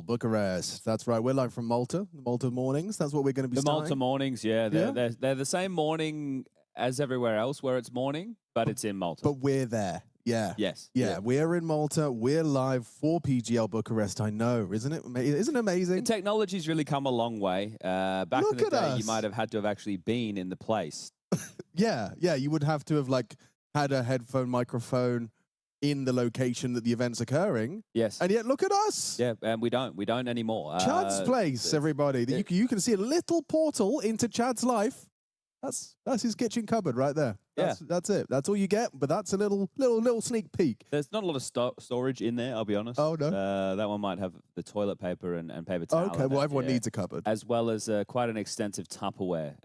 Bucharest. That's right. We're live from Malta, the Malta mornings. That's what we're going to be starting. The Malta mornings, yeah. They're the same morning as everywhere else where it's morning, but it's in Malta. But we're there. Yeah. Yes. Yeah, we're in Malta. We're live for PGL Bucharest. I know, isn't it? Isn't it amazing? The technology's really come a long way. Back in the day, you might have had to have actually been in the place. Yeah, you would have to have had a headphone microphone in the location that the event's occurring. Yes. And yet, look at us. Yeah, and we don't anymore. Chad's place, everybody. You can see a little portal into Chad's life. That's his kitchen cupboard right there. That's it. That's all you get, but that's a little sneak peek. There's not a lot of storage in there, I'll be honest. Oh, no? That one might have the toilet paper and paper towel. Okay, well, everyone needs a cupboard. As well as quite an extensive Tupperware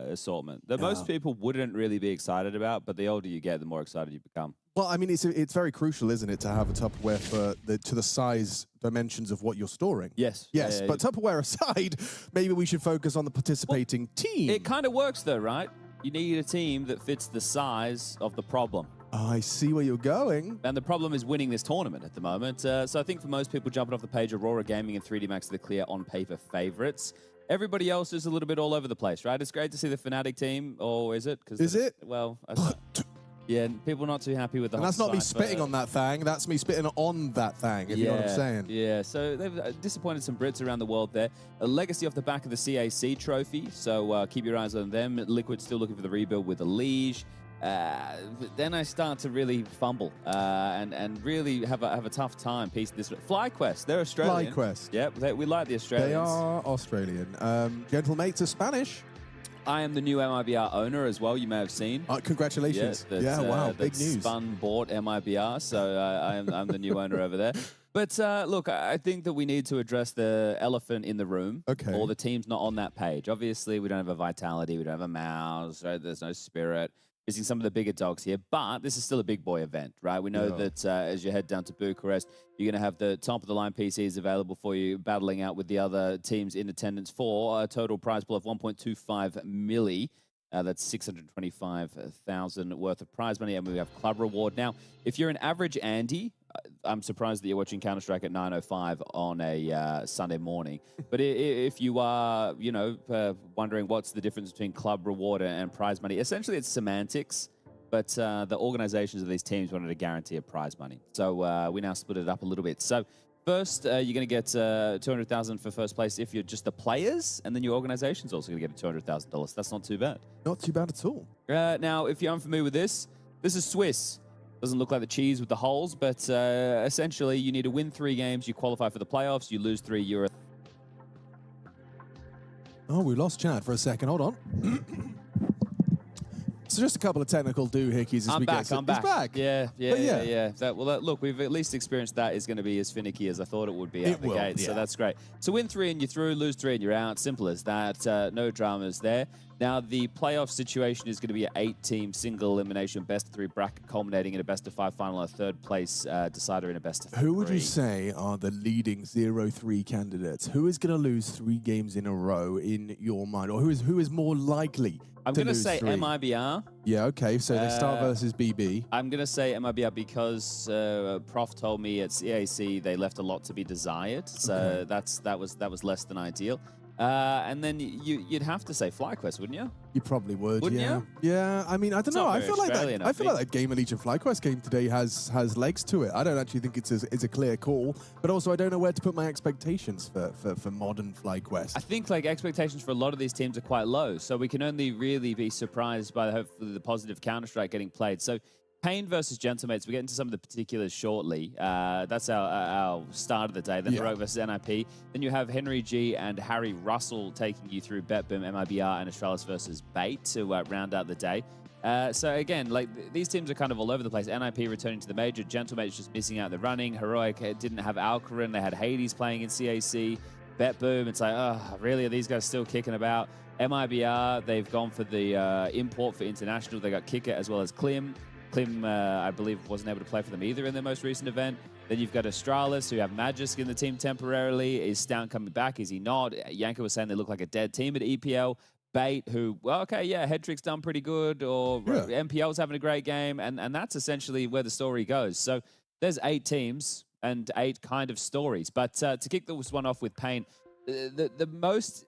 assortment that most people wouldn't really be excited about, but the older you get, the more excited you become. Well, I mean, it's very crucial, isn't it, to have a Tupperware to the size dimensions of what you're storing? Yes. Yes, but Tupperware aside, maybe we should focus on the participating team. It kind of works though, right? You need a team that fits the size of the problem. I see where you're going. And the problem is winning this tournament at the moment. So I think for most people jumping off the page, Aurora Gaming and 3D Max are the clear on-paper favorites. Everybody else is a little bit all over the place, right? It's great to see the Fnatic team, or is it? Is it? Well, yeah, people not too happy with the. And that's not me spitting on that thing. That's me spitting on that thing. If you know what I'm saying. Yeah. So they've disappointed some Brits around the world there. A legacy off the back of the CAC trophy. So keep your eyes on them. Liquid's still looking for the rebuild with the Liege. Then I start to really fumble and really have a tough time piecing this. FlyQuest, they're Australian. FlyQuest. Yep, we like the Australians. They are Australian. Gentlemates are Spanish. I am the new MIBR owner as well, you may have seen. Congratulations. Wow, big news. Bought MIBR, so I'm the new owner over there. But look, I think that we need to address the elephant in the room. Okay. Or the team's not on that page. Obviously, we don't have a Vitality, we don't have a Mouse, right? There's no Spirit. Missing some of the bigger dogs here, but this is still a big boy event, right? We know that as you head down to Bucharest, you're going to have the top-of-the-line PCs available for you, battling out with the other teams in attendance for a total prize pool of 1.25 milli. That's 625,000 worth of prize money, and we have club reward. Now, if you're an average Andy, I'm surprised that you're watching Counter-Strike at 9:05 on a Sunday morning. But if you are, wondering what's the difference between club reward and prize money, essentially it's semantics. But the organizations of these teams wanted to guarantee a prize money. So we now split it up a little bit. So first, you're going to get $200,000 for first place if you're just the players, and then your organization's also going to get $200,000. That's not too bad. Not too bad at all. Now, if you're unfamiliar with this is Swiss. Doesn't look like the cheese with the holes, but essentially you need to win 3 games, you qualify for the playoffs, you lose 3, you're... Oh, we lost Chad for a second. Hold on. So just a couple of technical doohickeys as I'm back. He's back. Yeah. Look, we've at least experienced that is going to be as finicky as I thought it would be out the gate, so that's great. So win 3 and you're through, lose 3 and you're out. Simple as that. No dramas there. Now, the playoff situation is going to be an 8-team single-elimination best-of-3 bracket culminating in a best-of-5 final and a third-place decider in a best-of-3. Who would you say are the leading 0-3 candidates? Who is going to lose 3 games in a row in your mind? Or who is more likely I'm going to say 3? MIBR. Yeah, okay. So they start versus BB. I'm going to say MIBR because Prof told me at CAC they left a lot to be desired. So that was less than ideal. And then you'd have to say FlyQuest, wouldn't you? You probably would, wouldn't you? Yeah, I mean, I don't know. I feel like that GamerLegion FlyQuest game today has legs to it. I don't actually think it's a clear call, but also I don't know where to put my expectations for modern FlyQuest. I think expectations for a lot of these teams are quite low, so we can only really be surprised by hopefully the positive Counter-Strike getting played. So Pain versus Gentlemates, we'll get into some of the particulars shortly. That's our start of the day. Then Heroic versus NIP. Then you have Henry G and Harry Russell taking you through BetBoom, MIBR, and Astralis versus Bait to round out the day. So again, these teams are kind of all over the place. NIP returning to the major. Gentlemates just missing out the running. Heroic didn't have Alcarin. They had Hades playing in CAC. BetBoom, it's like, oh, really? Are these guys still kicking about? MIBR, they've gone for the import for international. They got Kicker as well as Klim. Klim, I believe, wasn't able to play for them either in their most recent event. Then you've got Astralis, who have Magisk in the team temporarily. Is Stout coming back? Is he not? Yanko was saying they look like a dead team at EPL. Bait, who, well, okay, yeah, Headtrick's done pretty good, or MPL's having a great game, and that's essentially where the story goes. So there's 8 teams. and 8 kind of stories. But to kick this one off with Pain, the most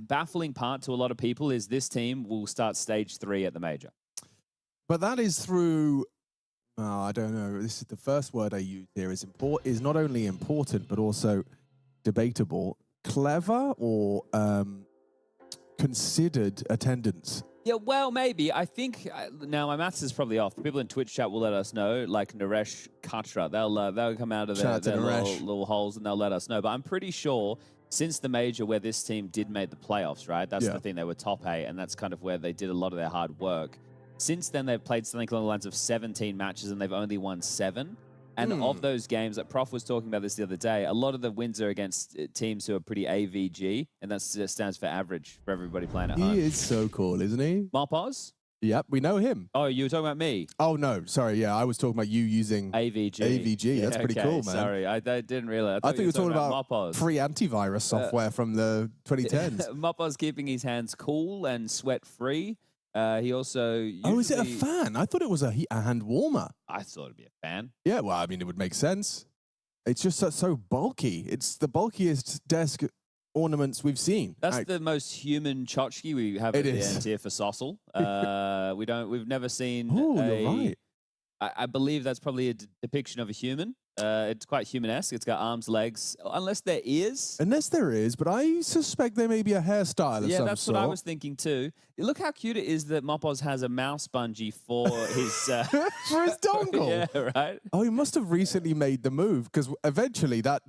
baffling part to a lot of people is this team will start stage 3 at the major. But that is through, I don't know, this is the first word I use here, is not only important, but also debatable. Clever or considered attendance? Yeah, well, maybe. I think, now my maths is probably off. The people in Twitch chat will let us know, like Naresh Katra. They'll come out of their little holes and they'll let us know. But I'm pretty sure since the major where this team did make the playoffs, right? That's the thing, they were top 8, and that's kind of where they did a lot of their hard work. Since then, they've played something along the lines of 17 matches, and they've only won 7. And of those games, like Prof was talking about this the other day, a lot of the wins are against teams who are pretty AVG, and that stands for average for everybody playing at home. He is so cool, isn't he? Mopoz? Yep, we know him. Oh, you were talking about me? Oh, no, sorry, yeah, I was talking about you using AVG. AVG, that's pretty cool, man. Sorry, I didn't realize. I thought you were talking about Mopoz. free antivirus software from the 2010s. Mopoz keeping his hands cool and sweat-free. He also Oh, is it a fan? I thought it was a hand warmer. I thought it'd be a fan. Yeah, well, I mean, it would make sense. It's just so bulky. It's the bulkiest desk ornaments we've seen. That's the most human tchotchke we have at the end here for Sossel. We've never seen you're right. I believe that's probably a depiction of a human. It's quite human-esque. It's got arms, legs, unless they're ears. Unless there is, but I suspect there may be a hairstyle of some sort. Yeah, that's what I was thinking too. Look how cute it is that Mopoz has a mouse bungee for his... for his dongle? Yeah, right? Oh, he must have recently made the move, because eventually that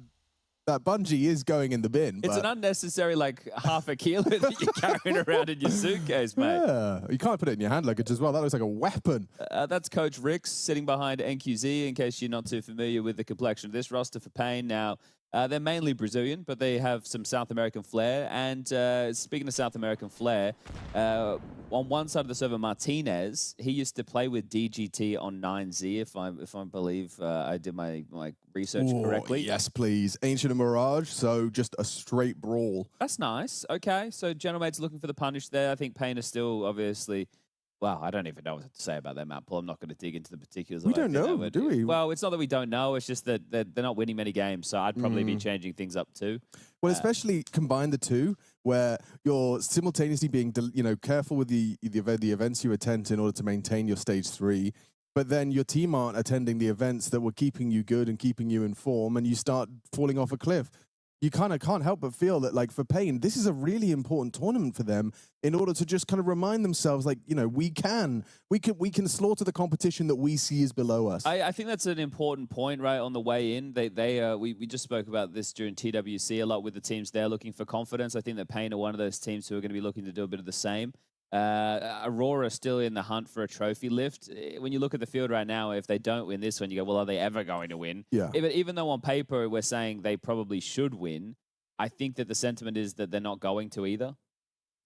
bungee is going in the bin. It's an unnecessary, like, half a kilo that you're carrying around in your suitcase, mate. Yeah, you can't put it in your hand luggage as well. That looks like a weapon. That's Coach Rix sitting behind NQZ, in case you're not too familiar with the complexion of this roster for Pain. Now, they're mainly Brazilian, but they have some South American flair. And speaking of South American flair, on one side of the server, Martinez, he used to play with DGT on 9Z, if I believe I did my research correctly. Yes, please. Ancient and Mirage, so just a straight brawl. That's nice. Okay, so GeneralMate's looking for the punish there. I think Pain is still obviously... Well, I don't even know what to say about their map pool. I'm not going to dig into the particulars. We don't know, do we? Well, it's not that we don't know. It's just that they're not winning many games, so I'd probably be changing things up too. Well, especially combine the two, where you're simultaneously being, careful with the events you attend in order to maintain your stage 3, but then your team aren't attending the events that were keeping you good and keeping you in form, and you start falling off a cliff. You kind of can't help but feel that, like, for Pain, this is a really important tournament for them in order to just kind of remind themselves, like, we can slaughter the competition that we see is below us. I think that's an important point, right, on the way in. We just spoke about this during TWC a lot with the teams there looking for confidence. I think that Pain are one of those teams who are going to be looking to do a bit of the same. Aurora still in the hunt for a trophy lift. When you look at the field right now, if they don't win this one, you go, well, are they ever going to win? Yeah. Even though on paper we're saying they probably should win, I think that the sentiment is that they're not going to either.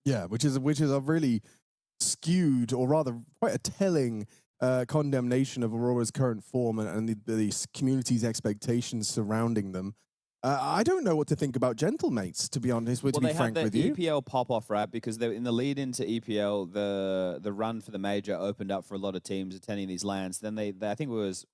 Yeah, which is a really skewed, or rather quite a telling condemnation of Aurora's current form and the community's expectations surrounding them. I don't know what to think about GentleMates, to be honest, to be frank with you. Well, they had the EPL pop-off, right? Because in the lead into EPL, the run for the major opened up for a lot of teams attending these lands. Then I think it was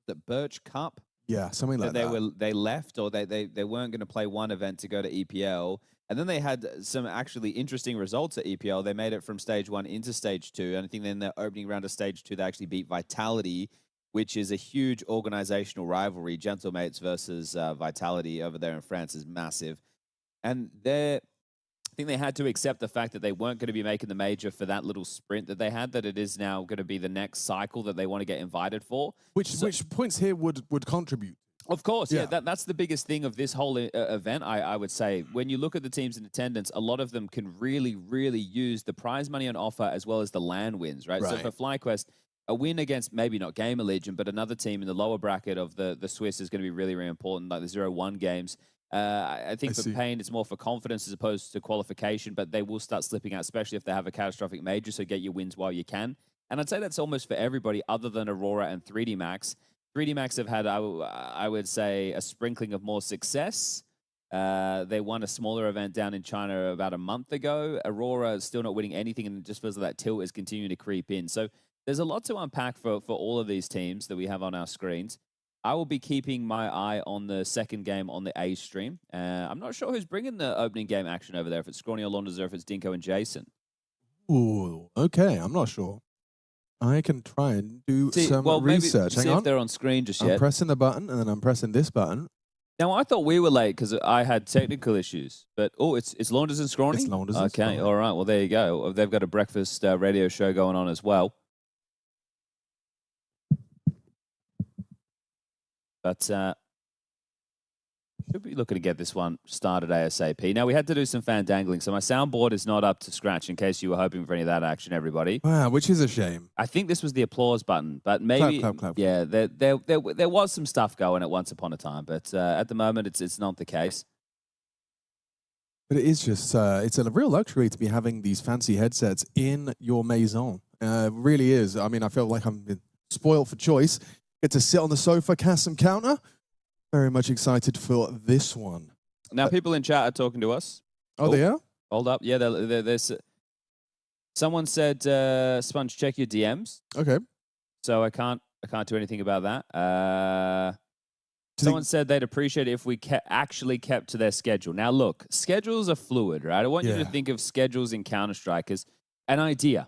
the Birch Cup. Yeah, something like that. They left, or they weren't going to play one event to go to EPL. And then they had some actually interesting results at EPL. They made it from stage 1 into stage 2. And I think then the opening round of stage 2, they actually beat Vitality, which is a huge organizational rivalry. GentleMates versus Vitality over there in France is massive. And I think they had to accept the fact that they weren't going to be making the major for that little sprint that they had, that it is now going to be the next cycle that they want to get invited for. Which points here would contribute. Of course, yeah. That's the biggest thing of this whole event, I would say. When you look at the teams in attendance, a lot of them can really, really use the prize money on offer as well as the LAN wins, right? So for FlyQuest, a win against maybe not GamerLegion, but another team in the lower bracket of the Swiss is going to be really, really important, like the 0-1 games. I think for Pain, it's more for confidence as opposed to qualification, but they will start slipping out, especially if they have a catastrophic major, so get your wins while you can. And I'd say that's almost for everybody other than Aurora and 3D Max. 3D Max have had, I would say, a sprinkling of more success. They won a smaller event down in China about a month ago. Aurora is still not winning anything, and it just feels like that tilt is continuing to creep in. So there's a lot to unpack for all of these teams that we have on our screens. I will be keeping my eye on the second game on the A stream. I'm not sure who's bringing the opening game action over there, if it's Scrawny or Launders or if it's Dinko and Jason. Ooh, okay. I'm not sure. I can try and do some research. Hang on. If they're on screen just yet. I'm pressing the button, and then I'm pressing this button. Now, I thought we were late because I had technical issues. But, it's Launders and Scrawny? It's Launders and Scrawny. Okay, all right. Well, there you go. They've got a breakfast radio show going on as well. But should be looking to get this one started ASAP. Now, we had to do some fan dangling, so my soundboard is not up to scratch in case you were hoping for any of that action, everybody. Wow, which is a shame. I think this was the applause button, but maybe... Clap. Yeah, there was some stuff going at once upon a time, but at the moment, it's not the case. But it is just, it's a real luxury to be having these fancy headsets in your maison. Really is. I mean, I feel like I'm spoiled for choice. Get to sit on the sofa, cast some counter. Very much excited for this one. Now, people in chat are talking to us. Oh, they are? Hold up. Yeah, there's... Someone said, Sponge, check your DMs. Okay. So I can't do anything about that. Someone said they'd appreciate it if we actually kept to their schedule. Now, look, schedules are fluid, right? I want you to think of schedules in Counter-Strike as an idea.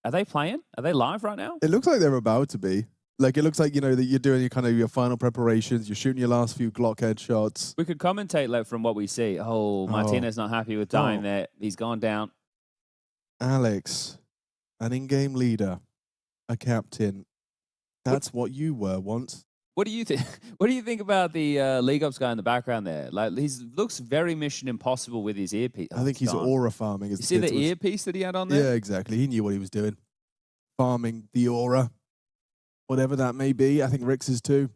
Are they playing? Are they live right now? It looks like they're about to be. Like, it looks like, that you're doing your final preparations. You're shooting your last few Glock headshots. We could commentate like from what we see. Oh, Martinez not happy with dying there. He's gone down. Alex, an in-game leader, a captain. That's what you were once. What do you think? What do you think about the League Ops guy in the background there? Like, he looks very Mission Impossible with his earpiece. I think he's aura farming. You see the earpiece that he had on there? Yeah, exactly. He knew what he was doing. Farming the aura. Whatever that may be. I think Rick's is too.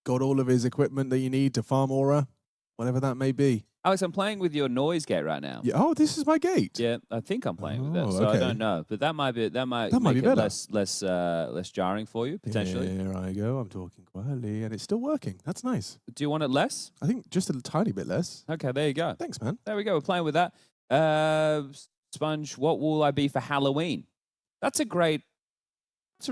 Got all of his equipment that you need to farm aura. Whatever that may be. Alex, I'm playing with your noise gate right now. Yeah. Oh, this is my gate. Yeah, I think I'm playing with that, so I don't know. But that might make it better. less jarring for you, potentially. Here I go. I'm talking quietly, and it's still working. That's nice. Do you want it less? I think just a tiny bit less. Okay, there you go. Thanks, man. There we go. We're playing with that. Sponge, what will I be for Halloween? That's a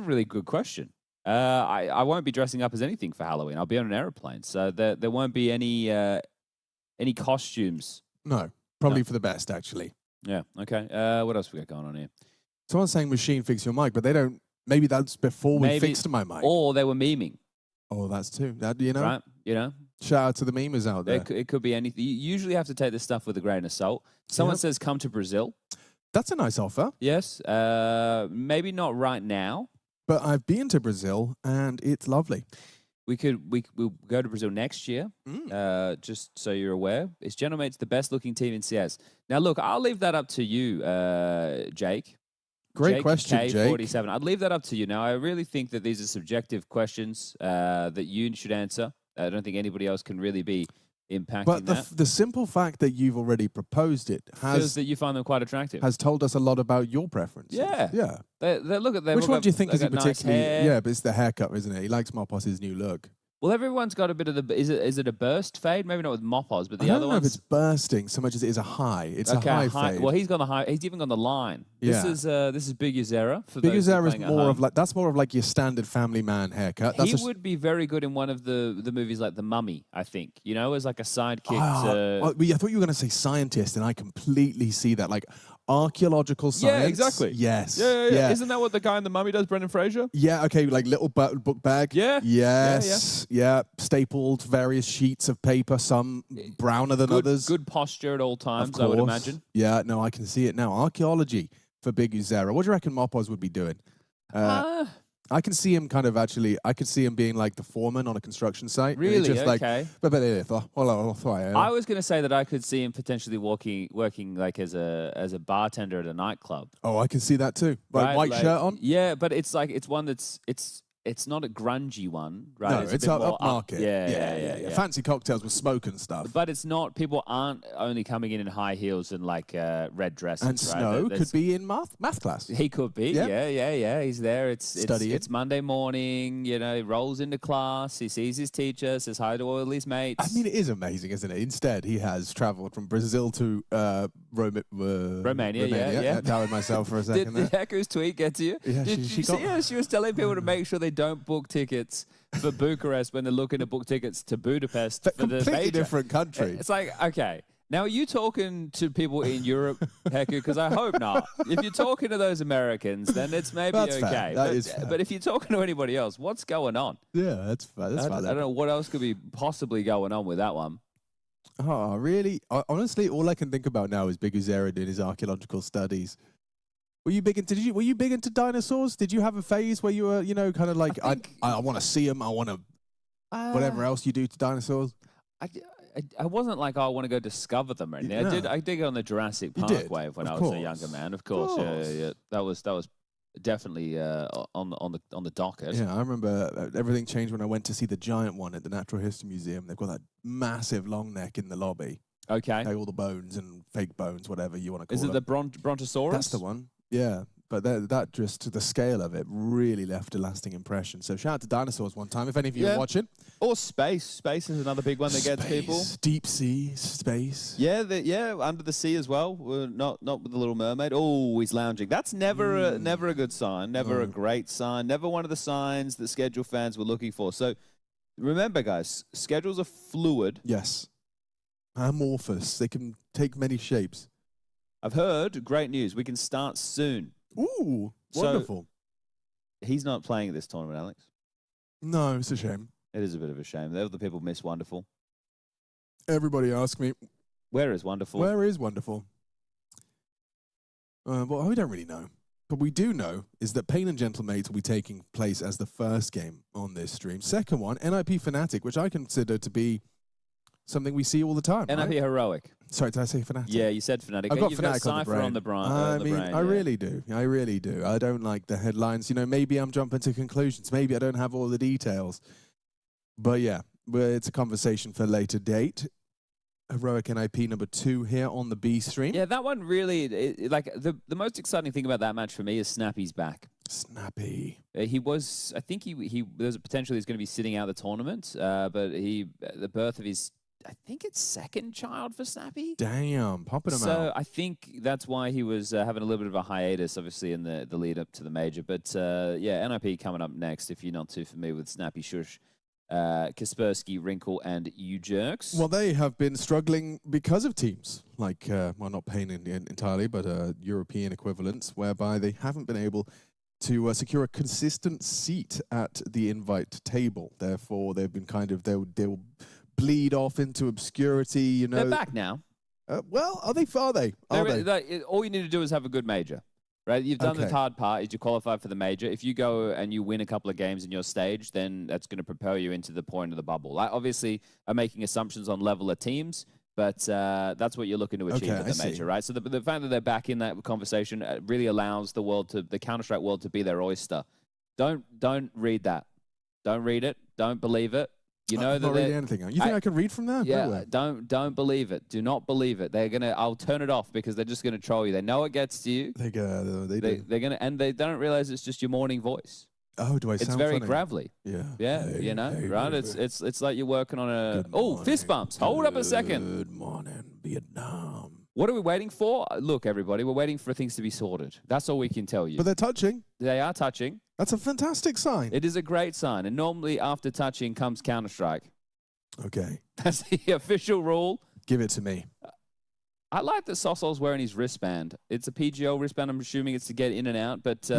really good question. I won't be dressing up as anything for Halloween. I'll be on an airplane, so there won't be any costumes. No, probably for the best, actually. Yeah. Okay. What else we got going on here? Someone's saying machine fix your mic, but they don't. Maybe that's before we fixed my mic. Or they were memeing. Oh, that's too. That Right. Shout out to the memers out there. It could be anything. You usually have to take this stuff with a grain of salt. Someone says come to Brazil. That's a nice offer. Yes. Maybe not right now. But I've been to Brazil, and it's lovely. We'll go to Brazil next year, just so you're aware. Is GenOmates the best-looking team in CS? Now, look, I'll leave that up to you, Jake. Great question, K47. Jake. I'd leave that up to you. Now, I really think that these are subjective questions that you should answer. I don't think anybody else can really be impacting that. But the simple fact that you've already proposed it feels that you find them quite attractive. Has told us a lot about your preferences. Yeah. Yeah. Look at them. Which one do you think is particularly... Nice yeah, but it's the haircut, isn't it? He likes Mopos' new look. Well, everyone's got a bit of the... Is it a burst fade? Maybe not with Mopos, but the other ones... I don't know if it's bursting so much as it is a high. It's a high fade. Well, he's gone the high. He's even gone the line. Yeah. This is Big Uzera. Big Uzera is more of like... That's more of like your standard family man haircut. He would be very good in one of the movies like The Mummy, I think. As like a sidekick I thought you were going to say scientist, and I completely see that. Like archaeological science. Yeah, exactly. Yes. Yeah. Isn't that what the guy in The Mummy does, Brendan Fraser? Yeah, okay, like little book bag. Yeah. Yes. Yeah. Stapled various sheets of paper, some browner than others. Good posture at all times, I would imagine. Yeah, no, I can see it now. Archaeology for Big Uzera. What do you reckon Mopos would be doing? I can see him I could see him being like the foreman on a construction site. Really? Just okay. I was going to say that I could see him potentially working like as a bartender at a nightclub. Oh, I can see that too. Right? White shirt on? Yeah, but it's one that's it's not a grungy one, right? No, it's up market. Yeah. Fancy cocktails with smoke and stuff. But it's not. People aren't only coming in high heels and like red dresses. And Snow could be in math class. He could be. Yeah. He's there. It's Monday morning. He rolls into class. He sees his teacher. Says hi to all his mates. I mean, it is amazing, isn't it? Instead, he has travelled from Brazil to Romania, yeah. Doubted myself for a second Did Heku's tweet get to you? Yeah, Did she you see her? She was telling people to make sure they don't book tickets for Bucharest when they're looking to book tickets to Budapest for the completely major. different country. It's like, okay, now are you talking to people in Europe, Heku? Because I hope not. If you're talking to those Americans, then it's maybe That's okay. fair. That is fair. But if you're talking to anybody else, what's going on? Yeah, that's fair. That's I don't know what else could be possibly going on with that one. Oh, really? Honestly, all I can think about now is Big Uzera doing his archaeological studies. Were you big into dinosaurs? Did you have a phase where you were, kind of like, I want to see them, I want to, whatever else you do to dinosaurs? I wasn't like, oh, I want to go discover them or anything. No. I did go on the Jurassic Park wave when I was a younger man. Of course. Yeah. That was definitely on the docket. Yeah, I remember everything changed when I went to see the giant one at the Natural History Museum. They've got that massive long neck in the lobby. Okay. All the bones and fake bones, whatever you want to call Is it them. the Brontosaurus? That's the one. Yeah. But that just, the scale of it really left a lasting impression. So shout out to dinosaurs one time, if any of you are watching. Or space. Space is another big one that gets people. Deep sea, space. Yeah, under the sea as well. Not with the Little Mermaid. Oh, he's lounging. That's never a good sign. Never a great sign. Never one of the signs that schedule fans were looking for. So remember, guys, schedules are fluid. Yes. Amorphous. They can take many shapes. I've heard great news. We can start soon. Ooh, wonderful. So, he's not playing at this tournament, Alex. No, it's a shame. It is a bit of a shame. The other people miss Wonderful. Everybody asks me, where is Wonderful? Where is Wonderful? Well, we don't really know. But we do know is that Pain and Gentlemates will be taking place as the first game on this stream. Second one, NIP Fnatic, which I consider to be something we see all the time. NIP right? Heroic. Sorry, did I say Fnatic? Yeah, you said Fnatic. I've got You've Fnatic got Cypher on the brain. I really do. I really do. I don't like the headlines. Maybe I'm jumping to conclusions. Maybe I don't have all the details. But yeah, it's a conversation for a later date. Heroic NIP number 2 here on the B stream. Yeah, that one really, the most exciting thing about that match for me is Snappy's back. Snappy. He was, I think there's a potential he's going to be sitting out the tournament, but the birth of his, I think it's second child for Snappy. Damn, popping him out. So I think that's why he was having a little bit of a hiatus, obviously, in the lead up to the major. But yeah, NIP coming up next, if you're not too familiar with Snappy, Shush, Kaspersky, Wrinkle, and U-Jerks. Well, they have been struggling because of teams like, well, not Pain entirely, but European equivalents, whereby they haven't been able to secure a consistent seat at the invite table. Therefore, they've been they'll bleed off into obscurity, They're back now. Well, are they? All you need to do is have a good major, right? You've done the hard part, is you qualify for the major. If you go and you win a couple of games in your stage, then that's going to propel you into the point of the bubble. Obviously, I'm making assumptions on level of teams, but that's what you're looking to achieve at the major, right? So the fact that they're back in that conversation really allows the Counter-Strike world to be their oyster. Don't read that. Don't read it. Don't believe it. You know I'm not reading anything. You think I can read from there? Yeah, don't believe it. Do not believe it. I'll turn it off because they're just gonna troll you. They know it gets to you. They're gonna, and they don't realize it's just your morning voice. Oh, do I sound It's very funny? gravelly. Yeah. Yeah, right? It's like you're working on a... morning. Fist bumps. Hold up a second. Good morning, Vietnam. What are we waiting for? Look, everybody, we're waiting for things to be sorted. That's all we can tell you. But they're touching. They are touching. That's a fantastic sign. It is a great sign. And normally after touching comes Counter-Strike. Okay. That's the official rule. Give it to me. I like that Sosol's wearing his wristband. It's a PGL wristband. I'm assuming it's to get in and out, but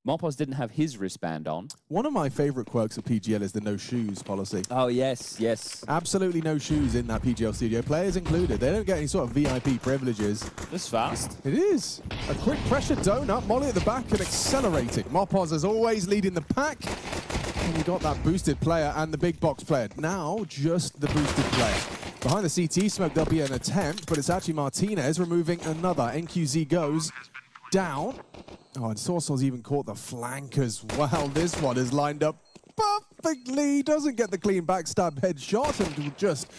Mopos didn't have his wristband on. One of my favorite quirks of PGL is the no shoes policy. Oh, yes. Absolutely no shoes in that PGL studio, players included. They don't get any sort of VIP privileges. That's fast. It is. A quick pressure donut, Molly at the back and accelerating. Mopos as always leading the pack. And we got that boosted player and the big box player. Now, just the boosted player. Behind the CT smoke, there'll be an attempt, but it's actually Martinez removing another. NQZ goes down. Oh, and Sorcel's even caught the flank as well. This one is lined up perfectly. Doesn't get the clean backstab headshot and will just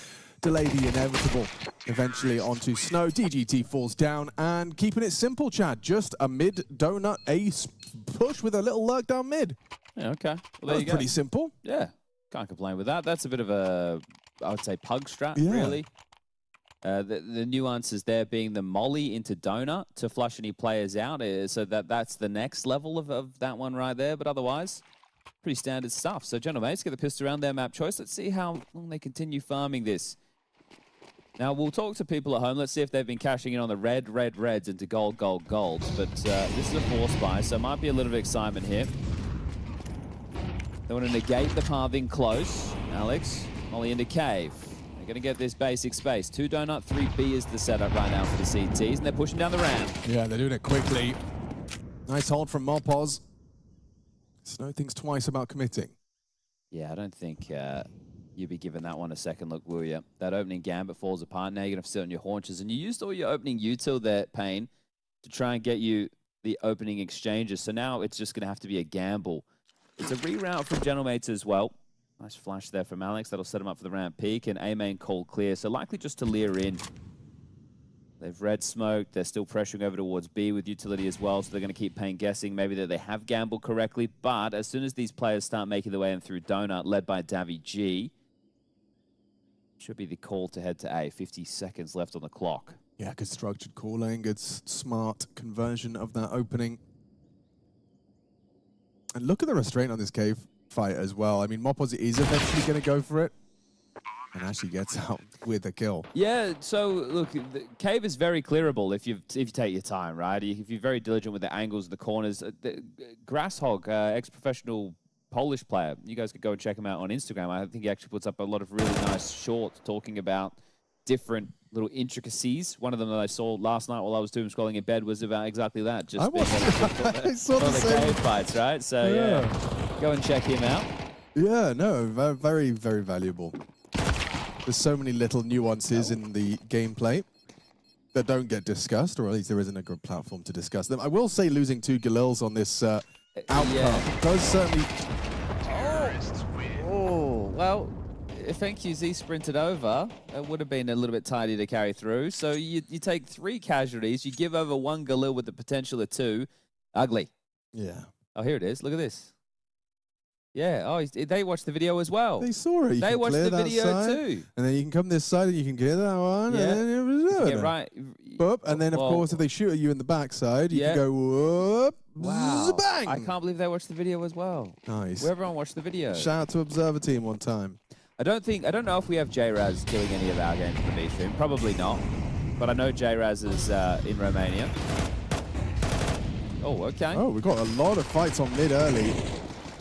delay the inevitable. Eventually onto Snow. DGT falls down and keeping it simple, Chad. Just a mid donut ace push with a little lurk down mid. Yeah, okay. Well, there you go. Pretty simple. Yeah, can't complain with that. That's a bit of a, I would say, pug strat, Yeah. really. The nuances there being the molly into donut to flush any players out, so that's the next level of that one right there. But otherwise, pretty standard stuff. So GamerLegion get the pistol around their map choice. Let's see how long they continue farming this. Now, we'll talk to people at home. Let's see if they've been cashing in on the reds into gold, golds. But this is a force buy, so it might be a little bit of excitement here. They want to negate the pathing close. Alex, molly into cave. They're going to get this basic space. 2 donut, 3B is the setup right now for the CTs, and they're pushing down the ramp. Yeah, they're doing it quickly. Nice hold from Mopoz. Snow thinks twice about committing. Yeah, I don't think you'd be giving that one a second look, will you? That opening gambit falls apart. Now you're going to sit on your haunches. And you used all your opening util there, Payne, to try and get you the opening exchanges. So now it's just going to have to be a gamble. It's a reroute from GamerLegion as well. Nice flash there from Alex. That'll set him up for the ramp peak. And A-main call clear. So likely just to leer in. They've red smoked. They're still pressuring over towards B with utility as well. So they're going to keep Payne guessing maybe that they have gambled correctly. But as soon as these players start making their way in through Donut, led by Davy G, should be the call to head to A. 50 seconds left on the clock. Yeah, good structured calling, good smart conversion of that opening. And look at the restraint on this cave fight as well. I mean, Mopoz is eventually going to go for it and actually gets out with a kill. Yeah, so look, the cave is very clearable if you take your time, right? If you're very diligent with the angles, the corners. Grasshog, ex-professional Polish player, you guys could go and check him out on Instagram. I think he actually puts up a lot of really nice shorts talking about different little intricacies. One of them that I saw last night while I was doing scrolling in bed was about exactly that. Just being I saw the same cave fights, right? So yeah, go and check him out. Yeah, no, very, very valuable. There's so many little nuances in the gameplay that don't get discussed, or at least there isn't a good platform to discuss them. I will say losing 2 Galils on this outcome does certainly... Oh, well, if NQZ sprinted over, it would have been a little bit tidy to carry through. So you take 3 casualties, you give over 1 Galil with the potential of 2. Ugly. Yeah. Oh, here it is. Look at this. Yeah, oh, they watched the video as well. They saw it. They watched the video side, too. And then you can come this side and you can clear that one. Yeah, and then yeah, right. Boop. And then, of course, if they shoot at you in the backside, you can go whoop, wow. bang. I can't believe they watched the video as well. Nice. Everyone watched the video. Shout out to Observer Team one time. I don't know if we have J-Raz killing any of our games in the B stream. Probably not. But I know J-Raz is in Romania. Oh, okay. Oh, we've got a lot of fights on mid early.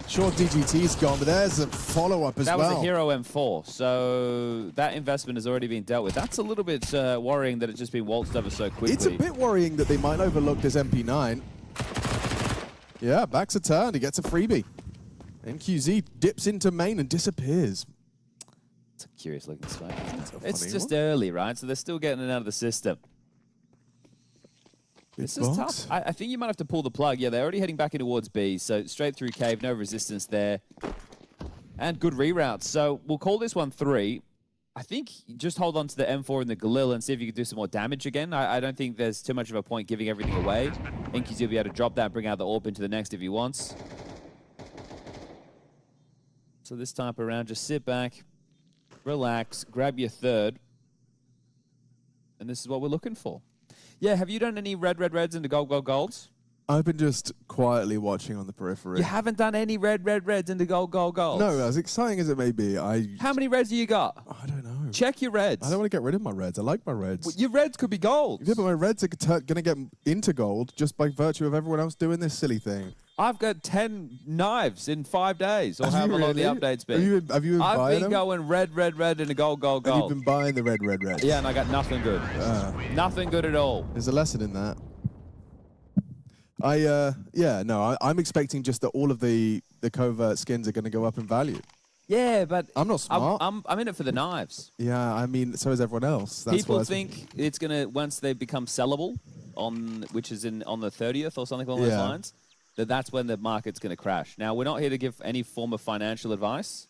Sure, DGT's gone, but there's a follow-up as well. That was a Hero M4, so that investment has already been dealt with. That's a little bit worrying that it's just been waltzed over so quickly. It's a bit worrying that they might overlook this MP9. Yeah, back's a turn. He gets a freebie. NQZ dips into main and disappears. It's a curious-looking smoke. It's just early, right? So they're still getting it out of the system. This is tough. I think you might have to pull the plug. Yeah, they're already heading back in towards B, so straight through cave, no resistance there. And good reroutes. So we'll call this one 3. I think just hold on to the M4 and the Galil and see if you can do some more damage again. I don't think there's too much of a point giving everything away. I think he'll be able to drop that, bring out the AWP into the next if he wants. So this type of round, just sit back, relax, grab your 3rd. And this is what we're looking for. Yeah, have you done any reds into golds? I've been just quietly watching on the periphery. You haven't done any reds into golds? No, as exciting as it may be, How many reds do you got? I don't know. Check your reds. I don't want to get rid of my reds. I like my reds. Well, your reds could be gold. Yeah, but my reds are going to get into gold just by virtue of everyone else doing this silly thing. I've got 10 knives in 5 days, or however long the update's been. Have you been I've buying been them? going red into gold. Have you been buying the red? Yeah, and I got nothing good. Nothing good at all. There's a lesson in that. I'm expecting just that all of the covert skins are going to go up in value. Yeah, but I'm not smart. I'm in it for the knives. Yeah, I mean, so is everyone else. That's People think it's going to, once they become sellable, which is on the 30th or something along those lines, that's when the market's going to crash. Now, we're not here to give any form of financial advice.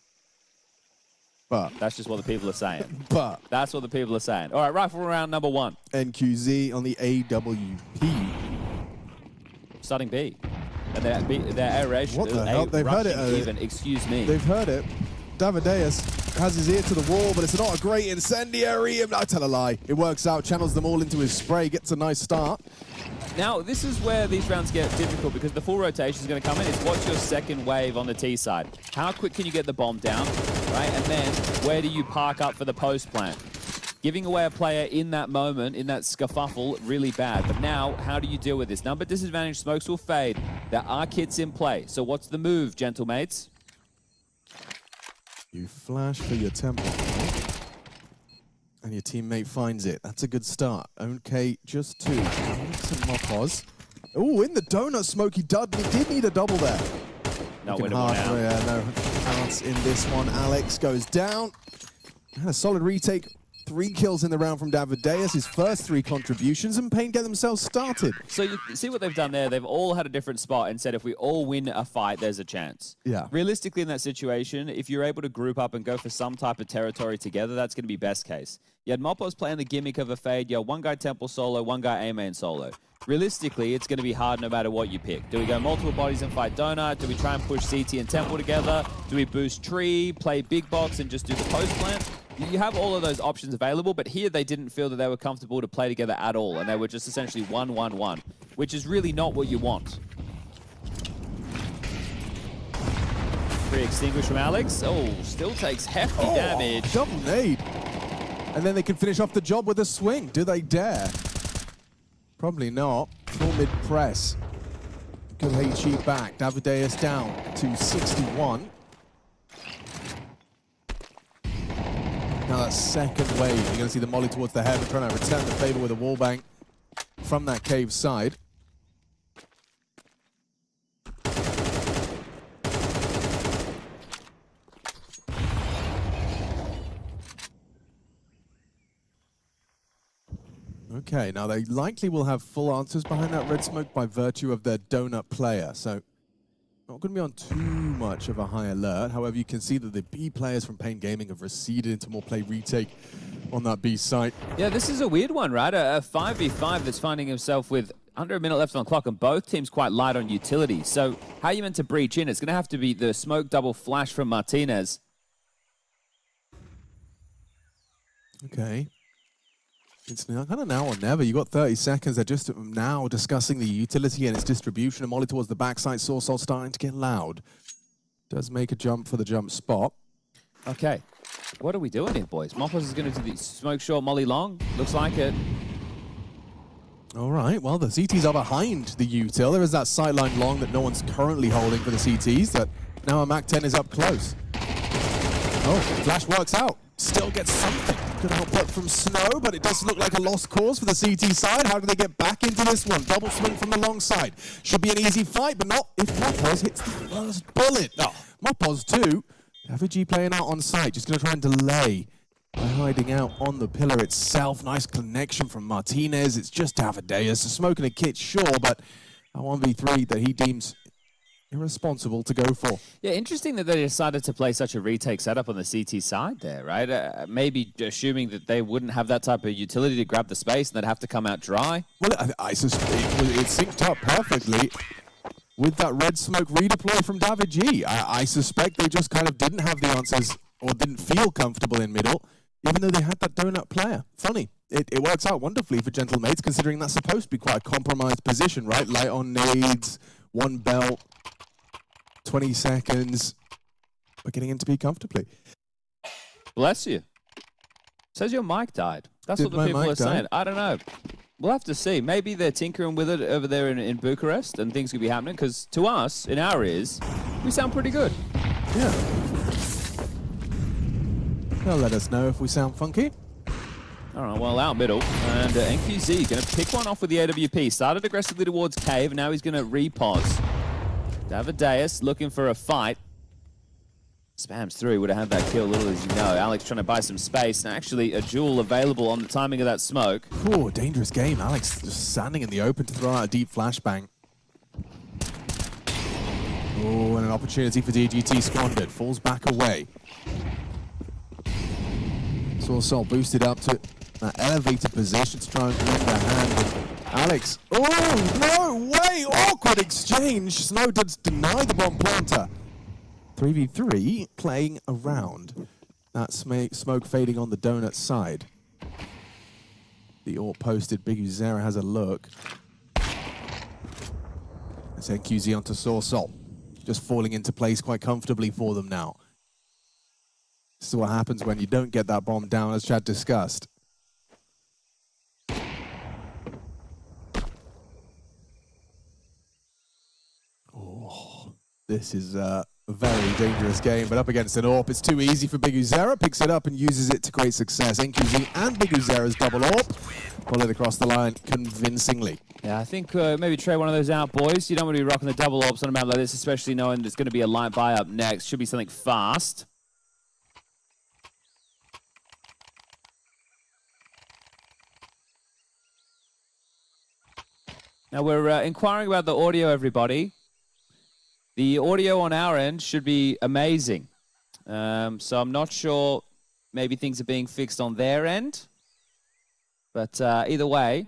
But that's just what the people are saying. But that's what the people are saying. All right, rifle round number 1. NQZ on the AWP. Starting B. And their aeration. What the hell? They've heard it. Even, excuse me. They've heard it. Davideus has his ear to the wall, but it's not a great incendiary. I tell a lie. It works out, channels them all into his spray, gets a nice start. Now, this is where these rounds get difficult because the full rotation is going to come in. It's what's your second wave on the T side? How quick can you get the bomb down, right? And then where do you park up for the post plant? Giving away a player in that moment, in that scuffle, really bad. But now, how do you deal with this? Number disadvantage, smokes will fade. There are kits in play. So what's the move, gentlemates? You flash for your temple, and your teammate finds it. That's a good start. Okay, just two. Alex and Mopos. Oh, in the donut smoke, he did need a double there. No winnable now. Yeah, no chance in this one. Alex goes down. And a solid retake. 3 kills in the round from Davideus, his first 3 contributions, and Pain get themselves started. So you see what they've done there? They've all had a different spot and said if we all win a fight, there's a chance. Yeah. Realistically, in that situation, if you're able to group up and go for some type of territory together, that's going to be best case. You had Mopos playing the gimmick of a fade. You had one guy temple solo, one guy A main solo. Realistically, it's going to be hard no matter what you pick. Do we go multiple bodies and fight donut? Do we try and push CT and temple together? Do we boost tree, play big box, and just do the post plant? You have all of those options available, but here they didn't feel that they were comfortable to play together at all, and they were just essentially 1-1-1, which is really not what you want. Free extinguish from Alex. Oh, still takes hefty damage. Double nade. And then they can finish off the job with a swing. Do they dare? Probably not. Full mid press. Good HE back. Davideus down to 61. Now that second wave, you're going to see the molly towards the heaven, trying to return the favor with a wallbang from that cave side. Okay, now they likely will have full answers behind that red smoke by virtue of their donut player, so not going to be on too much of a high alert. However, you can see that the B players from Pain Gaming have receded into more play retake on that B site. Yeah, this is a weird one, right? A 5v5 that's finding himself with under a minute left on the clock, and both teams quite light on utility. So how are you meant to breach in? It's going to have to be the smoke double flash from Martinez. Okay. It's kind of now or never. You got 30 seconds. They're just now discussing the utility and its distribution. And Molly towards the backside. Sourcell starting to get loud. Does make a jump for the jump spot. Okay. What are we doing here, boys? Mopos is going to do the smoke short, Molly long. Looks like it. All right. Well, the CTs are behind the util. There is that sideline long that no one's currently holding for the CTs. That now a MAC-10 is up close. Oh, flash works out. Still gets something. Good output from Snow, but it does look like a lost cause for the CT side. How do they get back into this one? Double swing from the long side. Should be an easy fight, but not if Mopos hits the first bullet. Oh, Mopos too. David playing out on site, just going to try and delay by hiding out on the pillar itself. Nice connection from Martinez. It's just Davideus. Smoking a kit, sure, but a 1v3 that he deems irresponsible to go for. Yeah, interesting that they decided to play such a retake setup on the CT side there, right? Maybe assuming that they wouldn't have that type of utility to grab the space and they'd have to come out dry. Well, I suspect it synced up perfectly with that red smoke redeploy from David G. I suspect they just kind of didn't have the answers or didn't feel comfortable in middle, even though they had that donut player. Funny. It works out wonderfully for Gentlemates, considering that's supposed to be quite a compromised position, right? Light on nades, one belt, 20 seconds, but getting into B comfortably. Bless you. Says your mic died. That's Did what the people are saying. Die? I don't know. We'll have to see. Maybe they're tinkering with it over there in Bucharest and things could be happening, because to us, in our ears, we sound pretty good. Yeah. They'll let us know if we sound funky. All right, well, out middle. And NQZ going to pick one off with the AWP. Started aggressively towards Cave, and now he's going to repause. Davideus looking for a fight. Spams through, would have had that kill, little as you know. Alex trying to buy some space, and actually a duel available on the timing of that smoke. Oh, dangerous game. Alex just standing in the open to throw out a deep flashbang. Oh, and an opportunity for DGT squandered. Falls back away. Soul boosted up to that elevated position to try and win the hand. Alex, oh, no way! Awkward exchange. Snow does deny the bomb planter. 3v3 playing around. That smoke fading on the donut side. The AWP posted, Big Uzera has a look. It's NQZ onto Sorsol. Just falling into place quite comfortably for them now. This is what happens when you don't get that bomb down, as Chad discussed. Oh, this is a very dangerous game, but up against an AWP, it's too easy for Big Uzera. Picks it up and uses it to great success. NQZ and Big Uzera's double AWP. Pull it across the line convincingly. Yeah, I think maybe trade one of those out, boys. You don't want to be rocking the double AWPs on a map like this, especially knowing there's going to be a light buy up next. Should be something fast. Now we're inquiring about the audio, everybody. The audio on our end should be amazing. So I'm not sure, maybe things are being fixed on their end. But either way,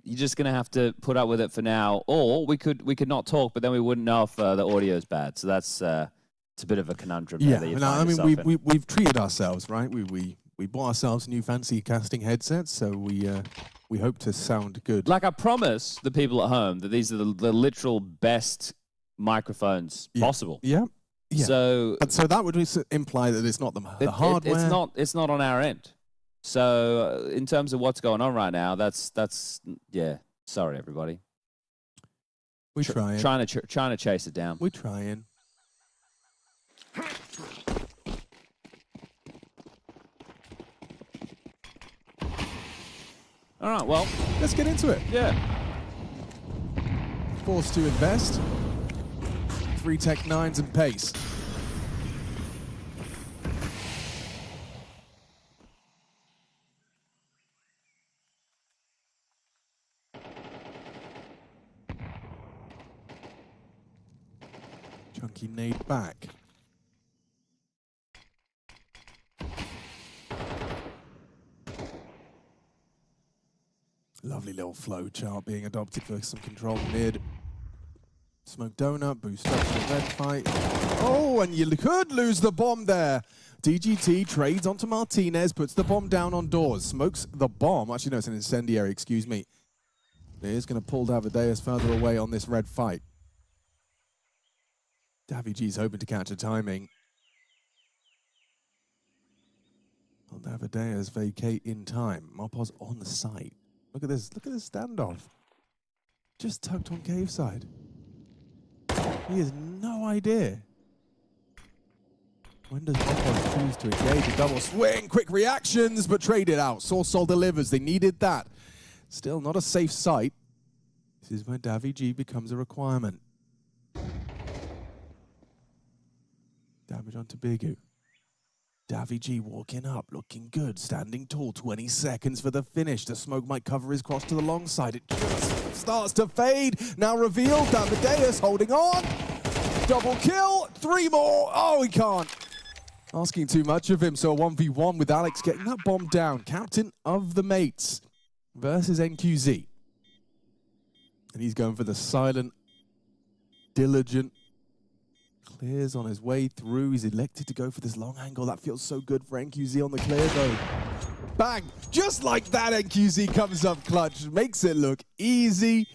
you're just going to have to put up with it for now. Or we could not talk, but then we wouldn't know if the audio is bad. So that's it's a bit of a conundrum. Yeah, there that I mean, we've treated ourselves, right? We bought ourselves new fancy casting headsets, so we hope to sound good. Like I promise the people at home that these are the literal best microphones possible. Yeah. Yeah. So that would imply that it's not the hardware. It's not on our end. So in terms of what's going on right now, that's yeah. Sorry, everybody. We're trying. Trying to chase it down. We're trying. All right, well, let's get into it. Yeah. Forced to invest. 3 Tech 9s and pace. Chunky nade back. Lovely little flow chart being adopted for some control mid. Smoke donut, boost up to the red fight. Oh, and you could lose the bomb there. DGT trades onto Martinez, puts the bomb down on doors, smokes the bomb. Actually, no, it's an incendiary, excuse me. It is going to pull Davideus further away on this red fight. Davy G's hoping to catch a timing. Well, Davideus vacate in time. Marpos on the site. Look at this standoff. Just tucked on cave side. He has no idea. When does Marpos choose to engage a double swing? Quick reactions, but trade it out. Sorsol delivers. They needed that. Still not a safe site. This is where Davy G becomes a requirement. Damage onto Bigu. Davy G walking up, looking good, standing tall, 20 seconds for the finish. The smoke might cover his cross to the long side. It just starts to fade. Now revealed, Davideus holding on. Double kill, 3 more. Oh, he can't. Asking too much of him, so a 1v1 with Alex getting that bomb down. Captain of the mates versus NQZ. And he's going for the silent, diligent, clears on his way through. He's elected to go for this long angle. That feels so good for NQZ on the clear, though. Bang! Just like that, NQZ comes up clutch. Makes it look easy.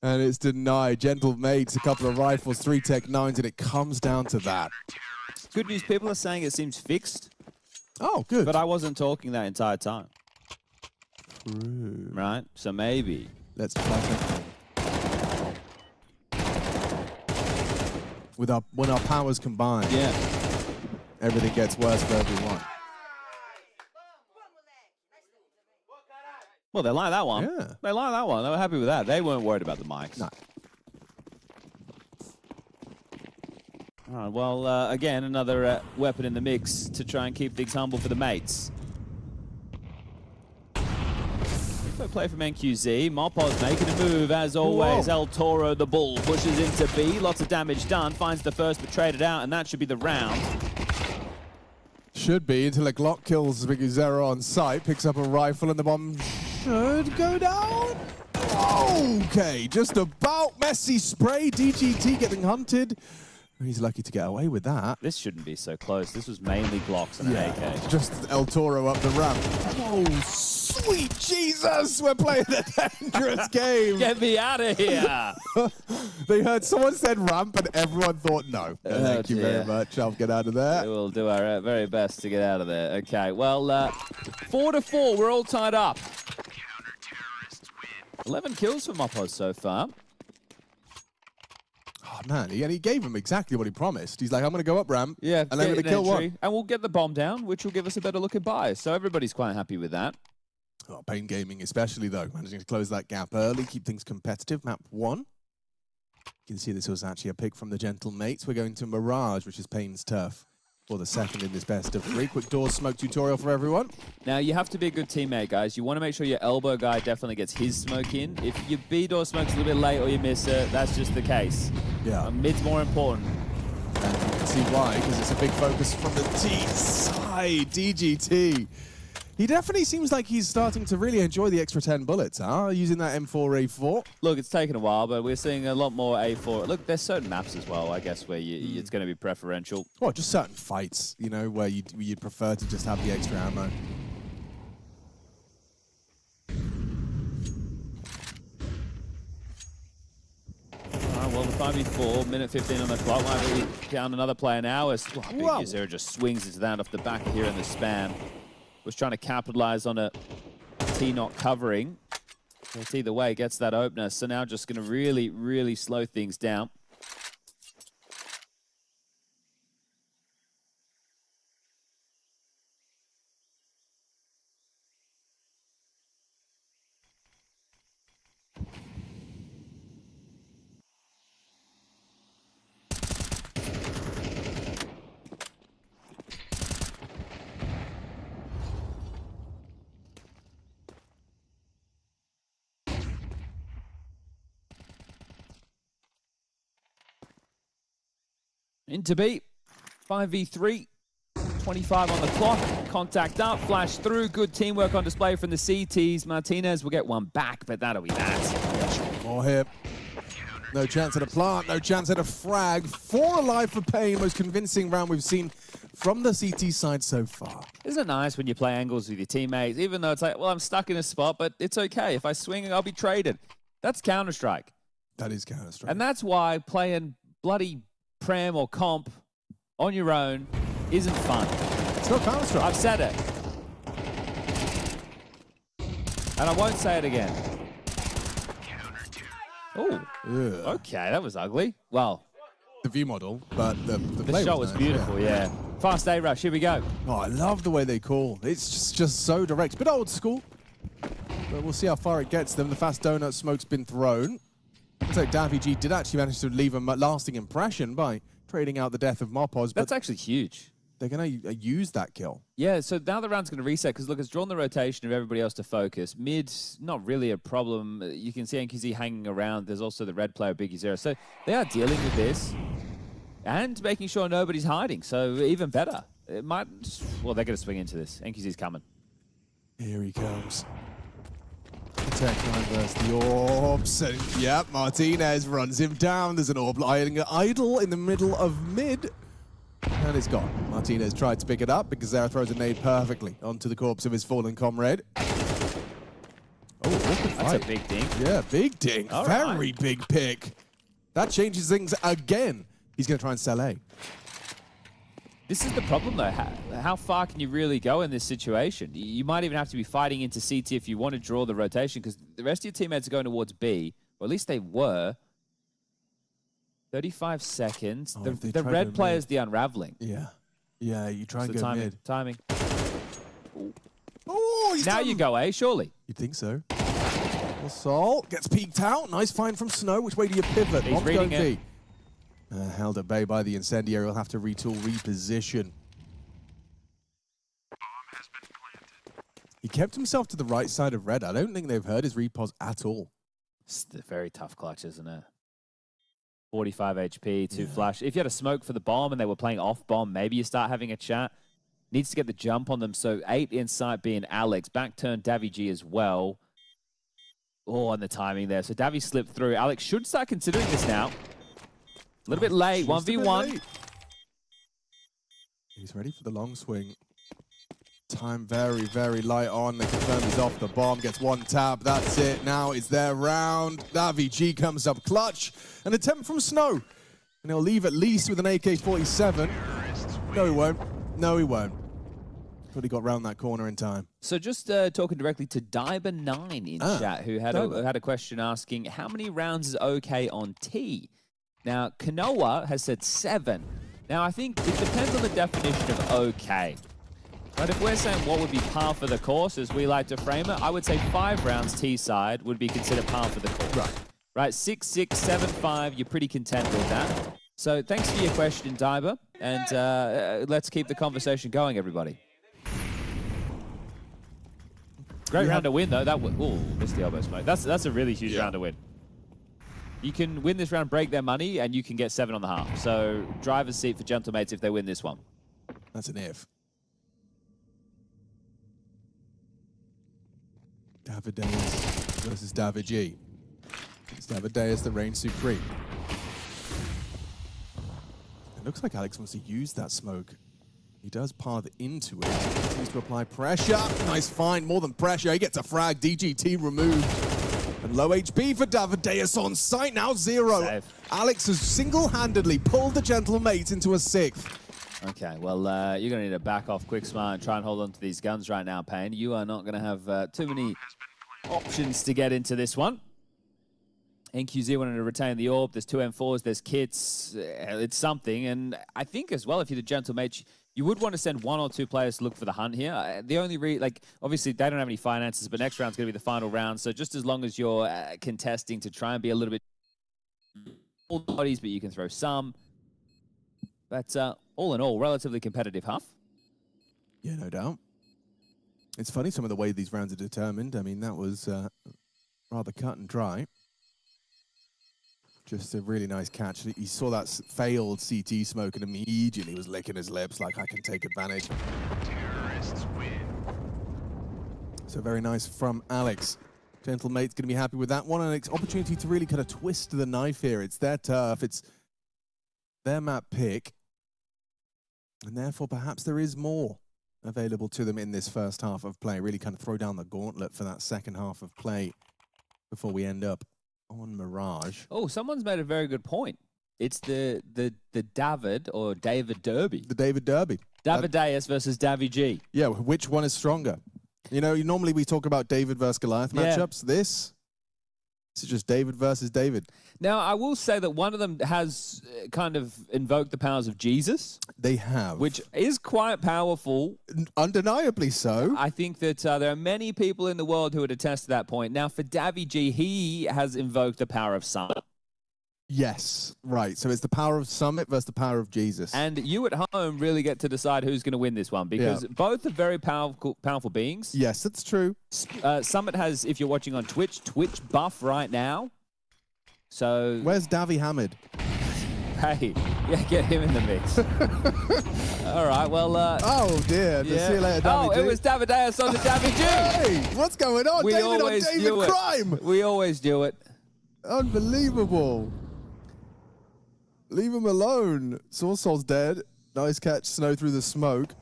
And it's denied. Gentle mates, a couple of rifles, 3 Tech 9s, and it comes down to that. Good news, people are saying it seems fixed. Oh, good. But I wasn't talking that entire time. True. Right? So maybe. Let's try something. When our powers combine, yeah, everything gets worse for everyone. Well, they like that one. Yeah. They like that one. They were happy with that. They weren't worried about the mics. No. All right, well, again, another weapon in the mix to try and keep things humble for the mates. Good play from NQZ. Marpos making a move, as always. Whoa. El Toro, the bull, pushes into B. Lots of damage done. Finds the first, but traded out, and that should be the round. Should be, until a Glock kills Big Uzera on site. Picks up a rifle, and the bomb should go down. Okay, just about messy spray. DGT getting hunted. He's lucky to get away with that. This shouldn't be so close. This was mainly blocks and an AK. Just El Toro up the ramp. Oh, sweet Jesus! We're playing a dangerous game. Get me out of here. They heard someone said ramp and everyone thought no. Thank you very much. I'll get out of there. We will do our very best to get out of there. Okay, well, 4-4. We're all tied up. 11 kills for Mopos so far. Oh, man, he gave him exactly what he promised. He's like, I'm going to go up ramp, yeah, and I'm going to kill one. And we'll get the bomb down, which will give us a better look at buy. So everybody's quite happy with that. Oh, Pain Gaming especially, though, managing to close that gap early, keep things competitive. Map 1. You can see this was actually a pick from the Gentle Mates. We're going to Mirage, which is Pain's turf, for the second in this best of 3. Quick door smoke tutorial for everyone. Now, you have to be a good teammate, guys. You want to make sure your elbow guy definitely gets his smoke in. If your B door smokes a little bit late or you miss it, that's just the case. Yeah. Mid's more important. And you can see why, because it's a big focus from the T side. DGT. He definitely seems like he's starting to really enjoy the extra 10 bullets, huh? Using that M4A4. Look, it's taken a while, but we're seeing a lot more A4. Look, there's certain maps as well, I guess, where it's going to be preferential. Well, just certain fights, you know, where you'd prefer to just have the extra ammo. Well, the 5v4, minute 15 on the clock. Might be down another player now as Big Zero just swings into that off the back here in the spam. Was trying to capitalize on a T not covering. It's either way, gets that opener. So now just going to really, really slow things down. Into B, 5v3, 25 on the clock, contact up, flash through, good teamwork on display from the CTs. Martinez will get one back, but that'll be that. More hip. No chance at a plant, no chance at a frag. 4 alive for Pain, most convincing round we've seen from the CT side so far. Isn't it nice when you play angles with your teammates, even though it's like, well, I'm stuck in a spot, but it's okay. If I swing, I'll be traded. That's Counter-Strike. That is Counter-Strike. And that's why playing bloody Prem or comp on your own isn't fun. It's not Counter-Strike. I've said it. And I won't say it again. Oh, okay, that was ugly. Well, the view model, but the shot was nice, beautiful, yeah. Fast A rush, here we go. Oh, I love the way they call. It's just so direct. Bit old school, but we'll see how far it gets them. The fast donut smoke's been thrown. Looks like Davy G did actually manage to leave a lasting impression by trading out the death of Mopos. That's actually huge. They're going to use that kill. Yeah, so now the round's going to reset because, look, it's drawn the rotation of everybody else to focus. Mid, not really a problem. You can see NQZ hanging around. There's also the red player, Biggie Zero. So they are dealing with this and making sure nobody's hiding. So even better. It might, well, they're going to swing into this. NQZ's coming. Here he comes. Tech line versus the orbs. And yep, Martinez runs him down. There's an orb lying idle in the middle of mid. And it's gone. Martinez tried to pick it up because Zara throws a nade perfectly onto the corpse of his fallen comrade. Oh, that's a big dink. Yeah, big dink. All Very right. big pick. That changes things again. He's going to try and sell A. This is the problem, though. How far can you really go in this situation? You might even have to be fighting into CT if you want to draw the rotation, because the rest of your teammates are going towards B, or at least they were. 35 seconds. Oh, the red player's the unraveling. Yeah. Yeah, you try and go mid. Timing. Oh, now you go A, surely. You'd think so. Assault gets peeked out. Nice find from Snow. Which way do you pivot? He's reading it. Held at bay by the incendiary. Will have to retool, reposition. He kept himself to the right side of red. I don't think they've heard his repos at all. It's a very tough clutch, isn't it? 45 HP, 2 flash. If you had a smoke for the bomb and they were playing off bomb, maybe you start having a chat. Needs to get the jump on them. So 8 inside being Alex. Back turn Davy G as well. Oh, and the timing there. So Davy slipped through. Alex should start considering this now. A little bit late, Just a bit 1v1. late. He's ready for the long swing. Time very, very light on. They confirm he's off the bomb. Gets one tap. That's it. Now it's their round. Davy comes up clutch. An attempt from Snow. And he'll leave at least with an AK-47. No, he won't. No, he won't. But he got round that corner in time. So just talking directly to Diber9 in chat, who had a question asking, how many rounds is okay on T? Now, Kanoa has said 7. Now, I think it depends on the definition of okay. But if we're saying what would be par for the course, as we like to frame it, I would say 5 rounds T side would be considered par for the course. Right. Right, 6-6, 7-5, you're pretty content with that. So thanks for your question, Diber, and let's keep the conversation going, everybody. Great round to win, though. That missed the elbow smoke. That's a really huge round to win. You can win this round, break their money, and you can get 7.5. So driver's seat for Gentlemates if they win this one. That's an if. Davideus versus David G. It's Davideus that reigns supreme. It looks like Alex wants to use that smoke. He does path into it. He continues to apply pressure. Nice find, more than pressure. He gets a frag. DGT removed. And low HP for Davideus on site, now 0. Save. Alex has single-handedly pulled the Gentlemates into a 6th. Okay, well, you're going to need to back off quick smart and try and hold on to these guns right now, Payne. You are not going to have too many options to get into this one. NQZ wanted to retain the orb. There's 2 M4s, there's kits. It's something. And I think as well, if you're the Gentlemate, you would want to send 1 or 2 players to look for the hunt here. The only obviously they don't have any finances, but next round's going to be the final round. So just as long as you're contesting to try and be a little bit all bodies, but you can throw some. But all in all, relatively competitive Huff. Yeah, no doubt. It's funny some of the way these rounds are determined. I mean, that was rather cut and dry. Just a really nice catch. He saw that failed CT smoke and immediately was licking his lips like, I can take advantage. Terrorists win. So very nice from Alex. Gentlemate's going to be happy with that one. And an opportunity to really kind of twist the knife here. It's their turf. It's their map pick. And therefore, perhaps there is more available to them in this first half of play. Really kind of throw down the gauntlet for that second half of play before we end up on Mirage. Oh, someone's made a very good point. It's the David or David Derby. The David Derby. Davideus versus Davy G. Yeah, which one is stronger? You know, normally we talk about David versus Goliath matchups. This is just David versus David. Now, I will say that one of them has kind of invoked the powers of Jesus. They have. Which is quite powerful. Undeniably so. I think that there are many people in the world who would attest to that point. Now, for Davy G, he has invoked the power of Summit. Yes, right. So it's the power of Summit versus the power of Jesus. And you at home really get to decide who's going to win this one because both are very powerful beings. Yes, that's true. Summit has, if you're watching on Twitch buff right now. So where's Davy Hamid? Hey, yeah, get him in the mix. All right, well. Oh dear. See you later, Davy G. It was Davideus on the Davy G. Hey, what's going on? David on David Crime. We always do it. Unbelievable. Leave him alone. Soul's dead. Nice catch, Snow through the smoke.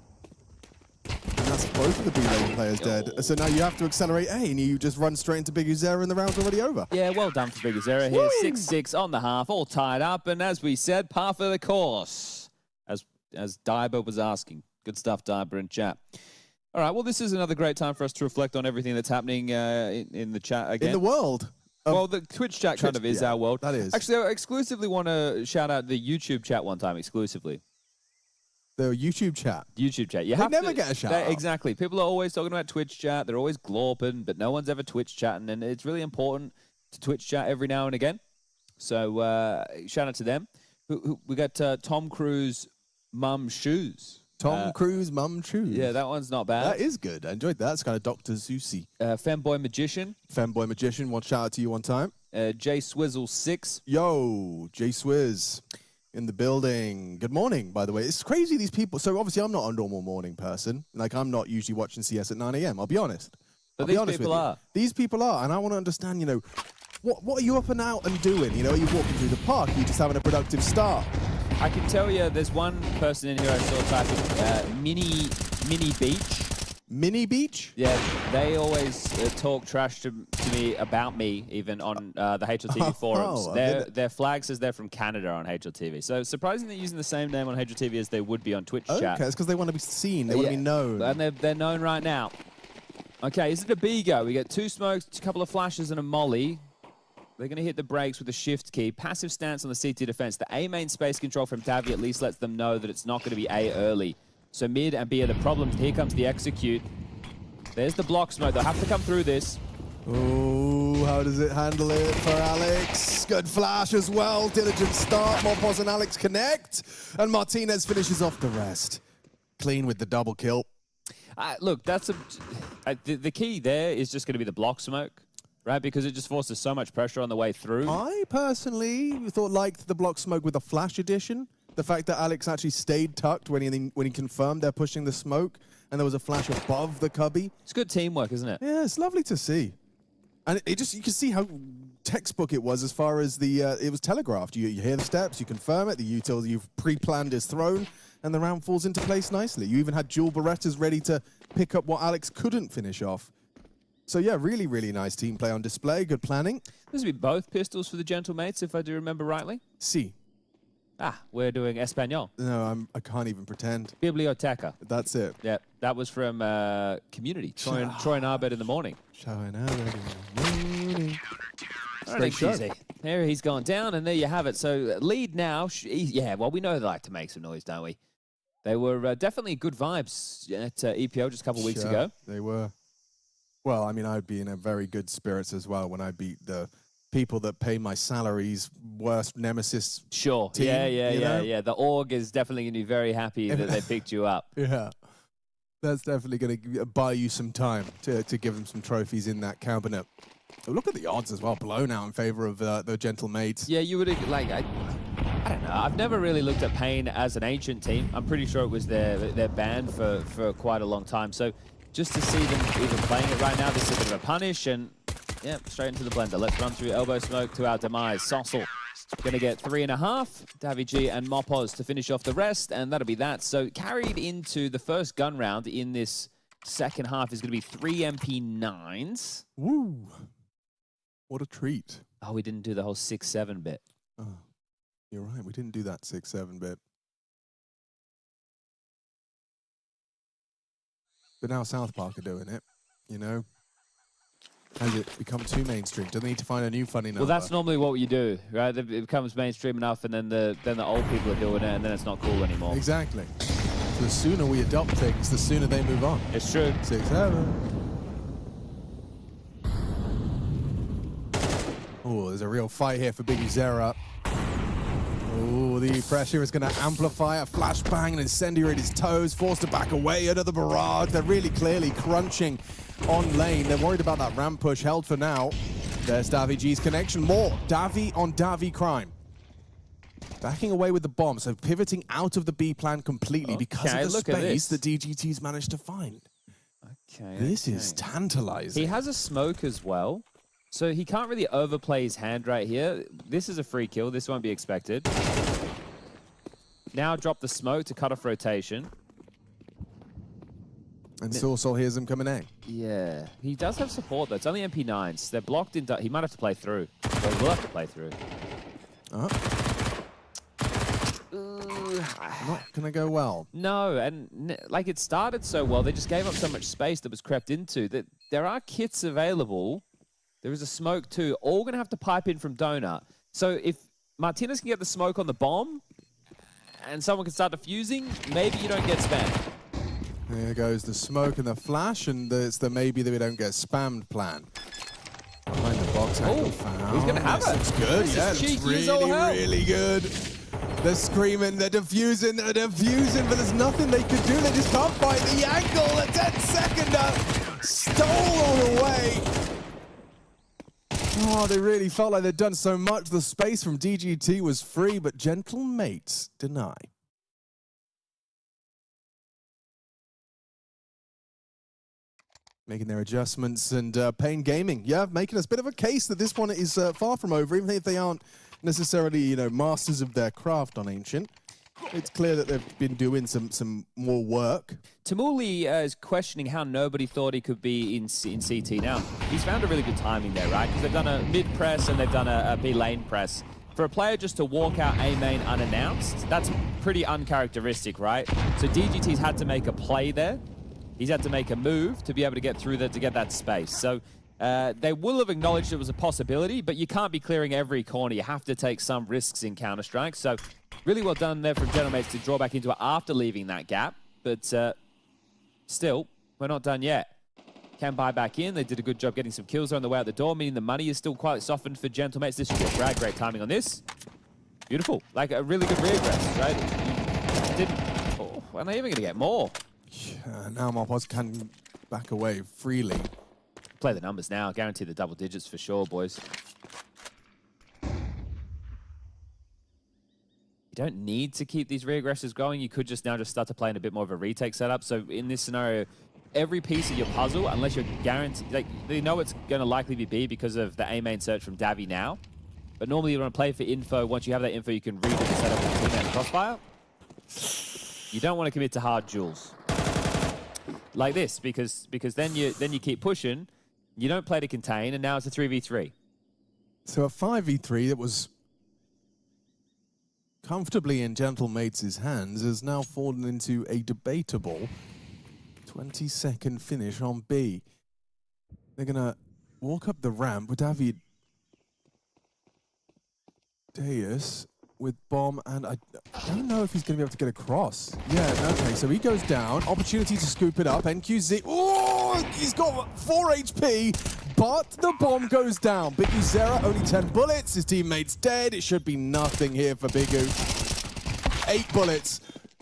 And that's both of the B-lane players dead. So now you have to accelerate A, and you just run straight into Big Uzera and the round's already over. Yeah, well done for Big Uzera here. 6-6 on the half, all tied up. And as we said, par for the course. As Diber was asking. Good stuff, Diber in chat. All right, well, this is another great time for us to reflect on everything that's happening in the chat again. In the world. Well, the Twitch chat kind of is our world. That is. Actually, I exclusively want to shout out the YouTube chat one time, exclusively. The YouTube chat. YouTube chat. You they have never to, get a shout out. Exactly. People are always talking about Twitch chat. They're always glorping, but no one's ever Twitch chatting, and it's really important to Twitch chat every now and again. So shout out to them. We got Tom Cruise Mum Shoes. Tom Cruise Mum Shoes. Yeah, that one's not bad. That is good. I enjoyed that. It's kind of Dr. Zeusy. Femboy Magician. Femboy Magician. One shout out to you one time. J Swizzle 6. Yo, J Swizz in the building. Good morning, by the way. It's crazy, these people. So obviously I'm not a normal morning person. Like, I'm not usually watching CS at 9 a.m. I'll be honest. But these people are. These people are. And I want to understand, you know, What are you up and out and doing? You know, are you walking through the park? Are you just having a productive start? I can tell you there's one person in here I saw typing mini beach. Mini beach? Yeah, they always talk trash to me about me, even on the HLTV forums. Their flag says they're from Canada on HLTV. So surprising they're using the same name on HLTV as they would be on Twitch chat. Okay, it's because they want to be seen. They want to be known. And they're known right now. Okay, is it a B go? We get 2 smokes, a couple of flashes, and a molly. They're going to hit the brakes with the shift key. Passive stance on the CT defense. The A main space control from Davi at least lets them know that it's not going to be A early. So mid and B are the problems. Here comes the execute. There's the block smoke. They'll have to come through this. Oh, how does it handle it for Alex? Good flash as well. Diligent start. Mopos and Alex connect. And Martinez finishes off the rest. Clean with the double kill. Look, that's the key there is just going to be the block smoke, right? Because it just forces so much pressure on the way through. I personally liked the block smoke with the flash addition. The fact that Alex actually stayed tucked when he confirmed they're pushing the smoke, and there was a flash above the cubby. It's good teamwork, isn't it? Yeah, it's lovely to see. And you can see how textbook it was as far as it was telegraphed. You hear the steps, you confirm it, the util you've pre-planned is thrown, and the round falls into place nicely. You even had dual Berettas ready to pick up what Alex couldn't finish off. So yeah, really, really nice team play on display. Good planning. This would be both pistols for the Gentlemates, if I do remember rightly. Si. We're doing Espanol. No, I can't even pretend. Biblioteca. That's it. Yeah, that was from Community. Troy and Arbet in the morning. Troy and Arbet in the morning. Great show. There he's gone down, and there you have it. So lead now. Yeah, well, we know they like to make some noise, don't we? They were definitely good vibes at EPO just a couple weeks ago. They were. Well, I mean, I'd be in a very good spirits as well when I beat the people that pay my salary's worst nemesis. Sure. Team, yeah. The org is definitely going to be very happy that they picked you up. Yeah. That's definitely going to buy you some time to give them some trophies in that cabinet. Look at the odds as well, blown out in favor of the Gentlemates. Yeah, you would like. I don't know. I've never really looked at Pain as an ancient team. I'm pretty sure it was their band for quite a long time. So just to see them even playing it right now, this is a bit of a punish, and yeah, straight into the blender. Let's run through elbow smoke to our demise. Sossel going to get 3.5. Davi G and Mopos to finish off the rest, and that'll be that. So carried into the first gun round in this second half is going to be 3 MP9s. Woo! What a treat. Oh, we didn't do the whole 6-7 bit. Oh, you're right. We didn't do that 6-7 bit. But now South Park are doing it, you know? Has it become too mainstream? Do they need to find a new funny number? Well, that's normally what you do, right? It becomes mainstream enough, and then the old people are doing it, and then it's not cool anymore. Exactly. So the sooner we adopt things, the sooner they move on. It's true. 6-7. Oh, there's a real fight here for Biggie Zera. Oh, the pressure is going to amplify. A flashbang and incendiary at his toes, forced to back away. Another barrage. They're really clearly crunching on lane. They're worried about that ramp push. Held for now. There's Davi G's connection. More Davi on Davi crime. Backing away with the bomb, so pivoting out of the B plan completely because of the space that DGT's managed to find. Okay. This is tantalizing. He has a smoke as well. So he can't really overplay his hand right here. This is a free kill. This won't be expected. Now drop the smoke to cut off rotation. And Sorsol hears him coming in. Yeah. He does have support, though. It's only MP9s. They're blocked in... He might have to play through. Well, we'll have to play through. Not going to go well. No, and like it started so well. They just gave up so much space that was crept into. That there are kits available. There is a smoke too. All going to have to pipe in from Donut. So if Martinez can get the smoke on the bomb and someone can start defusing, maybe you don't get spammed. There goes the smoke and the flash, and it's the maybe that we don't get spammed plan. Behind the box angle found. He's going to have it. Looks good. This Yeah, is looks cheeky as all hell. really good. They're screaming, they're defusing, but there's nothing they could do. They just can't fight the angle. A 10-seconder stolen away. Oh, they really felt like they'd done so much. The space from DGT was free, but Gentlemates deny. making their adjustments, and Pain Gaming, yeah, making us a bit of a case that this one is far from over, even if they aren't necessarily, you know, masters of their craft on Ancient. It's clear that they've been doing some more work. Tamuli is questioning how nobody thought he could be in CT now. He's found a really good timing there, right? Because they've done a mid press and they've done a B lane press. For a player just to walk out A main unannounced, that's pretty uncharacteristic, right? So DGT's had to make a play there. He's had to make a move to be able to get through there to get that space. So they will have acknowledged it was a possibility, but you can't be clearing every corner. You have to take some risks in Counter-Strike. So really well done there from GentleMates to draw back into it after leaving that gap. But still, we're not done yet. Can buy back in. They did a good job getting some kills on the way out the door, meaning the money is still quite softened for GentleMates. This is a frag. Great timing on this. Beautiful. Like a really good rear grab, right? Didn't. Oh, when are they even going to get more? Yeah, now Mopos can back away freely. Play the numbers now. Guarantee the double digits for sure, boys. You don't need to keep these rear aggressors going. You could just now just start to play in a bit more of a retake setup. So in this scenario, every piece of your puzzle, unless you're guaranteed, like they know it's going to likely be B because of the A main search from Davi now. But normally you want to play for info. Once you have that info, you can redo the setup with the teammate crossfire. You don't want to commit to hard duels like this because then you keep pushing. You don't play to contain, and now it's a 3v3. So a 5v3 that was comfortably in GentleMates' hands has now fallen into a debatable 20-second finish on B. They're going to walk up the ramp with David Deus with Bomb, and I don't know if he's going to be able to get across. Yeah, okay, so he goes down. Opportunity to scoop it up. NQZ, oh, he's got 4 HP, but the bomb goes down. Big Uzera, only 10 bullets. His teammate's dead. It should be nothing here for Bigu. 8 bullets.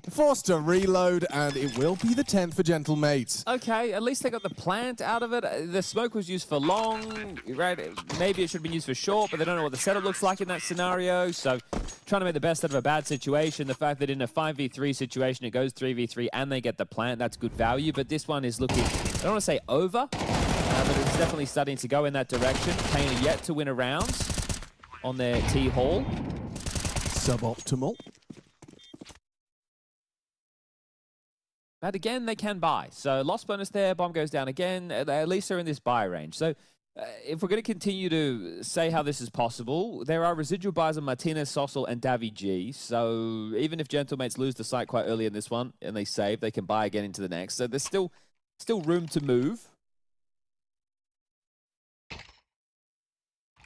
Forced to reload, and it will be the 10th for GentleMates. Okay, at least they got the plant out of it. The smoke was used for long, right? Maybe it should have been used for short, but they don't know what the setup looks like in that scenario. So trying to make the best out of a bad situation. The fact that in a 5v3 situation, it goes 3v3 and they get the plant, that's good value. But this one is looking, I don't want to say over, but it's definitely starting to go in that direction. Pain are yet to win a round on their T-Hall. Suboptimal. But again, they can buy. So loss bonus there, bomb goes down again. At least they're in this buy range. So if we're going to continue to say how this is possible, there are residual buys on Martinez, Sossel, and Davi G. So even if GentleMates lose the site quite early in this one and they save, they can buy again into the next. So there's still room to move.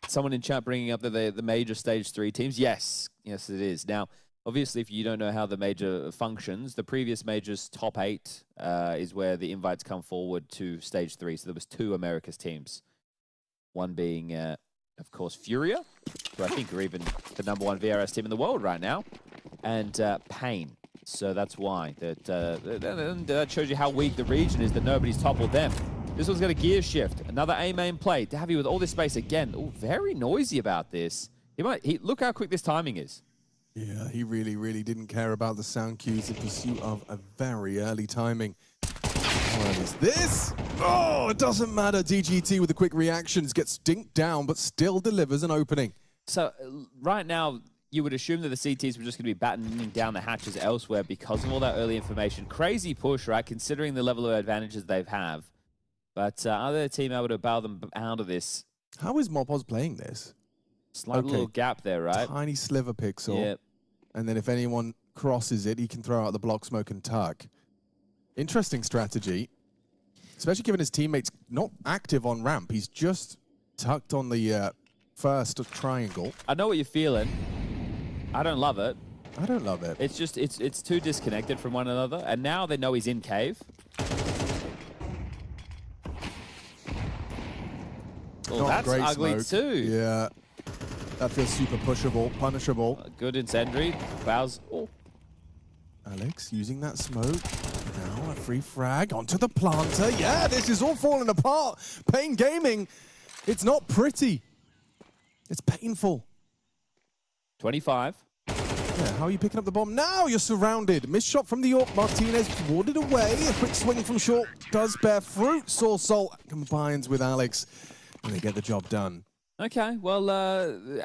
Someone in chat bringing up the major stage 3 teams. Yes, it is. Now, obviously, if you don't know how the major functions, the previous major's top 8 is where the invites come forward to stage 3. So there was 2 Americas teams. One being, of course, Furia, who I think are even the #1 VRS team in the world right now, and Pain. So that's why. That shows you how weak the region is, that nobody's toppled them. This one's got a gear shift. Another A main play. Davi with all this space again. Ooh, very noisy about this. Look how quick this timing is. Yeah, he really, really didn't care about the sound cues in pursuit of a very early timing. What is this? Oh, it doesn't matter. DGT with the quick reactions gets dinked down, but still delivers an opening. So right now, you would assume that the CTs were just going to be battening down the hatches elsewhere because of all that early information. Crazy push, right, considering the level of advantages they have. But are their team able to bail them out of this? How is Mopos playing this? Slight little gap there, right? Tiny sliver pixel. Yep. And then if anyone crosses it, he can throw out the block smoke and tuck. Interesting strategy. Especially given his teammates not active on ramp. He's just tucked on the first triangle. I know what you're feeling. I don't love it. I don't love it. It's just, it's too disconnected from one another. And now they know he's in cave. Oh, that's ugly too. Yeah. That feels super pushable, punishable. Good incendiary. Bows. Oh. Alex using that smoke. Now a free frag onto the planter. Yeah, this is all falling apart. Pain Gaming. It's not pretty. It's painful. 25. Yeah, how are you picking up the bomb now? You're surrounded. Missed shot from the York. Martinez warded away. A quick swing from short does bear fruit. Soul Salt combines with Alex, and they get the job done. Okay, well,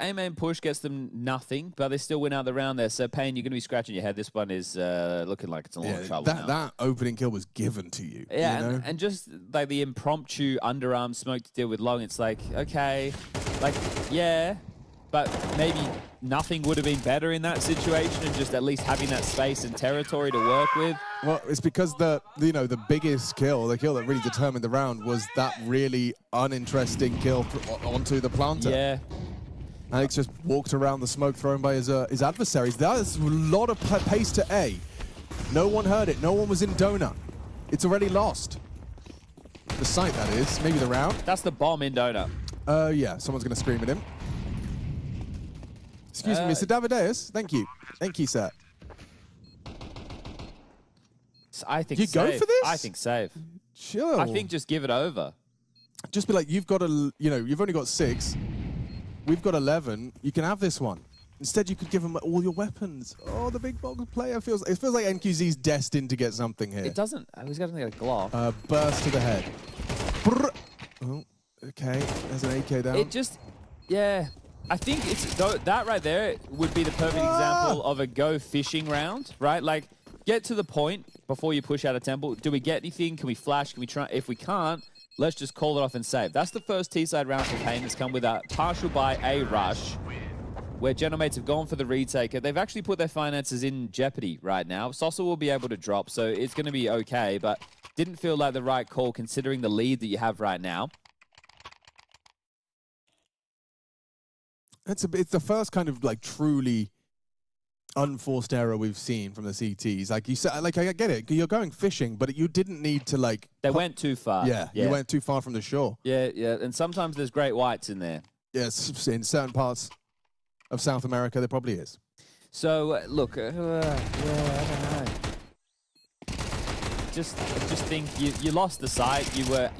aim push gets them nothing, but they still win out the round there. So, Payne, you're going to be scratching your head. This one is looking like it's in a lot of trouble now. That opening kill was given to you. Yeah, you know? and just like the impromptu underarm smoke to deal with long, it's like, okay, like, yeah, but maybe nothing would have been better in that situation, and just at least having that space and territory to work with. Well, it's because the biggest kill, the kill that really determined the round, was that really uninteresting kill onto the planter. Yeah. Alex just walked around the smoke thrown by his adversaries. That's a lot of pace to A. No one heard it. No one was in Donut. It's already lost. The site, that is. Maybe the round. That's the bomb in Donut. Yeah, someone's going to scream at him. Excuse me, Mr. Davideus. Thank you. Thank you, sir. I think You save. go for this? I think save. Sure. I think just give it over. Just be like, you've got you've only got 6. We've got 11. You can have this one. Instead, you could give him all your weapons. Oh, the big box player it feels like NQZ's destined to get something here. It doesn't. He's got to get a Glock. Burst to the head. Brr. Oh, okay. There's an AK down. It just, yeah. I think it's that right there would be the perfect example of a go fishing round, right? Like, get to the point before you push out a temple. Do we get anything? Can we flash? Can we try? If we can't, let's just call it off and save. That's the first T-side round for Payne that's come with a partial buy A rush, where Genomates have gone for the retaker. They've actually put their finances in jeopardy right now. Sosa will be able to drop, so it's going to be okay, but didn't feel like the right call considering the lead that you have right now. It's the first kind of like truly unforced error we've seen from the CTs. Like you said, like I get it, you're going fishing, but you didn't need to like. They went too far. Yeah, you went too far from the shore. Yeah, and sometimes there's great whites in there. Yes, in certain parts of South America, there probably is. So look, yeah, I don't know. Just think you lost the site. You were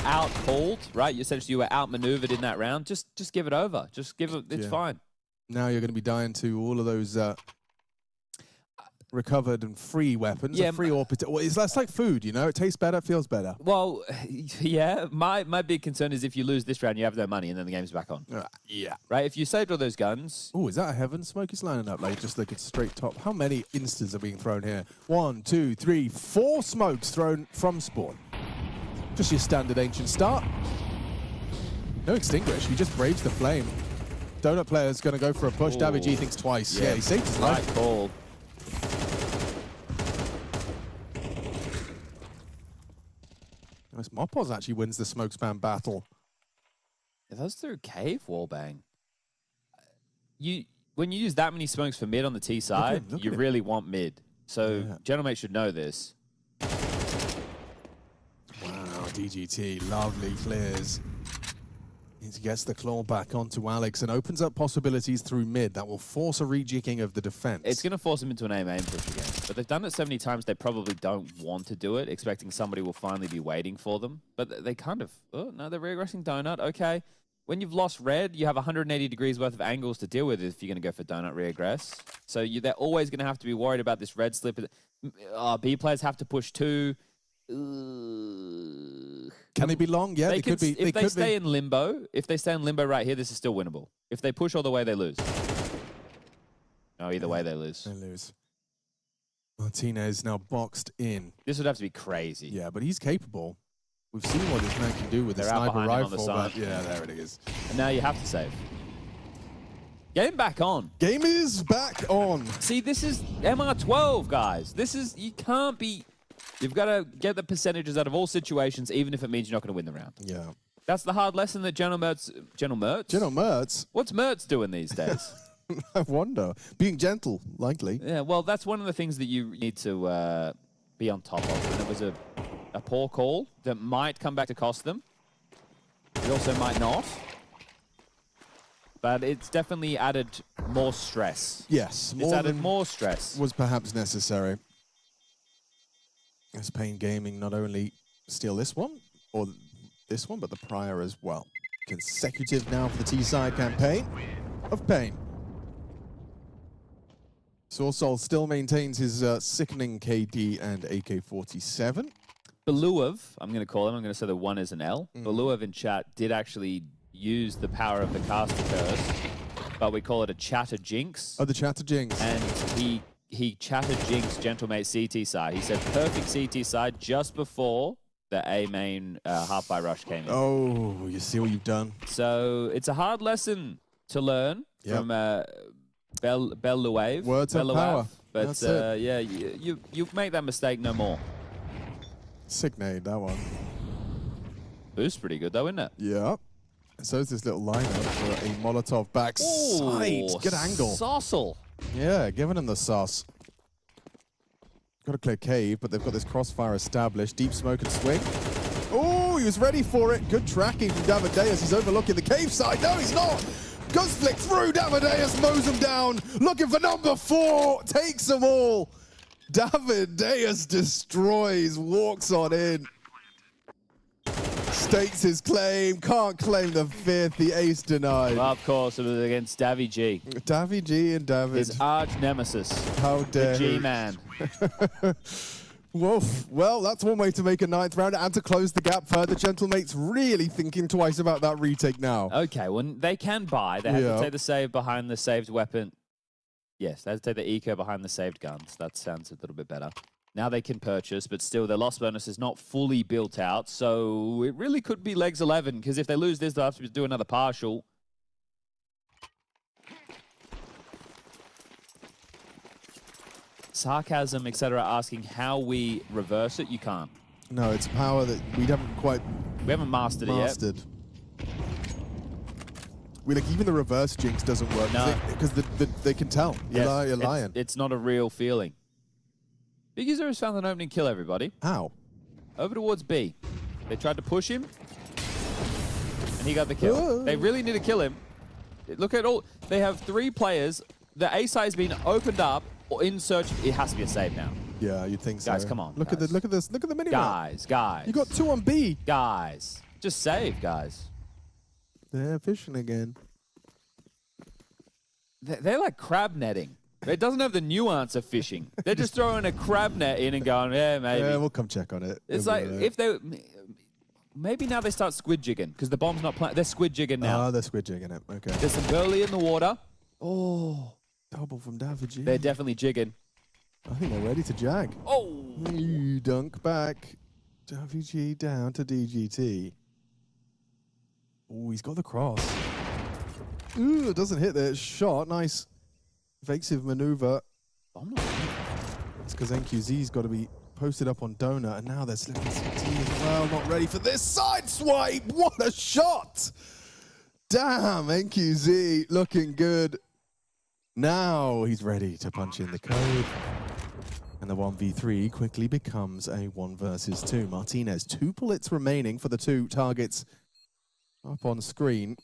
out called, right? Essentially, you were outmaneuvered in that round. Just give it over. Just give it. It's fine. Now you're going to be dying to all of those recovered and free weapons. Yeah, free well, it's like food, you know. It tastes better, feels better. Well, yeah. My big concern is if you lose this round, you have no money, and then the game's back on. Yeah. Right. If you saved all those guns. Oh, is that a heaven? Smoke is lining up. Like just like it's straight top. How many instants are being thrown here? 1, 2, 3, 4 smokes thrown from spawn. Just your standard ancient start. No extinguish. He just braves the flame. Donut player's going to go for a push. David G thinks twice. Yeah, he saved his life. Right call. Nice. Mopos actually wins the smoke spam battle. Yeah, those through cave wallbang. When you use that many smokes for mid on the T side, look you at really want mid. So Yeah. Gentlemen should know this. Wow, DGT, lovely clears. He gets the claw back onto Alex and opens up possibilities through mid that will force a rejigking of the defense. It's going to force them into an aim push again. But they've done it so many times, they probably don't want to do it, expecting somebody will finally be waiting for them. But they kind of, oh, no, they're regressing Donut. Okay. When you've lost red, you have 180 degrees worth of angles to deal with if you're going to go for Donut regress. So they're always going to have to be worried about this red slip. B players have to push 2. Can they be long? Yeah, they could be. If they stay in limbo, right here, this is still winnable. If they push all the way, they lose. No, either way, they lose. They lose. Martinez now boxed in. This would have to be crazy. Yeah, but he's capable. We've seen what this man can do with the sniper rifle. But yeah, there it is. And now you have to save. Game back on. Game is back on. See, this is MR12, guys. This is, you can't be... You've got to get the percentages out of all situations, even if it means you're not going to win the round. Yeah. That's the hard lesson that General Mertz... What's Mertz doing these days? I wonder. Being gentle, likely. Yeah, well, that's one of the things that you need to be on top of. And it was a poor call that might come back to cost them. It also might not. But it's definitely added more stress. Yes. It's added more stress. Was perhaps necessary. As Payne Gaming not only steal this one, or this one, but the prior as well. Consecutive now for the T-side campaign of Payne. Sorsol still maintains his sickening KD and AK-47. Beluev, I'm going to call him. I'm going to say the one is an L. Beluev in chat did actually use the power of the caster curse, but we call it a chatter jinx. Oh, the chatter jinx. And he chatter jinx Gentlemate CT side. He said perfect CT side just before the A main half by rush came in. Oh, you see what you've done. So it's a hard lesson to learn from Beluev. Words of power. But That's it. yeah, you make that mistake no more. Sick nade, that one. Boost pretty good though, isn't it? Yeah. So is this little lineup for a Molotov backside. Good angle. Saucel. Yeah, giving him the sauce. Got to clear cave, but they've got this crossfire established. Deep smoke and swing. Oh, he was ready for it. Good tracking from Davideus. He's overlooking the cave side. No, he's not. Ghost flick through. Davideus mows him down. Looking for number 4. Takes them all. Davideus destroys. Walks on in. Stakes his claim. Can't claim the 5th. The ace denied. Well, of course, it was against Davy G. Davy G and David. His arch nemesis. How dare The G-Man. Woof. Well, that's one way to make a 9th round and to close the gap further. Gentlemate's really thinking twice about that retake now. Okay, well, they can buy. They have to take the save behind the saved weapon. Yes, they have to take the eco behind the saved guns. That sounds a little bit better. Now they can purchase, but still their loss bonus is not fully built out, so it really could be legs 11, because if they lose this, they'll have to do another partial. Sarcasm, etc., asking how we reverse it. You can't. No, it's power that we haven't quite mastered it yet. We like even the reverse jinx doesn't work because they can tell you're lying. It's not a real feeling. Big User has found an opening kill, everybody. How? Over towards B. They tried to push him, and he got the kill. Whoa. They really need to kill him. Look at all. They have 3 players. The A side has been opened up or in search. It has to be a save now. Yeah, you'd think so. Guys, come on. Look at this. Look at the mini Guys. You got 2 on B. Guys, just save, guys. They're fishing again. They're like crab netting. It doesn't have the nuance of fishing. They're just throwing a crab net in and going, yeah, maybe. Yeah, we'll come check on it. It's like if they, maybe now they start squid jigging because the bomb's not playing. They're squid jigging now. Oh, they're squid jigging it. Okay. There's some burley in the water. Oh, double from David G. They're definitely jigging. I think they're ready to jag. Oh, dunk back. David G down to DGT. Oh, he's got the cross. Ooh, it doesn't hit there. Shot. Nice. Evasive maneuver. It's because NQZ's got to be posted up on Donut, and now they're slipping CT as well. Not ready for this side swipe. What a shot! Damn, NQZ looking good. Now he's ready to punch in the code. And the 1v3 quickly becomes a 1 versus 2. Martinez, 2 bullets remaining for the 2 targets up on screen.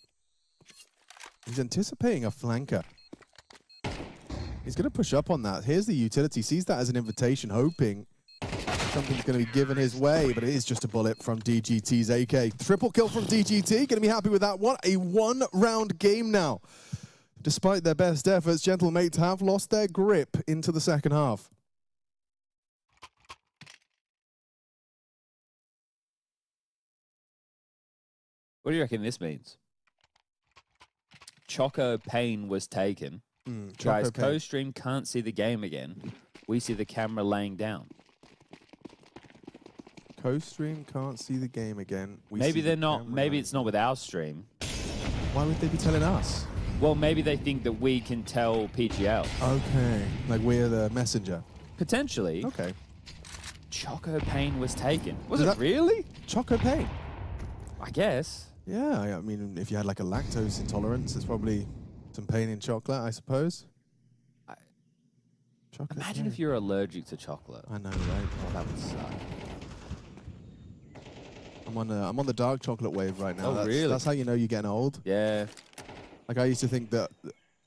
He's anticipating a flanker. He's going to push up on that. Here's the utility. Sees that as an invitation, hoping something's going to be given his way, but it is just a bullet from DGT's AK. Triple kill from DGT. Going to be happy with that one. A 1-round game now. Despite their best efforts, Gentlemates have lost their grip into the second half. what do you reckon this means? Choco Pain was taken. Guys, co-stream can't see the game again. We see the camera laying down. Co-stream can't see the game again. Maybe they're not. Maybe it's not with our stream. Why would they be telling us? Well, maybe they think that we can tell PGL. Okay, like we're the messenger. Potentially. Okay. Choco Pain was taken. Was it really? Choco Pain? I guess. Yeah, I mean, if you had like a lactose intolerance, there's probably some pain in chocolate, I suppose. Imagine if you're allergic to chocolate. I know, right? Oh, that would suck. I'm on the dark chocolate wave right now. Oh, really? That's how you know you're getting old. Yeah. Like I used to think that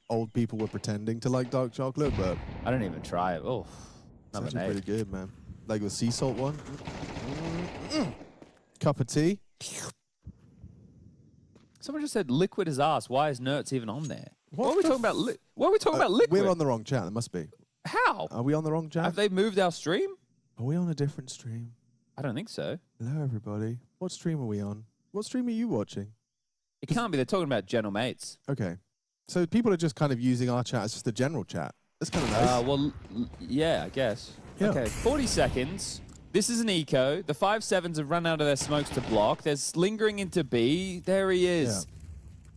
old people were pretending to like dark chocolate, but I don't even try it. Oh, it's actually pretty good, man. Like the sea salt one. Cup of tea. Someone just said liquid is ass. Why is Nerds even on there? What are we talking about? Why are we talking about liquid? We're on the wrong chat. There must be. How? Are we on the wrong Have chat? they moved our stream? Are we on a different stream? I don't think so. Hello, everybody. What stream are we on? What stream are you watching? It can't be. They're talking about Gentle Mates. Okay. So people are just kind of using our chat as just a general chat. That's kind of nice. Well, yeah, I guess. Yeah. Okay, 40 seconds. This is an eco. The 5-7s have run out of their smokes to block. There's lingering into B. There he is.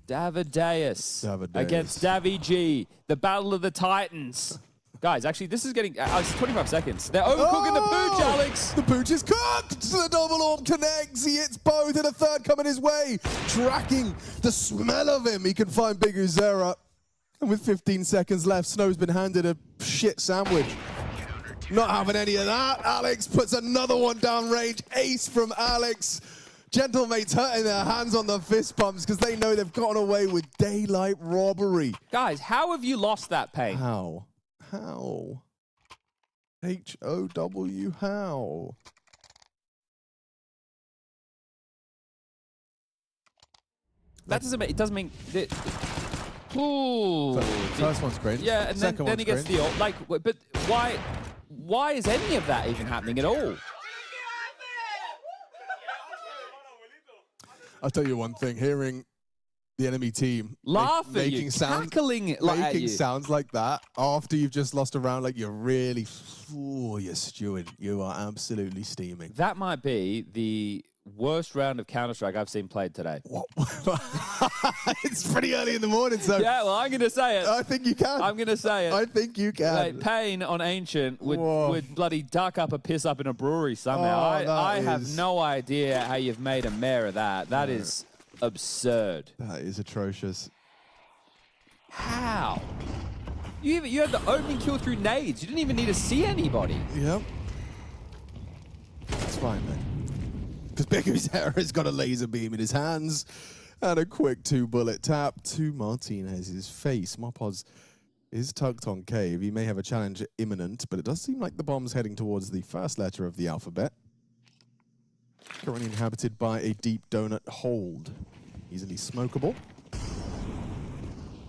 Davideus against Davy G. The battle of the Titans. Guys, actually, this is getting... it's 25 seconds. They're overcooking the pooch, Alex. The pooch is cooked! The double orb connects. He hits both and a third coming his way. Tracking the smell of him. He can find Big Uzera. And with 15 seconds left, Snow's been handed a shit sandwich. Not having any of that. Alex puts another one down range. Ace from Alex. Gentlemates hurting their hands on the fist pumps because they know they've gotten away with daylight robbery. Guys, how have you lost that pain? How? How? H-O-W, how? That doesn't make... It doesn't mean... Ooh. First one's cringe. Yeah, and then he gets the ult. Like, but why is any of that even happening at all? I'll tell you one thing, hearing the enemy team Laugh at making you, sounds, cackling at you. sounds like that after you've just lost a round, like you're really, you're stewing. You are absolutely steaming. That might be the worst round of Counter-Strike I've seen played today. What? It's pretty early in the morning, so Yeah, well, I'm going to say it. I think you can. I'm going to say it. I think you can. Like, Pain on Ancient Whoa. would bloody duck up a piss up in a brewery somehow. Oh, I have is- no idea how you've made a mare of that. That is absurd. That is atrocious. How? You had the opening kill through nades. You didn't even need to see anybody. Yep. It's fine, man. Because Big Uzera has got a laser beam in his hands and a quick 2-bullet tap to Martinez's face. Mopoz is tucked on cave. He may have a challenge imminent, but it does seem like the bomb's heading towards the first letter of the alphabet. Currently inhabited by a deep donut hold. Easily smokable.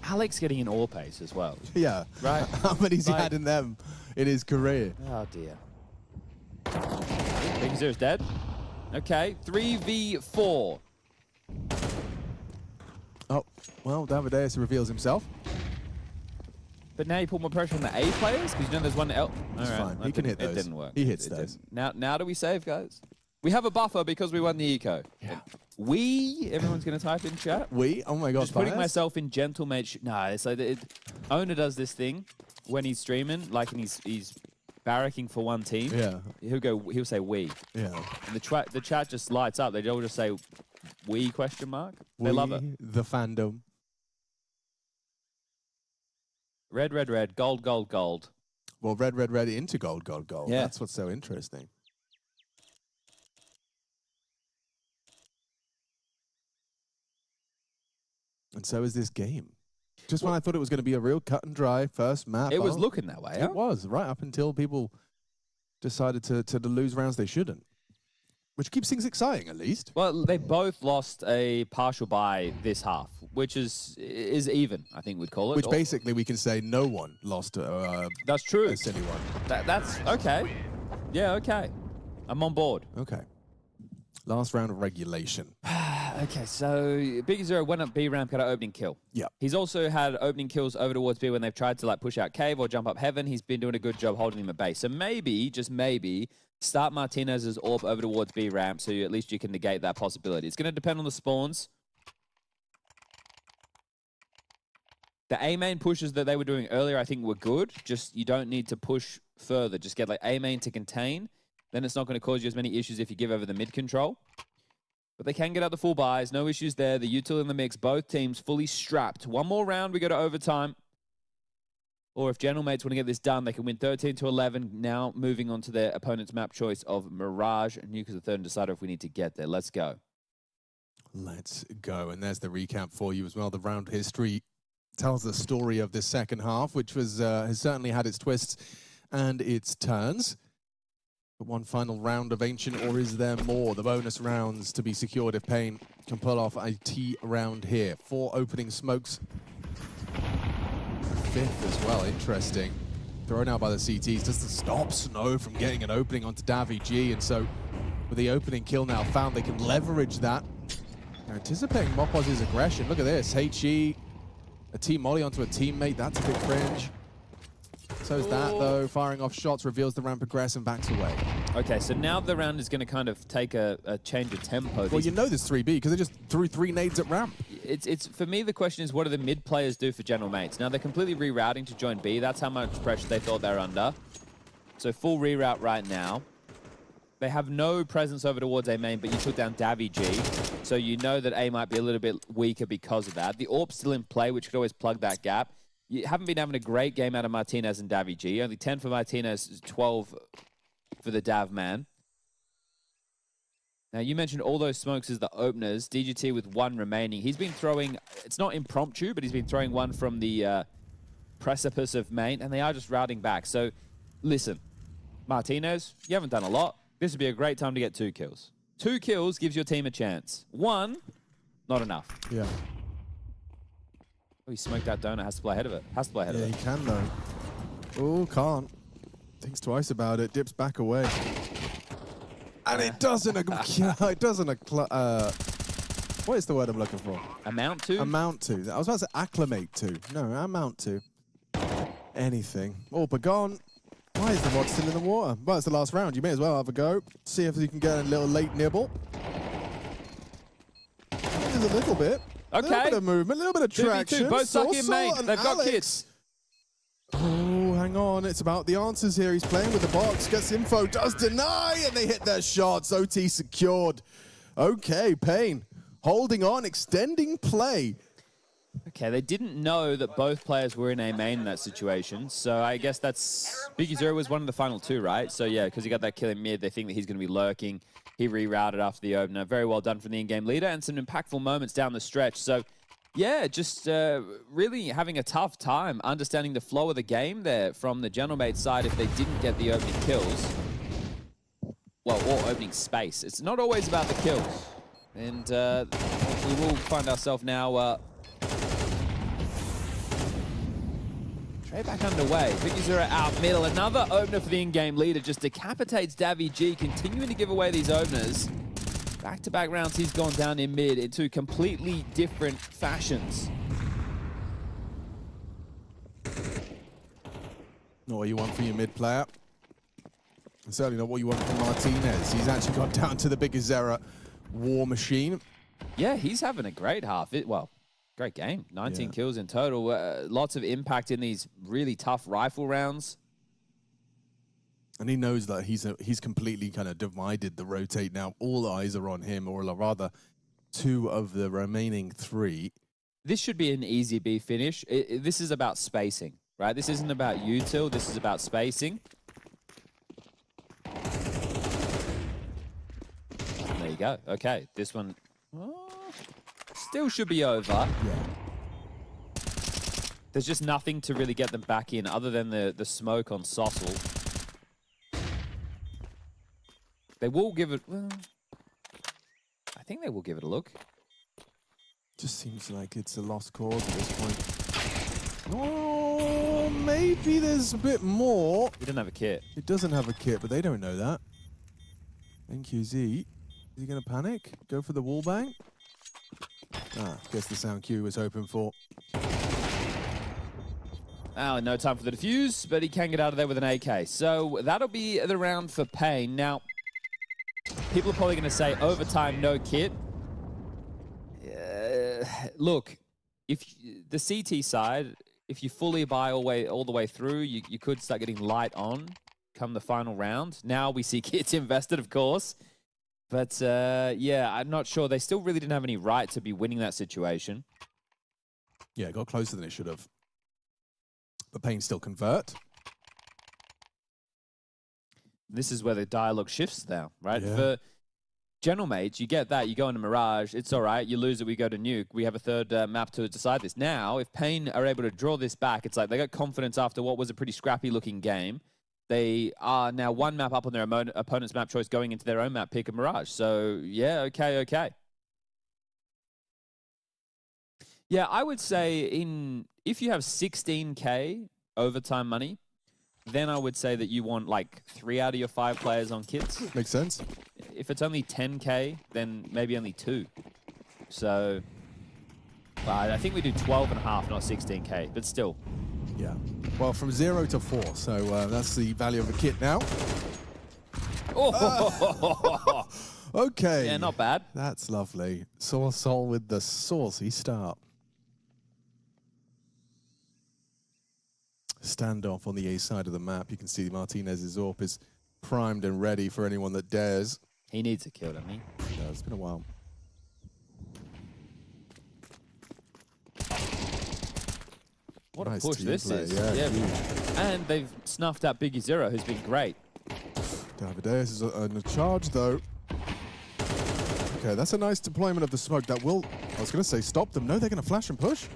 Alex getting an all pace as well. Yeah. Right. How many's he Like- had in them in his career? Oh, dear. Big Zero's dead. Okay, 3v4. Oh, well, Davideus reveals himself. But now you put more pressure on the A players because you know there's one L. It's fine. He can hit those. It didn't work. He hits It those. didn't. Now do we save, guys? We have a buffer because we won the eco. Yeah. Everyone's going to type in chat. Oh my God. Just putting bias? myself in Gentlemate. No, it's like Owner does this thing when he's streaming, like, and he's barracking for one team. Yeah. He'll say we. Yeah. And the chat just lights up. They all just say we ? They love it. The fandom. Red, red, red. Gold, gold, gold. Well, red, red, red into gold, gold, gold. Yeah. That's what's so interesting. And so is this game. Just when I thought it was going to be a real cut and dry first map. It was looking that way. Huh? It was, right up until people decided to lose rounds they shouldn't. Which keeps things exciting, at least. Well, they both lost a partial bye this half, which is even, I think we'd call it. Which basically we can say no one lost That's true. a silly one. That's okay. Yeah, okay. I'm on board. Okay. Last round of regulation. Okay, so Big Zero went up B ramp, got an opening kill. Yeah. He's also had opening kills over towards B when they've tried to like push out cave or jump up heaven. He's been doing a good job holding him at base. So maybe, just maybe, start Martinez's AWP over towards B ramp so at least you can negate that possibility. It's going to depend on the spawns. The A main pushes that they were doing earlier, I think, were good. Just you don't need to push further. Just get like A main to contain. Then it's not going to cause you as many issues if you give over the mid control. But they can get out the full buys. No issues there. The util in the mix. Both teams fully strapped. One more round. We go to overtime. Or if Gentlemates want to get this done, they can win 13-11. Now moving on to their opponent's map choice of Mirage. Nuke is the third and decider if we need to get there. Let's go. Let's go. And there's the recap for you as well. The round history tells the story of this second half, which was has certainly had its twists and its turns. But one final round of Ancient, or is there more? The bonus rounds to be secured if Pain can pull off a T round here. 4 opening smokes. A 5th as well, interesting. thrown out by the CTs just to stop Snow from getting an opening onto Davi G. And so with the opening kill now found, they can leverage that. They're anticipating Mopoz's aggression. Look at this. HE, a team molly onto a teammate. That's a bit cringe. So is that, though. Firing off shots reveals the ramp progress and backs away. Okay, so now the round is going to kind of take a change of tempo. Well, you know there's 3B because they just threw 3 nades at ramp. It's for me, the question is, what do the mid players do for general mates? Now, they're completely rerouting to join B. That's how much pressure they thought they were under. So full reroute right now. They have no presence over towards A main, but you took down Davi G. So you know that A might be a little bit weaker because of that. The AWP's still in play, which could always plug that gap. You haven't been having a great game out of Martinez and Davi G. Only 10 for Martinez, 12 for the Dav man. Now, you mentioned all those smokes as the openers. DGT with 1 remaining. He's been throwing, it's not impromptu, but he's been throwing one from the precipice of main, and they are just routing back. So, listen, Martinez, you haven't done a lot. This would be a great time to get 2 kills. 2 kills gives your team a chance. 1, not enough. Yeah. Oh, he smoked that donut. Has to play ahead of it. Has to play ahead of it. Yeah, he can, though. Oh, can't. Thinks twice about it. Dips back away. And it doesn't... it doesn't... what is the word I'm looking for? Amount to? Amount to. I was about to say acclimate to. No, amount to. Anything. Oh, but gone. Why is the mod still in the water? Well, it's the last round. You may as well have a go. See if you can get a little late nibble. There's a little bit. Okay. A little bit of movement, a little bit of traction. Both stuck in main. They've got kits. Oh, hang on. It's about the answers here. He's playing with the box. Gets info. Does deny. And they hit their shots. OT secured. Okay, Pain. Holding on. Extending play. Okay, they didn't know that both players were in A main in that situation. So I guess that's... Biggie Zero was one of the final 2, right? So yeah, because he got that kill in mid, they think that he's going to be lurking. He rerouted after the opener. Very well done from the in-game leader and some impactful moments down the stretch. So yeah, just really having a tough time understanding the flow of the game there from the GeneralMate side if they didn't get the opening kills. Well, or opening space. It's not always about the kills. And we will find ourselves now... Straight back underway. Biggie Zero out middle. Another opener for the in-game leader. Just decapitates Davi G, continuing to give away these openers. Back-to-back rounds, he's gone down in mid in 2 completely different fashions. Not what you want for your mid player. Certainly not what you want from Martinez. He's actually got down to the Biggie Zero war machine. Yeah, he's having a great half. Great game. 19 kills in total. Lots of impact in these really tough rifle rounds. And he knows that he's completely kind of divided the rotate now. All eyes are on him, or rather 2 of the remaining 3. This should be an easy B finish. This is about spacing, right? This isn't about util. This is about spacing. There you go. Okay, this one... still should be over. Yeah. There's just nothing to really get them back in other than the smoke on Sossel. They will give it... Well, I think they will give it a look. Just seems like it's a lost cause at this point. Oh, maybe there's a bit more. He didn't have a kit. It doesn't have a kit, but they don't know that. NQZ. Is he going to panic? Go for the wall bang? Ah, guess the sound cue was hoping for. Oh, no time for the defuse, but he can get out of there with an AK. So that'll be the round for Pain. Now, people are probably going to say overtime, no kit. Look, if the CT side, if you fully buy all the way through, you could start getting light on come the final round. Now we see kits invested, of course. But, yeah, I'm not sure. They still really didn't have any right to be winning that situation. Yeah, it got closer than it should have. But Pain still convert. This is where the dialogue shifts now, right? Yeah. For General Mates, you get that. You go into Mirage. It's all right. You lose it. We go to Nuke. We have a third map to decide this. Now, if Pain are able to draw this back, it's like they got confidence after what was a pretty scrappy-looking game. They are now 1 map up on their opponent's map choice going into their own map pick of Mirage. So, yeah, okay. Yeah, I would say if you have 16K overtime money, then I would say that you want like 3 out of your 5 players on kits. Makes sense. If it's only 10K, then maybe only 2. So I think we do 12.5, not 16K, but still. Yeah. Well, from 0 to 4, so that's the value of a kit now. Oh, Okay. yeah, not bad. That's lovely. Soul with the saucy start. Standoff on the A side of the map. You can see Martinez's AWP is primed and ready for anyone that dares. He needs a kill, doesn't he? Yeah, it's been a while. What Nice a push team this play, is. yeah, huge. And they've snuffed out Biggie Zero, who's been great. Davideus is on a charge, though. Okay, that's a nice deployment of the smoke. That will, I was going to say, stop them. No, they're going to flash and push.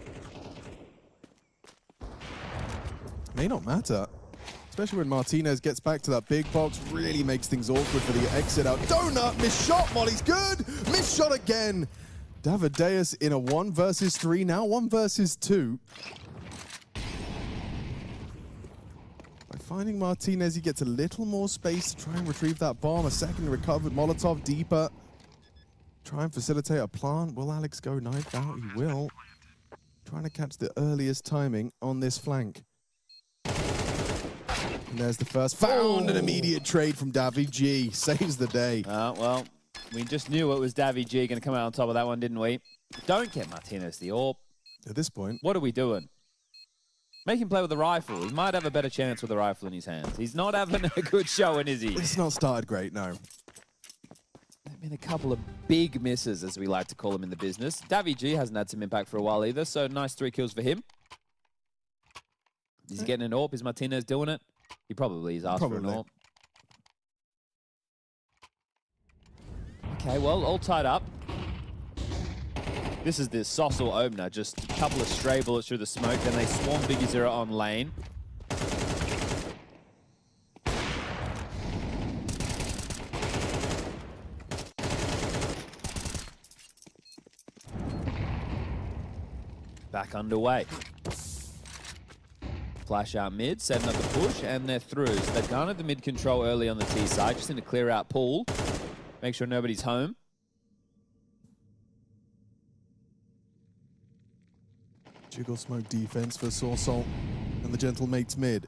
May not matter. Especially when Martinez gets back to that big box, really makes things awkward for the exit out. Donut, missed shot, Molly's good. Missed shot again. Davideus in a 1 versus 3, now 1 versus 2. By finding Martinez, he gets a little more space to try and retrieve that bomb. A second recovered Molotov deeper. Try and facilitate a plant. Will Alex go knife out? He will. Trying to catch the earliest timing on this flank. And there's the first. Found an immediate trade from Davy G. Saves the day. Well, we just knew it was Davy G going to come out on top of that one, didn't we? Don't get Martinez the AWP. At this point. What are we doing? Make him play with a rifle. He might have a better chance with a rifle in his hands. He's not having a good showing, is he? It's not started great, no. There've been a couple of big misses, as we like to call them in the business. Davy G hasn't had some impact for a while either, so nice 3 kills for him. Is he getting an AWP? Is Martinez doing it? He probably is asked for an AWP. Okay, well, all tied up. This is the Sossel opener, just a couple of stray bullets through the smoke, then they swarm Biggie Zero on lane. Back underway. Flash out mid, setting up the push, and they're through. So they've garnered the mid control early on the T side, just need to clear out pool, make sure nobody's home. Jiggle smoke defense for Sorsol and the gentle mates mid.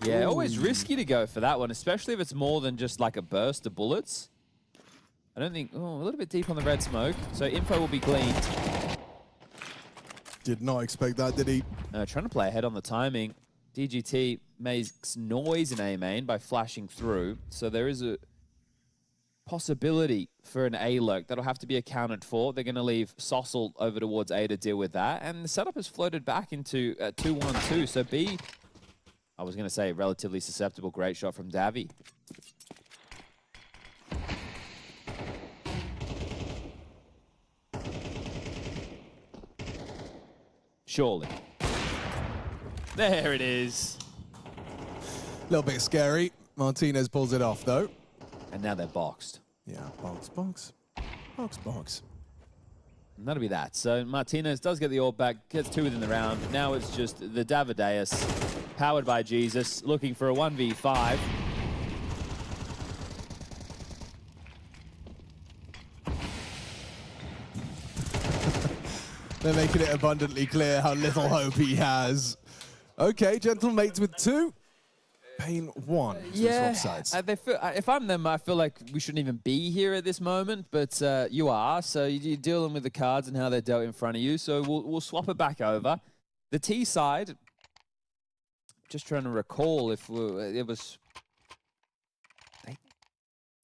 Yeah, always risky to go for that one, especially if it's more than just like a burst of bullets. I don't think, a little bit deep on the red smoke, so info will be gleaned. Did not expect that, did he? Trying to play ahead on the timing. DGT makes noise in A main by flashing through, so there is a possibility for an A lurk that'll have to be accounted for. They're going to leave Sossel over towards A to deal with that, and the setup has floated back into 2-1-2, so B, I was going to say relatively susceptible. Great shot from Davy. Surely. There it is. A little bit scary. Martinez pulls it off, though. And now they're boxed. Yeah, box, box. Box, box. And that'll be that. So Martinez does get the AWP back, gets 2 within the round. Now it's just the Davideus, powered by Jesus, looking for a 1v5. They're making it abundantly clear how little hope he has. Okay, gentle mates with 2. Pain 1. Yeah, Swap sides. if I'm them, I feel like we shouldn't even be here at this moment, but you are, so you're dealing with the cards and how they're dealt in front of you, so we'll swap it back over. The T side, just trying to recall if it was...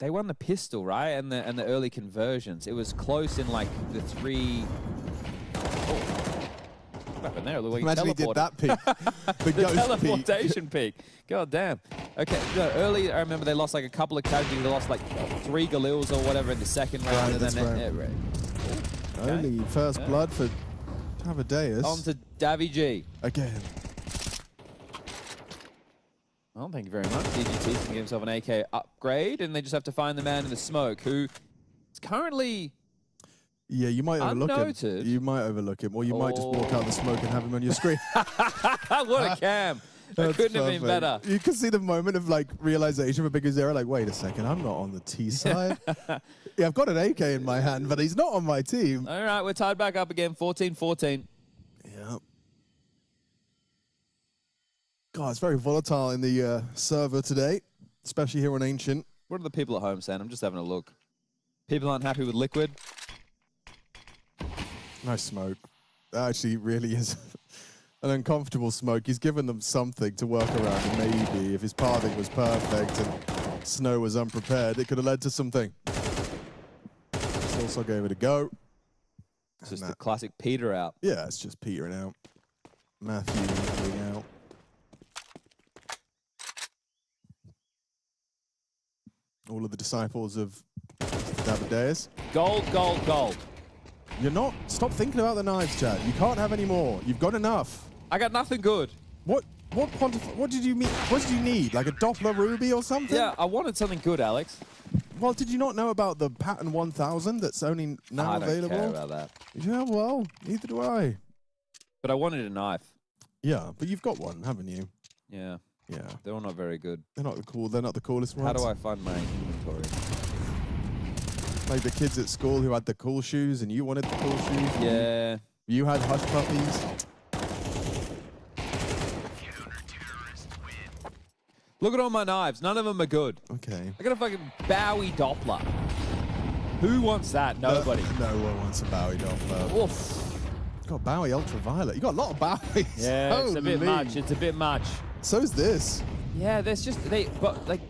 They won the pistol, right, and the early conversions. It was close in like the 3... What happened there? Like Imagine he did that peak. The ghost teleportation peak. God damn. Okay, no, early, I remember they lost like a couple of casualties. They lost like 3 Galils or whatever in the second round. Right, And then right. Okay. Only first blood for Davideus. On to Davy G. Again. Well, thank you very much. DGT can give himself an AK upgrade, and they just have to find the man in the smoke, who is currently Yeah, you might overlook him. Unnoted. You might overlook him, or you might just walk out the smoke and have him on your screen. What a cam. That couldn't have been better. You can see the moment of like realization for Big Zero, like, wait a second, I'm not on the T side. Yeah, I've got an AK in my hand, but he's not on my team. All right, we're tied back up again, 14-14. Yeah. God, it's very volatile in the server today, especially here on Ancient. What are the people at home saying? I'm just having a look. People aren't happy with Liquid. Nice smoke. That actually really is an uncomfortable smoke. He's given them something to work around, and maybe if his pathing was perfect and Snow was unprepared, it could have led to something. Also gave it a go. It's just the classic Peter out. Yeah, it's just petering out. Matthew being out. All of the disciples of Davideus. Gold, gold, gold. You're not. Stop thinking about the knives, Chad. You can't have any more. You've got enough. I got nothing good. What did you mean? What did you need? Like a Doppler ruby or something? Yeah, I wanted something good, Alex. Well, did you not know about the Pattern 1000 that's only now available? I don't care about that. Yeah, well, neither do I. But I wanted a knife. Yeah, but you've got one, haven't you? Yeah. Yeah. They're all not very good. They're not the coolest ones. How do I find my inventory? Like the kids at school who had the cool shoes and you wanted the cool shoes. Yeah. You had hush puppies. Look at all my knives. None of them are good. Okay. I got a fucking Bowie Doppler. Who wants that? Nobody. No one wants a Bowie Doppler. Oof. You got Bowie Ultraviolet. You got a lot of Bowies. Yeah, it's a bit much. It's a bit much. So's this. Yeah, there's just but like,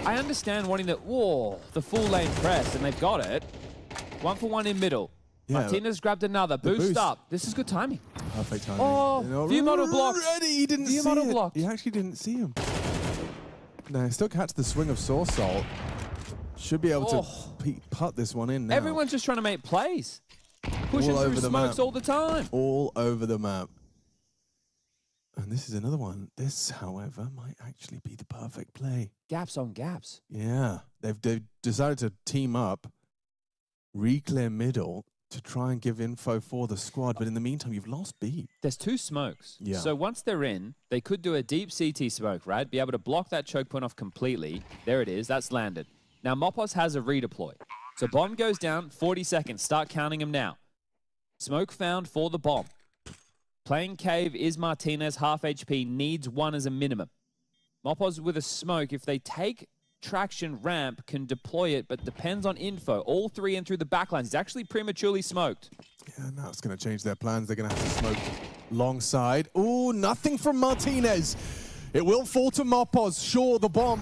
I understand wanting the full lane press, and they've got it. 1-for-1 in middle. Yeah. Martinez grabbed another. Boost up. This is good timing. Perfect timing. Oh, view model blocked. Ready. He didn't view see model it. blocked. He actually didn't see him. No, he still catch the swing of Source Salt. Should be able to putt this one in now. Everyone's just trying to make plays. Pushing All through over the smokes map. all the time. All over the map. And this is another one. This, however, might actually be the perfect play. Gaps on gaps. Yeah. They've decided to team up, re-clear middle to try and give info for the squad. But in the meantime, you've lost B. There's two smokes. Yeah. So once they're in, they could do a deep CT smoke, right? Be able to block that choke point off completely. There it is. That's landed. Now, Mopos has a redeploy. So bomb goes down, 40 seconds. Start counting them now. Smoke found for the bomb. Playing cave is Martinez, half HP, needs one as a minimum. Mopos with a smoke, if they take traction ramp, can deploy it, but depends on info. All three in through the backlines. He's actually prematurely smoked. Yeah, now it's going to change their plans. They're going to have to smoke long side. Ooh, nothing from Martinez. It will fall to Mopos. Sure, the bomb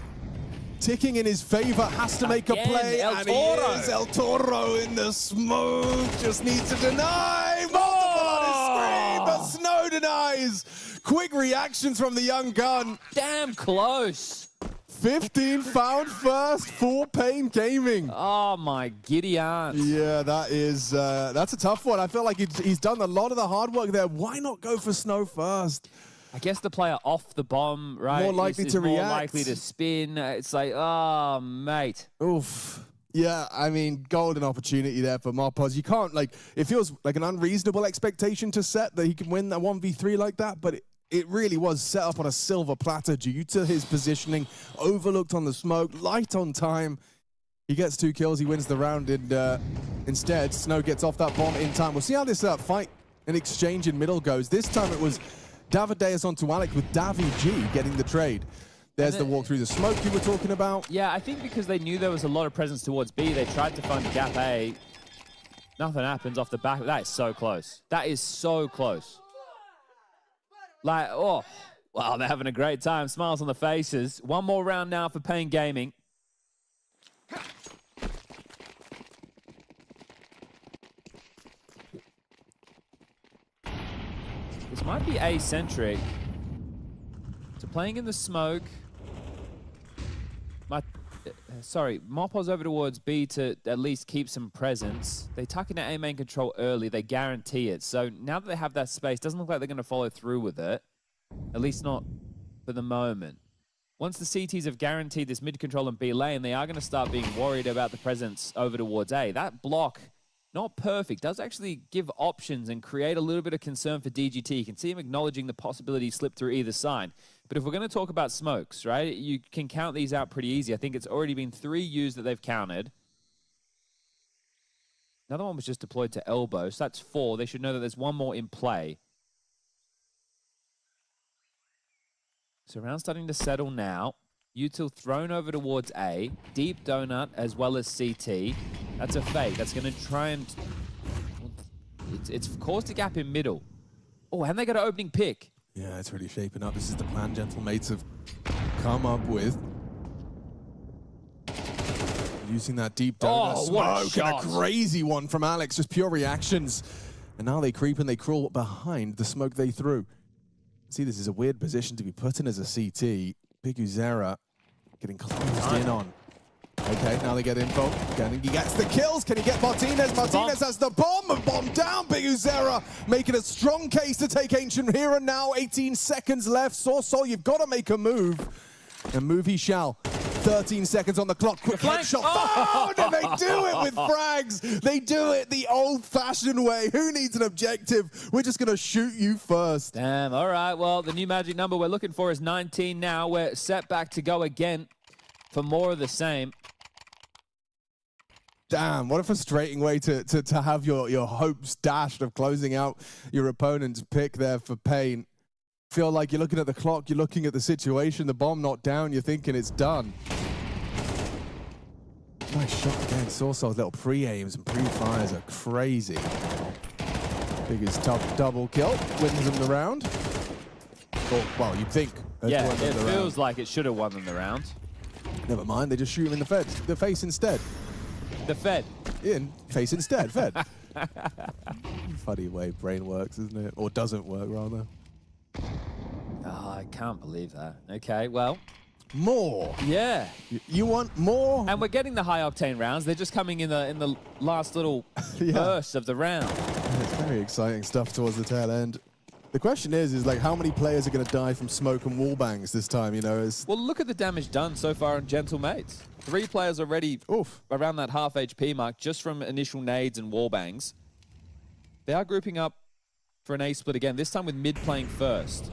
ticking in his favor, has to make a play. El and Toro. he is El Toro in the smoke. Just needs to deny. Multiple on his screen, but Snow denies. Quick reactions from the young gun. Damn close. 15 found first for Pain Gaming. Oh, my giddy aunt. Yeah, that's a tough one. I feel like he's done a lot of the hard work there. Why not go for Snow first? I guess the player off the bomb, right? More likely is to more react. likely to spin. It's like, oh, mate. Oof. Yeah, I mean, golden opportunity there for Mopos. You can't, it feels like an unreasonable expectation to set that he can win a 1v3 like that, but it really was set up on a silver platter due to his positioning, overlooked on the smoke, light on time. He gets 2 kills, he wins the round, and instead, Snow gets off that bomb in time. We'll see how this fight and exchange in middle goes. This time it was Davideus onto Alec with Davi G getting the trade. There's the walk through the smoke you were talking about. Yeah, I think because they knew there was a lot of presence towards B, they tried to find gap A. Nothing happens off the back. That is so close. That is so close. Like, oh, wow, they're having a great time. Smiles on the faces. One more round now for Pain Gaming. This might be A-centric. So playing in the smoke. Mopos over towards B to at least keep some presence. They tuck into A main control early. They guarantee it. So now that they have that space, doesn't look like they're going to follow through with it. At least not for the moment. Once the CTs have guaranteed this mid control and B lane, they are going to start being worried about the presence over towards A. That block not perfect, does actually give options and create a little bit of concern for DGT. You can see him acknowledging the possibility slip through either side. But if we're going to talk about smokes, right, you can count these out pretty easy. I think it's already been 3 used that they've counted. Another one was just deployed to elbow, so that's 4. They should know that there's 1 more in play. So round starting to settle now. Util thrown over towards A. Deep donut as well as CT. That's a fake. That's going to try and... It's caused a gap in middle. Oh, and they got an opening pick. Yeah, it's really shaping up. This is the plan Gentlemates have come up with. Using that deep donut smoke and a crazy one from Alex. Just pure reactions. And now they creep and they crawl behind the smoke they threw. See, this is a weird position to be put in as a CT. Big Uzera getting closed in on. Okay, now they get info. He gets the kills. Can he get Martinez? Martinez has the bomb. Bomb down. Big Uzera making a strong case to take Ancient here and now. 18 seconds left. Sorsol, you've got to make a move. And move he shall. 13 seconds on the clock. Quick headshot. Oh, no, they do it with frags. They do it the old-fashioned way. Who needs an objective? We're just going to shoot you first. Damn. All right. Well, the new magic number we're looking for is 19 now. We're set back to go again for more of the same. Damn, what a frustrating way to have your hopes dashed of closing out your opponent's pick there for Pain. Feel like you're looking at the clock, you're looking at the situation, the bomb not down, you're thinking it's done. Nice shot again. Sorsol's little pre-aims and pre-fires are crazy. Biggest tough double kill, wins them the round. Or, well, you'd think. Yeah, it feels like it should have won them the round. Never mind, they just shoot him in the face instead. The Fed. Face instead, Fed. Funny way brain works, isn't it? Or doesn't work, rather. Oh, I can't believe that. Okay, well. More. Yeah. You want more? And we're getting the high-octane rounds. They're just coming in the last little burst of the round. It's very exciting stuff towards the tail end. The question is like, how many players are going to die from smoke and wall bangs this time, you know? Well, look at the damage done so far on Gentlemates. 3 players already around that half HP mark just from initial nades and wall bangs. They are grouping up for an A split again, this time with mid playing first.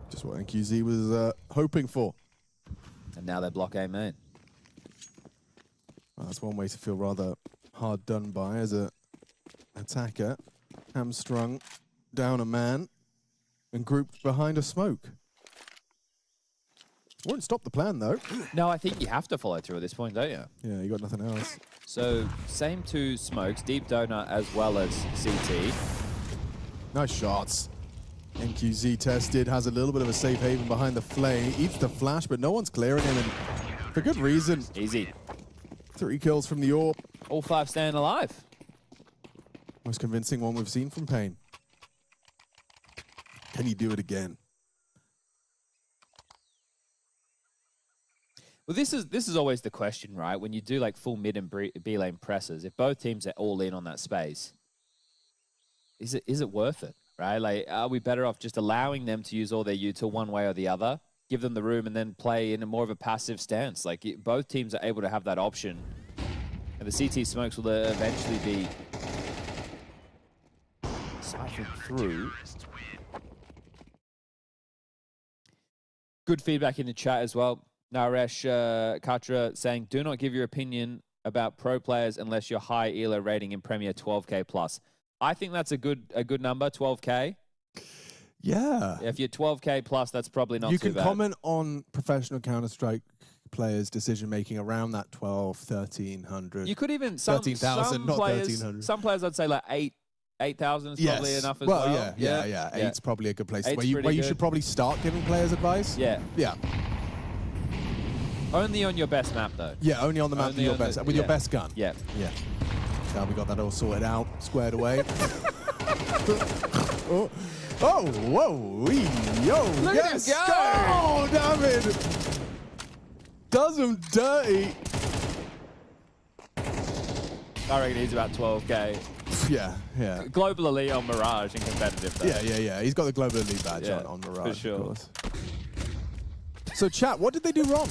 Just what NQZ was hoping for. And now they block A main. Well, that's one way to feel rather hard done by as a attacker. Hamstrung, down a man, and grouped behind a smoke. Won't stop the plan, though. No, I think you have to follow through at this point, don't you? Yeah, you got nothing else. So, same 2 smokes, deep donut as well as CT. Nice shots. NQZ tested, has a little bit of a safe haven behind the flame. Eats the flash, but no one's clearing him, and for good reason. Easy. 3 kills from the AWP. All 5 staying alive. Most convincing one we've seen from Pain. Can you do it again? Well, this is always the question, right? When you do like full mid and B lane presses, if both teams are all in on that space, is it worth it, right? Like, are we better off just allowing them to use all their util one way or the other, give them the room, and then play in a more of a passive stance? Like, both teams are able to have that option, and the CT smokes will eventually be siphoned through. Good feedback in the chat as well. Naresh Katra saying, do not give your opinion about pro players unless you're high ELO rating in Premier 12K plus. I think that's a good number, 12K. Yeah. If you're 12K plus, that's probably not too bad. You can comment on professional Counter-Strike players' decision-making around that 12, 1300. You could even, 13,000, not players, 1300. some players I'd say like 8,000 is probably enough as well. Well, yeah. 8's probably a good place where you good. should probably start giving players advice. Yeah. Yeah. Only on your best map, though. Yeah, only on the map with your best, with your best gun. Yeah. Yeah. Now we got that all sorted out, squared away. Oh, whoa, yo, Look yes, at him go! Oh, David! Does him dirty. I reckon he's about 12K. Yeah. Global elite on Mirage and competitive, though. Yeah. He's got the global elite badge on Mirage, for sure. of course. So, chat, what did they do wrong?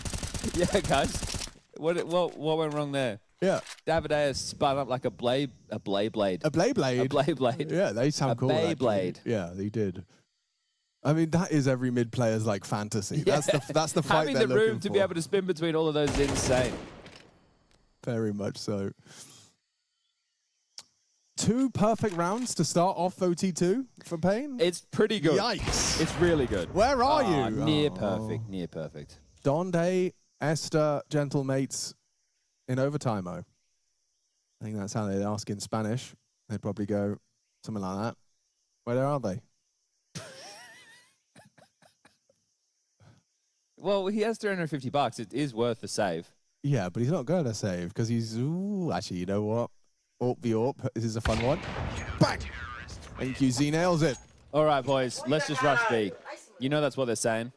Yeah, guys. What went wrong there? Yeah. Davideus spun up like a blade. A blade blade. Blade. Yeah, they sound cool. Beyblade. Yeah, they did. I mean, that is every mid player's like fantasy. Yeah. That's the fight Having they're the room looking to for. be able to spin between all of those is insane. Very much so. 2 perfect rounds to start off OT2 for Pain. It's pretty good. Yikes. It's really good. Where are you? Near perfect. Near perfect. Donde, Esther, Gentlemates in overtime. I think that's how they ask in Spanish. They'd probably go something like that. Where are they? Well, he has $350. It is worth the save. Yeah, but he's not going to save because he's... Ooh, actually, you know what? Orp v Orp. This is a fun one. Bang! And QZ nails it. All right, boys. Let's just rush B. You know that's what they're saying.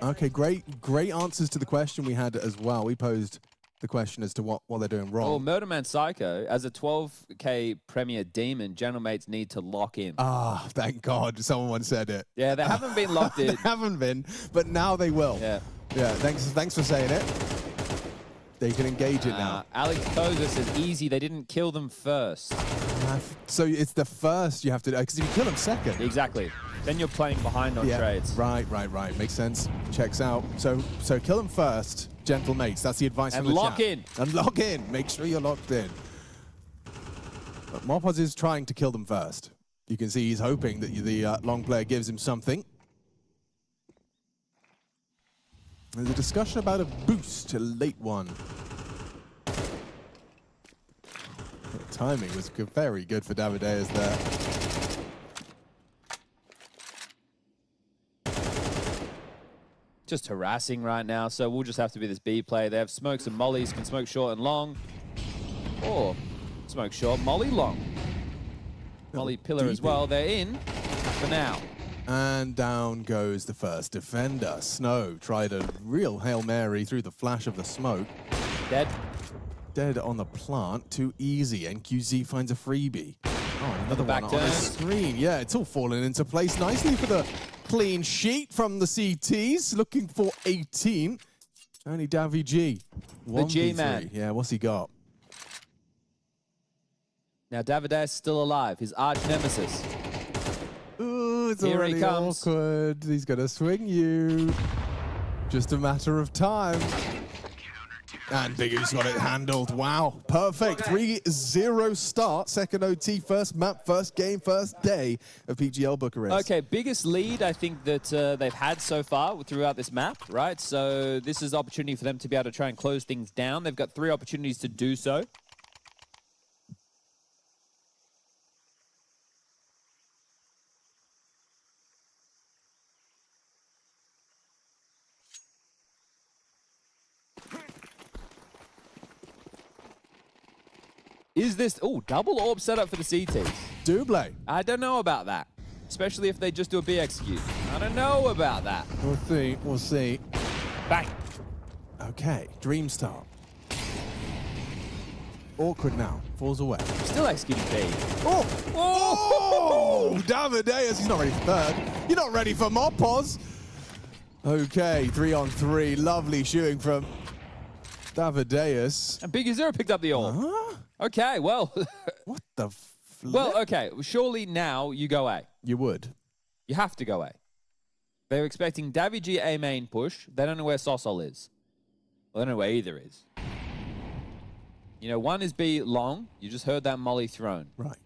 Okay, great answers to the question we had as well. We posed the question as to what they're doing wrong. Oh, Murderman Psycho, as a 12K Premier Demon, Gentlemates need to lock in. Ah, thank God someone said it. Yeah, they haven't been locked in. They haven't been, but now they will. Yeah. Yeah, thanks for saying it. They can engage it now. Alex Koza says easy, they didn't kill them first. So it's the first you have to do, because if you kill them second. Exactly. Then you're playing behind on trades. Right. Makes sense. Checks out. So kill them first, Gentlemates. That's the advice from the lock chat. in. And lock in. Make sure you're locked in. But Mopaz is trying to kill them first. You can see he's hoping that the long player gives him something. There's a discussion about a boost, a late one. The timing was very good for Davideus there. Just harassing right now, so we'll just have to be this B play. They have smokes and mollies, can smoke short and long. Or smoke short, molly long. Molly pillar as well. They're in for now. And down goes the first defender. Snow tried a real Hail Mary through the flash of the smoke. Dead on the plant. Too easy. NQZ finds a freebie. Oh, another back one on the screen. Yeah, it's all falling into place nicely for the clean sheet from the CTs. Looking for 18. Only Davi G. The G-man. Yeah, what's he got? Now Davideus still alive, his arch nemesis. Ooh, it's Here already he comes. awkward. He's going to swing you. Just a matter of time. And Big Oo's got it handled. Wow, perfect. 3-0 start. Second OT, first map, first game, first day of PGL Bucharest. Okay, biggest lead I think that they've had so far throughout this map, right? So this is opportunity for them to be able to try and close things down. They've got 3 opportunities to do so. Is this... Oh, double orb setup for the CTs. Double. I don't know about that. Especially if they just do a B execute. I don't know about that. We'll see. We'll see. Bang. Okay, Dream Start. Awkward now. Falls away. Still executing B. Oh! Oh! Davideus, he's not ready for third. You're not ready for Mopaz. Okay, 3-on-3. Lovely shooting from Davideus. And Big Zero picked up the orb. Huh? Okay, well... What the flip? well, okay. Surely now you go A. You would. You have to go A. They're expecting Davi G A main push. They don't know where Sosol is. Well, they don't know where either is. You know, one is B long. You just heard that molly thrown. Right.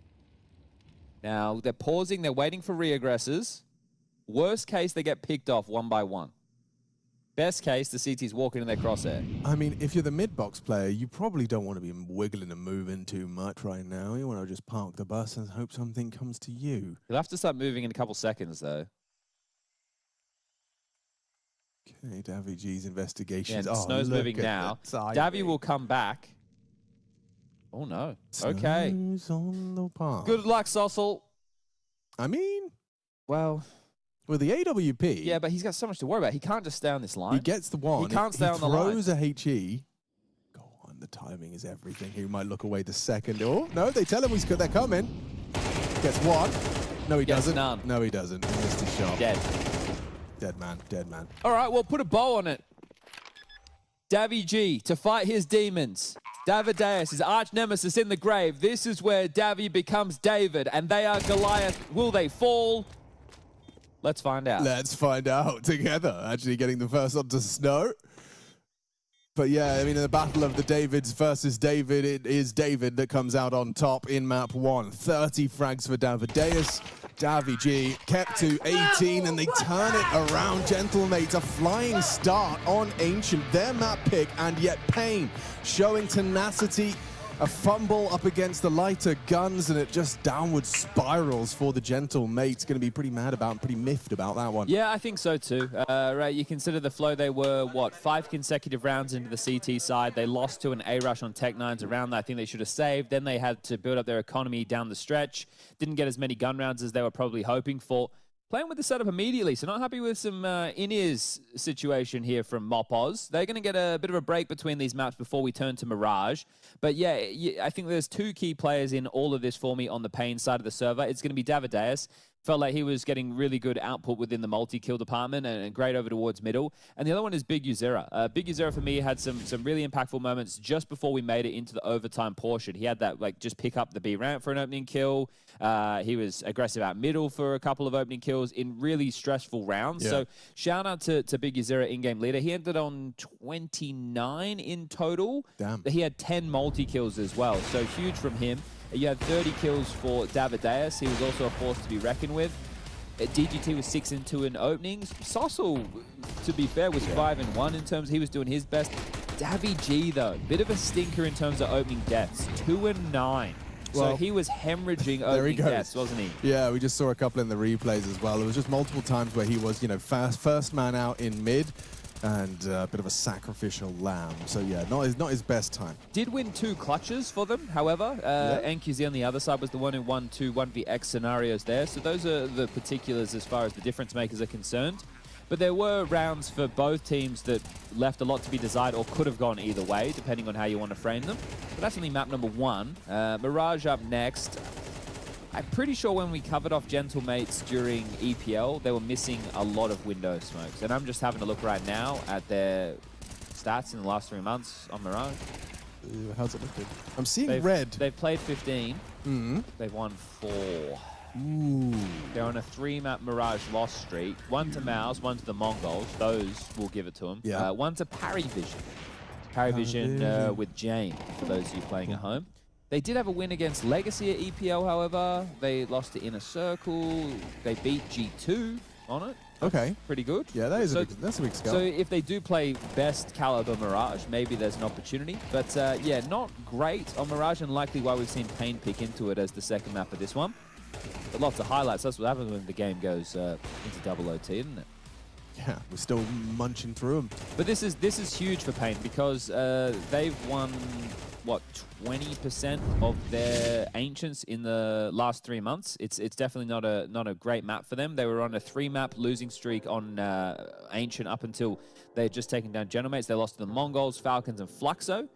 Now, they're pausing. They're waiting for re-aggressors. Worst case, they get picked off one by one. Best case, the CTs walk into their crosshair. I mean, if you're the mid-box player, you probably don't want to be wiggling and moving too much right now. You want to just park the bus and hope something comes to you. You'll have to start moving in a couple seconds, though. Okay, Davi G's investigations. Yeah, oh, Snow's look moving at now. the timing. Davi will come back. Oh, no. Okay. Snow's on the path. Good luck, Sosol. I mean, Well... with the AWP, yeah, but he's got so much to worry about. He can't just stay on this line. he gets the one. He can't stay on the line. He throws a HE. Go on, the timing is everything. He might look away the second. Oh, no, they tell him they're coming. Gets one. No, he Gets doesn't. none. No, he doesn't. He missed his shot. Dead. Dead man, dead man. All right, well, put a bow on it. Davy G to fight his demons. Davideus, his arch nemesis in the grave. This is where Davy becomes David, and they are Goliath. Will they fall? Let's find out. Let's find out together. Actually getting the first onto Snow. But yeah, I mean, in the battle of the Davids versus David, it is David that comes out on top in map 1. 30 frags for Davideus. Davy G kept to 18, and they turn it around. Gentlemates, a flying start on Ancient, their map pick, and yet Pain showing tenacity. A fumble up against the lighter guns, and it just downward spirals for the Gentlemates. Going to be pretty mad about and pretty miffed about that one. Yeah, I think so too. Right, you consider the flow. They were, what, 5 consecutive rounds into the CT side. They lost to an A-Rush on Tech9s around that. I think they should have saved. Then they had to build up their economy down the stretch. Didn't get as many gun rounds as they were probably hoping for. Playing with the setup immediately, so not happy with some in-ears situation here from Mopoz. They're going to get a bit of a break between these maps before we turn to Mirage. But yeah, I think there's 2 key players in all of this for me on the Pain side of the server. It's going to be Davideus. Felt like he was getting really good output within the multi-kill department and great over towards middle. And the other one is Big Uzera. Big Uzera for me had some really impactful moments just before we made it into the overtime portion. He had that, like, just pick up the B ramp for an opening kill. He was aggressive out middle for a couple of opening kills in really stressful rounds. Yeah. So shout out to Big Uzera, in-game leader. He ended on 29 in total. Damn. He had 10 multi-kills as well. So huge from him. You had 30 kills for Davideus. He was also a force to be reckoned with. DGT was 6 and 2 in openings. Sossel, to be fair, was 5 and 1 in terms he was doing his best. Davy G, though, bit of a stinker in terms of opening deaths. 2 and 9. Well, so he was hemorrhaging opening deaths, wasn't he? Yeah, we just saw a couple in the replays as well. There was just multiple times where he was, you know, first man out in mid. And a bit of a sacrificial lamb. So yeah, not his best time. Did win 2 clutches for them, however. NQZ on the other side was the one who won 2 1vX scenarios there. So those are the particulars as far as the difference makers are concerned. But there were rounds for both teams that left a lot to be desired or could have gone either way, depending on how you want to frame them. But that's only map number 1. Mirage up next. I'm pretty sure when we covered off Gentlemates during EPL, they were missing a lot of window smokes. And I'm just having a look right now at their stats in the last 3 months on Mirage. How's it looking? I'm seeing red. They've played 15. Mm-hmm. They've won 4. Ooh. They're on a 3-map Mirage loss streak. 1 to Mouse, 1 to the Mongols. Those will give it to them. Yeah. 1 to Parivision. Parivision with Jane, for those of you playing at home. They did have a win against Legacy at EPL, however. They lost to Inner Circle. They beat G2 on it. Okay. Pretty good. Yeah, that's a big scale. So if they do play best caliber Mirage, maybe there's an opportunity. But yeah, not great on Mirage, and likely why we've seen Pain pick into it as the second map of this one. But lots of highlights. That's what happens when the game goes into double OT, isn't it? Yeah, we're still munching through them. But this is huge for Pain because they've won, what, 20% of their Ancients in the last 3 months. It's definitely not a great map for them. They were on a 3-map losing streak on Ancient up until they had just taken down Gentlemates. They lost to the Mongols, Falcons, and Fluxo.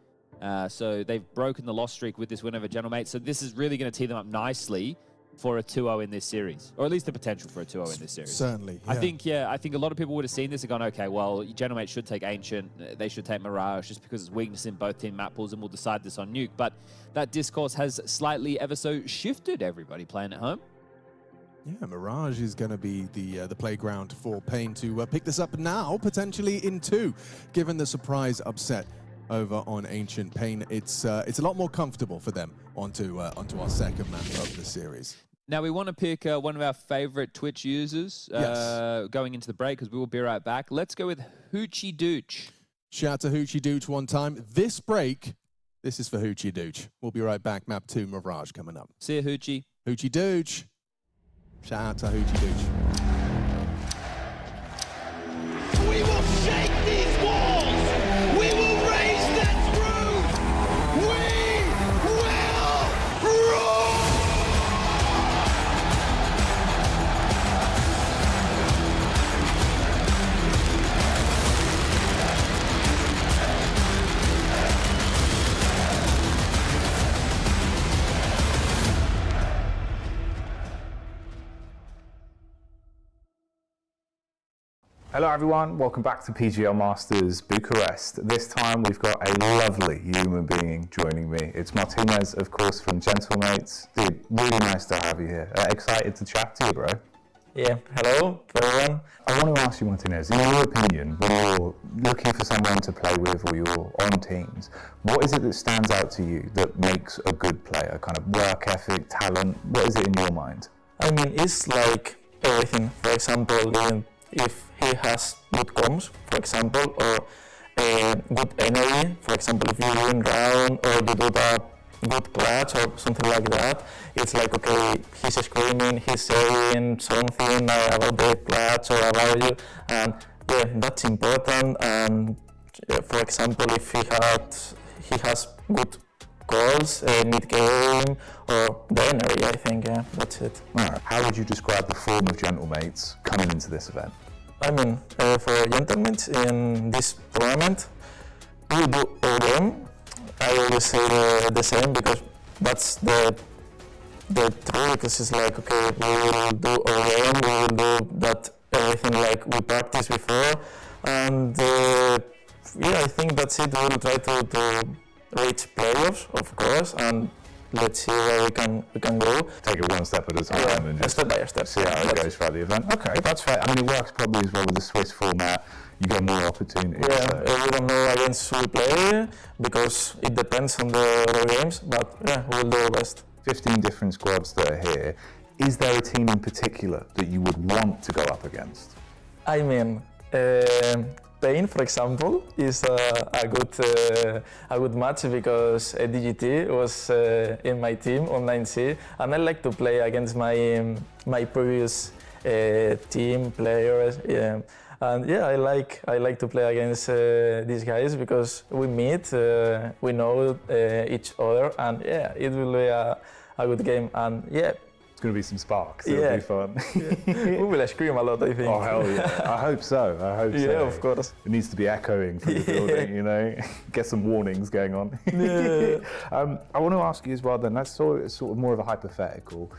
So they've broken the loss streak with this win over Gentlemates. So this is really going to tee them up nicely for a 2-0 in this series, or at least the potential for a 2-0 in this series. Certainly. Yeah. I think a lot of people would have seen this and gone, okay, well, Gentlemates should take Ancient, they should take Mirage, just because it's weakness in both team map pools, and we'll decide this on Nuke. But that discourse has slightly ever so shifted everybody playing at home. Yeah, Mirage is going to be the playground for Pain to pick this up now, potentially in 2, given the surprise upset over on Ancient. Pain. It's a lot more comfortable for them onto our second map of the series. Now, we want to pick one of our favorite Twitch users going into the break, because we will be right back. Let's go with Hoochie Dooch. Shout out to Hoochie Dooch one time. This break, this is for Hoochie Dooch. We'll be right back. Map 2 Mirage coming up. See you, Hoochie. Hoochie Dooch. Shout out to Hoochie Dooch. We will shake these walls! We will raise this roof! We will rule! Hello everyone, welcome back to PGL Masters Bucharest. This time we've got a lovely human being joining me. It's Martinez, of course, from Gentlemates. Dude, really nice to have you here. Excited to chat to you, bro. Yeah, hello to everyone. I want to ask you, Martinez, in your opinion, when you're looking for someone to play with or you're on teams, what is it that stands out to you that makes a good player? Kind of work ethic, talent, what is it in your mind? I mean, it's like everything. For example, if he has good comms, for example, or good energy, for example, if you win round or you do that good clutch or something like that, it's like, okay, he's screaming, he's saying something about the clutch or about you, and yeah, that's important. And for example, if he has good calls mid-game or the energy, I think, yeah, that's it. Right. How would you describe the form of Gentlemates coming into this event? I mean, for Gentlemates in this tournament, we do all game. I always say the same because that's the truth, because it's like, okay, we will do all game, we will do that everything like we practiced before, and yeah, I think that's it. We will try to reach playoffs, of course, and let's see where we can go. Take it one step at a time and just step by step. see how it goes throughout the event. Okay, that's fair. I mean, it works probably as well with the Swiss format. You get more opportunities. Yeah, so. we don't know against who we play because it depends on the games, but yeah, we'll do our best. 15 different squads that are here. Is there a team in particular that you would want to go up against? I mean, Pain, for example, is a good match because DGT was in my team on 9C, and I like to play against my previous team players. Yeah. And yeah, I like to play against these guys because we meet, we know each other, and yeah, it will be a good game. And yeah, It's going to be some sparks. It'll be fun. we will scream a lot, I think. Oh hell yeah! I hope so. I hope so. Yeah, of course. It needs to be echoing from the building, you know. Get some warnings going on. Yeah. I want to ask you as well. Then that's sort of more of a hypothetical.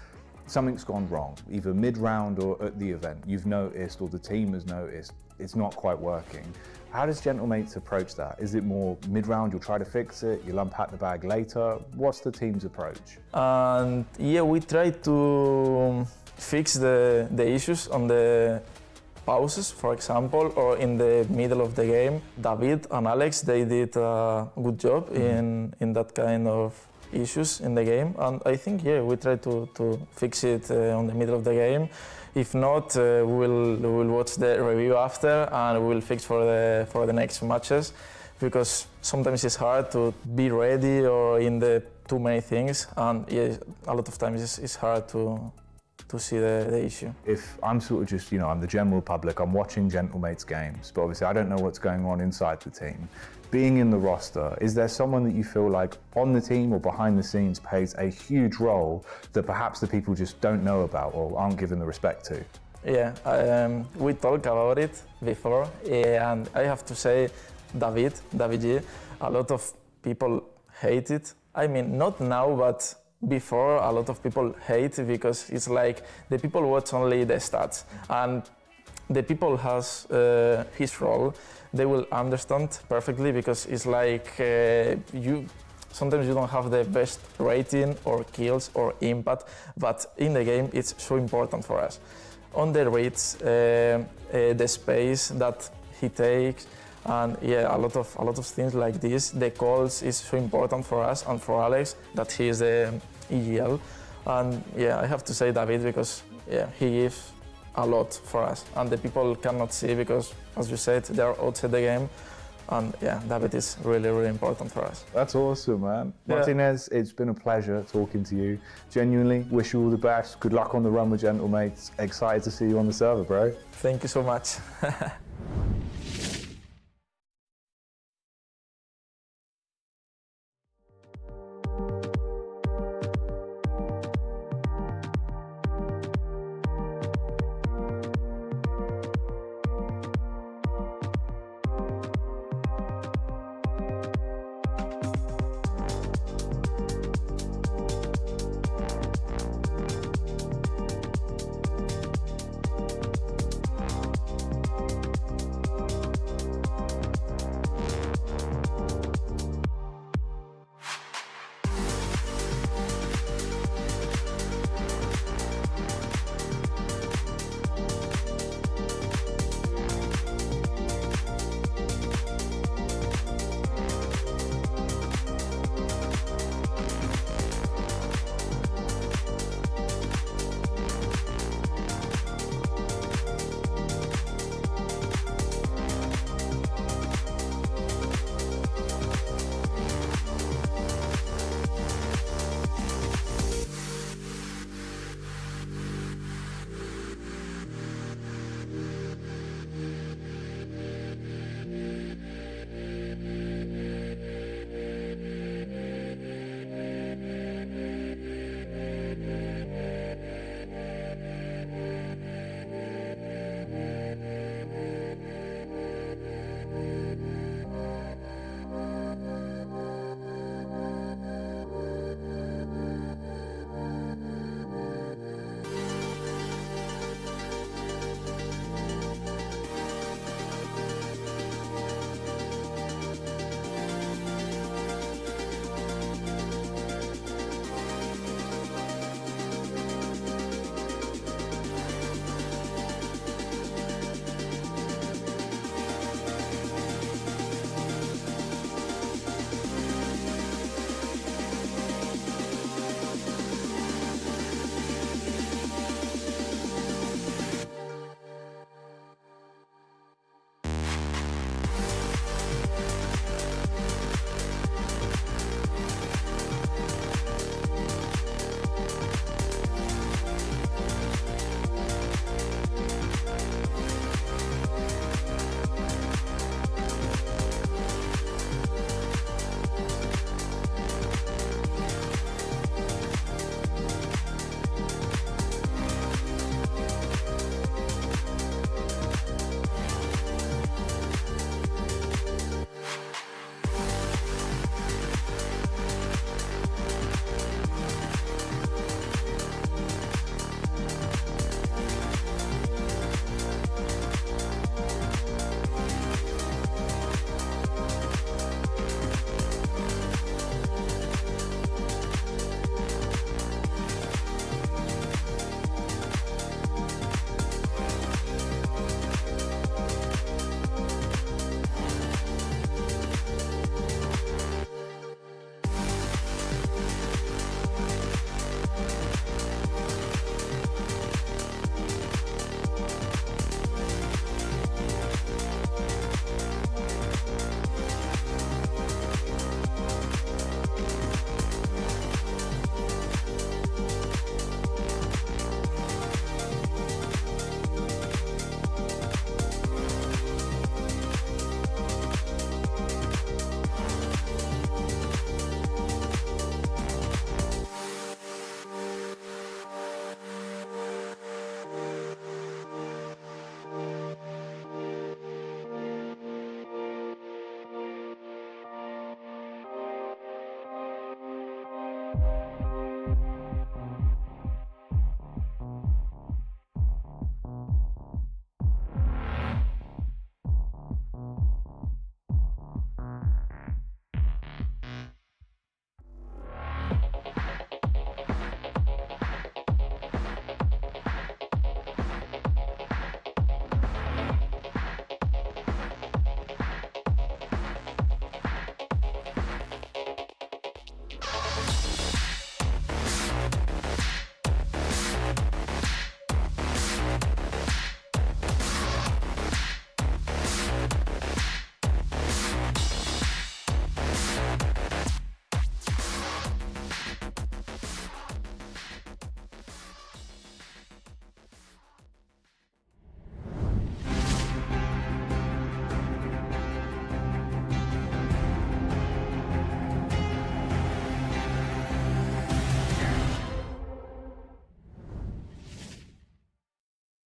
Something's gone wrong, either mid-round or at the event. You've noticed, or the team has noticed, it's not quite working. How does Gentlemates approach that? Is it more mid-round, you'll try to fix it, you'll unpack the bag later? What's the team's approach? And yeah, we try to fix the issues on the pauses, for example, or in the middle of the game. David and Alex, they did a good job in that kind of issues in the game, and I think we try to fix it on the middle of the game. If not, we'll watch the review after and we'll fix for the next matches, because sometimes it's hard to be ready or in the too many things, and a lot of times it's hard to see the issue. If I'm sort of just, I'm the general public, I'm watching Gentlemates games, but obviously I don't know what's going on inside the team. Being in the roster, is there someone that you feel like on the team or behind the scenes plays a huge role that perhaps the people just don't know about or aren't given the respect to? Yeah, we talked about it before, and I have to say, David G, a lot of people hate it. I mean, not now, but before, a lot of people hate it because it's like the people watch only the stats, and the people has his role. They will understand perfectly because it's like sometimes you don't have the best rating or kills or impact, but in the game it's so important for us. On the reads, the space that he takes, and a lot of things like this. The calls is so important for us and for Alex that he is the EGL, and I have to say David because he gives a lot for us, and the people cannot see because, as you said, they are outside the game, and David is really, really important for us. That's awesome, man. Martinez, it's been a pleasure talking to you. Genuinely, wish you all the best. Good luck on the run with Gentlemates. Excited to see you on the server, bro. Thank you so much.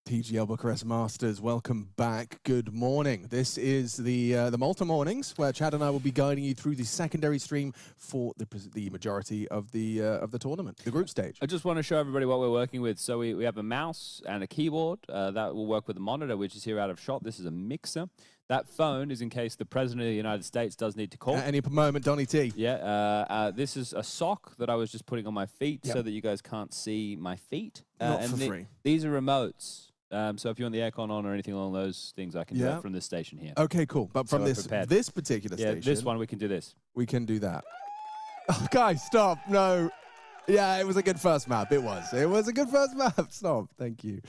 PGL Bucharest Masters, welcome back. Good morning. This is the Malta Mornings, where Chad and I will be guiding you through the secondary stream for the majority of the tournament, the group stage. I just want to show everybody what we're working with. So we have a mouse and a keyboard that will work with the monitor, which is here out of shot. This is a mixer. That phone is in case the President of the United States does need to call. At any moment, Donny T. Yeah, this is a sock that I was just putting on my feet so that you guys can't see my feet. Not for free. These are remotes. So if you want the aircon on or anything along those things, I can do that from this station here. Okay, cool. But from this particular station, this one we can do this. We can do that. Oh, guys, stop! No. Yeah, it was a good first map. It was. It was a good first map. Stop. Thank you.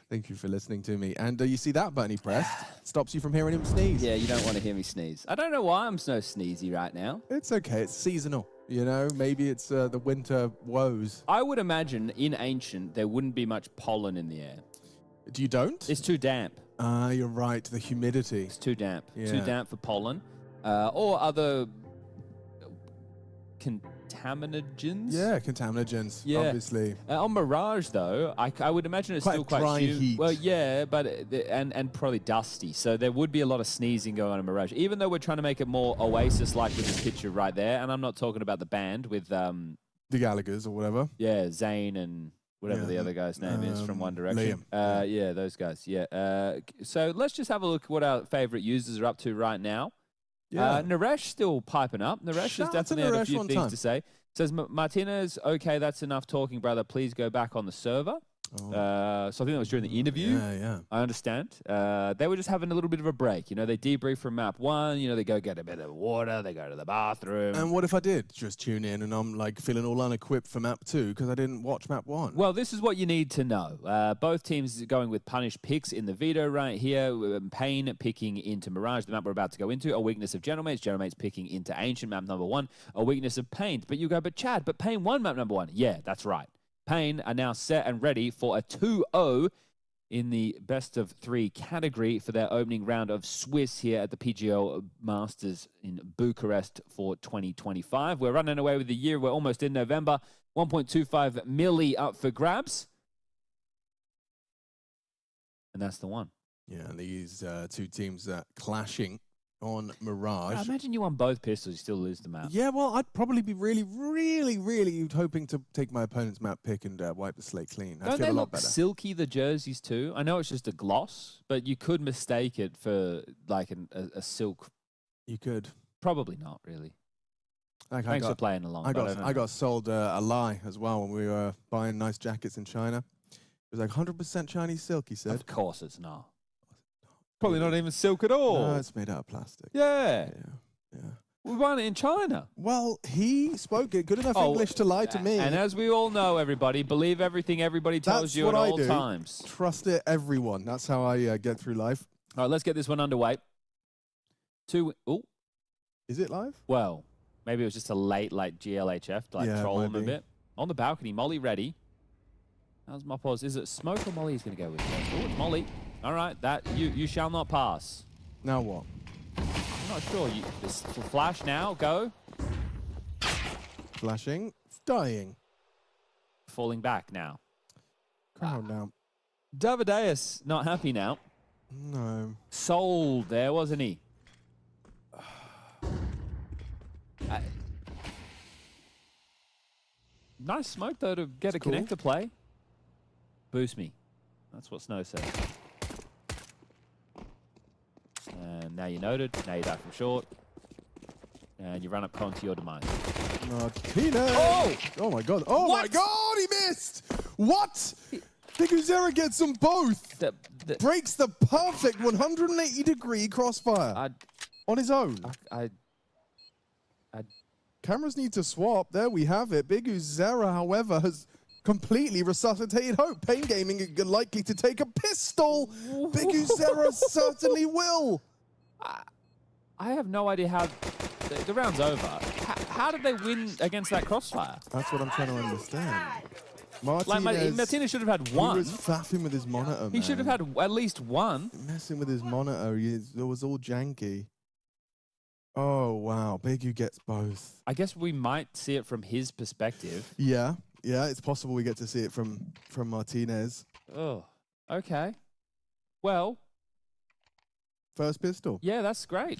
Thank you for listening to me. And you see that button he pressed? Stops you from hearing him sneeze. Yeah, you don't want to hear me sneeze. I don't know why I'm so sneezy right now. It's okay. It's seasonal. You know, maybe it's the winter woes. I would imagine in Ancient there wouldn't be much pollen in the air. You don't? It's too damp. You're right. The humidity. It's too damp. Yeah. Too damp for pollen. Or other contaminagens. Yeah, contaminagens, obviously. On Mirage, though, I would imagine it's Quite still quite dry heat. Well, yeah, but and probably dusty. So there would be a lot of sneezing going on in Mirage, even though we're trying to make it more Oasis-like with this picture right there. And I'm not talking about the band with the Gallaghers or whatever. Yeah, Zayn and whatever the other guy's name is from One Direction. Liam. Yeah, those guys. Yeah. So let's just have a look at what our favorite users are up to right now. Yeah. Naresh still piping up. Naresh has definitely had a few things to say. Says, Martinez, okay, that's enough talking, brother. Please go back on the server. So I think that was during the interview. Yeah. I understand. They were just having a little bit of a break. You know, they debrief from map 1. You know, they go get a bit of water. They go to the bathroom. And what if I did just tune in and I'm like feeling all unequipped for map 2 because I didn't watch map 1? Well, this is what you need to know. Both teams going with punish picks in the veto right here. Pain picking into Mirage, the map we're about to go into. A weakness of GamerLegion. GamerLegion's picking into Ancient, map number 1. A weakness of Pain. But you go, but Chad, but Pain won map number 1. Yeah, that's right. Pain are now set and ready for a 2-0 in the best of 3 category for their opening round of Swiss here at the PGL Masters in Bucharest for 2025. We're running away with the year. We're almost in November. 1.25 milli up for grabs. And that's the one. Yeah, and these two teams clashing on Mirage. I imagine you won both pistols, you still lose the map. Yeah, well, I'd probably be really hoping to take my opponent's map pick and wipe the slate clean. I'd Don't feel they a lot look better. silky, the jerseys, too? I know it's just a gloss, but you could mistake it for, like, a silk. You could. Probably not, really. Like Thanks for playing along. I got sold a lie as well when we were buying nice jackets in China. It was like 100% Chinese silk, he said. Of course it's not. Probably not even silk at all. No, it's made out of plastic. Yeah. Yeah. We buying it in China. Well, he spoke it good enough English to lie to me. And as we all know, everybody, believe everything everybody tells That's you what at I all do. times. Trust it, everyone. That's how I get through life. All right, let's get this one underway. Is it live? Well, maybe it was just a late, like, GLHF, like, Yeah, troll might him a be. bit. On the balcony, Molly ready. How's my pause? Is it Smoke or Molly he's going to go with? Oh, it's Molly. All right, that you shall not pass. Now what? I'm not sure. This flash now, go. Flashing, dying. Falling back now. Crowd now. Davideus not happy now. No. Sold there, wasn't he? Nice smoke, though, to get a cool. connector play. Boost me. That's what Snow said. And now you're noted. Now you die from short. And you run up con to your demise. Martinez! Oh! Oh my god. Oh my god, he missed! What? Biguzera gets them both! Breaks the perfect 180-degree crossfire on his own. Cameras need to swap. There we have it. Biguzera, however, has completely resuscitated hope. Pain Gaming are likely to take a pistol. Biguzera certainly will. I have no idea how... The round's over. How did they win against that crossfire? That's what I'm trying to understand. Martinez should have had one. He was faffing with his monitor, He should have had at least one. Messing with his monitor. It was all janky. Oh, wow. Bigu gets both. I guess we might see it from his perspective. Yeah, it's possible we get to see it from Martinez. Oh. Okay. Well, First pistol. yeah, that's great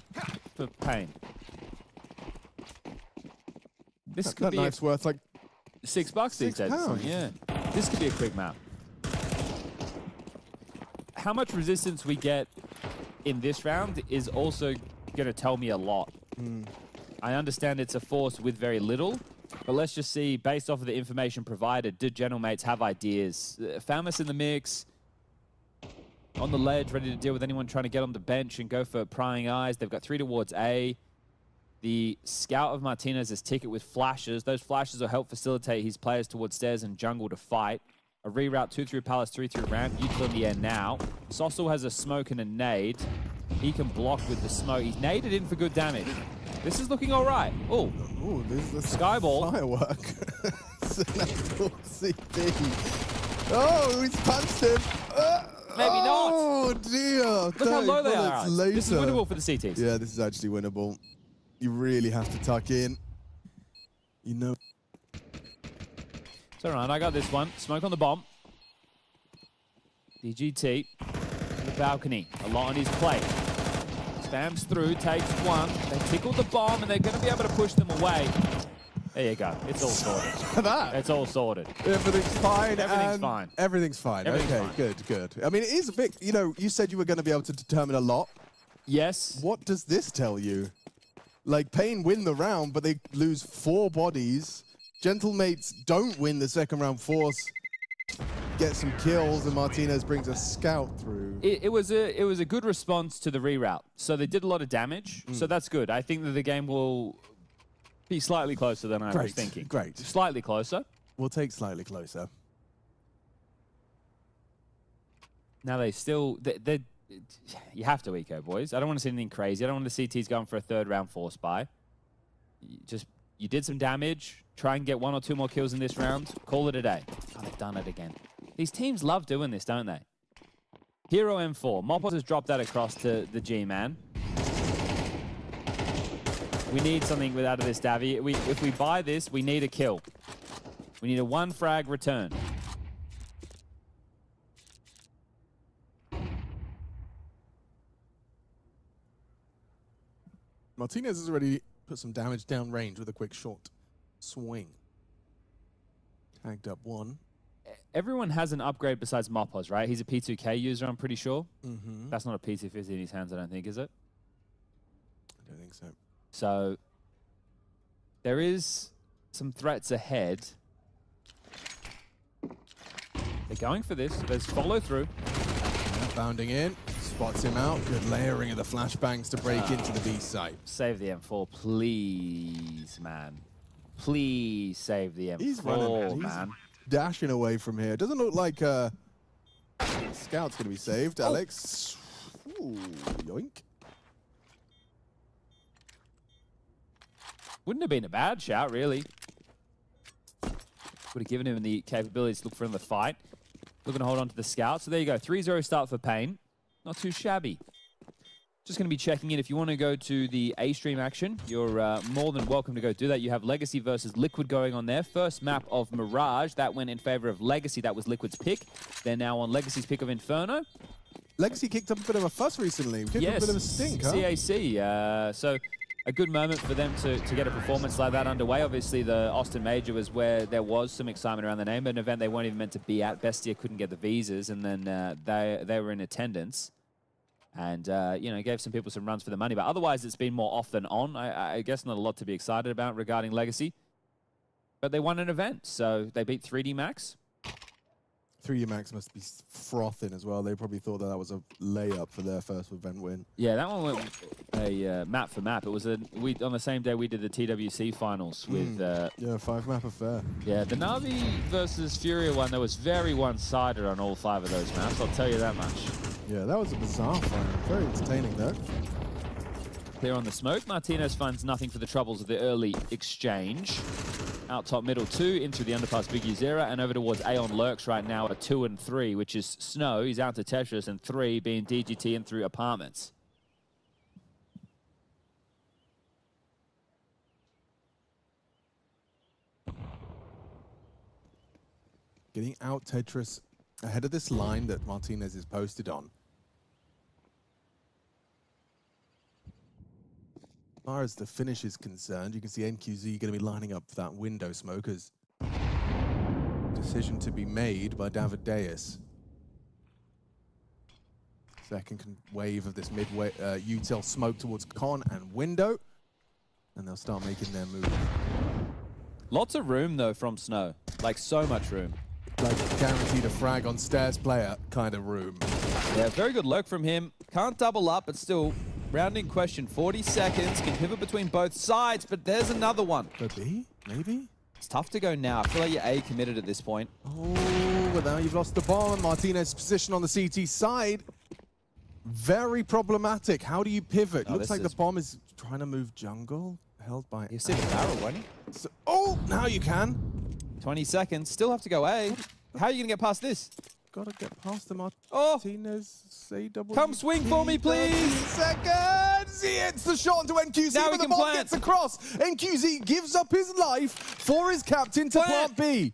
for Pain. This could That be knife's worth like $6 these days. £6. Yeah. This could be a quick map. How much resistance we get in this round is also going to tell me a lot. I understand it's a force with very little, but let's just see, based off of the information provided, did Gentlemates have ideas? Famus in the mix, on the ledge, ready to deal with anyone trying to get on the bench and go for prying eyes. They've got 3 towards A. The scout of Martinez is ticket with flashes. Those flashes will help facilitate his players towards stairs and jungle to fight. A reroute 2 through Palace, 3 through ramp. Util in the air now. Sossel has a smoke and a nade. He can block with the smoke. He's naded in for good damage. This is looking all right. Oh, this is a Skyball. firework. CP. Oh, he's punched him. Maybe not. Oh dear. Look how low they are. Later. This is winnable for the CTs. Yeah, this is actually winnable. You really have to tuck in. You know. It's all right. I got this one. Smoke on the bomb. DGT. The balcony. A lot on his plate. Spams through. Takes one. They tickle the bomb, and they're going to be able to push them away. There you go. It's all sorted. That. It's all sorted. Everything's fine. Everything's and fine. Everything's fine. Everything's Okay, fine. good. I mean, it is a bit, you know, you said you were going to be able to determine a lot. Yes. What does this tell you? Like, Pain win the round, but they lose 4 bodies. Gentlemates don't win the second round force. Get some kills, and Martinez brings a scout through. It was a good response to the reroute. So they did a lot of damage. So that's good. I think that the game will be slightly closer than I was thinking. Great. Slightly closer. We'll take slightly closer. Now they still... you have to eco, boys. I don't want to see anything crazy. I don't want the CTs going for a 3rd round force buy. You did some damage. Try and get 1 or 2 more kills in this round. Call it a day. Oh, they've done it again. These teams love doing this, don't they? Hero M4. Mopos has dropped that across to the G-Man. We need something out of this, Davy. If we buy this, we need a kill. We need a 1 frag return. Martinez has already put some damage down range with a quick short swing. Tagged up 1. Everyone has an upgrade besides Mopos, right? He's a P2K user, I'm pretty sure. Mm-hmm. That's not a P250 in his hands, I don't think, is it? I don't think so. So there is some threats ahead. They're going for this. There's follow through. Yeah, bounding in. Spots him out. Good layering of the flashbangs to break into the B site. Save the M4, please, man. Please save the M4, He's running. man. He's dashing away from here. Doesn't look like Scout's going to be saved. Alex. Ooh, yoink. Wouldn't have been a bad shout, really. Would have given him the capabilities to look for another fight. Looking to hold on to the Scout. So there you go. 3-0 start for Pain. Not too shabby. Just going to be checking in. If you want to go to the A-stream action, you're more than welcome to go do that. You have Legacy versus Liquid going on there. First map of Mirage. That went in favor of Legacy. That was Liquid's pick. They're now on Legacy's pick of Inferno. Legacy kicked up a bit of a fuss recently. Kicked up a bit of a stink, huh? CAC. So a good moment for them to get a performance like that underway. Obviously, the Austin Major was where there was some excitement around the name, but an event they weren't even meant to be at. Bestia couldn't get the visas, and then they were in attendance. And, you know, gave some people some runs for the money. But otherwise, it's been more off than on. I guess not a lot to be excited about regarding Legacy. But they won an event, so they beat 3D Max. 3D Max must be frothing as well. They probably thought that was a layup for their first event win. Yeah, that one went a map for map. It was on the same day we did the TWC finals with... yeah, 5-map affair. Yeah, the Navi versus Furia one, that was very one-sided on all 5 of those maps, I'll tell you that much. Yeah, that was a bizarre fight. Very entertaining, though. Clear on the smoke. Martinez finds nothing for the troubles of the early exchange. Out top middle 2, into the underpass Big U0, and over towards Aeon Lurks right now at 2 and 3, which is Snow. He's out to Tetris, and 3 being DGT and through Apartments. Getting out Tetris ahead of this line that Martinez is posted on. As far as the finish is concerned, you can see NQZ going to be lining up for that window smokers. Decision to be made by David Deis. Second wave of this mid-way util smoke towards Con and window. And they'll start making their move. Lots of room, though, from Snow. Like, so much room. Like, guaranteed a frag on stairs player kind of room. Yeah, very good lurk from him. Can't double up, but still, round in question. 40 seconds, can pivot between both sides, but there's another one. Could be, maybe? It's tough to go now. I feel like you're A committed at this point. Oh, but now you've lost the bomb. Martinez's position on the CT side. Very problematic. How do you pivot? Oh, Looks like the bomb is trying to move jungle. Held by... You see the barrel, won't you? So, oh, now you can. 20 seconds. Still have to go A. How are you going to get past this? Gotta get past the Oh! Martinez. Say double. Come swing for me, please! Seconds! He hits the shot onto NQZ, Now but he the can ball plant. gets across. NQZ gives up his life for his captain to plant B.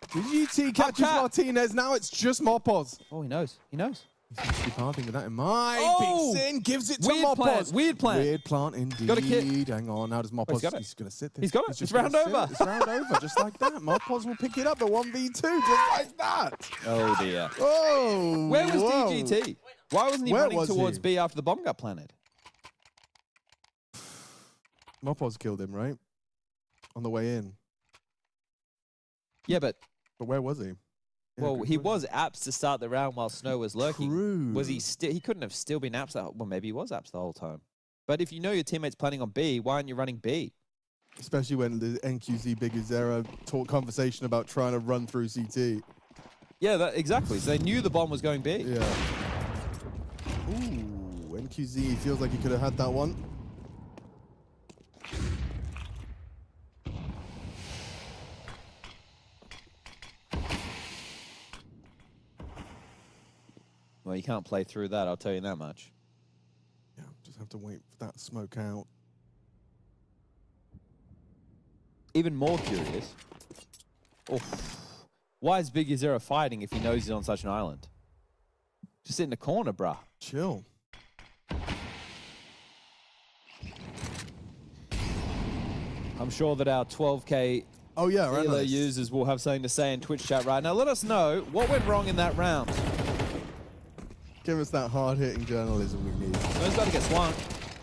GT catches cap. Martinez. Now it's just Mopos. Oh, he knows. He knows. He's actually parting with that in mind. Oh! Peeks in, gives it to Weird Mopos. plant, weird plant. Weird plant indeed. Got a kit. Hang on, now does Mopos. he's got it. He's going to sit there. He's got it. just It's gonna round sit. over. It's round over, just like that. Mopos will pick it up, the 1v2, just like that. Oh, dear. Oh, Where was whoa. DGT? Why wasn't he Where running was towards he? B after the bomb got planted? Mopos killed him, right? On the way in. Yeah, but But where was he? Yeah, well, good he question. was apps to start the round while Snow was lurking. True. Was he still? He couldn't have still been apps. Well, maybe he was apps the whole time. But if you know your teammate's planning on B, why aren't you running B? Especially when the NQZ Big Azera talk conversation about trying to run through CT. Yeah, exactly. So they knew the bomb was going B. Yeah. Ooh, NQZ feels like he could have had that one. Well, you can't play through that, I'll tell you that much. Yeah, just have to wait for that smoke out. Even more curious. Oh, why is Big Azera fighting if he knows he's on such an island? Just sit in the corner, bruh. Chill. I'm sure that our 12K Oh yeah, right. Elo users will have something to say in Twitch chat right now. Let us know what went wrong in that round. Give us that hard-hitting journalism we need. Snow's about to get swung.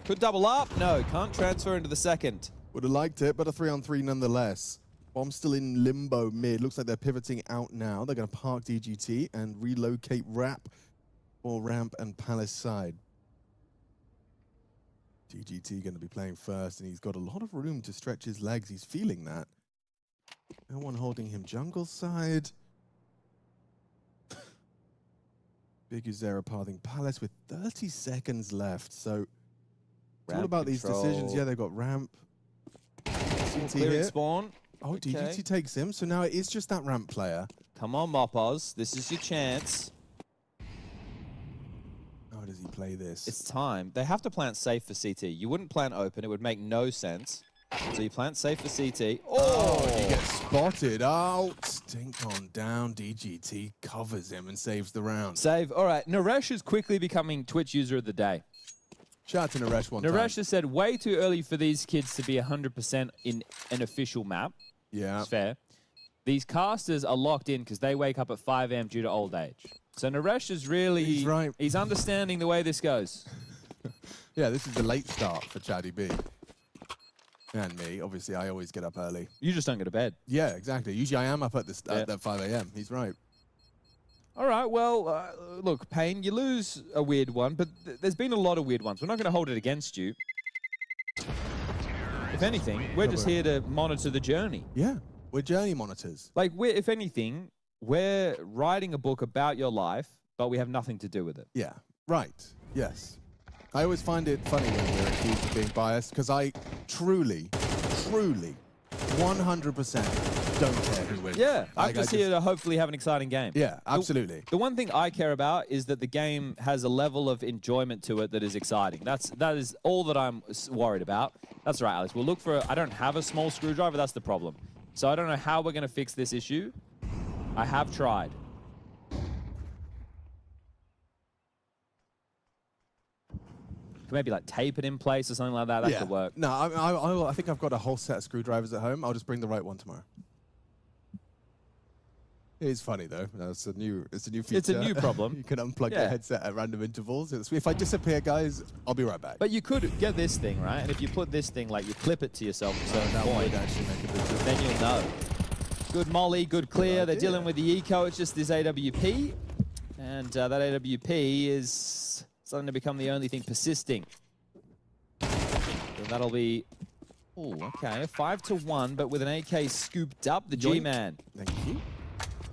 Could double up. No, can't transfer into the second. Would have liked it, but a 3-on-3 nonetheless. Bomb's still in limbo mid. Looks like they're pivoting out now. They're going to park DGT and relocate Rap for Ramp and Palace side. DGT going to be playing first, and he's got a lot of room to stretch his legs. He's feeling that. No one holding him jungle side. Big Azera parting Palace with 30 seconds left. So it's all Ramp about these control. decisions. Yeah, they've got Ramp. CT Clearing here. spawn. Oh, Okay. DGT takes him. So now it is just that Ramp player. Come on, Mopos. This is your chance. How does he play this? It's time. They have to plant safe for CT. You wouldn't plant open. It would make no sense. So you plant safe for CT. Oh, he gets spotted out. Stink on down. DGT covers him and saves the round. Save. All right. Naresh is quickly becoming Twitch user of the day. Shout out to Naresh one time. Naresh has said way too early for these kids to be 100% in an official map. Yeah. It's fair. These casters are locked in because they wake up at 5 AM due to old age. So Naresh is really... He's right. He's understanding the way this goes. Yeah, this is the late start for Chaddy B. And me. Obviously, I always get up early. You just don't go to bed. Yeah, exactly. Usually I am up at, Yeah. at 5 AM. He's right. All right, well, look, Payne, you lose a weird one, but there's been a lot of weird ones. We're not going to hold it against you. If anything, we're just here to monitor the journey. Yeah, we're journey monitors. Like, if anything, we're writing a book about your life, but we have nothing to do with it. Yeah, right. Yes. I always find it funny when we're accused of being biased because I truly, 100% don't care who wins. Yeah, I'm Like, just here to hopefully have an exciting game. Yeah, absolutely. The one thing I care about is that the game has a level of enjoyment to it that is exciting. That is all that I'm worried about. That's right, Alex. We'll look for I don't have a small screwdriver. That's the problem. So I don't know how we're going to fix this issue. I have tried. maybe like tape it in place or something like that. That could work. No, I think I've got a whole set of screwdrivers at home. I'll just bring the right one tomorrow. It is funny though. It's a new feature. It's a new problem. You can unplug the headset at random intervals. If I disappear, guys, I'll be right back. But you could get this thing, right? And if you put this thing, like you clip it to yourself at a certain that point, would actually make a difference. then you'll know. Good molly, good clear. They're dealing with the eco. It's just this AWP. And that AWP is starting to become the only thing persisting. So that'll be... Oh, okay. A 5-1, but with an AK scooped up, the G-Man. Thank you.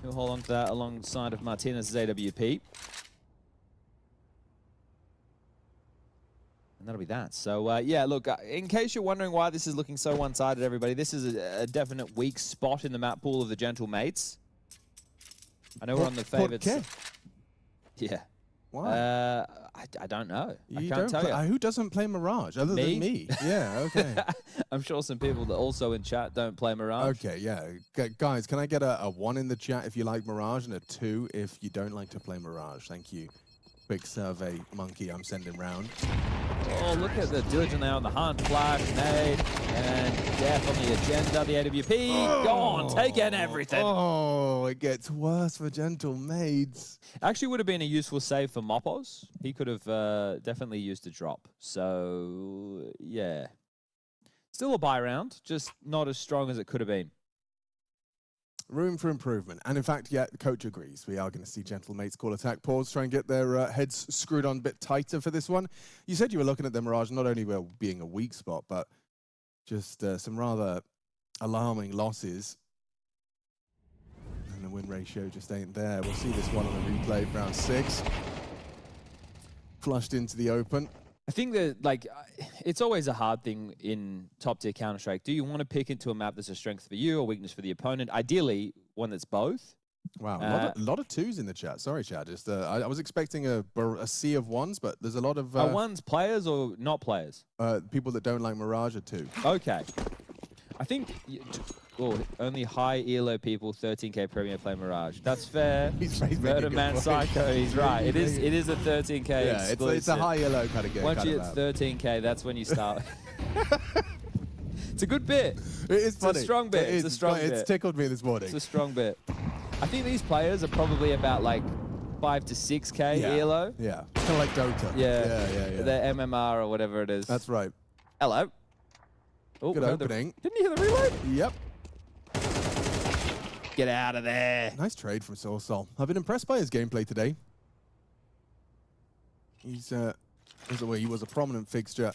He'll hold on to that alongside of Martinez's AWP. And that'll be that. So, yeah, look, in case you're wondering why this is looking so one-sided, everybody, this is a definite weak spot in the map pool of the Gentle Mates. I know we're on the favorites. Yeah. Why? I don't know. I You can't tell you. Who doesn't play Mirage other Me? than me? Yeah, okay. I'm sure some people that also in chat don't play Mirage. Okay, yeah. Guys, can I get a 1 in the chat if you like Mirage and a 2 if you don't like to play Mirage? Thank you. Quick survey monkey I'm sending round. Oh, look at the Diligent there on the hunt. Flash, nade, and death on the agenda. The AWP, gone, taking everything. Oh, it gets worse for Gentle Maids. Actually would have been a useful save for Mopos. He could have definitely used a drop. So, yeah. Still a buy round, just not as strong as it could have been. Room for improvement. And in fact, yeah, the coach agrees. We are going to see Gentle Mates call attack pause, try and get their heads screwed on a bit tighter for this one. You said you were looking at the Mirage not only being a weak spot, but just some rather alarming losses. And the win ratio just ain't there. We'll see this one on the replay, round 6. Flushed into the open. I think that, like, it's always a hard thing in top-tier Counter-Strike. Do you want to pick into a map that's a strength for you or weakness for the opponent? Ideally, one that's both. Wow, a lot of 2s in the chat. Sorry, chat. Just I was expecting a sea of 1s, but there's a lot of... Are 1s players or not players? People that don't like Mirage are 2. Okay. I think... only high ELO people, 13k Premier play Mirage. That's fair. Murder Man Psycho, he's right. It is a 13k yeah, exclusive. It's a high yellow kind of game. Once you hit 13k, that's when you start. It's a good bit. It is funny. It's a strong bit. It's a strong bit. It's tickled me this morning. It's a strong bit. I think these players are probably about like 5 to 6k ELO. Yeah, kind of like Dota. Yeah. Their MMR or whatever it is. That's right. Hello. Oh, good opening. Didn't you hear the reload? Yep. Get out of there. Nice trade from Soul. I've been impressed by his gameplay today. He was a prominent fixture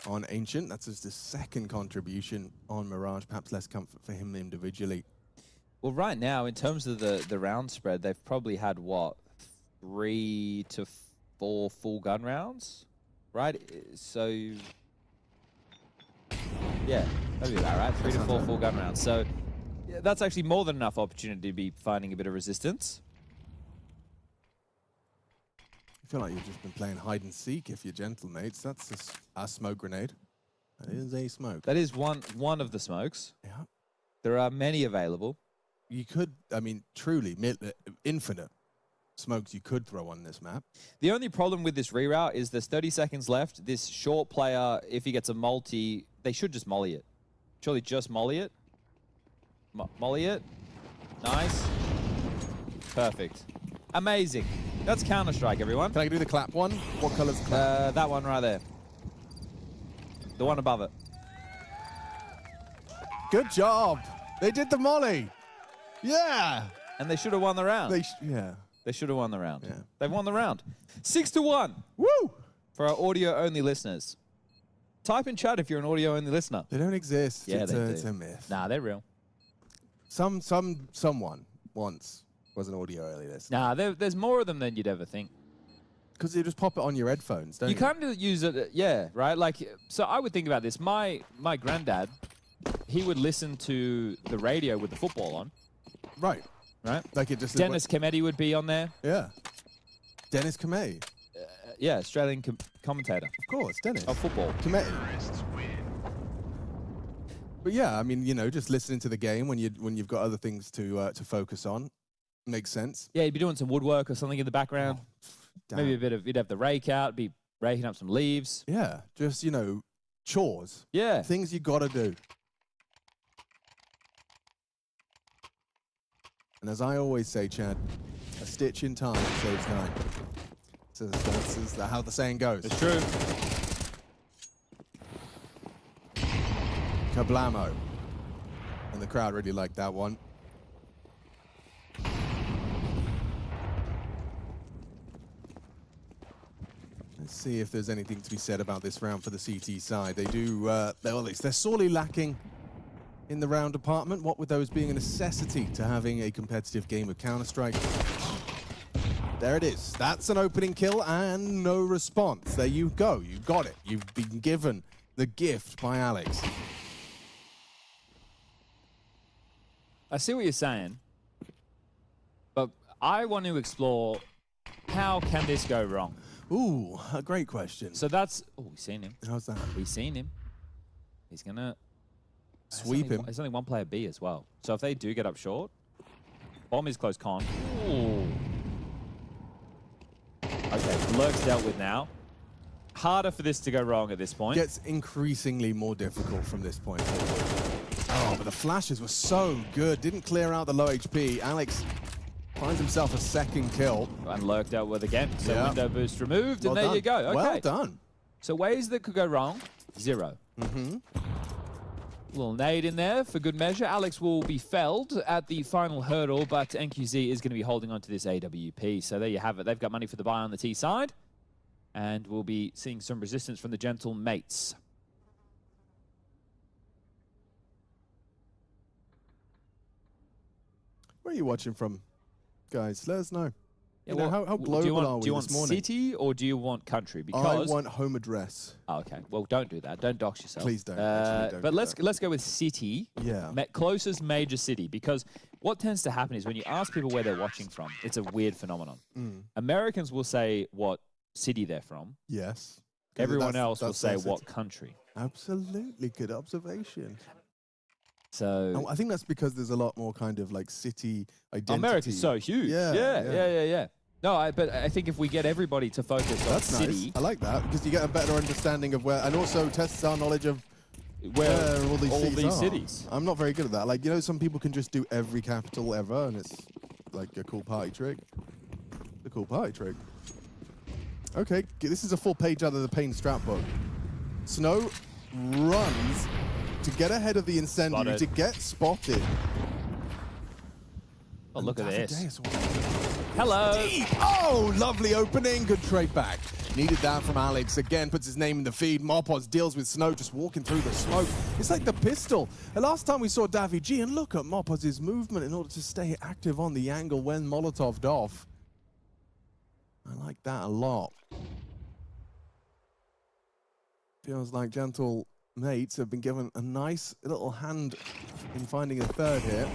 on Ancient. That's just his second contribution on Mirage. Perhaps less comfort for him individually. Well, right now, in terms of the round spread, they've probably had, what, 3 to 4 full gun rounds? Right? So, yeah, that'd be that, right? 3 to 4 full gun rounds. So, yeah, that's actually more than enough opportunity to be finding a bit of resistance. I feel like you've just been playing hide and seek if you're Gentle Mates. That's a smoke grenade. That is a smoke. That is one of the smokes. Yeah. There are many available. You could, I mean, truly, infinite smokes you could throw on this map. The only problem with this reroute is there's 30 seconds left. This short player, if he gets a multi, they should just molly it. Surely just molly it. Molly it. Nice. Perfect. Amazing. That's Counter-Strike, everyone. Can I do the clap one? What color's the clap? That one right there. The one above it. Good job. They did the molly. Yeah. And they should have won the round. They should have won the round. Yeah. They've won the round. 6-1. Woo! For our audio-only listeners. Type in chat if you're an audio-only listener. They don't exist. Yeah, it's a myth. Nah, they're real. Someone once was an audio early listener. Nah, there's more of them than you'd ever think. Because you just pop it on your headphones, don't you? You kind of use it, yeah, right? Like, so I would think about this. My granddad, he would listen to the radio with the football on. Right. Right? Like it just... Dennis Cometti would be on there. Yeah. Dennis Cometti. Yeah, Australian commentator. Of course, Dennis. Of football. Cometti. But yeah, I mean, you know, just listening to the game when you've got other things to focus on makes sense. Yeah, you'd be doing some woodwork or something in the background. Damn. Maybe you'd have the rake out, be Raking up some leaves. Yeah, just, you know, chores. Yeah. Things you gotta do. And as I always say, Chad, a stitch in time saves nine. So that's how the saying goes. It's true. Kablamo. And the crowd really liked that one. Let's see if there's anything to be said about this round for the CT side. They do, they're sorely lacking in the round department, what with those being a necessity to having a competitive game of Counter-Strike. There it is. That's an opening kill and no response. There you go. You got it. You've been given the gift by Alex. I see what you're saying, but I want to explore how can this go wrong? Ooh, a great question. So that's... Oh, we've seen him. How's that? We've seen him. He's going to... Sweep him. There's only one player B as well. So if they do get up short, bomb is close con. Ooh. Okay, Lurk's dealt with now. Harder for this to go wrong at this point. Gets increasingly more difficult from this point forward. Oh, but the flashes were so good. Didn't clear out the low HP. Alex finds himself a second kill. And Lurk dealt with again. So Yeah. window boost removed, and Well there done. you go. Okay. Well done. So ways that could go wrong, 0. Mm-hmm. Little nade in there for good measure. Alex will be felled at the final hurdle, but NQZ is going to be holding on to this AWP. So there you have it. They've got money for the buy on the T side. And we'll be seeing some resistance from the gentle mates. Where are you watching from, guys? Let us know. Yeah, You know, how global do you want, are we do you this want morning? city or do you want country? I Because want home address. oh, okay, well don't do that. Don't dox yourself. Please don't, actually, don't but do let's that. go with city. Yeah. Closest major city, because what tends to happen is when you ask people where they're watching from, it's a weird phenomenon. Americans will say what city they're from. Yes. Everyone else will that's say their what city. country. Absolutely. Good observation. So And I think that's because there's a lot more kind of like city identity. America's so huge. Yeah. No, but I think if we get everybody to focus on That's city, nice. I like that because you get a better understanding of where, and also tests our knowledge of where all these cities are. cities. I'm not very good at that. Like, you know, some people can just do every capital ever, and it's like a cool party trick. A cool party trick. Okay, this is a full page out of the Pain strat book. Snow runs to get ahead of the incendiary, Spotted. to get spotted. Oh, look at this. Davideus. Hello. Oh, lovely opening. Good trade back. Needed that from Alex. Again, puts his name in the feed. Marpos deals with Snow just walking through the smoke. It's like the pistol. The last time we saw Davy G, and look at Marpos' movement in order to stay active on the angle when Molotov'd off. I like that a lot. Feels like gentle mates have been given a nice little hand in finding a third here.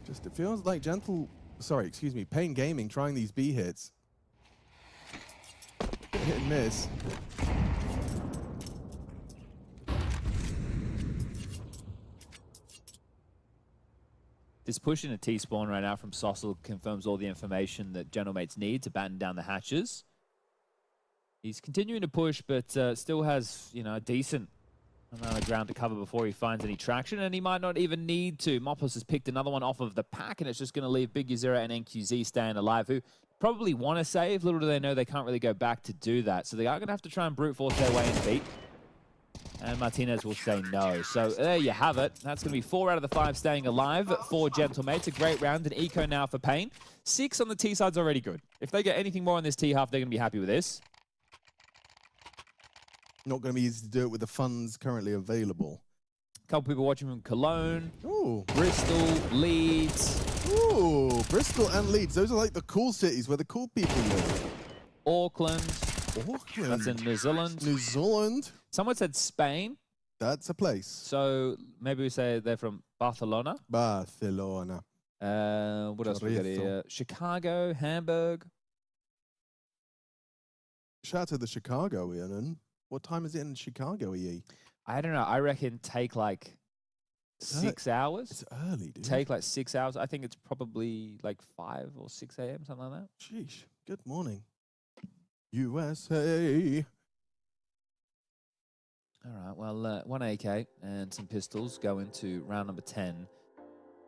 Just it feels like Pain Gaming trying these B hits. Hit and miss. This push in a T-spawn right now from Sossel confirms all the information that General Mates need to batten down the hatches. He's continuing to push, but still has, you know, a decent amount of ground to cover before he finds any traction, and he might not even need to. Mopos has picked another one off of the pack, and it's just going to leave Big Uzera and NQZ staying alive, who probably want to save. Little do they know they can't really go back to do that, so they are going to have to try and brute force their way in beat. And Martinez will say no. So there you have it. That's going to be 4 out of the 5 staying alive for Gentlemates. A great round, and eco now for Pain. 6 on the T side's already good. If they get anything more on this T half, they're going to be happy with this. Not going to be easy to do it with the funds currently available. A couple people watching from Cologne, Ooh. Bristol, Leeds, Ooh, Bristol and Leeds. Those are like the cool cities where the cool people live. Auckland. Auckland. That's in New Zealand. New Zealand. Someone said Spain, That's a place. so maybe we say they're from Barcelona. Barcelona. What else we got here? Chicago, Hamburg. Shout out to the Chicagoian. What time is it in Chicago, EE? I don't know. I reckon take like It's 6 hours. It's early, dude. Take like 6 hours. I think it's probably like 5 or 6 a.m., something like that. Sheesh. Good morning. USA. All right, well, 1 AK and some pistols go into round number 10.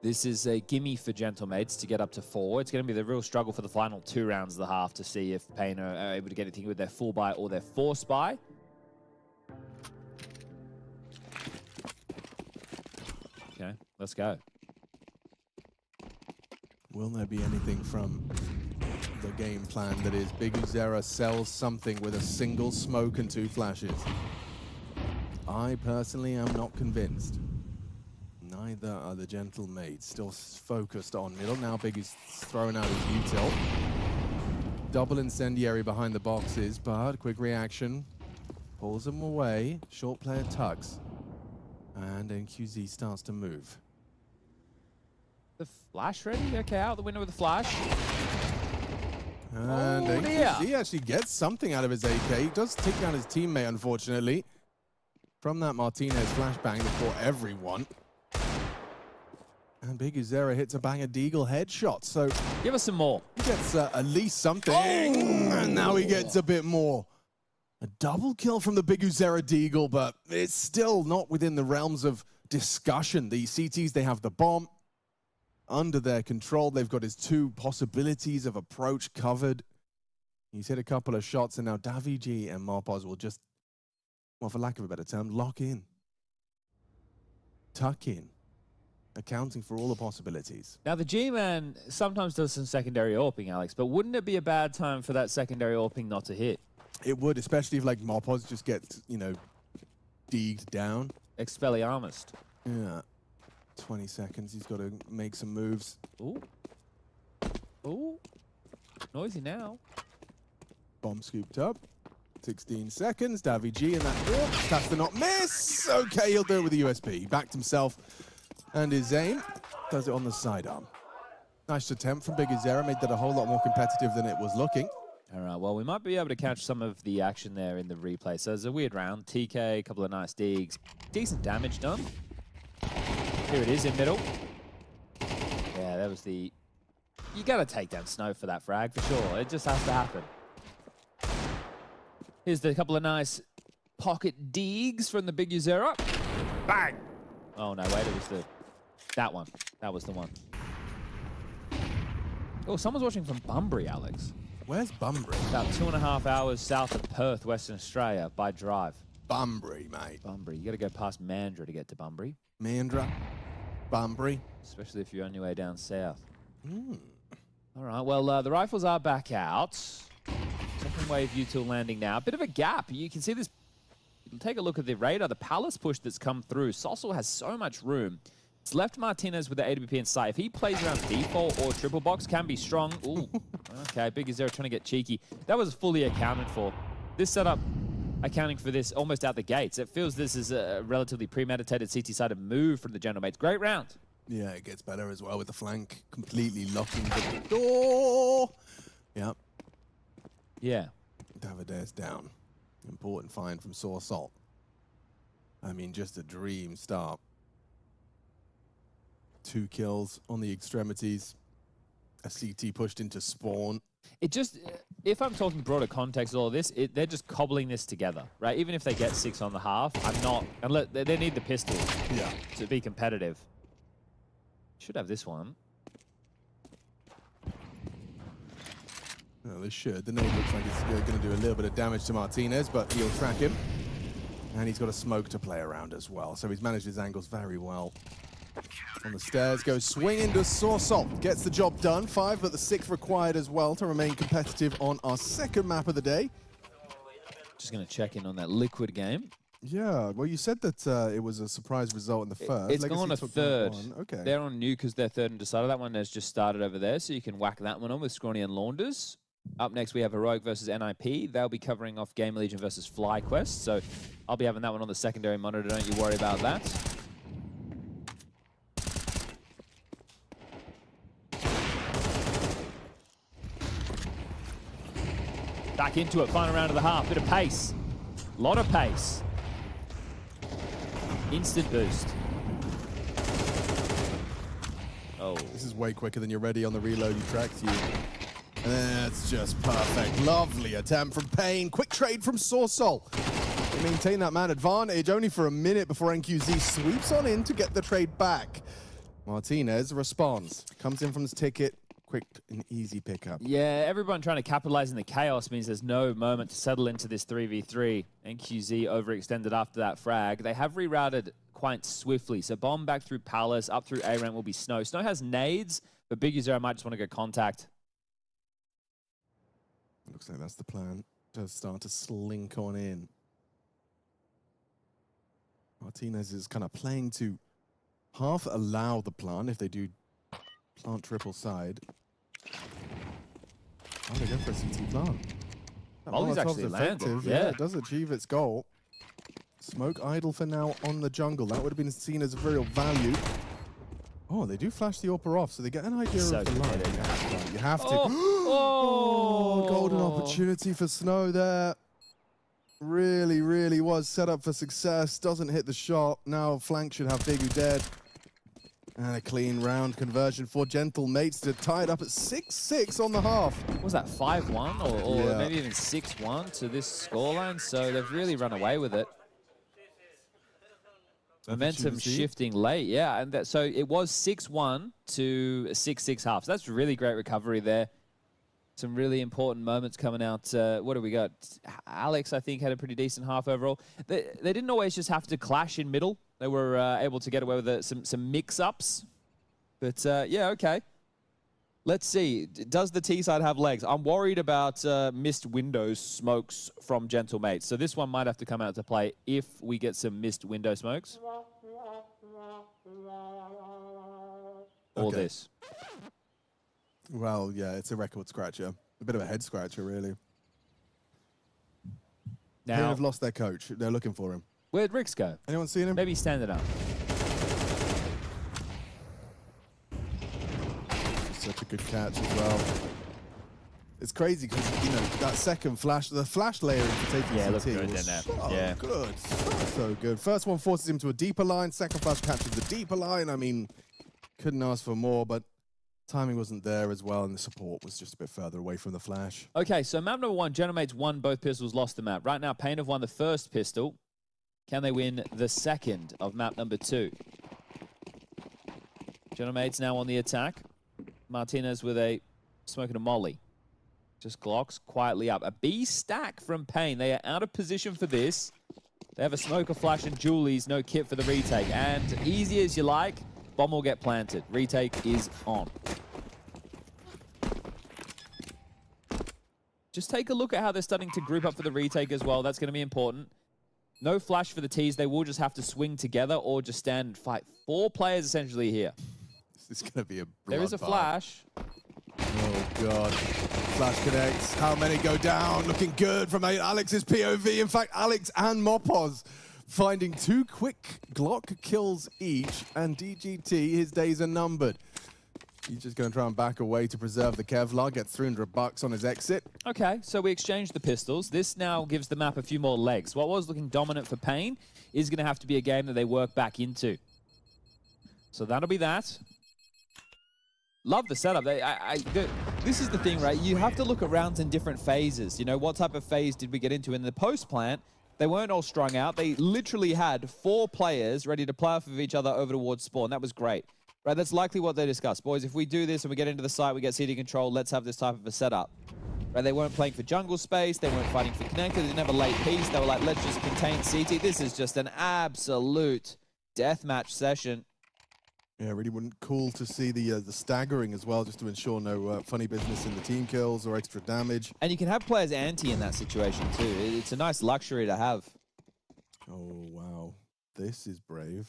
This is a gimme for Gentlemates to get up to 4. It's going to be the real struggle for the final 2 rounds of the half to see if Pain are able to get anything with their full buy or their force buy. Okay, let's go. Will there be anything from the game plan that is Big Uzera sells something with a single smoke and 2 flashes? I personally am not convinced. Neither are the Gentlemates. Still focused on middle. Now Big is throwing out his util. Double incendiary behind the boxes, but quick reaction. Pulls them away. Short player tucks. And NQZ starts to move. The flash ready? Okay, out the window with the flash. And Oh, dear. he actually gets something out of his AK. He does take down his teammate, unfortunately. From that Martinez flashbang that caught everyone. And Big Uzera hits a banger Deagle headshot, so Give us some more. he gets at least something. And now he gets a bit more. A double kill from the Big Uzera Deagle, but it's still not within the realms of discussion. The CTs, they have the bomb under their control. They've got his 2 possibilities of approach covered. He's hit a couple of shots, and now Davigi and Marpoz will just, well, for lack of a better term, lock in. Tuck in. Accounting for all the possibilities. Now, the G-Man sometimes does some secondary AWPing, Alex, but wouldn't it be a bad time for that secondary AWPing not to hit? It would, especially if, like, Marpoz just gets, you know, degged down. Expelliarmus. Yeah. 20 seconds. He's got to make some moves. Ooh. Ooh. Noisy now. Bomb scooped up. 16 seconds. Davy G in that door. That's the not miss. Okay, he'll do it with the USP. He backed himself and his aim. Does it on the sidearm. Nice attempt from Big Uzera. Made that a whole lot more competitive than it was looking. All right, well, we might be able to catch some of the action there in the replay. So it's a weird round. TK, a couple of nice digs. Decent damage done. Here it is in middle. Yeah, that was the... You got to take down Snow for that frag, for sure. It just has to happen. Here's the couple of nice pocket digs from the Big Uzera. Bang! Oh, no, wait, it was the... That one. That was the one. Oh, someone's watching from Bunbury, Alex. Where's Bunbury? About 2.5 hours south of Perth, Western Australia, by drive. Bunbury, mate. Bunbury. You got to go past Mandurah to get to Bunbury, Mandurah. Bunbury. especially if you're on your way down south. All right, well, the rifles are back out. Second wave util landing now. A bit of a gap. You can see this. Take a look at the radar, the Palace push that's come through. Sossel has so much room. It's left Martinez with the AWP in sight. If he plays around default or triple box, can be strong. Ooh, okay, Big Uzera trying to get cheeky. That was fully accounted for. This setup, accounting for this almost out the gates. It feels this is a relatively premeditated CT-sided move from the Gentlemates. Great round. Yeah, it gets better as well with the flank completely locking the door. Yep. Yeah. Davidair's down. Important find from Source Salt. I mean, just a dream start. 2 kills on the extremities. A CT pushed into spawn. It just, if I'm talking broader context, all of this, they're just cobbling this together, right? Even if they get 6 on the half, I'm not, unless they need the pistol to be competitive. Should have this one. No, they should. The nade looks like it's going to do a little bit of damage to Martinez, but he'll track him. And he's got a smoke to play around as well, so he's managed his angles very well. On the stairs, goes swing into Source Salt. Gets the job done. 5, but the 6th required as well to remain competitive on our second map of the day. Just going to check in on that Liquid game. Yeah, well, you said that it was a surprise result in the first. It's gone a third. Okay. They're on new because they're third and decided. That one has just started over there, so you can whack that one on with Scrawny and Launders. Up next, we have Heroic versus NIP. They'll be covering off GamerLegion versus FlyQuest, so I'll be having that one on the secondary monitor. Don't you worry about that. Back into it, final round of the half. Bit of pace. Lot of pace. Instant boost. Oh. This is way quicker than you're ready on the reload. He tracks you. That's just perfect. Lovely attempt from Payne. Quick trade from Sorsol. They maintain that man advantage only for a minute before NQZ sweeps on in to get the trade back. Martinez responds. Comes in from his ticket. Quick and easy pickup. Yeah, everyone trying to capitalize in the chaos means there's no moment to settle into this 3v3. NQZ overextended after that frag. They have rerouted quite swiftly. So bomb back through Palace, up through A ramp will be Snow. Snow has nades, but Big User might just want to go contact. Looks like that's the plan. To start to slink on in. Martinez is kind of playing to half allow the plant if they do plant triple side. Oh, they go for a CT plant. That Molly's Molotov's actually landed. effective. Yeah, it does achieve its goal. Smoke idle for now on the jungle. That would have been seen as a real value. Oh, they do flash the AWPer off, so they get an idea So of the line. good. You have to. Oh, Golden opportunity for Snow there. Really, really was set up for success. Doesn't hit the shot. Now flank should have Big U dead. And a clean round conversion for Gentle Mates to tie it up at 6-6 on the half. What was that, 5-1 or Yeah. maybe even 6-1 to this scoreline? So they've really run away with it. Momentum Opportunity. shifting late, yeah. And that, so it was 6-1 to 6-6 half. So that's really great recovery there. Some really important moments coming out. What do we got? Alex, I think, had a pretty decent half overall. They didn't always just have to clash in middle. They were able to get away with some mix-ups. But yeah, okay. Let's see. Does the T side have legs? I'm worried about missed window smokes from Gentle Mates. So this one might have to come out to play if we get some missed window smokes. Or Okay. this. Well, yeah, it's a record scratcher. A bit of a head scratcher, really. They Now, have lost their coach. They're looking for him. where'd Ricks go? Anyone seen him? Maybe stand it up. Such a good catch as well. It's crazy because, you know, that second flash, the flash layering for taking Yeah, CT looked good was in there. so Yeah. good. So good. First one forces him to a deeper line. Second flash catches the deeper line. I mean, couldn't ask for more, but timing wasn't there as well, and the support was just a bit further away from the flash. Okay, so map number 1, Gentle Mates won both pistols, lost the map. Right now, Payne have won the first pistol. Can they win the second of map number 2? Gentle Mates now on the attack. Martinez with a smoke and a molly. Just Glocks quietly up. A B stack from Payne. They are out of position for this. They have a smoke, a flash, and Julie's no kit for the retake. And easy as you like, bomb will get planted. Retake is on. Just take a look at how they're starting to group up for the retake as well. That's going to be important. No flash for the T's. They will just have to swing together or just stand and fight. 4 players essentially here. This is going to be a There is a bloodbath. flash. Oh, God. Flash connects. How many go down? Looking good from Alex's POV. In fact, Alex and Mopoz finding 2 quick Glock kills each, and DGT, his days are numbered. He's just going to try and back away to preserve the Kevlar, get $300 on his exit. Okay, so we exchanged the pistols. This now gives the map a few more legs. What was looking dominant for Payne is going to have to be a game that they work back into. So that'll be that. Love the setup. This is the thing, right? You have to look at rounds in different phases. You know, what type of phase did we get into in the post-plant? They weren't all strung out. They literally had 4 players ready to play off of each other over towards spawn. That was great. Right, that's likely what they discussed. Boys, if we do this and we get into the site, we get CD control, let's have this type of a setup. Right, they weren't playing for jungle space, they weren't fighting for connector, they didn't have a late piece, they were like, let's just contain CT. This is just an absolute deathmatch session. Yeah, really cool to see the staggering as well, just to ensure no funny business in the team kills or extra damage. And you can have players anti in that situation too. It's a nice luxury to have. Oh, wow. This is brave.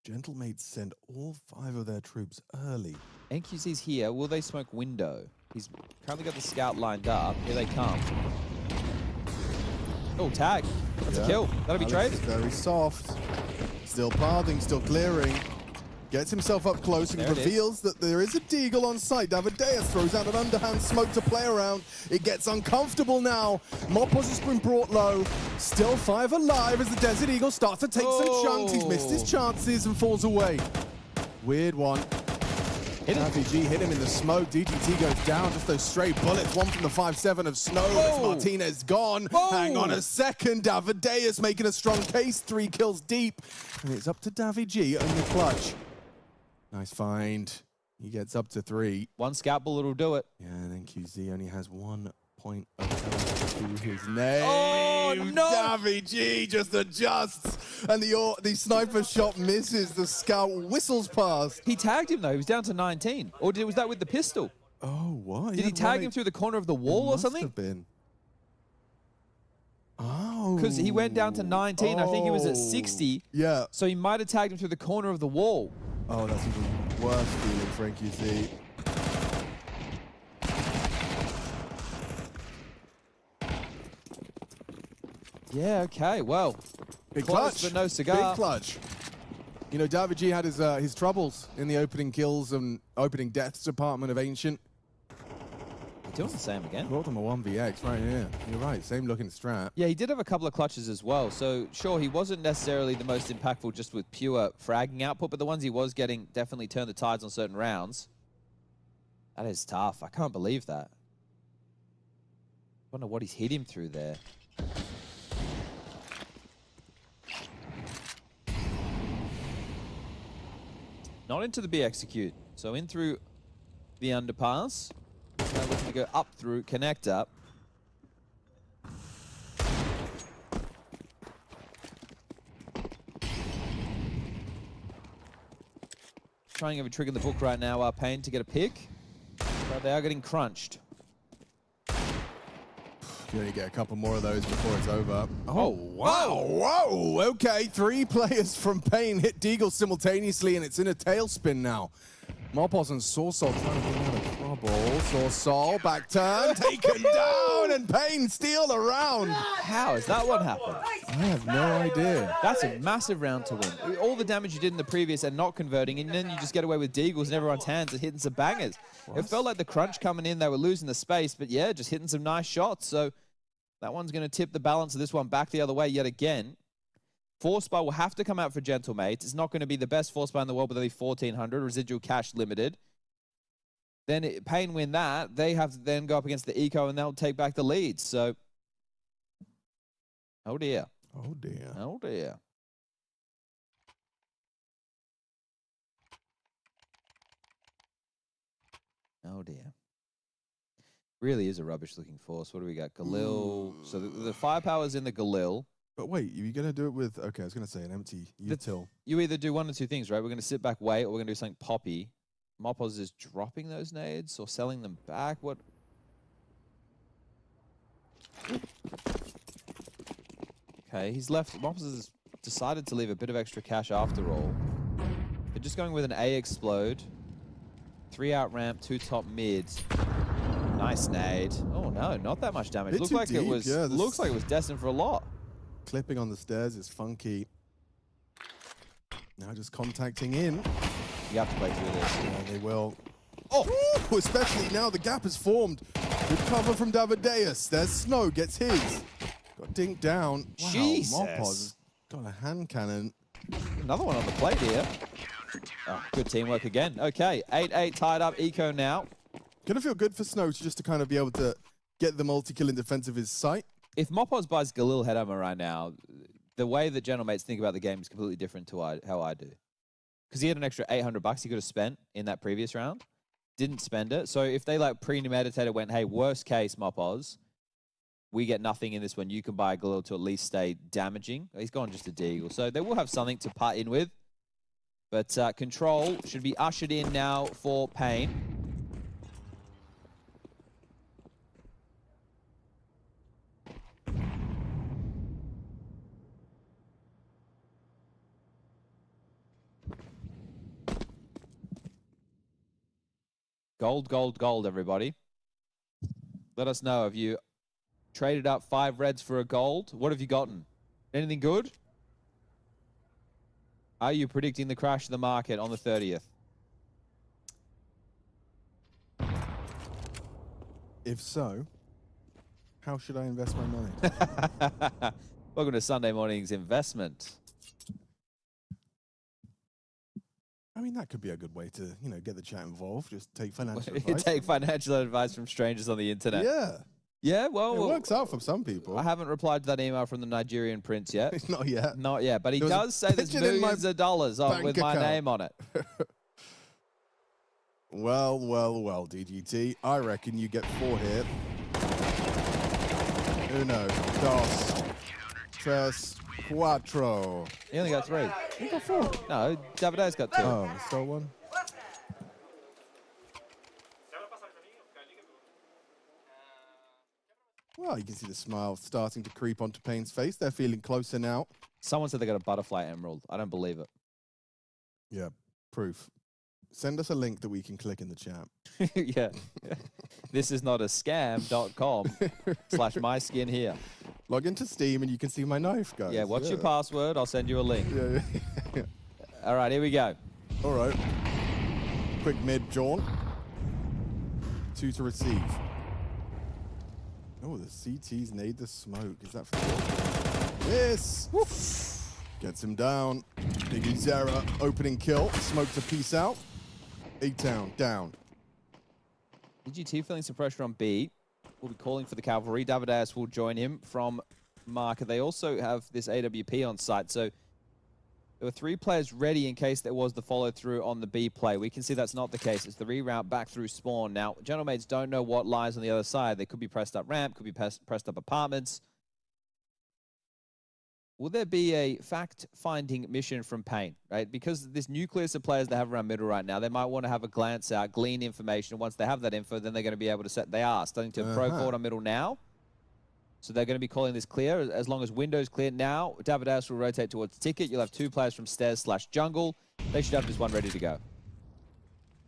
Gentle Mates send all 5 of their troops early. NQC's here. Will they smoke window? He's currently got the scout lined up. Here they come. Oh, tag. That's a kill. That'll be Alex trade. is very soft. Still pathing, still clearing. Gets himself up close and There it reveals that there is a deagle on site. Davideus throws out an underhand smoke to play around. It gets uncomfortable now. Mopoz has been brought low. Still 5 alive as the Desert Eagle starts to take some chunks. He's missed his chances and falls away. Weird one. RPG hit him in the smoke. DGT goes down. Just those stray bullets. One from the 5-7 of Snow. As Martinez gone. Hang on a second. Davideus making a strong case. 3 kills deep. And it's up to Davy G on the clutch. Nice find. He gets up to 3. One scout bullet will do it. Yeah, and then QZ only has 1 point of time to his name. Oh, no! Davy G just adjusts. And the sniper shot misses. The scout whistles past. He tagged him, though. He was down to 19. Or was that with the pistol? Oh, what? Did he tag him through the corner of the wall or something? Must have been. Oh. Because he went down to 19. I think he was at 60. Yeah. So he might have tagged him through the corner of the wall. Oh, that's even worse feeling for NQC. Yeah, okay, well. Big Close, clutch. but no cigar. Big clutch. You know, David G had his troubles in the opening kills and opening deaths department of Ancient. He's doing the same again. Brought him a 1vx right here. You're right, same looking strat. Yeah, he did have a couple of clutches as well. So, sure, he wasn't necessarily the most impactful just with pure fragging output, but the ones he was getting definitely turned the tides on certain rounds. That is tough. I can't believe that. Wonder what he's hit him through there. Not into the B execute. So in through the underpass. Now looking to go up through connector. Trying every trick in the book right now, Pain to get a pick. But they are getting crunched. You only get a couple more of those before it's over. Oh, wow. Whoa. Okay, 3 players from Pain hit Deagle simultaneously, and it's in a tailspin now. Mopos and Sorsol trying to get out of trouble. Sorsol, back turn, taken down, and Pain steal a round. How is that what happened? I have no idea. That's a massive round to win. All the damage you did in the previous and not converting, and then you just get away with Deagles in everyone's hands and hitting some bangers. It felt like the crunch coming in, they were losing the space, but yeah, just hitting some nice shots. So that one's going to tip the balance of this one back the other way yet again. Force buy will have to come out for Gentlemates. It's not going to be the best force buy in the world, but only 1,400. Residual cash limited. Then Pain win that. They have to then go up against the Eco, and they'll take back the lead. So, oh dear. Oh, dear. Oh dear. Oh dear. Really is a rubbish-looking force. What do we got? Galil. So the firepower's in the Galil. But wait, you're going to do it with, okay, I was going to say an empty util. You either do one or two things, right? We're going to sit back, wait, or we're going to do something poppy. Mopos is dropping those nades or selling them back. What? Okay, he's left. Mopos has decided to leave a bit of extra cash after all. They're just going with an A explode. 3 out ramp, 2 top mids. Nice nade. Oh no, not that much damage. Looks like it was. Yeah, looks like it was destined for a lot. Clipping on the stairs is funky. Now just contacting in. You have to play through this. Yeah, they will. Oh, especially now the gap is formed. Good cover from Davideus. There's Snow, gets his. Got dinked down. Wow, Jesus. Mopos got a hand cannon. Another one on the plate here. Oh, good teamwork again. Okay, 8-8 tied up. Eco now. Gonna feel good for Snow just to kind of be able to get the multi-kill in defense of his sight. If Mopos buys Galil head armor right now, the way that Gentlemates think about the game is completely different to how I do. Because he had an extra $800 he could have spent in that previous round. Didn't spend it. So if they like premeditated, went, hey, worst case, Mopos, we get nothing in this one. You can buy a Galil to at least stay damaging. He's gone just a Deagle. So they will have something to part in with. But control should be ushered in now for Pain. Gold, gold, gold, everybody. Let us know. Have you traded up 5 reds for a gold? What have you gotten? Anything good? Are you predicting the crash of the market on the 30th? If so, how should I invest my money? Welcome to Sunday morning's investment. mean, that could be a good way to, you know, get the chat involved. Just take financial advice. Take financial advice from strangers on the internet. Yeah. Yeah, well, It works out for some people. I haven't replied to that email from the Nigerian prince yet. Not yet. Not yet, but he There was a does say there's pigeon in my millions of dollars on, bank with my account. name on it. Well, DGT. I reckon you get 4 here. Uno, dos, tres, cuatro. He only got 3. You got 4. No, Davide's got 2. Oh, stole one. Well, you can see the smile starting to creep onto Payne's face. They're feeling closer now. Someone said they got a butterfly emerald. I don't believe it. Yeah, proof. Send us a link that we can click in the chat. Yeah. This is not a scam.com/myskin here. Log into Steam and you can see my knife, guys. Yeah, what's your password? I'll send you a link. Yeah. All right, here we go. All right. Quick mid jaunt. 2 to receive. Oh, the CT's nade the smoke. Is that for the Yes! Woo. Gets him down. Biggie Zera, opening kill. Smoke to peace out. A-Town, down. DGT feeling some pressure on B. Will be calling for the cavalry. Davidas will join him from marker. They also have this AWP on site, so there were 3 players ready in case there was the follow-through on the B play. We can see that's not the case. It's the reroute back through spawn. Now, GentlemateZ don't know what lies on the other side. They could be pressed up ramp, could be pressed up apartments. Will there be a fact-finding mission from Payne, right? Because this nucleus of players they have around middle right now, they might want to have a glance out, glean information. Once they have that info, then they're going to be able to set. They are starting to pro forward on middle now. So they're going to be calling this clear as long as window's clear. Now, Davidas will rotate towards ticket. You'll have 2 players from stairs/jungle. They should have this one ready to go.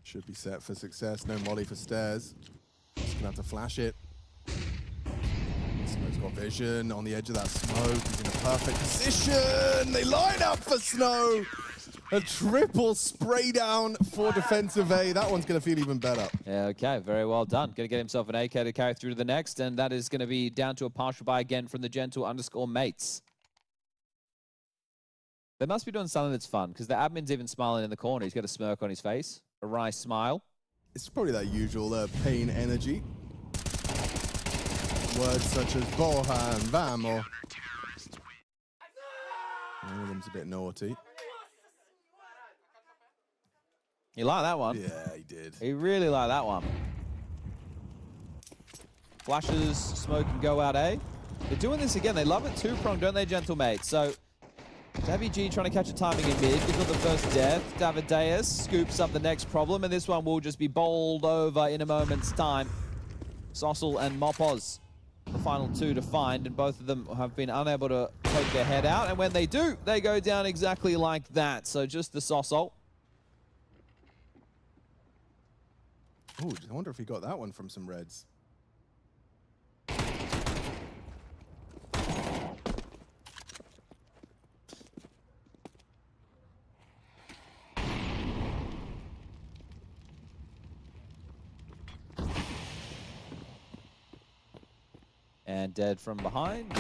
Should be set for success. No molly for stairs. Just going to have to flash it. Smoke's got vision on the edge of that smoke. He's in a perfect position. They line up for Snow. A triple spray down for defensive A. That one's going to feel even better. Yeah, okay, very well done. Going to get himself an AK to carry through to the next, and that is going to be down to a partial buy again from the gentle_mates. They must be doing something that's fun, because the admin's even smiling in the corner. He's got a smirk on his face, a wry smile. It's probably that usual Payne energy. Words such as Boha and Vamo. One of them's a bit naughty. You like that one? Yeah, he did. He really liked that one. Flashes, smoke, and go out A. They're doing this again. They love it two-pronged, don't they, GentleMate? So, Davy G trying to catch a timing in mid. He's got the first death. Davideus scoops up the next problem, and this one will just be bowled over in a moment's time. Sossel and Mopoz, the final 2 to find, and both of them have been unable to poke their head out, and when they do, they go down exactly like that. So just the Sossel. Oh, I wonder if he got that one from some Reds. And dead from behind.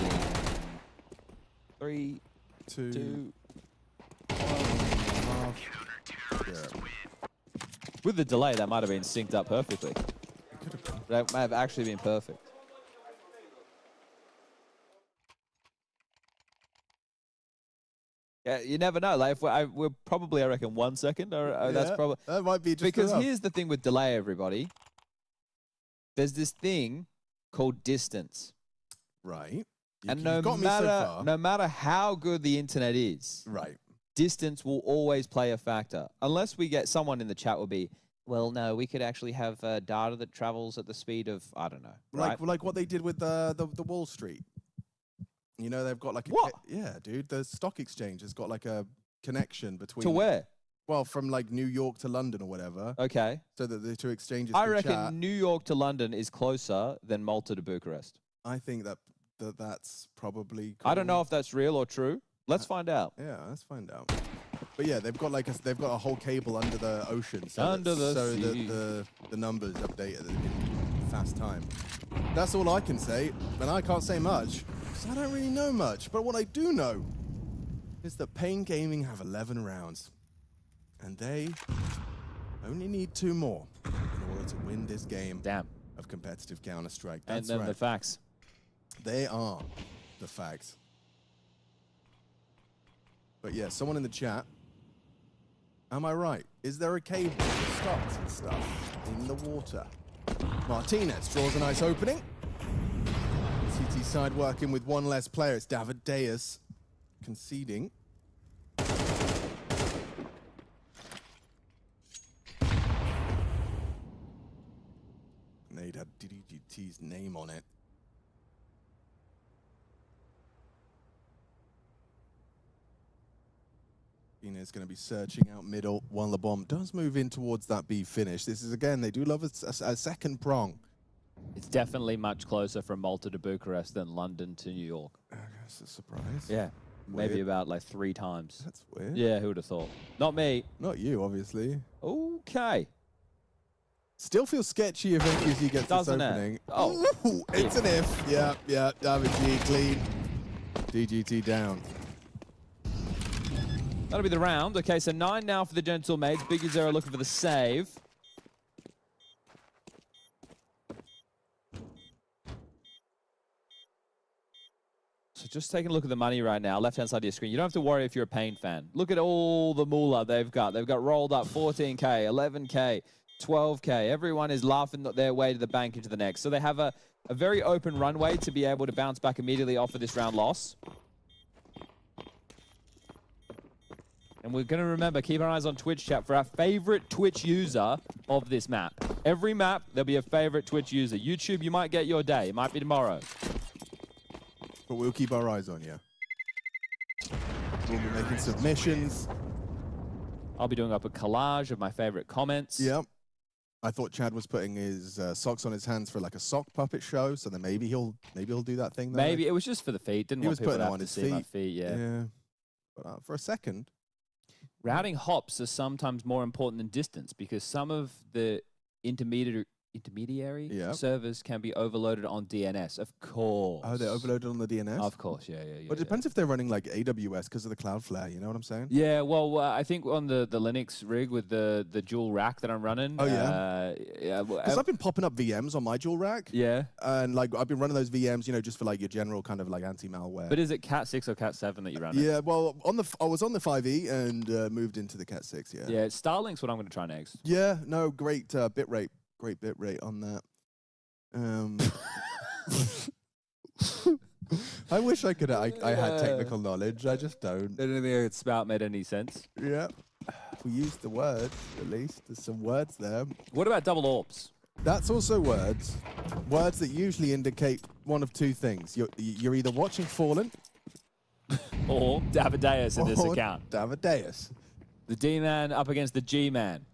3, 2, 1.5. Yeah. With the delay, that might have been synced up perfectly. It could have been. That might have actually been perfect. Yeah, you never know. Like, if we're probably, I reckon, 1 second. Or that's Yeah, probably that might be just because enough. here's the thing with delay, everybody. There's this thing called distance, Right. and You've no got me so far. matter how good the internet is, Right. distance will always play a factor. Unless we get someone in the chat will be, well, no, we could actually have data that travels at the speed of, I don't know. Right? Like what they did with the Wall Street. You know, they've got like a... What? Yeah, dude. The stock exchange has got like a connection between... To where? Well, from like New York to London or whatever. Okay. So that the 2 exchanges I can reckon chat. New York to London is closer than Malta to Bucharest. I think that's probably... I don't know cool. if that's real or true. Let's find out. Yeah, let's find out. But yeah, they've got like they've got a whole cable under the ocean, so Under the so sea. the numbers update in fast time. That's all I can say, and I can't say much because I don't really know much. But what I do know is that Payne Gaming have 11 rounds, And they only need 2 more in order to win this game Damn. of competitive Counter-Strike. And That's then right. the facts. They are the facts. But yeah, someone in the chat. Am I right? Is there a cave with stocks and stuff in the water? Martinez draws a nice opening. CT side working with 1 less player. It's David Deus conceding. Nade had DDGT's name on it. Is going to be searching out middle while the bomb does move in towards that B finish. This is, again, they do love a second prong. It's definitely much closer from Malta to Bucharest than London to New York. That's a surprise. Yeah. Maybe Weird. about like 3 times. That's weird. Yeah, who would have thought? Not me. Not you, obviously. Okay. Still feels sketchy if NQZ gets Doesn't this it? opening. Oh. Ooh, it's an if. Yeah, yeah. David G clean. DGT down. That'll be the round. Okay, so 9 now for the Gentle Mates. Big Zero looking for the save. So just taking a look at the money right now, left-hand side of your screen. You don't have to worry if you're a Pain fan. Look at all the moolah they've got. They've got rolled up 14K, 11K, 12K. Everyone is laughing their way to the bank into the next. So they have a very open runway to be able to bounce back immediately off of this round loss. And we're going to remember, keep our eyes on Twitch chat for our favorite Twitch user of this map. Every map, there'll be a favorite Twitch user. YouTube, you might get your day. It might be tomorrow. But we'll keep our eyes on you. We'll be making submissions. I'll be doing up a collage of my favorite comments. Yep. I thought Chad was putting his socks on his hands for like a sock puppet show, so then maybe he'll do that thing. Maybe it was just for the feet. Didn't He want was people putting to it have on to his see my feet. feet. Yeah. Yeah. But for a second. Routing hops are sometimes more important than distance because some of the intermediary servers can be overloaded on DNS. Of course. Oh, they're overloaded on the DNS? Of course, yeah. But it depends if they're running like AWS because of the Cloudflare, you know what I'm saying? Yeah, well, I think on the Linux rig with the dual rack that I'm running. Oh, yeah? Because I've been popping up VMs on my dual rack. Yeah. And like I've been running those VMs, you know, just for like your general kind of like anti-malware. But is it Cat 6 or Cat 7 that you run? Yeah, well, I was on the 5e and moved into the Cat 6, yeah. Yeah, Starlink's what I'm going to try next. Yeah, no, great bit rate. Great bit rate on that. I wish I could. I had technical knowledge. I just don't. I don't think spout made any sense. Yeah, we used the words. At least there's some words there. What about double orbs? That's also words. Words that usually indicate one of 2 things. You're either watching Fallen Or Davideus in this or account. Davideus. The D-man up against the G-man.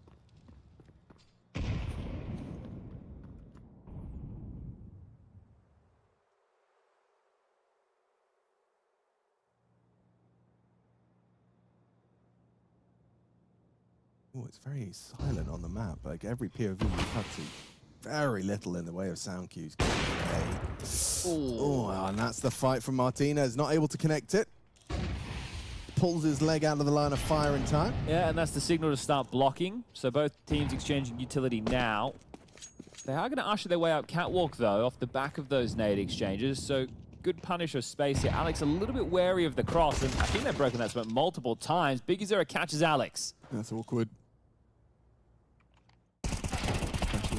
Oh, it's very silent on the map. Like every POV you have to, very little in the way of sound cues. Oh, and that's the fight from Martinez. Not able to connect it. Pulls his leg out of the line of fire in time. Yeah, and that's the signal to start blocking. So both teams exchanging utility now. They are going to usher their way up catwalk, though, off the back of those nade exchanges. So good punish of space here. Alex a little bit wary of the cross, and I think they've broken that spot multiple times. Biggie Zero catches Alex. That's awkward.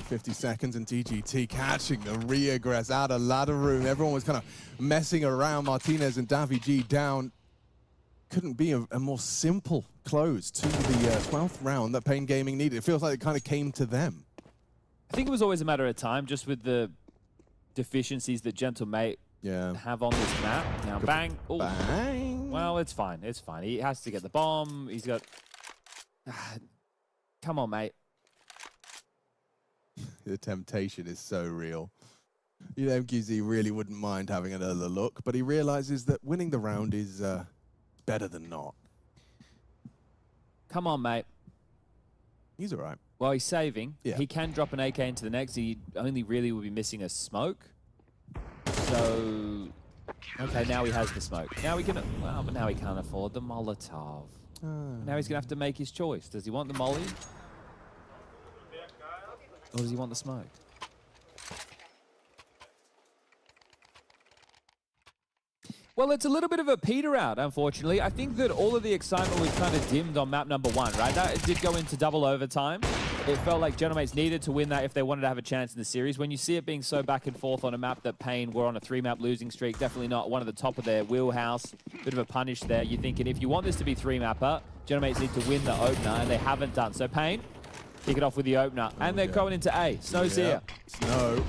50 seconds and DGT catching the re-aggress out of ladder room. Everyone was kind of messing around. Martinez and Davi G down. Couldn't be a more simple close to the 12th round that Pain Gaming needed. It feels like it kind of came to them. I think it was always a matter of time, just with the deficiencies that Gentle Mate have on this map. Now, bang. Ooh. Bang. Well, it's fine. It's fine. He has to get the bomb. He's got... Come on, mate. The temptation is so real. You know, MQZ really wouldn't mind having another look, but he realizes that winning the round is better than not. Come on, mate. He's all right. Well, he's saving. Yeah. He can drop an AK into the next. He only really will be missing a smoke. So, okay, now he has the smoke. Now we can, well, but now he can't afford the Molotov. Now he's going to have to make his choice. Does he want the molly? Or does he want the smoke? Well, it's a little bit of a peter out, unfortunately. I think that all of the excitement was kind of dimmed on map number 1, right? That did go into double overtime. It felt like GamerLegion needed to win that if they wanted to have a chance in the series. When you see it being so back and forth on a map that Pain were on a 3-map losing streak, definitely not one of the top of their wheelhouse. Bit of a punish there. You're thinking if you want this to be 3-mapper, GamerLegion need to win the opener, and they haven't done. So Pain, kick it off with the opener. And they're going into A. Snow's here. Snow.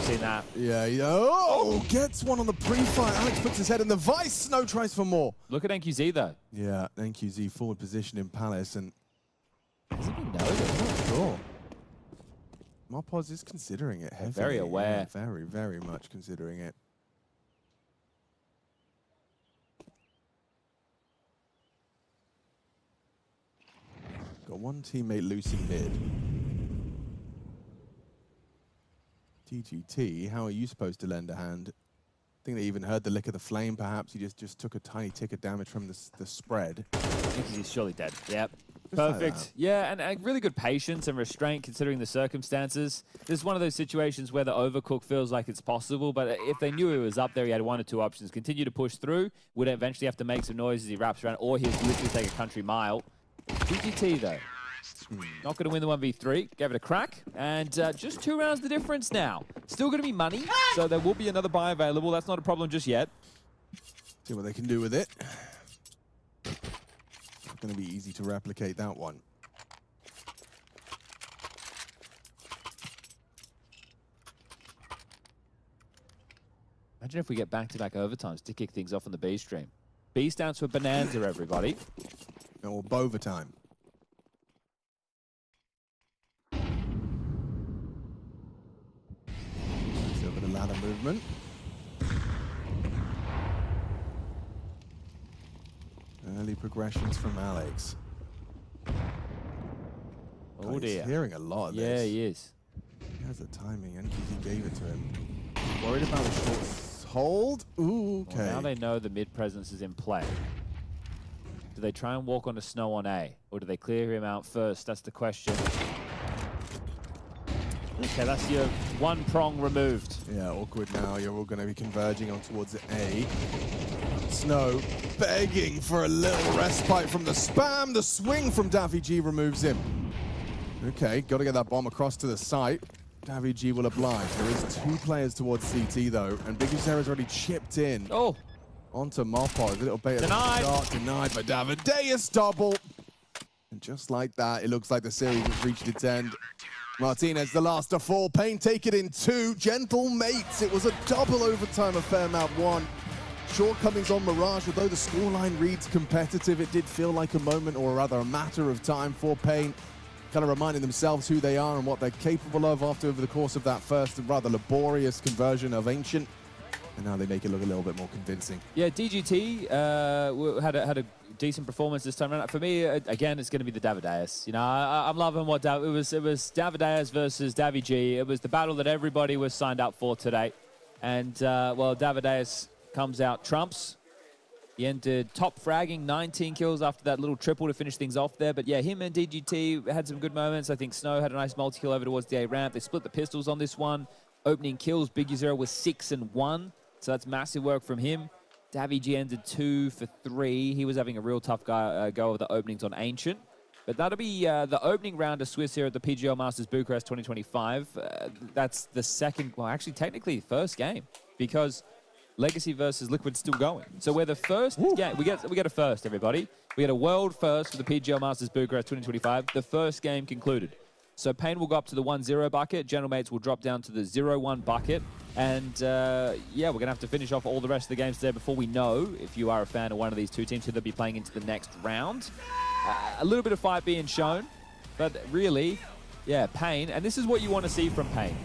Seen that. Yeah. Oh, gets one on the pre-fight. Alex puts his head in the vice. Snow tries for more. Look at NQZ, though. Yeah, NQZ forward position in Palace. And Does he even know this? I'm not sure. Marpoz is considering it heavily. Very aware. Yeah, very, very much considering it. Got one teammate loose in mid. TGT, how are you supposed to lend a hand? I think they even heard the lick of the flame, perhaps. He just took a tiny tick of damage from the spread. I think he's surely dead. Yep. Just like Perfect. that. Yeah, and really good patience and restraint considering the circumstances. This is one of those situations where the overcook feels like it's possible, but if they knew he was up there, he had 1 or 2 options. Continue to push through, would eventually have to make some noise as he wraps around, or he'll literally take a country mile. TGT, though. Not going to win the 1v3. Gave it a crack. And just 2 rounds the difference now. Still going to be money, so there will be another buy available. That's not a problem just yet. See what they can do with it. Not going to be easy to replicate that one. Imagine if we get back-to-back overtimes to kick things off on the B stream. B stands for Bonanza, everybody. Or Bova time. Over the ladder movement. Early progressions from Alex. Oh, God, dear. He's hearing a lot of Yeah, this. he is. He has the timing, and he gave it to him. Worried about the short hold. Ooh, okay. Well, now they know the mid presence is in play. Do they try and walk onto Snow on A, or do they clear him out first? That's the question. Okay, that's your 1 prong removed. Yeah, awkward now. You're all going to be converging on towards A. Snow begging for a little respite from the spam. The swing from Davi G removes him. Okay, got to get that bomb across to the site. Davi G will oblige. There is 2 players towards CT, though, and Biggie Sarah's already chipped in. Oh. Onto Marpoz. A little bait at the Denied. start. Denied by Davideus. Double. And just like that, it looks like the series has reached its end. Martinez, the last to fall. Pain take it in 2. Gentle mates. It was a double overtime affair, map 1. Shortcomings on Mirage, although the scoreline reads competitive, it did feel like a moment, or rather a matter of time for Pain. Kind of reminding themselves who they are and what they're capable of after over the course of that first and rather laborious conversion of Ancient. And now they make it look a little bit more convincing. Yeah, DGT had a decent performance this time around. For me, again, it's going to be the Davideus. You know, I'm loving what it was Davideus versus Davi G. It was the battle that everybody was signed up for today. And, well, Davideus comes out trumps. He ended top fragging, 19 kills after that little triple to finish things off there. But yeah, him and DGT had some good moments. I think Snow had a nice multi-kill over towards the A ramp. They split the pistols on this one. Opening kills, Big U0 was 6 and 1. So that's massive work from him. Davi G ended 2 for 3. He was having a real tough go over the openings on Ancient. But that'll be the opening round of Swiss here at the PGL Masters Bucharest 2025. That's the second, well, actually technically first game, because Legacy versus Liquid's still going. So we're the first game. We get a first, everybody. We get a world first for the PGL Masters Bucharest 2025. The first game concluded. So Pain will go up to the 1-0 bucket. GamerLegion will drop down to the 0-1 bucket. And yeah, we're going to have to finish off all the rest of the games there before we know, if you are a fan of one of these 2 teams, who they'll be playing into the next round. A little bit of fight being shown, but really, yeah, Pain. And this is what you want to see from Pain.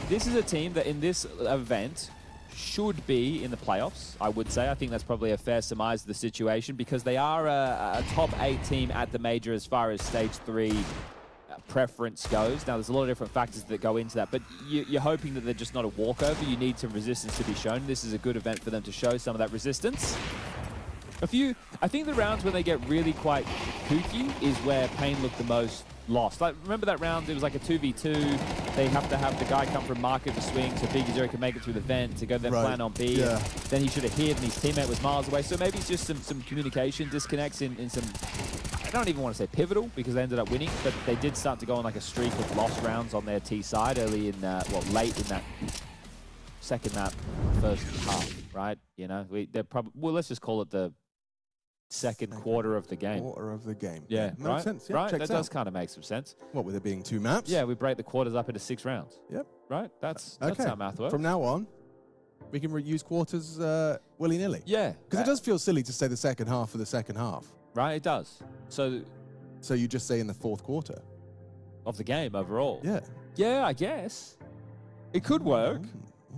This is a team that in this event should be in the playoffs, I would say. I think that's probably a fair surmise of the situation, because they are a top 8 team at the major as far as stage 3 preference goes. Now, there's a lot of different factors that go into that, but you're hoping that they're just not a walkover. You need some resistance to be shown. This is a good event for them to show some of that resistance. I think the rounds when they get really quite kooky is where Pain looked the most lost. Like, remember that round? It was like a 2v2. They have to have the guy come from market to swing so Big Zero can make it through the vent to go then plan on B. Yeah. Then he should have hit and his teammate was miles away. So maybe it's just some communication disconnects in some, I don't even want to say pivotal because they ended up winning, but they did start to go on like a streak of lost rounds on their T side early in, late in that second map, first half, right? You know, they're probably, well, let's just call it the second quarter of the game. Quarter of the game. Yeah, Makes right? sense. Yeah, right? checks That does out. kind of make some sense. What, with it being 2 maps? Yeah, we break the quarters up into 6 rounds. Yep. Right? That's Okay. how math works. From now on, we can use quarters willy-nilly. Yeah. Because it does feel silly to say the second half for the second half. Right, it does. So, you just say in the 4th quarter. of the game overall. Yeah. Yeah, I guess. It could work.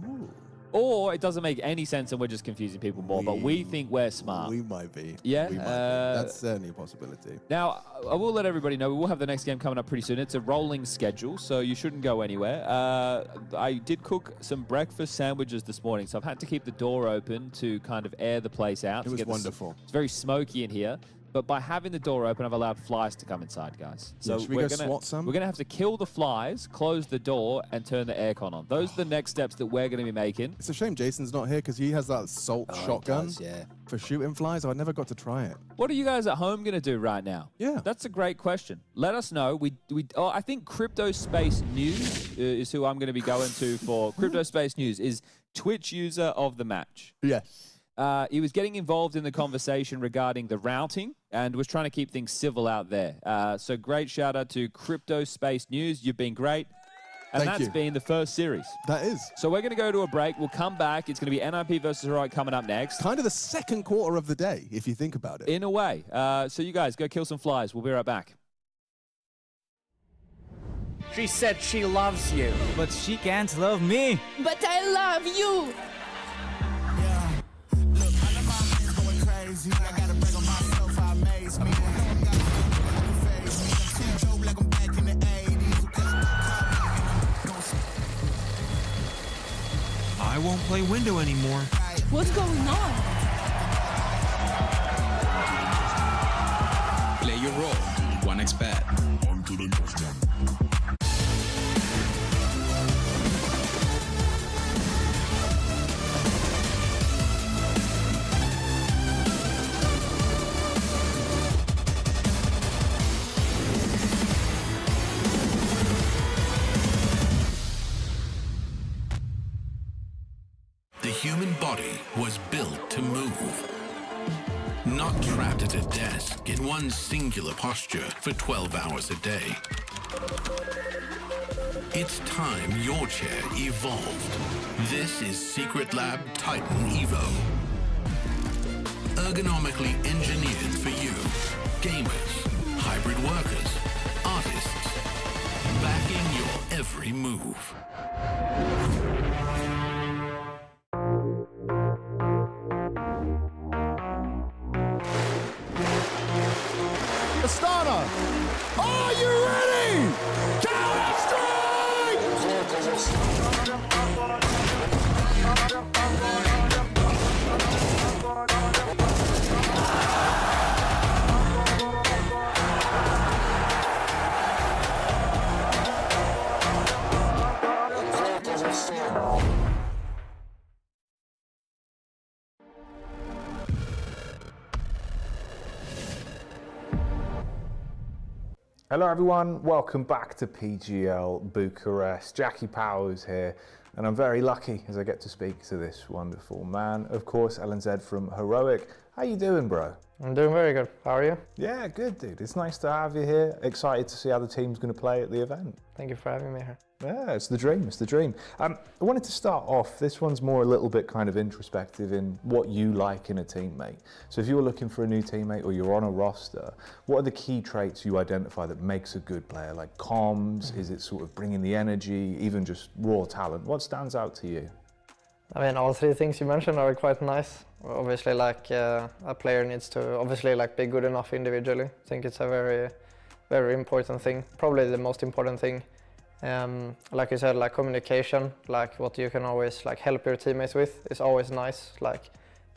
Ooh. Or it doesn't make any sense and we're just confusing people more, but we think we're smart. We might be. Yeah, We might be. That's certainly a possibility. Now, I will let everybody know, we will have the next game coming up pretty soon. It's a rolling schedule, so you shouldn't go anywhere. I did cook some breakfast sandwiches this morning, so I've had to keep the door open to kind of air the place out. It was wonderful. It's very smoky in here. But by having the door open, I've allowed flies to come inside, guys. So should we go swat some? We're going to have to kill the flies, close the door, and turn the aircon on. Those are the next steps that we're going to be making. It's a shame Jason's not here because he has that salt shotgun He does, yeah. for shooting flies. I never got to try it. What are you guys at home going to do right now? Yeah. That's a great question. Let us know. I think Crypto Space News is who I'm going to be going to for Crypto Space News is Twitch user of the match. Yes. He was getting involved in the conversation regarding the routing and was trying to keep things civil out there. So great shout out to Crypto Space News. You've been great. And Thank that's you. been the first series. That is. So we're going to go to a break. We'll come back. It's going to be NIP versus Heroic coming up next. Kind of the second quarter of the day, if you think about it. In a way. So you guys, go kill some flies. We'll be right back. She said she loves you. But she can't love me. But I love you. I won't play window anymore. What's going on? Play your role. 1xBet. On to the next one. The human body was built to move. Not trapped at a desk in one singular posture for 12 hours a day. It's time your chair evolved. This is Secret Lab Titan Evo. Ergonomically engineered for you. Gamers, hybrid workers, artists. Backing your every move. Astana, are you ready? Hello everyone, welcome back to PGL Bucharest. Jackie Powers here, and I'm very lucky as I get to speak to this wonderful man. Of course, LNZ from Heroic. How you doing, bro? I'm doing very good. How are you? Yeah, good, dude. It's nice to have you here. Excited to see how the team's going to play at the event. Thank you for having me here. Yeah, it's the dream, it's the dream. I wanted to start off, this one's more a little bit kind of introspective in what you like in a teammate. So if you're looking for a new teammate or you're on a roster, what are the key traits you identify that makes a good player? Like comms, is it sort of bringing the energy, even just raw talent? What stands out to you? I mean, all three things you mentioned are quite nice. Obviously, like a player needs to obviously like be good enough individually. I think it's a very, very important thing. Probably the most important thing. Like you said, like communication, like what you can always like help your teammates with is always nice. Like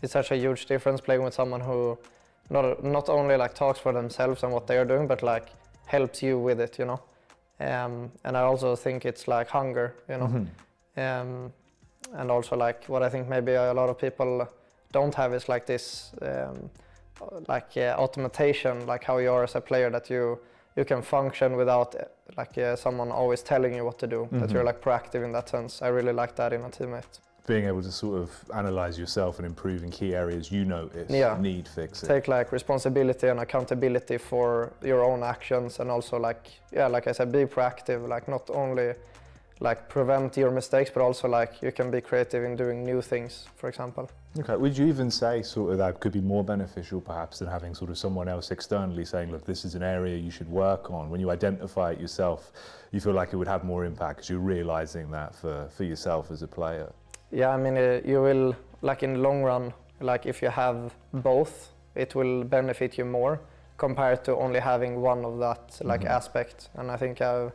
it's such a huge difference playing with someone who not only like talks for themselves and what they are doing, but like helps you with it, you know. And I also think it's like hunger, you know. And also like what I think maybe a lot of people don't have is like this automation, like how you are as a player, that you can function without someone always telling you what to do, that you're like proactive in that sense. I really like that in a teammate. Being able to sort of analyze yourself and improve in key areas you notice need fixing. Take like responsibility and accountability for your own actions, and also like I said, be proactive, like not only like prevent your mistakes, but also like you can be creative in doing new things, for example. Okay, would you even say sort of that could be more beneficial perhaps than having sort of someone else externally saying, look, this is an area you should work on? When you identify it yourself, you feel like it would have more impact because you're realizing that for yourself as a player? Yeah, I mean, you will, like in the long run, like if you have both, it will benefit you more compared to only having one of that like aspect. And I think I've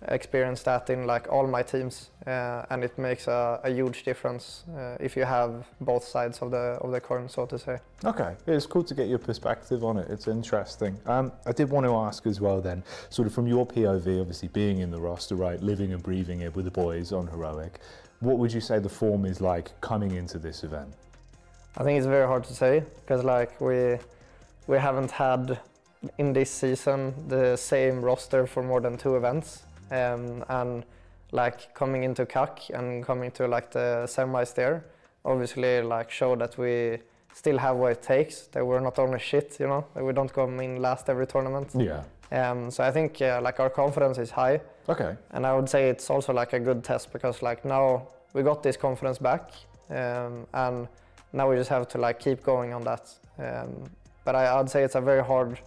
experienced that in like all my teams, and it makes a huge difference if you have both sides of the coin, so to say. Okay, it's cool to get your perspective on it. It's interesting. I did want to ask as well then, sort of from your POV, obviously being in the roster, right, living and breathing it with the boys on Heroic, what would you say the form is like coming into this event? I think it's very hard to say, because like we haven't had in this season the same roster for more than 2 events. And like coming into CAC and coming to like the semis there, obviously like show that we still have what it takes, that we're not only shit, you know, that we don't come in last every tournament. Yeah. So I think like our confidence is high. Okay. And I would say it's also like a good test, because like now we got this confidence back, and now we just have to like keep going on that. But I'd say it's a very hard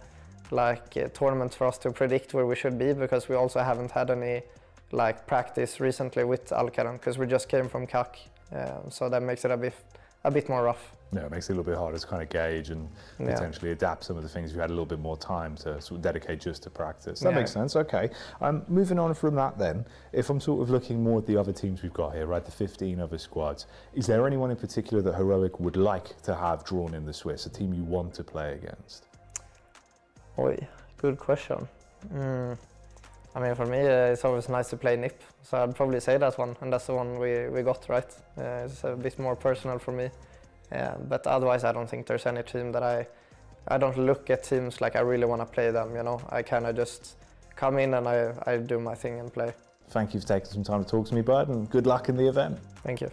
tournament for us to predict where we should be, because we also haven't had any like practice recently with Alcaran, because we just came from CAC, so that makes it a bit more rough. Yeah, it makes it a little bit harder to kind of gauge and potentially adapt some of the things. You had a little bit more time to sort of dedicate just to practice. That makes sense. Okay. Moving on from that then, if I'm sort of looking more at the other teams we've got here, right, the 15 other squads, is there anyone in particular that Heroic would like to have drawn in the Swiss, a team you want to play against? Oi, good question. I mean, for me, it's always nice to play NIP, so I'd probably say that one, and that's the one we got, right? It's a bit more personal for me. But otherwise, I don't think there's any team that I don't look at teams like I really want to play them, you know? I kind of just come in and I do my thing and play. Thank you for taking some time to talk to me, bud, and good luck in the event. Thank you.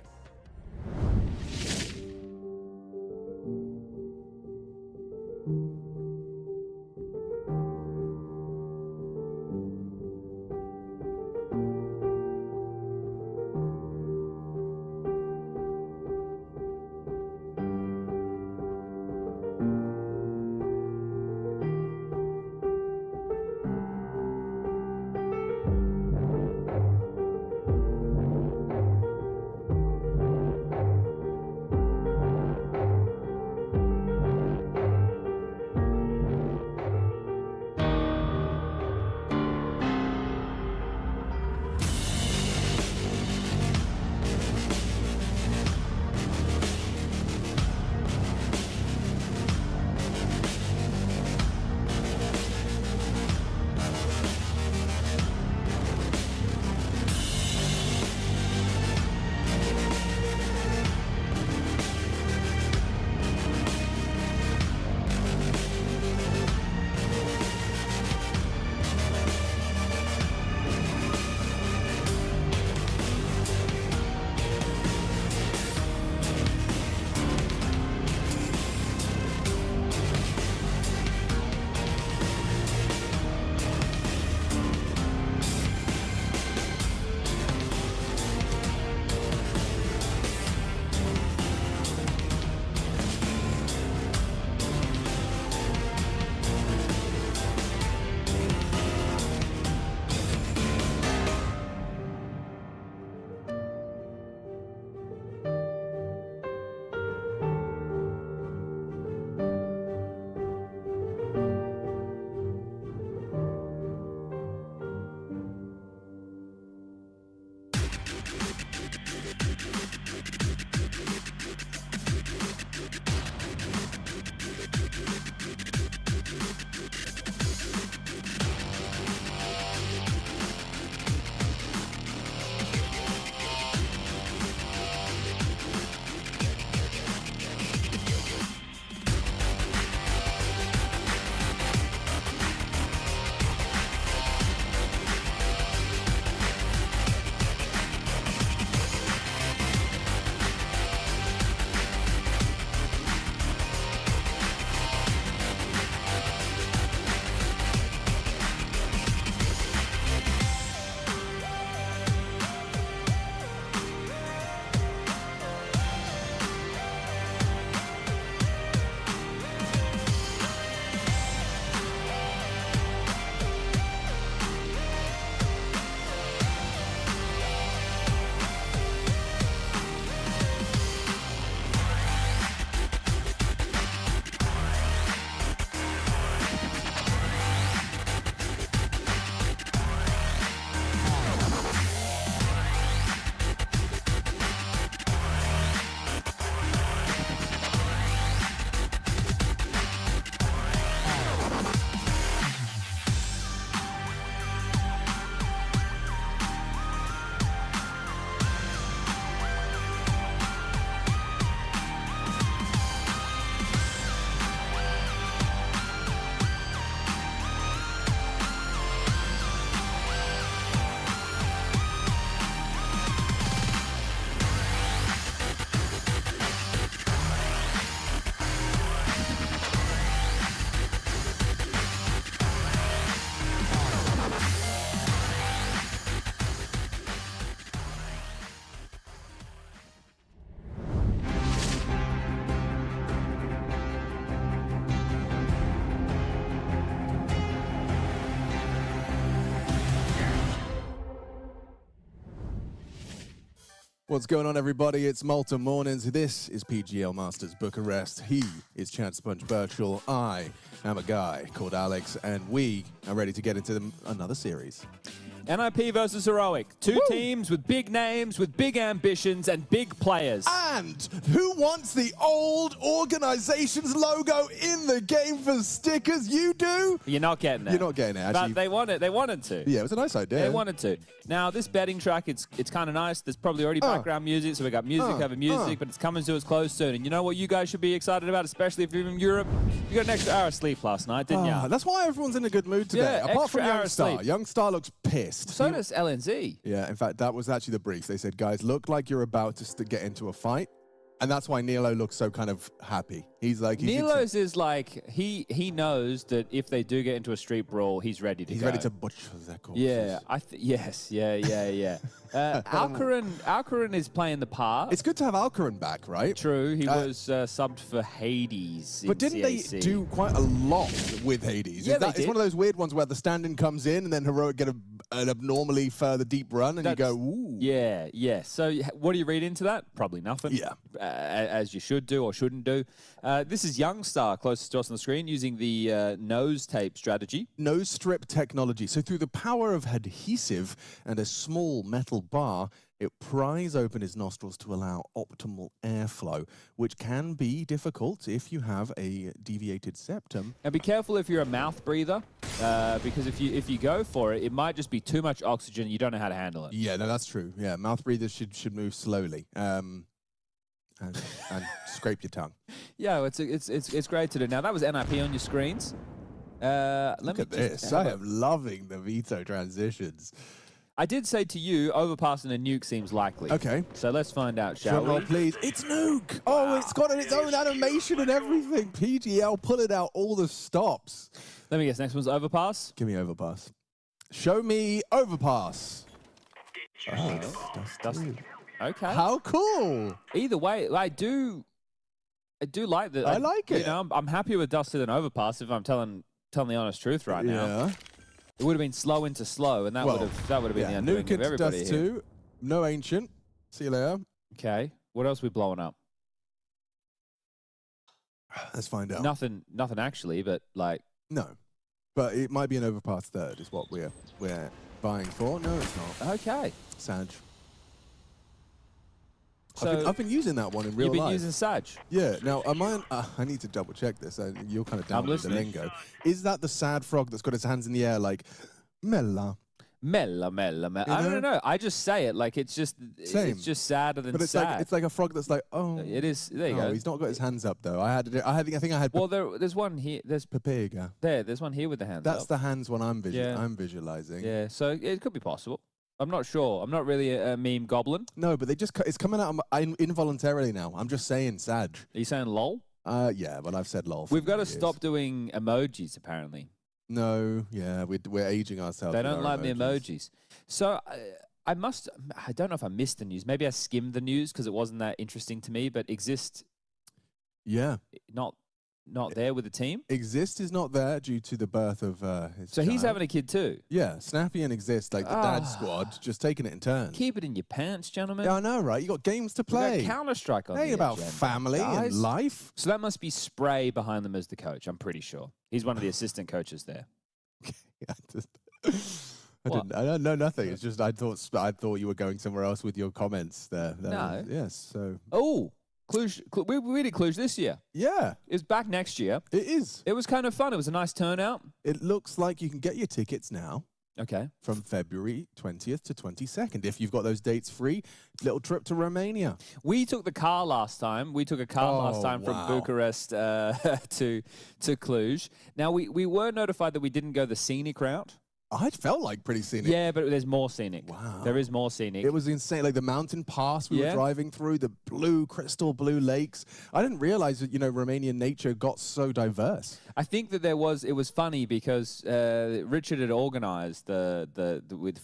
What's going on, everybody? It's Malta Mornings. This is PGL Masters Bucharest. He is Chad Sponge Virtual. I am a guy called Alex, and we are ready to get into another series. NIP versus Heroic. Two teams with big names, with big ambitions, and big players. And who wants the old organization's logo in the game for stickers? You do? You're not getting it. You're not getting it, actually. But they wanted. They wanted to. Yeah, it was a nice idea. They wanted to. Now, this betting track, it's kind of nice. There's probably already background music, so we got music over music, but it's coming to us close soon. And you know what you guys should be excited about, especially if you're in Europe? You got an extra hour of sleep last night, didn't you? That's why everyone's in a good mood today. Yeah, Apart from extra hour of Youngstar. sleep. Youngstar looks pissed. So does LNZ. Yeah, in fact, that was actually the brief. They said, guys, look like you're about to get into a fight. And that's why Nilo looks so kind of happy. He's like... Nilo's is like, he knows that if they do get into a street brawl, he's ready to go. He's ready to butcher their corpses. Yeah, yes, yeah. Alcaran is playing the part. It's good to have Alcaran back, right? True, he was subbed for Hades. But didn't CAC. they do quite a lot with Hades? Yeah, It's one of those weird ones where the stand-in comes in and then Heroic get an abnormally further deep run and you go, ooh. Yeah. So what do you read into that? Probably nothing. Yeah. As you should do or shouldn't do. This is Youngstar, closest to us on the screen, using the nose tape strategy. Nose strip technology. So through the power of adhesive and a small metal bar, it pries open his nostrils to allow optimal airflow, which can be difficult if you have a deviated septum. And be careful if you're a mouth breather, because if you go for it, it might just be too much oxygen. You don't know how to handle it. Yeah, no, that's true. Yeah, mouth breathers should move slowly. And scrape your tongue. Yeah, it's great to do. Now that was NIP on your screens. Look at this. I am loving the veto transitions. I did say to you, overpassing a nuke seems likely. Okay. So let's find out, shall we? Roll, please. It's nuke. Oh, it's got its own animation and everything. PGL pulling out all the stops. Let me guess. Next one's overpass. Give me overpass. Show me overpass. Dustin. Okay. How cool. Either way, I do like that. I like it. You know, I'm happy with Dusted and overpass if I'm telling the honest truth right now. It would have been slow into slow, and that would have been the undoing of everybody Dust here. 2. No ancient. See you later. Okay. What else are we blowing up? Let's find out. Nothing actually, but like no. But it might be an overpass third is what we're vying for. No, it's not. Okay. Sag. So I've been using that one in real life. You've been using Sag? Yeah. Now, I need to double check this. You're kind of down with the lingo. Is that the sad frog that's got its hands in the air like, Mella? Mella. I don't know. I just say it like it's just sadder than sad. But it's like a frog that's like, oh. It is. There you go. He's not got his hands up though. I think I had. Well, there's one here. There's Papega. There's one here with the hands. That's the hands one I'm visualizing. Yeah. So it could be possible. I'm not sure. I'm not really a meme goblin. No, but it's coming out involuntarily now. I'm just saying Sag. Are you saying lol? Yeah, but I've said lol. We've got to stop doing emojis, apparently. No, yeah, we're aging ourselves. They don't like the emojis. So I don't know if I missed the news. Maybe I skimmed the news because it wasn't that interesting to me, but Exist. Yeah. Not there with the team? Exist is not there due to the birth of his So child. he's having a kid too? Yeah, Snappy and Exist, like the dad squad, just taking it in turns. Keep it in your pants, gentlemen. Yeah, I know, right? You got games to play. You got Counter-Strike on Hey, the about agenda, family guys. and life. So that must be Spray behind them as the coach, I'm pretty sure. He's one of the assistant coaches there. I know nothing. It's just I thought you were going somewhere else with your comments there. No. Yes, so... Oh! Cluj, we did Cluj this year. Yeah. It's back next year. It is. It was kind of fun. It was a nice turnout. It looks like you can get your tickets now. Okay. From February 20th to 22nd. If you've got those dates free, little trip to Romania. We took the car last time. We took a car last time from Bucharest to Cluj. Now, we were notified that we didn't go the scenic route. I felt like pretty scenic. Yeah, but there's more scenic. Wow. There is more scenic. It was insane. Like the mountain pass we were driving through, the crystal blue lakes. I didn't realize that, Romanian nature got so diverse. I think that it was funny because Richard had organized for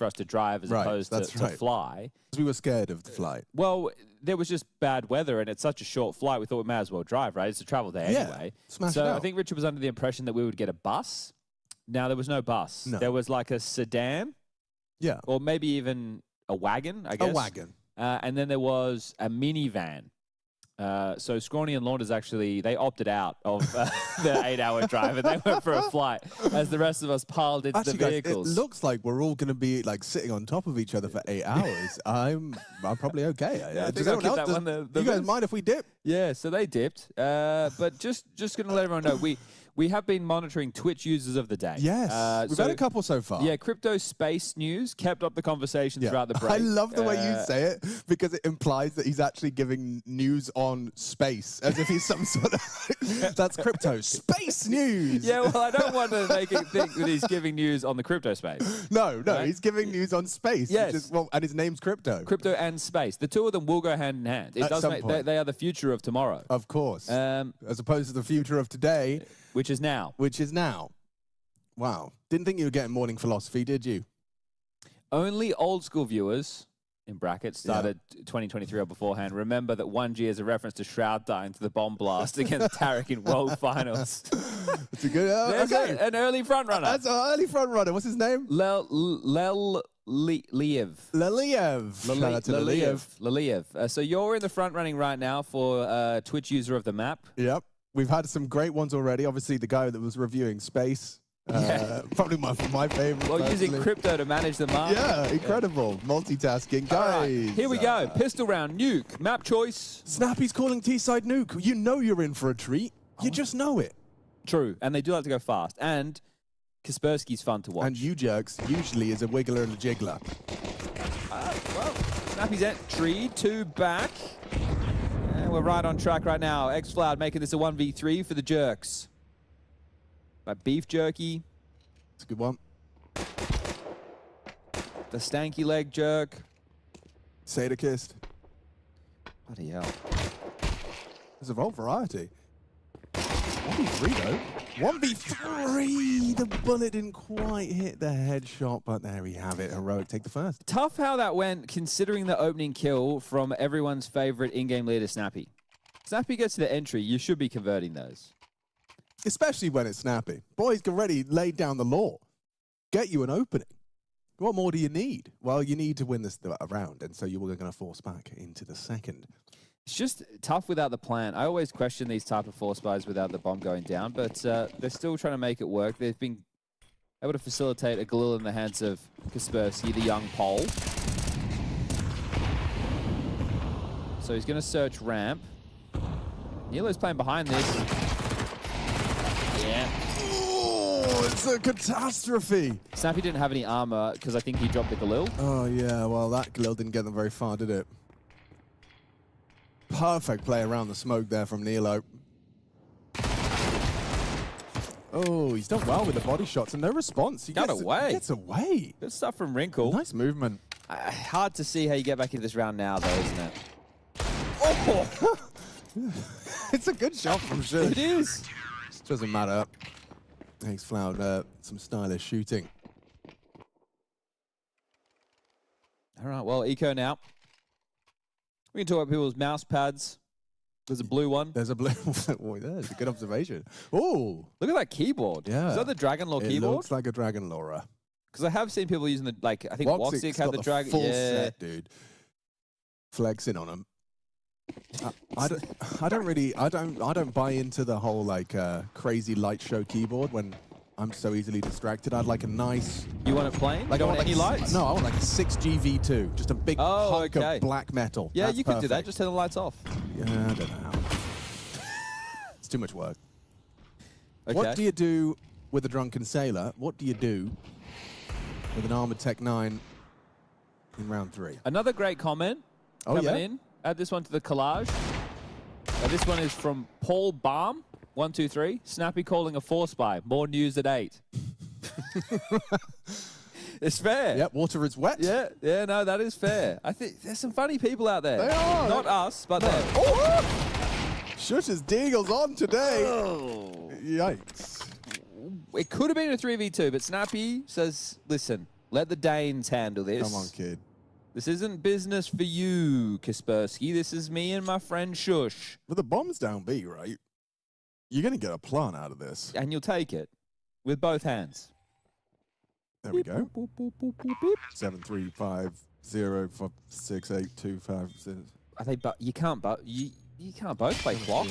us to drive as opposed to fly. We were scared of the flight. Well, there was just bad weather and it's such a short flight. We thought we may as well drive, right? It's a travel day anyway. Smash so it out. I think Richard was under the impression that we would get a bus. Now, there was no bus. No. There was like a sedan. Yeah. Or maybe even a wagon, I guess. A wagon. And then there was a minivan. So Scrawny and Launders actually, they opted out of the 8-hour drive and they went for a flight as the rest of us piled into the vehicles. Guys, it looks like we're all going to be like sitting on top of each other for 8 hours. I'm probably okay. Yeah, I think I'll give that one the you guys mind if we dip? Yeah, so they dipped. But just going to let everyone know, we have been monitoring Twitch users of the day. Yes, we've had a couple so far. Yeah, Crypto Space News kept up the conversation throughout the break. I love the way you say it because it implies that he's actually giving news on space, as if he's some sort of... That's Crypto Space News! Yeah, well, I don't want to make it think that he's giving news on the crypto space. No, right? He's giving news on space. Yes. And his name's Crypto. Crypto and space. The two of them will go hand in hand. It does make, they are the future of tomorrow. Of course. As opposed to the future of today. Which is now. Wow. Didn't think you were getting morning philosophy, did you? Only old school viewers, in brackets, started 2023 or beforehand, remember that 1G is a reference to Shroud dying to the bomb blast against Tarek in World Finals. It's a good... There's an early front runner. That's an early front runner. What's his name? Leliev. So you're in the front running right now for Twitch user of the map. Yep. We've had some great ones already. Obviously, the guy that was reviewing space. Probably my favorite. Well, using crypto to manage the map. Yeah, incredible. Multitasking. Guys. Right, here we go. Pistol round, nuke, map choice. Snappy's calling T-side nuke. You know you're in for a treat. You just know it. True. And they do like to go fast. And Kaspersky's fun to watch. And U-Jerks usually is a wiggler and a jiggler. Well, Snappy's entry, 2 back. And we're right on track right now. X-Floud making this a 1v3 for the Jerks. By Beef Jerky. It's a good one. The Stanky Leg Jerk. Sadakist. Bloody hell. There's a whole variety. 1v3 though. 1v3! The bullet didn't quite hit the headshot, but there we have it. Heroic take the first. Tough how that went, considering the opening kill from everyone's favorite in-game leader, Snappy. Snappy gets to the entry, you should be converting those. Especially when it's Snappy. Boys already laid down the law. Get you an opening. What more do you need? Well, you need to win this round, and so you were going to force back into the second. It's just tough without the plan. I always question these type of force buys without the bomb going down, but they're still trying to make it work. They've been able to facilitate a Galil in the hands of Kaspersky, the young Pole. So he's going to search ramp. Nilo's playing behind this. Yeah. Oh, it's a catastrophe. Snappy didn't have any armor because I think he dropped the Galil. Oh, yeah. Well, that Galil didn't get them very far, did it? Perfect play around the smoke there from Nilo. Oh, he's done well with the body shots and no response. He gets away. Good stuff from Wrinkle. Nice movement. Hard to see how you get back into this round now, though, isn't it? Oh! It's a good shot from Shush. It is. Doesn't matter. Thanks, Floud. Some stylish shooting. All right, well, Eco now. We can talk about people's mouse pads. There's a blue one. There's a blue one. There's a good observation. Oh, look at that keyboard. Yeah. Is that the Dragon Lore keyboard? It looks like a Dragon Lore. Because I have seen people using the, like, I think Woxic had the Dragon. Full set, dude. Flexing on them. I don't buy into the whole like crazy light show keyboard when I'm so easily distracted. I'd like a nice... You want it plain? Like, you don't want any lights? No, I want like a 6G V2. Just a big hunk of black metal. Yeah, That's you could perfect. do that. Just turn the lights off. Yeah, I don't know how. It's too much work. Okay. What do you do with a Drunken Sailor? What do you do with an Armored Tech 9 in round 3? Another great comment coming in. Add this one to the collage. This one is from Paul Baum. 1, 2, 3. Snappy calling a force buy. More news at 8. It's fair. Yep, water is wet. Yeah, no, that is fair. I think there's some funny people out there. They are. Not us, but them. Oh! Shush's Deagle's on today. Oh. Yikes. It could have been a 3v2, but Snappy says, listen, let the Danes handle this. Come on, kid. This isn't business for you, Kaspersky. This is me and my friend Shush. But the bomb's down B, right? You're going to get a plant out of this. And you'll take it with both hands. There we go. 7, 3, 5, 0, 5, 6, 8, 2, 5, 6. I think, but you can't. But you can't both play clock.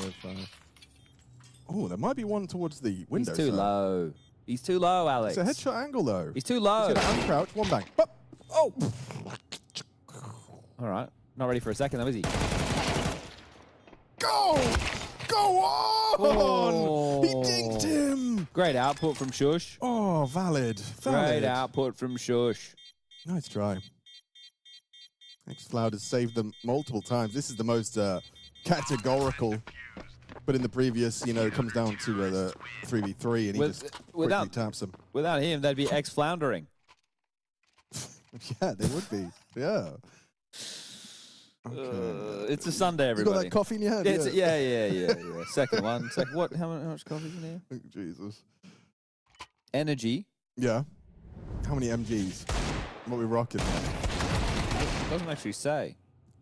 Oh, there might be one towards the window. He's too low. He's too low, Alex. It's a headshot angle, though. He's too low. He's gonna uncrouch, one bang. Bop. Oh! All right. Not ready for a second, though, is he? Go! Go on! Oh. He dinked him! Great output from Shush. Oh, valid. Great output from Shush. Nice try. Xcloud has saved them multiple times. This is the most categorical. But in the previous, you know, it comes down to the 3v3 and he just quickly taps them. Without him, they'd be X-floundering. Yeah, they would be. Yeah. Okay. It's a Sunday, everybody. You got that coffee in your hand? Yeah. Second one. What? How much coffee is in here? Jesus. Energy. Yeah. How many MGs? What are we rocking there? It doesn't actually say.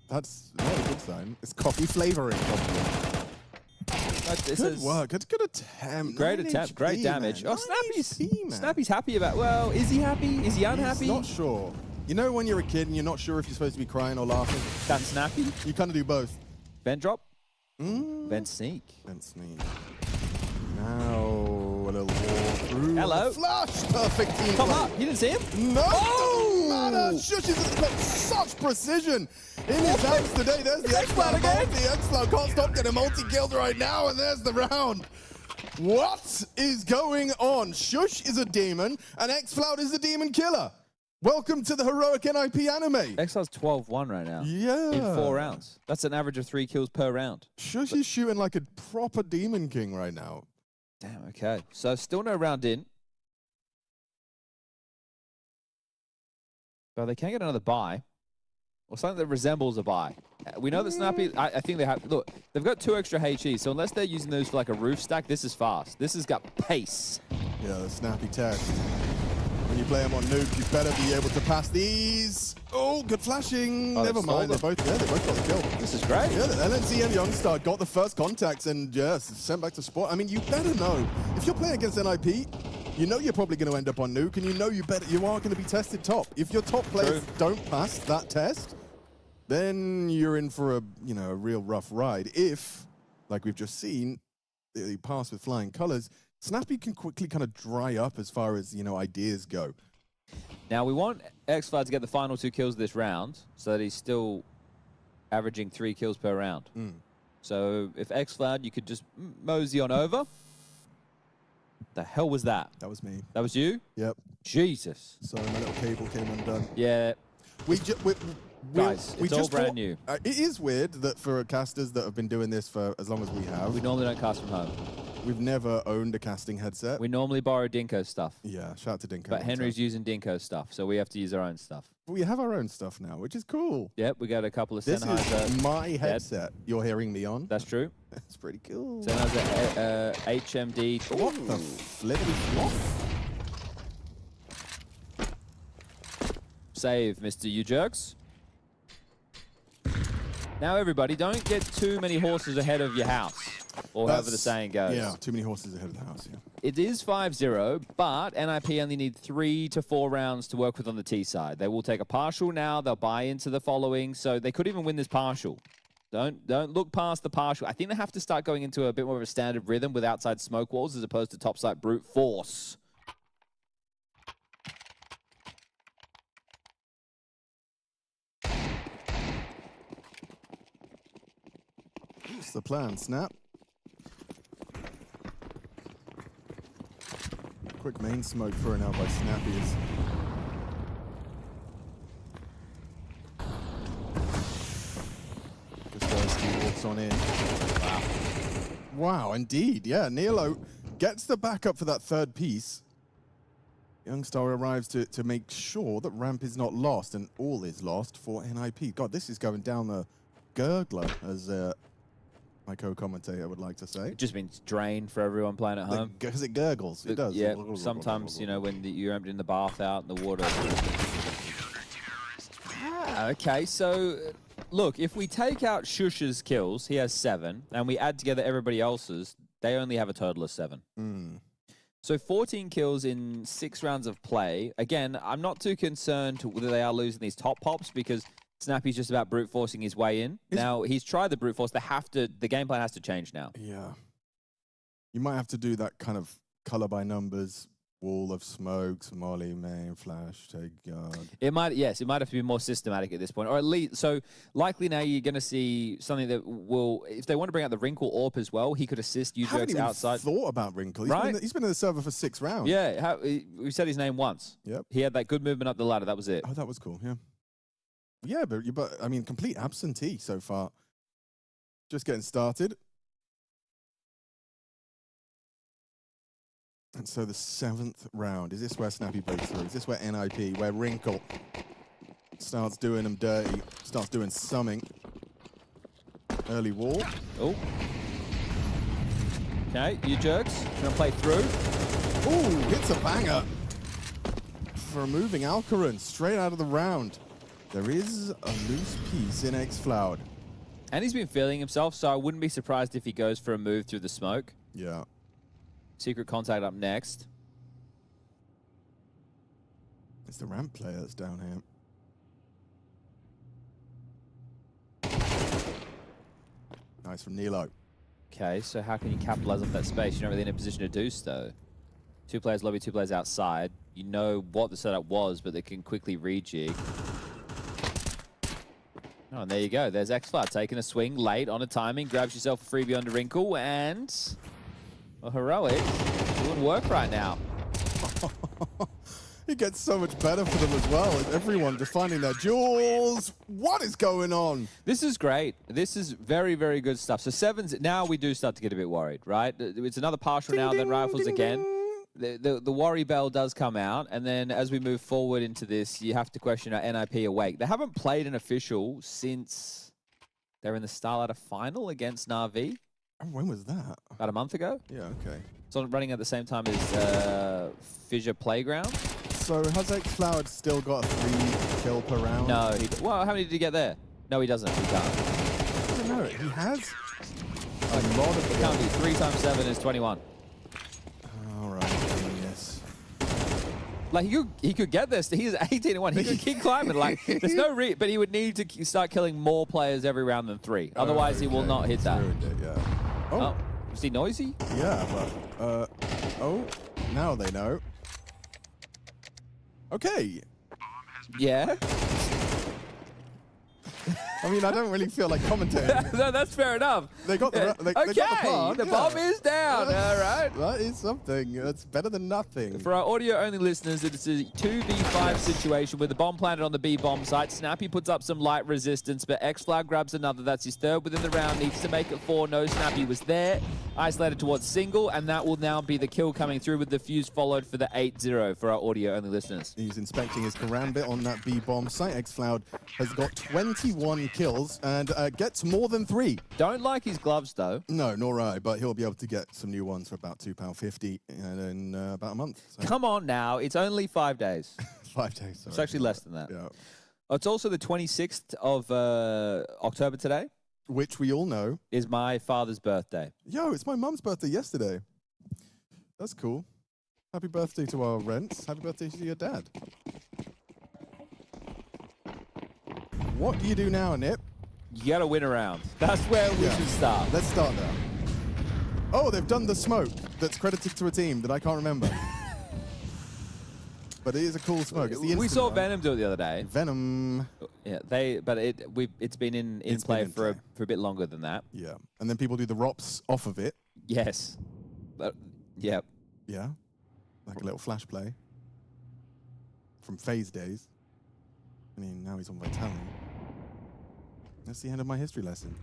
That's not a good sign. It's coffee flavoring, probably. Good work. It's good attempt. Great attempt. Great damage. Oh, Snappy's happy about. Well, is he happy? Is he unhappy? He's not sure. You know when you're a kid and you're not sure if you're supposed to be crying or laughing? That's Snappy. You kind of do both. Vent drop. Vent sneak. Vent sneak. Now a little wall through. Hello. Flash. Perfect team. Come up. You didn't see him? No. Oh! Doesn't matter. Shush has got such precision in his hands today. There's the Xcloud again. The Xcloud can't stop getting multi-killed right now, and there's the round. What is going on? Shush is a demon, and Xcloud is a demon killer. Welcome to the heroic NIP anime. Xcloud's 12-1 right now. Yeah. In 4 rounds. That's an average of 3 kills per round. Shush is shooting like a proper demon king right now. Damn, okay. So still no round in. But they can get another buy. Or something that resembles a buy. We know that Snappy, I think they have, look, they've got 2 extra HE, so unless they're using those for like a roof stack, this is fast. This has got pace. Yeah, the Snappy test. When you play them on nuke, you better be able to pass these. Oh, good flashing. Oh, Never mind. They both got the kill. This is great. Yeah, the LNC and Youngstar got the first contacts and yes, sent back to spot. I mean, you better know. If you're playing against NIP, you know you're probably going to end up on nuke, and you know you are going to be tested top. If your top players don't pass that test, then you're in for a real rough ride. If, like we've just seen, they pass with flying colors, Snappy can quickly kind of dry up as far as, ideas go. Now, we want Xcloud to get the final 2 kills this round so that he's still averaging 3 kills per round. So if Xcloud, you could just mosey on over. The hell was that? That was me. That was you? Yep. Jesus. Sorry, my little cable came undone. Yeah. Guys, it's all brand new. It is weird that for casters that have been doing this for as long as we have. We normally don't cast from home. We've never owned a casting headset. We normally borrow Dinko's stuff. Yeah, shout out to Dinko. But Henry's using Dinko's stuff, so we have to use our own stuff. We have our own stuff now, which is cool. Yep, we got a couple of This Sennheiser. is my headset you're hearing me on. That's true. That's pretty cool. Sennheiser HMD. What the flippity flop? Save, Mr. U-Jerks. Now, everybody, don't get too many horses ahead of your house, or however the saying goes. Yeah, too many horses ahead of the house, yeah. It is 5-0, but NIP only need 3 to 4 rounds to work with on the T side. They will take a partial now. They'll buy into the following, so they could even win this partial. Don't look past the partial. I think they have to start going into a bit more of a standard rhythm with outside smoke walls as opposed to topside brute force. What's the plan, Snap? Quick main smoke thrown out by Snappy is... Kaspersky walks on in. Wow. Wow, indeed. Yeah, Nilo gets the backup for that third piece. Youngstar arrives to make sure that ramp is not lost, and all is lost for NIP. God, this is going down the gurgler, as my co-commentator would like to say. It just means drain for everyone playing at home. Because it gurgles. It does. Yeah, sometimes, when you're emptying the bath out and the water. Okay, so look, if we take out Shush's kills, he has 7, and we add together everybody else's, they only have a total of 7. So 14 kills in 6 rounds of play. Again, I'm not too concerned whether they are losing these top pops because Snappy's just about brute forcing his way in. Now, he's tried the brute force. The game plan has to change now. Yeah. You might have to do that kind of color by numbers, wall of smokes, molly, main, flash, take guard. It might have to be more systematic at this point, or at least, so likely now you're going to see something that will, if they want to bring out the Wrinkle AWP as well, he could assist you jerks outside. I haven't even thought about Wrinkle. He's been in the server for 6 rounds. Yeah, we said his name once. Yep. He had that good movement up the ladder. That was it. Oh, that was cool. Yeah. Yeah, but I mean, complete absentee so far. Just getting started. And so the 7th round, is this where Snappy breaks through? Is this where NIP, where Wrinkle starts doing them dirty, starts doing summing? Early wall. Oh. Okay, you jerks, gonna play through. Ooh, hits a banger for a moving Alcaran straight out of the round. There is a loose piece in xFloud. And he's been feeling himself, so I wouldn't be surprised if he goes for a move through the smoke. Yeah. Secret contact up next. It's the ramp player that's down here. Nice from Nilo. Okay, so how can you capitalize off that space? You're not really in a position to do so. 2 players lobby, 2 players outside. You know what the setup was, but they can quickly rejig. Oh, and there you go. There's xFloud taking a swing late on a timing, grabs yourself a freebie onto Wrinkle, and well, Heroic doing work right now. It gets so much better for them as well. Everyone just finding their jewels. What is going on? This is great. This is very, very good stuff. So 7s, now we do start to get a bit worried, right? It's another partial now, then rifles again. The worry bell does come out, and then as we move forward into this, you have to question our NIP awake. They haven't played an official since they're in the Starlighter final against Na'Vi. When was that? About a month ago. Yeah, okay. So running at the same time as Fissure Playground. So has xFloud still got a 3 kill per round? No. Well, how many did he get there? No, he doesn't. He can't. I don't know. He has a lot of. It can't be. 3 times 7 is 21. All right. Yes. Like he could get this. He's 18-1. He could keep climbing. Like there's no but he would need to start killing more players every round than 3. Otherwise, he will not hit that. Yeah. Oh, is he noisy? Yeah, but oh, now they know. Okay. Yeah. I mean, I don't really feel like commentating. No, that's fair enough. They got the they got the plan. The bomb is down. All right. That is something. That's better than nothing. For our audio-only listeners, it's a 2v5 situation with the bomb planted on the B bomb site. Snappy puts up some light resistance, but xFloud grabs another. That's his 3rd within the round. Needs to make it 4. No, Snappy was there. Isolated towards single, and that will now be the kill coming through with the fuse followed for the 8-0 for our audio-only listeners. He's inspecting his karambit on that B bomb site. xFloud has got 21 kills and gets more than 3. Don't like his gloves, though. No, nor I, but he'll be able to get some new ones for about £2.50 in about a month. So. Come on now. It's only 5 days. 5 days, sorry. It's actually less than that. Yeah. It's also the 26th of October today. Which we all know is my father's birthday. Yo, it's my mum's birthday yesterday. That's cool. Happy birthday to our Rents. Happy birthday to your dad. What do you do now, Nip? You gotta win a round. That's where we should start. Let's start there. Oh, they've done the smoke that's credited to a team that I can't remember. But it is a cool smoke. It's the we saw one. Venom do it the other day. Venom. Yeah, it's been in play for a bit longer than that. Yeah, and then people do the ROPS off of it. Yes. Yep. Yeah, like a little flash play from Phase days. I mean, now he's on Vitality. That's the end of my history lesson.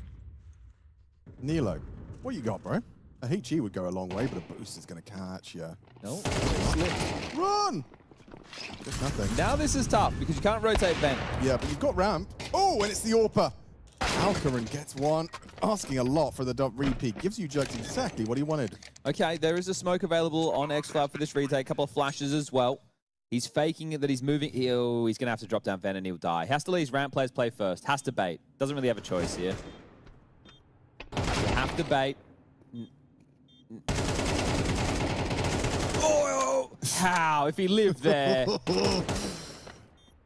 Nilo, what you got, bro? A HE would go a long way, but a boost is going to catch you. No. Run! Just nothing. Now this is tough because you can't rotate Ben. Yeah, but you've got ramp. Oh, and it's the AWPer. Alcaran gets one. Asking a lot for the repeat. Gives you jerks exactly what he wanted. Okay, there is a smoke available on xFloud for this retake. A couple of flashes as well. He's faking it that he's moving. Oh, he's going to have to drop down Ven and he'll die. Has to let his ramp players play first. Has to bait. Doesn't really have a choice here. You have to bait. Oh, How? If he lived there.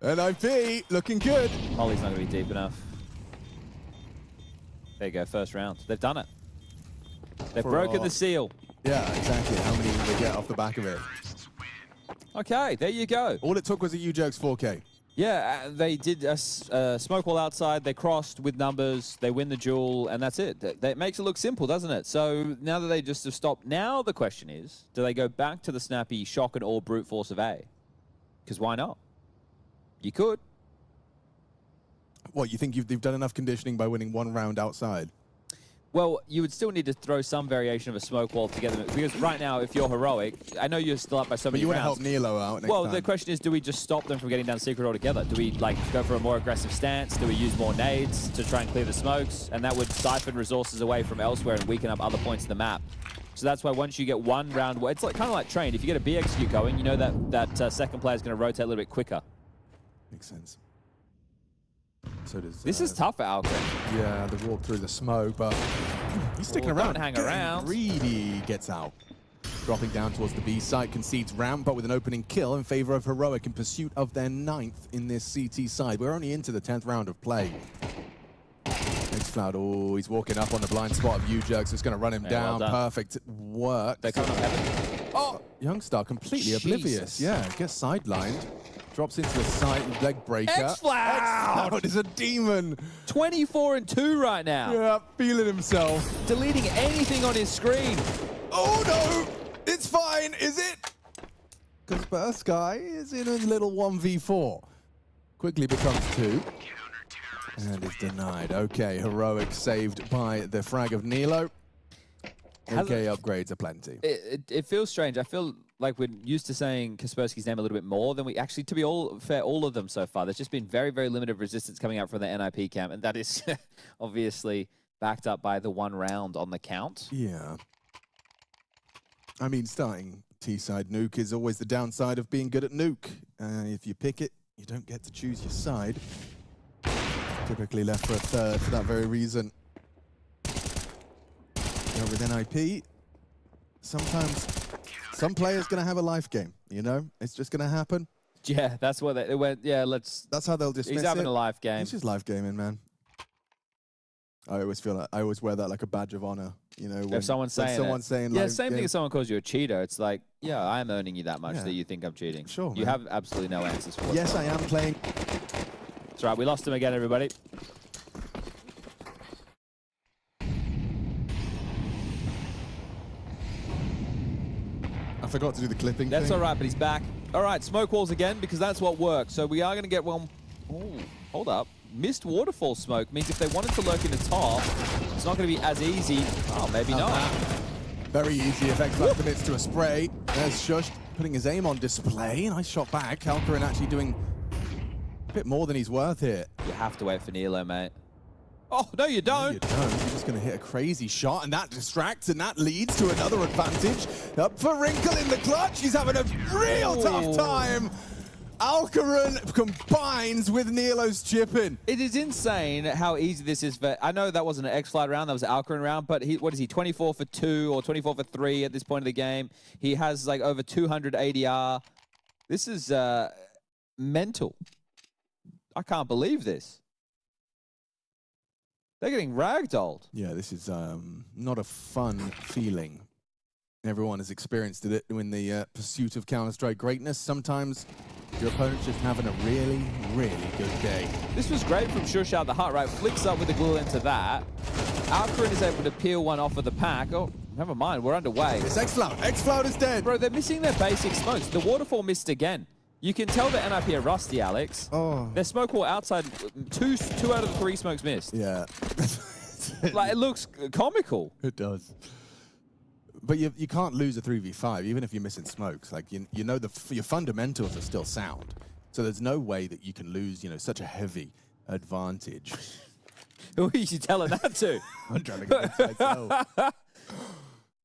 NIP looking good. Molly's not going to be deep enough. There you go, first round. They've done it. They've broken the seal. Yeah, exactly. How many did they get off the back of it? Okay, there you go. All it took was a U-Jerks 4K. Yeah, they did a smoke wall outside. They crossed with numbers. They win the duel, and that's it. That makes it look simple, doesn't it? So now that they just have stopped, now the question is, do they go back to the snappy shock and all brute force of A? Because why not? You could. What, you think they've done enough conditioning by winning one round outside? Well, you would still need to throw some variation of a smoke wall together. Because right now, if you're heroic, I know you're still up by so many rounds. But you want to help Nilo out next time. The question is, do we just stop them from getting down secret altogether? Do we like go for a more aggressive stance? Do we use more nades to try and clear the smokes? And that would siphon resources away from elsewhere and weaken up other points in the map. So that's why once you get one round, it's like kind of like trained. If you get a B execute going, you know that second player is going to rotate a little bit quicker. Makes sense. So does, this is tough for Alcred. Yeah, the walk through the smoke, but he's sticking around. Don't hang around. Greedy gets out. Dropping down towards the B site, concedes ramp, but with an opening kill in favor of Heroic in pursuit of their 9th in this CT side. We're only into the 10th round of play. Xfloud, oh, he's walking up on the blind spot of U-Jerks. It's going to run him down. Well Perfect work. They can't have it. Oh, Youngstar completely oblivious. Yeah, gets sidelined. Drops into the site, leg breaker. Xfloud is a demon. 24 and 2 right now. Yeah, feeling himself. Deleting anything on his screen. Oh no, it's fine, is it? Because Burst Guy is in a little 1v4. Quickly becomes 2. And is denied. Okay, Heroic saved by the frag of Nilo. Okay, upgrades are plenty. It feels strange. I feel like we're used to saying Kaspersky's name a little bit more than we actually, to be fair, all of them so far. There's just been very, very limited resistance coming out from the NIP camp, and that is obviously backed up by the 1 round on the count. Yeah. I mean, starting T-side nuke is always the downside of being good at nuke. If you pick it, you don't get to choose your side. Typically left for a third for that very reason. With NIP, sometimes some player's going to have a life game, you know? It's just going to happen. Yeah, that's what they went. Yeah, That's how they'll dismiss it. He's having a life game. He's just life gaming, man. I always feel like I always wear that like a badge of honor, you know? If someone's saying yeah, same thing if someone calls you a cheater. It's like, yeah, I'm earning you that much that you think I'm cheating. Sure, You man. have absolutely no answers for it. Yes, I am playing. That's right. We lost him again, everybody. I forgot to do the clipping That's thing. all right, but he's back. All right, smoke walls again, because that's what works. So we are going to get one. Oh, hold up. Missed waterfall smoke means if they wanted to lurk in the top, it's not going to be as easy. Oh, maybe not. Very easy if Xfloud commits to a spray. There's Shush putting his aim on display. Nice shot back. Alcarin actually doing a bit more than he's worth here. You have to wait for Nilo, mate. Oh, no, you don't. No, you don't. You're just going to hit a crazy shot, and that distracts, and that leads to another advantage. Up for Wrinkle in the clutch. He's having a real tough time. Alcarin combines with Nilo's chipping. It is insane how easy this is. I know that wasn't an Xfloud round, that was an Alcarin round, but what is he, 24 for 2 or 24 for 3 at this point of the game? He has like over 200 ADR. This is mental. I can't believe this. They're getting ragdolled. Yeah, this is not a fun feeling. Everyone has experienced it in the pursuit of Counter-Strike greatness. Sometimes your opponent's just having a really, really good day. This was great from Shush out the hut, right? Flicks up with the glue into that. Alcarin is able to peel one off of the pack. Oh, never mind, we're underway. It's Xfloud. Xfloud is dead. Bro, they're missing their basic smokes. The waterfall missed again. You can tell that NIP are rusty, Alex. Oh. Their smoke wall outside, two out of the 3 smokes missed. Yeah. Like, it looks comical. It does. But you can't lose a 3v5, even if you're missing smokes. Like, you know your fundamentals are still sound. So there's no way that you can lose, you know, such a heavy advantage. Who are you telling that to? I'm trying to convince myself.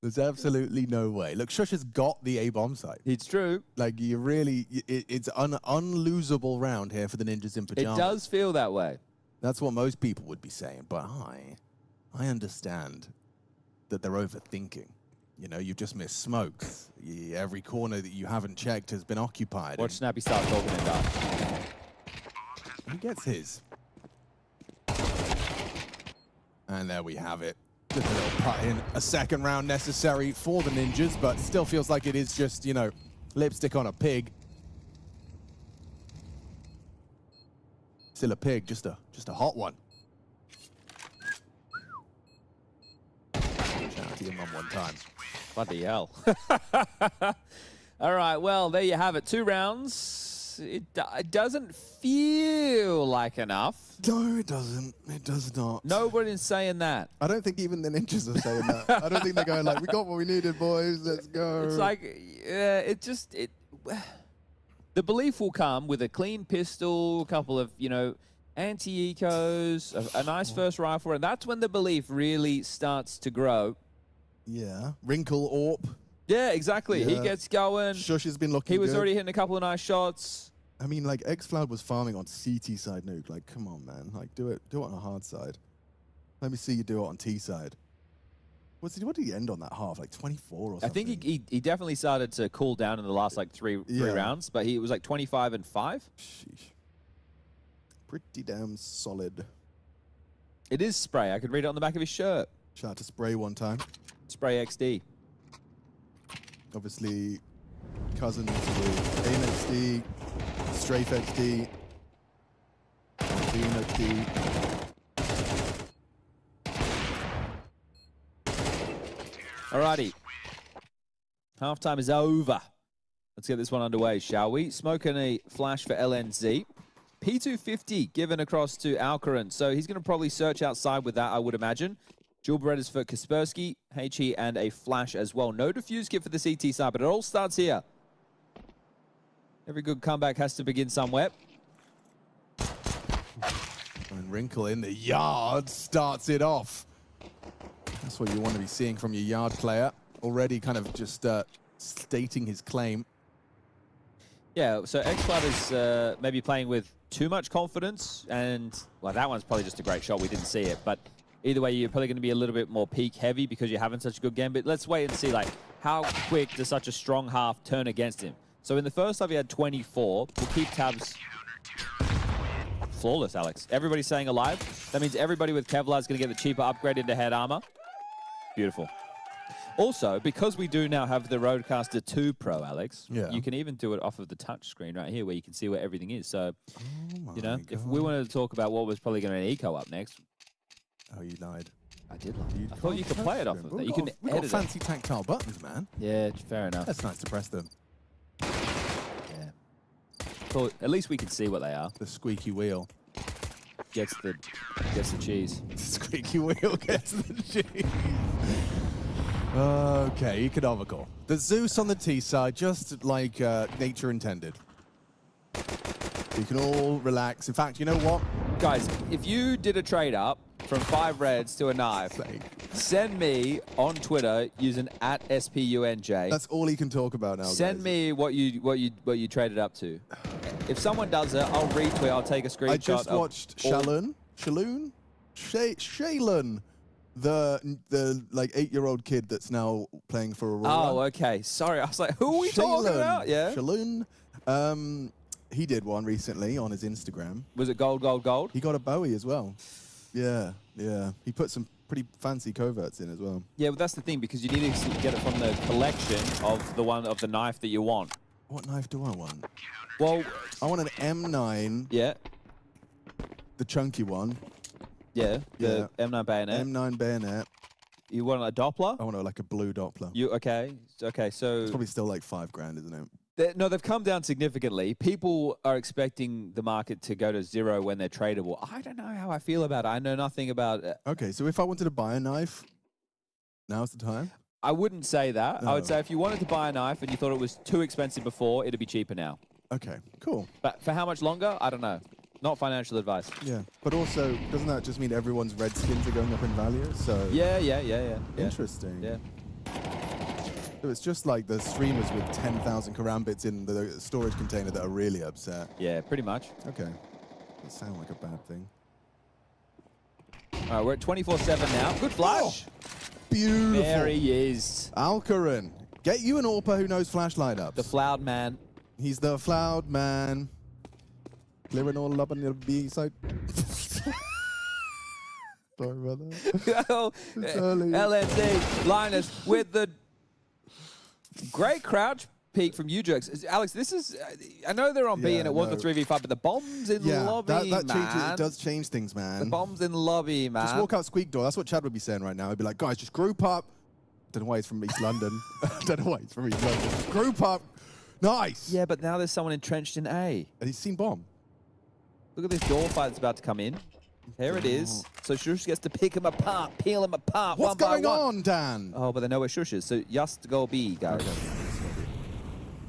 There's absolutely no way. Look, Shush has got the A-bomb site. It's true. Like, you really, it's an unlosable round here for the Ninjas in Pyjamas. It does feel that way. That's what most people would be saying, but I understand that they're overthinking. you know, you've just missed smokes. Every corner that you haven't checked has been occupied. Watch Snappy start talking and die. He gets his. And there we have it. Just a little putt in. A second round necessary for the Ninjas, but still feels like it is just, you know, lipstick on a pig. Still a pig, just a hot one. Shout out to your mum one time. Bloody hell. All right, well, there you have it. 2 rounds. It doesn't feel like enough. No, it doesn't. It does not. Nobody's saying that. I don't think even the Ninjas are saying that. I don't think they're going like, we got what we needed, boys. Let's go. It's like, the belief will come with a clean pistol, a couple of, you know, anti-ecos, a nice first rifle, and that's when the belief really starts to grow. Yeah. Wrinkle Orp. Yeah, exactly. Yeah. He gets going. Shush has been looking He was good. already hitting a couple of nice shots. I mean, like, Xcloud was farming on CT side nuke. Like, come on, man. Like, do it on a hard side. Let me see you do it on T side. What did he end on that half? Like 24 or something? I think he definitely started to cool down in the last, like, three rounds, but he was, like, 25 and 5. Sheesh. Pretty damn solid. It is Spray. I could read it on the back of his shirt. Shout out to Spray one time. Spray XD. Obviously, cousin to AIM XD, Strafe XD, Doom XD. Alrighty. Halftime is over. Let's get this one underway, shall we? Smoking a flash for LNZ. P250 given across to Alcaran. So he's going to probably search outside with that, I would imagine. Dual Berettas for Kaspersky, HE, and a flash as well. No defuse kit for the CT side, but it all starts here. Every good comeback has to begin somewhere. And Wrinkle in the yard starts it off. That's what you want to be seeing from your yard player. Already kind of just stating his claim. Yeah, so Xcloud is maybe playing with too much confidence, and, well, that one's probably just a great shot. We didn't see it, but either way, you're probably going to be a little bit more peak heavy because you're having such a good game. But let's wait and see, like, how quick does such a strong half turn against him? So in the first half, he had 24. We'll keep tabs. Flawless, Alex. Everybody's staying alive. That means everybody with Kevlar is going to get the cheaper upgrade into head armor. Beautiful. Also, because we do now have the Rodecaster 2 Pro, Alex, you can even do it off of the touch screen right here where you can see where everything is. So, you know, if we wanted to talk about what was probably going to be an eco up next. Oh, you lied. I did lie. I thought you could play it off of that. You can we got edit fancy tactile buttons, man. Yeah, fair enough. That's nice to press them. Yeah. Thought at least we can see what they are. The squeaky wheel. Gets the cheese. Squeaky wheel gets the cheese. Okay, economical. The Zeus on the T side, just like nature intended. You can all relax. In fact, you know what? Guys, if you did a trade up from 5 reds to a knife, send me on Twitter using @SPUNJ. That's all he can talk about now. Send me what you traded up to. If someone does it, I'll retweet. I'll take a screenshot. I just watched Shalon, the like 8-year-old kid that's now playing for Aurora. Oh, okay. Sorry, I was like, who are we talking about? Yeah, Shalon. He did one recently on his Instagram. Was it gold, gold, gold? He got a Bowie as well. Yeah, yeah. He put some pretty fancy coverts in as well. Yeah, but that's the thing, because you need to get it from the collection of the knife that you want. What knife do I want? Well, I want an M9. Yeah. The chunky one. Yeah, the M9 bayonet. M9 bayonet. You want a Doppler? I want like a blue Doppler. Okay, so it's probably still like $5,000, isn't it? No, they've come down significantly. People are expecting the market to go to 0 when they're tradable. I don't know how I feel about it. I know nothing about it. Okay, so if I wanted to buy a knife, now's the time? I wouldn't say that. No. I would say if you wanted to buy a knife and you thought it was too expensive before, it'd be cheaper now. Okay, cool. But for how much longer? I don't know. Not financial advice. Yeah, but also, doesn't that just mean everyone's red skins are going up in value? So Yeah. Interesting. Yeah. So it's just like the streamers with 10,000 karambits in the storage container that are really upset. Yeah, pretty much. Okay. Doesn't sound like a bad thing. All right, we're at 24-7 now. Good flash. beautiful. There he is. Alcarin. Get you an AWPer who knows flash lineups. The Floud Man. He's the Floud Man. Clearing all up on your B side. Sorry, brother. LMD, Linus with the great crouch peek from Ujox. Alex, this is, I know they're on B and it was the 3v5, but the bombs in lobby, that man. changes, it does change things, man. The bombs in lobby, man. Just walk out squeak door. That's what Chad would be saying right now. He'd be like, guys, just group up. Don't know why he's from East London. Don't know why he's from East London. Just group up. Nice. Yeah, but now there's someone entrenched in A. And he's seen bomb. Look at this door fight that's about to come in. There it is. So Shush gets to pick him apart, peel him apart. What's one going by one. on, Dan? Oh, but they know where Shush is. So just go B, guys. Okay.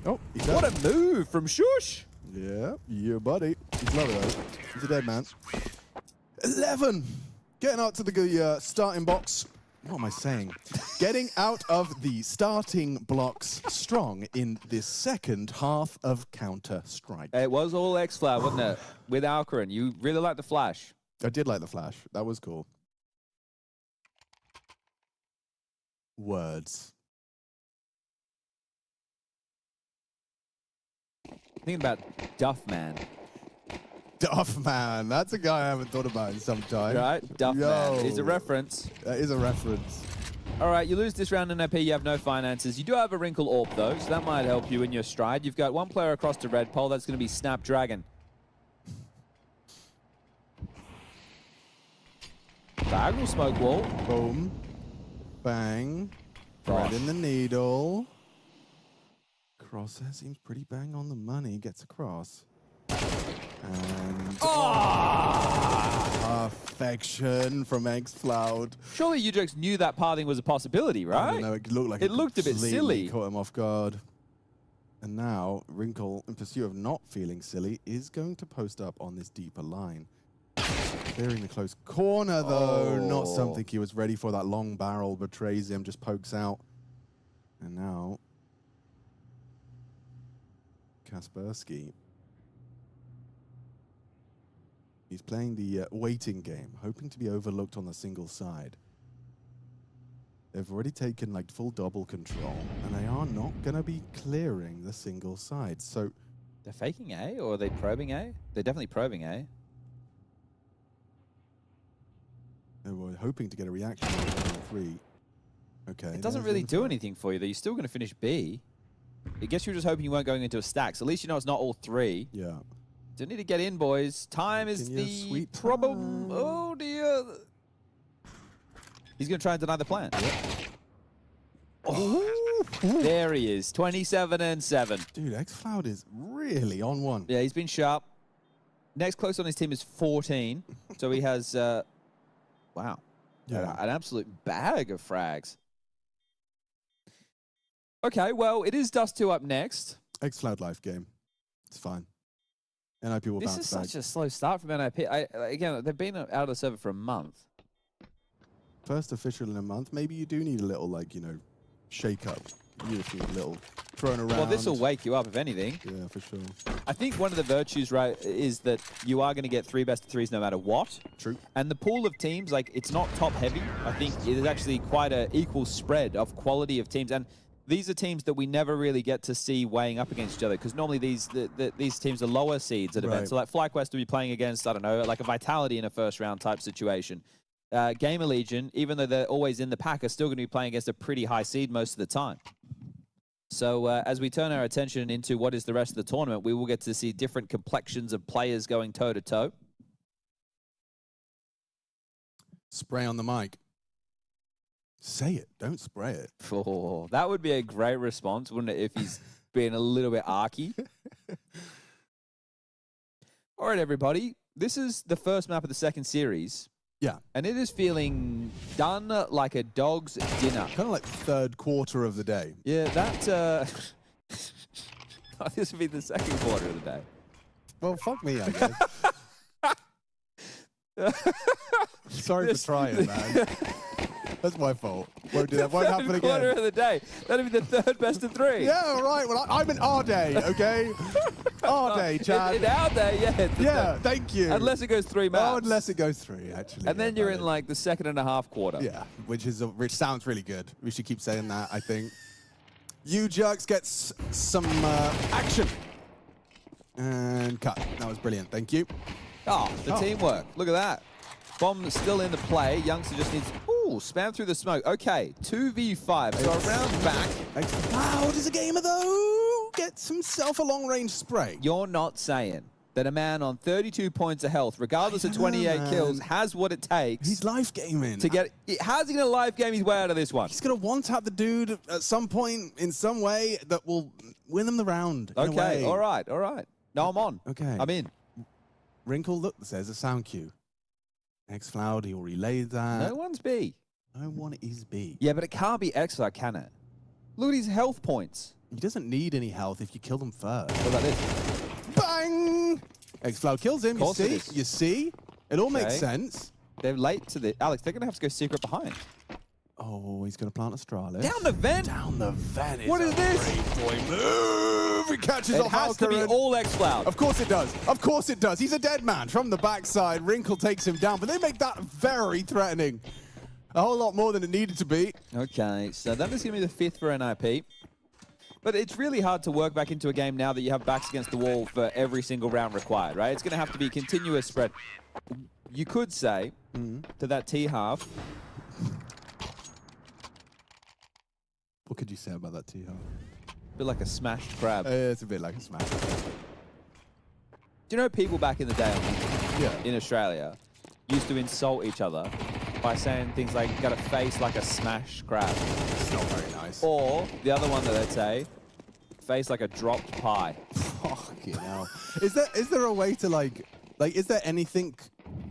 Oh, he's What dead. a move from Shush. Yeah, buddy. He's loving it. He's a dead man. 11. Getting out to the starting box. What am I saying? Getting out of the starting blocks strong in this second half of Counter-Strike. It was all X-Flower, wasn't it? With Alcarin. You really like the flash. I did like the flash. That was cool. Words. Thinking about Duff Man. Duff Man. That's a guy I haven't thought about in some time. Right? Duff Man. Is a reference. That is a reference. All right, you lose this round in AP, you have no finances. You do have a Wrinkle AWP, though, so that might help you in your stride. You've got one player across to red pole. That's going to be Snapdragon. Diagonal smoke wall. Boom. Bang. Right in the needle. Crosshair seems pretty bang on the money. Gets across. And perfection from X-Cloud. Surely Ujox knew that pathing was a possibility, right? I don't know, it looked like it looked a bit silly. Caught him off guard. And now Wrinkle, in pursuit of not feeling silly, is going to post up on this deeper line. Clearing the close corner, though. Not something he was ready for. That long barrel betrays him, just pokes out. And now Kaspersky. He's playing the waiting game, hoping to be overlooked on the single side. They've already taken like full double control, and they are not going to be clearing the single side. So they're faking A, or are they probing A? They're definitely probing A. they were hoping to get a reaction on 1-3. Okay. It doesn't really do anything for you, though. You're still going to finish B. I guess you're just hoping you weren't going into a stack. So at least you know it's not all three. Yeah. Don't need to get in, boys. Time is the problem. Oh, dear. He's going to try and deny the plan. Yep. Oh. There he is. 27-7. Dude, X-Cloud is really on one. Yeah, he's been sharp. Next close on his team is 14. So he has, wow, an absolute bag of frags. Okay, well, it is Dust 2 up next. X-Cloud life game. It's fine. NIP will bounce back. This is such a slow start from NIP. Again, they've been out of the server for a month. First official in a month. Maybe you do need a little, like, you know, shake up. You just need a little thrown around. Well, this will wake you up, if anything. Yeah, for sure. I think one of the virtues, right, is that you are going to get 3 best of 3s no matter what. True. And the pool of teams, like, it's not top heavy. I think it is actually quite an equal spread of quality of teams. And these are teams that we never really get to see weighing up against each other, because normally these teams are lower seeds at events. So like FlyQuest will be playing against, I don't know, like a Vitality in a first round type situation. GamerLegion, even though they're always in the pack, are still going to be playing against a pretty high seed most of the time. So as we turn our attention into what is the rest of the tournament, we will get to see different complexions of players going toe-to-toe. Spray on the mic. Say it. Don't spray it. Oh, that would be a great response, wouldn't it, if he's being a little bit arky? All right, everybody. This is the first map of the second series. Yeah. And it is feeling done like a dog's dinner. Kind of like the third quarter of the day. Yeah, that... this would be the second quarter of the day. Well, fuck me, I guess. Sorry for trying, man. That's my fault. Won't do that. Won't happen again. Quarter of the day. That'll be the third best of 3. Yeah, all right. Well, I'm in our day, okay? Our day, Chad. In our day, yeah. Yeah, thank you. Unless it goes 3 maps. Oh, unless it goes 3, actually. And then you're in like the second and a half quarter. Yeah, which sounds really good. We should keep saying that, I think. You Jerks gets some action. And cut. That was brilliant. Thank you. Oh, the teamwork. Look at that. Bomb still in the play. Youngster just needs... Ooh, spam through the smoke. Okay, 2v5. So around back. Cloud is a gamer, though. Gets himself a long-range spray. You're not saying that a man on 32 points of health, regardless of 28 kills, has what it takes. He's life gaming. To get... How's he going to life game his way out of this one? He's going to one-tap the dude at some point in some way that will win him the round. Okay, all right, all right. No, I'm on. Okay. I'm in. Wrinkle, look, there's a sound cue. X-Cloud, he'll relay that. No one's B. No one is B. Yeah, but it can't be X-Cloud, can it? Look at his health points. He doesn't need any health if you kill them first. What about this? Bang! X-Cloud kills him, you see? You see? It all makes sense. They're late to the... Alex, they're going to have to go secret behind. Oh, he's going to plant Astralis. Down the vent? Down the vent. What is this? Great boy move. He catches off It has to be Alcaran. all X-Cloud. Of course it does. Of course it does. He's a dead man from the backside. Wrinkle takes him down, but they make that very threatening. A whole lot more than it needed to be. Okay, so that is going to be the 5th for NIP. But it's really hard to work back into a game now that you have backs against the wall for every single round required, right? It's going to have to be continuous spread. You could say to that T-half... What could you say about that T-half? A bit like a smashed crab. It's a bit like a smash. Do you know people back in the day in Australia used to insult each other by saying things like, got a face like a smashed crab? It's not very nice. Or the other one that they'd say, face like a dropped pie. Fucking hell. Is there a way to like, is there anything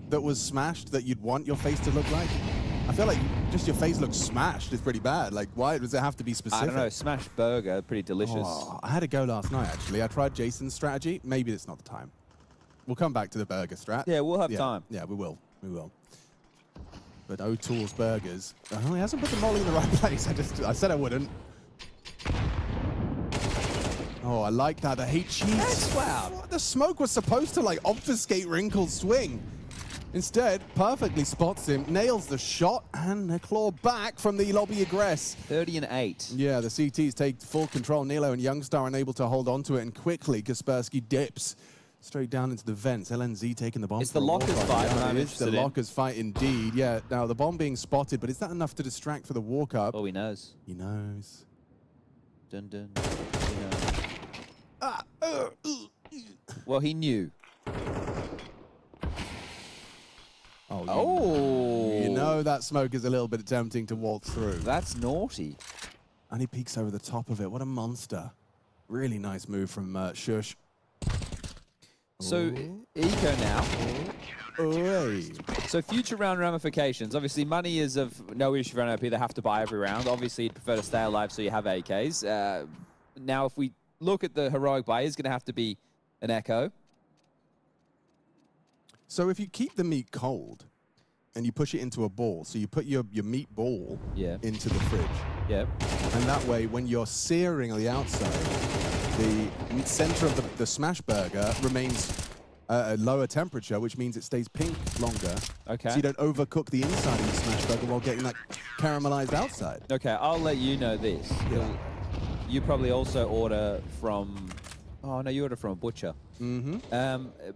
that was smashed that you'd want your face to look like? I feel like just your face looks smashed is pretty bad. Like, why does it have to be specific? I don't know, smashed burger, pretty delicious. Oh, I had a go last night, actually. I tried Jason's strategy. Maybe it's not the time. We'll come back to the burger strat. Yeah, we'll have time. Yeah, we will. We will. But O'Toole's Burgers. Oh, he hasn't put the molly in the right place. I said I wouldn't. Oh, I like that. The hate cheese. Wow. The smoke was supposed to, like, obfuscate Wrinkle's swing. Instead, perfectly spots him, nails the shot, and a claw back from the lobby aggress. 30 and 8. Yeah, the CTs take full control. Nilo and Youngstar unable to hold on to it, and quickly Kaspersky dips straight down into the vents. LNZ taking the bomb. It's the lockers fight that I'm interested in. The lockers fight indeed. Yeah, now the bomb being spotted, but is that enough to distract for the walk-up? Oh, he knows. He knows. Dun dun. He knows. Well, he knew. Oh, you know that smoke is a little bit tempting to waltz through. That's naughty. And he peeks over the top of it. What a monster. Really nice move from Shush. So, Eco now. Oi. So future round ramifications. Obviously, money is of no issue for NOP. They have to buy every round. Obviously, you'd prefer to stay alive so you have AKs. Now, if we look at the heroic buy, it's going to have to be an Echo. So if you keep the meat cold and you push it into a ball, so you put your meat ball into the fridge. Yep. And that way, when you're searing on the outside, the center of the smash burger remains at a lower temperature, which means it stays pink longer. Okay. So you don't overcook the inside of the smash burger while getting that caramelized outside. Okay, I'll let you know this. Yeah. You probably also order from... Oh, no, you order from a butcher. Mm-hmm.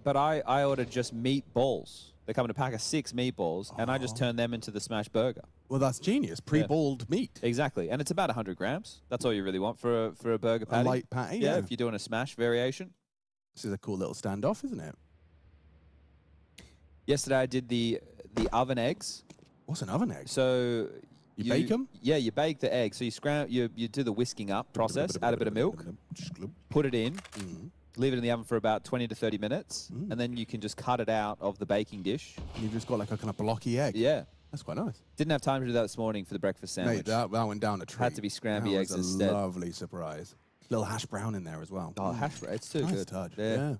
But I ordered just meatballs. They come in a pack of 6 meatballs, and I just turn them into the smash burger. Well, that's genius. Pre-balled meat. Exactly. And it's about 100 grams. That's all you really want for a burger patty. A light patty, yeah. If you're doing a smash variation. This is a cool little standoff, isn't it? Yesterday, I did the oven eggs. What's an oven egg? So... You bake them? Yeah, you bake the eggs. So you do the whisking up process, add a bit of milk, put it in, leave it in the oven for about 20 to 30 minutes, and then you can just cut it out of the baking dish. And you've just got like a kind of blocky egg. Yeah. That's quite nice. Didn't have time to do that this morning for the breakfast sandwich. Mate, that went down a treat. Had to be scrambled eggs was a instead. Lovely surprise. Little hash brown in there as well. Oh, hash brown. It's too nice good. Touch. Yeah.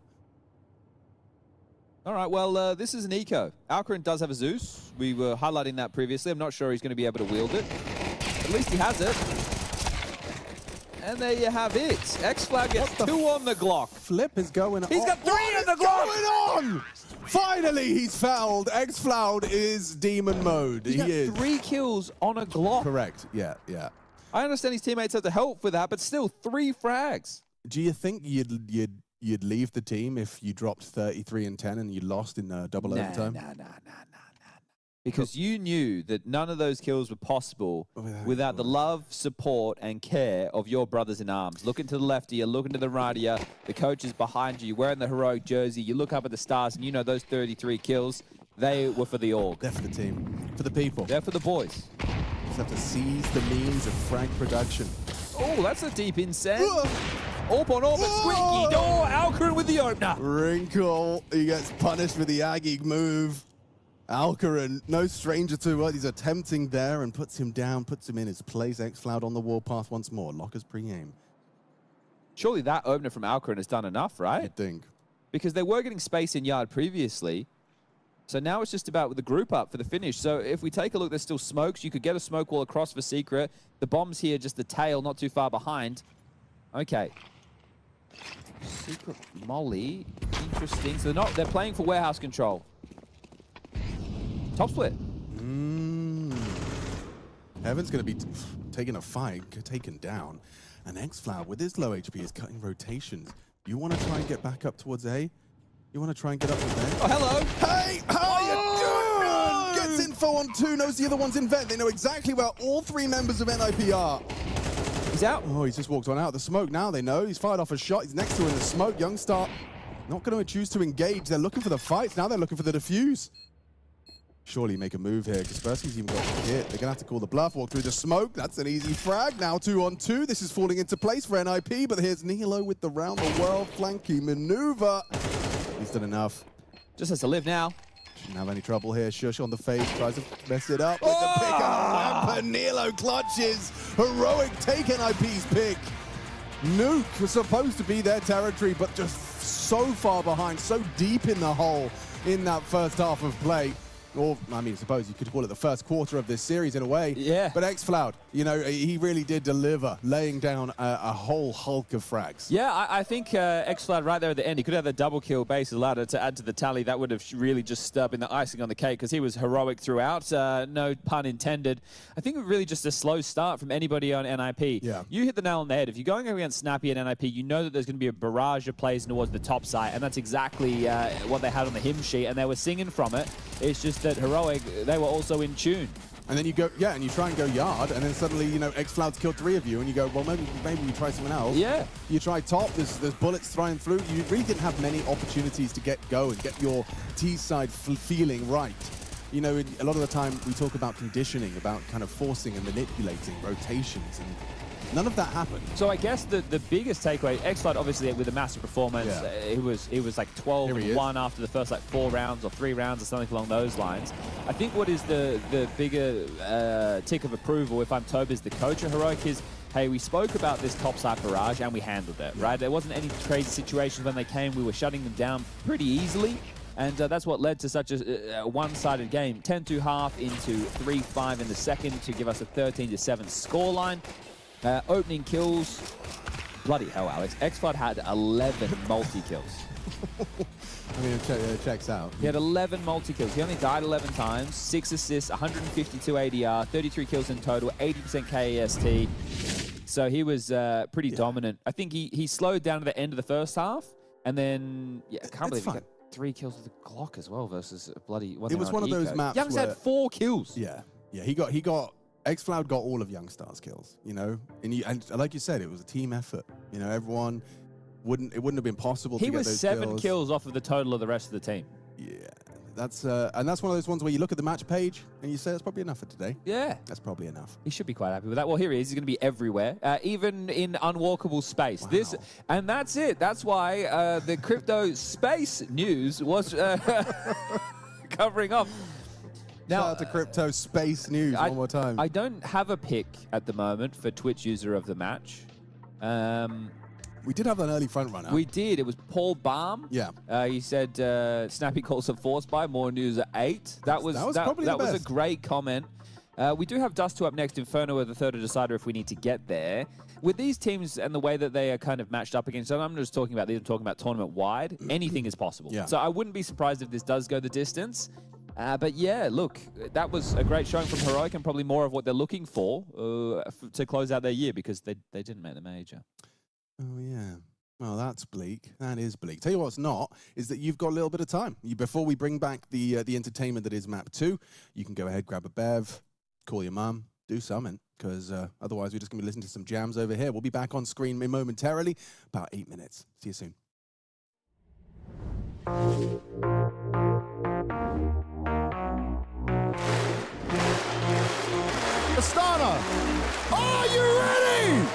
All right, well, this is an eco. Alcarin does have a Zeus. We were highlighting that previously. I'm not sure he's going to be able to wield it. At least he has it. And there you have it. X-Flag gets 2 on the Glock. Flip is going on. He's got 3 on the Glock! What's going on? Finally, he's fouled. X-Cloud is demon mode. He is. got 3 kills on a Glock. Correct, yeah, yeah. I understand his teammates had to help with that, but still 3 frags. Do you think you'd leave the team if you dropped 33 and 10 and you lost in double overtime? Nah. Because you knew that none of those kills were possible without the love, support, and care of your brothers in arms. Looking to the left of you, looking to the right of you, the coach is behind you, you're wearing the heroic jersey, you look up at the stars, and you know those 33 kills, they were for the org. They're for the team, for the people. They're for the boys. Just have to seize the means of frag production. Oh, that's a deep insend. Orp on Orp, squeaky door, Alcarin with the opener. Wrinkle, he gets punished with the Aggie move. Alcarin, no stranger to what he's attempting there, and puts him down, puts him in his place. X-Cloud on the warpath once more. Lockers pre-aim. Surely that opener from Alcarin has done enough, right? I think. Because they were getting space in yard previously. So now it's just about the group up for the finish. So if we take a look, there's still smokes. You could get a smoke wall across for Secret. The bomb's here, just the tail, not too far behind. Okay. Secret Molly. Interesting. So they're playing for warehouse control. Top split. Heaven's going to be taking a fight, taken down. And X-Cloud, with his low HP, is cutting rotations. You want to try and get back up towards A? You want to try and get up with A? Oh, hello. Hey, how you doing? Gets info on 2, knows the other one's in vent. They know exactly where all 3 members of NIP are. He's out. Oh, he's just walked on out. The smoke now, they know. He's fired off a shot. He's next to her in the smoke. Youngstar not going to choose to engage. They're looking for the fights. Now they're looking for the defuse. Surely make a move here. Kaspersky's even got hit. They're going to have to call the bluff, walk through the smoke. That's an easy frag. Now 2 on 2. This is falling into place for NIP, but here's Nilo with the round-the-world flanking maneuver. He's done enough. Just has to live now. Shouldn't have any trouble here. Shush on the face, tries to mess it up with the pick and Wampa. Nilo clutches. Heroic take NIP's pick. Nuke was supposed to be their territory, but just so far behind, so deep in the hole in that first half of play. Or, I mean, I suppose you could call it the first quarter of this series in a way. Yeah. But X-Cloud, you know, he really did deliver, laying down a whole hulk of frags. Yeah, I think X-Cloud right there at the end, he could have the double kill base ladder to add to the tally. That would have really just been the icing on the cake because he was heroic throughout. No pun intended. I think really just a slow start from anybody on NIP. Yeah. You hit the nail on the head. If you're going against Snappy and NIP, you know that there's going to be a barrage of plays towards the top side, and that's exactly what they had on the hymn sheet, and they were singing from it. It's just that Heroic, they were also in tune. And then you go, yeah, and you try and go yard, and then suddenly, you know, X-Cloud's killed 3 of you, and you go, well, maybe we try someone else. Yeah. You try top, there's bullets flying through. You really didn't have many opportunities to get going, get your T-side feeling right. You know, a lot of the time we talk about conditioning, about kind of forcing and manipulating rotations, and none of that happened. So I guess the biggest takeaway, X-Cloud obviously with a massive performance, it was like 12-1 after the first like 4 rounds or 3 rounds or something along those lines. I think what is the bigger tick of approval, if I'm Tob as the coach of Heroic, is, hey, we spoke about this topside barrage and we handled it, right? There wasn't any crazy situations when they came. We were shutting them down pretty easily. And that's what led to such a one-sided game. 10-2 half into 3-5 in the second to give us a 13-7 scoreline. Opening kills, bloody hell, Alex. X-Cloud had 11 multi-kills. I mean, it checks out. He had 11 multi-kills. He only died 11 times, 6 assists, 152 ADR, 33 kills in total, 80% KAST. So he was pretty dominant. I think he slowed down to the end of the first half, and then, yeah, I can't believe he got 3 kills with the Glock as well versus a bloody... It was one of those maps Young's had 4 kills. Yeah, he got X-Cloud got all of Youngstar's kills, you know, and like you said, it was a team effort. You know, everyone it wouldn't have been possible. He to get was those 7 kills off of the total of the rest of the team. Yeah, that's one of those ones where you look at the match page and you say that's probably enough for today. Yeah, that's probably enough. He should be quite happy with that. Well, here he is. He's going to be everywhere, even in unwalkable space. Wow. And that's it. That's why the crypto space news was covering off. Now, shout out to Crypto Space News one more time. I don't have a pick at the moment for Twitch user of the match. We did have an early front runner. We did. It was Paul Baum. Yeah. He said Snappy calls it force buy. More news at 8. That was a great comment. We do have Dust 2 up next. Inferno are the third decider if we need to get there. With these teams and the way that they are kind of matched up against, and I'm just talking about these, I'm talking about tournament-wide, anything is possible. Yeah. So I wouldn't be surprised if this does go the distance. But yeah, look, that was a great showing from Heroic and probably more of what they're looking for to close out their year because they didn't make the major. Oh, yeah. Well, that's bleak. That is bleak. Tell you what's not, is that you've got a little bit of time. Before we bring back the entertainment that is map 2, you can go ahead, grab a bev, call your mum, do something, because otherwise we're just going to be listening to some jams over here. We'll be back on screen momentarily, about 8 minutes. See you soon. Astana, are you ready?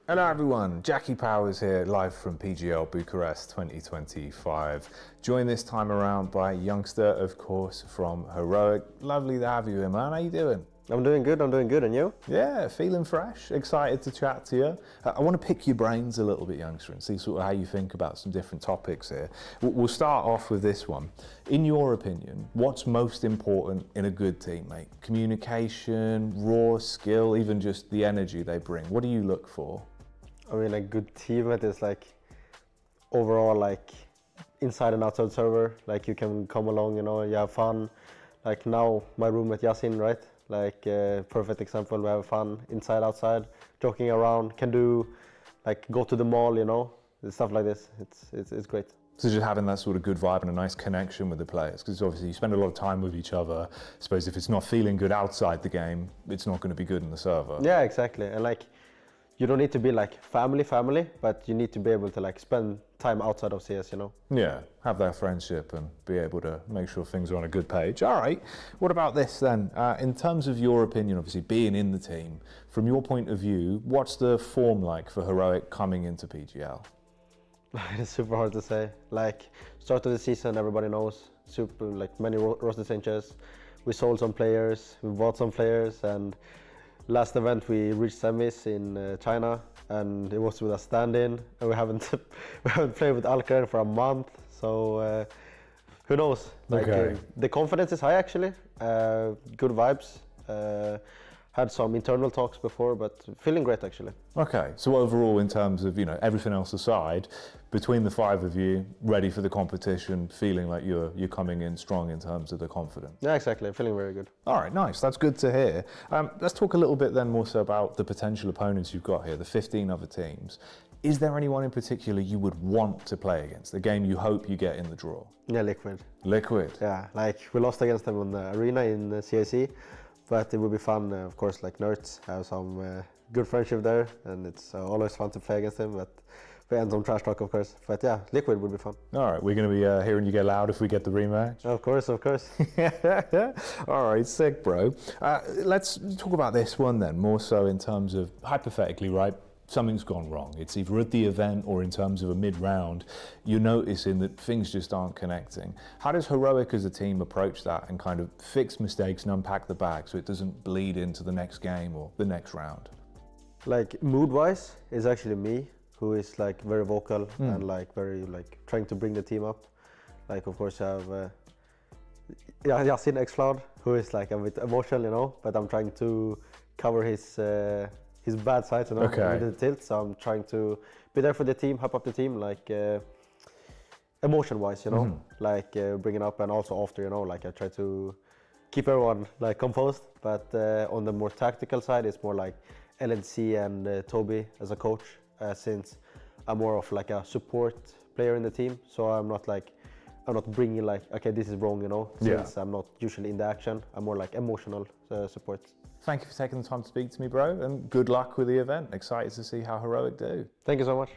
Hello everyone, Jackie Powers here, live from PGL Bucharest 2025. Joined this time around by a youngster, of course, from Heroic. Lovely to have you here, man. How you doing? I'm doing good, and you? Yeah, feeling fresh, excited to chat to you. I want to pick your brains a little bit, youngster, and see sort of how you think about some different topics here. We'll start off with this one. In your opinion, what's most important in a good team, mate? Communication, raw skill, even just the energy they bring. What do you look for? I mean, a good teammate is like overall like inside and outside server. Like you can come along, you know, you have fun. Like now, my roommate Yasin, right? Like perfect example. We have fun inside, outside, joking around. Can do like go to the mall, you know, stuff like this. It's great. So just having that sort of good vibe and a nice connection with the players, because obviously you spend a lot of time with each other. I suppose if it's not feeling good outside the game, it's not going to be good in the server. Yeah, exactly. And like, you don't need to be like family, but you need to be able to like spend time outside of CS, you know? Yeah, have that friendship and be able to make sure things are on a good page. All right, what about this then? In terms of your opinion, obviously being in the team, from your point of view, what's the form like for Heroic coming into PGL? It's super hard to say. Like, start of the season, everybody knows, super like many roster changes. We sold some players, we bought some players, and last event we reached semis in China, and it was with a stand-in, and we haven't played with Alcaran for a month, so who knows? Like, the confidence is high actually, good vibes. Had some internal talks before, but feeling great actually. Okay, so overall in terms of, you know, everything else aside, between the 5 of you, ready for the competition, feeling like you're coming in strong in terms of the confidence. Yeah, exactly, feeling very good. All right, nice, that's good to hear. Let's talk a little bit then more so about the potential opponents you've got here, the 15 other teams. Is there anyone in particular you would want to play against, the game you hope you get in the draw? Yeah, Liquid. Liquid? Yeah, like we lost against them on the arena in CIC. But it would be fun, of course, like Nerds, have some good friendship there, and it's always fun to play against them, but we end some trash talk, of course. But yeah, Liquid would be fun. All right, we're going to be hearing you get loud if we get the rematch. Of course, of course. All right, sick, bro. Let's talk about this one then, more so in terms of, hypothetically, right? Something's gone wrong. It's either at the event or in terms of a mid-round, you're noticing that things just aren't connecting. How does Heroic as a team approach that and kind of fix mistakes and unpack the bag so it doesn't bleed into the next game or the next round? Like mood-wise, it's actually me who is like very vocal and like very like trying to bring the team up. Like of course I have Yasin X-Cloud, who is like a bit emotional, you know, but I'm trying to cover his bad sides, you know, with the tilt. So I'm trying to be there for the team, hype up the team, like emotion-wise, you know, like bring it up, and also after, you know, like I try to keep everyone like composed. But on the more tactical side, it's more like LNC and Toby as a coach, since I'm more of like a support player in the team. So I'm not bringing like, okay, this is wrong, you know, since I'm not usually in the action. I'm more like emotional support. Thank you for taking the time to speak to me, bro, and good luck with the event. Excited to see how Heroic do. Thank you so much.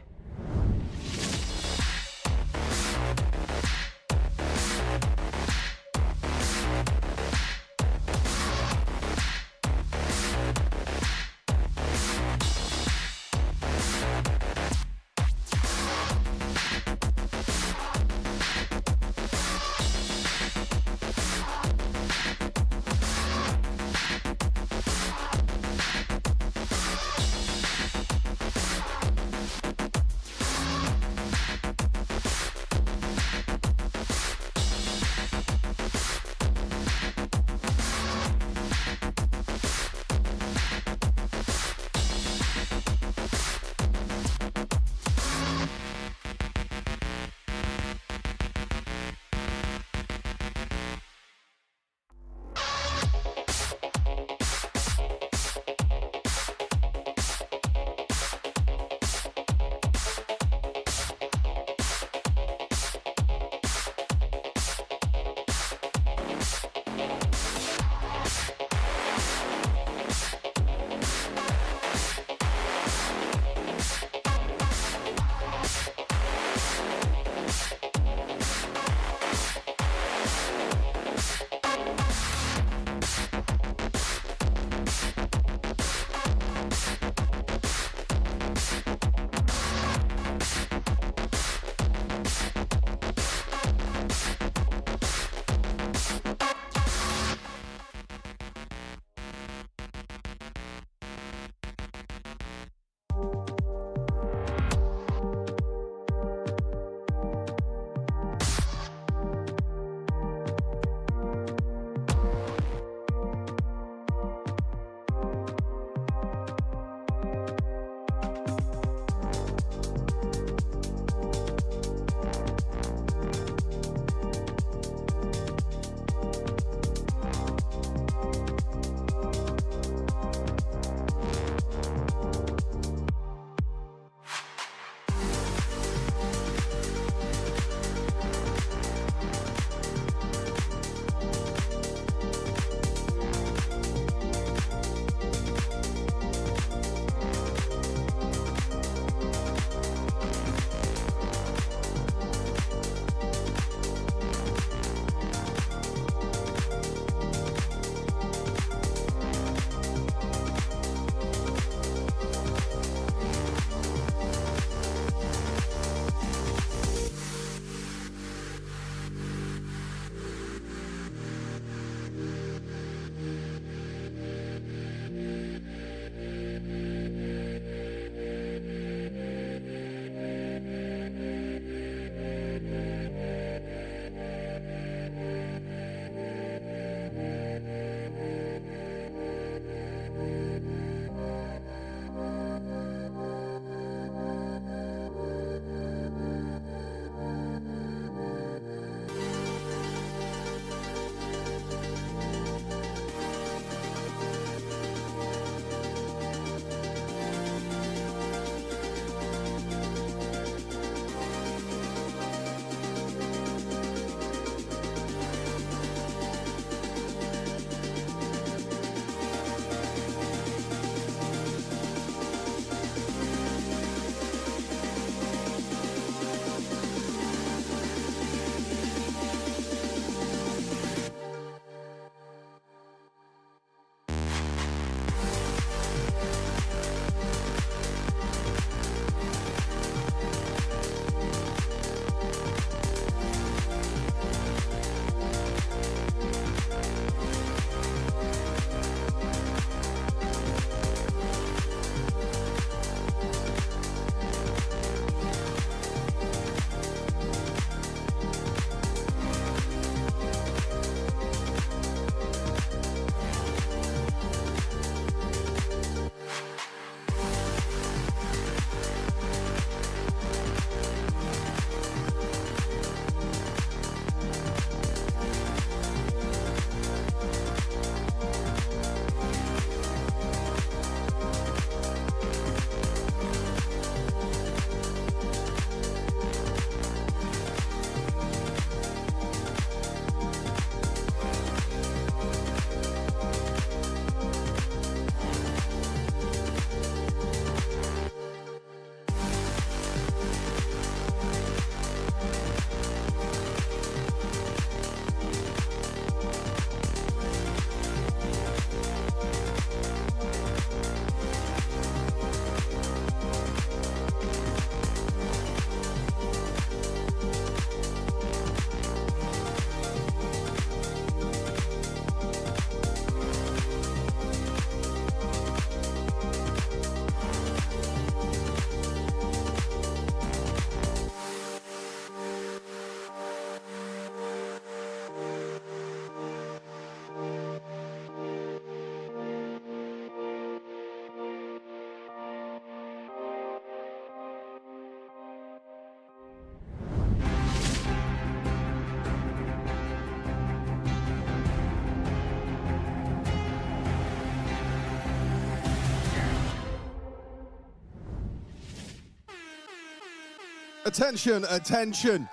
Attention, attention.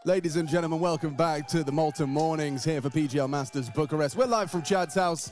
Ladies and gentlemen, welcome back to the Molten Mornings here for PGL Masters Bucharest. We're live from Chad's house,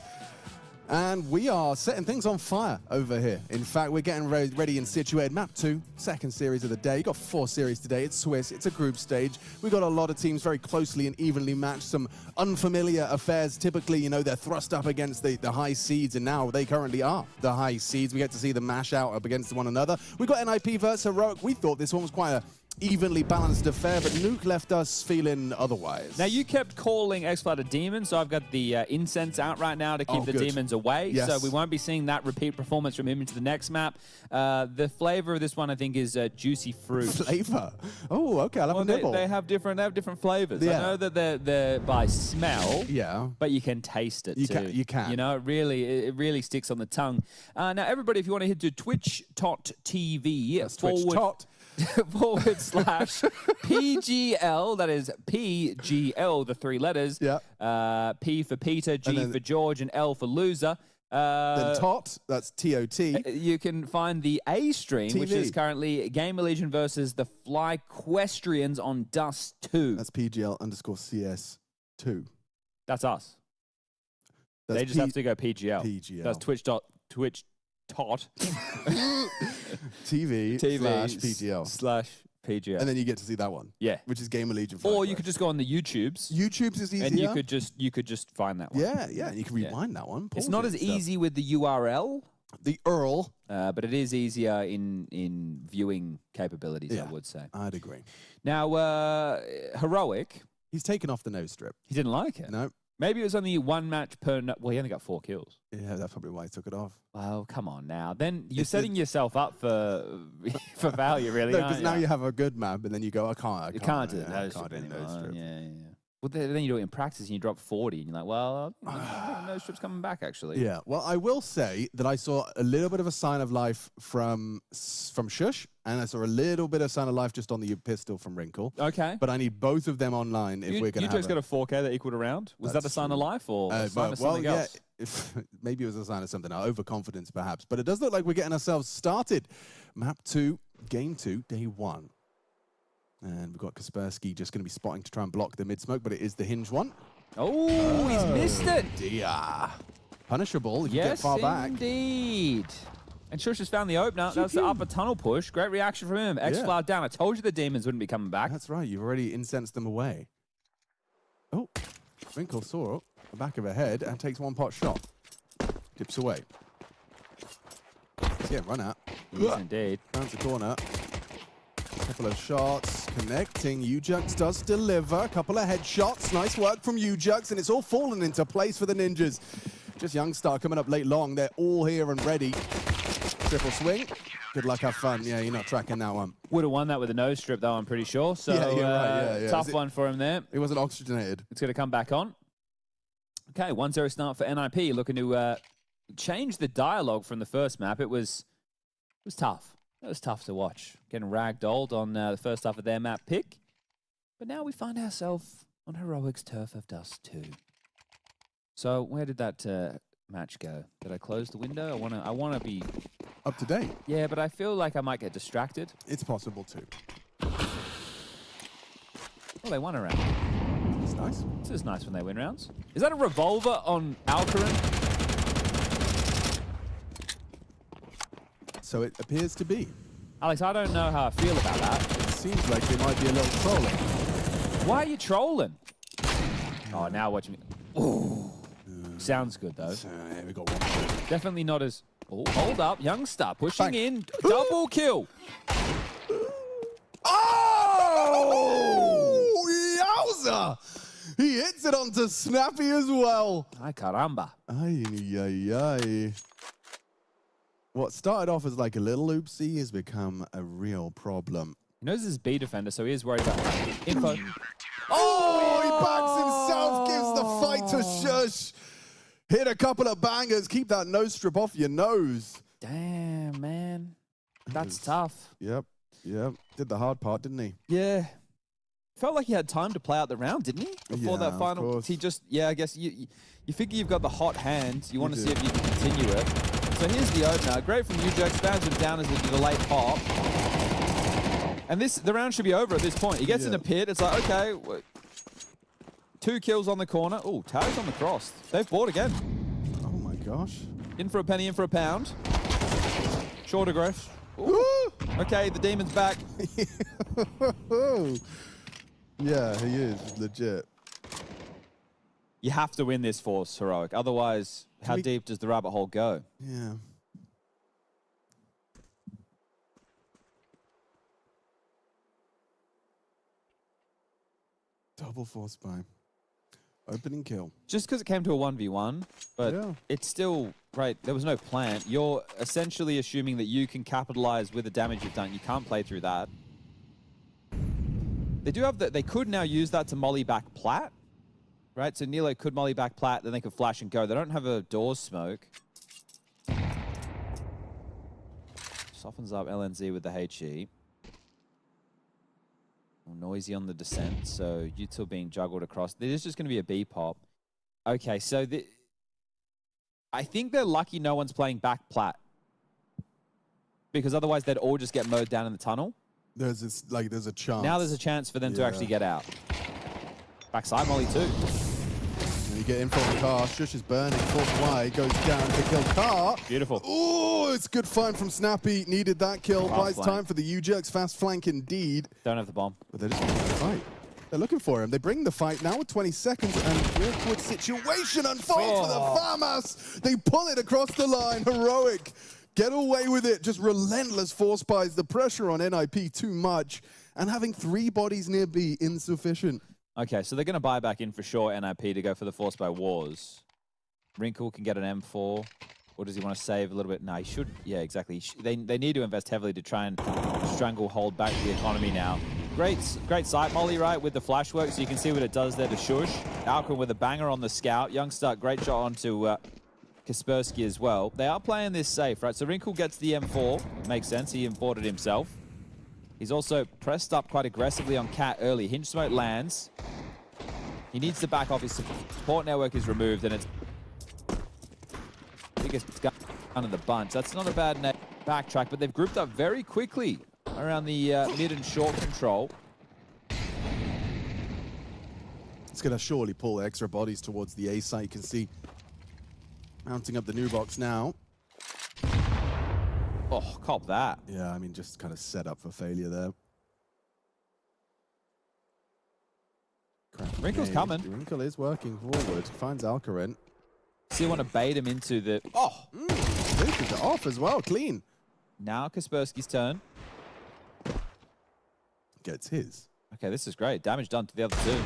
and we are setting things on fire over here. In fact, we're getting ready and situated. Map 2, second series of the day. You've got 4 series today. It's Swiss. It's a group stage. We've got a lot of teams very closely and evenly matched. Some unfamiliar affairs. Typically, you know, they're thrust up against the high seeds, and now they currently are the high seeds. We get to see them mash out up against one another. We've got NIP versus Heroic. We thought this one was quite a evenly balanced affair, but Nuke left us feeling otherwise. Now, you kept calling X-Flat a demon, so I've got the incense out right now to keep the demons away. Yes. So we won't be seeing that repeat performance from him into the next map. The flavor of this one, I think, is juicy fruit. Flavor? Oh, okay, I'll have a nibble. They have different flavors. Yeah. I know that they're by smell, yeah, but you can taste it too. You can. You know, it really sticks on the tongue. Now, everybody, if you want to head to twitch.tv /PGL, that is PGL, the 3 letters. Yeah. P for Peter, G for George, and L for loser. Then TOT, that's T-O-T. You can find the A stream, which is currently GamerLegion versus the FlyQuestrians on Dust 2. That's PGL_CS2. That's us. They just have to go PGL. PGL. That's Twitch TV /PGL. /PGL. And then you get to see that one. Yeah. Which is GamerLegion. Or you could just go on the YouTubes. YouTubes is easier. And you could just find that one. Yeah, yeah. And you can rewind that one. It's not as easy with the URL. The URL. But it is easier in viewing capabilities, I would say. I'd agree. Now, Heroic. He's taken off the nose strip. He didn't like it. No. Maybe it was only 1 match per... Well, he only got 4 kills. Yeah, that's probably why he took it off. Well, come on now. Then you're setting yourself up for failure, really, No, because now you have a good map, and then you go, I can't do it. nose strip anymore. Yeah. Well, then you do it in practice, and you drop 40, and you're like, well, nose strip's coming back, actually. Yeah. Well, I will say that I saw a little bit of a sign of life from Shush, and I saw a little bit of sign of life just on the pistol from Wrinkle. Okay. But I need both of them online if we're going to have You just got a 4K that equaled a round? Was that a sign of life or a sign of something else? Maybe it was a sign of something, overconfidence perhaps. But it does look like we're getting ourselves started. Map 2, Game 2, Day 1. And we've got Kaspersky just going to be spotting to try and block the mid-smoke, but it is the hinge one. Oh, he's missed it. Dear. Punishable if you get far back. Yes, indeed. And Shush has found the opener. That's the upper tunnel push. Great reaction from him. X-Fly down. I told you the demons wouldn't be coming back. That's right. You've already incensed them away. Oh, Wrinkle saw the back of her head and takes 1 pot shot. Dips away. He's getting run at. Yes, indeed. Rounds the corner. Couple of shots, connecting. Ujux does deliver. A couple of headshots. Nice work from Ujux, and it's all fallen into place for the Ninjas. Just Youngstar coming up late long. They're all here and ready. Triple swing. Good luck, have fun. Yeah, you're not tracking that one. Would have won that with a nose strip, though, I'm pretty sure. So, yeah, you're right. Yeah. Tough one for him there. It wasn't oxygenated. It's going to come back on. Okay, 1-0 start for NIP. Looking to change the dialogue from the first map. It was tough. It was tough to watch. Getting ragdolled on the first half of their map pick. But now we find ourselves on Heroic's Turf of Dust 2. So where did that match go? Did I close the window? I wanna be up to date. Yeah, but I feel like I might get distracted. It's possible too. Well, they won a round. It's nice. This is nice when they win rounds. Is that a revolver on Alcaran? So it appears to be. Alex, I don't know how I feel about that. It seems like they might be a little trolling. Why are you trolling? Oh, now watch me. Ooh. Sounds good, though. Yeah, we got one. Definitely not as... Oh, hold up. Youngstar pushing in. Double kill. Oh! Yowza! He hits it onto Snappy as well. Ay, caramba. Ay, ay, ay. What started off as like a little oopsie has become a real problem. He knows this is B defender, so he is worried about info. Oh, he backs himself, gives the fight to Shush. Hit a couple of bangers, keep that nose strip off your nose. Damn, man. That's tough. Yep. Did the hard part, didn't he? Yeah. Felt like he had time to play out the round, didn't he? Before that final. He just, I guess you figure you've got the hot hand. You want to see if you can continue it. So here's the opener. Great from Ujux. Spams him down as a late pop. And the round should be over at this point. He gets in a pit. It's like, okay, 2 kills on the corner. Oh, tags on the cross. They've bought again. Oh my gosh. In for a penny, in for a pound. Short aggress. Okay, the demon's back. Yeah, he is legit. You have to win this Force, Heroic. Otherwise, how deep does the rabbit hole go? Yeah. Double Force buy. Opening kill. Just because it came to a 1v1, but it's still, right, there was no plan. You're essentially assuming that you can capitalize with the damage you've done. You can't play through that. They do have they could now use that to molly back Plat, right? So Nilo could molly back Plat, then they could flash and go. They don't have a doors smoke. Softens up LNZ with the HE. Noisy on the descent, so util being juggled across. There's just going to be a B pop. Okay, so I think they're lucky no one's playing back Plat, because otherwise they'd all just get mowed down in the tunnel. There's a chance. Now there's a chance for them to actually get out. Backside molly too. And you get in from the car. Shush is burning. Force wide goes down to kill car. Beautiful. Oh, it's good find from Snappy. Needed that kill. Buys time for the U-Jerks. Fast flank indeed. Don't have the bomb. But they're just looking for the fight. They're looking for him. They bring the fight now with 20 seconds, and awkward situation unfolds for the Pyjamas. They pull it across the line. Heroic. Get away with it. Just relentless force buys. The pressure on NIP too much. And having 3 bodies near B insufficient. Okay, so they're going to buy back in for sure NIP to go for the Force by Wars. Wrinkle can get an M4. Or does he want to save a little bit? No, he should. Yeah, exactly. They need to invest heavily to try and hold back the economy now. Great sight molly, right, with the flash work, so you can see what it does there to Shush. Alcon with a banger on the scout. Youngster, great shot onto Kaspersky as well. They are playing this safe, right? So Wrinkle gets the M4. Makes sense. He bought it himself. He's also pressed up quite aggressively on Cat early. Hinge smoke lands. He needs to back off. His support network is removed, and it's biggest gun of the bunch. That's not a bad backtrack, but they've grouped up very quickly around the mid and short control. It's going to surely pull extra bodies towards the A site. You can see mounting up the new box now. Oh, cop that. Yeah, I mean, just kind of set up for failure there. Wrinkle's coming. Wrinkle is working forward. Finds Alcarin. So you want to bait him into the... Oh! This is off as well. Clean. Now Kaspersky's turn. Gets his. Okay, this is great. Damage done to the other 2.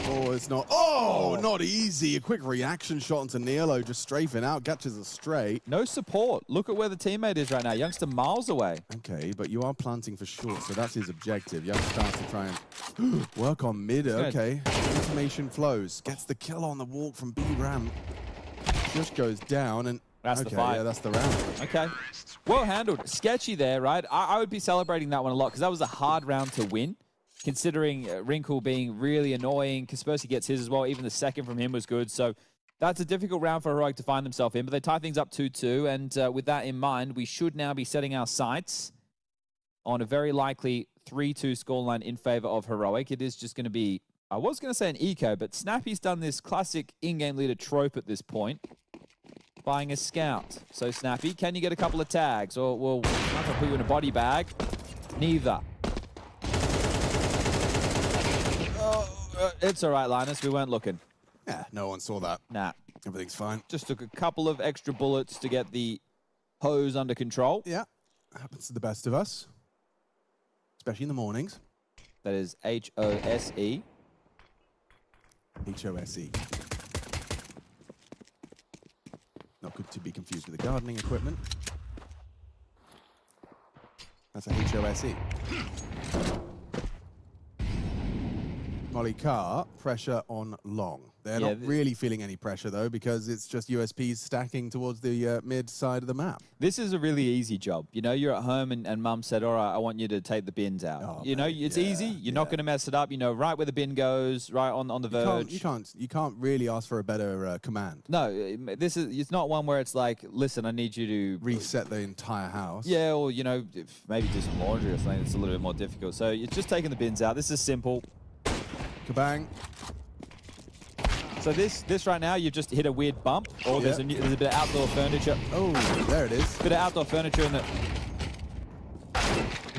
Oh, it's not. Oh, not easy. A quick reaction shot onto Nilo, just strafing out, catches a straight. No support. Look at where the teammate is right now. Youngster miles away. Okay, but you are planting for short, so that's his objective. Youngster starts to try and work on mid. Okay, information flows. Gets the kill on the walk from B ramp. Just goes down, and that's the fight. Yeah, that's the round. Okay. Well handled. Sketchy there, right? I would be celebrating that one a lot because that was a hard round to win. Considering Wrinkle being really annoying, Kaspersky gets his as well. Even the second from him was good. So that's a difficult round for Heroic to find themselves in. But they tie things up 2-2. And with that in mind, we should now be setting our sights on a very likely 3-2 scoreline in favor of Heroic. It is just going to be, I was going to say an eco, but Snappy's done this classic in-game leader trope at this point. Buying a scout. So Snappy, can you get a couple of tags? Or we'll not put you in a body bag. Neither. It's all right, Linus. We weren't looking. Yeah, no one saw that. Nah. Everything's fine. Just took a couple of extra bullets to get the hose under control. Yeah, happens to the best of us. Especially in the mornings. That is H-O-S-E. H-O-S-E. Not good to be confused with the gardening equipment. That's a H-O-S-E. Molly Carr, pressure on long. They're not really feeling any pressure, though, because it's just USPs stacking towards the mid side of the map. This is a really easy job. You know, you're at home and mum said, all right, I want you to take the bins out. Oh, you know, it's easy. You're not going to mess it up. You know, right where the bin goes, right on the verge. You can't really ask for a better command. No, it's not one where it's like, listen, I need you to reset the entire house. Yeah, or, you know, maybe do some laundry or something that's a little bit more difficult. So you're just taking the bins out. This is simple. Kabang. So this right now, you've just hit a weird bump, or there's a bit of outdoor furniture. Oh, there it is. Bit of outdoor furniture in the...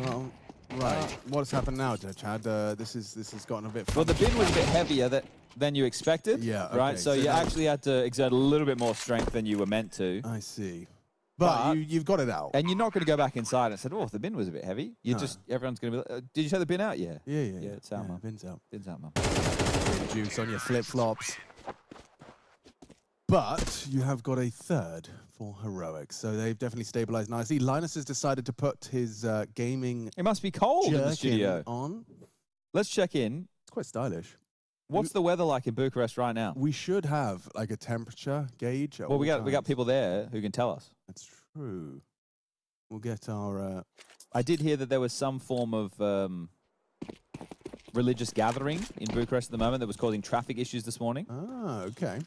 Well, right. What's happened now, Chad? This has gotten a bit funny. Well, the bin was a bit heavier than you expected. Yeah, okay. Right, so you actually had to exert a little bit more strength than you were meant to. I see. But you've got it out. And you're not going to go back inside and say, oh, the bin was a bit heavy. Everyone's going to be like, did you take the bin out? Yeah. Yeah, it's out, Mum. Bin's out. Bin's out, Mum. Juice on your flip-flops. But you have got a third for Heroics, so they've definitely stabilized nicely. Linus has decided to put his gaming... It must be cold in the studio. On. Let's check in. It's quite stylish. What's the weather like in Bucharest right now? We should have like a temperature gauge. Well, we got people there who can tell us. That's true. We'll get our... I did hear that there was some form of religious gathering in Bucharest at the moment that was causing traffic issues this morning. Ah, okay.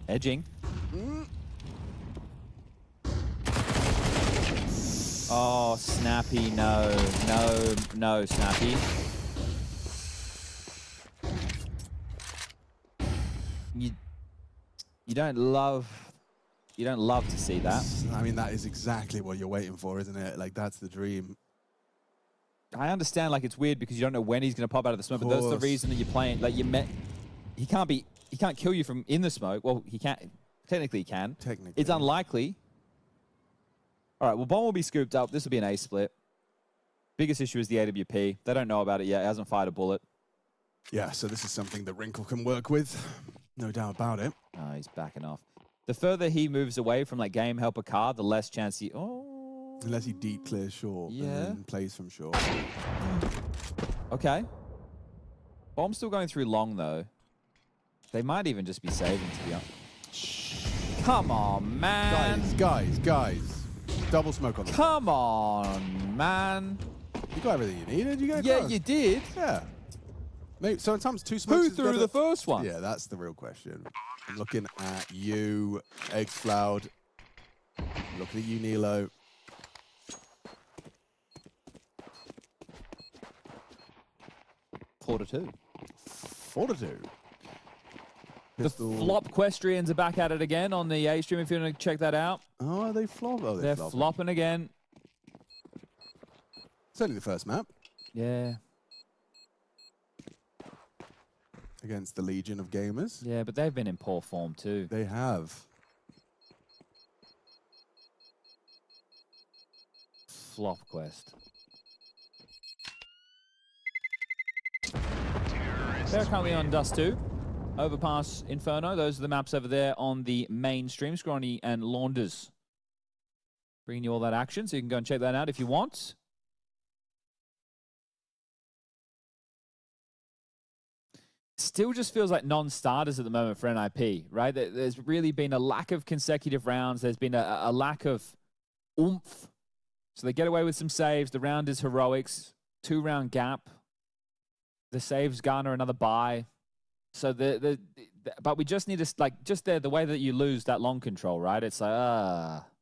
Edging. Oh, Snappy, no, Snappy. You don't love to see that. I mean, that is exactly what you're waiting for, isn't it? Like, that's the dream. I understand, like, it's weird because you don't know when he's going to pop out of the smoke, but that's the reason that you're playing. Like, he can't kill you from in the smoke. Well, he can't. Technically, he can. Technically. It's unlikely. All right, well, bomb will be scooped up. This will be an A split. Biggest issue is the AWP. They don't know about it yet. It hasn't fired a bullet. Yeah, so this is something that Wrinkle can work with. No doubt about it. Oh, he's backing off. The further he moves away from, like, game helper car, the less chance he... Oh. Unless he deep clears short and then plays from short. Okay. Bomb's still going through long, though. They might even just be saving, to be honest. Come on, man. Guys. Double smoke on them. Come on, man. You got everything you needed. You got you did. Yeah. Maybe sometimes two smokes. Who threw the first one? Yeah, that's the real question. I'm looking at you, Xfloud. Looking at you, Nilo. Fortitude. The FlyQuestrians are back at it again on the A stream if you want to check that out. Oh, are they flop? Oh, they're flopping again. It's only the first map. Yeah. Against the Legion of Gamers. Yeah, but they've been in poor form too. They have. FlyQuest. They're currently on Dust 2. Overpass, Inferno. Those are the maps over there on the main stream. Scrawny and Launders bringing you all that action, so you can go and check that out if you want. Still just feels like non-starters at the moment for NIP, right? There's really been a lack of consecutive rounds. There's been a lack of oomph. So they get away with some saves. The round is Heroics. 2-round gap. The saves garner another bye. So but we just need to, like, just there, the way that you lose that long control, right? It's like,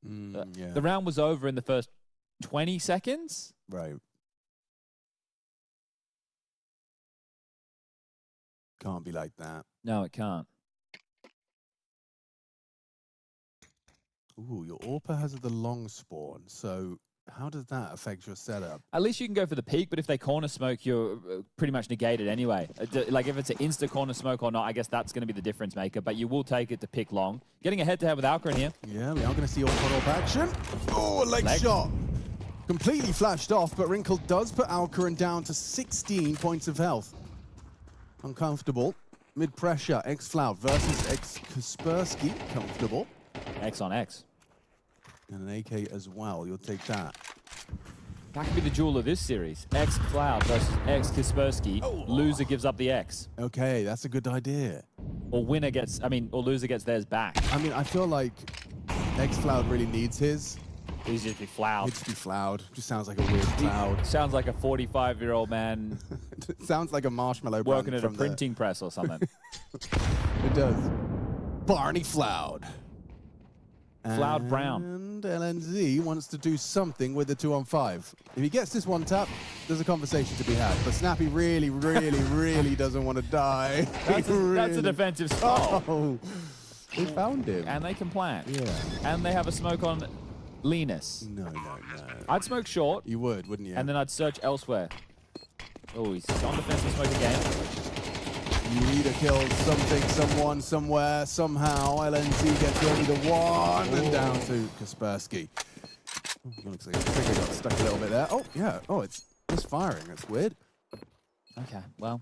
yeah. The round was over in the first 20 seconds. Right. Can't be like that. No, it can't. Ooh, your AWPer has the long spawn, so how does that affect your setup? At least you can go for the peak, but if they corner smoke, you're pretty much negated anyway. Like, if it's an insta corner smoke or not, I guess that's going to be the difference maker, but you will take it to pick long. Getting a head-to-head with Alcrin here. Yeah, we are going to see AWP action. Oh, a leg shot. Completely flashed off, but Wrinkle does put Alcrin down to 16 points of health. Uncomfortable. Mid-pressure, Xfloud versus Kaspersky. Comfortable. X on X. And an AK as well. You'll take that. That could be the jewel of this series. X Cloud versus X Kaspersky. Loser gives up the X. Okay, that's a good idea. Or winner gets, or loser gets theirs back. I mean, I feel like X Cloud really needs his. He's just be Floud. Needs to be Floud. Just sounds like a weird cloud. Sounds like a 45-year-old man. Sounds like a marshmallow working at a printing press or something. It does. Barney Floud. Floud Brown. And LNZ wants to do something with the 2-on-5. If he gets this one tap, there's a conversation to be had. But Snappy really, really, really doesn't want to die. That's a defensive spot. Oh, they found him. And they can plant. Yeah. And they have a smoke on Linus. No. I'd smoke short. You would, wouldn't you? And then I'd search elsewhere. Oh, he's on defensive smoke again. You need to kill something, someone, somewhere, somehow. LNZ gets only the one and down to Kaspersky. Looks like I think I got stuck a little bit there. Oh, yeah. Oh, it's misfiring. That's weird. Okay, well.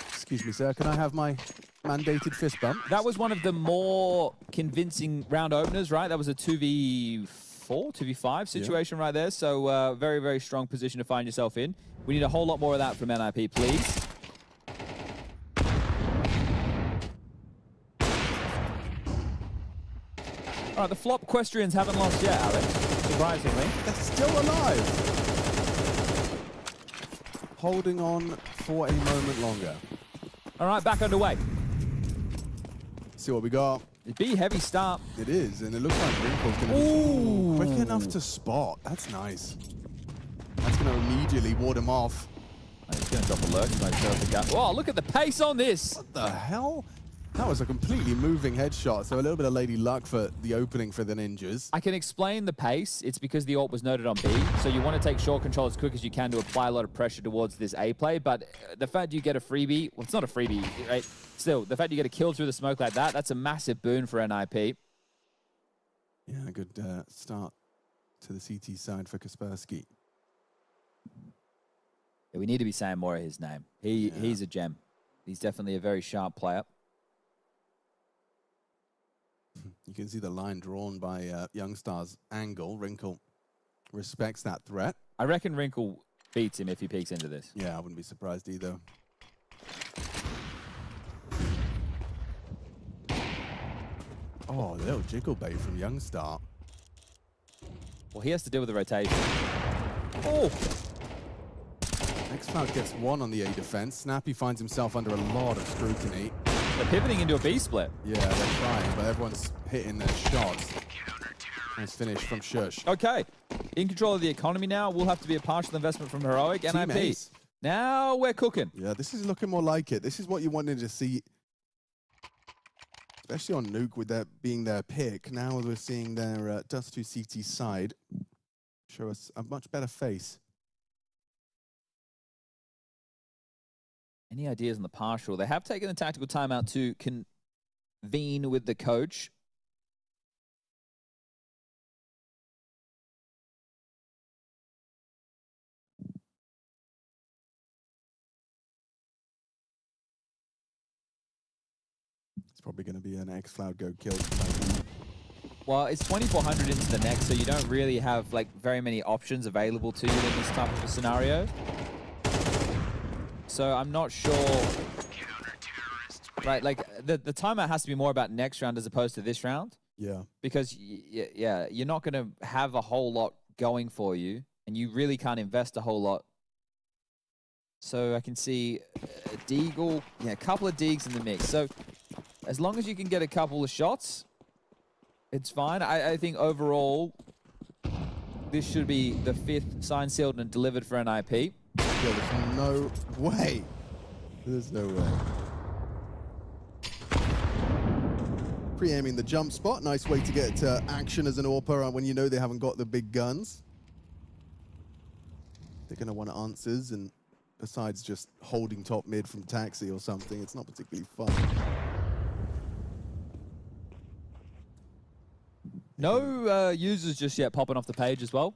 Excuse me, sir. Can I have my mandated fist bump? That was one of the more convincing round openers, right? That was a 2v4, 2v5 situation right there. So very, very strong position to find yourself in. We need a whole lot more of that from NIP, please. All right, the flop Questrians haven't lost yet, Alex, surprisingly. They're still alive. Holding on for a moment longer. All right, back underway. See what we got. It'd be a heavy start. It is, and it looks like Wrinkle's going to be quick enough to spot. That's nice. That's going to immediately ward him off. Oh, he's going to drop a lurk. Oh, look at the pace on this. What the hell? That was a completely moving headshot, so a little bit of lady luck for the opening for the ninjas. I can explain the pace. It's because the ult was noted on B, so you want to take short control as quick as you can to apply a lot of pressure towards this A play, but the fact you get a freebie, well, it's not a freebie, right? Still, the fact you get a kill through the smoke like that, that's a massive boon for NIP. Yeah, a good start to the CT side for Kaspersky. Yeah, we need to be saying more of his name. He's a gem. He's definitely a very sharp player. You can see the line drawn by Youngstar's angle. Wrinkle respects that threat. I reckon Wrinkle beats him if he peeks into this. Yeah, I wouldn't be surprised either. Oh, a little jiggle bait from Youngstar. Well, he has to deal with the rotation. Oh! X-Cloud gets one on the A defense. Snappy finds himself under a lot of scrutiny. They're pivoting into a B split. Yeah, they're trying, but everyone's hitting their shots. Nice finish from Shush. Okay, in control of the economy now. Will have to be a partial investment from Heroic. NIP. Now we're cooking. Yeah, this is looking more like it. This is what you wanted to see, especially on Nuke with that being their pick. Now we're seeing their Dust 2 CT side show us a much better face. Any ideas on the partial? They have taken the tactical timeout to convene with the coach. It's probably going to be an X-Cloud go kill. Well, it's 2400 into the next, so you don't really have like very many options available to you in this type of a scenario. So I'm not sure, right, like the timeout has to be more about next round as opposed to this round. Yeah. Because, yeah, you're not going to have a whole lot going for you, and you really can't invest a whole lot. So I can see a Deagle, a couple of Deags in the mix. So as long as you can get a couple of shots, it's fine. I think overall, this should be the 5th signed, sealed, and delivered for NIP. Yeah, there's no way. There's no way. Pre-aiming the jump spot. Nice way to get action as an AWPer when you know they haven't got the big guns. They're going to want answers, and besides just holding top mid from Taxi or something, it's not particularly fun. No users just yet popping off the page as well.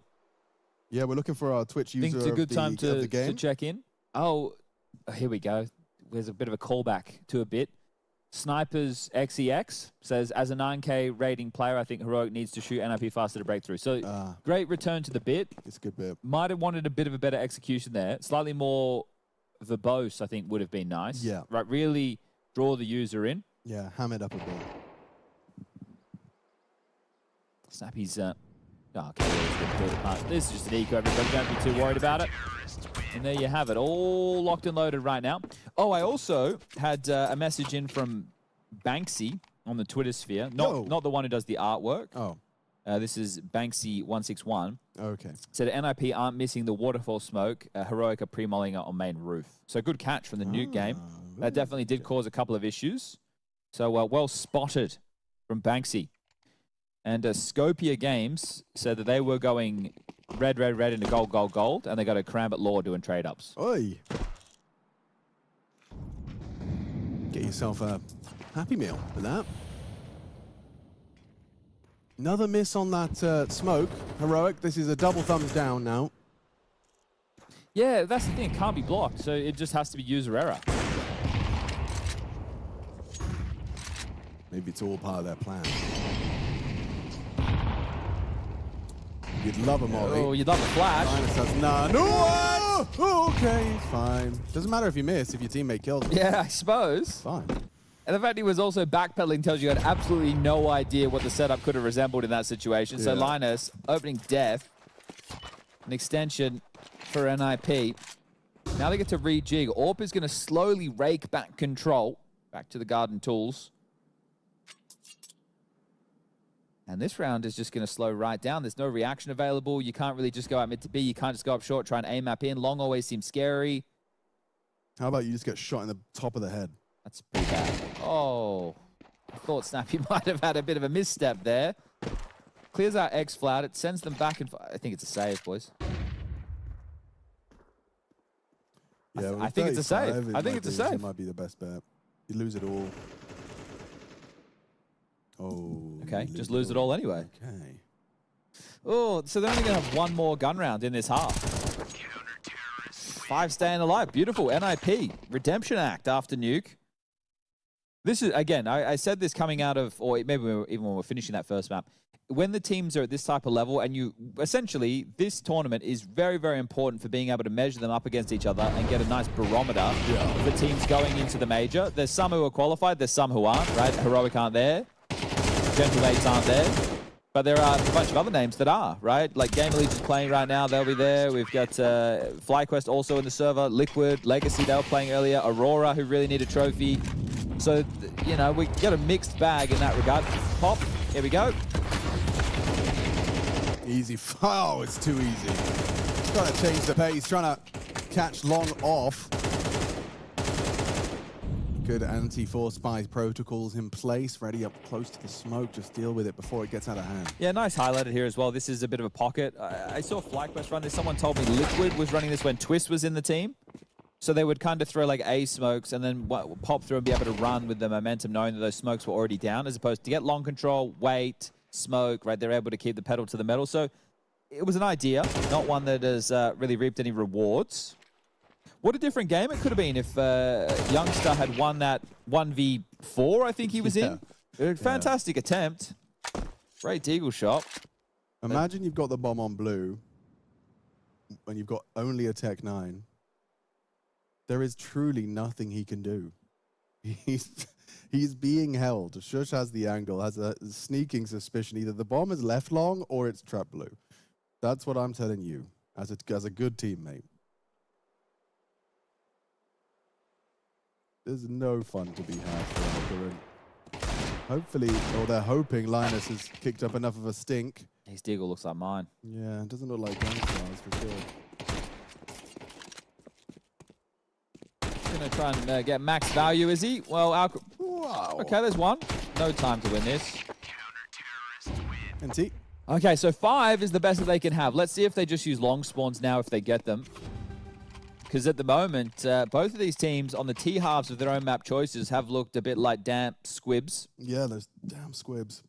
Yeah, we're looking for our Twitch user Think it's a good time to game. check in. Oh, here we go. There's a bit of a callback to a bit. Snipers XEX says, as a 9K rating player, I think Heroic needs to shoot NIP faster to break through. So great return to the bit. It's a good bit. Might have wanted a bit of a better execution there. Slightly more verbose, I think, would have been nice. Yeah. Right, really draw the user in. Yeah, ham it up a bit. Snappy's... okay, this is just an eco, everybody. Don't be too worried about it. And there you have it, all locked and loaded right now. Oh, I also had a message in from Banksy on the Twitter sphere. Not the one who does the artwork. Oh. This is Banksy161. Okay. Said NIP aren't missing the waterfall smoke. Heroic are pre-molling it on main roof. So good catch from the nuke game. That definitely did cause a couple of issues. So well spotted from Banksy. And Scopia Games said that they were going red into gold, and they got a Karambit Law doing trade-ups. Oi. Get yourself a Happy Meal with that. Another miss on that smoke. Heroic, this is a double thumbs down now. Yeah, that's the thing. It can't be blocked, so it just has to be user error. Maybe it's all part of their plan. You'd love a molly. Oh, you'd love a flash. Linus has none. Oh, okay, fine. Doesn't matter if you miss, if your teammate kills you. Yeah, I suppose. Fine. And the fact he was also backpedaling tells you he had absolutely no idea what the setup could have resembled in that situation. So Linus, opening death, an extension for NIP. Now they get to rejig. Orp is going to slowly rake back control. Back to the garden tools. And this round is just going to slow right down. There's no reaction available. You can't really just go out mid to B. You can't just go up short, try and aim map in. Long always seems scary. How about you just get shot in the top of the head? That's pretty bad. Oh, I thought Snappy might have had a bit of a misstep there. Clears out X flat. It sends them back. I think it's a save, boys. Yeah, I think it's a save. I think it's a save. It might be the best bet. You lose it all. Oh. Okay, just lose it all anyway. Okay. Oh, so they're only going to have one more gun round in this half. 5 staying alive. Beautiful. NIP. Redemption Act after nuke. This is, again, I said this coming out of, or maybe even when we're finishing that first map, when the teams are at this type of level and you, essentially, this tournament is very, very important for being able to measure them up against each other and get a nice barometer for teams going into the major. There's some who are qualified, there's some who aren't, right? Heroic aren't there. Gentle Mates aren't there. But there are a bunch of other names that are, right? Like GamerLegion's playing right now, they'll be there. We've got FlyQuest also in the server. Liquid, Legacy, they were playing earlier. Aurora, who really need a trophy. So, you know, we get a mixed bag in that regard. Pop, here we go. Easy. Oh, it's too easy. Trying to change the pace, trying to catch Long off. Good anti-force spy protocols in place, ready up close to the smoke. Just deal with it before it gets out of hand. Yeah, nice highlighted here as well. This is a bit of a pocket. I saw FlyQuest run this. Someone told me Liquid was running this when Twist was in the team. So they would kind of throw like A smokes and then pop through and be able to run with the momentum knowing that those smokes were already down, as opposed to get long control, wait, smoke, right? They're able to keep the pedal to the metal. So it was an idea, not one that has really reaped any rewards. What a different game it could have been if Youngster had won that 1v4, I think he was in. Fantastic attempt. Great deagle shot. Imagine you've got the bomb on blue and you've got only a Tech 9. There is truly nothing he can do. He's being held. Shush has the angle, has a sneaking suspicion either the bomb is left long or it's trap blue. That's what I'm telling you as a good teammate. There's no fun to be had for Current. Hopefully, or they're hoping Linus has kicked up enough of a stink. His deagle looks like mine. Yeah, it doesn't look like Gangstars for sure. Gonna try and get max value, is he? Well, wow. Okay, there's one. No time to win this. NT. Okay, so 5 is the best that they can have. Let's see if they just use long spawns now if they get them. Because at the moment, both of these teams on the T halves of their own map choices have looked a bit like damp squibs. Yeah, those damn squibs.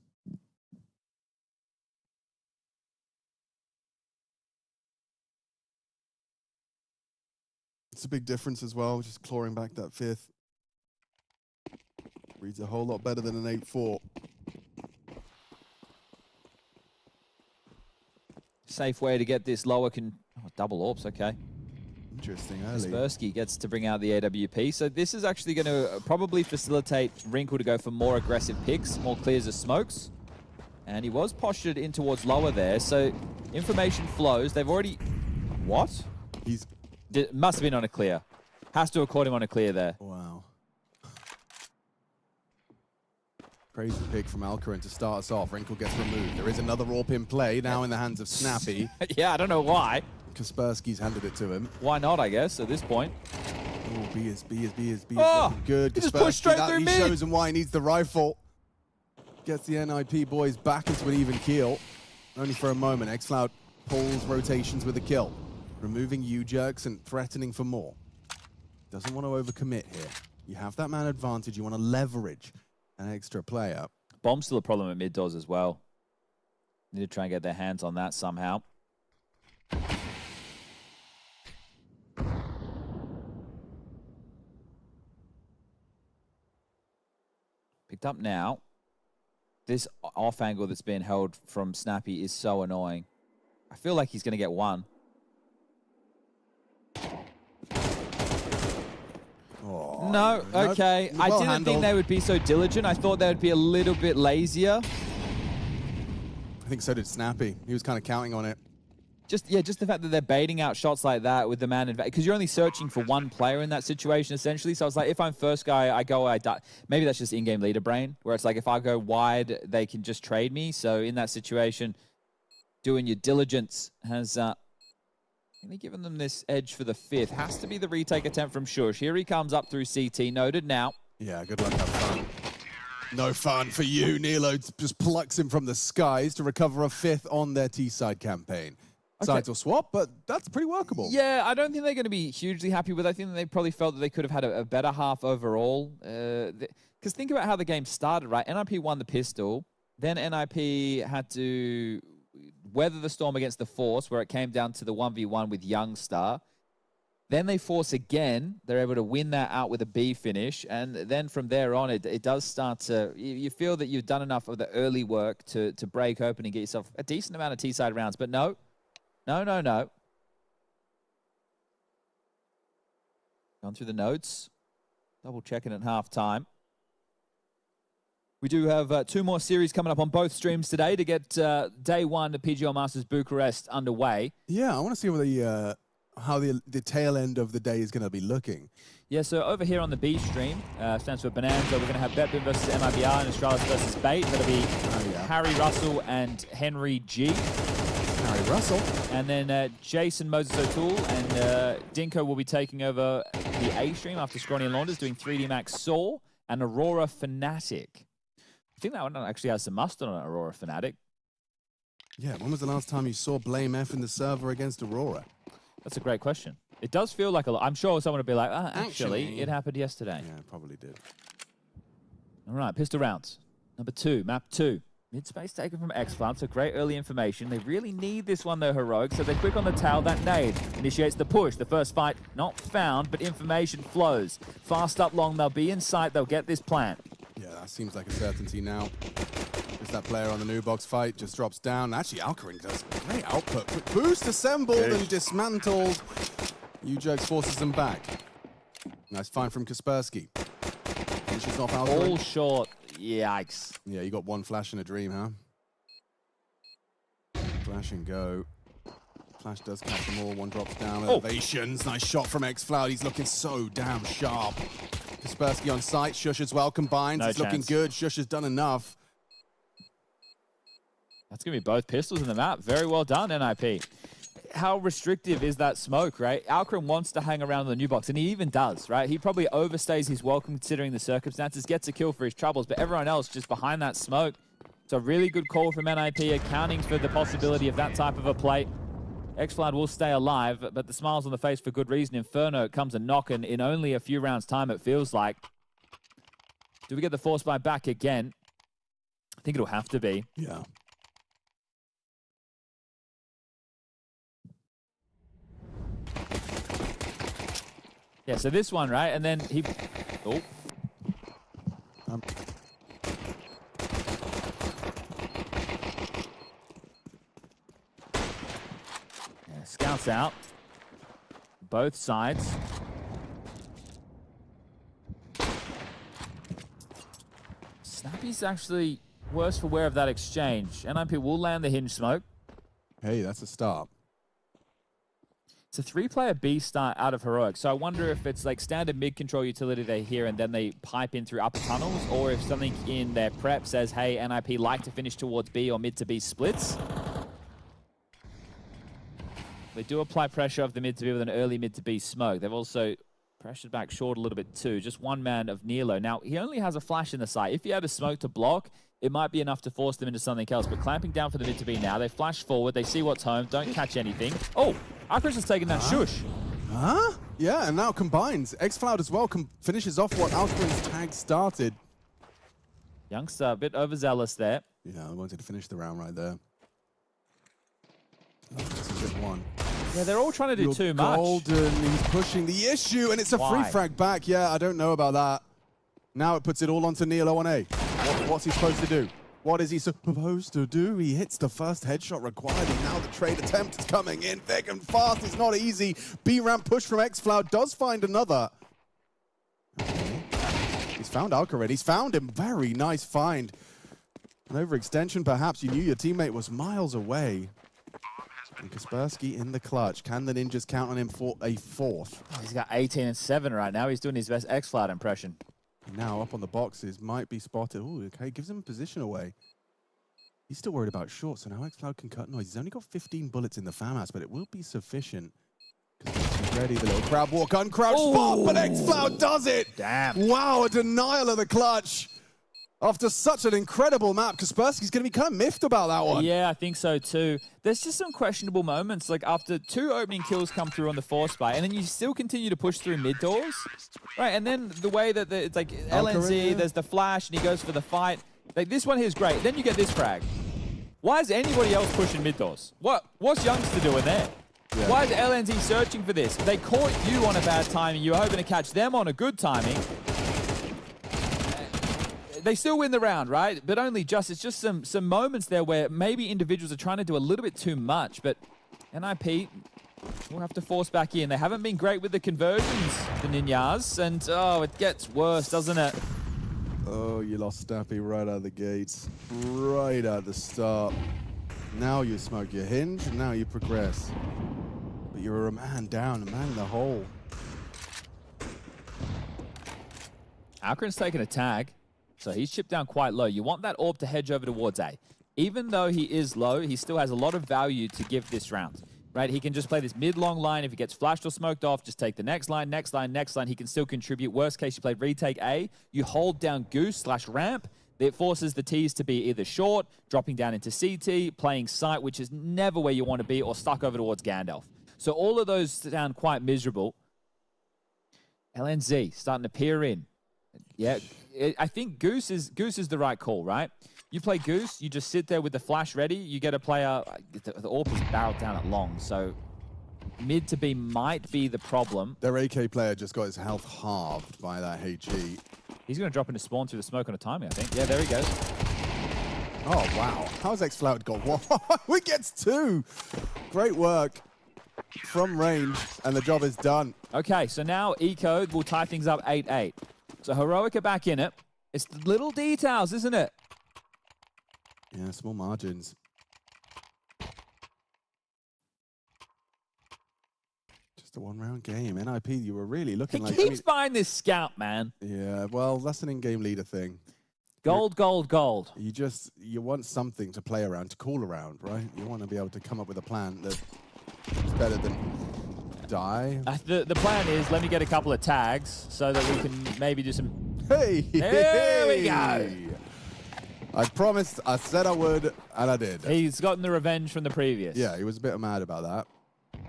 It's a big difference as well, just clawing back that 5th. Reads a whole lot better than an 8-4. Safe way to get this lower double orbs, okay. Interesting early. Kaspersky gets to bring out the AWP. So this is actually going to probably facilitate Wrinkle to go for more aggressive picks, more clears of smokes. And he was postured in towards lower there. So information flows. They've already... What? Must have been on a clear. Has to have caught him on a clear there. Wow. Crazy pick from Alcarin to start us off. Wrinkle gets removed. There is another AWP in play, now in the hands of Snappy. Yeah, I don't know why. Kaspersky's handed it to him. Why not, I guess, at this point. Oh, B is Oh, good. he just pushed straight through He mid. shows him why he needs the rifle. Gets the NIP boys back into an even keel. Only for a moment. xCloud pulls rotations with a kill. Removing U-jerks and threatening for more. Doesn't want to overcommit here. You have that man advantage. You want to leverage an extra player. Bomb's still a problem at mid doors as well. Need to try and get their hands on that somehow. Picked up now. This off angle that's being held from Snappy is so annoying. I feel like he's going to get one. Oh, no, okay. I didn't think they would be so diligent. I thought they would be a little bit lazier. I think so did Snappy. He was kind of counting on it. Just the fact that they're baiting out shots like that with the man, because you're only searching for one player in that situation, essentially. So I was like, if I'm first guy, I go, I die. Maybe that's just in-game leader brain, where it's like, if I go wide, they can just trade me. So in that situation, doing your diligence has really given them this edge for the 5th. Has to be the retake attempt from Shush. Here he comes up through CT, noted now. Yeah, good luck, have fun. No fun for you. Nilo just plucks him from the skies to recover a 5th on their T-side campaign. Okay. Sides will swap, but that's pretty workable. Yeah, I don't think they're going to be hugely happy with it. I think they probably felt that they could have had a better half overall. Because think about how the game started, right? NIP won the pistol. Then NIP had to weather the storm against the Force, where it came down to the 1v1 with Youngstar. Then they force again. They're able to win that out with a B finish. And then from there on, it does start to... You feel that you've done enough of the early work to break open and get yourself a decent amount of T-side rounds. But no. No. Gone through the notes. Double checking at halftime. We do have 2 more series coming up on both streams today to get day 1 of PGL Masters Bucharest underway. Yeah, I want to see what how the tail end of the day is going to be looking. Yeah, so over here on the B stream, stands for Bonanza, we're going to have BetBoom versus MIBR and Astralis versus Bait. That'll be Harry Russell and Henry G. Harry Russell. And then Jason Moses O'Toole and Dinko will be taking over the A stream after Scrawny and Launders doing 3D Max Saw and Aurora Fnatic. I think that one actually has some mustard on it, Aurora Fnatic. Yeah, when was the last time you saw Blame F in the server against Aurora? That's a great question. It does feel like a lot. I'm sure someone would be like, actually, it happened yesterday. Yeah, it probably did. All right, pistol rounds. Number 2, map 2. Mid-space taken from xCloud, so great early information. They really need this one, though, Heroic, so they're quick on the tail. That nade initiates the push. The first fight not found, but information flows. Fast up long, they'll be in sight. They'll get this plant. Yeah, that seems like a certainty now. Just that player on the new box fight just drops down. Actually, Alcarin does great output. Quick boost assembled and dismantled. U-Jerks forces them back. Nice find from Kaspersky. Finishes off Alcarin. All short. Yikes. Yeah, you got one flash in a dream, huh? Flash and go. Flash does catch them all. One drops down. Elevations. Nice shot from xCloud. He's looking so damn sharp. Kaspersky on site. Shush as well combined. He's looking good. Shush has done enough. That's going to be both pistols in the map. Very well done, NIP. How restrictive is that smoke, right? Alcarin wants to hang around the new box, and he even does, right? He probably overstays his welcome considering the circumstances, gets a kill for his troubles, but everyone else just behind that smoke. It's a really good call from NIP, accounting for the possibility of that type of a play. xCloud will stay alive, but the smile's on the face for good reason. Inferno comes a knockin' in only a few rounds' time, it feels like. Do we get the force buy back again? I think it'll have to be. Yeah. Yeah, so this one, right? And then he... Oh. Scouts out. Both sides. Snappy's actually worse for wear of that exchange. NIP will land the hinge smoke. Hey, that's a start. It's a 3-player B start out of Heroic, so I wonder if it's like standard mid-control utility they hear and then they pipe in through upper tunnels, or if something in their prep says, hey, NIP like to finish towards B or mid to B splits. They do apply pressure of the mid to B with an early mid to B smoke. They've also pressured back short a little bit too. Just one man of Nilo. Now, he only has a flash in the site. If he had a smoke to block, it might be enough to force them into something else. But clamping down for the mid to B now. They flash forward. They see what's home. Don't catch anything. Oh, Akrish has taken that shush. Huh? Yeah, and now combines. xFloud as well finishes off what Alkarin's tag started. Youngster, a bit overzealous there. Yeah, I wanted to finish the round right there. Oh, that's a good one. Yeah, they're all trying to do too much. Golden, he's pushing the issue, and it's a free frag back. Yeah, I don't know about that. Now it puts it all onto Nilo on A. What's he supposed to do? What is he supposed to do? He hits the first headshot required, and now the trade attempt is coming in thick and fast. It's not easy. B-ramp push from xFloud does find another. Okay. He's found Alkarin. He's found him. Very nice find. An overextension, perhaps. You knew your teammate was miles away. And Kaspersky in the clutch. Can the Ninjas count on him for a fourth? Oh, he's got 18 and 7 right now. He's doing his best xFloud impression. Now up on the boxes, might be spotted. Oh, okay, gives him position away. He's still worried about short, so now xFloud can cut noise. He's only got 15 bullets in the FAMAS, but it will be sufficient. He's ready, the little crab walk, uncrouch spot, but xFloud does it! Damn. Wow, a denial of the clutch. After such an incredible map, Kaspersky's going to be kind of miffed about that one. Yeah, I think so too. There's just some questionable moments, like after 2 opening kills come through on the force buy, and then you still continue to push through mid doors. Right, and then the way that it's like LNZ, there's the flash, and he goes for the fight. Like this one here is great. Then you get this frag. Why is anybody else pushing mid doors? What's Youngster doing there? Yeah. Why is LNZ searching for this? They caught you on a bad timing. You were hoping to catch them on a good timing. They still win the round, right? But only just. It's just some moments there where maybe individuals are trying to do a little bit too much, but NIP will have to force back in. They haven't been great with the conversions, the Ninjas, and oh, it gets worse, doesn't it? Oh, you lost Snappy right out of the gates, right at the start. Now you smoke your hinge, and now you progress. But you're a man down, a man in the hole. Alkarin's taking a tag. So he's chipped down quite low. You want that orb to hedge over towards A. Even though he is low, he still has a lot of value to give this round, right? He can just play this mid-long line. If he gets flashed or smoked off, just take the next line, next line, next line. He can still contribute. Worst case, you play retake A. You hold down Goose/ramp. It forces the Ts to be either short, dropping down into CT, playing site, which is never where you want to be, or stuck over towards Gandalf. So all of those sound quite miserable. LNZ starting to peer in. Yeah, I think Goose is the right call, right? You play Goose, you just sit there with the flash ready. You get a player, the AWP is barreled down at long, so mid to B might be the problem. Their AK player just got his health halved by that HE. He's going to drop into spawn through the smoke on a timing, I think. Yeah, there he goes. Oh, wow. How's xFloud got one? We gets 2. Great work from range, and the job is done. Okay, so now Eco will tie things up 8-8. So Heroic are back in it. It's the little details, isn't it? Yeah, small margins. Just a one-round game. NIP, you were really looking like... He keeps buying this scout, man. Yeah, well, that's an in-game leader thing. Gold, gold, gold. You want something to play around, to call around, right? You want to be able to come up with a plan that's better than die. The plan is, let me get a couple of tags so that we can maybe do some... Hey! There we go! I promised, I said I would, and I did. He's gotten the revenge from the previous. Yeah, he was a bit mad about that.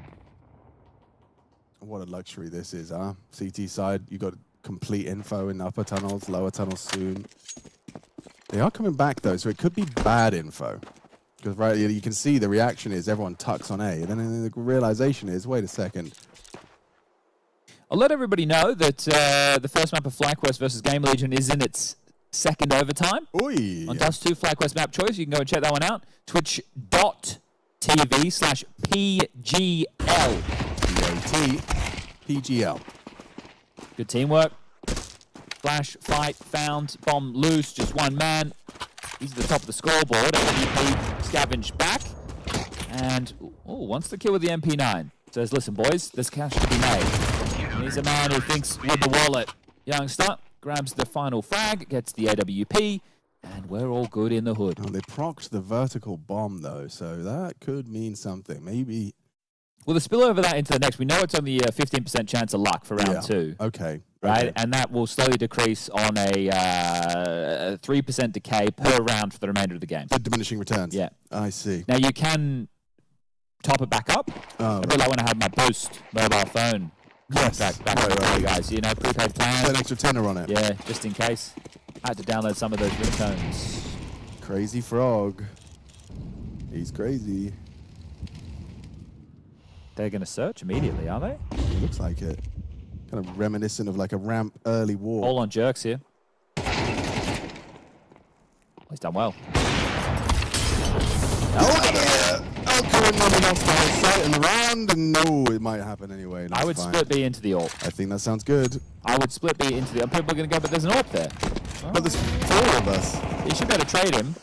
What a luxury this is, huh? CT side, you got complete info in upper tunnels, lower tunnels soon. They are coming back, though, so it could be bad info. Because right, you can see the reaction is everyone tucks on A, and then the realization is, wait a second. I'll let everybody know that the first map of FlyQuest versus GamerLegion is in its second overtime Oi. on Dust 2 FlyQuest map choice. You can go and check that one out. Twitch.tv/PGL. PGL. Good teamwork. Flash, fight, found, bomb loose, just one man. He's at the top of the scoreboard. AWP scavenged back. And wants to kill with the MP9. Says, listen, boys, there's cash to be made. And he's a man who thinks with the wallet. Youngster grabs the final frag, gets the AWP, and we're all good in the hood. Oh, they procced the vertical bomb, though, so that could mean something. Maybe. Well, the spill over that into the next, we know it's only a 15% chance of luck for round 2. Okay. Right? And that will slowly decrease on a 3% decay per round for the remainder of the game. So diminishing returns. Yeah. I see. Now, you can top it back up. A bit like when I had my Boost mobile phone. Yes. Back right, guys. You know, prepaid plan. Put an extra tenner on it. Yeah, just in case. I had to download some of those ringtones. Crazy Frog. He's crazy. They're going to search immediately, are they? It looks like it. Kind of reminiscent of like a ramp early war. All on jerks here. He's done well. Alcohol nothing else by sight in the round, and no, it might happen anyway. I would split B into the AWP. I think that sounds good. I would split B into the AWP. People are going to go, but there's an AWP there. But there's 4 of us. You should be able to trade him.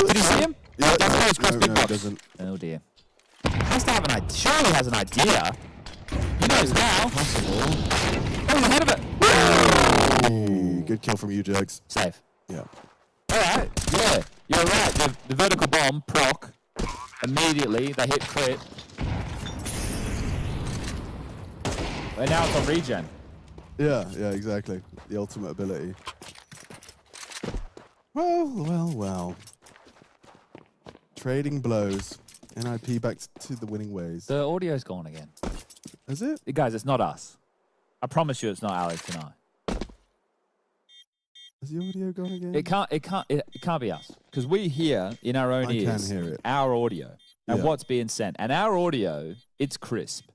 Did you see him? Yeah, that's why he's crossed big box. doesn't. Oh dear. Has to have an idea. Surely has an idea. He knows now. Possible. Oh, he's ahead of it. Hey, good kill from you, Jugs. Safe. Yeah. All right. Yeah, you're right. The vertical bomb proc. Immediately, they hit crit. And now it's on regen. Yeah, exactly. The ultimate ability. Well. Trading blows. NIP back to the winning ways. The audio's gone again. Is it? Guys, it's not us. I promise you it's not Alex and I. Is the audio gone again? It can't be us. Because we hear in our own ears can hear it. our audio and what's being sent. And our audio, it's crisp.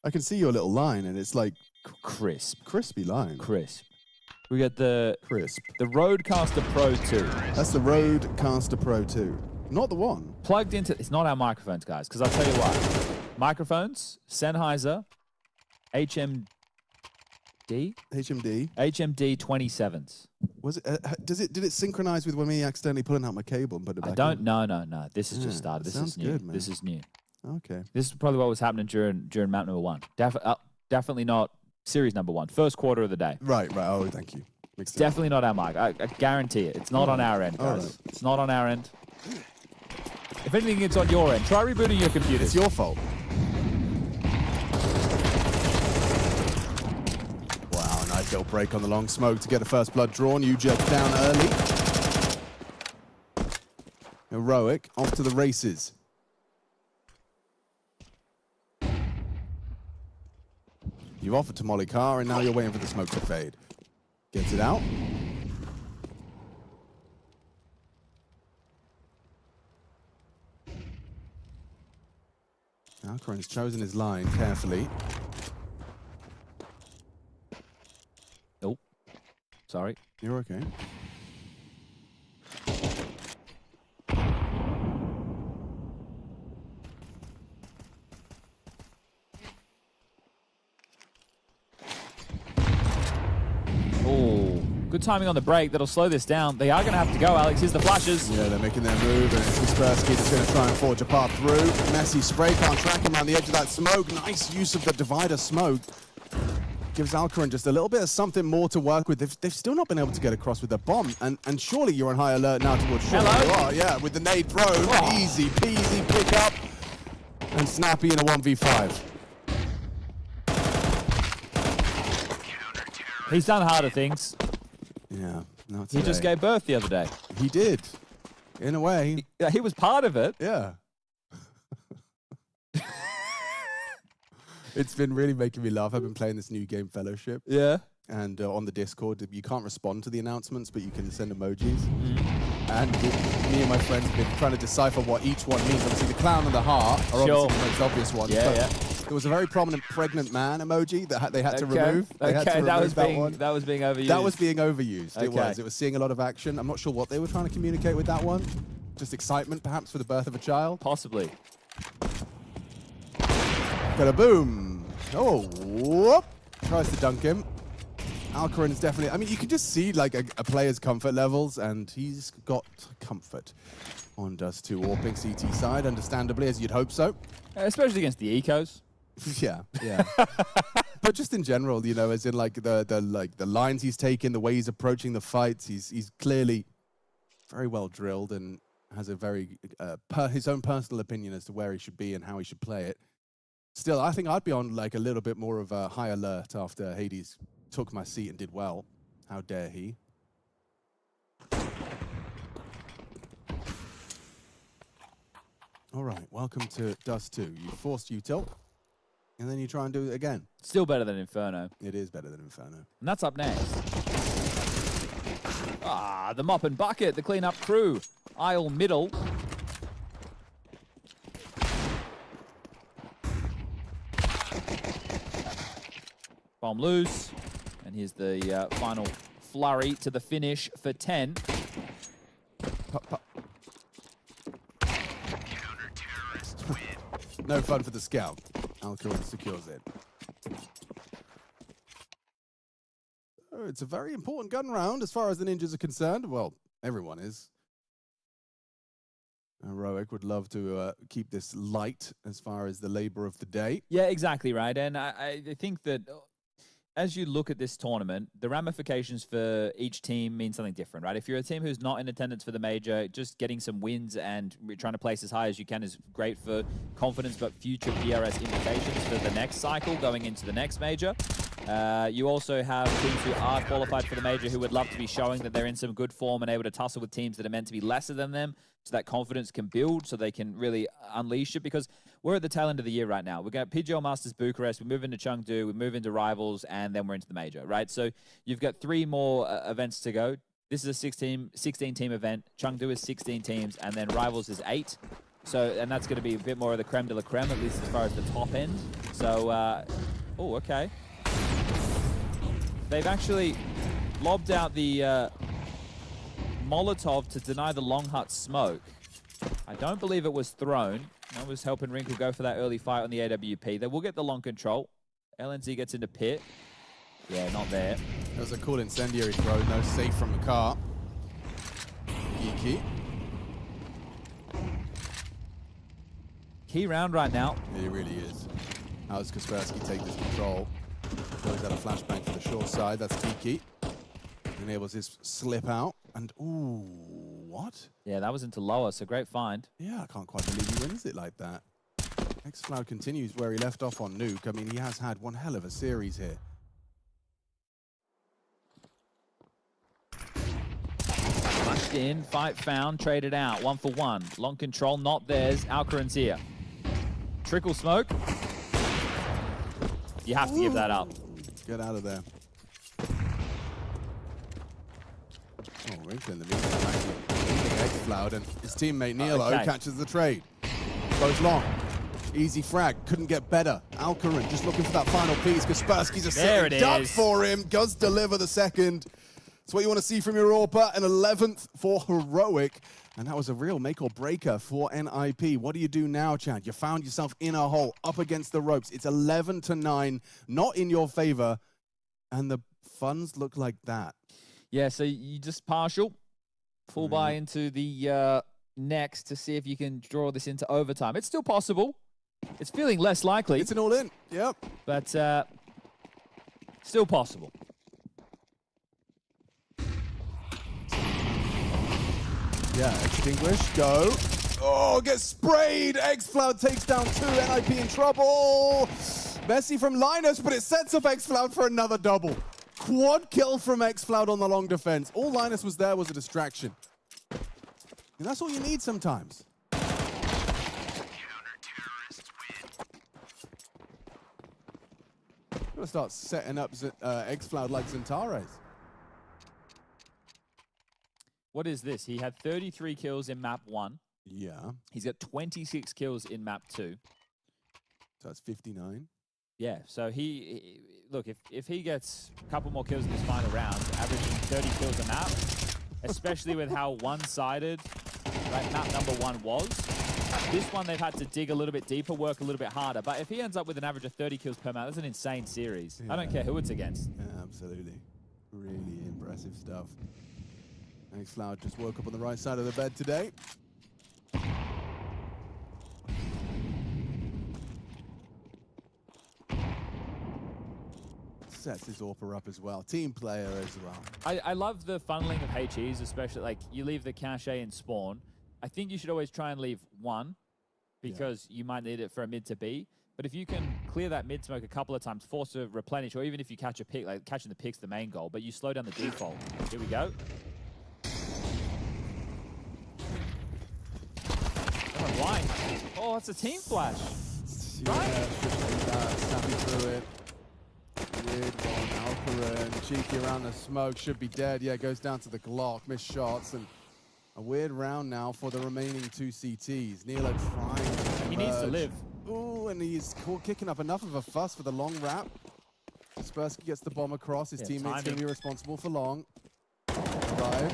I can see your little line and it's like crisp. Crispy line. Crisp. We got the Crisp. The Rodecaster Pro 2. That's the Rodecaster Pro 2. Not the one. Plugged into... It's not our microphones, guys, because I'll tell you what. Microphones, Sennheiser, HMD 27s. Was it? Did it synchronize with when me accidentally pulling out my cable and put it back? I don't. No. This has just started. This sounds is new. good, man. This is new. Okay. This is probably what was happening during map number 1. Definitely not series number 1. First quarter of the day. Right. Oh, thank you. Definitely not our mic. I guarantee it. It's not on our end, guys. Right. It's not on our end. If anything, it's on your end. Try rebooting your computer. It's your fault. Wow, nice little break on the long smoke to get the first blood drawn. You jerk down early. Heroic, off to the races. You've offered to Molly Carr, and now you're waiting for the smoke to fade. Gets it out. Alcaran's chosen his line carefully. Nope. Sorry. You're okay. Oh, good timing on the break. That'll slow this down. They are going to have to go, Alex. Here's the flashes. Yeah, they're making their move, and it's Kaspersky that's going to try and forge a path through. Messy spray, can't track him around the edge of that smoke. Nice use of the divider smoke. Gives Alcaran just a little bit of something more to work with. They've still not been able to get across with the bomb, and surely you're on high alert now towards short. Hello? You are, yeah, with the nade throw. Oh. Easy peasy pick up, and Snappy in a 1v5. He's done harder things. Yeah, not He just gave birth the other day. He did, in a way. He was part of it. Yeah. It's been really making me laugh. I've been playing this new game, Fellowship. Yeah. And on the Discord, you can't respond to the announcements, but you can send emojis. and me and my friends have been trying to decipher what each one means. Obviously, the clown and the heart are obviously the most obvious ones. Yeah, yeah. There was a very prominent pregnant man emoji that they had to remove. They had to remove that was being one. that was being overused. That was being overused. Okay. It was seeing a lot of action. I'm not sure what they were trying to communicate with that one. Just excitement, perhaps, for the birth of a child. Possibly. Got a boom. Oh, whoop. Tries to dunk him. Alcarin's definitely, I mean, you can just see like a player's comfort levels, and he's got comfort on Dust 2 warping CT side, understandably, as you'd hope so. Especially against the ecos. Yeah, yeah. But just in general, you know, as in like the lines he's taking, the way he's approaching the fights, he's clearly very well drilled and has a very his own personal opinion as to where he should be and how he should play it. Still, I think I'd be on like a little bit more of a high alert after Hades took my seat and did well. How dare he? All right, welcome to Dust 2. You forced util, and then you try and do it again. Still better than Inferno. It is better than Inferno. And that's up next. Ah, the mop and bucket, the cleanup crew. Aisle middle. Bomb loose. And here's the final flurry to the finish for 10. Pop, pop. No fun for the scout. Alcarin secures it. Oh, it's a very important gun round as far as the ninjas are concerned. Well, everyone is. Heroic would love to keep this light as far as the labor of the day. Yeah, exactly right. And I think that as you look at this tournament, the ramifications for each team mean something different, right? If you're a team who's not in attendance for the major, just getting some wins and trying to place as high as you can is great for confidence, but future PRS implications for the next cycle going into the next major. You also have teams who are qualified for the major who would love to be showing that they're in some good form and able to tussle with teams that are meant to be lesser than them, so that confidence can build, so they can really unleash it, because we're at the tail end of the year right now. We've got PGL Masters Bucharest, we move into Chengdu, we move into Rivals, and then we're into the major, right? So you've got 3 more events to go. This is a 16-team event. Chengdu is 16 teams, and then Rivals is 8. So, and that's going to be a bit more of the creme de la creme, at least as far as the top end. So, oh, okay. They've actually lobbed out the Molotov to deny the Long Hut smoke. I don't believe it was thrown. I was helping Wrinkle go for that early fight on the AWP. They will get the long control. LNZ gets into pit. Yeah, not there. That was a cool incendiary throw. No safe from the car. Geeky. Key round right now. Yeah, he really is. How does Kaspersky take this control? Goes out a flashbang for the short side. That's Geeky. Enables his slip out. And, ooh, what? Yeah, that was into lower, so great find. Yeah, I can't quite believe he wins it like that. xCloud continues where he left off on Nuke. I mean, he has had one hell of a series here. Flashed in, fight found, traded out, 1 for 1. Long control, not theirs. Alcarin's here. Trickle smoke. You have to give that up. Get out of there. Oh, Wrinkle in the meantime actually xCloud, and his teammate Nilo catches the trade. Goes long. Easy frag. Couldn't get better. Alcarin just looking for that final piece. Kaspersky's a sitting duck for him. Does deliver the second. That's what you want to see from Europa. An 11th for Heroic. And that was a real make or breaker for NIP. What do you do now, Chad? You found yourself in a hole, up against the ropes. It's 11-9, not in your favor. And the funds look like that. Yeah, so you just partial, full buy into the next to see if you can draw this into overtime. It's still possible. It's feeling less likely. It's an all-in, yep. But still possible. Yeah, extinguish, go. Oh, gets sprayed. xCloud takes down 2. NIP in trouble. Messy from Linus, but it sets up xCloud for another double. Quad kill from xCloud on the long defense. All Linus was there was a distraction. And that's all you need sometimes. Gotta start setting up xCloud like Zentares. What is this? He had 33 kills in map 1. Yeah. He's got 26 kills in map 2. So that's 59. Yeah, so look, if he gets a couple more kills in this final round, averaging 30 kills a map, especially with how one-sided map number 1 was, this one they've had to dig a little bit deeper, work a little bit harder. But if he ends up with an average of 30 kills per map, that's an insane series. Yeah. I don't care who it's against. Yeah, absolutely. Really impressive stuff. xFlower just woke up on the right side of the bed today. Sets his AWPer up as well. Team player as well. I love the funneling of HEs, especially like you leave the cache in spawn. I think you should always try and leave 1 because you might need it for a mid to B. But if you can clear that mid smoke a couple of times, force to replenish, or even if you catch a pick, like catching the pick's the main goal, but you slow down the default. Here we go. Oh, blind. Oh, it's a team flash. Yeah, snapping through it. Weird one, Alcaran, cheeky around the smoke, should be dead. Yeah, goes down to the Glock, missed shots, and a weird round now for the remaining 2 CTs. Nilo trying to He needs to live. Ooh, and he's kicking up enough of a fuss for the long wrap. Kaspersky gets the bomb across. His teammate's going to be responsible for long. Drive.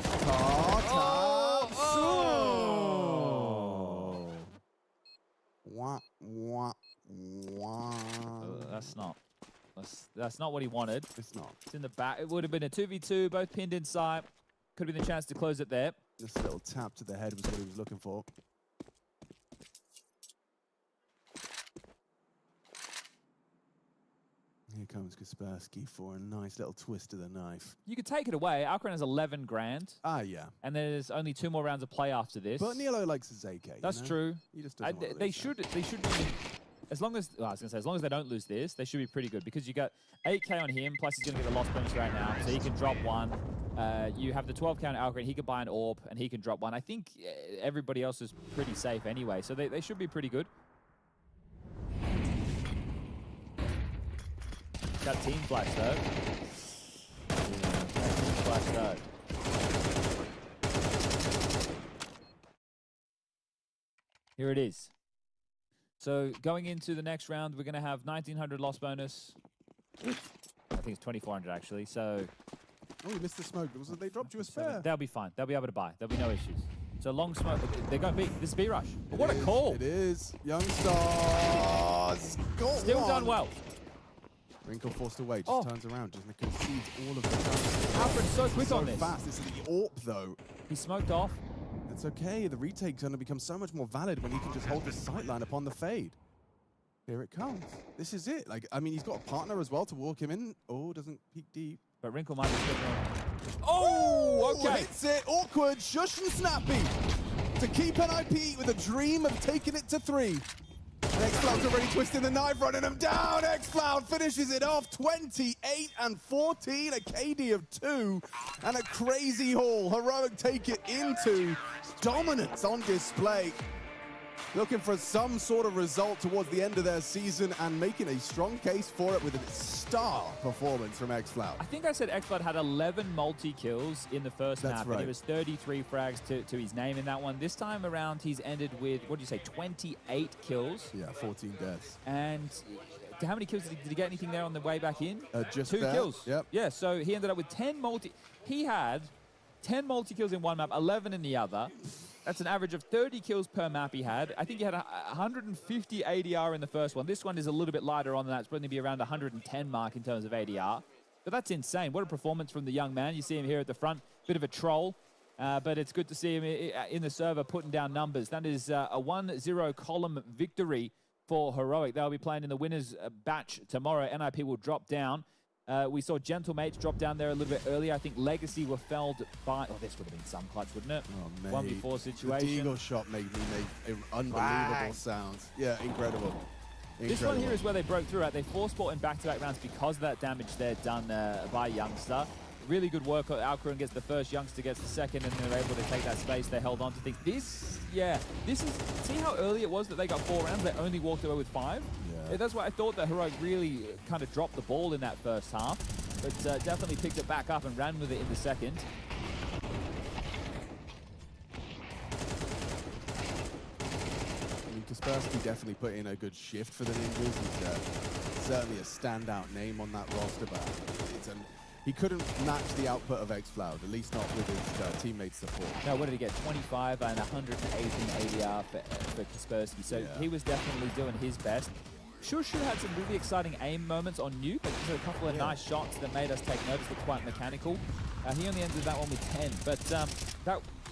That's not what he wanted. It's not. It's in the back. It would have been a 2v2, both pinned inside. Could have been the chance to close it there. Just a little tap to the head was what he was looking for. Here comes Kaspersky for a nice little twist of the knife. You could take it away. Alcaran has 11 grand. Ah, yeah. And there's only 2 more rounds of play after this. But Nilo likes his AK. That's true. He just doesn't want to they lose should be, as long as, I was going to say, as long as they don't lose this, they should be pretty good because you got 8k on him, plus he's going to get the lost bonus right now, so he can drop 1. You have the 12k on Alcaran, he can buy an AWP, and he can drop 1. I think everybody else is pretty safe anyway, so they should be pretty good. Got team flash though. Yeah, team flash though. Here it is. So going into the next round, we're going to have 1900 loss bonus. I think it's 2400 actually. So. Oh, you missed the smoke. They dropped you a spare. They'll be fine. They'll be able to buy. There'll be no issues. So long smoke. They're going big. This is B rush. What a call! It is. Young Stars. Still done well. Wrinkle forced away, just turns around, just concedes all of the chances. Alfred's so quick on this. Fast. This is the AWP though. He smoked off. It's okay. The retake's going to become so much more valid when he can just hold the sightline upon the fade. Here it comes. This is it. Like, I mean, he's got a partner as well to walk him in. Oh, doesn't peek deep. But Wrinkle might be slipping. Oh, okay. Hits it. Awkward. Shush and snappy. To keep NIP with a dream of taking it to 3. xFlower's already twisting the knife, running him down. xFlower finishes it off 28 and 14, a KD of 2, and a crazy haul. Heroic take it into dominance on display. Looking for some sort of result towards the end of their season and making a strong case for it with a star performance from xFlower. I think I said xFlower had 11 multi-kills in the first map, right. and it was 33 frags to his name in that one. This time around, he's ended with, what did you say, 28 kills? Yeah, 14 deaths. And how many kills did he get anything there on the way back in? Just 2 kills. Yep. Yeah, so he ended up with 10 He had 10 multi-kills in one map, 11 in the other. That's an average of 30 kills per map he had. I think he had 150 ADR in the first one. This one is a little bit lighter on that. It's going to be around 110 mark in terms of ADR. But that's insane. What a performance from the young man. You see him here at the front. Bit of a troll. But it's good to see him in the server putting down numbers. That is a 1-0 column victory for Heroic. They'll be playing in the winners batch tomorrow. NIP will drop down. We saw Gentlemates drop down there a little bit earlier. I think Legacy were felled by... Oh, this would have been some clutch, wouldn't it? Oh, mate. 1v4 situation. The Deagle shot made me make unbelievable sounds. Yeah, incredible. This one here is where they broke through. Right? They force bought in back-to-back rounds because of that damage there done by Youngster. Really good work. Alcaran gets the first, Youngster gets the second, and they're able to take that space. They held on to things. This is... See how early it was that they got 4 rounds? They only walked away with 5? Yeah, that's why I thought that Heroic really kind of dropped the ball in that first half, but definitely picked it back up and ran with it in the second. Kaspersky definitely put in a good shift for the Ninjas. He's certainly a standout name on that roster, but he couldn't match the output of xFloud, at least not with his teammates' support. No, what did he get? 25 and 118 ADR for Kaspersky. So he was definitely doing his best. Shushu had some really exciting aim moments on Nuke. Just a couple of nice shots that made us take notice. They're quite mechanical. He only ended that one with 10, but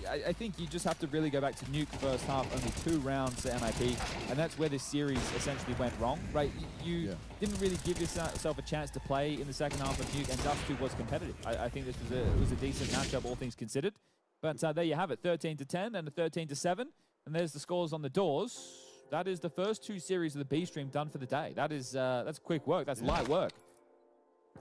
I think you just have to really go back to Nuke first half, only 2 rounds to MIP, and that's where this series essentially went wrong, right? You didn't really give yourself a chance to play in the second half of Nuke, and Dust 2 was competitive. I think this was a decent matchup, all things considered. But there you have it, 13-10 and a 13-7, and there's the scores on the doors. That is the first 2 series of the B stream done for the day. That is that's quick work. That's light work.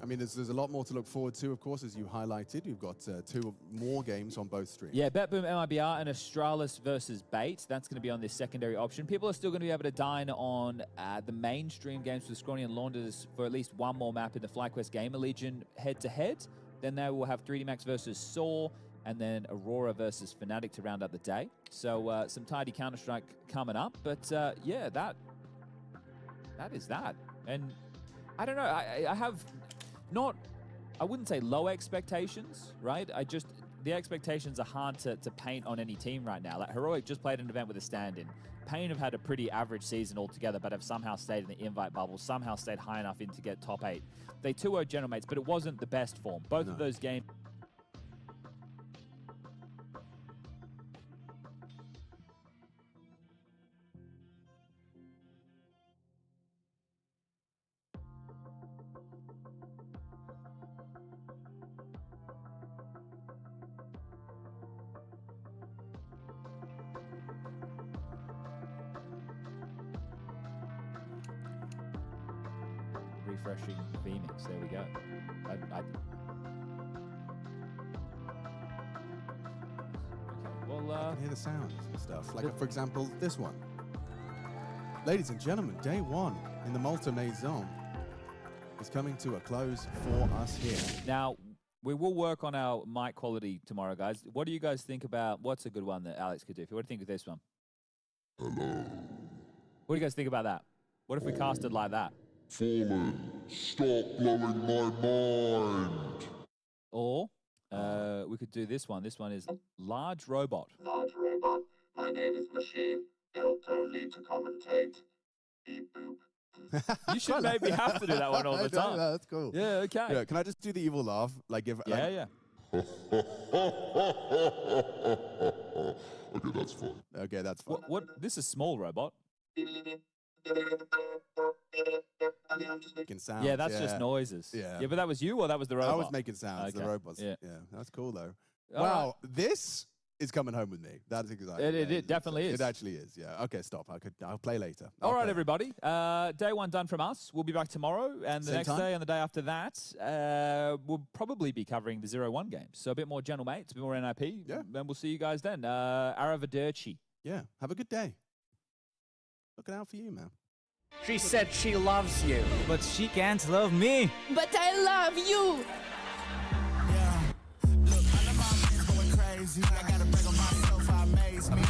I mean, there's a lot more to look forward to, of course, as you highlighted. We've got 2 more games on both streams. Yeah, BetBoom MIBR and Astralis versus Bait. That's going to be on this secondary option. People are still going to be able to dine on the mainstream games for Scrawny and Launders for at least one more map in the FlyQuest GamerLegion head-to-head. Then they will have 3D Max versus Saw, and then Aurora versus Fnatic to round out the day. So some tidy Counter-Strike coming up. But yeah, that is that. And I don't know, I have not, I wouldn't say low expectations, right? The expectations are hard to paint on any team right now. Like Heroic just played an event with a stand-in. Pain have had a pretty average season altogether, but have somehow stayed in the invite bubble, somehow stayed high enough in to get top 8. They 2-0 General Mates, but it wasn't the best form. Both of those games. Refreshing VMix, there we go. Okay, well, I can hear the sounds and stuff. Like, for example, this one. Ladies and gentlemen, day 1 in the Malta Maze Zone is coming to a close for us here. Now, we will work on our mic quality tomorrow, guys. What do you guys think about, what's a good one that Alex could do? What do you think of this one? Hello. What do you guys think about that? What if we cast it like that? Fallen, stop blowing my mind. Or we could do this one. This one is Large Robot. Large Robot, my name is Machine, built only to commentate. Beep boop. You should maybe have to do that one all the time. No, that's cool. Yeah, okay. Yeah, can I just do the evil laugh? Like if yeah. Okay, that's fun. Okay, that's fun. What? This is Small Robot. Making sounds. Yeah, that's just noises. Yeah. Yeah, but that was you or that was the robot? I was making sounds, the robots. Yeah. That's cool though. All wow, this is coming home with me. That's exactly. It definitely is. It actually is. Yeah. Okay, stop. I'll play later. All right, everybody. Day 1 done from us. We'll be back tomorrow, and the Same next time? day and the day after that, we'll probably be covering the 0-1 games. So a bit more General Mates, a bit more NIP. Yeah. And we'll see you guys then. Arrivederci. Yeah. Have a good day. Looking out for you, man. She said she loves you. But she can't love me. But I love you. Look, I know my man's going crazy. I gotta brag on myself, I amaze me.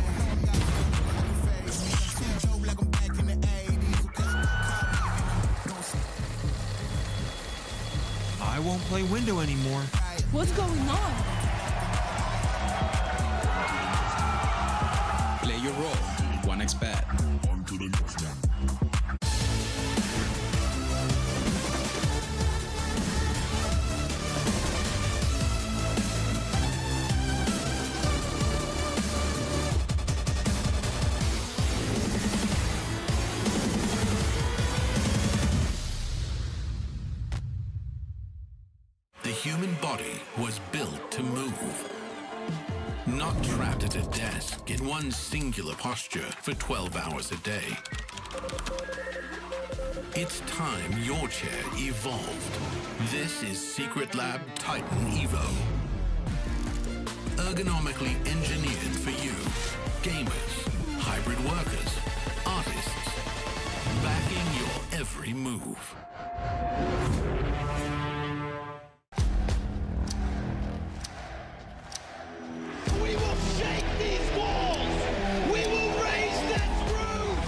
Joke like I'm back in the 80s. I won't play window anymore. What's going on? Play your role. 1xBet. On to the next one. The human body was built to move. Not trapped at a desk in one singular posture for 12 hours a day. It's time your chair evolved. This is Secret Lab Titan Evo. Ergonomically engineered for you. Gamers, hybrid workers, artists. Backing your every move. We will shake these walls! We will raise this roof!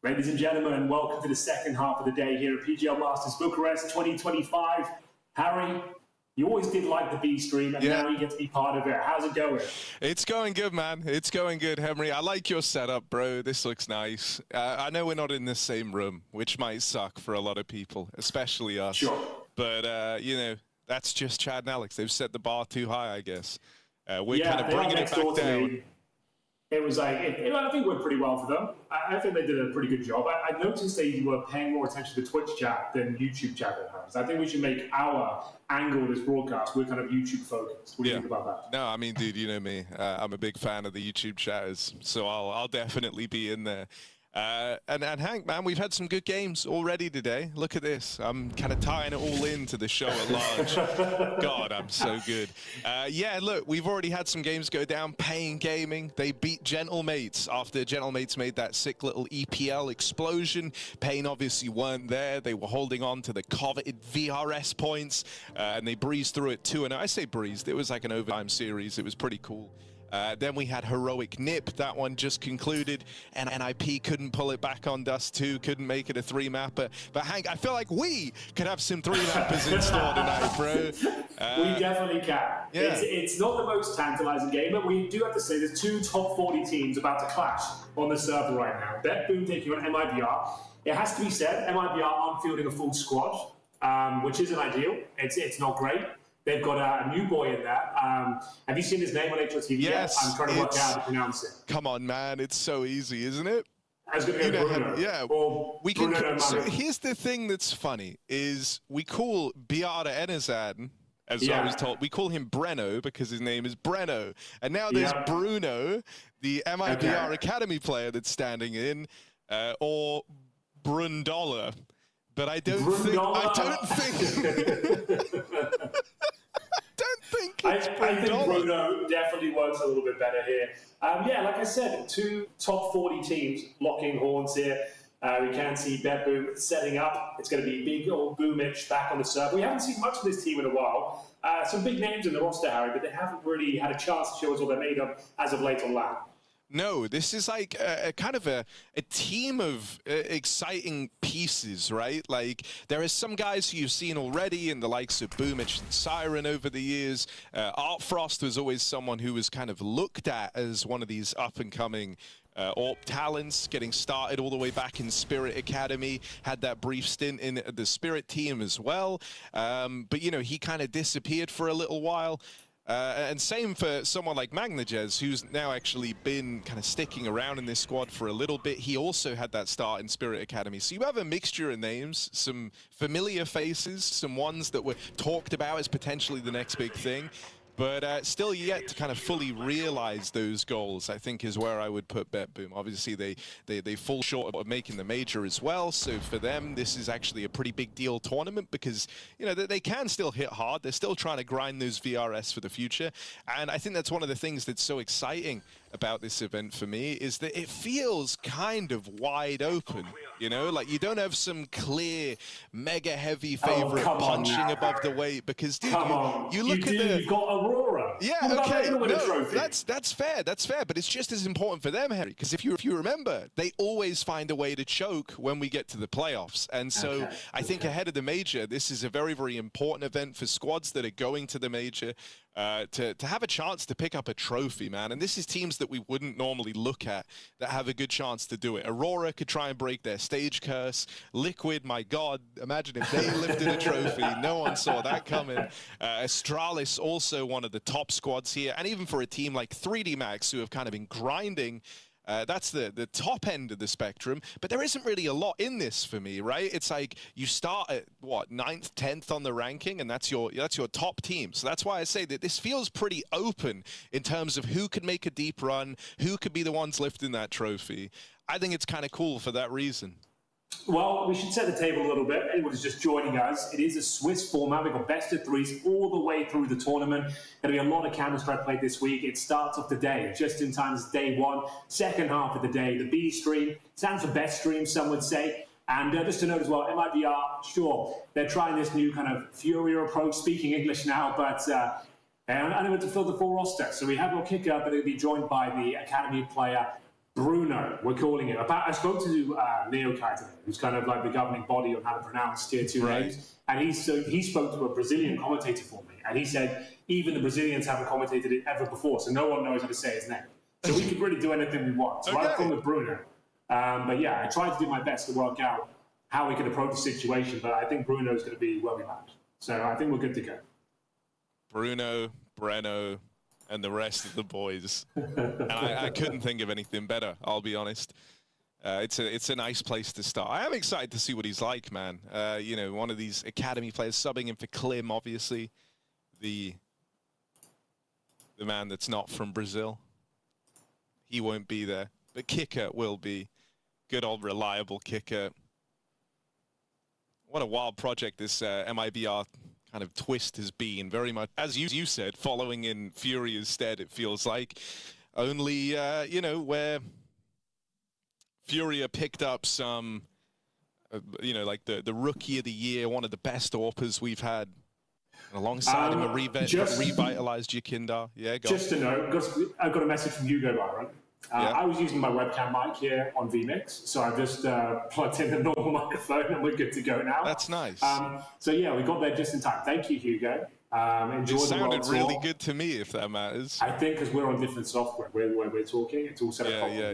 Ladies and gentlemen, welcome to the second half of the day here at PGL Masters Bucharest 2025. Harry, you always did like the B stream, and now you get to be part of it. How's it going? It's going good, man. It's going good, Henry. I like your setup, bro. This looks nice. I know we're not in the same room, which might suck for a lot of people, especially us. Sure. But, you know, that's just Chad and Alex. They've set the bar too high, I guess. We're Yeah, kind of bringing it back down. It was like, I think it went pretty well for them. I think they did a pretty good job. I noticed they were paying more attention to Twitch chat than YouTube chat at times. I think we should make our angle of this broadcast, we're kind of YouTube focused. What do you think about that? No, I mean, dude, you know me. I'm a big fan of the YouTube chatters, so I'll definitely be in there. And Hank, man, we've had some good games already today. Look at this. I'm kind of tying it all into the show at large. God, I'm so good. Yeah, look, we've already had some games go down. Pain Gaming, they beat Gentlemates after Gentlemates made that sick little EPL explosion. Pain obviously weren't there. They were holding on to the coveted VRS points, and they breezed through it 2-0. I say breezed. It was like an overtime series. It was pretty cool. Then we had Heroic Nip. That one just concluded, and NIP couldn't pull it back on Dust 2, couldn't make it a 3-mapper. But Hank, I feel like we could have some 3-mappers in store tonight, bro. We definitely can. Yeah. It's not the most tantalizing game, but we do have to say there's 2 top 40 teams about to clash on the server right now. BetBoom taking on MIBR. It has to be said, MIBR aren't fielding a full squad, which isn't ideal. It's not great. They've got a new boy in there. Have you seen his name on HLTV yes, yet? I'm trying to work out how to pronounce it. Come on, man. It's so easy, isn't it? I was going to go Bruno. Yeah. We can. So here's the thing that's funny is we call Biara Enizad, as I was told, we call him Breno because his name is Breno. And now there's Bruno, the MIBR Academy player that's standing in, or Brundola. But I don't think. I think Bruno definitely works a little bit better here. Yeah, like I said, 2 top 40 teams locking horns here. We can see BetBoom setting up. It's going to be big old Boomich back on the server. We haven't seen much of this team in a while. Some big names in the roster, Harry, but they haven't really had a chance to show us what they're made of as of late on LAN. No, this is like a kind of a team of exciting pieces, right? Like, there are some guys who you've seen already in the likes of Boomich and Siren over the years. Art Frost was always someone who was kind of looked at as one of these up-and-coming AWP talents, getting started all the way back in Spirit Academy, had that brief stint in the Spirit team as well. But, you know, he kind of disappeared for a little while. And same for someone like Magnajez, who's now actually been kind of sticking around in this squad for a little bit. He also had that start in Spirit Academy. So you have a mixture of names, some familiar faces, some ones that were talked about as potentially the next big thing. But still yet to kind of fully realize those goals, I think, is where I would put BetBoom. Obviously, they fall short of making the major as well. So for them, this is actually a pretty big deal tournament because, you know, they can still hit hard. They're still trying to grind those VRS for the future. And I think that's one of the things that's so exciting about this event for me is that it feels kind of wide open. You know, like you don't have some clear, mega heavy favorite punching above the weight because, dude, you look at the... You've got Aurora. Yeah, okay, no, that's fair, but it's just as important for them, Harry, because if you remember, they always find a way to choke when we get to the playoffs. And so I think ahead of the major, this is a very, very important event for squads that are going to the major. To have a chance to pick up a trophy, man. And this is teams that we wouldn't normally look at that have a good chance to do it. Aurora could try and break their stage curse. Liquid, my God, imagine if they lifted a trophy. No one saw that coming. Astralis, also one of the top squads here. And even for a team like 3D Max, who have kind of been grinding, that's the top end of the spectrum, but there isn't really a lot in this for me, right? It's like you start at what, 9th, 10th on the ranking, and that's your top team. So that's why I say that this feels pretty open in terms of who could make a deep run, who could be the ones lifting that trophy. I think it's kind of cool for that reason. Well, we should set the table a little bit. Anyone who's just joining us, it is a Swiss format. We've got best of threes all the way through the tournament. Going to be a lot of Counter-Strike played this week. It starts off the day, just in time as day one. Second half of the day, the B stream. Stands for best stream, some would say. And just to note as well, MIBR, sure, they're trying this new kind of Furier approach, speaking English now, but unable to fill the full roster. So we have our kicker, but it'll be joined by the Academy player, Bruno, we're calling it. I spoke to Neokai today, who's kind of like the governing body on how to pronounce tier 2 names, and he spoke to a Brazilian commentator for me, and he said even the Brazilians haven't commentated it ever before, so no one knows how to say his name. So we could really do anything we want. So I've gone with Bruno. But yeah, I tried to do my best to work out how we could approach the situation, but I think Bruno is going to be where we land. So I think we're good to go. Bruno, Breno, and the rest of the boys. And I couldn't think of anything better, I'll be honest. It's a nice place to start. I am excited to see what he's like, man. You know, one of these academy players subbing in for Klim, obviously. The man that's not from Brazil. He won't be there. But Kicker will be. Good old reliable Kicker. What a wild project this MIBR kind of twist has been. Very much, as you said, following in Furia's stead, it feels like. Only, you know, where Furia picked up some, you know, like the Rookie of the Year, one of the best AWPers we've had. And alongside him, a revitalized Jakindar. Yeah, go Just to note, I've got a message from Hugo Byron. I was using my webcam mic here on vMix, so I've just plugged in the normal microphone and we're good to go now. That's nice. So yeah, we got there just in time. Thank you, Hugo. Enjoy it the sounded really tour. good to me, if that matters. I think because we're on different software where we're talking, it's all set up properly.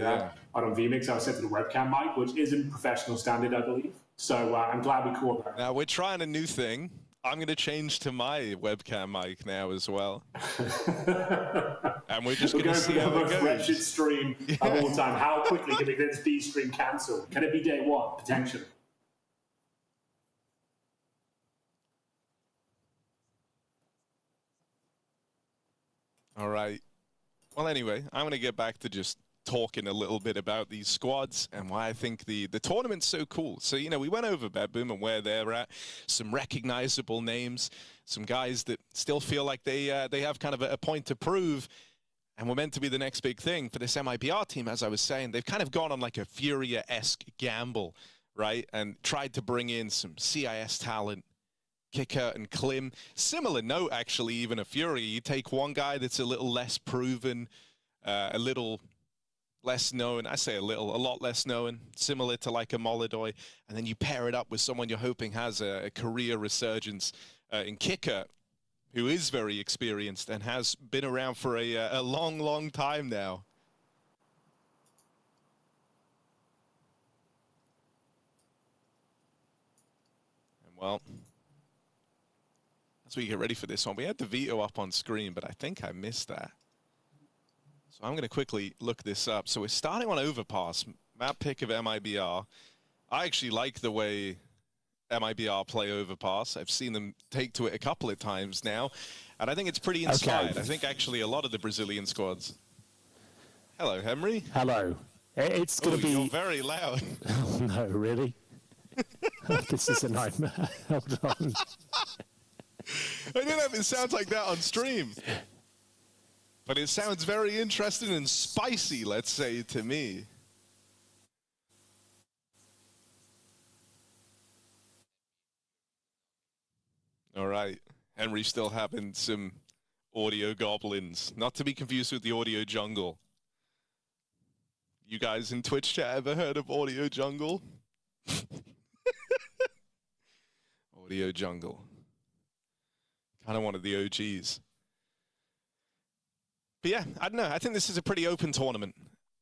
But on vMix, I was set to the webcam mic, which isn't professional standard, I believe. So I'm glad we caught that. Now we're trying a new thing. I'm going to change to my webcam mic now as well. And we're just going to see how it goes. We're going for the most wretched stream of all time. How quickly can we get this B stream cancelled? Can it be day one, potentially? All right. Well, anyway, I'm going to get back to just talking a little bit about these squads and why I think the tournament's so cool. So, you know, we went over BetBoom and where they're at, some recognizable names, some guys that still feel like they have kind of a point to prove, and we're meant to be the next big thing for this MIBR team. As I was saying, they've kind of gone on like a Furia-esque gamble, right, and tried to bring in some CIS talent, Kicker and Klim. Similar note, actually, even a Furia. You take one guy that's a little less proven, a little less known, I say a lot less known, similar to like a Molodoy, and then you pair it up with someone you're hoping has a career resurgence in Kicker, who is very experienced and has been around for a long, long time now. And well, as we get ready for this one, we had the veto up on screen, but I think I missed that. So I'm going to quickly look this up. So we're starting on Overpass, map pick of MIBR. I actually like the way MIBR play Overpass. I've seen them take to it a couple of times now, and I think it's pretty inspired. I think actually a lot of the Brazilian squads. Hello, Henry. Hello. It's going to be... You're very loud. Oh, no, really? This is a nightmare. Hold on. I don't know if it sounds like that on stream. But it sounds very interesting and spicy, let's say, to me. All right. Henry's still having some audio goblins. Not to be confused with the audio jungle. You guys in Twitch chat ever heard of audio jungle? Audio jungle. Kind of one of the OGs. But yeah, I don't know. I think this is a pretty open tournament.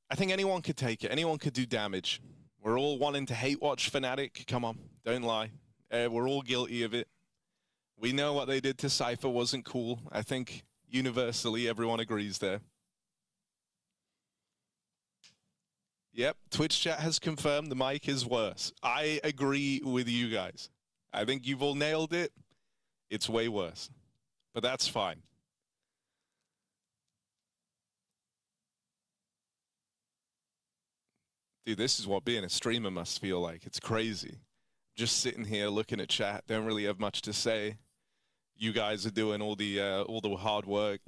I think anyone could take it. Anyone could do damage. We're all wanting to hate watch Fnatic. Come on, don't lie. We're all guilty of it. We know what they did to Cypher wasn't cool. I think universally everyone agrees there. Yep, Twitch chat has confirmed the mic is worse. I agree with you guys. I think you've all nailed it. It's way worse. But that's fine. Dude, this is what being a streamer must feel like. It's crazy. Just sitting here looking at chat, don't really have much to say. You guys are doing all the hard work.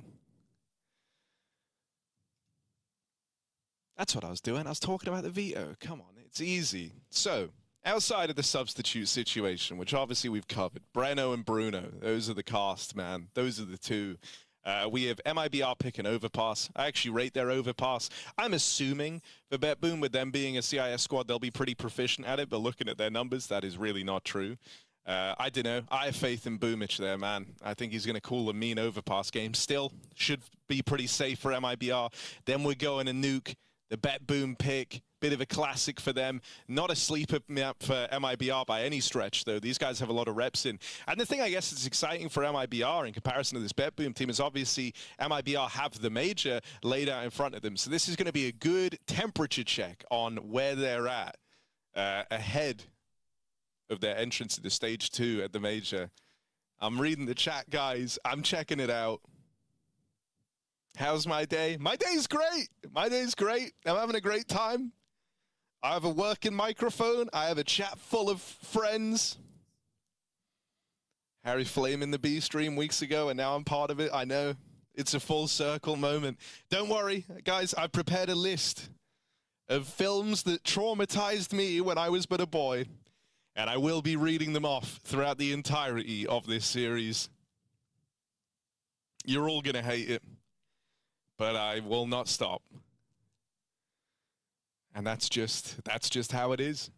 That's what I was doing. I was talking about the veto. Come on, it's easy. So, outside of the substitute situation, which obviously we've covered, Breno and Bruno, those are the cast, man. Those are the two. We have MIBR pick an overpass. I actually rate their overpass. I'm assuming for BetBoom, with them being a CIS squad, they'll be pretty proficient at it, but looking at their numbers, that is really not true. I don't know. I have faith in Boomich there, man. I think he's going to call a mean overpass game. Still, should be pretty safe for MIBR. Then we're going to nuke the BetBoom pick. Bit of a classic for them. Not a sleeper map for MIBR by any stretch, though. These guys have a lot of reps in. And the thing I guess that's exciting for MIBR in comparison to this BetBoom team is obviously MIBR have the major laid out in front of them. So this is going to be a good temperature check on where they're at ahead of their entrance to the stage 2 at the major. I'm reading the chat, guys. I'm checking it out. How's my day? My day's great. My day's great. I'm having a great time. I have a working microphone. I have a chat full of friends. Harry flaming the B stream weeks ago, and now I'm part of it. I know. It's a full circle moment. Don't worry, guys. I've prepared a list of films that traumatized me when I was but a boy, and I will be reading them off throughout the entirety of this series. You're all going to hate it, but I will not stop. And that's just how it is.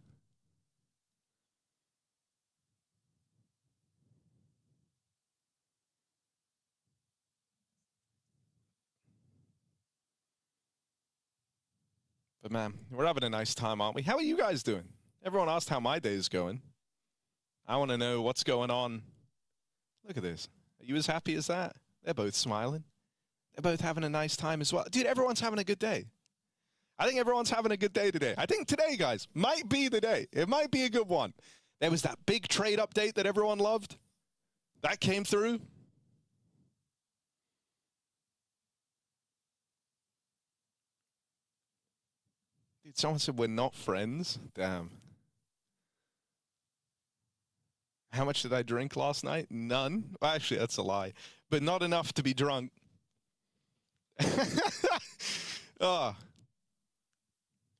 But man, we're having a nice time, aren't we? How are you guys doing? Everyone asked how my day is going. I want to know what's going on. Look at this. Are you as happy as that? They're both smiling. They're both having a nice time as well. Dude, everyone's having a good day. I think everyone's having a good day today. I think today, guys, might be the day. It might be a good one. There was that big trade update that everyone loved. That came through. Dude, someone said we're not friends. Damn. How much did I drink last night? None. Well, actually, that's a lie. But not enough to be drunk. Oh.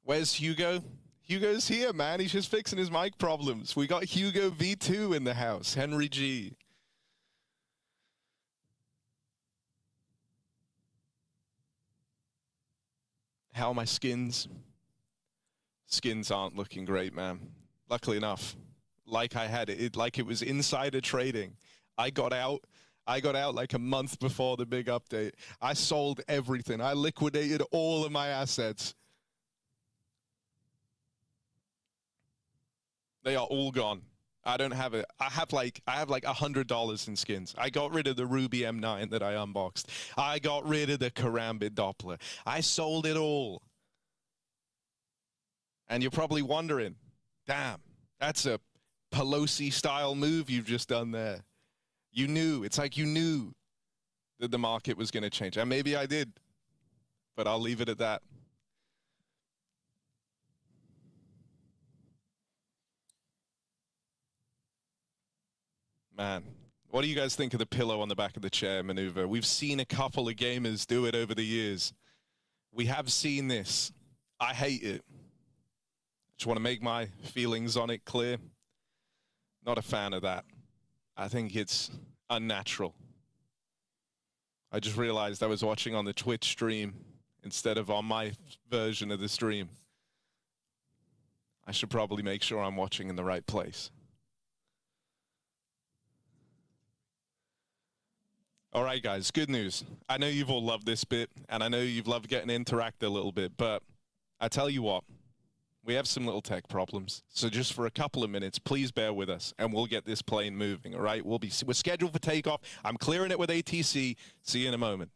Where's Hugo? Hugo's here, man. He's just fixing his mic problems. We got Hugo V2 in the house. Henry G. How are my skins? Skins aren't looking great, man. Luckily enough, like I had it, like it was insider trading. I got out like a month before the big update. I sold everything. I liquidated all of my assets. They are all gone. I don't have it. I have like $100 in skins. I got rid of the Ruby M9 that I unboxed. I got rid of the Karambit Doppler. I sold it all. And you're probably wondering, damn, that's a Pelosi-style move you've just done there. You knew. It's like you knew that the market was going to change. And maybe I did, but I'll leave it at that. Man, what do you guys think of the pillow on the back of the chair maneuver? We've seen a couple of gamers do it over the years. We have seen this. I hate it. Just want to make my feelings on it clear. Not a fan of that. I think it's unnatural. I just realized I was watching on the Twitch stream instead of on my version of the stream. I should probably make sure I'm watching in the right place. All right, guys, good news. I know you've all loved this bit, and I know you've loved getting to interact a little bit, but I tell you what, we have some little tech problems. So just for a couple of minutes, please bear with us, and we'll get this plane moving, all right? We're scheduled for takeoff. I'm clearing it with ATC. See you in a moment.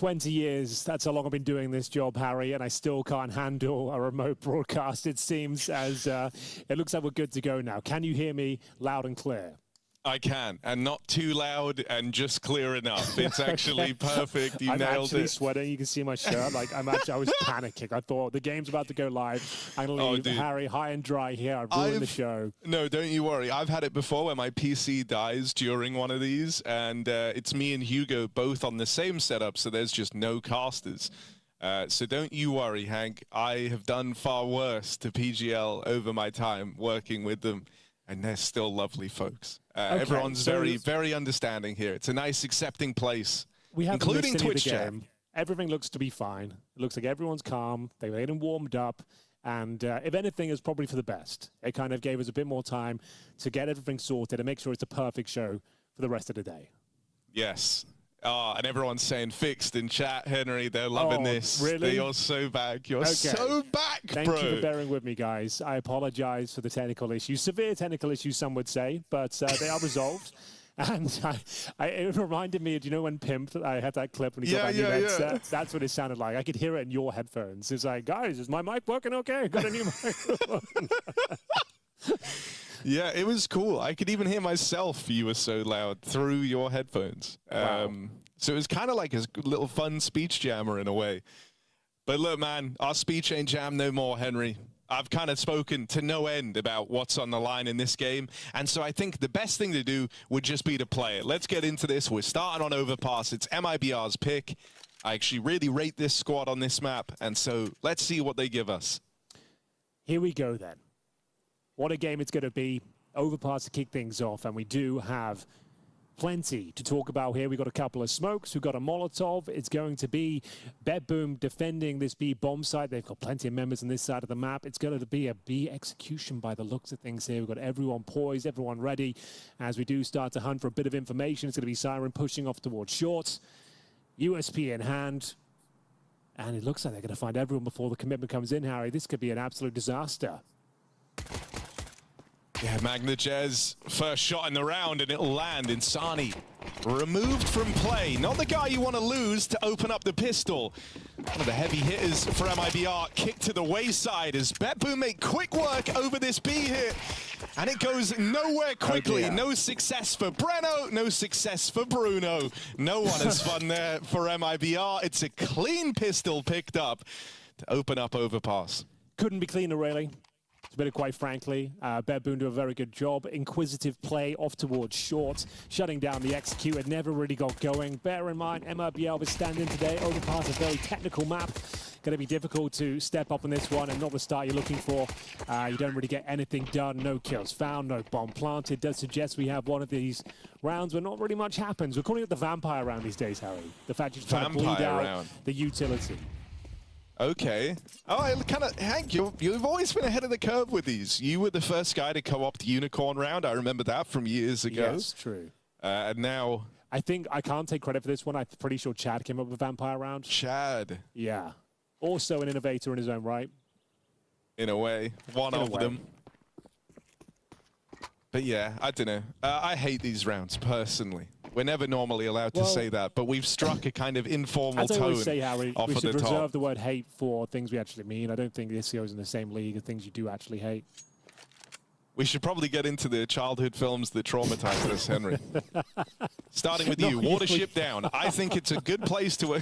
20 years, that's how long I've been doing this job, Harry, and I still can't handle a remote broadcast, it seems, as it looks like we're good to go now. Can you hear me loud and clear? I can, and not too loud and just clear enough. It's actually perfect. You nailed it. I'm actually sweating. You can see my shirt. Like I was panicking. I thought the game's about to go live. I'm gonna leave Harry high and dry here. I've ruined the show. No, don't you worry. I've had it before where my PC dies during one of these, and it's me and Hugo both on the same setup, so there's just no casters. So don't you worry, Hank. I have done far worse to PGL over my time working with them, and they're still lovely folks. Okay, everyone's very understanding here. It's a nice, accepting place, we have including Twitch chat. Everything looks to be fine. It looks like everyone's calm. They're getting warmed up. And if anything, it's probably for the best. It kind of gave us a bit more time to get everything sorted and make sure it's a perfect show for the rest of the day. Yes. And everyone's saying fixed in chat, Henry. They're loving this. Really? You're so back. You're so back, Thank bro. you for bearing with me, guys. I apologize for the technical issues. Severe technical issues, some would say, but they are resolved. And it reminded me, do you know when Pimp, I had that clip when he got that new headset? That's what it sounded like. I could hear it in your headphones. It's like, guys, is my mic working okay? Got a new microphone. Yeah, it was cool. I could even hear myself. You were so loud through your headphones. Wow. So it was kind of like a little fun speech jammer in a way. But look, man, our speech ain't jam no more, Henry. I've kind of spoken to no end about what's on the line in this game. And so I think the best thing to do would just be to play it. Let's get into this. We're starting on Overpass. It's MIBR's pick. I actually really rate this squad on this map. And so let's see what they give us. Here we go, then. What a game it's going to be. Overpass to kick things off, and we do have plenty to talk about here. We've got a couple of smokes. We've got a Molotov. It's going to be BetBoom defending this B bomb site. They've got plenty of members on this side of the map. It's going to be a B execution by the looks of things here. We've got everyone poised, everyone ready. As we do start to hunt for a bit of information, it's going to be Siren pushing off towards short. USP in hand. And it looks like they're going to find everyone before the commitment comes in, Harry. This could be an absolute disaster. Yeah, Magnajez, first shot in the round, and it'll land. Insani removed from play. Not the guy you want to lose to open up the pistol. One of the heavy hitters for MIBR kicked to the wayside as BetBoom make quick work over this B hit. And it goes nowhere quickly. No success for Breno, no success for Bruno. No one has fun there for MIBR. It's a clean pistol picked up to open up Overpass. Couldn't be cleaner, really. To put it quite frankly, BetBoom do a very good job. Inquisitive play off towards short, shutting down the execute. It never really got going. Bear in mind, MIBR was standing today. Overpass a very technical map. Going to be difficult to step up on this one and not the start you're looking for. You don't really get anything done. No kills found, no bomb planted. Does suggest we have one of these rounds where not really much happens. We're calling it the vampire round these days, Harry. The fact you're trying to bleed out the utility. Okay. Oh, I kind of, Hank, you've always been ahead of the curve with these. You were the first guy to co-opt the Unicorn round. I remember that from years ago. Yes, true. And now... I think I can't take credit for this one. I'm pretty sure Chad came up with Vampire round. Chad. Yeah. Also an innovator in his own right. In a way. One of them. But yeah, I don't know. I hate these rounds, personally. We're never normally allowed to say that, but we've struck a kind of informal tone. As I always say, Harry, off we of should the top. reserve the word hate for things we actually mean. I don't think this goes in the same league as things you do actually hate. We should probably get into the childhood films that traumatized us, Henry. Starting with you, Watership Down. I think it's a good place to...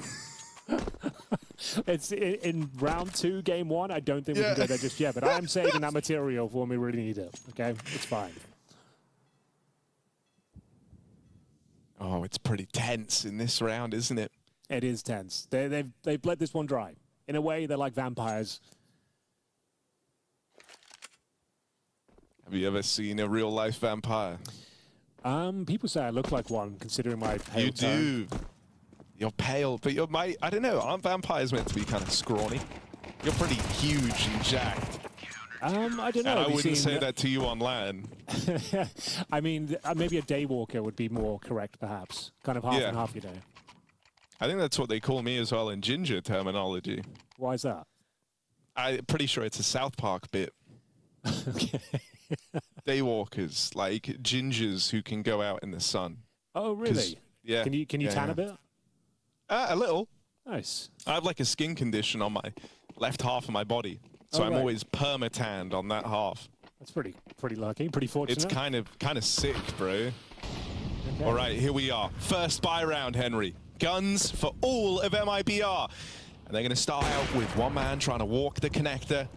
It's in round 2, game 1. I don't think we can go there just yet, but I am saving that material for when we really need it. Okay, it's fine. Oh, it's pretty tense in this round, isn't it? It is tense. They've bled this one dry. In a way, they're like vampires. Have you ever seen a real-life vampire? People say I look like one, considering my pale You tone. do. You're pale, but you're I don't know. Aren't vampires meant to be kind of scrawny? You're pretty huge and jacked. I don't know. And I wouldn't say that to you on land. I mean, maybe a daywalker would be more correct, perhaps. Kind of half and half, you know. I think that's what they call me as well in ginger terminology. Why is that? I'm pretty sure it's a South Park bit. Okay. Daywalkers, like gingers who can go out in the sun. Oh, really? Yeah. Can you tan a bit? A little. Nice. I have like a skin condition on my left half of my body, so I'm always perma-tanned on that half. That's pretty lucky, pretty fortunate. It's kind of sick, bro. Okay. All right, here we are. First buy round, Henry. Guns for all of MIBR. And they're going to start out with one man trying to walk the connector,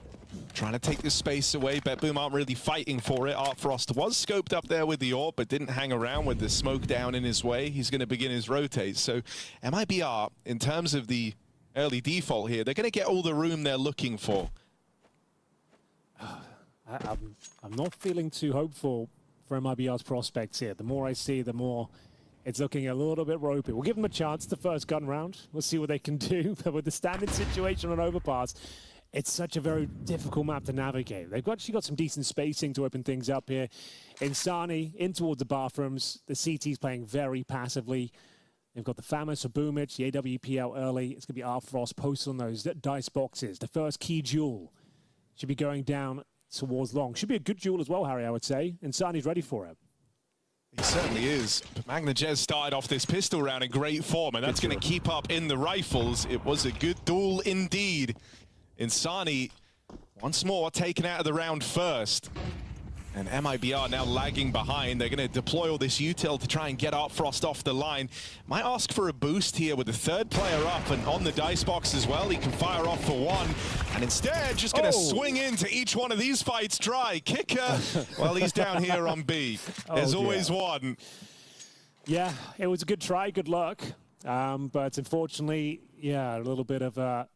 trying to take the space away. BetBoom aren't really fighting for it. Artfrost was scoped up there with the AWP, but didn't hang around with the smoke down in his way. He's going to begin his rotate. So MIBR, in terms of the early default here, they're going to get all the room they're looking for. I'm not feeling too hopeful for MIBR's prospects here. The more I see, the more it's looking a little bit ropey. We'll give them a chance the first gun round. We'll see what they can do. But with the standing situation on overpass, it's such a very difficult map to navigate. They've actually got some decent spacing to open things up here. Insani in towards the bathrooms. The CT's playing very passively. They've got the Famous or Boomich, the AWP out early. It's going to be Artfrost posted on those dice boxes. The first key duel should be going down towards long. Should be a good duel as well, Harry, I would say. Insani's ready for it. He certainly is. Magnajez started off this pistol round in great form, and that's going to keep up in the rifles. It was a good duel indeed. Insani, once more, taken out of the round first. And MIBR now lagging behind. They're going to deploy all this util to try and get Artfrost off the line. Might ask for a boost here with the third player up and on the dice box as well. He can fire off for one. And instead, just going to swing into each one of these fights dry. Kicker, well, he's down here on B. There's always one. Yeah, it was a good try, good luck. But unfortunately, yeah, a little bit of a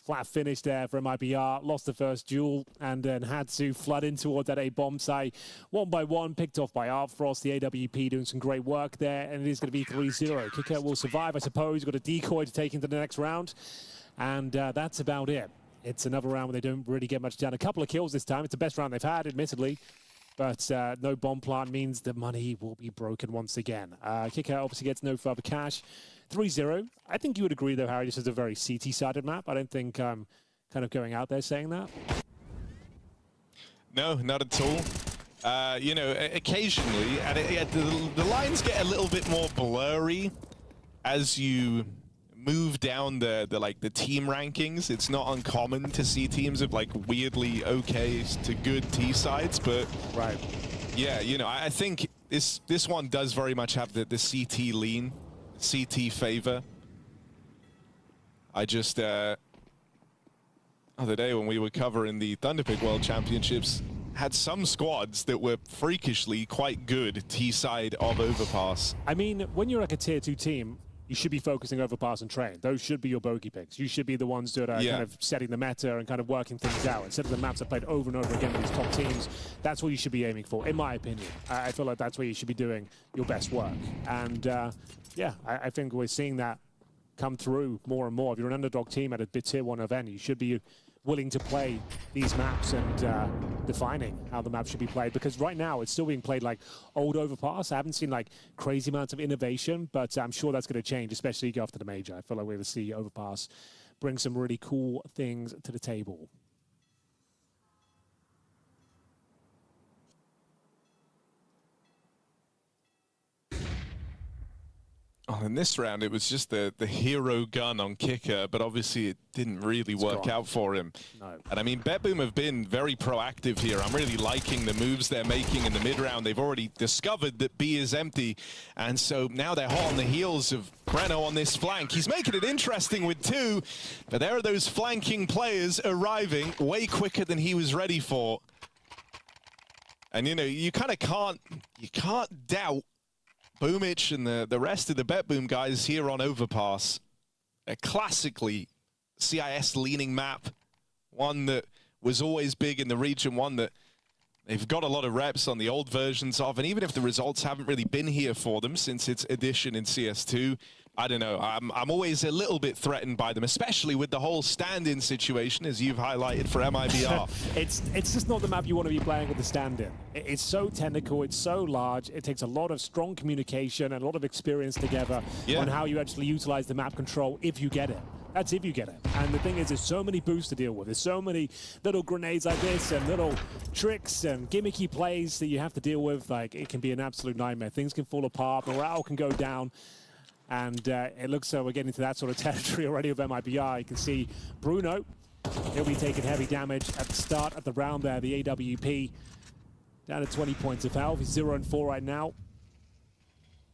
flat finish there for MIBR. Lost the first duel and then had to flood in towards that A bomb site. One by one, picked off by Artfrost. The AWP doing some great work there, and it is going to be 3-0. Kicker will survive, I suppose. Got a decoy to take into the next round, and that's about it. It's another round where they don't really get much done. A couple of kills this time. It's the best round they've had, admittedly. But no bomb plant means the money will be broken once again. Kicker obviously gets no further cash. 3-0. I think you would agree, though, Harry, this is a very CT-sided map. I don't think I'm kind of going out there saying that. No, not at all. You know, occasionally, and the lines get a little bit more blurry as you move down the team rankings. It's not uncommon to see teams of like weirdly okay to good T sides, but yeah, you know, I think this one does very much have the CT lean, CT favor. I just other day when we were covering the Thunderpick World Championships, had some squads that were freakishly quite good T side of overpass. I mean, when you're like a tier 2 team, you should be focusing overpass and train. Those should be your bogey picks. You should be the ones that are kind of setting the meta and kind of working things out. Instead of the maps that played over and over again with these top teams, that's what you should be aiming for, in my opinion. I feel like that's where you should be doing your best work. And yeah, I think we're seeing that come through more and more. If you're an underdog team at a tier 1 event, you should be willing to play these maps and defining how the map should be played, because right now it's still being played like old overpass. I haven't seen like crazy amounts of innovation, but I'm sure that's going to change, especially after the major. I feel like we're going to see overpass bring some really cool things to the table. Oh, in this round, it was just the hero gun on Kicker, but obviously it didn't really work out for him. No. And I mean, BetBoom have been very proactive here. I'm really liking the moves they're making in the mid-round. They've already discovered that B is empty, and so now they're hot on the heels of Breno on this flank. He's making it interesting with 2, but there are those flanking players arriving way quicker than he was ready for. And, you know, you kind of can't doubt Boomich and the rest of the BetBoom guys here on Overpass. A classically CIS-leaning map, one that was always big in the region, one that they've got a lot of reps on the old versions of, and even if the results haven't really been here for them since its addition in CS2, I don't know, I'm always a little bit threatened by them, especially with the whole stand-in situation, as you've highlighted for MIBR. It's just not the map you want to be playing with the stand-in. It's so technical, it's so large, it takes a lot of strong communication and a lot of experience together on how you actually utilize the map control if you get it. That's if you get it. And the thing is, there's so many boosts to deal with. There's so many little grenades like this and little tricks and gimmicky plays that you have to deal with. Like, it can be an absolute nightmare. Things can fall apart, morale can go down. And it looks so we're getting to that sort of territory already of MIBR. You can see Bruno, he'll be taking heavy damage at the start of the round there. The AWP down to 20 points of health. He's 0-4 right now.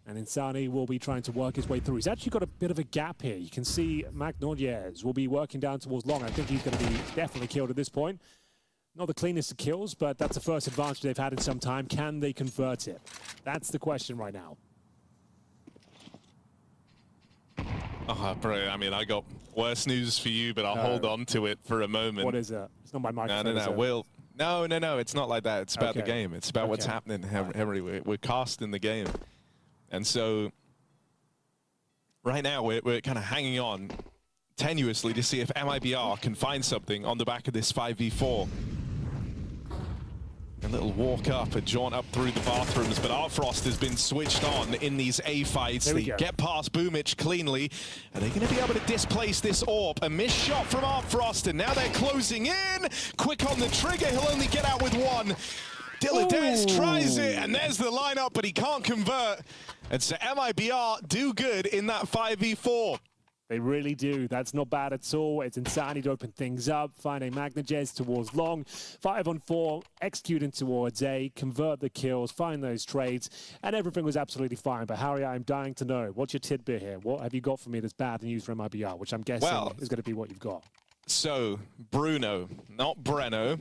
And Insani will be trying to work his way through. He's actually got a bit of a gap here. You can see Magnolias will be working down towards long. I think he's going to be definitely killed at this point. Not the cleanest of kills, but that's the first advantage they've had in some time. Can they convert it? That's the question right now. Oh, bro, I mean, I got worse news for you, but I'll hold on to it for a moment. What is it? It's not my microphone. No. Will. No, it's not like that. It's about the game. It's about what's happening. Henry, we're casting the game. And so right now we're kind of hanging on tenuously to see if MIBR can find something on the back of this 5v4. A little walk up, a jaunt up through the bathrooms, but Artfrost has been switched on in these A fights. They get past Boomich cleanly. Are they going to be able to displace this AWP? A missed shot from Artfrost, and now they're closing in. Quick on the trigger, he'll only get out with one. Dilladez tries it, and there's the lineup, but he can't convert. And so MIBR do good in that 5v4. They really do. That's not bad at all. It's Insani to open things up, finding Magnolias towards long. 5-on-4, executing towards A, convert the kills, find those trades, and everything was absolutely fine. But Harry, I'm dying to know, what's your tidbit here? What have you got for me that's bad news for MIBR, which I'm guessing is going to be what you've got? So, Bruno, not Breno,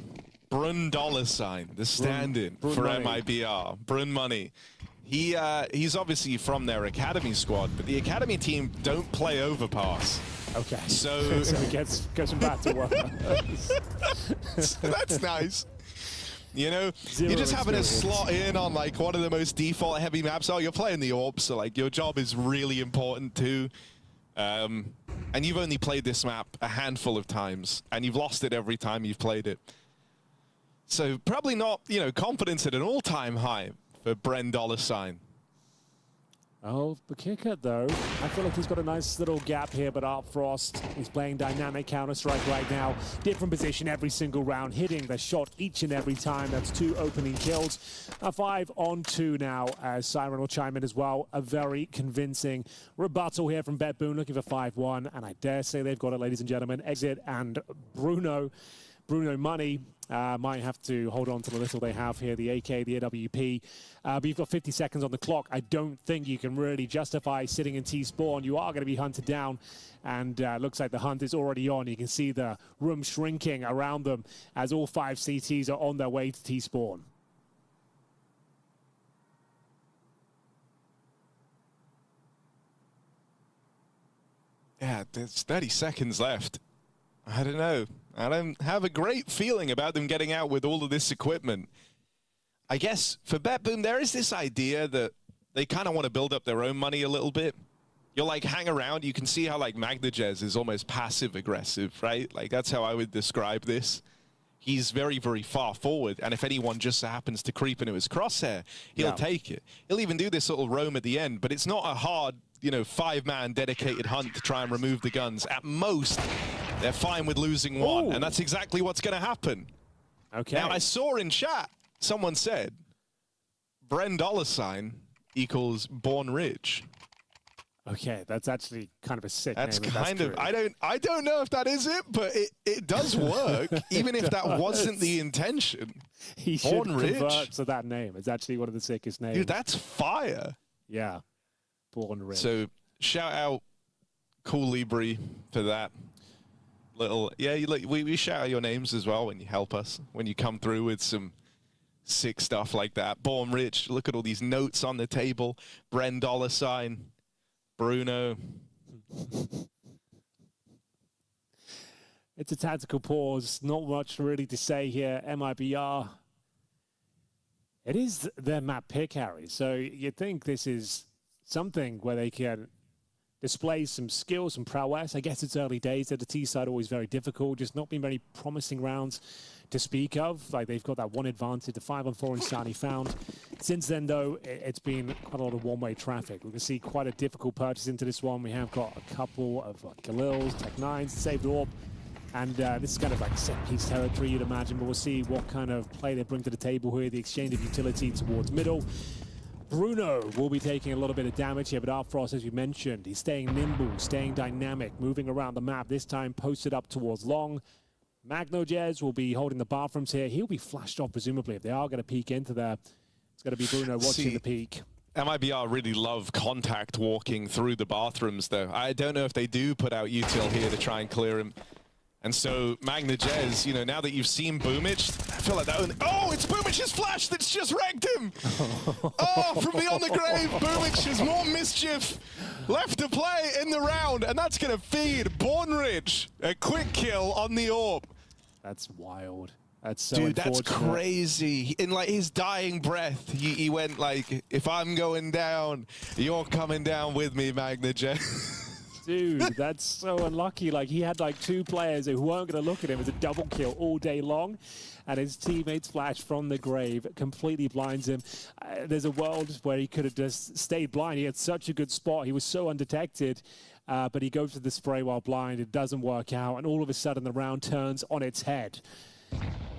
Brun $, the stand-in for MIBR, Brun Money. He's obviously from their academy squad, but the academy team don't play overpass. Okay. So he gets some back to work. So that's nice. You know, you're just having to slot in on like one of the most default heavy maps. Oh, you're playing the AWP, so like your job is really important too. And you've only played this map a handful of times, and you've lost it every time you've played it. So probably not, you know, confidence at an all-time high for Bren $. Oh, the kicker, though. I feel like he's got a nice little gap here, but Artfrost is playing dynamic Counter-Strike right now. Different position every single round, hitting the shot each and every time. That's 2 opening kills. A 5-on-2 now, as Siren will chime in as well. A very convincing rebuttal here from BetBoom, looking for 5-1. And I dare say they've got it, ladies and gentlemen. Exit and Bruno Money might have to hold on to the little they have here, the AK, the AWP. But you've got 50 seconds on the clock. I don't think you can really justify sitting in T-spawn. You are going to be hunted down, and looks like the hunt is already on. You can see the room shrinking around them as all 5 CTs are on their way to T-spawn. Yeah, there's 30 seconds left. I don't know. I don't have a great feeling about them getting out with all of this equipment. I guess for BetBoom, there is this idea that they kind of want to build up their own money a little bit. You'll like hang around. You can see how like Magnolias is almost passive aggressive, right? Like that's how I would describe this. He's very, very far forward. And if anyone just so happens to creep into his crosshair, he'll take it. He'll even do this little roam at the end, but it's not a hard, you know, 5-man dedicated hunt to try and remove the guns. At most, they're fine with losing one, and that's exactly what's going to happen. Okay. Now, I saw in chat, someone said, Bren $ equals Born Rich. Okay, that's actually kind of a sick That's name. kind of, I don't know if that is it, but it does work, even if that wasn't the intention. He should convert to that name. It's actually one of the sickest names. Dude, that's fire. Yeah, Born Rich. So, shout out Cool Libri for that. Little, yeah, we shout out your names as well when you help us, when you come through with some sick stuff like that. Born Rich, look at all these notes on the table. Bren $, Bruno. It's a tactical pause. Not much really to say here. MIBR. It is their map pick, Harry. So you'd think this is something where they can display some skills and prowess. I guess it's early days. At the T side, always very difficult. Just not been very promising rounds to speak of. Like they've got that one advantage, the 5-on-4 Insani found. Since then, though, it's been quite a lot of one-way traffic. We can see quite a difficult purchase into this one. We have got a couple of Galils, Tech-9s, saved AWP. And this is kind of like set-piece territory, you'd imagine. But we'll see what kind of play they bring to the table here. The exchange of utility towards middle. Bruno will be taking a little bit of damage here, but Arfrost, as you mentioned, he's staying nimble, staying dynamic, moving around the map, this time posted up towards long. MagnoJez will be holding the bathrooms here. He'll be flashed off, presumably, if they are going to peek into there. It's going to be Bruno watching the peak. MIBR really love contact walking through the bathrooms, though. I don't know if they do put out util here to try and clear him. And so, MagnoJez, you know, now that you've seen Boomich, I feel like that only... Oh, it's Boomich's flash that's just wrecked him! Oh, from beyond the grave, Boomich has more mischief left to play in the round, and that's going to feed Bornridge a quick kill on the AWP. That's wild. That's so Dude, that's crazy. In like his dying breath, he went like, if I'm going down, you're coming down with me, MagnoJez. Dude, that's so unlucky. Like, he had like 2 players who weren't going to look at him as a double kill all day long, and his teammates flash from the grave completely blinds him. There's a world where he could have just stayed blind. He had such a good spot. He was so undetected, but he goes for the spray while blind. It doesn't work out, and all of a sudden the round turns on its head.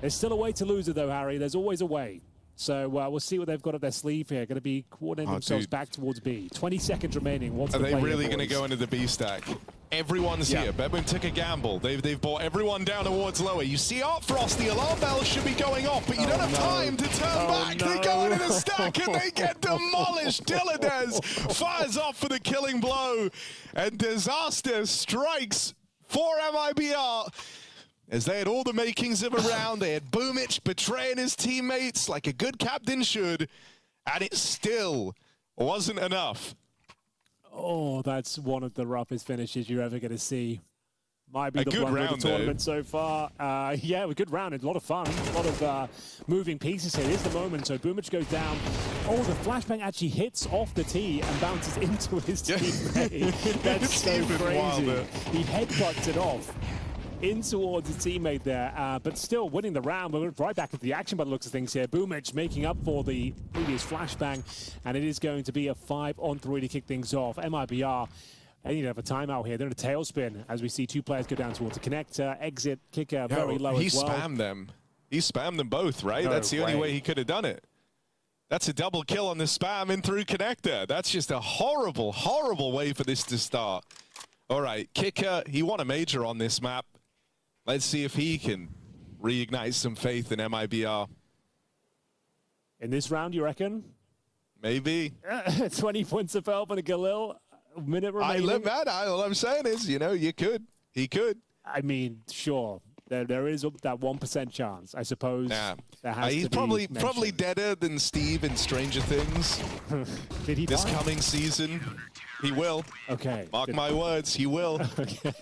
There's still a way to lose it, though, Harry. There's always a way. So we'll see what they've got up their sleeve here. Going to be coordinating themselves back towards B. 20 seconds remaining. What's Are they really going to go into the B stack? Everyone's here. BetBoom took a gamble. They've brought everyone down towards lower. You see Artfrost, the alarm bell should be going off, but you don't have time to turn back. They go into the stack and they get demolished. Dilladez fires off for the killing blow, and disaster strikes for MIBR. As they had all the makings of a round, they had Boomich betraying his teammates like a good captain should, and it still wasn't enough. Oh, that's one of the roughest finishes you're ever going to see. Might be a the good one round, of the tournament so far. Yeah, a good round. A lot of fun. A lot of moving pieces here. Here's the moment. So Boomich goes down. Oh, the flashbang actually hits off the tee and bounces into his teammate. That's so crazy. Wilder. He headbutts it off in towards his teammate there, but still winning the round. We're right back into the action by the looks of things here. Boomich making up for the previous flashbang, and it is going to be a 5-on-3 to kick things off. MIBR, they need to have a timeout here. They're in a tailspin as we see 2 players go down towards the connector, exit, kicker very low as well. He spammed them. He spammed them both, right? That's the only way he could have done it. That's a double kill on the spam in through connector. That's just a horrible, horrible way for this to start. All right, kicker, he won a major on this map. Let's see if he can reignite some faith in MIBR. In this round, you reckon? Maybe. 20 points of help and a Galil. Minute remaining. Look, man, all I'm saying is, you know, you could. He could. I mean, sure. There is that 1% chance, I suppose. Nah. There has He's to be probably deader than Steve in Stranger Things. Did he this die? coming season? He will. Okay. Mark my words, he will. Okay.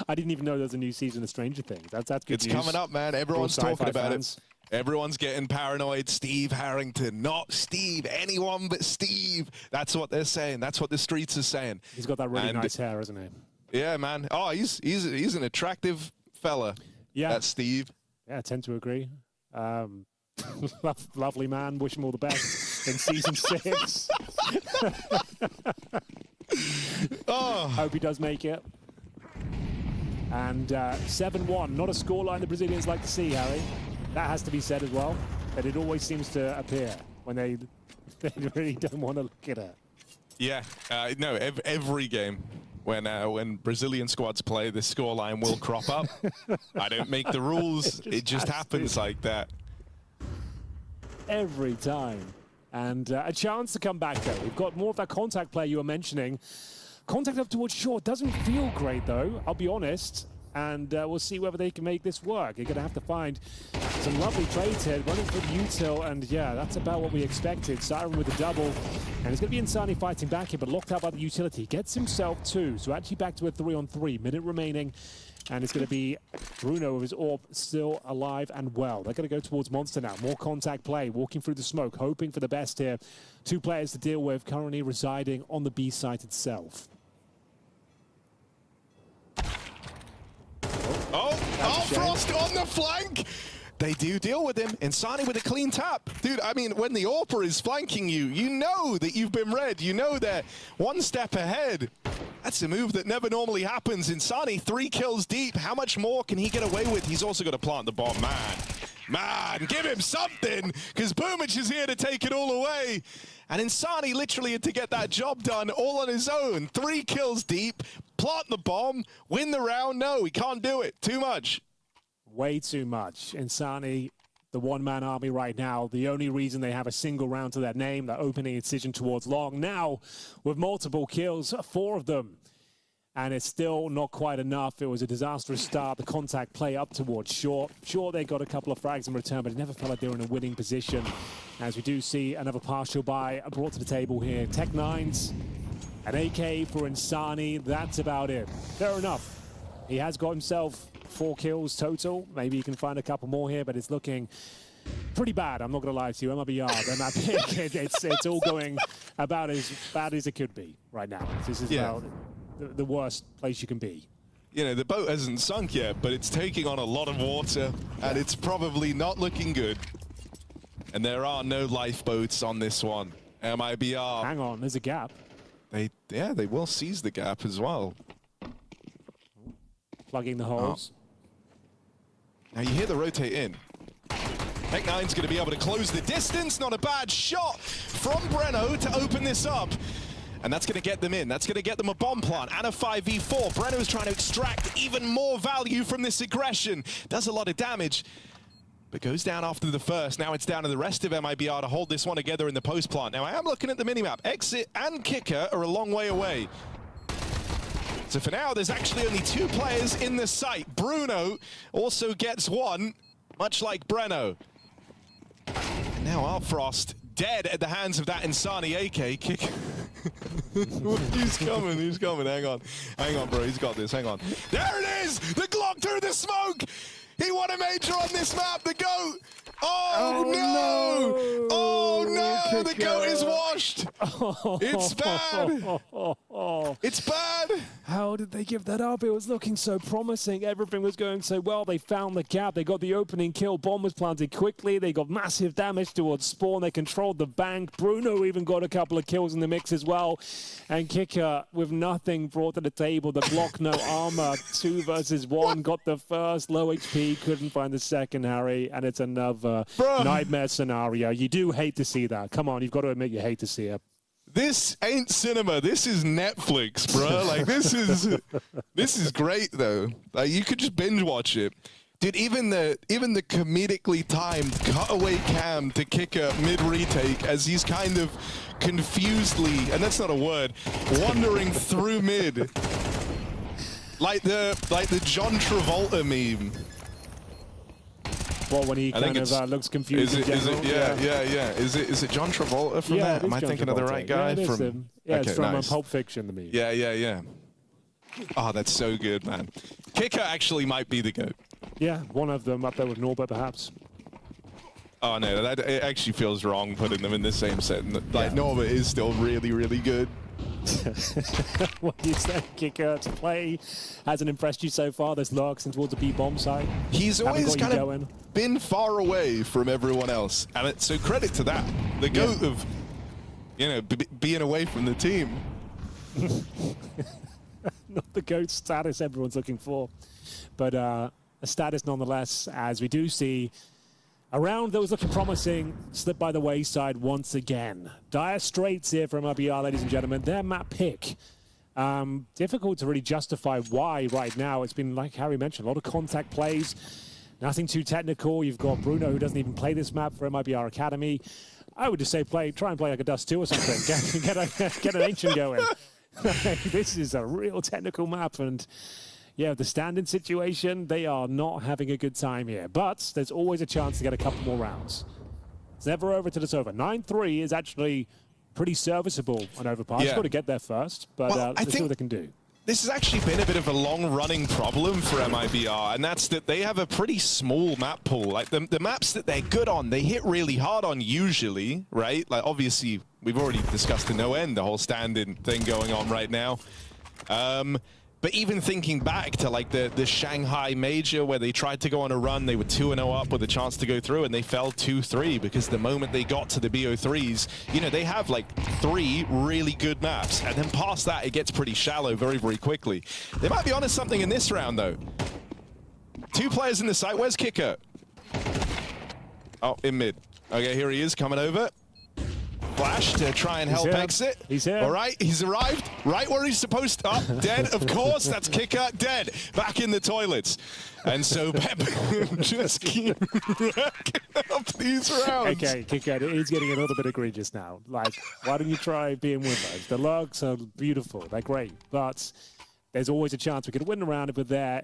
I didn't even know there was a new season of Stranger Things. That's good It's news. coming up, man. Everyone's talking about fans. it. Everyone's getting paranoid. Steve Harrington, not Steve. Anyone but Steve. That's what they're saying. That's what the streets are saying. He's got that really nice hair, hasn't he? Yeah, man. Oh, he's an attractive fella. Yeah. That's Steve. Yeah, I tend to agree. Lovely man. Wish him all the best in season 6. Hope he does make it. And 7-1, not a scoreline the Brazilians like to see, Harry. That has to be said as well, that it always seems to appear when they really don't want to look at it. Yeah, no, every game when Brazilian squads play, the scoreline will crop up. I don't make the rules. It just happens like that. Every time. And a chance to come back, though. We've got more of that contact play you were mentioning. Contact up towards short doesn't feel great, though, I'll be honest. And we'll see whether they can make this work. You're going to have to find some lovely trades here. Running for the util, and yeah, that's about what we expected. Siren with the double. And it's going to be Insani fighting back here, but locked out by the utility. Gets himself 2, so actually back to a 3-on-3. Minute remaining. And it's going to be Bruno with his AWP still alive and well. They're going to go towards Monster now. More contact play, walking through the smoke, hoping for the best here. 2 players to deal with, currently residing on the B site itself. Frost on the flank! They do deal with him. Insani with a clean tap. Dude, I mean, when the AWPer is flanking you, you know that you've been read. You know they're one step ahead. That's a move that never normally happens. Insani, 3 kills deep. How much more can he get away with? He's also got to plant the bomb. Man, give him something, because Boomich is here to take it all away. And Insani literally had to get that job done all on his own. 3 kills deep, plant the bomb, win the round. No, he can't do it. Too much. Way too much. Insani, the one-man army right now, the only reason they have a single round to their name, that opening incision towards long. Now, with multiple kills, 4 of them. And it's still not quite enough. It was a disastrous start. The contact play up towards short. Sure, they got a couple of frags in return, but it never felt like they were in a winning position. As we do see another partial buy brought to the table here. Tech-9s, an AK for Insani. That's about it. Fair enough. He has got himself 4 kills total. Maybe you can find a couple more here, but it's looking pretty bad. I'm not going to lie to you. MIBR, they're not big. It's all going about as bad as it could be right now. This is about the worst place you can be. You know, the boat hasn't sunk yet, but it's taking on a lot of water, and it's probably not looking good. And there are no lifeboats on this one. MIBR. Hang on, there's a gap. They will seize the gap as well. Plugging the holes. Now you hear the rotate in. Tech-9's going to be able to close the distance. Not a bad shot from Breno to open this up. And that's going to get them in. That's going to get them a bomb plant and a 5v4. Breno's trying to extract even more value from this aggression. Does a lot of damage, but goes down after the first. Now it's down to the rest of MIBR to hold this one together in the post plant. Now I am looking at the minimap. Exit and Kicker are a long way away. So for now, there's actually only 2 players in the site. Bruno also gets 1, much like Breno. And now Artfrost dead at the hands of that Insani AK. Kick. He's coming. Hang on, bro. He's got this. Hang on. There it is! The Glock through the smoke! He won a major on this map, the GOAT! Oh no! Oh no! The GOAT is washed! It's bad! It's bad! How did they give that up? It was looking so promising. Everything was going so well. They found the gap. They got the opening kill. Bomb was planted quickly. They got massive damage towards Spawn. They controlled the bank. Bruno even got a couple of kills in the mix as well. And Kicker, with nothing brought to the table. The Glock, no armor. 2 versus 1. Got the first. Low HP. Couldn't find the second, Harry. And it's another nightmare scenario. You do hate to see that. Come on, you've got to admit you hate to see it. This ain't cinema. This is Netflix, bro. Like this is great though. Like you could just binge watch it. Dude, even the comedically timed cutaway cam to Kicker mid retake as he's kind of confusedly, and that's not a word, wandering through mid. Like the John Travolta meme. Well, when he kind of looks confused in general. Yeah. Is it John Travolta from that? Am I thinking of the right guy? Yeah, it's from nice. Pulp Fiction, the meme. Yeah. Oh, that's so good, man. Kicker actually might be the GOAT. Yeah, one of them up there with Norbert, perhaps. Oh, no, it actually feels wrong putting them in the same set. Like, Norbert is still really, really good. What do you say, Kicker to play? Hasn't impressed you so far, this lurks in towards the B-bomb side? He's always kind of been far away from everyone else. And so credit to that. The GOAT of, being away from the team. Not the GOAT status everyone's looking for. But a status nonetheless, as we do see a round that was looking promising slipped by the wayside once again. Dire Straits here from MIBR, ladies and gentlemen. Their map pick. Difficult to really justify why right now. It's been, like Harry mentioned, a lot of contact plays. Nothing too technical. You've got Bruno, who doesn't even play this map for MIBR Academy. I would just say try and play like a Dust 2 or something. get an Ancient going. This is a real technical map, and yeah, the stand-in situation, they are not having a good time here. But there's always a chance to get a couple more rounds. It's never over till it's over. 9-3 is actually pretty serviceable on Overpass. You've got to get there first, but let's see what they can do. This has actually been a bit of a long-running problem for MIBR, and that's that they have a pretty small map pool. Like, the maps that they're good on, they hit really hard on usually, right? Like, obviously, we've already discussed the no end, the whole stand-in thing going on right now. But even thinking back to like the Shanghai Major where they tried to go on a run, they were 2-0 up with a chance to go through and they fell 2-3 because the moment they got to the BO3s, you know, they have like 3 really good maps. And then past that, it gets pretty shallow very, very quickly. They might be onto something in this round though. 2 players in the site. Where's Kicker? Oh, in mid. Okay, here he is coming over. Flash to try and help exit. He's here. All right, he's arrived right where he's supposed to. Oh, dead, of course. That's Kicker, dead. Back in the toilets. And so BetBoom just keep racking up these rounds. Okay, Kicker, it is getting a little bit egregious now. Like, why don't you try being with us? The logs are beautiful. They're great. But there's always a chance we could win a round if we're there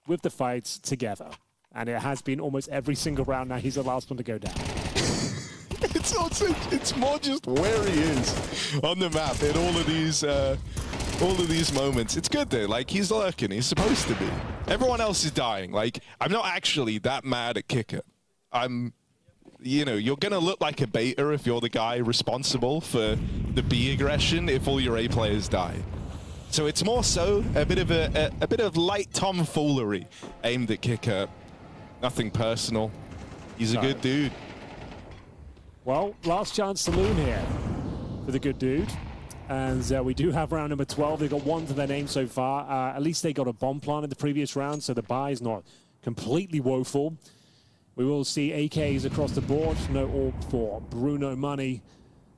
with the fights together. And it has been almost every single round now. He's the last one to go down. It's also, it's more just where he is on the map in all of these moments. It's good though, like he's lurking, he's supposed to be. Everyone else is dying. Like, I'm not actually that mad at Kicker. You know, you're gonna look like a beta if you're the guy responsible for the B aggression if all your A players die. So it's more so a bit of light tomfoolery aimed at Kicker. Nothing personal. He's a good dude. Well, last chance saloon here for the good dude. And we do have round number 12. They've got 1 to their name so far. At least they got a bomb plant in the previous round, so the buy is not completely woeful. We will see AKs across the board. No AWP for Bruno Money.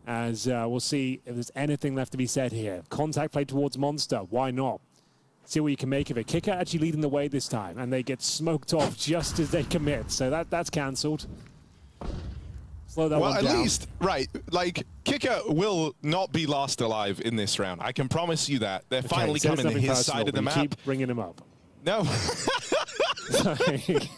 As we'll see if there's anything left to be said here. Contact play towards Monster. Why not? See what you can make of it. Kicker actually leading the way this time, and they get smoked off just as they commit. So that's cancelled. Slow that one down. Well, at least, right, like, Kicker will not be last alive in this round. I can promise you that. They're finally coming to his side of the map. Keep bringing him up. No.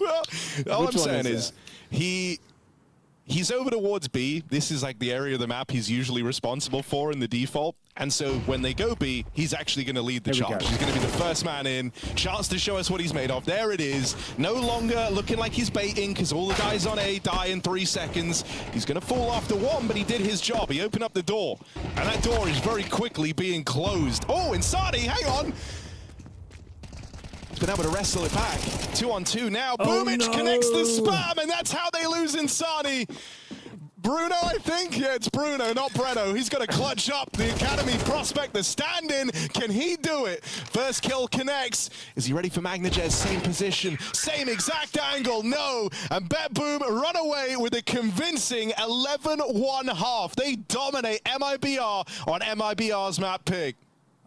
Well, all I'm saying is he's over towards B. This is like the area of the map he's usually responsible for in the default. And so when they go B, he's actually going to lead the charge. He's going to be the first man in. Chance to show us what he's made of. There it is. No longer looking like he's baiting because all the guys on A die in 3 seconds. He's going to fall after 1, but he did his job. He opened up the door. And that door is very quickly being closed. Oh, Insani, hang on. He's been able to wrestle it back. 2-on-2 now. Boomich connects the spam, and that's how they lose Insani. Bruno, I think? Yeah, it's Bruno, not Breno. He's got to clutch up the Academy prospect, the stand-in. Can he do it? First kill connects. Is he ready for Magnajez? Same position, same exact angle. No. And BetBoom run away with a convincing 11-1 They dominate MIBR on MIBR's map pick.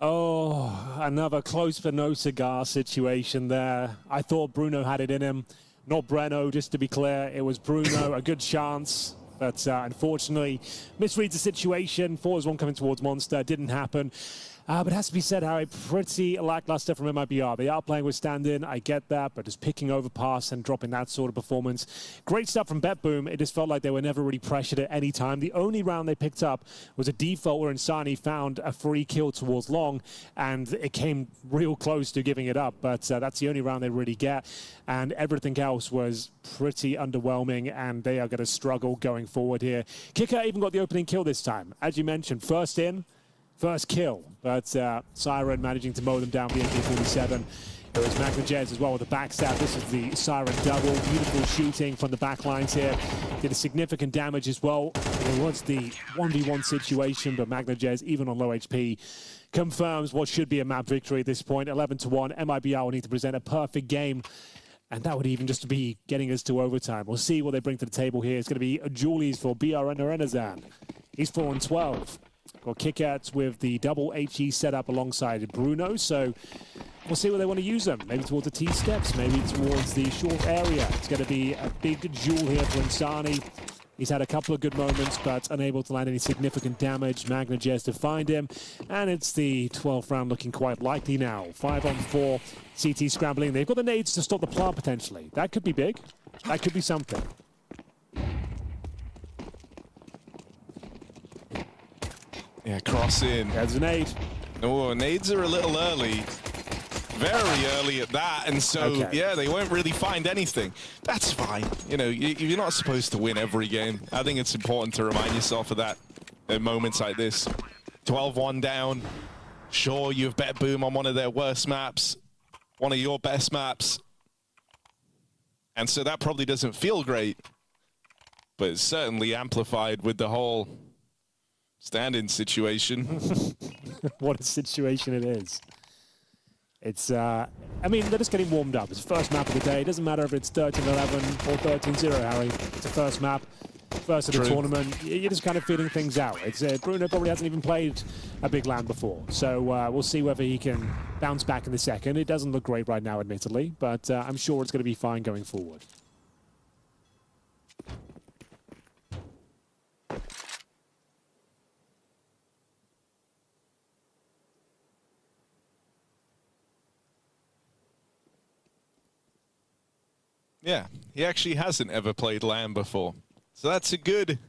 Oh, another close for no cigar situation there. I thought Bruno had it in him. Not Breno, just to be clear. It was Bruno, a good chance. But unfortunately, misreads the situation. 4-1 coming towards Monster. Didn't happen. But it has to be said, Harry, pretty lackluster from MIBR. They are playing with stand-in, I get that, but just picking over pass and dropping that sort of performance. Great stuff from BetBoom. It just felt like they were never really pressured at any time. The only round they picked up was a default where Insani found a free kill towards Long, and it came real close to giving it up. But that's the only round they really get. And everything else was pretty underwhelming, and they are going to struggle going forward here. Kicker even got the opening kill this time. As you mentioned, first in, first kill, but Siren managing to mow them down the AK-47. It was Magnajez as well with the backstab. This is the Siren double. Beautiful shooting from the backlines here. Did a significant damage as well. It was the 1v1 situation, but Magnajez, even on low HP, confirms what should be a map victory at this point. 11-1. MIBR will need to present a perfect game, and that would even just be getting us to overtime. We'll see what they bring to the table here. It's going to be Julies for BRN Arenazan. He's 4-12. Got kickouts with the double HE setup alongside Bruno, so we'll see where they want to use them. Maybe towards the T-steps, maybe towards the short area. It's going to be a big duel here for Insani. He's had a couple of good moments, but unable to land any significant damage. Magnajez to find him, and it's the 12th round looking quite likely now. 5-on-4, CT scrambling. They've got the nades to stop the plant potentially. That could be big. That could be something. Yeah, cross in. There's a nade. Oh, nades are a little early. Very early at that, and so, yeah, they won't really find anything. That's fine. You know, you're not supposed to win every game. I think it's important to remind yourself of that at moments like this. 12-1 down. Sure, you have BetBoom on one of their worst maps, one of your best maps. And so that probably doesn't feel great, but it's certainly amplified with the whole stand-in situation. What a situation it is. It's, I mean, they're just getting warmed up. It's the first map of the day. It doesn't matter if it's 13-11 or 13-0, Harry. It's the first map, first of the tournament. You're just kind of feeling things out. It's Bruno probably hasn't even played a big LAN before. So we'll see whether he can bounce back in the second. It doesn't look great right now, admittedly, but I'm sure it's going to be fine going forward. Yeah, he actually hasn't ever played LAN before. So that's a good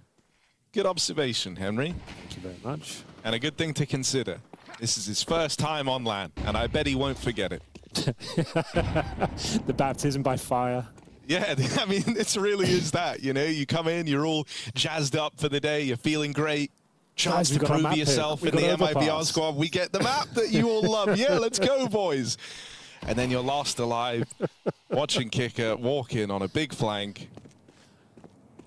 observation, Henry. Thank you very much. And a good thing to consider. This is his first time on LAN, and I bet he won't forget it. The baptism by fire. Yeah, I mean, this really is that, you know? You come in, you're all jazzed up for the day, you're feeling great. Chance to prove yourself in the MIBR squad. We get the map that you all love. Yeah, let's go, boys. And then you're lost alive, watching Kicker walk in on a big flank.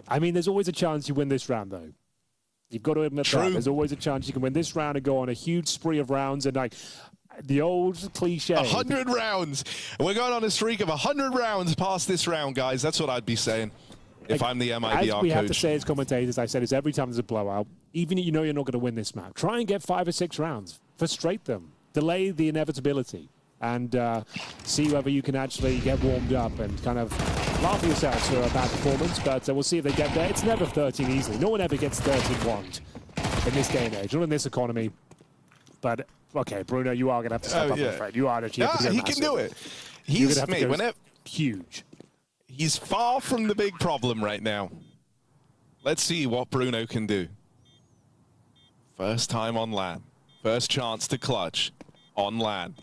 I mean, there's always a chance you win this round, though. You've got to admit that. There's always a chance you can win this round and go on a huge spree of rounds. And like the old cliche. 100 rounds. We're going on a streak of 100 rounds past this round, guys. That's what I'd be saying if I'm the MIBR coach. As we have to say as commentators, I said, is every time there's a blowout, even if you know you're not going to win this map, try and get 5 or 6 rounds. Frustrate them. Delay the inevitability. And see whether you can actually get warmed up and kind of laugh at yourselves for a bad performance. But we'll see if they get there. It's never 13 easily. No one ever gets 13-1 in this day and age, not in this economy. But, okay, Bruno, you are going to have to step up, I'm afraid. You are actually have to go he massive. can do it. He's, mate, whenever, huge. He's far from the big problem right now. Let's see what Bruno can do. First time on LAN. First chance to clutch. On LAN.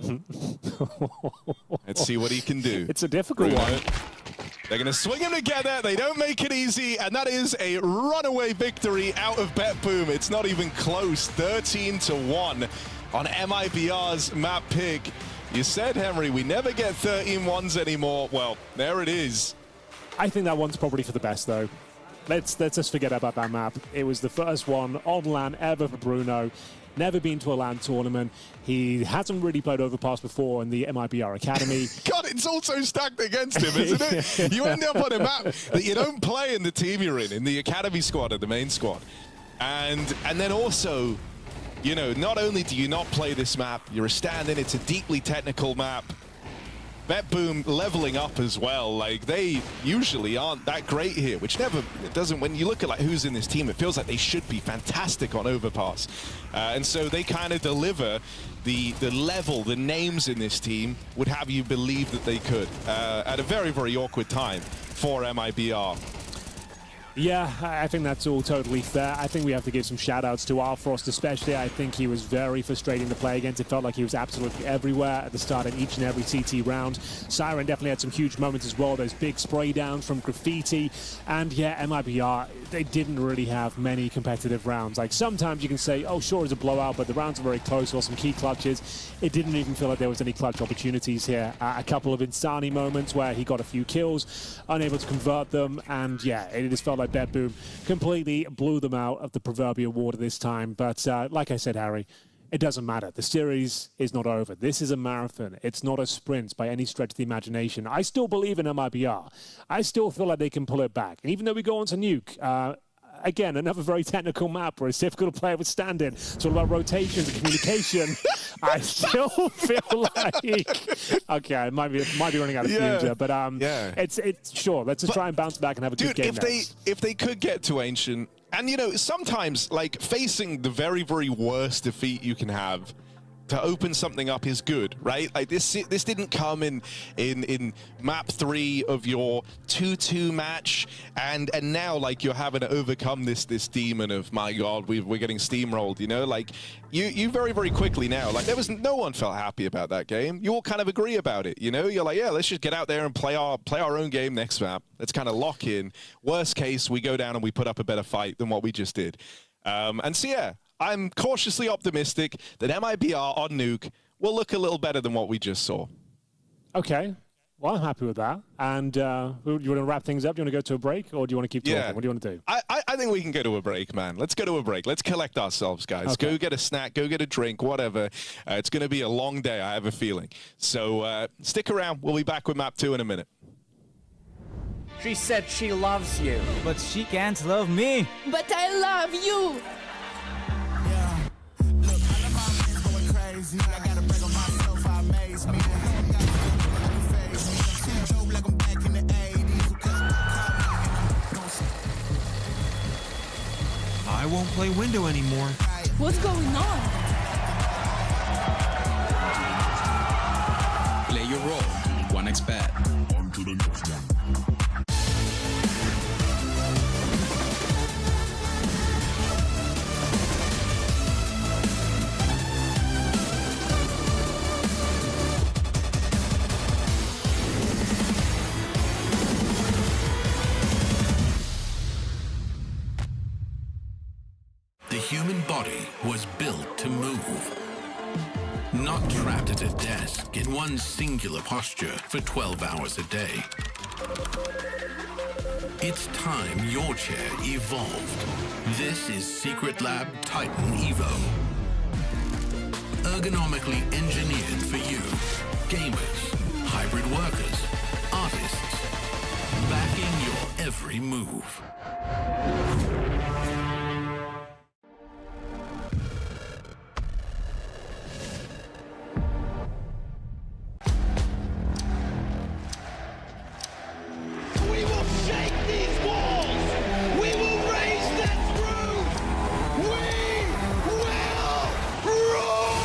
Let's see what he can do. It's a difficult one. They're going to swing him together. They don't make it easy, and that is a runaway victory out of BetBoom. It's not even close. 13-1 on MIBR's map pick. You said, Henry, we never get 13-1s anymore. Well, there it is. I think that one's probably for the best, though. Let's just forget about that map. It was the first one on LAN ever for Bruno. Never been to a LAN tournament. He hasn't really played Overpass before in the MIBR Academy. God, it's also stacked against him, isn't it? You end up on a map that you don't play in the team you're in the Academy squad or the main squad. And then also, you know, not only do you not play this map, you're a stand-in, it's a deeply technical map. BetBoom leveling up as well. Like, they usually aren't that great here, which never, it doesn't, when you look at like who's in this team, it feels like they should be fantastic on Overpass. And so they kind of deliver the level, the names in this team would have you believe that they could at a very, very awkward time for MIBR. Yeah, I think that's all totally fair. I think we have to give some shout-outs to Alfrost especially. I think he was very frustrating to play against. It felt like he was absolutely everywhere at the start of each and every CT round. Siren definitely had some huge moments as well. Those big spray downs from Graffiti. And yeah, MIBR, they didn't really have many competitive rounds. Like sometimes you can say, oh, sure, it's a blowout, but the rounds are very close or some key clutches. It didn't even feel like there was any clutch opportunities here. A couple of Insani moments where he got a few kills, unable to convert them. And yeah, it just felt like BetBoom completely blew them out of the proverbial water this time. But like I said, Harry, it doesn't matter. The series is not over. This is a marathon. It's not a sprint by any stretch of the imagination. I still believe in MIBR. I still feel like they can pull it back. And even though we go on to Nuke, again, another very technical map where it's difficult to play with stand-in. It's all about rotations and communication. I still feel like, okay, I might be running out of fumes here, but it's sure. Let's just try and bounce back and have a good game. If they could get to Ancient, and you know, sometimes like facing the very, very worst defeat you can have to open something up is good, right? Like this didn't come in map 3 of your 2-2 match, and now like you're having to overcome this demon of, my God, we're getting steamrolled, you know? Like you very, very quickly now, like no one felt happy about that game. You all kind of agree about it, you know? You're like, yeah, let's just get out there and play our own game next map. Let's kind of lock in. Worst case, we go down and we put up a better fight than what we just did. And so yeah, I'm cautiously optimistic that MIBR on Nuke will look a little better than what we just saw. Okay. Well, I'm happy with that. And you want to wrap things up? Do you want to go to a break, or do you want to keep talking? Yeah. What do you want to do? I think we can go to a break, man. Let's go to a break. Let's collect ourselves, guys. Okay. Go get a snack, go get a drink, whatever. It's going to be a long day, I have a feeling. So stick around. We'll be back with map 2 in a minute. She said she loves you. But she can't love me. But I love you. I won't play window anymore. What's going on? Play your role. 1xBet. On to the next one. The human body was built to move. Not trapped at a desk in one singular posture for 12 hours a day. It's time your chair evolved. This is Secret Lab Titan Evo. Ergonomically engineered for you. Gamers, hybrid workers, artists. Backing your every move. We will shake these walls! We will raise this roof! We will roar!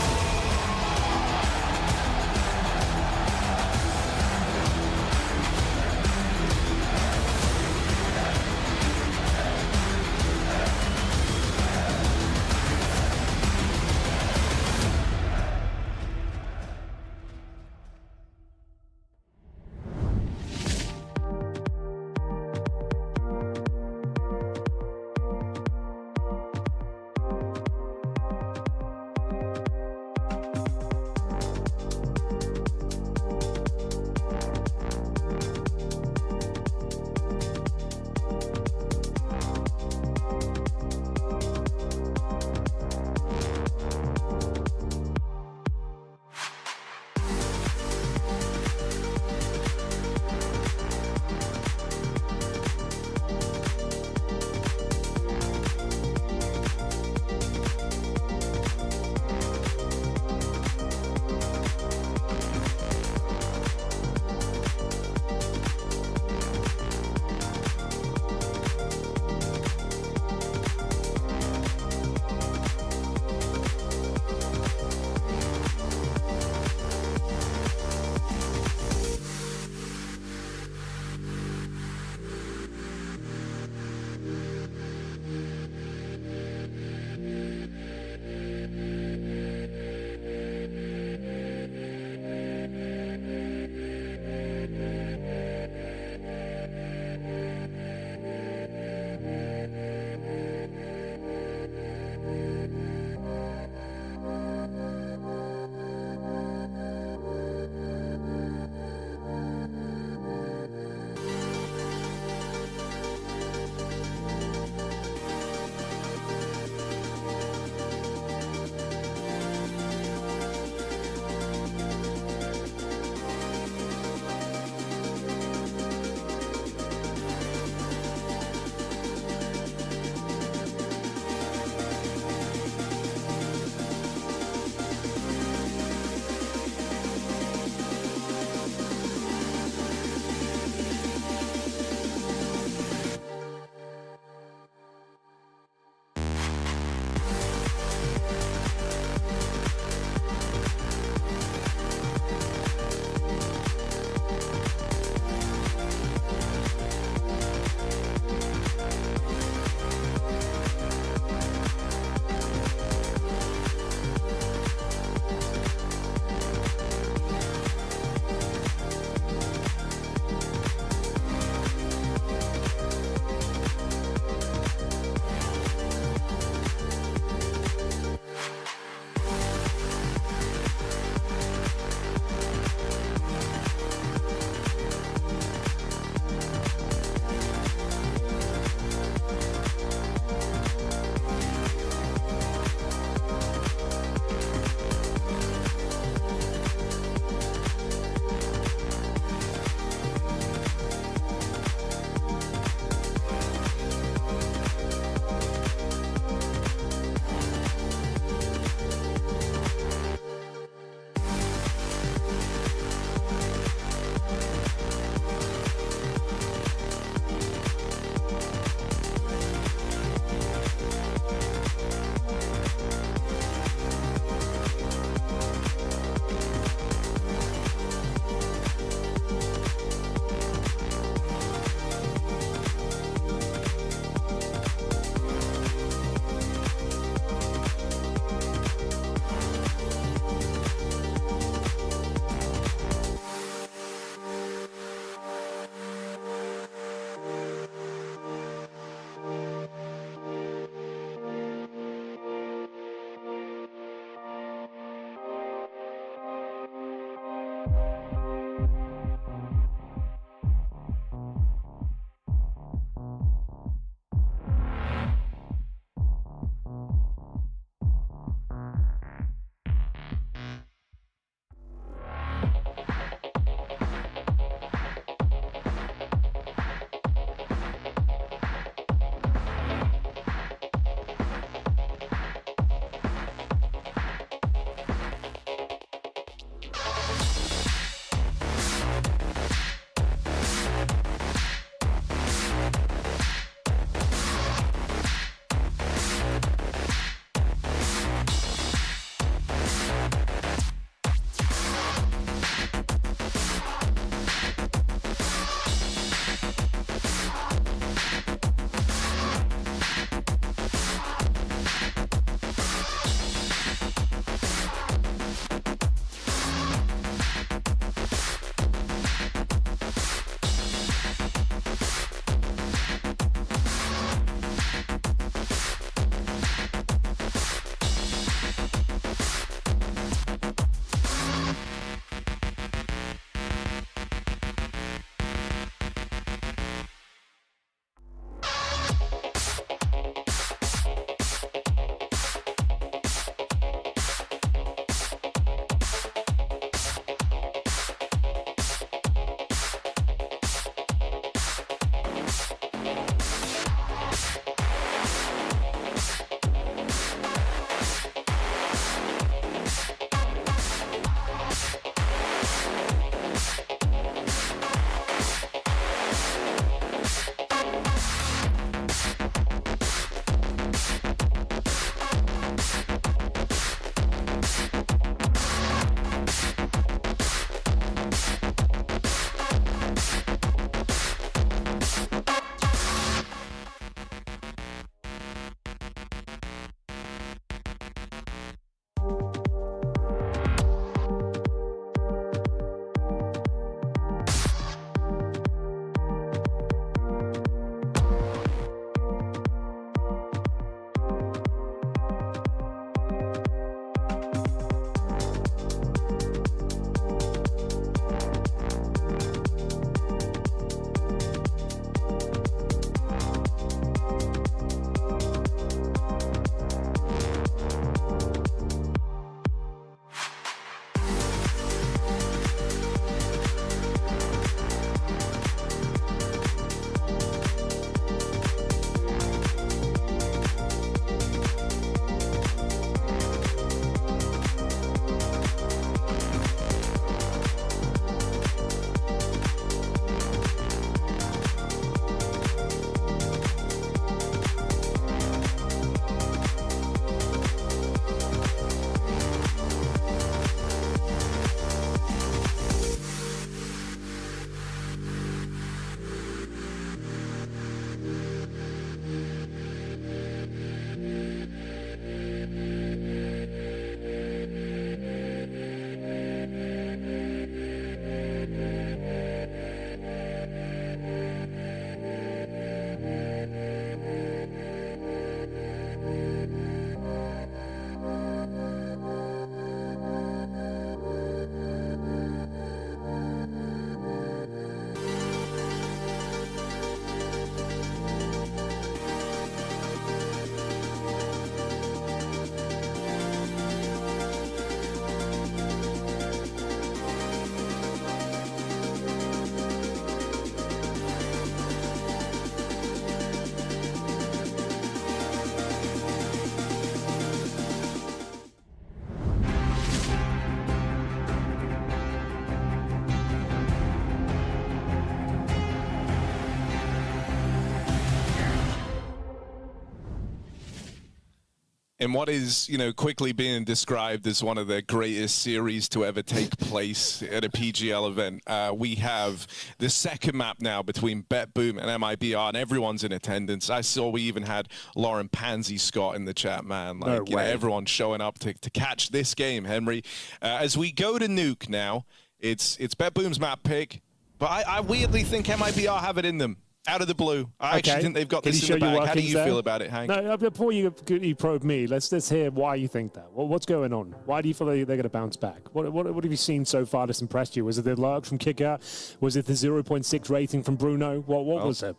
In what is, you know, quickly being described as one of the greatest series to ever take place at a PGL event, we have the second map now between BetBoom and MIBR, and everyone's in attendance. I saw we even had Lauren Pansy Scott in the chat, man. Like, you know, everyone's showing up to catch this game, Henry. As we go to Nuke now, it's BetBoom's map pick, but I weirdly think MIBR have it in them. Out of the blue. I actually think they've got this in the bag. How do you feel about it, Hank? No, before you probe me, let's hear why you think that. What's going on? Why do you feel they're going to bounce back? What have you seen so far that's impressed you? Was it the lurk from Kicker? Was it the 0.6 rating from Bruno? What was it?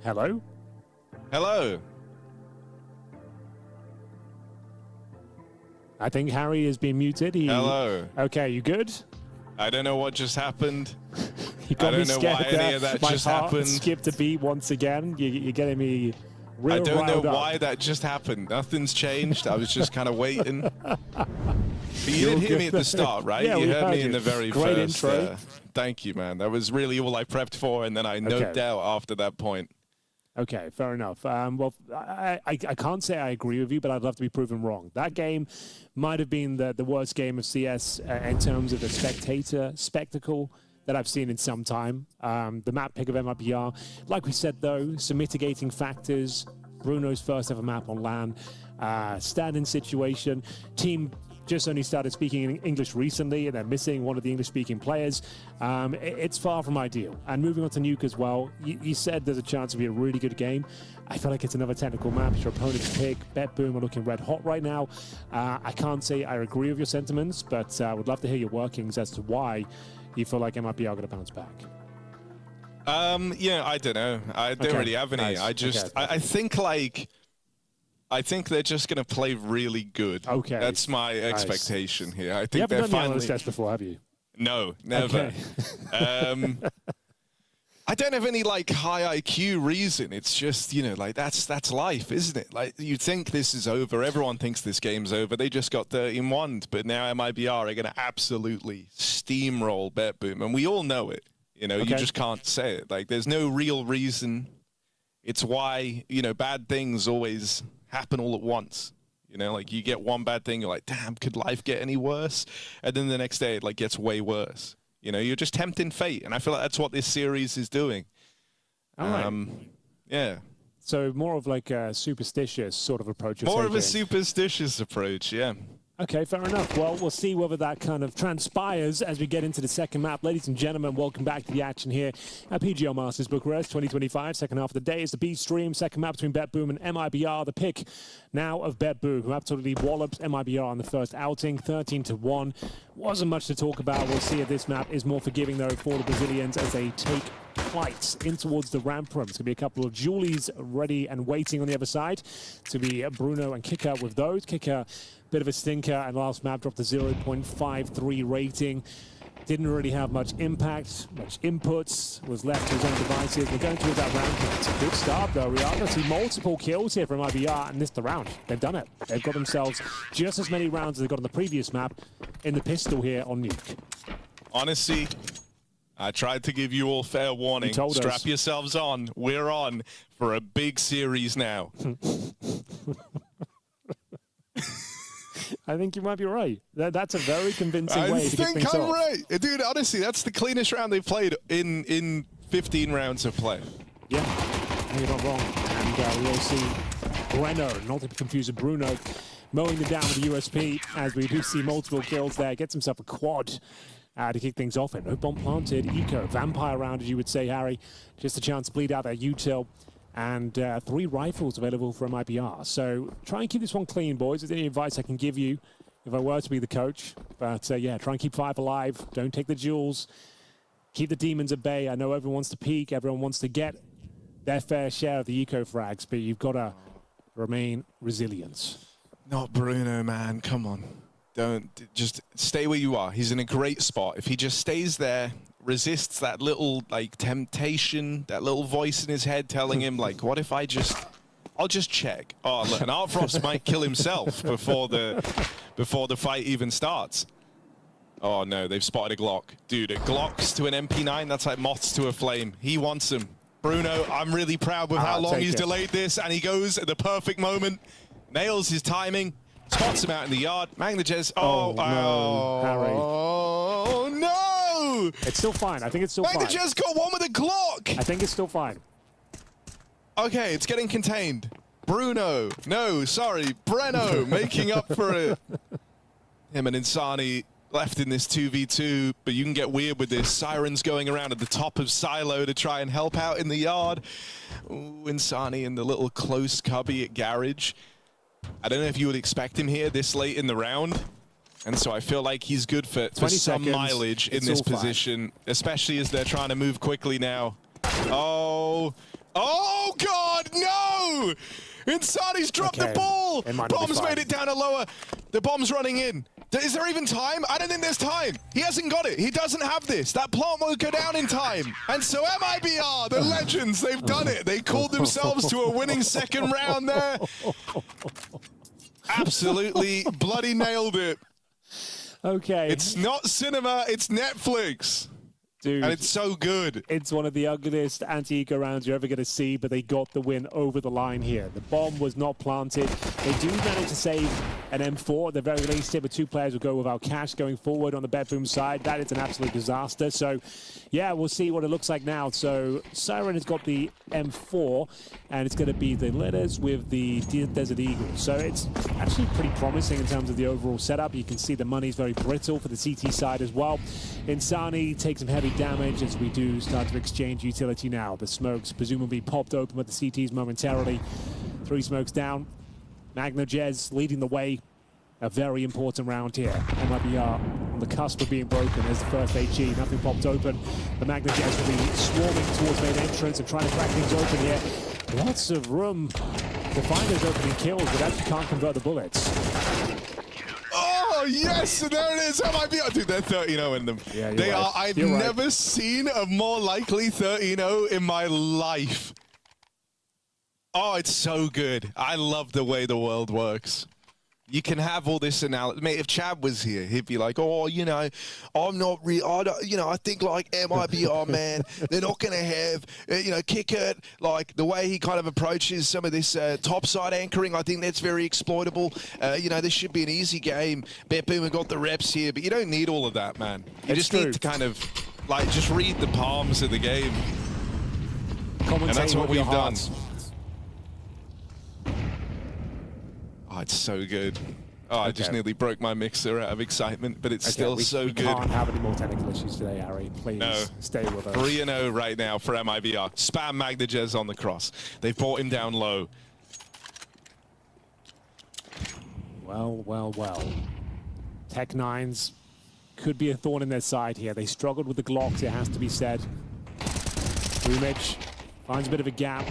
Hello? Hello. I think Harry is being muted. Hello. Okay, you good? I don't know what just happened. You got I don't know why any of that just happened. Skipped a beat once again. You're getting me real I don't know riled why up. that just happened. Nothing's changed. I was just kind of waiting. But you did hear me at the start, right? Yeah, you we heard me you. in the very Great first. intro. Thank you, man. That was really all I prepped for, and then I noped out after that point. Okay, fair enough. Well, I can't say I agree with you, but I'd love to be proven wrong. That game might have been the worst game of CS in terms of the spectacle that I've seen in some time. The map pick of MIBR, like we said though, some mitigating factors. Bruno's first ever map on LAN, stand-in situation, team just only started speaking English recently, and they're missing one of the English-speaking players. It's far from ideal. And moving on to Nuke as well, you said there's a chance to be a really good game. I feel like it's another technical map. It's your opponent's pick. BetBoom are looking red hot right now. I can't say I agree with your sentiments, but I would love to hear your workings as to why you feel like MIBR are going to bounce back. Yeah, I don't know. I don't really have any. Nice. I think they're just going to play really good. Okay. That's my expectation here. I think you haven't they're done finally... the analyst test before, have you? No, never. Okay. I don't have any like high IQ reason. It's just, you know, like that's life, isn't it? Like you think this is over. Everyone thinks this game's over. They just got 13-1, but now MIBR are going to absolutely steamroll BetBoom, and we all know it. You know, you just can't say it. Like there's no real reason. It's why, you know, bad things always happen all at once. You know, like you get one bad thing, you're like, damn, could life get any worse? And then the next day it like gets way worse. You know, you're just tempting fate. And I feel like that's what this series is doing. All right. Yeah. So more of like a superstitious sort of approach. More of a superstitious approach, yeah. Okay, fair enough. Well, we'll see whether that kind of transpires as we get into the second map. Ladies and gentlemen, welcome back to the action here at PGL Masters Bucharest 2025. Second half of the day is the B stream. Second map between BetBoom and MIBR. The pick now of BetBoom, who absolutely walloped MIBR on the first outing, 13-1. Wasn't much to talk about. We'll see if this map is more forgiving, though, for the Brazilians as they take flights in towards the ramp room. It's going to be a couple of Julies ready and waiting on the other side. It's going to be Bruno and Kicker with those. Kicker, bit of a stinker, and last map dropped a 0.53 rating. Didn't really have much impact, much inputs, was left to his own devices. We're going towards that round. It's a good start, though. We are going to see multiple kills here from IBR and missed the round. They've done it. They've got themselves just as many rounds as they got on the previous map in the pistol here on Nuke. Honestly, I tried to give you all fair warning. Strap yourselves on. We're on for a big series now. I think you might be right. That's a very convincing way to get things off. I think I'm right. Dude, honestly, that's the cleanest round they've played in 15 rounds of play. Yeah, you're not wrong. And we'll see Breno, not to be confused with Bruno, mowing them down with the USP as we do see multiple kills there. Gets himself a quad to kick things off. No bomb planted. Eco, vampire round, as you would say, Harry. Just a chance to bleed out that util. And 3 rifles available from IBR. So try and keep this one clean, boys. Is there any advice I can give you if I were to be the coach? But yeah, try and keep 5 alive. Don't take the jewels. Keep the demons at bay. I know everyone wants to peek. Everyone wants to get their fair share of the eco frags, but you've got to remain resilient. Not Bruno, man. Come on. Don't. Just stay where you are. He's in a great spot. If he just stays there, resists that little like temptation, that little voice in his head telling him like, what if I'll just check. Oh look, and Artfrost might kill himself before the fight even starts. Oh no, they've spotted a Glock. Dude, a Glocks to an MP9, that's like moths to a flame. He wants them. Bruno, I'm really proud with how long he's delayed this, and he goes at the perfect moment, nails his timing, spots him out in the yard. Magnajez, Oh, no, Harry. Oh no! It's still fine. I think it's still fine. Magnajez got one with a Glock! I think it's still fine. Okay, it's getting contained. Bruno, no, sorry, Breno making up for it. Him and Insani left in this 2v2, but you can get weird with this. Sirens going around at the top of Silo to try and help out in the yard. Ooh, Insani in the little close cubby at Garage. I don't know if you would expect him here this late in the round. And so I feel like he's good for some mileage in this position, especially as they're trying to move quickly now. Oh, oh God, no! Insani's dropped the ball! Bomb's made it down a lower. The bomb's running in. Is there even time? I don't think there's time. He hasn't got it. He doesn't have this. That plant won't go down in time. And so MIBR, the legends, they've done it. They called themselves to a winning second round there. Absolutely bloody nailed it. Okay. It's not cinema, it's Netflix. Dude, and it's so good. It's one of the ugliest anti-eco rounds you're ever going to see, but they got the win over the line here. The bomb was not planted. They do manage to save an M4 at the very least here, but two players will go without cash going forward on the BetBoom side. That is an absolute disaster. So, yeah, we'll see what it looks like now. So, Siren has got the M4, and it's going to be the Letters with the Desert Eagle. So, it's actually pretty promising in terms of the overall setup. You can see the money's very brittle for the CT side as well. Insani takes some heavy damage as we do start to exchange utility now. The smokes presumably popped open with the CTs momentarily. 3 smokes down. Magnajez leading the way. A very important round here. MIBR on the cusp of being broken as the first HG. Nothing popped open. The Magnajez will be swarming towards main entrance and trying to crack things open here. Lots of room to find those opening kills, but actually can't convert the bullets. Oh, yes, and there it is. MIBR. Dude, they're 13-0 in them. Yeah, they are. I've never seen a more likely 13-0 in my life. Oh, it's so good. I love the way the world works. You can have all this analysis. Mate, if Chad was here, he'd be like, oh, you know, I'm not really, I think like MIBR, man, they're not going to have, kick it. Like the way he kind of approaches some of this topside anchoring, I think that's very exploitable. This should be an easy game. BetBoom have got the reps here, but you don't need all of that, man. You just need to kind of, just read the palms of the game. And that's what we've done. Oh, it's so good. Oh, I just nearly broke my mixer out of excitement, but it's still so good. We can't have any more technical issues today, Harry. Please stay with us. 3-0 right now for MIBR. Spam Magnajez on the cross. They've brought him down low. Well. Tech9s could be a thorn in their side here. They struggled with the Glocks, it has to be said. Boomage finds a bit of a gap.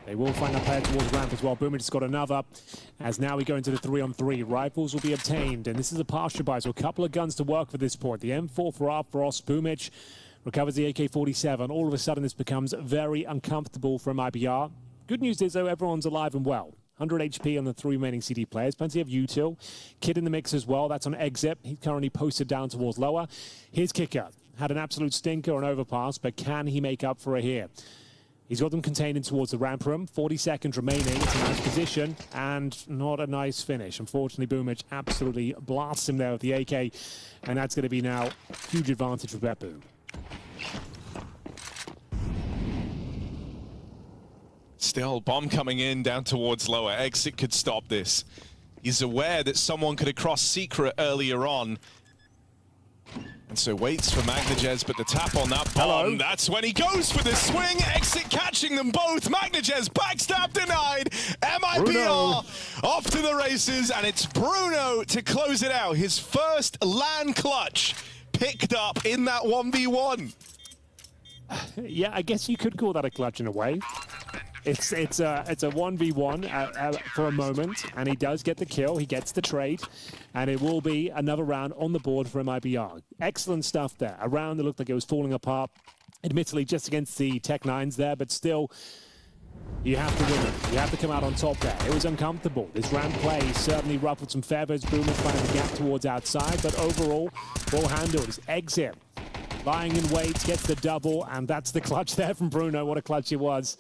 They will find a player towards ramp as well. Boomage has got another. As now we go into the 3-on-3. Rifles will be obtained, and this is a pasture buy, so a couple of guns to work for this point. The M4 for Frost. Boomage recovers the AK-47. All of a sudden, this becomes very uncomfortable for MIBR. Good news is, though, everyone's alive and well. 100 HP on the 3 remaining CD players. Plenty of util. Kid in the mix as well. That's on exit. He's currently posted down towards lower. Here's Kicker. Had an absolute stinker on overpass, but can he make up for it here? He's got them contained in towards the ramp room. 40 seconds remaining. It's a nice position and not a nice finish. Unfortunately, Boomage absolutely blasts him there with the AK, and that's going to be now a huge advantage for BetBoom. Still, bomb coming in down towards lower. Exit could stop this. He's aware that someone could have crossed secret earlier on. And so waits for Magnajez, but the tap on that bomb, that's when he goes for the swing. Exit catching them both. Magnajez backstab denied. MIBR off to the races, and it's Bruno to close it out. His first LAN clutch picked up in that 1v1. Yeah, I guess you could call that a clutch in a way. It's a 1v1 for a moment, and he does get the kill. He gets the trade, and it will be another round on the board for MIBR. Excellent stuff there. A round that looked like it was falling apart, admittedly just against the Tech9s there, but still You have to win it. You have to come out on top there. It was uncomfortable. This round play certainly ruffled some feathers. Boomer finding the gap towards outside, but overall, well handled. His exit, lying in wait, gets the double, and that's the clutch there from Bruno. What a clutch it was.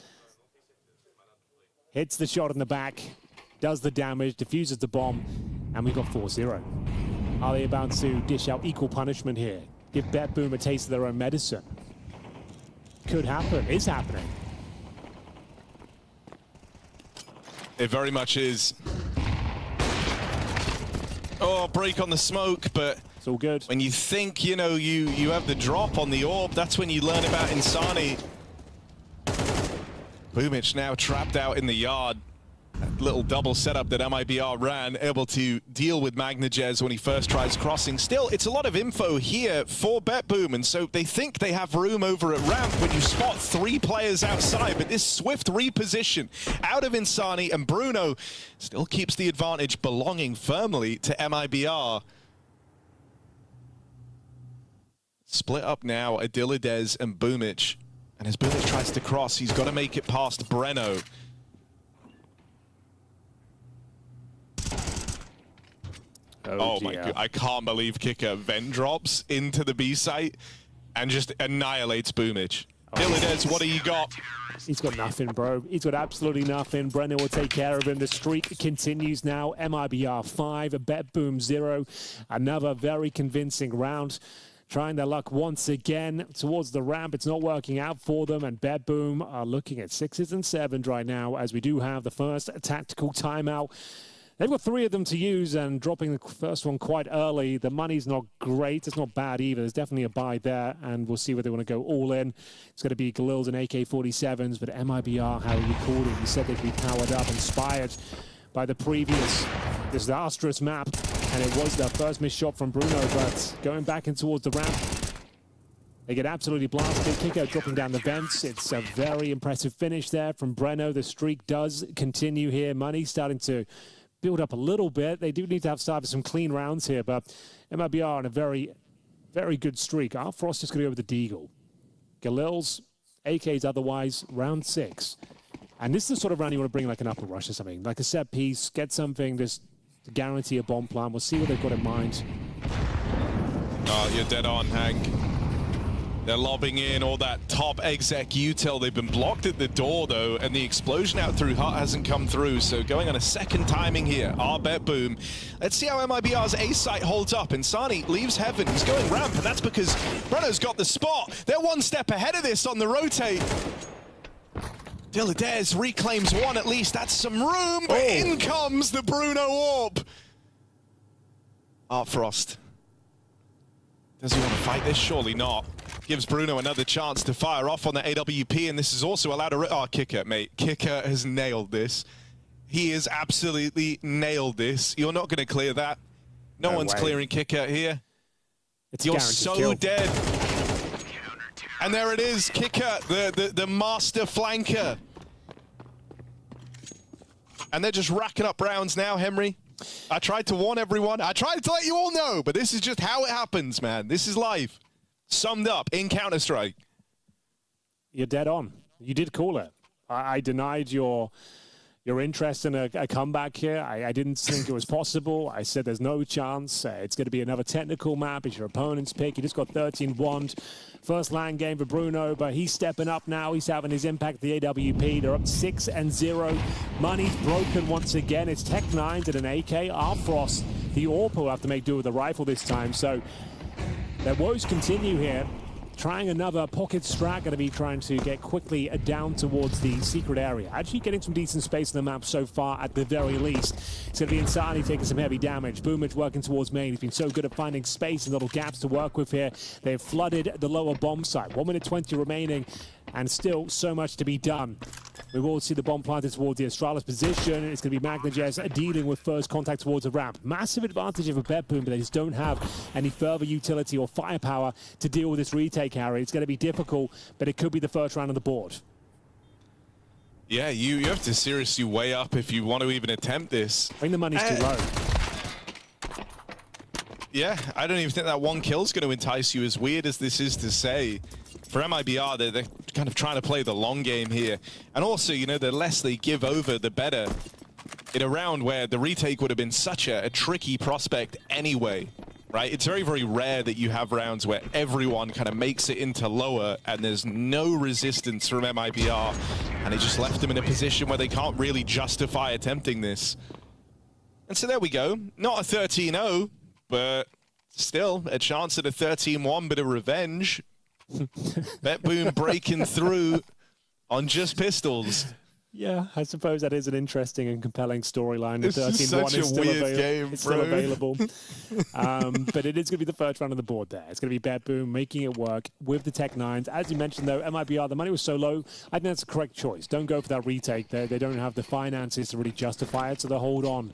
Hits the shot in the back, does the damage, diffuses the bomb, and we got 4-0. Are they about to dish out equal punishment here? Give BetBoom a taste of their own medicine? Could happen, is happening. It very much is. Oh, break on the smoke, but it's all good. When you think, you know, you have the drop on the orb, that's when you learn about Insani. Boomich now trapped out in the yard. That little double setup that MIBR ran, able to deal with Magnajez when he first tries crossing. Still, it's a lot of info here for BetBoom, and so they think they have room over at ramp when you spot 3 players outside, but this swift reposition out of Insani, and Bruno still keeps the advantage belonging firmly to MIBR. Split up now, Adilades and Boomich. And as Boomich tries to cross, he's got to make it past Breno. Oh my god, I can't believe Kicker vent drops into the B site and just annihilates Boomich. Adilades, what do you got? He's got nothing, bro. He's got absolutely nothing. Breno will take care of him. The streak continues now. MIBR 5, BetBoom 0. Another very convincing round. Trying their luck once again towards the ramp. It's not working out for them, and BetBoom are looking at 6s and 7s right now, as we do have the first tactical timeout. They've got 3 of them to use, and dropping the first one quite early. The money's not great. It's not bad either. There's definitely a buy there, and we'll see whether they want to go all in. It's going to be Galils and AK-47s, but MIBR, how recording, he said they'd be powered up, inspired by the previous disastrous map, and it was their first missed shot from Bruno, but going back in towards the ramp, they get absolutely blasted. Kicker dropping down the vents. It's a very impressive finish there from Breno. The streak does continue here. Money starting to build up a little bit. They do need to have started some clean rounds here, but MIBR on a very, very good streak. Our Frost is going to go with the Deagle. Galils, AKs otherwise, round 6. And this is the sort of round you want to bring like an upper rush or something, like a set piece, get something just to guarantee a bomb plan. We'll see what they've got in mind. Oh, you're dead on, Hank. They're lobbing in all that top exec util. They've been blocked at the door, though, and the explosion out through Hut hasn't come through. So going on a second timing here, our BetBoom. Let's see how MIBR's A site holds up. Insani leaves Heaven. He's going ramp, and that's because Breno's got the spot. They're one step ahead of this on the rotate. Dilladez reclaims 1 at least. That's some room, but in comes the Bruno orb. Art Frost. Does he want to fight this? Surely not. Gives Bruno another chance to fire off on the AWP, and this is also allowed to... Oh, Kicker, mate. Kicker has nailed this. He has absolutely nailed this. You're not going to clear that. No one's clearing Kicker here. You're so kill. dead. And there it is, Kicker, the master flanker. And they're just racking up rounds now, Henry. I tried to warn everyone. I tried to let you all know, but this is just how it happens, man. This is life. Summed up in Counter-Strike. You're dead on. You did call it. I denied your interest in a comeback here. I didn't think it was possible. I said there's no chance. It's going to be another technical map. It's your opponent's pick. He just got 13-1. First LAN game for Bruno, but he's stepping up now. He's having his impact at the AWP. They're up 6-0. Money's broken once again. It's Tech 9s and an AK. Our Frost, the AWP will have to make do with the rifle this time. So their woes continue here. Trying another pocket strat, going to be trying to get quickly down towards the secret area. Actually getting some decent space in the map so far at the very least. It's going to be Insani taking some heavy damage. Boomich working towards main. He's been so good at finding space and little gaps to work with here. They've flooded the lower bomb site. 1 minute 20 remaining and still so much to be done. We will see the bomb planted towards the Astralis position. It's going to be Magnajez dealing with first contact towards the ramp. Massive advantage of a BetBoom, but they just don't have any further utility or firepower to deal with this retake, Harry. It's going to be difficult, but it could be the first round on the board. Yeah, you have to seriously weigh up if you want to even attempt this. I think the money's too low. Yeah, I don't even think that 1 kill is going to entice you, as weird as this is to say. For MIBR, they're kind of trying to play the long game here. And also, you know, the less they give over, the better. In a round where the retake would have been such a tricky prospect anyway, right? It's very, very rare that you have rounds where everyone kind of makes it into lower and there's no resistance from MIBR, and it just left them in a position where they can't really justify attempting this. And so there we go. Not a 13-0, but still a chance at a 13-1, bit of revenge. BetBoom breaking through on just pistols. Yeah, I suppose that is an interesting and compelling storyline. This is such a weird game, it's still available. But it is going to be the first round on the board there. It's going to be BetBoom making it work with the Tech 9s. As you mentioned, though, MIBR, the money was so low, I think that's the correct choice. Don't go for that retake. They don't have the finances to really justify it, so they'll hold on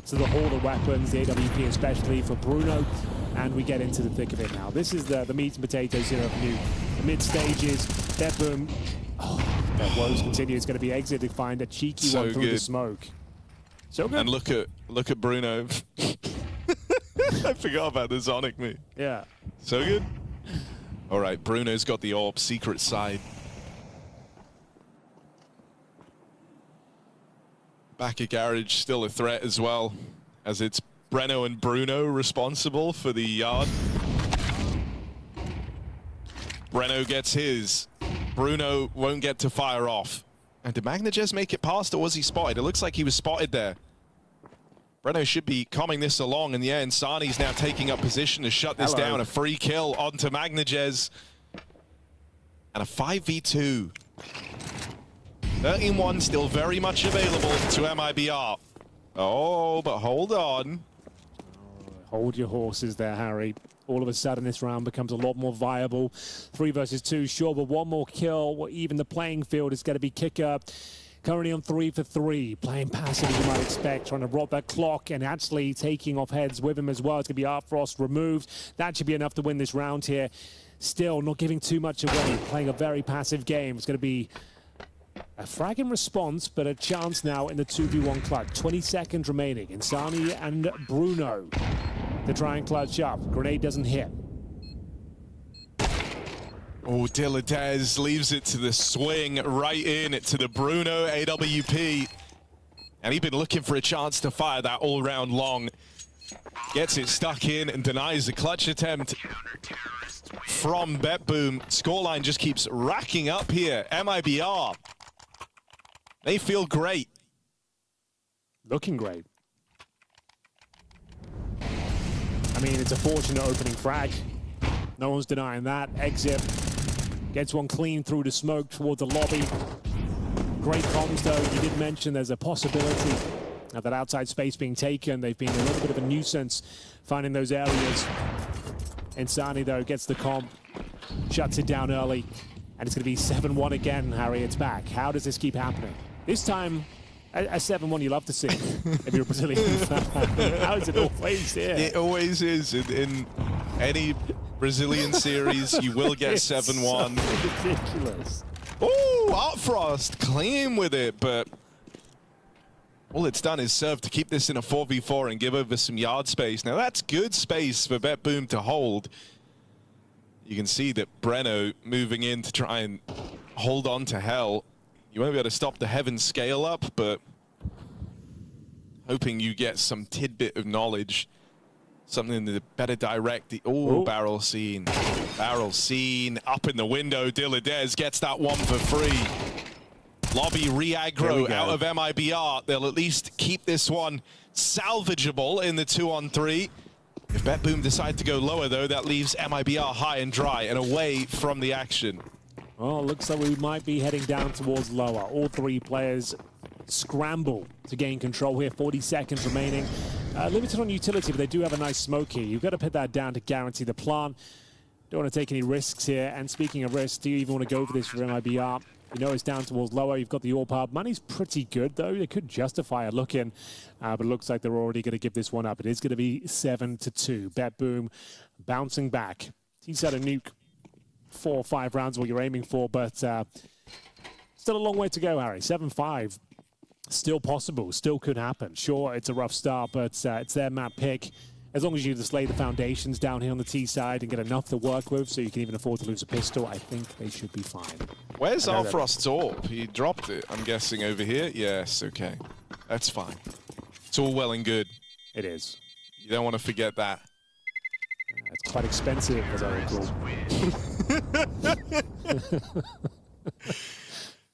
to the Hall of weapons, the AWP especially for Bruno, and we get into the thick of it now. This is the meat and potatoes here of the mid stages. BetBoom. Oh, their woes continue. It's going to be exit to find a cheeky one through the smoke. So good. And look at Bruno. I forgot about the Sonic move. Yeah. So good. All right, Bruno's got the AWP secret side. Back at Garage still a threat as well, as it's Breno and Bruno responsible for the yard. Breno gets his. Bruno won't get to fire off. And did Magnagez make it past, or was he spotted? It looks like he was spotted there. Breno should be calming this along in the end. Sani's now taking up position to shut this down. A free kill onto Magnagez. And a 5v2. 13-1 still very much available to MIBR. Oh, but hold on. Hold your horses there, Harry. All of a sudden, this round becomes a lot more viable. 3 versus 2, sure, but one more kill. Even the playing field is going to be kicker. Currently on 3 for 3, playing passive as you might expect, trying to rob that clock and actually taking off heads with him as well. It's going to be Art Frost removed. That should be enough to win this round here. Still not giving too much away, playing a very passive game. It's going to be a frag in response, but a chance now in the 2v1 clutch. 20 seconds remaining. Insani and Bruno to try and clutch up. Grenade doesn't hit. Oh, Diladez leaves it to the swing, right in to the Bruno AWP. And he'd been looking for a chance to fire that all round long. Gets it stuck in and denies the clutch attempt from BetBoom. Scoreline just keeps racking up here. MIBR, they feel great. Looking great. I mean, it's a fortunate opening frag. No one's denying that. Exit gets one clean through the smoke towards the lobby. Great comms, though. You did mention there's a possibility of that outside space being taken. They've been a little bit of a nuisance finding those areas. Insani, though, gets the comp, shuts it down early, and it's going to be 7-1 again, Harry. It's back. How does this keep happening? This time, a 7-1 you love to see if you're a Brazilian fan. How is it always here? It always is. In any Brazilian series, you will get 7-1. So ridiculous. Oh, Art Frost clean with it, but all it's done is serve to keep this in a 4v4 and give over some yard space. Now, that's good space for BetBoom to hold. You can see that Breno moving in to try and hold on to Hell. You won't be able to stop the Heaven scale up, but hoping you get some tidbit of knowledge. Something to better direct the... Oh, barrel scene. Barrel scene up in the window. Diladez gets that one for free. Lobby re-aggro out of MIBR. They'll at least keep this one salvageable in the 2-on-3. If BetBoom decide to go lower, though, that leaves MIBR high and dry and away from the action. Well, looks like we might be heading down towards lower. All three players scramble to gain control here. 40 seconds remaining. Limited on utility, but they do have a nice smoke here. You've got to put that down to guarantee the plant. Don't want to take any risks here. And speaking of risks, do you even want to go for this for MIBR? You know it's down towards lower. You've got the AWP hub. Money's pretty good, though. They could justify a look in, but it looks like they're already going to give this one up. It is going to be 7-2. BetBoom bouncing back. He's had a nuke 4 or 5 rounds what you're aiming for, but still a long way to go, Harry. 7-5. Still possible. Still could happen. Sure, it's a rough start, but it's their map pick. as long as you just lay the foundations down here on the T side and get enough to work with so you can even afford to lose a pistol, I think they should be fine. Where's Alfrost's AWP? He dropped it, I'm guessing, over here. Yes, okay. That's fine. It's all well and good. It is. You don't want to forget that. It's quite expensive, as I recall.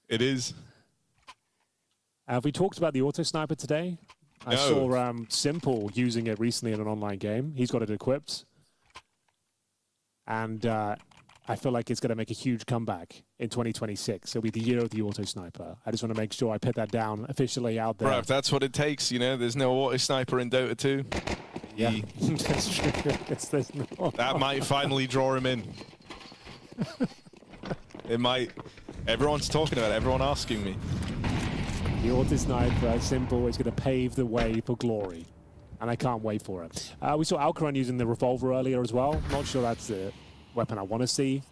It is. Have we talked about the auto sniper today? No. I saw Simple using it recently in an online game. He's got it equipped. And I feel like it's going to make a huge comeback in 2026. It'll be the year of the auto sniper. I just want to make sure I put that down officially out there. Bro, if that's what it takes, you know, there's no auto sniper in Dota 2. Yeah, that's true. There's no... That might finally draw him in. It might. Everyone's talking about it. Everyone asking me. The auto sniper, Simple, is going to pave the way for glory. And I can't wait for it. We saw Alcaran using the revolver earlier as well. Not sure that's the weapon I want to see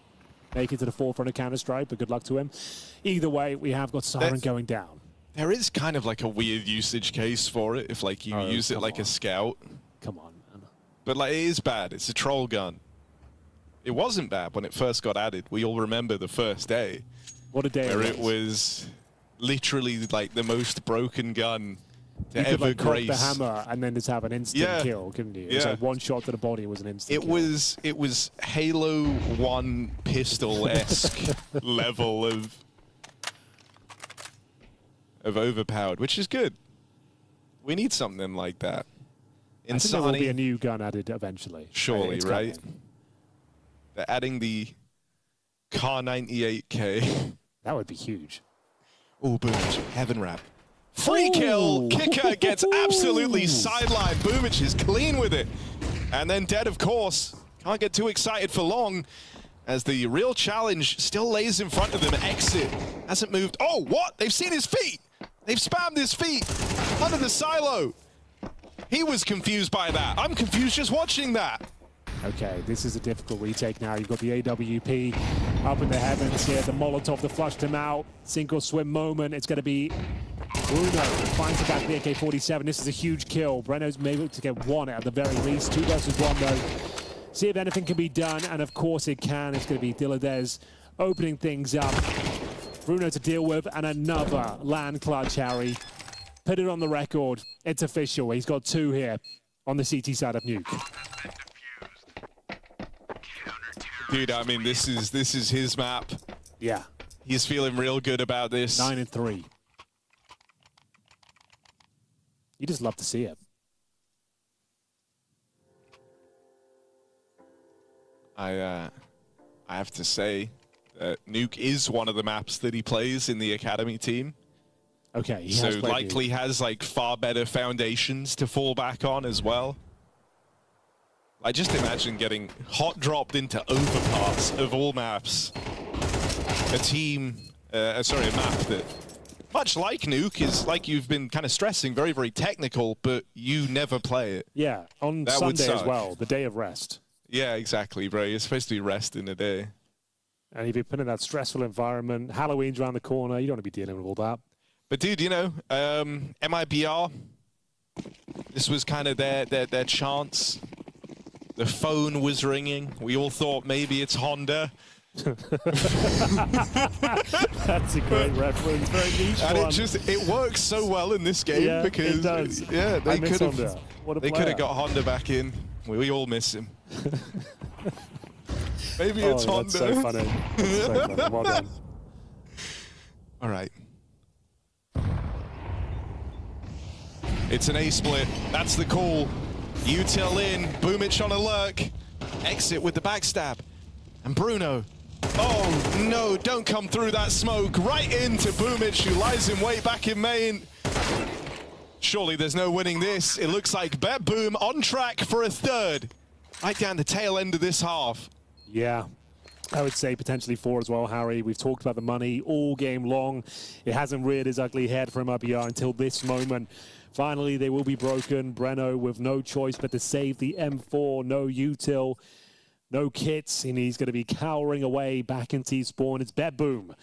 make it to the forefront of Counter-Strike, but good luck to him. Either way, we have got Siren going down. There is kind of like a weird usage case for it if like you use it like a scout. Come on, man. But like, it is bad. It's a troll gun. It wasn't bad when it first got added. We all remember the first day. What a day where it was literally like the most broken gun to you ever could, like, grace. the hammer and then just have an instant kill, couldn't you? It was like one shot to the body was an instant kill. It was Halo 1 pistol-esque level of overpowered, which is good. We need something like that. I think there will be a new gun added eventually. Surely, right? They're adding the Car 98K. That would be huge. Oh, boom. Heaven wrap. Free kill. Kicker gets absolutely sidelined. Boomich is clean with it. And then Dead, of course. Can't get too excited for long as the real challenge still lays in front of them. Exit hasn't moved. Oh, what? They've seen his feet. They've spammed his feet under the silo. He was confused by that. I'm confused just watching that. Okay, this is a difficult retake now. You've got the AWP up in the heavens here. The Molotov that flushed him out. Single swim moment. It's going to be Bruno finds it back the AK-47. This is a huge kill. Breno's able to get one at the very least. 2 versus 1 though. See if anything can be done, and of course it can. It's going to be Diladez opening things up. Bruno to deal with, and another land clutch, Harry. Put it on the record. It's official. He's got 2 here on the CT side of Nuke. Dude, I mean, this is his map. Yeah. He's feeling real good about this. 9 and 3. You just love to see it. I have to say that Nuke is one of the maps that he plays in the academy team. Okay, he so has played likely has like far better foundations to fall back on as well. I just imagine getting hot dropped into overparts of all maps. A team, a map that, much like Nuke, is like you've been kind of stressing, very, very technical, but you never play it. Yeah, on That would Sunday as suck. well, the day of rest. Yeah, exactly, bro. You're supposed to be resting a day. And if you're put in that stressful environment, Halloween's around the corner, you don't want to be dealing with all that. But dude, you know, MIBR, this was kind of their chance. The phone was ringing. We all thought maybe it's Honda. That's a great reference, very niche And one. it works so well in this game Yeah, because it does. yeah, I they miss could have Honda. What a they player. could have got Honda back in. We all miss him. Maybe Oh, it's Honda. that's so funny. That's so funny. Well done. All right. It's an A split. That's the call. Util in. Boomich on a lurk. Exit with the backstab. And Bruno. Oh, no. Don't come through that smoke. Right into Boomich, who lies in wait back in main. Surely there's no winning this. It looks like BetBoom on track for a 3rd. Right down the tail end of this half. Yeah. I would say potentially 4 as well, Harry. We've talked about the money all game long. It hasn't reared its ugly head for MIBR until this moment. Finally, they will be broken. Breno with no choice but to save the M4. No util, no kits, and he's going to be cowering away back into his spawn. It's BetBoom.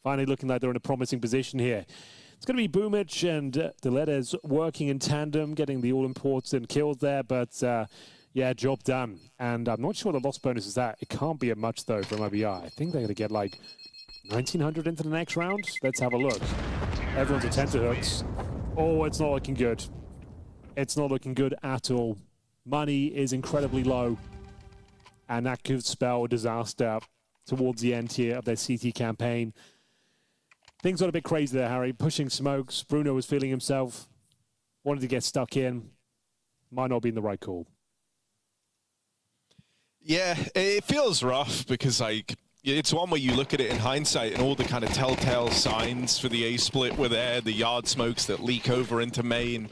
Finally looking like they're in a promising position here. It's going to be Boomich and Deledes working in tandem, getting the all-important kills there, but yeah, job done. And I'm not sure the loss bonus is that. It can't be a much, though, from MIBR. I think they're going to get, like, 1,900 into the next round. Let's have a look. Everyone's attention hooks. Oh, it's not looking good. It's not looking good at all. Money is incredibly low. And that could spell disaster towards the end here of their CT campaign. Things got a bit crazy there, Harry. Pushing smokes. Bruno was feeling himself. Wanted to get stuck in. Might not be in the right call. Yeah, it feels rough because, like, it's one where you look at it in hindsight and all the kind of telltale signs for the A-split were there, the yard smokes that leak over into main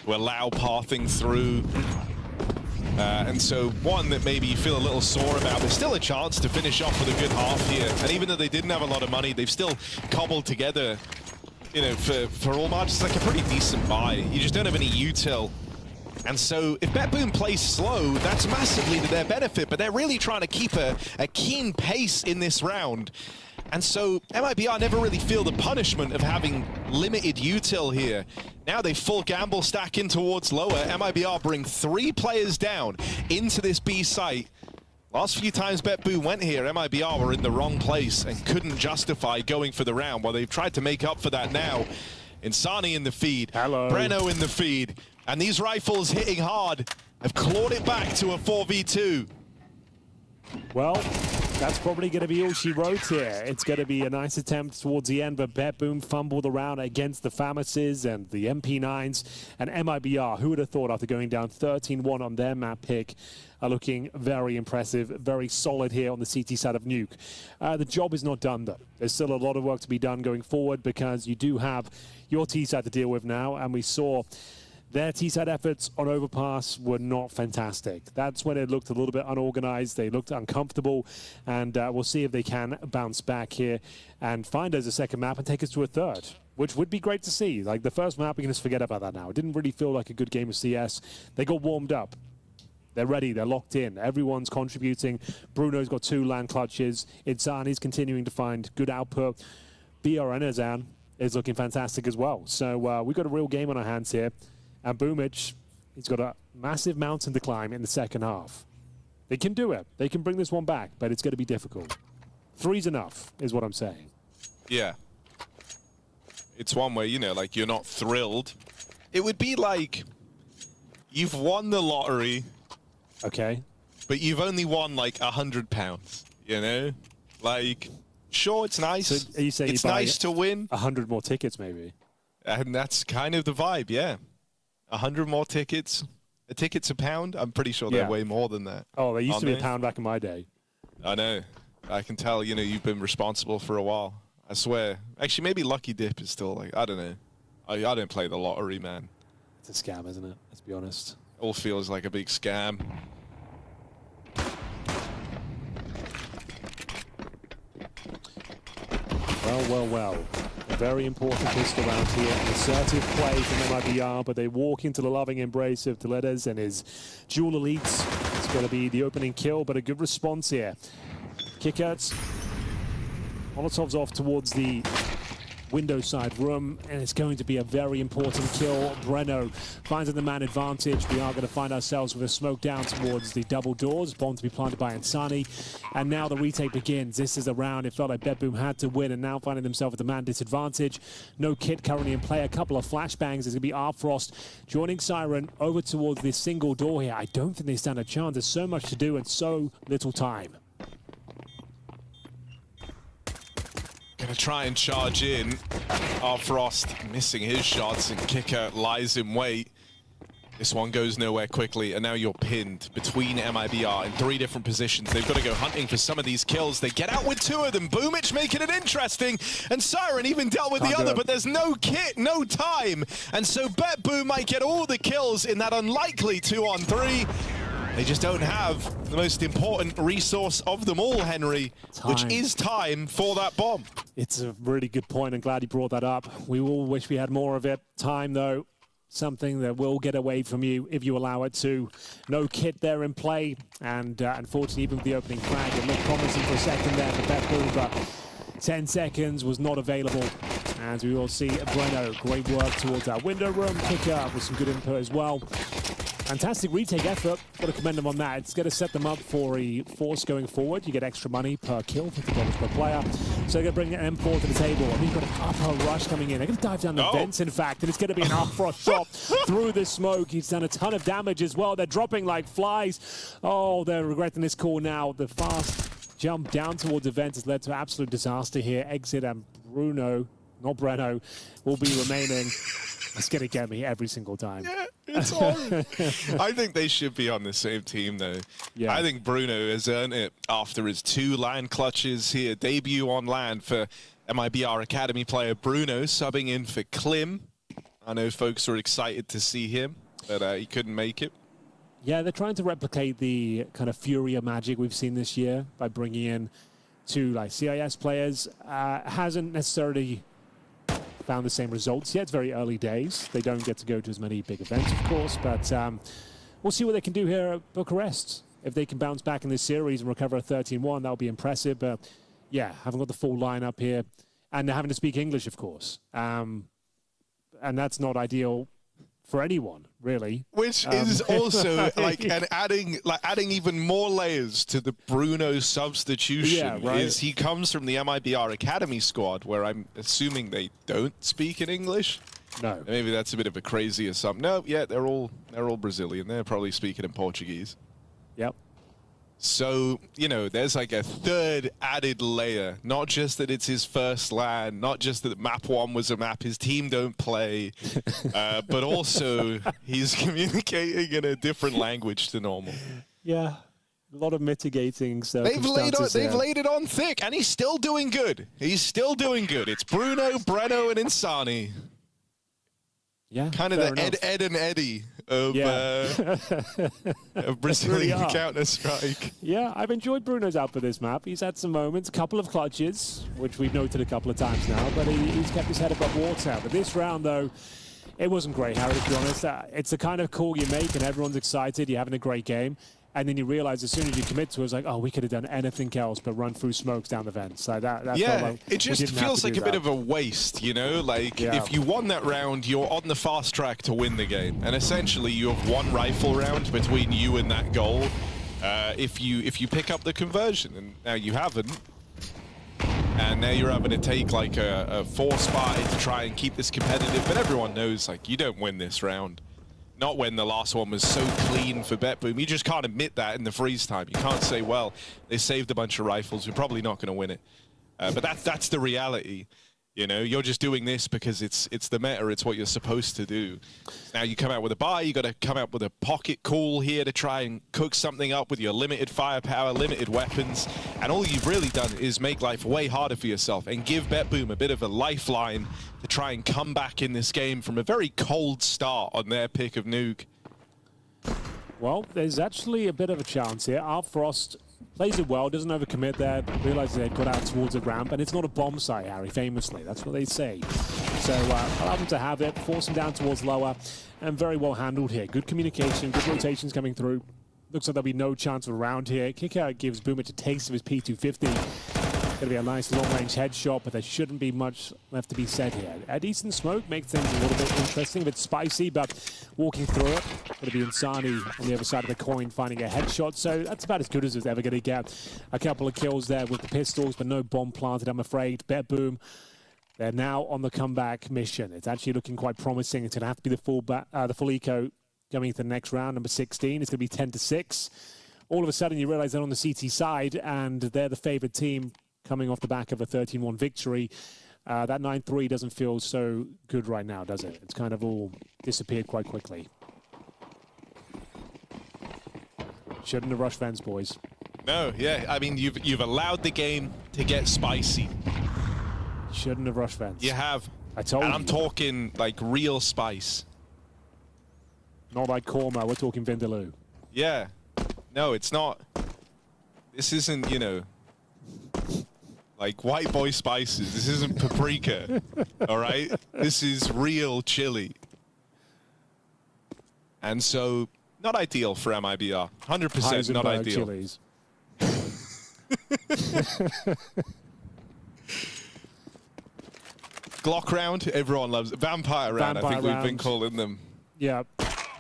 to allow pathing through. And so one that maybe you feel a little sore about. There's still a chance to finish off with a good half here. And even though they didn't have a lot of money, they've still cobbled together, you know, for all margins, like a pretty decent buy. You just don't have any util. And so if BetBoom plays slow, that's massively to their benefit, but they're really trying to keep a keen pace in this round. And so MIBR never really feel the punishment of having limited util here. Now they full gamble stack in towards lower. MIBR bring 3 players down into this B site. Last few times BetBoom went here, MIBR were in the wrong place and couldn't justify going for the round. Well, they've tried to make up for that now. Insani in the feed, Hello. Breno in the feed. And these rifles hitting hard have clawed it back to a 4v2. Well, that's probably going to be all she wrote here. It's going to be a nice attempt towards the end, but BetBoom fumbled around against the FAMASes and the MP9s. And MIBR, who would have thought after going down 13-1 on their map pick, are looking very impressive, very solid here on the CT side of Nuke. The job is not done, though. There's still a lot of work to be done going forward because you do have your T side to deal with now, and we saw their T-side efforts on Overpass were not fantastic. That's when it looked a little bit unorganized. They looked uncomfortable, and we'll see if they can bounce back here and find us a second map and take us to a third, which would be great to see. Like the first map, we can just forget about that now. It didn't really feel like a good game of CS. They got warmed up. They're ready. They're locked in. Everyone's contributing. Bruno's got 2 land clutches. Insani's continuing to find good output. BR Enerzan is looking fantastic as well. So we've got a real game on our hands here. And Boomich, he's got a massive mountain to climb in the second half. They can do it. They can bring this one back, but it's going to be difficult. 3's enough, is what I'm saying. Yeah. It's one where, you know, like, you're not thrilled. It would be like you've won the lottery. Okay. But you've only won, like, £100, you know? Like, sure, it's nice. So are you saying it's nice to win. 100 more tickets, maybe? And that's kind of the vibe, yeah. 100 more tickets. A ticket's £1. I'm pretty sure they're way more than that. Oh, they used to be £1 back in my day. I know. I can tell, you know, you've been responsible for a while. I swear. Actually, maybe Lucky Dip is still like, I don't know. I don't play the lottery, man. It's a scam, isn't it? Let's be honest. All feels like a big scam. Well. A very important pistol round here. An assertive play from MIBR, but they walk into the loving embrace of Deledes and his dual elites. It's going to be the opening kill, but a good response here. Kickouts. Molotov's off towards the window side room, and it's going to be a very important kill. Breno finds the man advantage. We are going to find ourselves with a smoke down towards the double doors. Bomb to be planted by Insani. And now the retake begins. This is a round it felt like BetBoom had to win, and now finding themselves at the man disadvantage. No kit currently in play. A couple of flashbangs. There's going to be Arfrost joining Siren over towards this single door here. I don't think they stand a chance. There's so much to do and so little time. Gonna try and charge in. Frost missing his shots, and Kicker lies in wait. This one goes nowhere quickly, and now you're pinned between MIBR in 3 different positions. They've got to go hunting for some of these kills. They get out with 2 of them. Boomich making it interesting, and Siren even dealt with the other, but there's no kit, no time. And so BetBoom might get all the kills in that unlikely 2-on-3. They just don't have the most important resource of them all, Henry, which is time for that bomb. It's a really good point. I'm glad you brought that up. We all wish we had more of it. Time, though, something that will get away from you if you allow it to. No kit there in play, and unfortunately, even with the opening frag, it looked promising for a second there for BetBoom, but 10 seconds was not available. As we will see Breno, great work towards our window room. Kicker with some good input as well. Fantastic retake effort. Got to commend them on that. It's going to set them up for a force going forward. You get extra money per kill, $50 per player. So they're going to bring an M4 to the table. And you've got an upper rush coming in. They're going to dive down the vents, in fact. And it's going to be an upfront shot through the smoke. He's done a ton of damage as well. They're dropping like flies. Oh, they're regretting this call now. The fast jump down towards the vent has led to absolute disaster here. Exit and Bruno, not Breno, will be remaining. It's going to get me every single time. Yeah, it's horrible. I think they should be on the same team, though. Yeah. I think Bruno has earned it after his 2 LAN clutches here. Debut on LAN for MIBR Academy player Bruno, subbing in for Klim. I know folks are excited to see him, but he couldn't make it. Yeah, they're trying to replicate the kind of Furia magic we've seen this year by bringing in 2 like CIS players. Hasn't necessarily found the same results yet. It's very early days. They don't get to go to as many big events, of course, but we'll see what they can do here at Bucharest. If they can bounce back in this series and recover a 13-1, that would be impressive. But yeah, haven't got the full lineup here, and they're having to speak English, of course, and that's not ideal for anyone, really. Which is also and adding even more layers to the Bruno substitution. Yeah, right. Is he comes from the MIBR Academy squad, where I'm assuming they don't speak in English. No. Maybe that's a bit of a crazy assumption. No, yeah, they're all Brazilian. They're probably speaking in Portuguese. Yep. So, you know, there's like a third added layer. Not just that it's his first LAN, not just that map 1 was a map his team don't play, but also he's communicating in a different language to normal. Yeah, a lot of mitigating They've laid it on thick, and he's still doing good. He's still doing good. It's Bruno, Breno, and Insani. Yeah, kind of the Ed and Eddie of, of Brazilian Really Counter-Strike. Yeah, I've enjoyed Bruno's out for this map. He's had some moments, a couple of clutches, which we've noted a couple of times now, but he's kept his head above water. But this round, though, it wasn't great, Harry, to be honest. It's the kind of call you make, and everyone's excited. You're having a great game. And then you realize as soon as you commit to it, it's like, oh, we could have done anything else but run through smokes down the vents. Like that yeah, like it just feels like a bit of a waste, you know? Like, if you won that round, you're on the fast track to win the game. And essentially, you have 1 rifle round between you and that goal if you pick up the conversion. And now you haven't. And now you're having to take, like, a force buy to try and keep this competitive. But everyone knows, like, you don't win this round. Not when the last one was so clean for BetBoom. You just can't admit that in the freeze time. You can't say, well, they saved a bunch of rifles. We're probably not going to win it. But that's the reality. You know, you're just doing this because it's the meta. It's what you're supposed to do. Now you come out with a buy. You got to come out with a pocket call here to try and cook something up with your limited firepower, limited weapons. And all you've really done is make life way harder for yourself and give BetBoom a bit of a lifeline to try and come back in this game from a very cold start on their pick of nuke. Well, there's actually a bit of a chance here. Frost plays it well, doesn't overcommit there, realizes they got out towards the ramp, and it's not a bomb site, Harry, famously. That's what they say. So allow them to have it, force them down towards lower, and very well handled here. Good communication, good rotations coming through. Looks like there'll be no chance of a round here. Kick out gives Boom a taste of his P250. Going to be a nice long-range headshot, but there shouldn't be much left to be said here. A decent smoke makes things a little bit interesting, a bit spicy, but walking through it, going to be Insani on the other side of the coin finding a headshot, so that's about as good as it's ever going to get. A couple of kills there with the pistols, but no bomb planted, I'm afraid. BetBoom, they're now on the comeback mission. It's actually looking quite promising. It's going to have to be the full eco coming into the next round, number 16. It's going to be 10-6. All of a sudden, you realize they're on the CT side, and they're the favored team coming off the back of a 13-1 victory. That 9-3 doesn't feel so good right now, does it? It's kind of all disappeared quite quickly. Shouldn't have rushed Vens, boys. No, yeah, I mean, you've allowed the game to get spicy. Shouldn't have rushed Vens. You have. I told you. And I'm talking, like, real spice. Not like Korma, we're talking Vindaloo. Yeah. No, it's not. This isn't, you know, like white boy spices. This isn't paprika, all right? This is real chili. And so, not ideal for MIBR. 100% not ideal. Chilies. Glock round. Everyone loves it. Vampire round, I think we've been calling them. Yeah,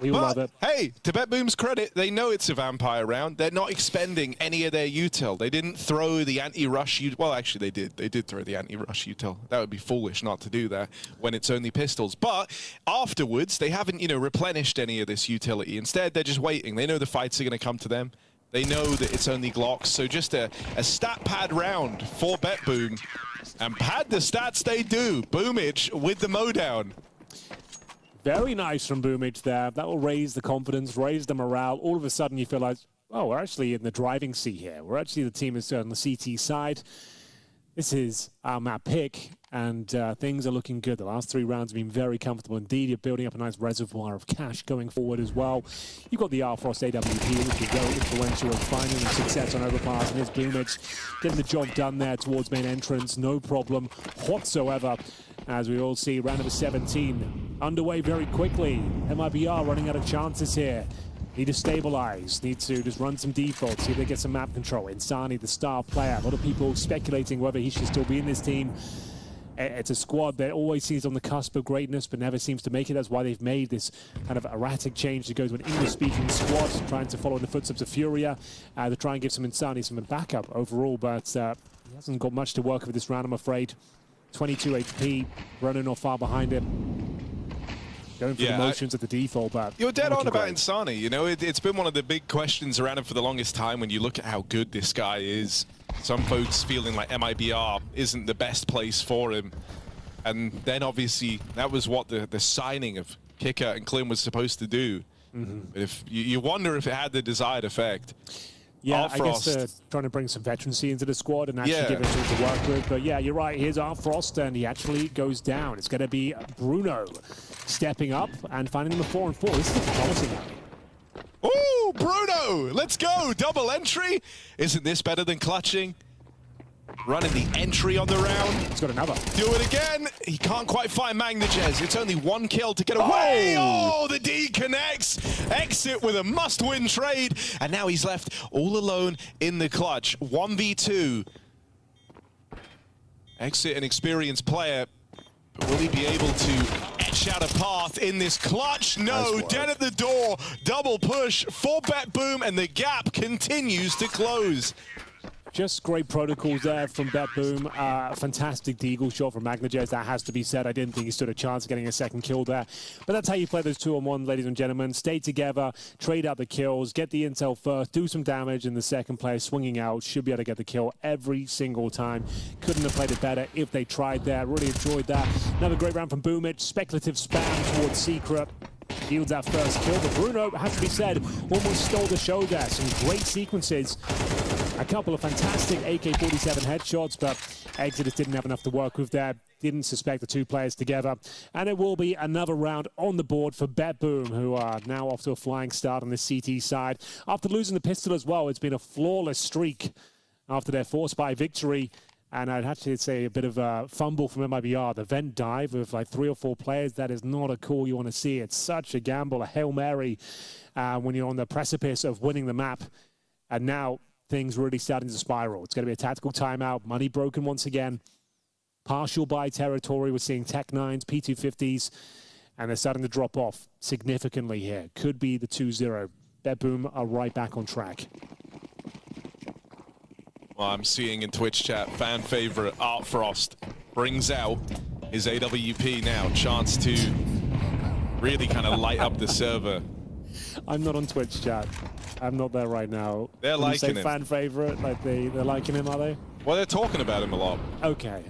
we all love it. Hey, to BetBoom's credit, they know it's a vampire round. They're not expending any of their util. They didn't throw the anti-rush util. Well, actually, they did. They did throw the anti-rush util. That would be foolish not to do that when it's only pistols. But afterwards, they haven't, you know, replenished any of this utility. Instead, they're just waiting. They know the fights are going to come to them. They know that it's only Glocks. So just a stat pad round for BetBoom. And pad the stats they do. Boomage with the mowdown. Very nice from Boomage there. That will raise the confidence, raise the morale. All of a sudden you feel like, oh, we're actually in the driving seat here. We're actually the team is on the CT side. This is our map pick, and things are looking good. The last 3 rounds have been very comfortable indeed. You're building up a nice reservoir of cash going forward as well. You've got the Frost AWP, which is very influential in finding success on overpass, and here's Boomage getting the job done there towards main entrance. No problem whatsoever. As we all see, round number 17 underway very quickly. MIBR running out of chances here. Need to stabilize, need to just run some defaults, see if they get some map control. Insani, the star player. A lot of people speculating whether he should still be in this team. It's a squad that always seems on the cusp of greatness, but never seems to make it. That's why they've made this kind of erratic change to go to an English-speaking squad, trying to follow in the footsteps of Furia, to try and give some Insani some backup overall, but he hasn't got much to work with this round, I'm afraid. 22 HP, running not far behind him. Going for the motions at the default, but you're dead on about Insani. You know, it's been one of the big questions around him for the longest time. When you look at how good this guy is, some folks feeling like MIBR isn't the best place for him. And then obviously that was what the signing of Kicker and Klim was supposed to do. But if you wonder if it had the desired effect. Yeah, I guess they're trying to bring some veterancy into the squad and actually give it something to work with. But yeah, you're right. Here's Frost, and he actually goes down. It's going to be Bruno stepping up and finding number 4 and 4. This is promising. Oh, Bruno! Let's go! Double entry! Isn't this better than clutching? Running the entry on the round. He's got another. Do it again. He can't quite find Magnagez. It's only 1 kill to get away. Oh, the D connects. Exit with a must-win trade. And now he's left all alone in the clutch. 1v2. Exit, an experienced player. Will he be able to etch out a path in this clutch? No, dead at the door. Double push for BetBoom, and the gap continues to close. Just great protocols there from BetBoom. Fantastic deagle shot from Magnagez, that has to be said. I didn't think he stood a chance of getting a second kill there. But that's how you play those 2-on-1, ladies and gentlemen. Stay together, trade out the kills, get the intel first, do some damage, and the second player swinging out should be able to get the kill every single time. Couldn't have played it better if they tried there. Really enjoyed that. Another great round from Boomage. Speculative spam towards Secret. Fields that first kill, but Bruno, has to be said, almost stole the show there. Some great sequences. A couple of fantastic AK-47 headshots, but Exodus didn't have enough to work with there. Didn't suspect the 2 players together. And it will be another round on the board for BetBoom, who are now off to a flying start on the CT side. After losing the pistol as well, it's been a flawless streak after their forced by victory. And I'd actually say a bit of a fumble from MIBR. The vent dive with like 3 or 4 players, that is not a call you want to see. It's such a gamble, a Hail Mary, when you're on the precipice of winning the map. And now things really starting to spiral. It's going to be a tactical timeout. Money broken once again. Partial buy territory. We're seeing Tech 9s, P250s, and they're starting to drop off significantly here. Could be the 2-0. BetBoom are right back on track. Well, I'm seeing in Twitch chat, fan favorite Frost brings out his AWP now. Chance to really kind of light up the server. I'm not on Twitch chat. I'm not there right now. They're liking him. Fan favorite, like they're liking him, are they? Well, they're talking about him a lot. Okay.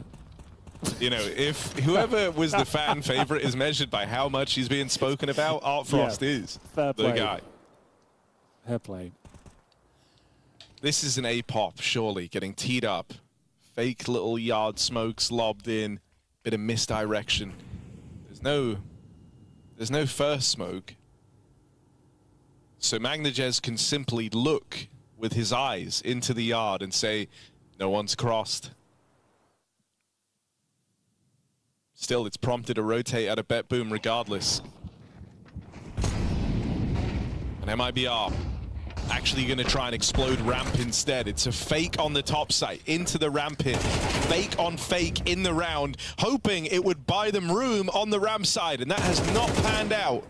You know, if whoever was the fan favorite is measured by how much he's being spoken about, Frost is the guy. Fair play. This is an A-pop, surely, getting teed up. Fake little yard smokes lobbed in. Bit of misdirection. There's no first smoke. So Magnagez can simply look with his eyes into the yard and say, no one's crossed. Still, it's prompted a rotate out of BetBoom regardless. And MIBR actually going to try and explode ramp instead. It's a fake on the top site, into the ramp hit. Fake on fake in the round, hoping it would buy them room on the ramp side, and that has not panned out.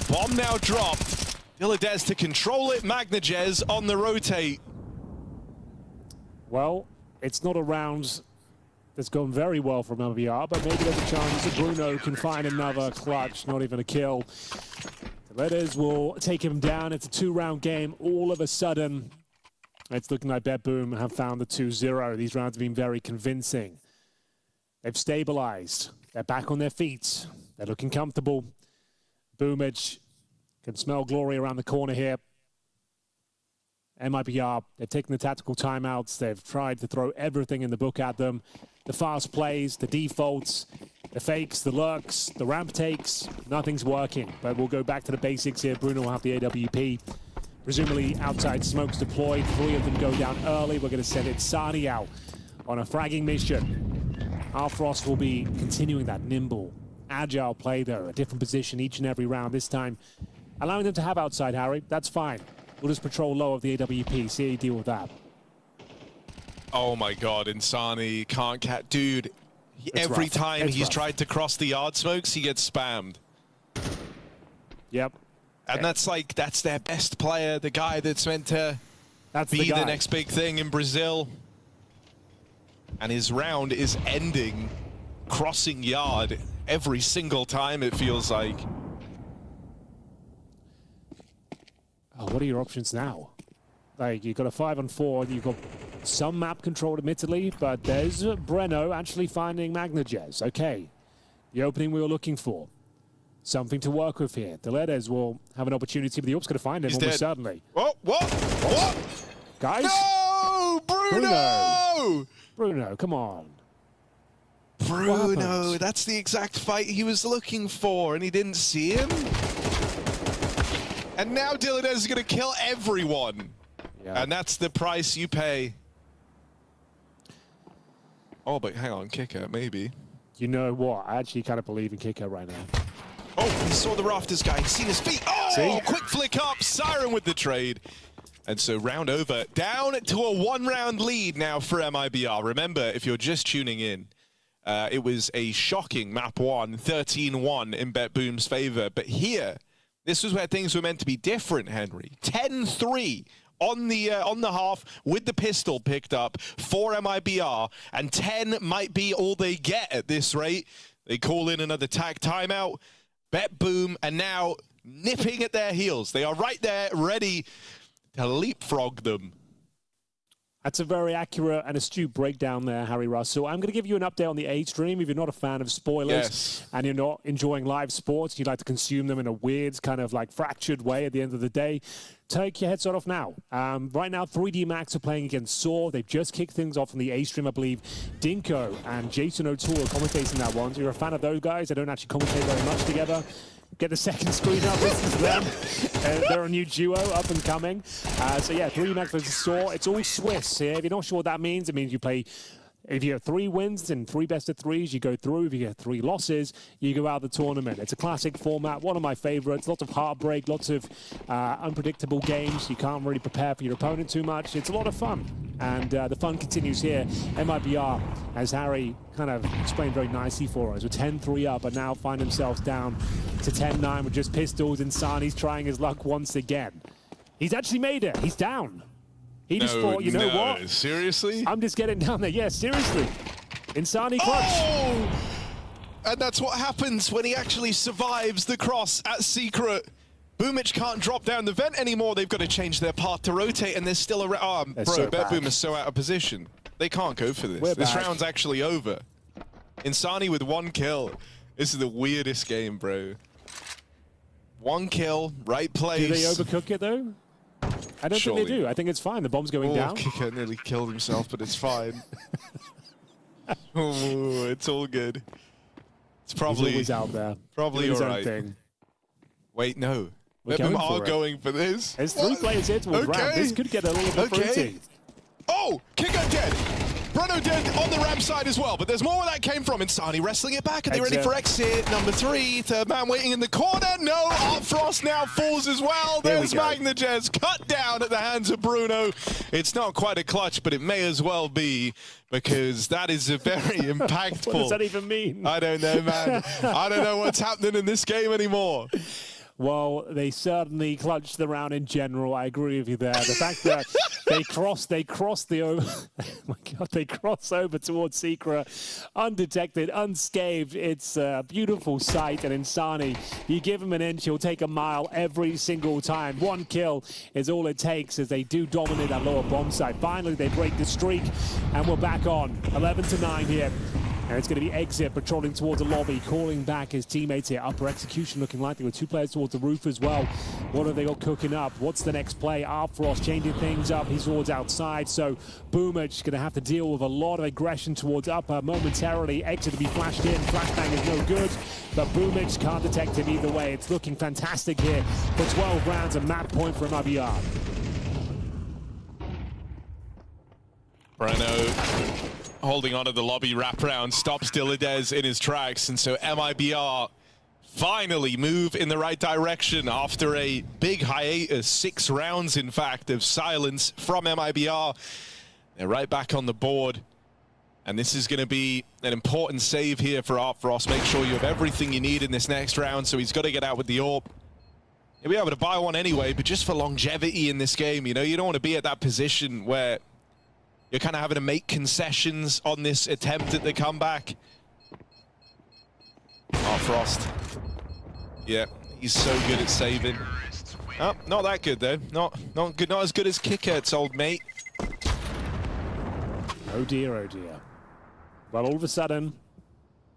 Bomb now dropped. Dilladez to control it. Magnajez on the rotate. Well, it's not a round that's gone very well from MIBR, but maybe there's a chance that Bruno can find another clutch, not even a kill. Dilladez will take him down. It's a 2-round game. All of a sudden, it's looking like BetBoom have found the 2-0. These rounds have been very convincing. They've stabilized. They're back on their feet. They're looking comfortable. Boomage can smell glory around the corner here. MIBR, they've taken the tactical timeouts. They've tried to throw everything in the book at them. The fast plays, the defaults, the fakes, the lurks, the ramp takes, nothing's working. But we'll go back to the basics here. Bruno will have the AWP. Presumably outside smokes deployed. 3 of them go down early. We're going to send Insani out on a fragging mission. Frost will be continuing that nimble, agile play though. A different position each and every round. This time, allowing them to have outside, Harry. That's fine. We'll just patrol low of the AWP. See how you deal with that. Oh my God, Insani can't catch. Dude, every time he's tried to cross the yard smokes, he gets spammed. Yep. And that's their best player, the guy that's meant to be the next big thing in Brazil. And his round is ending crossing yard every single time, it feels like. Oh, what are your options now? Like, you've got a 5-on-4, you've got some map control, admittedly, but there's Breno actually finding Magnajez. Okay, the opening we were looking for. Something to work with here. Dilladez will have an opportunity, but the Orp's going to find him almost certainly. What? Guys? No! Bruno! Bruno, come on. Bruno, that's the exact fight he was looking for, and he didn't see him? And now Dilladez is going to kill everyone. Yeah. And that's the price you pay. Oh, but hang on, Kicker, maybe. You know what? I actually kind of believe in Kicker right now. Oh, he saw the rafters guy. He's seen his feet. Oh, see? Quick flick up. Siren with the trade. And so round over. Down to a 1-round lead now for MIBR. Remember, if you're just tuning in, it was a shocking map 1, 13-1 in BetBoom's favor. But here, this was where things were meant to be different, Henry. 10-3 on the half with the pistol picked up for MIBR, and 10 might be all they get at this rate. They call in another tag timeout. BetBoom are now nipping at their heels. They are right there, ready to leapfrog them. That's a very accurate and astute breakdown there, Harry Russell. I'm going to give you an update on the A stream. If you're not a fan of spoilers and you're not enjoying live sports, you'd like to consume them in a weird, kind of like fractured way at the end of the day, take your headset off now. Right now, 3D Max are playing against Saw. They've just kicked things off on the A stream, I believe. Dinko and Jason O'Toole are commentating that one. So you're a fan of those guys. They don't actually commentate very much together. Get the second screen up. This is them. They're a new duo, up and coming. So yeah, 3D Max versus Saw. It's all Swiss here. If you're not sure what that means, it means you play. If you have 3 wins and 3 best-of-3s, you go through. If you get 3 losses, you go out of the tournament. It's a classic format, one of my favorites. Lots of heartbreak, lots of unpredictable games. You can't really prepare for your opponent too much. It's a lot of fun, and the fun continues here. MIBR, as Harry kind of explained very nicely for us, with 10-3 up, but now find themselves down to 10-9 with just pistols, and Sani's trying his luck once again. He's actually made it. He's down. He just thought, you know what? Seriously? I'm just getting down there. Yeah, seriously. Insani clutch. Oh! And that's what happens when he actually survives the cross at Secret. Boomich can't drop down the vent anymore. They've got to change their path to rotate, and there's still a... Oh, bro, so BetBoom is so out of position. They can't go for this. This round's actually over. Insani with 1 kill. This is the weirdest game, bro. 1 kill, right place. Do they overcook it, though? I don't think they do. I think it's fine. The bomb's going down. Kicker nearly killed himself, but it's fine. Oh, it's all good. It's probably He's always out there. Probably all right. Wait, no. BetBoom are going for this. There's 3 players here towards round. This could get a little bit fruity. Oh, Kicker dead. Bruno Bruno dead on the ramp side as well, but there's more where that came from. Insani wrestling it back, and they're ready for exit. Number 3, third man waiting in the corner. No, Frost now falls as well. There's MagnaJez cut down at the hands of Bruno. It's not quite a clutch, but it may as well be, because that is a very impactful... What does that even mean? I don't know, man. I don't know what's happening in this game anymore. Well, they certainly clutched the round in general. I agree with you there. The fact that they cross the over, oh my God, they cross over towards Secret undetected, unscathed. It's a beautiful sight. And Insani, you give him an inch, he'll take a mile every single time. 1 kill is all it takes as they do dominate that lower bomb site. Finally, they break the streak, and we're back on 11-9 here. And it's going to be Exit patrolling towards the lobby, calling back his teammates here. Upper execution looking like there were 2 players towards the roof as well. What have they got cooking up? What's the next play? Frost changing things up. He's towards outside, so Boomich going to have to deal with a lot of aggression towards Upper momentarily. Exit to be flashed in. Flashbang is no good, but Boomich can't detect him either way. It's looking fantastic here for 12 rounds, a map point for MIBR. Bruno holding on to the lobby wraparound, stops Dilladez in his tracks, and so MIBR finally move in the right direction after a big hiatus, 6 rounds in fact of silence from MIBR. They're right back on the board, and this is going to be an important save here for Frost. Make sure you have everything you need in this next round, so he's got to get out with the AWP. He'll be able to buy one anyway, but just for longevity in this game, you know, you don't want to be at that position where you're kind of having to make concessions on this attempt at the comeback. Frost. Yeah, he's so good at saving. Oh, not that good though. Not good. Not as good as Kickert's old mate. Oh dear, oh dear. Well, all of a sudden,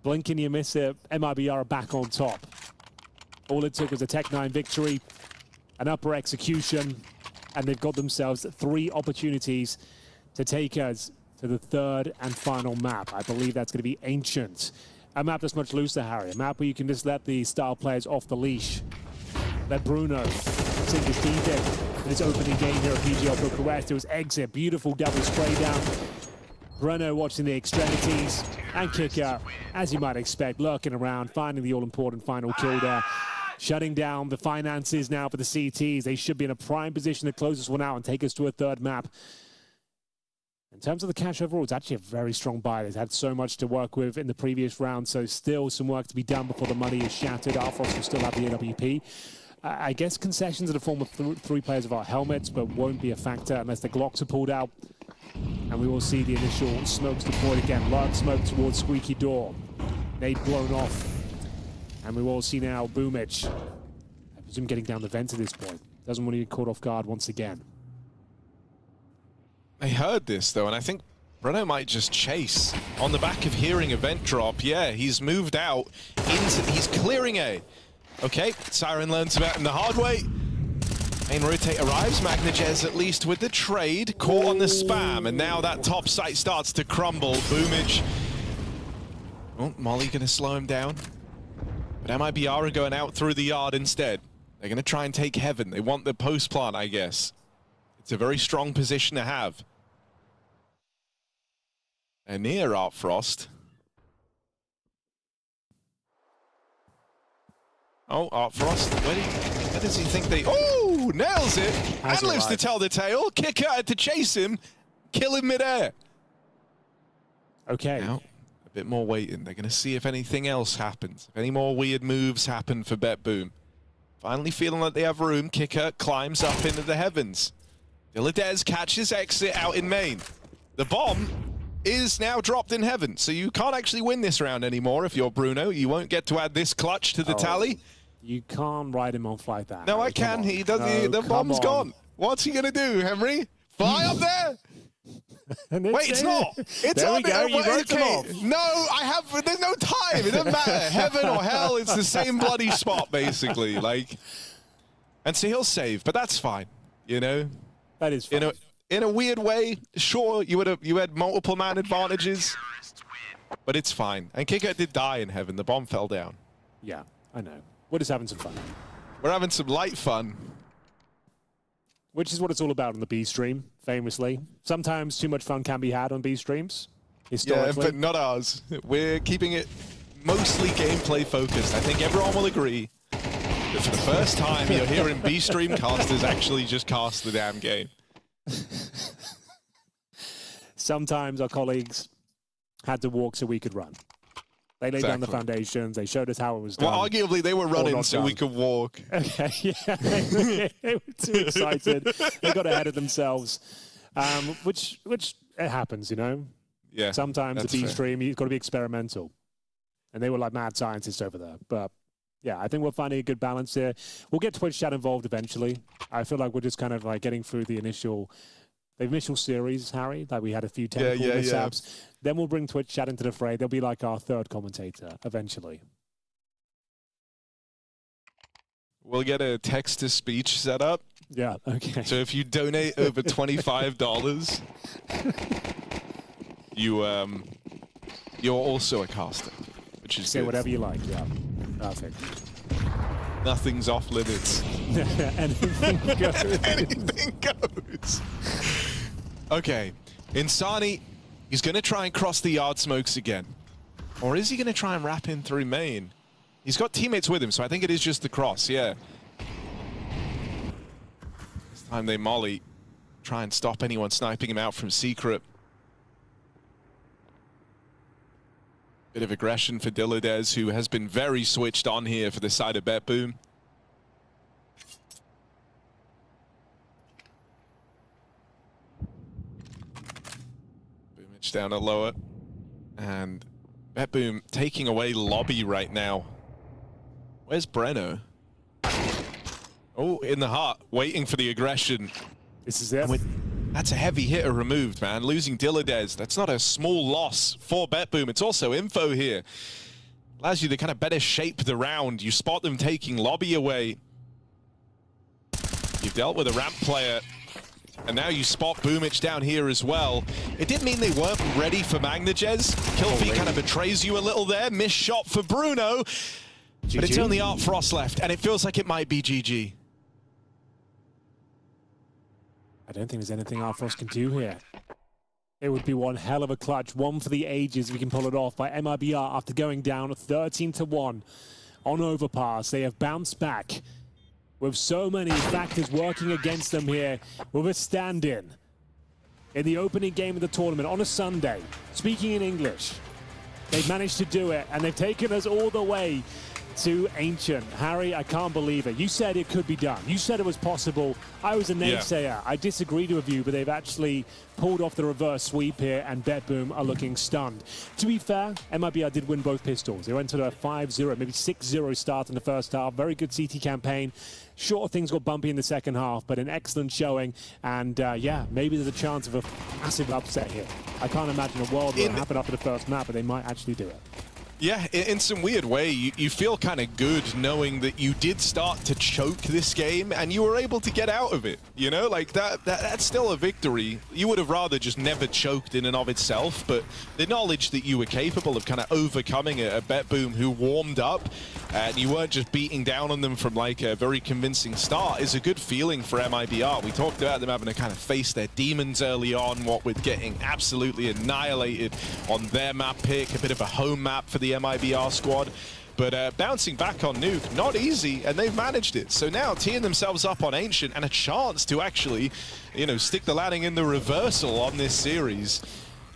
blink and you miss it. MIBR are back on top. All it took was a Tech-9 victory, an upper execution, and they've got themselves 3 opportunities to take us to the 3rd and final map. I believe that's going to be Ancient. A map that's much looser, Harry. A map where you can just let the star players off the leash. Let Bruno sink his teeth in his opening game here at PGL Bucharest. It was Exit, beautiful double spray down. Bruno watching the extremities, and Kicker, as you might expect, lurking around, finding the all-important final kill there. Shutting down the finances now for the CTs. They should be in a prime position to close this one out and take us to a 3rd map. In terms of the cash overall, it's actually a very strong buy. They've had so much to work with in the previous round, so still some work to be done before the money is shattered. Frost will still have the AWP. I guess concessions in the form of 3 players of our helmets, but won't be a factor unless the Glocks are pulled out. And we will see the initial smokes deployed again. Large smoke towards Squeaky Door. Nade blown off. And we will see now Boomich, I presume, getting down the vent at this point. Doesn't want to get caught off guard once again. I heard this though, and I think Bruno might just chase on the back of hearing a vent drop. Yeah, he's moved out into, he's clearing A. Okay, Siren learns about it in the hard way. Main rotate arrives, MagnaJez at least with the trade, caught on the spam, and now that top site starts to crumble. Boomich. Oh, Molly gonna slow him down. But MIBR are going out through the yard instead. They're gonna try and take Heaven. They want the post plant, I guess. It's a very strong position to have. And near Frost. Oh, Frost. Where does he think they... Oh, nails it. And lives to tell the tale. Kicker had to chase him. Kill him midair. Okay. Now, a bit more waiting. They're going to see if anything else happens. If any more weird moves happen for BetBoom. Finally feeling like they have room. Kicker climbs up into the heavens. Dilladez catches Exit out in main. The bomb is now dropped in heaven, so you can't actually win this round anymore if you're Bruno. You won't get to add this clutch to the tally. You can't ride him off like that. No, I can. He doesn't. The bomb's gone. What's he gonna do, Henry? Fly up there? Wait, it's not. It's there on we go. You wrote them off. No, I have. There's no time. It doesn't matter. Heaven or hell, it's the same bloody spot, basically. Like, and so he'll save, but that's fine. You know. That is fine. In a weird way, sure, you had multiple man advantages, but it's fine. And Kicker did die in heaven. The bomb fell down. Yeah, I know. We're just having some fun. We're having some light fun. Which is what it's all about on the B stream, famously. Sometimes too much fun can be had on B streams. historically. Yeah, but not ours. We're keeping it mostly gameplay focused. I think everyone will agree that for the first time you're hearing B-Stream casters actually just cast the damn game. Sometimes our colleagues had to walk so we could run. They laid down the foundations. They showed us how it was done. Well, arguably, they were running so we could walk. Okay, yeah. They were too excited. They got ahead of themselves, which it happens, you know? Yeah. Sometimes the B-Stream, you've got to be experimental. And they were like mad scientists over there. But, yeah, I think we're finding a good balance here. We'll get Twitch chat involved eventually. I feel like we're just kind of like getting through the initial series, Harry, like we had a few technical mishaps. Yeah. Then we'll bring Twitch chat into the fray. They'll be like our third commentator eventually. We'll get a text-to-speech set up. Yeah, okay. So if you donate over $25, you're also a caster, which is Say good. whatever you like, yeah. Perfect. Nothing's off limits. Anything goes. Anything goes. Okay, Insani, he's going to try and cross the yard smokes again. Or is he going to try and wrap in through main? He's got teammates with him, so I think it is just the cross, yeah. This time they molly. Try and stop anyone sniping him out from secret. Bit of aggression for Dilladez, who has been very switched on here for the side of BetBoom. Boomich down a lower. And BetBoom taking away lobby right now. Where's Breno? Oh, in the heart, waiting for the aggression. This is it. That's a heavy hitter removed, man. Losing Dilladez, that's not a small loss for BetBoom. It's also info here. Allows you to kind of better shape the round. You spot them taking lobby away. You've dealt with a ramp player. And now you spot Boomich down here as well. It did mean they weren't ready for Magnagez. Killfeed kind of betrays you a little there. Missed shot for Bruno. GG. But it's only Art Frost left, and it feels like it might be GG. I don't think there's anything Art Frost can do here. It would be one hell of a clutch, one for the ages if we can pull it off by MIBR after going down 13-1 on Overpass. They have bounced back with so many factors working against them here with a stand-in in the opening game of the tournament on a Sunday, speaking in English. They've managed to do it, and they've taken us all the way to Ancient. Harry, I can't believe it. You said it could be done. You said it was possible. I was a naysayer. Yeah. I disagreed with you, but they've actually pulled off the reverse sweep here, and BetBoom are looking stunned. To be fair, MIBR did win both pistols. They went to a 5-0, maybe 6-0 start in the first half. Very good CT campaign. Sure, things got bumpy in the second half, but an excellent showing. And yeah, maybe there's a chance of a massive upset here. I can't imagine a world where it happened after the first map, but they might actually do it. Yeah, in some weird way, you feel kind of good knowing that you did start to choke this game and you were able to get out of it. You know, like that's still a victory. You would have rather just never choked in and of itself, but the knowledge that you were capable of kind of overcoming a BetBoom who warmed up and you weren't just beating down on them from like a very convincing start is a good feeling for MIBR. We talked about them having to kind of face their demons early on, what with getting absolutely annihilated on their map pick, a bit of a home map for the MIBR squad, but bouncing back on Nuke, not easy, and they've managed it. So now teeing themselves up on Ancient and a chance to actually, you know, stick the landing in the reversal on this series.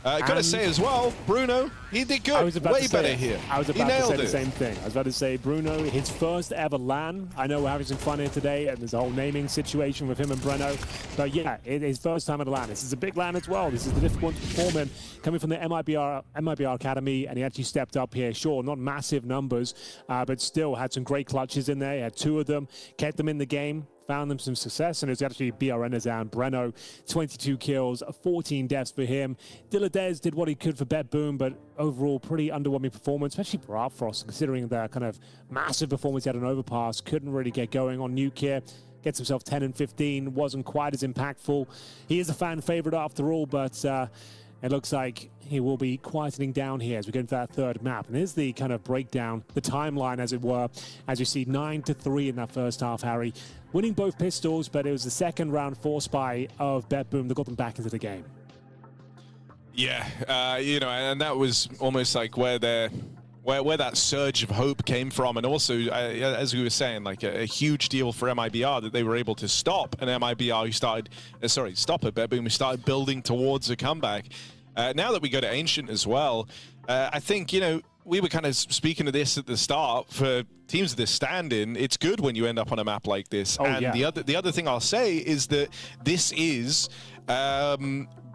Gotta say as well, Bruno, he did good. I was about way to say better it. here. I was about to say the same thing. I was about to say, Bruno, his first ever LAN. I know we're having some fun here today, and there's a whole naming situation with him and Breno. But yeah, it is first time at a LAN. This is a big LAN as well. This is the difficult one to perform in, coming from the MIBR Academy, and he actually stepped up here. Sure, not massive numbers, but still had some great clutches in there. He had 2 of them, kept them in the game. Found them some success, and it was actually BRN and Breno, 22 kills, 14 deaths for him. Dilladez did what he could for BetBoom, but overall pretty underwhelming performance, especially for Art Frost, considering the kind of massive performance he had on Overpass. Couldn't really get going on Nuke here. Gets himself 10 and 15, wasn't quite as impactful. He is a fan favorite after all, but it looks like he will be quietening down here as we go into that third map. And here's the kind of breakdown, the timeline, as it were, as you see 9-3 in that first half, Harry. Winning both pistols, but it was the second round force buy of BetBoom that got them back into the game. Yeah, you know, and that was almost like where that surge of hope came from, and also, as we were saying, like a huge deal for MIBR that they were able to stop an MIBR who started, stop a BetBoom who started building towards a comeback. Now that we go to Ancient as well, I think, you know, we were kind of speaking of this at the start for teams of this stand-in. It's good when you end up on a map like this. The other thing I'll say is that this is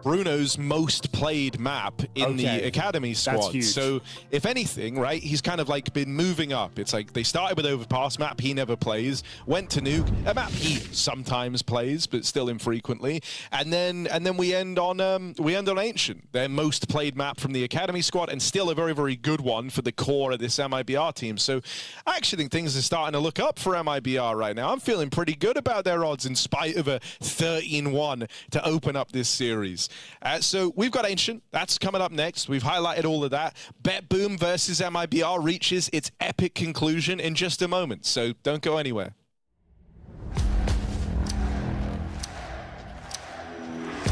Bruno's most played map in the Academy squad. So if anything, right, he's kind of like been moving up. It's like they started with Overpass, map he never plays, went to Nuke, a map he sometimes plays, but still infrequently. And then we end on Ancient, their most played map from the Academy squad, and still a very, very good one for the core of this MIBR team. So I actually think things are starting to look up for MIBR right now. I'm feeling pretty good about their odds in spite of a 13-1 to open up this series. So we've got Ancient. That's coming up next. We've highlighted all of that. BetBoom versus MIBR reaches its epic conclusion in just a moment, so don't go anywhere.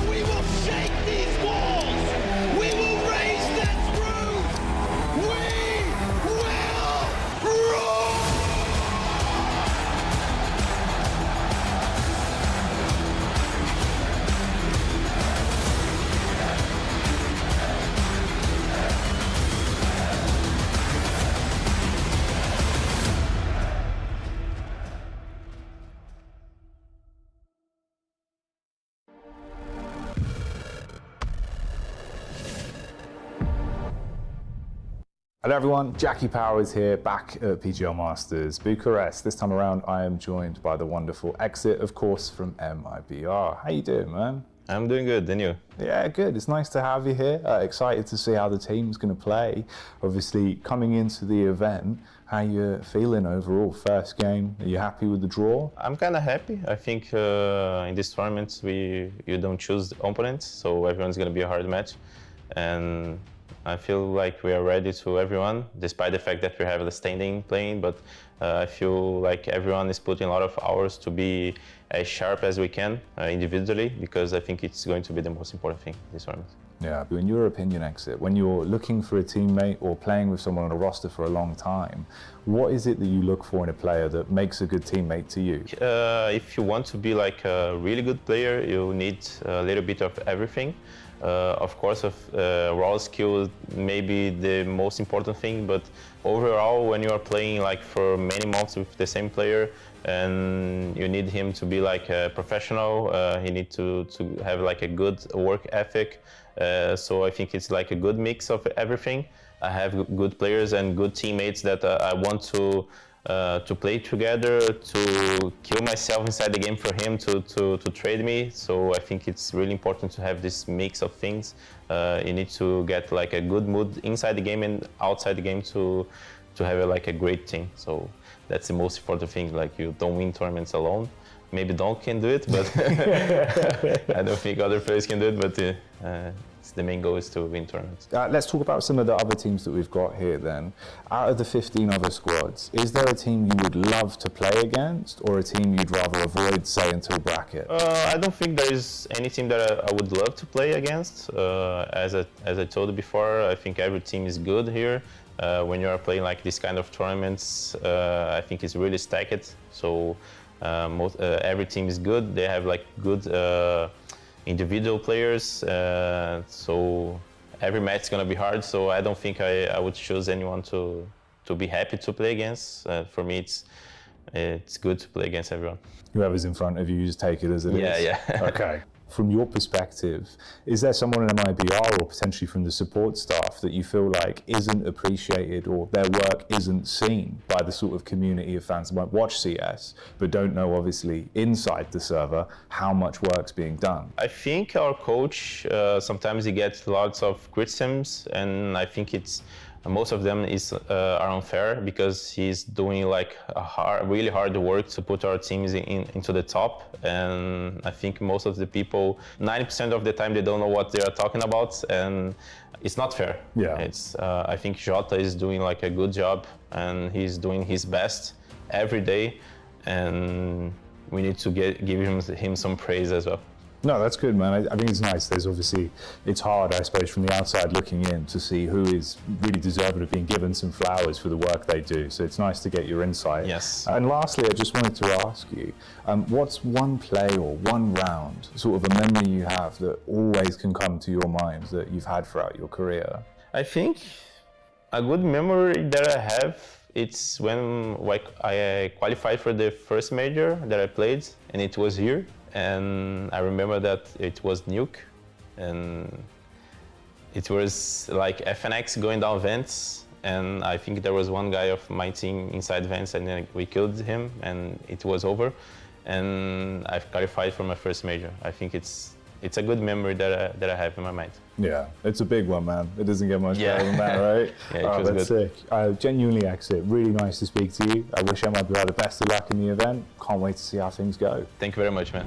We will shake these walls! We will raise this roof! We will roar! Hello everyone, Jackie Powers here, back at PGL Masters Bucharest. This time around I am joined by the wonderful Exit, of course, from MIBR. How you doing, man? I'm doing good, and you? Yeah, good. It's nice to have you here. Excited to see how the team's going to play. Obviously, coming into the event, how you feeling overall? First game, are you happy with the draw? I'm kind of happy. I think in these tournaments you don't choose the opponents, so everyone's going to be a hard match. And I feel like we are ready to everyone, despite the fact that we have the standing playing, but I feel like everyone is putting a lot of hours to be as sharp as we can individually, because I think it's going to be the most important thing this tournament. Yeah, but in your opinion, Exit, when you're looking for a teammate or playing with someone on a roster for a long time, what is it that you look for in a player that makes a good teammate to you? If you want to be like a really good player, you need a little bit of everything. Of course, raw skill may be the most important thing, but overall, when you are playing like for many months with the same player, and you need him to be like a professional, he needs to have like a good work ethic. So I think it's like a good mix of everything. I have good players and good teammates that I want to play together, to kill myself inside the game for him to trade me. So I think it's really important to have this mix of things. You need to get like a good mood inside the game and outside the game to have like a great team. So that's the most important thing. Like, you don't win tournaments alone. Maybe Don can do it, but I don't think other players can do it. But the main goal is to win tournaments. Let's talk about some of the other teams that we've got here then. Out of the 15 other squads, is there a team you would love to play against, or a team you'd rather avoid, say, until bracket? I don't think there is any team that I would love to play against. As I told you before, I think every team is good here. When you are playing like this kind of tournaments, I think it's really stacked. So every team is good. They have like good individual players, so every match is gonna be hard. So I don't think I would choose anyone to be happy to play against. For me, it's good to play against everyone. Whoever's in front of you, just take it as it is. Yeah. Okay. From your perspective, is there someone in MIBR or potentially from the support staff that you feel like isn't appreciated, or their work isn't seen by the sort of community of fans that might watch CS but don't know, obviously, inside the server how much work's being done? I think our coach, sometimes he gets lots of criticisms, and I think most of them are unfair, because he's doing like really hard work to put our teams into the top. And I think most of the people, 90% of the time, they don't know what they are talking about, and it's not fair. Yeah. I think Jota is doing like a good job, and he's doing his best every day, and we need to give him some praise as well. No, that's good, man. I think it's nice. There's obviously, it's hard, I suppose, from the outside looking in to see who is really deserving of being given some flowers for the work they do. So it's nice to get your insight. Yes. And lastly, I just wanted to ask you, what's one play or one round, sort of a memory you have that always can come to your mind that you've had throughout your career? I think a good memory that I have, it's when I qualified for the first major that I played, and it was here. And I remember that it was Nuke, and it was like FNX going down vents, and I think there was one guy of my team inside vents, and then we killed him, and it was over. And I've qualified for my first major. I think it's a good memory that I have in my mind. Yeah, it's a big one, man. It doesn't get much better than that, right? Yeah, it was that's good. sick. Genuinely, Exit, really nice to speak to you. I wish MIBR the best of luck in the event. Can't wait to see how things go. Thank you very much, man.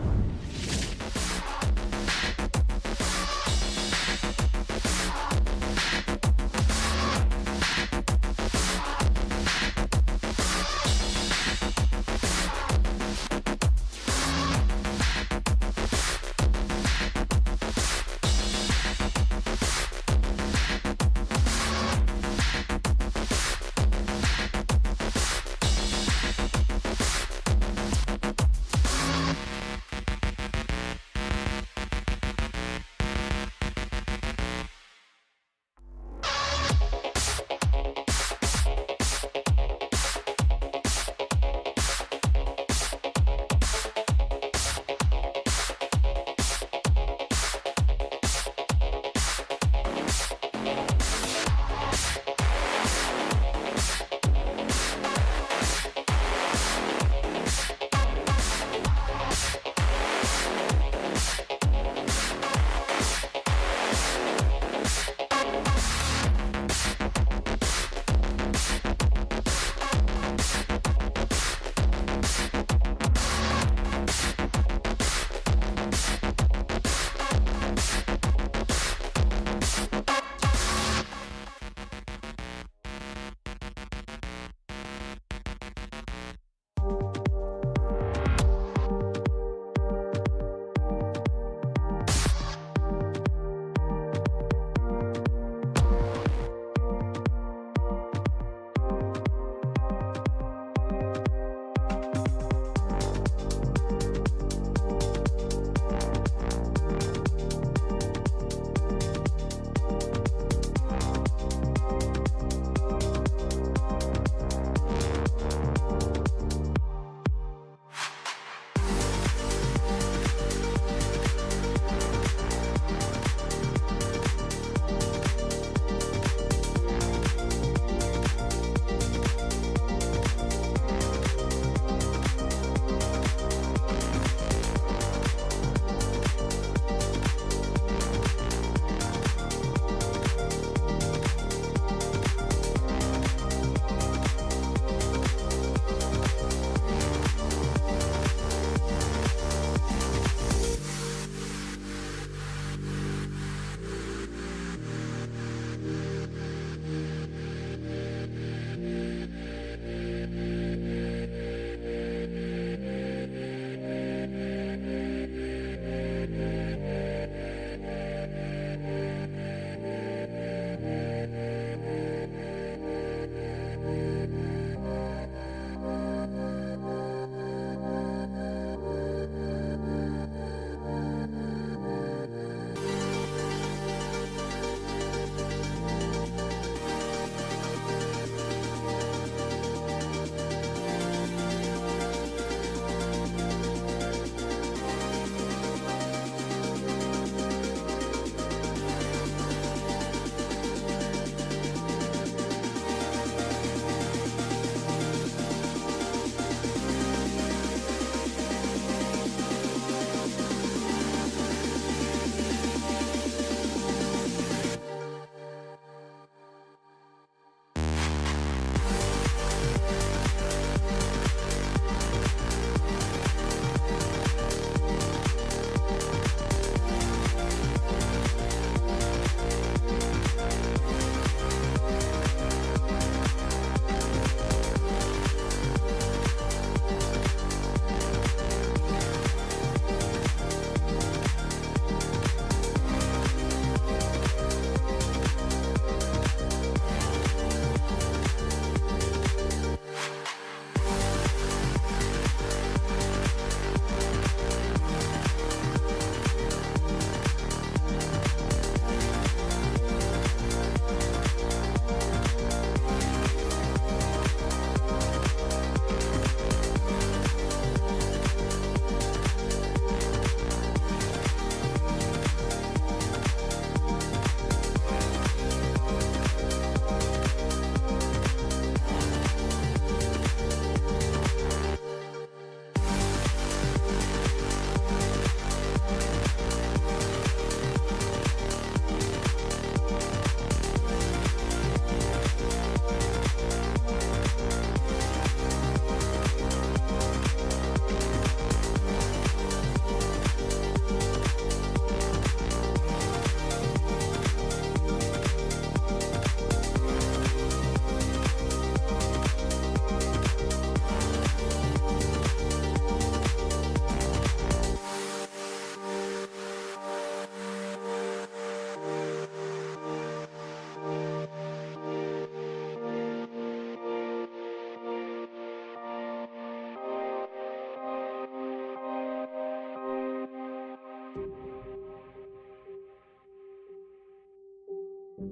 Ladies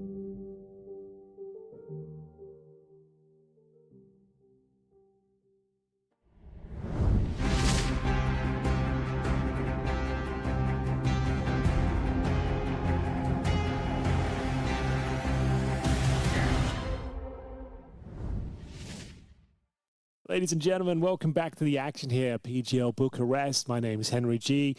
and gentlemen, welcome back to the action here at PGL Bucharest. My name is Henry G.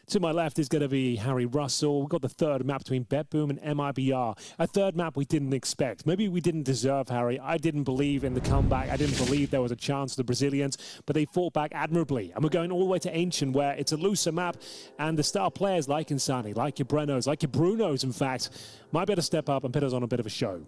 To my left is going to be Harry Russell. We've got the third map between BetBoom and MIBR. A third map we didn't expect. Maybe we didn't deserve, Harry. I didn't believe in the comeback. I didn't believe there was a chance for the Brazilians, but they fought back admirably. And we're going all the way to Ancient, where it's a looser map, and the star players like Insani, like your Brennos, like your Brunos, in fact, might be able to step up and put us on a bit of a show.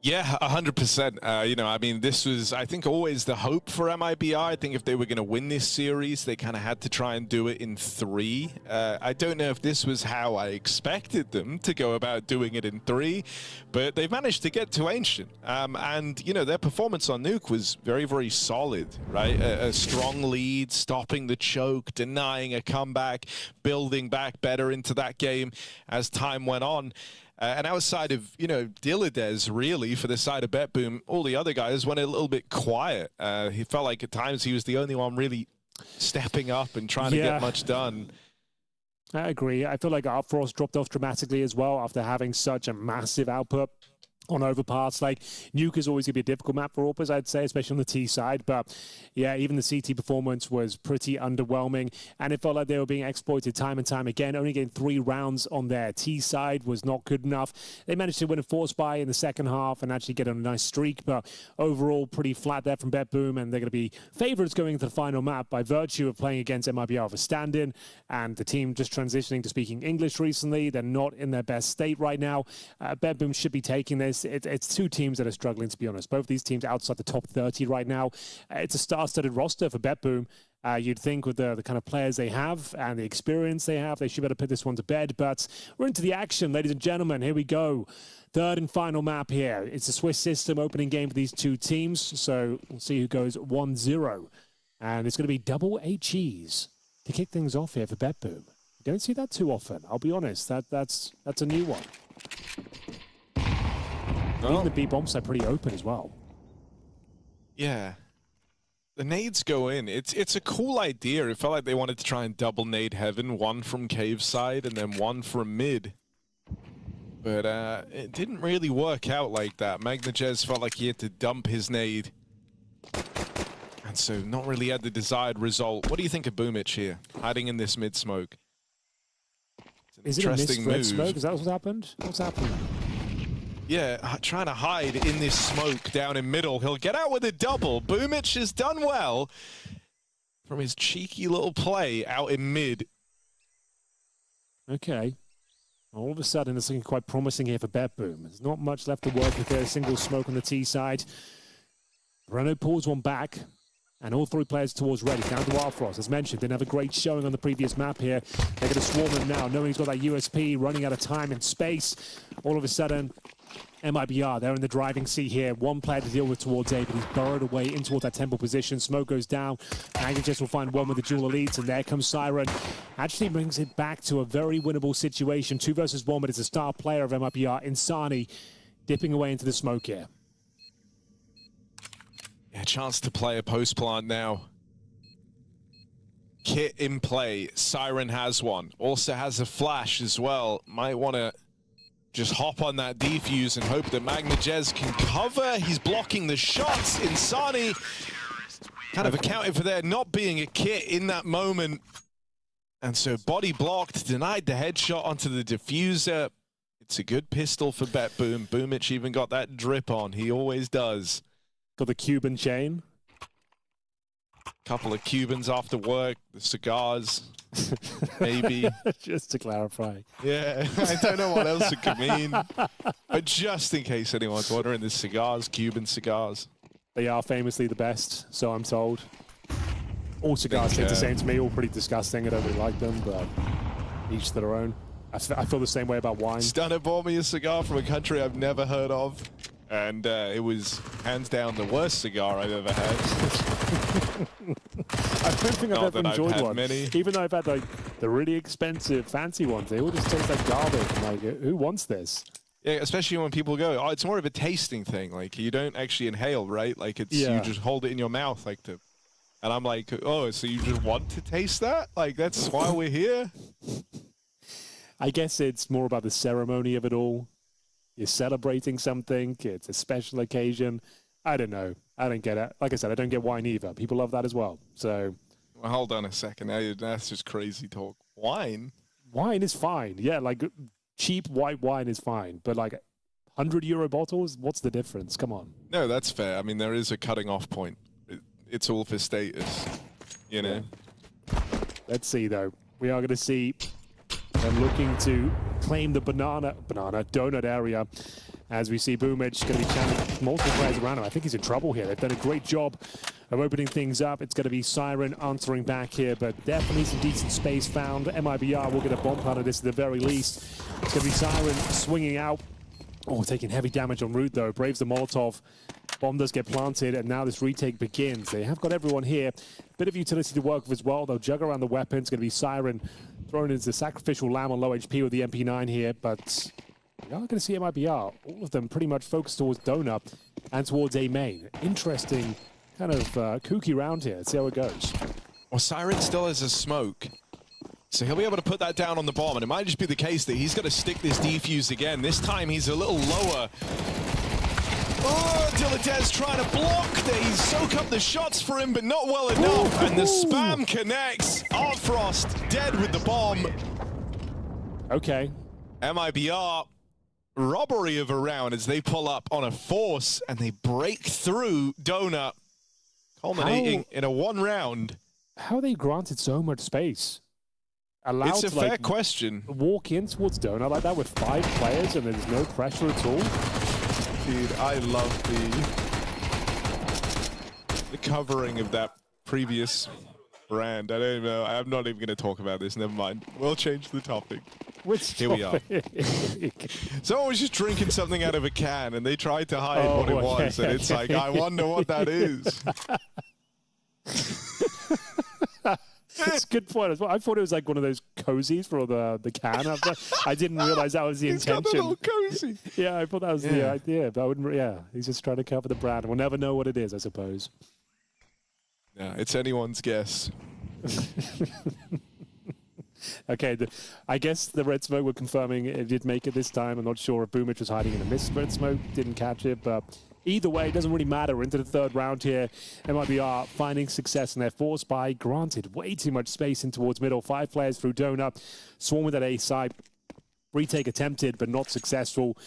Yeah, 100%. You know, I mean, this was, I think, always the hope for MIBR. I think if they were going to win this series, they kind of had to try and do it in 3. I don't know if this was how I expected them to go about doing it in 3, but they've managed to get to Ancient. And, you know, their performance on Nuke was very, very solid, right? A strong lead, stopping the choke, denying a comeback, building back better into that game as time went on. And outside of, you know, Dilladez, really, for the side of BetBoom, all the other guys went a little bit quiet. He felt like at times he was the only one really stepping up and trying to get much done. I agree. I feel like Frost dropped off dramatically as well after having such a massive output on overpass. Like, Nuke is always going to be a difficult map for Orpers, I'd say, especially on the T side. But yeah, even the CT performance was pretty underwhelming, and it felt like they were being exploited time and time again. Only getting 3 rounds on their T side was not good enough. They managed to win a force buy in the second half and actually get on a nice streak, but overall pretty flat there from BetBoom, and they're going to be favorites going into the final map by virtue of playing against MIBR of a stand-in, and the team just transitioning to speaking English recently. They're not in their best state right now. BetBoom should be taking this. It's 2 teams that are struggling, to be honest. Both these teams outside the top 30 right now. It's a star-studded roster for BetBoom. You'd think with the kind of players they have and the experience they have, they should be able to put this one to bed. But we're into the action, ladies and gentlemen. Here we go. Third and final map here. It's a Swiss system opening game for these 2 teams. So we'll see who goes 1-0. And it's going to be double HEs to kick things off here for BetBoom. You don't see that too often. I'll be honest. That's a new one. Even the B bomb side pretty open as well. Yeah. The nades go in. It's a cool idea. It felt like they wanted to try and double nade heaven, 1 from cave side and then 1 from mid. But it didn't really work out like that. MagnaJez felt like he had to dump his nade. And so not really had the desired result. What do you think of Boomich here, hiding in this mid smoke? Is it a misread smoke? Is that what's happened? What's happened? Yeah, trying to hide in this smoke down in middle. He'll get out with a double. Boomich has done well from his cheeky little play out in mid. Okay. All of a sudden, it's looking quite promising here for BetBoom. There's not much left to work with there. Single smoke on the T side. Renault pulls one back. And all 3 players towards ready, down to Wildfrost. As mentioned, didn't have a great showing on the previous map here. They're going to swarm him now, knowing he's got that USP, running out of time and space. All of a sudden, MIBR, they're in the driving seat here. 1 player to deal with towards A, but he's burrowed away in towards that temple position. Smoke goes down. MagnaJez will find 1 with the dual elites, and there comes Siren. Actually brings it back to a very winnable situation. 2 versus 1, but it's a star player of MIBR, Insani, dipping away into the smoke here. Yeah, chance to play a post plant now. Kit in play. Siren has one. Also has a flash as well. Might want to just hop on that defuse and hope that MagnaJez can cover. He's blocking the shots. Insani kind of accounted for there not being a Kit in that moment. And so body blocked, denied the headshot onto the diffuser. It's a good pistol for BetBoom. Boomich even got that drip on. He always does. Got the Cuban chain. Couple of Cubans after work, the cigars, maybe. Just to clarify. Yeah, I don't know what else it could mean. But just in case anyone's wondering, the cigars, Cuban cigars. They are famously the best, so I'm told. All cigars taste the same to me, all pretty disgusting. I don't really like them, but each to their own. I feel the same way about wine. Stunner bought me a cigar from a country I've never heard of. And it was hands down the worst cigar I've ever had. I don't think I've ever enjoyed one. Many. Even though I've had like the really expensive, fancy ones, they all just taste like garbage. I'm like, who wants this? Yeah, especially when people go, oh, it's more of a tasting thing. Like, you don't actually inhale, right? Like, it's you just hold it in your mouth, like to. And I'm like, oh, so you just want to taste that? Like, that's why we're here? I guess it's more about the ceremony of it all. You're celebrating something. It's a special occasion. I don't know. I don't get it. Like I said, I don't get wine either. People love that as well. So, well, hold on a second. That's just crazy talk. Wine? Wine is fine. Yeah, like cheap white wine is fine. But like €100 bottles, what's the difference? Come on. No, that's fair. I mean, there is a cutting off point. It's all for status, you know? Yeah. Let's see, though. We are going to see them looking to claim the donut area. As we see Boomage going to be challenging multiple players around him. I think he's in trouble here. They've done a great job of opening things up. It's going to be Siren answering back here, but definitely some decent space found. MIBR will get a bomb out of this at the very least. It's going to be Siren swinging out. Oh, taking heavy damage en route, though. Braves the Molotov. Bomb does get planted, and now this retake begins. They have got everyone here. Bit of utility to work with as well. They'll jug around the weapons. It's going to be Siren thrown into the sacrificial lamb on low HP with the MP9 here, but we are going to see MIBR. All of them pretty much focused towards Donut and towards A main. Interesting kind of kooky round here. Let's see how it goes. Well, Siren still has a smoke. So he'll be able to put that down on the bomb, and it might just be the case that he's got to stick this defuse again. This time he's a little lower. Oh, Dilatez trying to block. They soak up the shots for him, but not well enough. And the spam connects. Artfrost dead with the bomb. Okay. MIBR, robbery of a round as they pull up on a force, and they break through Donut, culminating in a 1 round. How are they granted so much space? Allowed it's a to, fair question. Walk in towards Donut like that with 5 players and there's no pressure at all? Dude, I love the covering of that previous brand. I don't know. I'm not even going to talk about this. Never mind. We'll change the topic. Here we are. Someone was just drinking something out of a can and they tried to hide what it was. And it's like, I wonder what that is. That's a good point as well. I thought it was like one of those cozies for the can. I didn't realize that was the intention. Got a little cozy. Yeah, I thought that was the idea, but I wouldn't. Yeah, he's just trying to cover the brand. We'll never know what it is, I suppose. Yeah, it's anyone's guess. Okay, I guess the red smoke, we're confirming it did make it this time. I'm not sure if Boomich was hiding in a mist red smoke, didn't catch it, but either way, it doesn't really matter. We're into the 3rd round here. MIBR finding success in their force buy. Granted, way too much space in towards middle. 5 players through Donut. Swarm with that A side. Retake attempted, but not successful.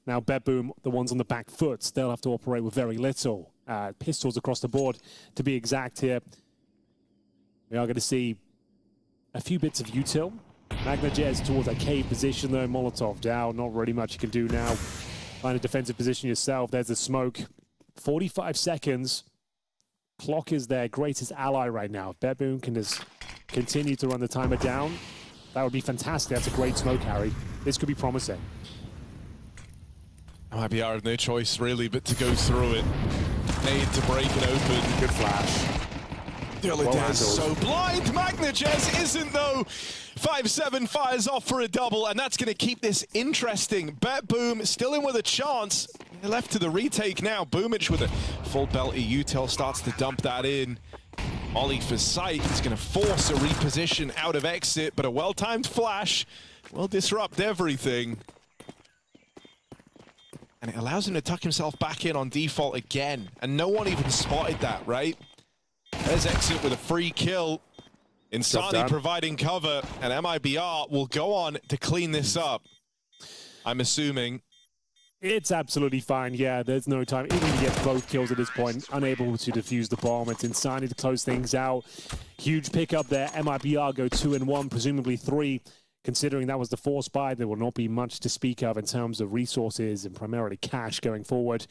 Now, BetBoom, the ones on the back foot, they'll have to operate with very little. Pistols across the board, to be exact here. We are going to see a few bits of util. Magnajez towards that cave position, though. Molotov down. Not really much you can do now. Find a defensive position yourself. There's the smoke. 45 seconds. Clock is their greatest ally right now. If BetBoom can just continue to run the timer down, that would be fantastic. That's a great smoke, Harry. This could be promising. MIBR have no choice, really, but to go through it. Need to break it open. Good flash. Dilatez so blind. Magnajez isn't, though. 5-7 fires off for a double, and that's going to keep this interesting. BetBoom still in with a chance. They're left to the retake now. Boomich with a full belty. Util starts to dump that in. Ollie for sight. He's going to force a reposition out of exit, but a well-timed flash will disrupt everything. And it allows him to tuck himself back in on default again. And no one even spotted that, right? There's exit with a free kill. Insani providing cover, and MIBR will go on to clean this up. I'm assuming. It's absolutely fine, yeah, there's no time. Even to get both kills at this point, unable to defuse the bomb. It's Insani to close things out. Huge pickup there. MIBR go 2-1, presumably 3. Considering that was the force buy, there will not be much to speak of in terms of resources and primarily cash going forward.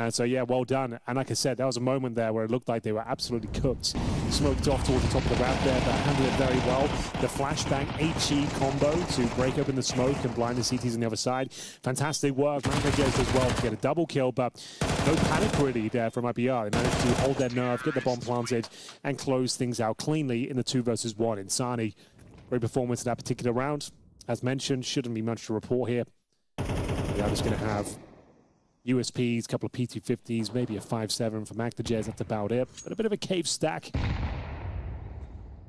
So yeah, well done. And like I said, that was a moment there where it looked like they were absolutely cooked. Smoked off towards the top of the ramp there, but handled it very well. The flashbang HE combo to break open the smoke and blind the CTs on the other side. Fantastic work. Magnajez as well to get a double kill, but no panic really there from IBR. They managed to hold their nerve, get the bomb planted, and close things out cleanly in the 2 versus 1. Insani, great performance in that particular round. As mentioned, shouldn't be much to report here. We're just going to have USPs, a couple of P250s, maybe a 5.7 for McNajez. That's about it. But a bit of a cave stack.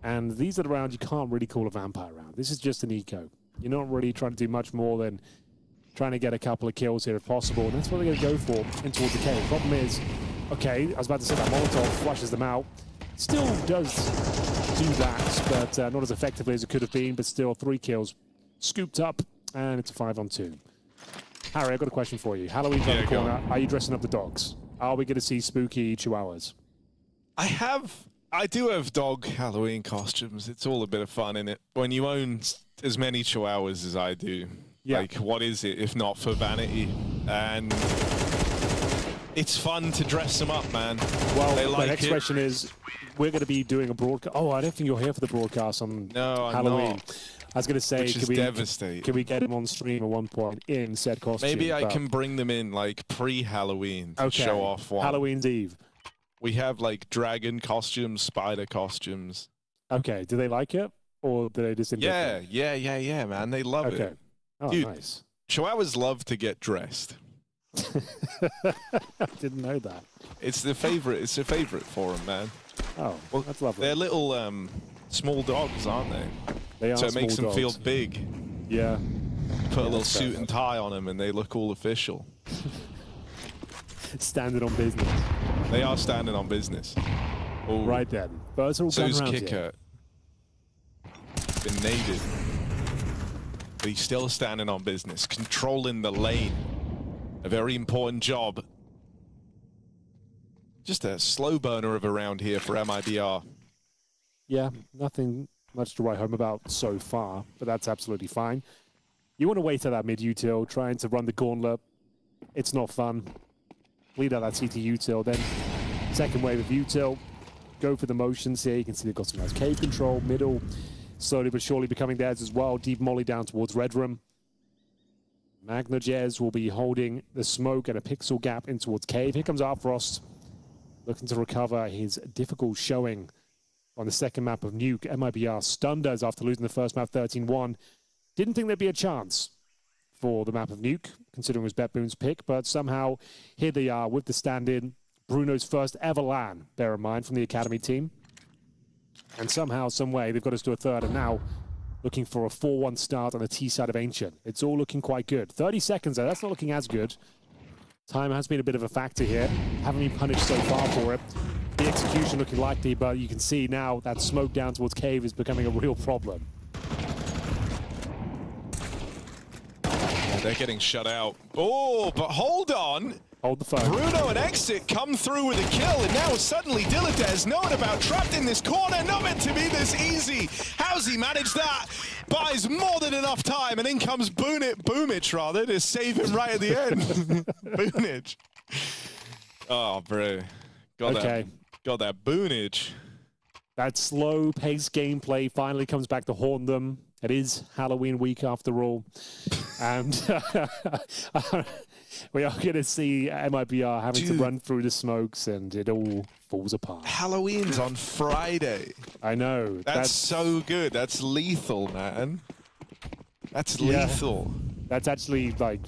And these are the rounds you can't really call a vampire round. This is just an eco. You're not really trying to do much more than trying to get a couple of kills here if possible. And that's what they're going to go for in towards the cave. Problem is, okay, I was about to say that Molotov flushes them out. Still does do that, but not as effectively as it could have been. But still, 3 kills scooped up, and it's a 5-on-2. Harry, I've got a question for you. Halloween's on the corner. Are you dressing up the dogs? Are we going to see spooky chihuahuas? I do have dog Halloween costumes. It's all a bit of fun in it. When you own as many chihuahuas as I do, like, what is it if not for vanity? And it's fun to dress them up, man. Well, my next question is, we're going to be doing a broadcast. Oh, I don't think you're here for the broadcast on Halloween. I'm not. I was going to say, Which is devastating. Can we get him on stream at one point in said costume? Maybe I can bring them in, like, pre-Halloween to show off one. Halloween's Eve. We have, like, dragon costumes, spider costumes. Okay, do they like it? Or do they just indifferent? Yeah, man. They love it. Oh, dude, nice. Chihuahuas love to get dressed. I didn't know that. It's the favorite. It's a favorite for them, man. Oh, well, that's lovely. They're little small dogs, aren't they? They are so it makes them small feel dogs. big. Yeah. Put a little suit and tie on them, and they look all official. Standing on business. They are standing on business. Ooh. Right then. Birds are all So's going around Kicker. Been naded. But he's still standing on business, controlling the lane. A very important job. Just a slow burner of a round here for MIBR. Yeah, nothing much to write home about so far, but that's absolutely fine. You want to wait at that mid-util, trying to run the gauntlet. It's not fun. Lead out that CT util, then second wave of util. Go for the motions here. You can see they've got some nice cave control, middle, slowly but surely becoming theirs as well. Deep molly down towards Red Room. McNajez will be holding the smoke and a pixel gap in towards cave. Here comes Artfrost, looking to recover his difficult showing on the second map of Nuke. MIBR stunned us after losing the first map 13-1. Didn't think there'd be a chance for the map of Nuke, considering it was BetBoom's pick, but somehow here they are with the stand-in. Bruno's first ever LAN, bear in mind, from the Academy team. And somehow, some way, they've got us to a third, and now looking for a 4-1 start on the T side of Ancient. It's all looking quite good. 30 seconds, though. That's not looking as good. Time has been a bit of a factor here. Haven't been punished so far for it. The execution looking likely, but you can see now that smoke down towards cave is becoming a real problem. They're getting shut out. Oh, but hold on. Hold the phone. Bruno and Exit come through with a kill, and now suddenly Diladez, knowing about trapped in this corner, not meant to be this easy. How's he managed that? Buys more than enough time, and in comes Boomich, rather, to save him right at the end. Boonage. Oh, bro. Got that Boonage. That slow-paced gameplay finally comes back to haunt them. It is Halloween week after all. And we are going to see MIBR having to run through the smokes, and it all falls apart. Halloween's on Friday. I know. That's so good. That's lethal, man. That's lethal. That's actually like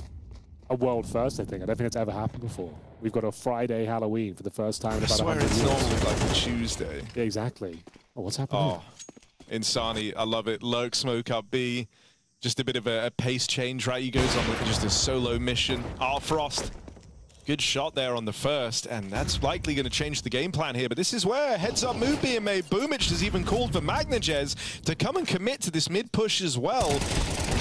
a world first, I think. I don't think it's ever happened before. We've got a Friday Halloween for the first time in about 100 years. I swear it's normally like a Tuesday. Yeah, exactly. Oh, what's happening? Oh, Insani, I love it. Lurk smoke up B. Just a bit of a pace change, right? He goes on with just a solo mission. Artfrost, good shot there on the first, and that's likely going to change the game plan here. But this is where heads-up move being made. Boomich has even called for McNajez to come and commit to this mid-push as well.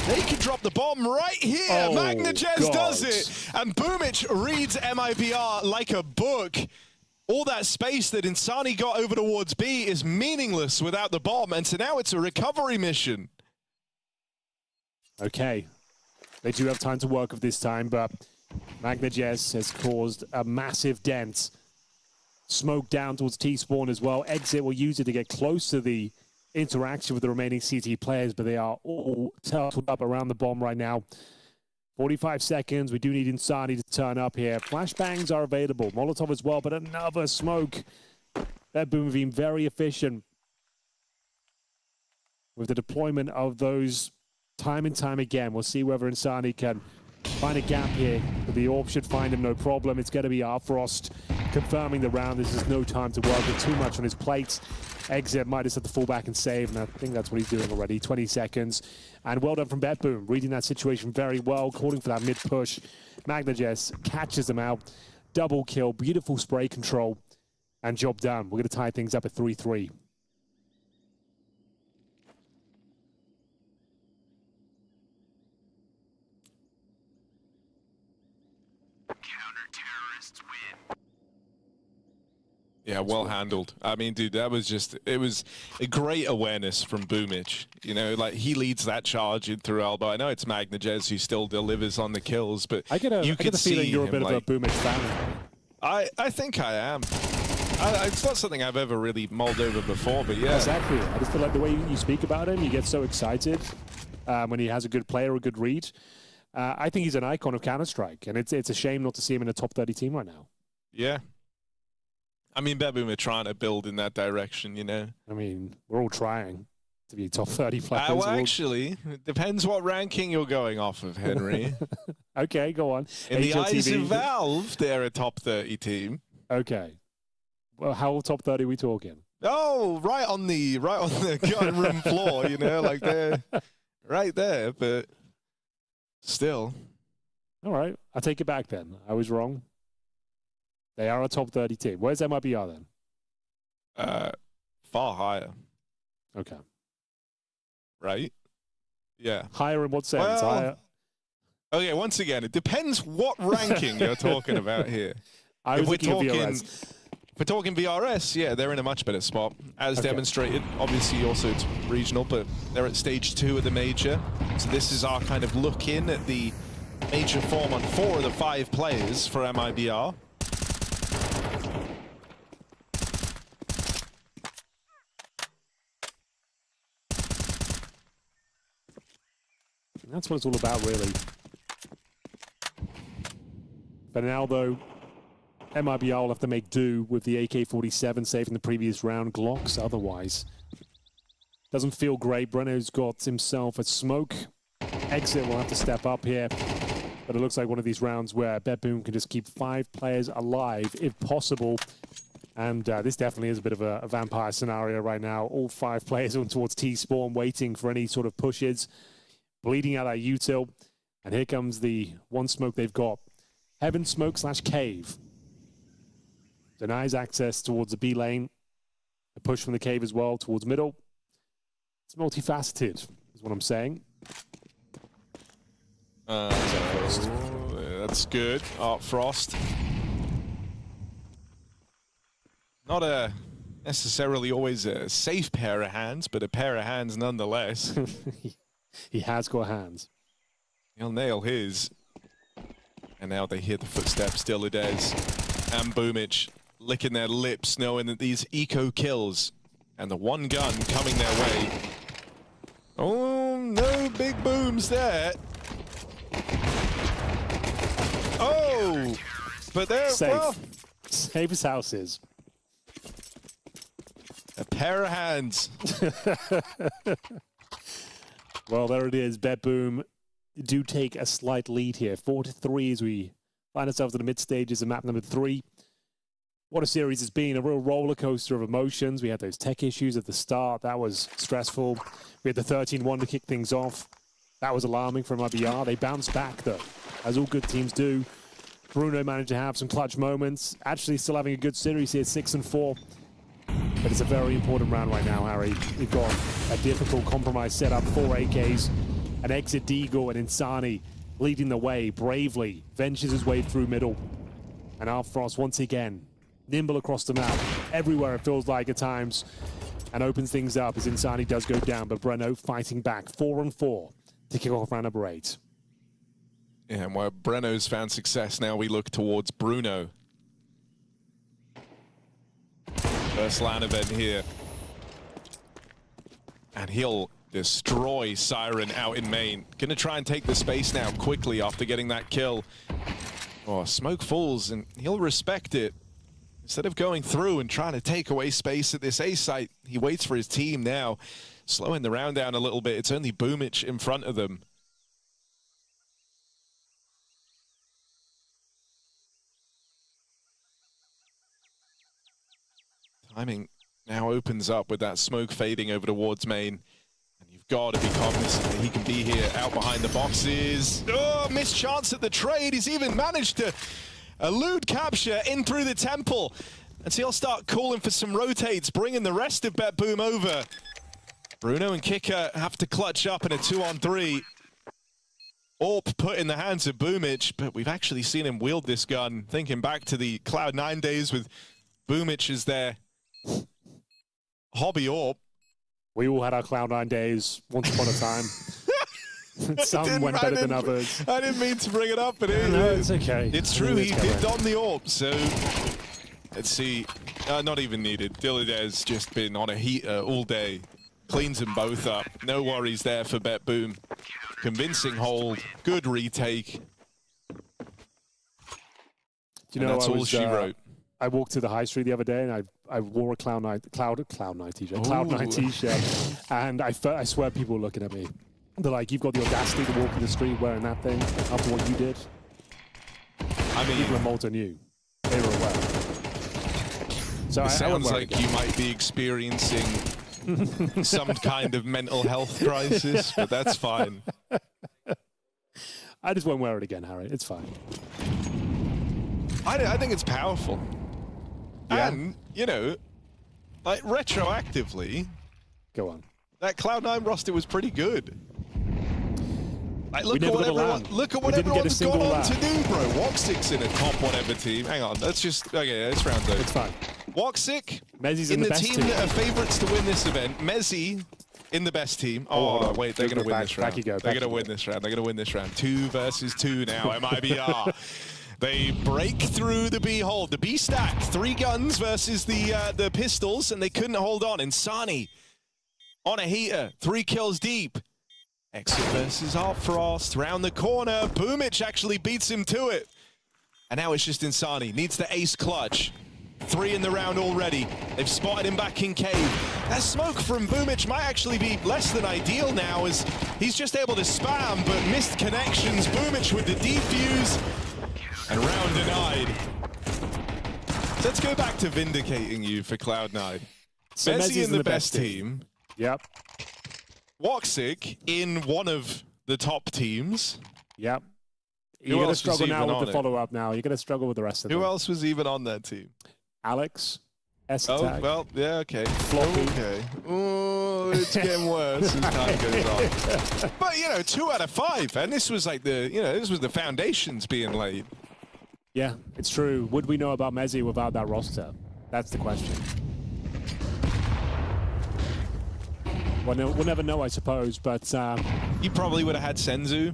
They could drop the bomb right here. Oh, McNajez does it, and Boomich reads MIBR like a book. All that space that Insani got over towards B is meaningless without the bomb, and so now it's a recovery mission. Okay, they do have time to work with this time, but McNajez has caused a massive dent. Smoke down towards T-spawn as well. Exit will use it to get close to the interaction with the remaining CT players, but they are all turtled up around the bomb right now. 45 seconds. We do need Insani to turn up here. Flashbangs are available. Molotov as well, but another smoke. BetBoom being very efficient with the deployment of those time and time again. We'll see whether Insani can find a gap here. The AWP should find him no problem. It's going to be Frost confirming the round. This is no time to work with too much on his plate. Exit might just have to fall back and save, and I think that's what he's doing already. 20 seconds. And well done from BetBoom, reading that situation very well, calling for that mid-push. MagnaJess catches him out. Double kill, beautiful spray control, and job done. We're going to tie things up at 3-3. Yeah, well handled. I mean, dude, that was just, it was a great awareness from Boomich. You know, like, he leads that charge in through elbow. I know it's MagnaJess who still delivers on the kills, but I get a feeling you're a bit of a Boomich fan. I think I am. It's not something I've ever really mulled over before, but yeah. Exactly. I just feel like the way you speak about him, you get so excited when he has a good play or a good read. I think he's an icon of Counter-Strike, and it's a shame not to see him in a top 30 team right now. Yeah. I mean, BetBoom are trying to build in that direction, you know? I mean, we're all trying to be top 30 players. Well, actually, it depends what ranking you're going off of, Henry. Okay, go on. In the eyes of Valve, they're a top 30 team. Okay. Well, how top 30 are we talking? Oh, right on the gun room floor, you know, like they're right there, but still. All right, I'll take it back then. I was wrong. They are a top 30 team. Where's MIBR then? Far higher. Okay. Right? Yeah. Higher in what sense? Well, Higher. Okay, once again, it depends what ranking you're talking about here. If we're talking VRS, yeah, they're in a much better spot, as demonstrated. Obviously, also it's regional, but they're at stage 2 of the major. So this is our kind of look in at the major form on 4 of the 5 players for MIBR. That's what it's all about, really. But now, though, MIBR will have to make do with the AK-47 saved in the previous round. Glocks otherwise. Doesn't feel great. Breno's got himself a smoke. Exit will have to step up here. But it looks like one of these rounds where BetBoom can just keep 5 players alive, if possible. And this definitely is a bit of a vampire scenario right now. All 5 players on towards T-spawn, waiting for any sort of pushes. Bleeding out that util. And here comes the one smoke they've got. Heaven smoke / cave. Denies access towards the B lane. A push from the cave as well towards middle. It's multifaceted, is what I'm saying. That's good. Frost. Not a necessarily always a safe pair of hands, but a pair of hands nonetheless. He has got hands. He'll nail his. And now they hear the footsteps, Dilladez and Boomich licking their lips, knowing that these eco kills and the one gun coming their way. Oh, no big booms there. Oh, but they're safe. Well, safe as houses. A pair of hands. Well, there it is. BetBoom do take a slight lead here. 4-3 as we find ourselves in the mid stages of map number 3. What a series it's been. A real roller coaster of emotions. We had those tech issues at the start. That was stressful. We had the 13-1 to kick things off. That was alarming from MIBR. They bounced back, though, as all good teams do. Bruno managed to have some clutch moments. Actually still having a good series here, 6-4. But it's a very important round right now, Harry. We've got a difficult compromise set up, 4 AKs, an exit Deagle, and Insani leading the way bravely, ventures his way through middle. And Frost once again, nimble across the map, everywhere it feels like at times, and opens things up as Insani does go down, but Breno fighting back, 4-4 to kick off round number 8. Yeah, and where Breno's found success, now we look towards Bruno. First LAN event here. And he'll destroy Siren out in main. Gonna try and take the space now quickly after getting that kill. Oh, smoke falls and he'll respect it. Instead of going through and trying to take away space at this A site, he waits for his team now. Slowing the round down a little bit. It's only Boomich in front of them. Timing now opens up with that smoke fading over towards main. And you've got to be cognizant that he can be here out behind the boxes. Oh, missed chance at the trade. He's even managed to elude capture in through the temple. And so he'll start calling for some rotates, bringing the rest of BetBoom over. Bruno and Kicker have to clutch up in a 2-on-3. AWP put in the hands of Boomich, but we've actually seen him wield this gun, thinking back to the Cloud9 days with Boomich as their hobby AWP. We all had our Cloud9 days once upon a time. Some went better than others. I didn't mean to bring it up, but no, it's okay. It's true, he did don the AWP, so let's see. Not even needed. Dilladez just been on a heater all day. Cleans them both up. No worries there for BetBoom. Convincing hold, good retake. Do you know, that's all she wrote. I walked to the high street the other day and I wore a Cloud9 t-shirt, Cloud9 t-shirt, and I swear people were looking at me. They're like, "You've got the audacity to walk in the street wearing that thing after what you did." I mean, people in Malta knew. They were aware. So it sounds like you might be experiencing some kind of mental health crisis, but that's fine. I just won't wear it again, Harry. It's fine. I think it's powerful. Yeah. And, you know, like retroactively, go on. That Cloud9 roster was pretty good. Like, look at what everyone's gone on to do, bro. Woxick's in a top whatever team. Hang on, let's round those. It's fine. Woxick Mezzi's in the best team that are favorites to win this event. Mezzi in the best team. Oh, wait, they're going to win this round. They're going to win this round. They're going to win this round. 2 versus 2 now, MIBR. They break through the B hold. The B stack, 3 guns versus the pistols, and they couldn't hold on. Insani on a heater, 3 kills deep. Exit versus Frost, round the corner. Boomich actually beats him to it. And now it's just Insani, needs the ace clutch. 3 in the round already. They've spotted him back in cave. That smoke from Boomich might actually be less than ideal now, as he's just able to spam, but missed connections. Boomich with the defuse, and round denied. So let's go back to vindicating you for Cloud9. So Messi in the best team. Yep. Woxick in one of the top teams. Yep. You're going to struggle now with the follow-up now. You're going to struggle with the rest of them. Who else was even on that team? Alex. Oh, well, yeah, okay. Floppy. Okay. Oh, it's getting worse as time goes on. But, you know, 2 out of 5. And this was like this was the foundations being laid. Yeah, it's true. Would we know about Mezzi without that roster? That's the question. Well, no, we'll never know, I suppose, but... you probably would have had Senzu.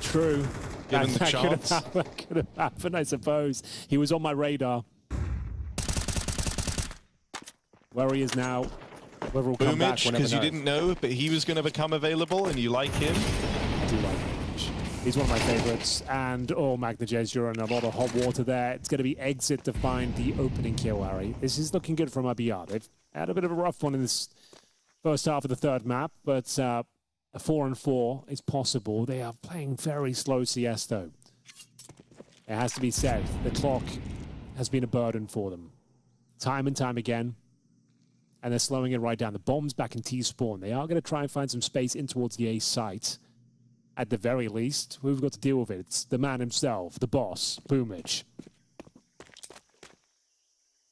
True. Given the chance. That could have happened, I suppose. He was on my radar. Where he is now, whether he'll come back, because you didn't know, but he was going to become available, and you like him. I do like him. He's one of my favorites. And, oh, MagnaJez, you're in a lot of hot water there. It's going to be exit to find the opening kill, Harry. This is looking good from MIBR. They've had a bit of a rough one in this first half of the third map, but a 4-on-4 is possible. They are playing very slow CS, though. It has to be said, the clock has been a burden for them. Time and time again. And they're slowing it right down. The bomb's back in T-spawn. They are going to try and find some space in towards the A site. At the very least, we've got to deal with it. It's the man himself, the boss, Boomich.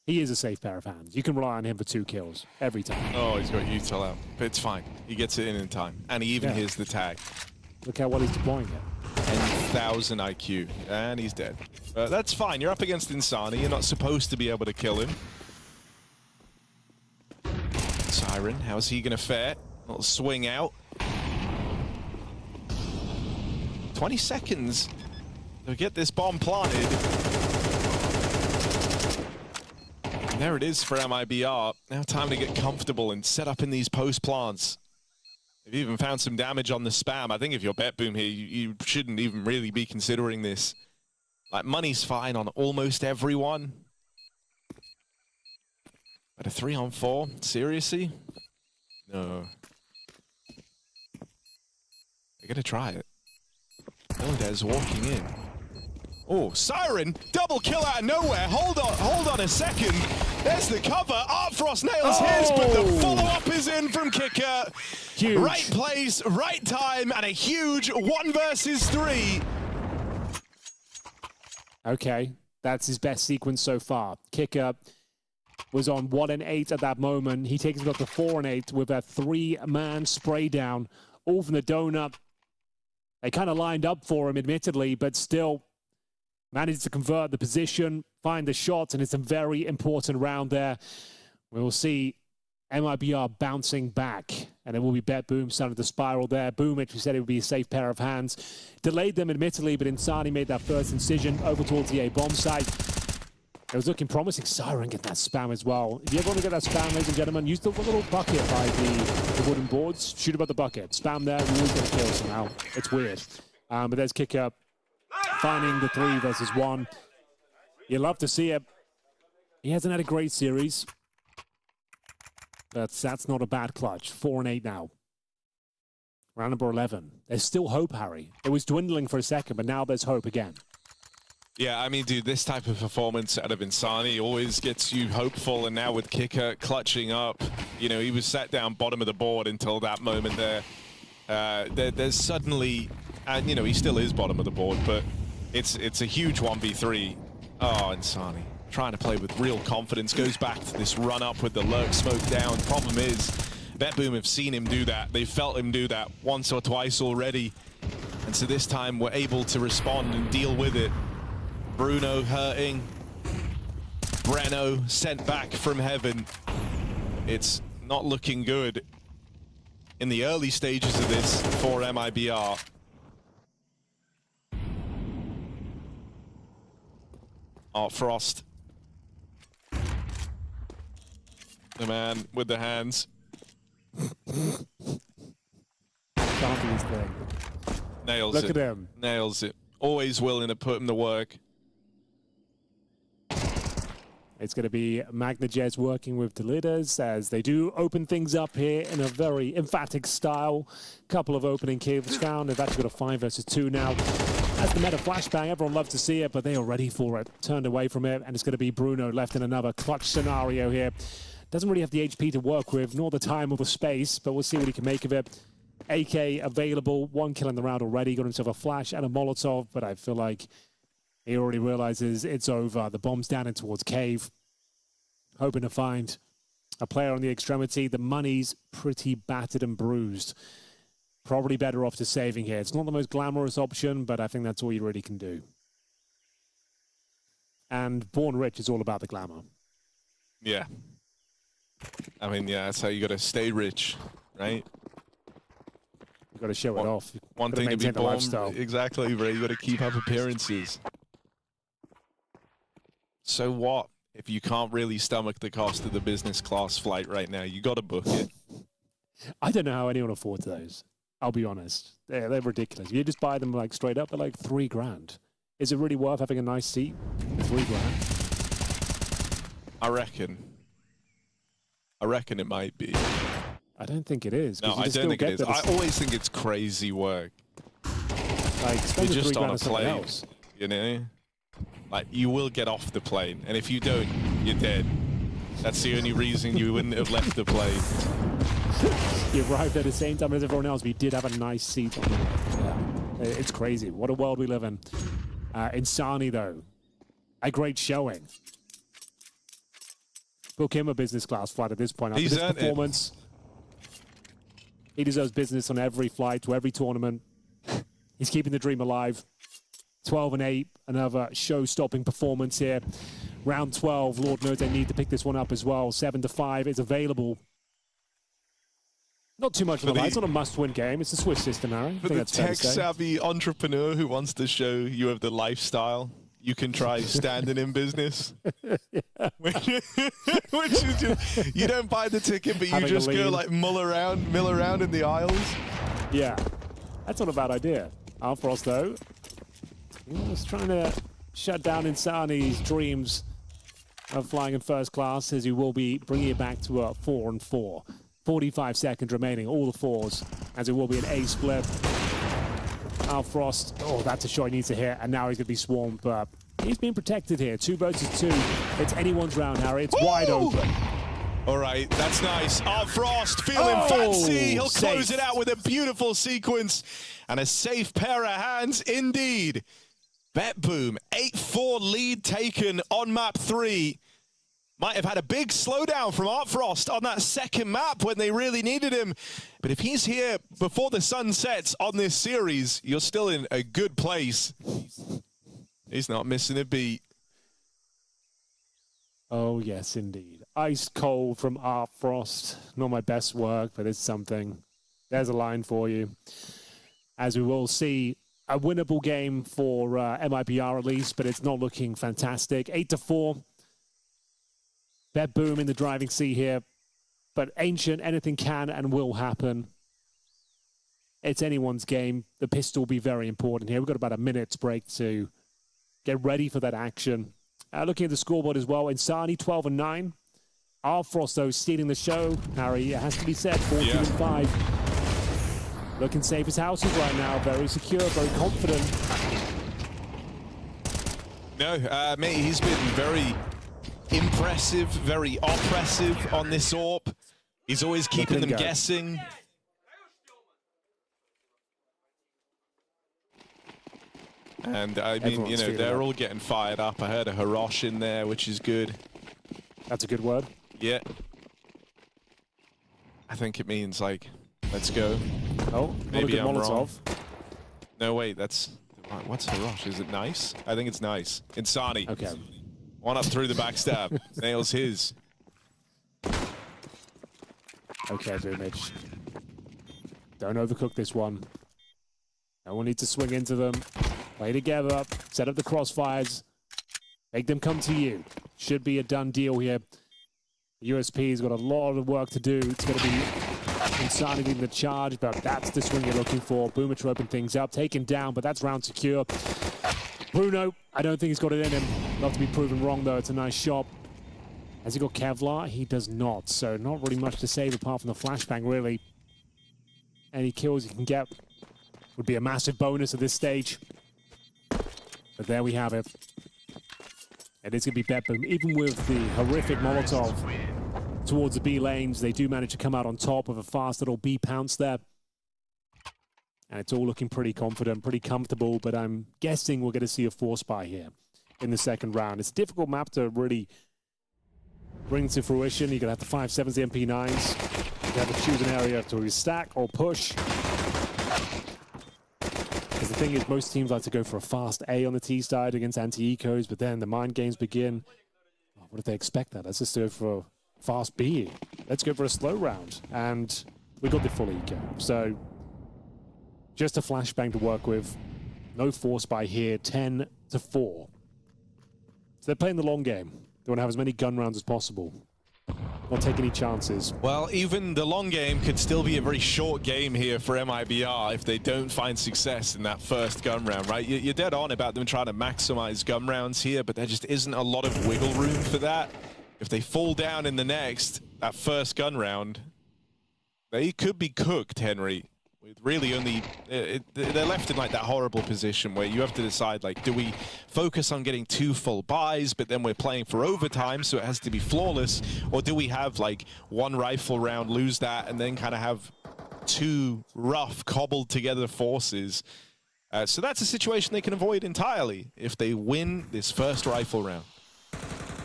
He is a safe pair of hands. You can rely on him for 2 kills every time. Oh, he's got util out. But it's fine. He gets it in time. And he even hears the tag. Look how well he's deploying it. 10,000 IQ. And he's dead. That's fine. You're up against Insani. You're not supposed to be able to kill him. Siren, how's he going to fare? Little swing out. 20 seconds to get this bomb planted. And there it is for MIBR. Now time to get comfortable and set up in these post plants. They've even found some damage on the spam. I think if you're BetBoom here, you shouldn't even really be considering this. Like, money's fine on almost everyone. But a 3-on-4? Seriously? No. They're going to try it. Elder's walking in. Oh, Siren! Double kill out of nowhere! Hold on a second! There's the cover. Artfrost nails his, but the follow-up is in from Kicker. Huge. Right place, right time, and a huge 1 versus 3. Okay, that's his best sequence so far. Kicker was on 1 and 8 at that moment. He takes it up to 4 and 8 with a 3-man spray down, all from the donut. They kind of lined up for him, admittedly, but still managed to convert the position, find the shots, and it's a very important round there. We will see MIBR bouncing back, and it will be BetBoom starting to spiral there. Boomich, we said it would be a safe pair of hands. Delayed them, admittedly, but Insani made that first incision over towards the A bomb site. It was looking promising. Siren getting that spam as well. If you ever want to get that spam, ladies and gentlemen, use the little bucket by the wooden boards. Shoot about the bucket. Spam there, you always get a kill somehow. It's weird. But there's Kicker finding the 3 versus 1. You love to see it. He hasn't had a great series, but that's not a bad clutch. 4 and 8 now. Round number 11. There's still hope, Harry. It was dwindling for a second, but now there's hope again. Yeah, I mean, dude, this type of performance out of Insani always gets you hopeful, and now with Kicker clutching up, you know, he was sat down bottom of the board until that moment there. There's suddenly, and you know, he still is bottom of the board, but it's a huge 1v3. Oh, Insani trying to play with real confidence, goes back to this run up with the lurk smoke down. Problem is, BetBoom have seen him do that. They felt him do that once or twice already, and so this time we're able to respond and deal with it. Bruno hurting. Breno sent back from heaven. It's not looking good in the early stages of this for MIBR. Frost. The man with the hands. Nails it. Look at him. Nails it. Always willing to put him to work. It's going to be MagnaJez working with the leaders as they do open things up here in a very emphatic style. Couple of opening kills found. They've actually got a 5 versus 2 now. That's the meta flashbang. Everyone loves to see it, but they are ready for it. Turned away from it, and it's going to be Bruno left in another clutch scenario here. Doesn't really have the HP to work with, nor the time or the space, but we'll see what he can make of it. AK available. 1 kill in the round already. Got himself a flash and a Molotov, but I feel like he already realizes it's over. The bomb's down in towards Cave. Hoping to find a player on the extremity. The money's pretty battered and bruised. Probably better off just saving here. It's not the most glamorous option, but I think that's all you really can do. And Born Rich is all about the glamour. Yeah. I mean, yeah, that's how you got to stay rich, right? You've got to show it off. One thing to be born, exactly, bro. You got to keep up appearances. So what if you can't really stomach the cost of the business class flight right now? You got to book it. I don't know how anyone affords those. I'll be honest. They're ridiculous. You just buy them like straight up at like $3 grand. Is it really worth having a nice seat? $3 grand? I reckon it might be. I don't think it is. No, I don't think it is. I always think it's crazy work. Like, you're just on a plane, you know? Like, you will get off the plane, and if you don't, you're dead. That's the only reason you wouldn't have left the plane. You arrived at the same time as everyone else, but you did have a nice seat on the way. Yeah. It's crazy. What a world we live in. Insani, though, a great showing. Book him a business class flight at this point. After this performance, he deserves business on every flight to every tournament. He's keeping the dream alive. 12 and 8, another show-stopping performance here. Round 12, Lord knows they need to pick this one up as well. 7-5 is available. Not too much of a lie. It's not a must-win game. It's a Swiss system, Harry. For the tech-savvy entrepreneur who wants to show you have the lifestyle, you can try standing in business. Which is just, you don't buy the ticket, but you just go like mill around in the aisles. Yeah, that's not a bad idea. Frost, though, he's trying to shut down Insani's dreams of flying in first class, as he will be bringing it back to a 4 and 4. 45 seconds remaining, all the 4s, as it will be an A split. Frost, oh, that's a shot he needs to hit, and now he's going to be swarmed. But He's being protected here. 2 versus 2. It's anyone's round, Harry. It's wide open. All right, that's nice. Frost feeling fancy. He'll close it out with a beautiful sequence and a safe pair of hands indeed. BetBoom, 8-4 lead taken on map 3. Might have had a big slowdown from Frost on that second map when they really needed him. But if he's here before the sun sets on this series, you're still in a good place. He's not missing a beat. Oh, yes, indeed. Ice cold from Frost. Not my best work, but it's something. There's a line for you. As we will see, a winnable game for MIBR at least, but it's not looking fantastic. 8-4. BetBoom in the driving seat here. But Ancient, anything can and will happen. It's anyone's game. The pistol will be very important here. We've got about a minute's break to get ready for that action. Looking at the scoreboard as well, Insani 12-9. Frost, though, stealing the show. Harry, it has to be said, 14-5. Looking safe as houses right now. Very secure, very confident. No, mate, he's been very impressive, very oppressive on this AWP. He's always keeping them guessing. And I mean, you know, they're all getting fired up. I heard a Hirosh in there, which is good. That's a good word. Yeah. I think it means, like, let's go. Oh, maybe I'm Molotov. wrong. No, wait, that's... What's Hirosh? Is it nice? I think it's nice. Insani. Okay. One up through the backstab. Nails his. Okay, Boomage. Don't overcook this one. No one needs to swing into them. Play together. Set up the crossfires. Make them come to you. Should be a done deal here. USP's got a lot of work to do. It's going to be Insani leading the charge, but that's the swing you're looking for. Boomer to open things up. Taken down, but that's round secure. Bruno, I don't think he's got it in him. Not to be proven wrong, though. It's a nice shot. Has he got Kevlar? He does not. So not really much to save apart from the flashbang, really. Any kills you can get would be a massive bonus at this stage. But there we have it. It is going to be BetBoom. Even with the horrific Molotov towards the B lanes, they do manage to come out on top with a fast little B pounce there. And it's all looking pretty confident, pretty comfortable, but I'm guessing we're going to see a force buy here in the second round. It's a difficult map to really bring to fruition. You're going to have the 5.7s, the MP9s. You have to choose an area to stack or push. Because the thing is, most teams like to go for a fast A on the T side against anti-ecos, but then the mind games begin. Oh, what if they expect that? Let's just go for a fast B. Let's go for a slow round. And we got the full eco. So just a flashbang to work with. No force buy here, 10-4. So they're playing the long game. They want to have as many gun rounds as possible. Not take any chances. Well, even the long game could still be a very short game here for MIBR if they don't find success in that first gun round, right? You're dead on about them trying to maximize gun rounds here, but there just isn't a lot of wiggle room for that. If they fall down in the next, that first gun round, they could be cooked, Henry. With really only, they're left in like that horrible position where you have to decide, like, do we focus on getting 2 full buys, but then we're playing for overtime, so it has to be flawless, or do we have like 1 rifle round, lose that, and then kind of have 2 rough, cobbled together forces? So that's a situation they can avoid entirely if they win this first rifle round.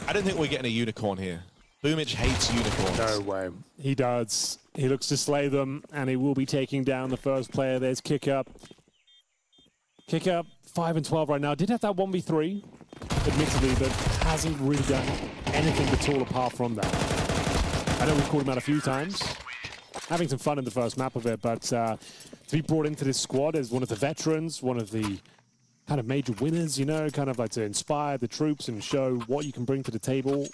I don't think we're getting a unicorn here. Boomich hates unicorns. No way. He does. He looks to slay them, and he will be taking down the first player. There's Kick Up. Kick Up, 5-12 right now. Did have that 1v3, admittedly, but hasn't really done anything at all apart from that. I know we've called him out a few times. Having some fun in the first map of it, but to be brought into this squad as one of the veterans, one of the kind of major winners, you know, kind of like to inspire the troops and show what you can bring to the table.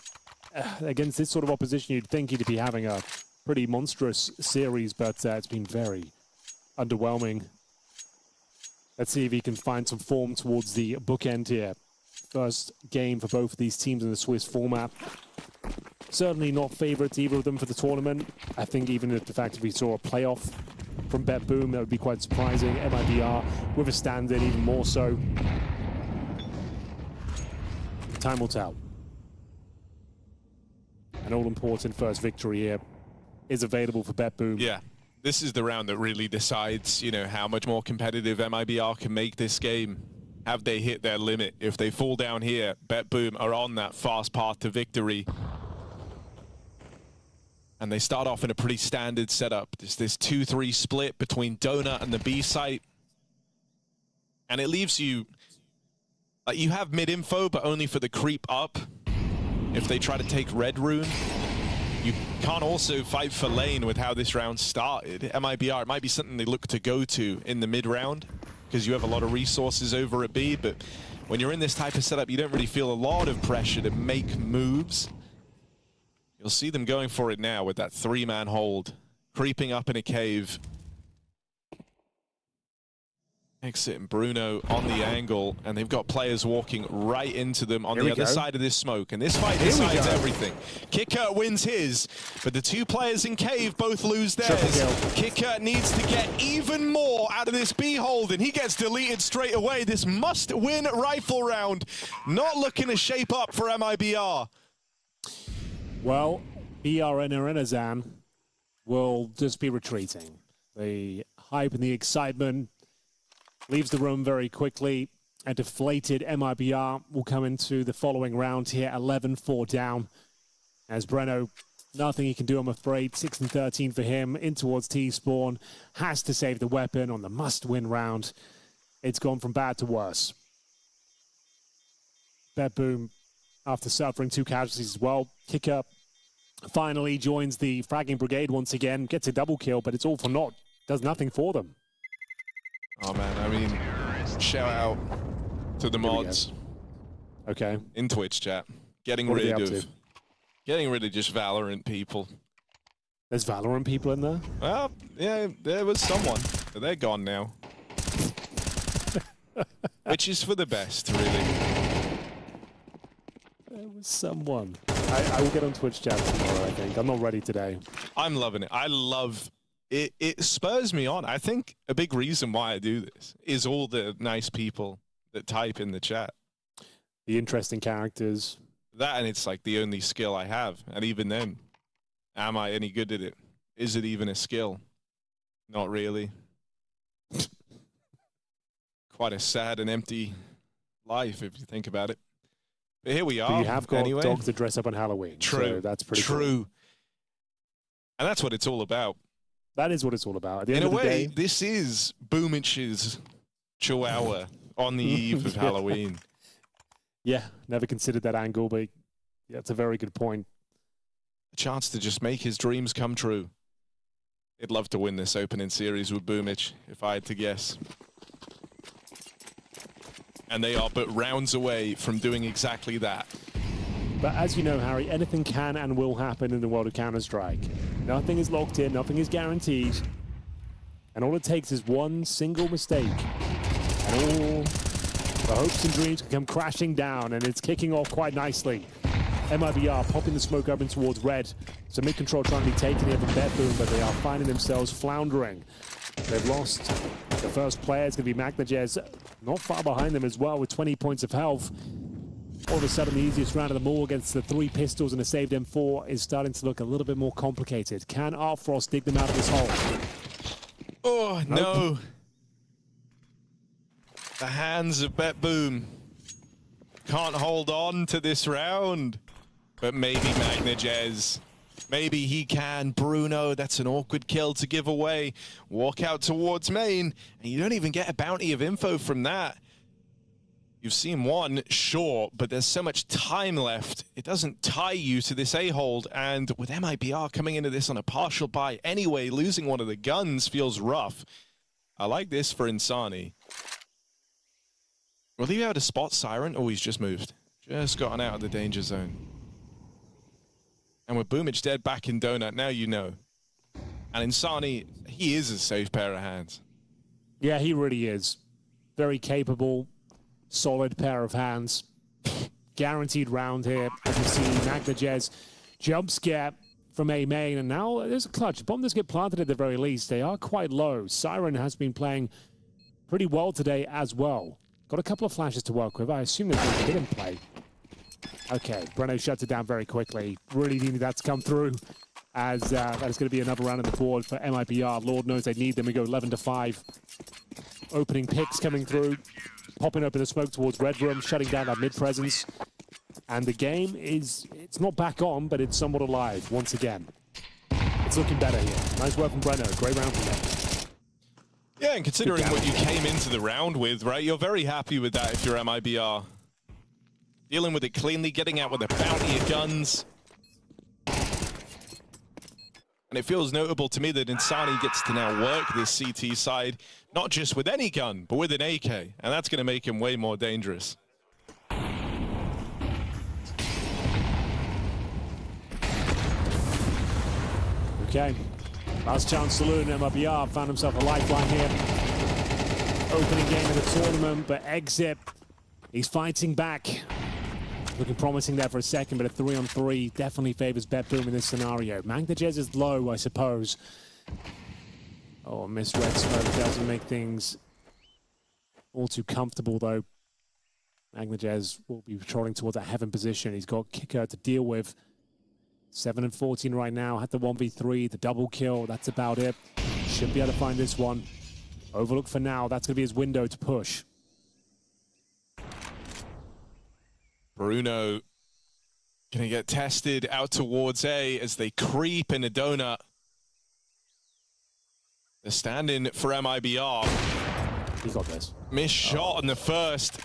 Against this sort of opposition, you'd think he'd be having a pretty monstrous series, but it's been very underwhelming. Let's see if he can find some form towards the bookend here. First game for both of these teams in the Swiss format. Certainly not favourites, either of them, for the tournament. I think even if the fact if we saw a playoff from BetBoom, that would be quite surprising. MIBR with a standard, even more so. Time will tell. An all-important first victory here is available for BetBoom. Yeah, this is the round that really decides, you know, how much more competitive MIBR can make this game. Have they hit their limit? If they fall down here, BetBoom are on that fast path to victory. And they start off in a pretty standard setup. There's this 2-3 split between Donut and the B site. And it leaves you, like, you have mid-info, but only for the creep up. If they try to take Red Rune, you can't also fight for lane with how this round started. MIBR, it might be something they look to go to in the mid-round, because you have a lot of resources over at B, but when you're in this type of setup, you don't really feel a lot of pressure to make moves. You'll see them going for it now with that 3-man hold, creeping up in a cave. Exit and Bruno on the angle, and they've got players walking right into them on the other side of this smoke, and this fight decides everything. Kicker wins his, but the two players in cave both lose theirs. Kicker needs to get even more out of this B hold, and he gets deleted straight away. This must-win rifle round, not looking to shape up for MIBR. Well, BR and Arenazan will just be retreating. The hype and the excitement leaves the room very quickly. A deflated MIBR will come into the following round here, 11-4 down. As Breno, nothing he can do, I'm afraid. 6 and 13 for him, in towards T-Spawn. Has to save the weapon on the must-win round. It's gone from bad to worse. BetBoom, after suffering 2 casualties as well, kick up. Finally joins the fragging brigade once again, gets a double kill, but it's all for naught. Does nothing for them. Oh man, I mean, shout out to the mods. Okay. In Twitch chat. Getting rid of just Valorant people. There's Valorant people in there? Well, yeah, there was someone, but they're gone now. Which is for the best, really. There was someone. I will get on Twitch chat tomorrow, I think. I'm not ready today. I'm loving it. I love it. It spurs me on. I think a big reason why I do this is all the nice people that type in the chat. The interesting characters. That, and it's like the only skill I have. And even then, am I any good at it? Is it even a skill? Not really. Quite a sad and empty life if you think about it. But here we are. But you have got anyway. dogs that dress up on Halloween. True. So that's pretty True. cool. And that's what it's all about. That is what it's all about. At the end In a of the way, day, this is Boomich's Chihuahua on the eve of Halloween. Yeah, never considered that angle, but yeah, it's a very good point. A chance to just make his dreams come true. I'd love to win this opening series with Boomich, if I had to guess. And they are but rounds away from doing exactly that. But as you know, Harry, anything can and will happen in the world of Counter-Strike. Nothing is locked in, nothing is guaranteed. And all it takes is one single mistake. And all the hopes and dreams can come crashing down, and it's kicking off quite nicely. MIBR popping the smoke up in towards red. So mid-control trying to be taken here from BetBoom, but they are finding themselves floundering. They've lost the first player. It's going to be Magnajez, not far behind them as well with 20 points of health. All of a sudden, the easiest round of them all against the 3 pistols and a saved M4 is starting to look a little bit more complicated. Can Artfrost dig them out of this hole? Oh, no. The hands of BetBoom can't hold on to this round. But maybe Magnajez. Maybe he can. Bruno, that's an awkward kill to give away. Walk out towards main, and you don't even get a bounty of info from that. You've seen one, sure, but there's so much time left. It doesn't tie you to this A-hold, and with MIBR coming into this on a partial buy anyway, losing one of the guns feels rough. I like this for Insani. Will he be able to spot Siren? Oh, he's just moved. Just gotten out of the danger zone. And with Boomich dead back in Donut, now you know. And Insani, he is a safe pair of hands. Yeah, he really is. Very capable, solid pair of hands. Guaranteed round here. As you see, Magnajez jump scare from A main. And now there's a clutch. Bomb does get planted at the very least. They are quite low. Siren has been playing pretty well today as well. Got a couple of flashes to work with. I assume they're going to get in play. Okay, Breno shuts it down very quickly. Really needed that to come through, as that is going to be another round on the board for MIBR. Lord knows they need them. We go 11-5. Opening picks coming through, popping open the smoke towards Red Room, shutting down that mid presence. And the game is, it's not back on, but it's somewhat alive once again. It's looking better here. Nice work from Breno. Great round from him. Yeah, and considering what you came into the round with, right, you're very happy with that if you're MIBR. Dealing with it cleanly, getting out with a bounty of guns. And it feels notable to me that Insani gets to now work this CT side, not just with any gun, but with an AK. And that's going to make him way more dangerous. Okay, last chance saloon. MIBR found himself a lifeline here. Opening game of the tournament, but exit. He's fighting back. Looking promising there for a second, but a 3-on-3 definitely favors BetBoom in this scenario. MagnaJez is low, I suppose. Oh, missed red smoke doesn't make things all too comfortable, though. MagnaJez will be patrolling towards a heaven position. He's got Kicker to deal with. 7-14 right now. Had the 1v3, the double kill. That's about it. Should be able to find this one. Overlook for now. That's going to be his window to push. Bruno gonna get tested out towards A as they creep in a donut. They're standing for MIBR. He got this. Missed shot on the first.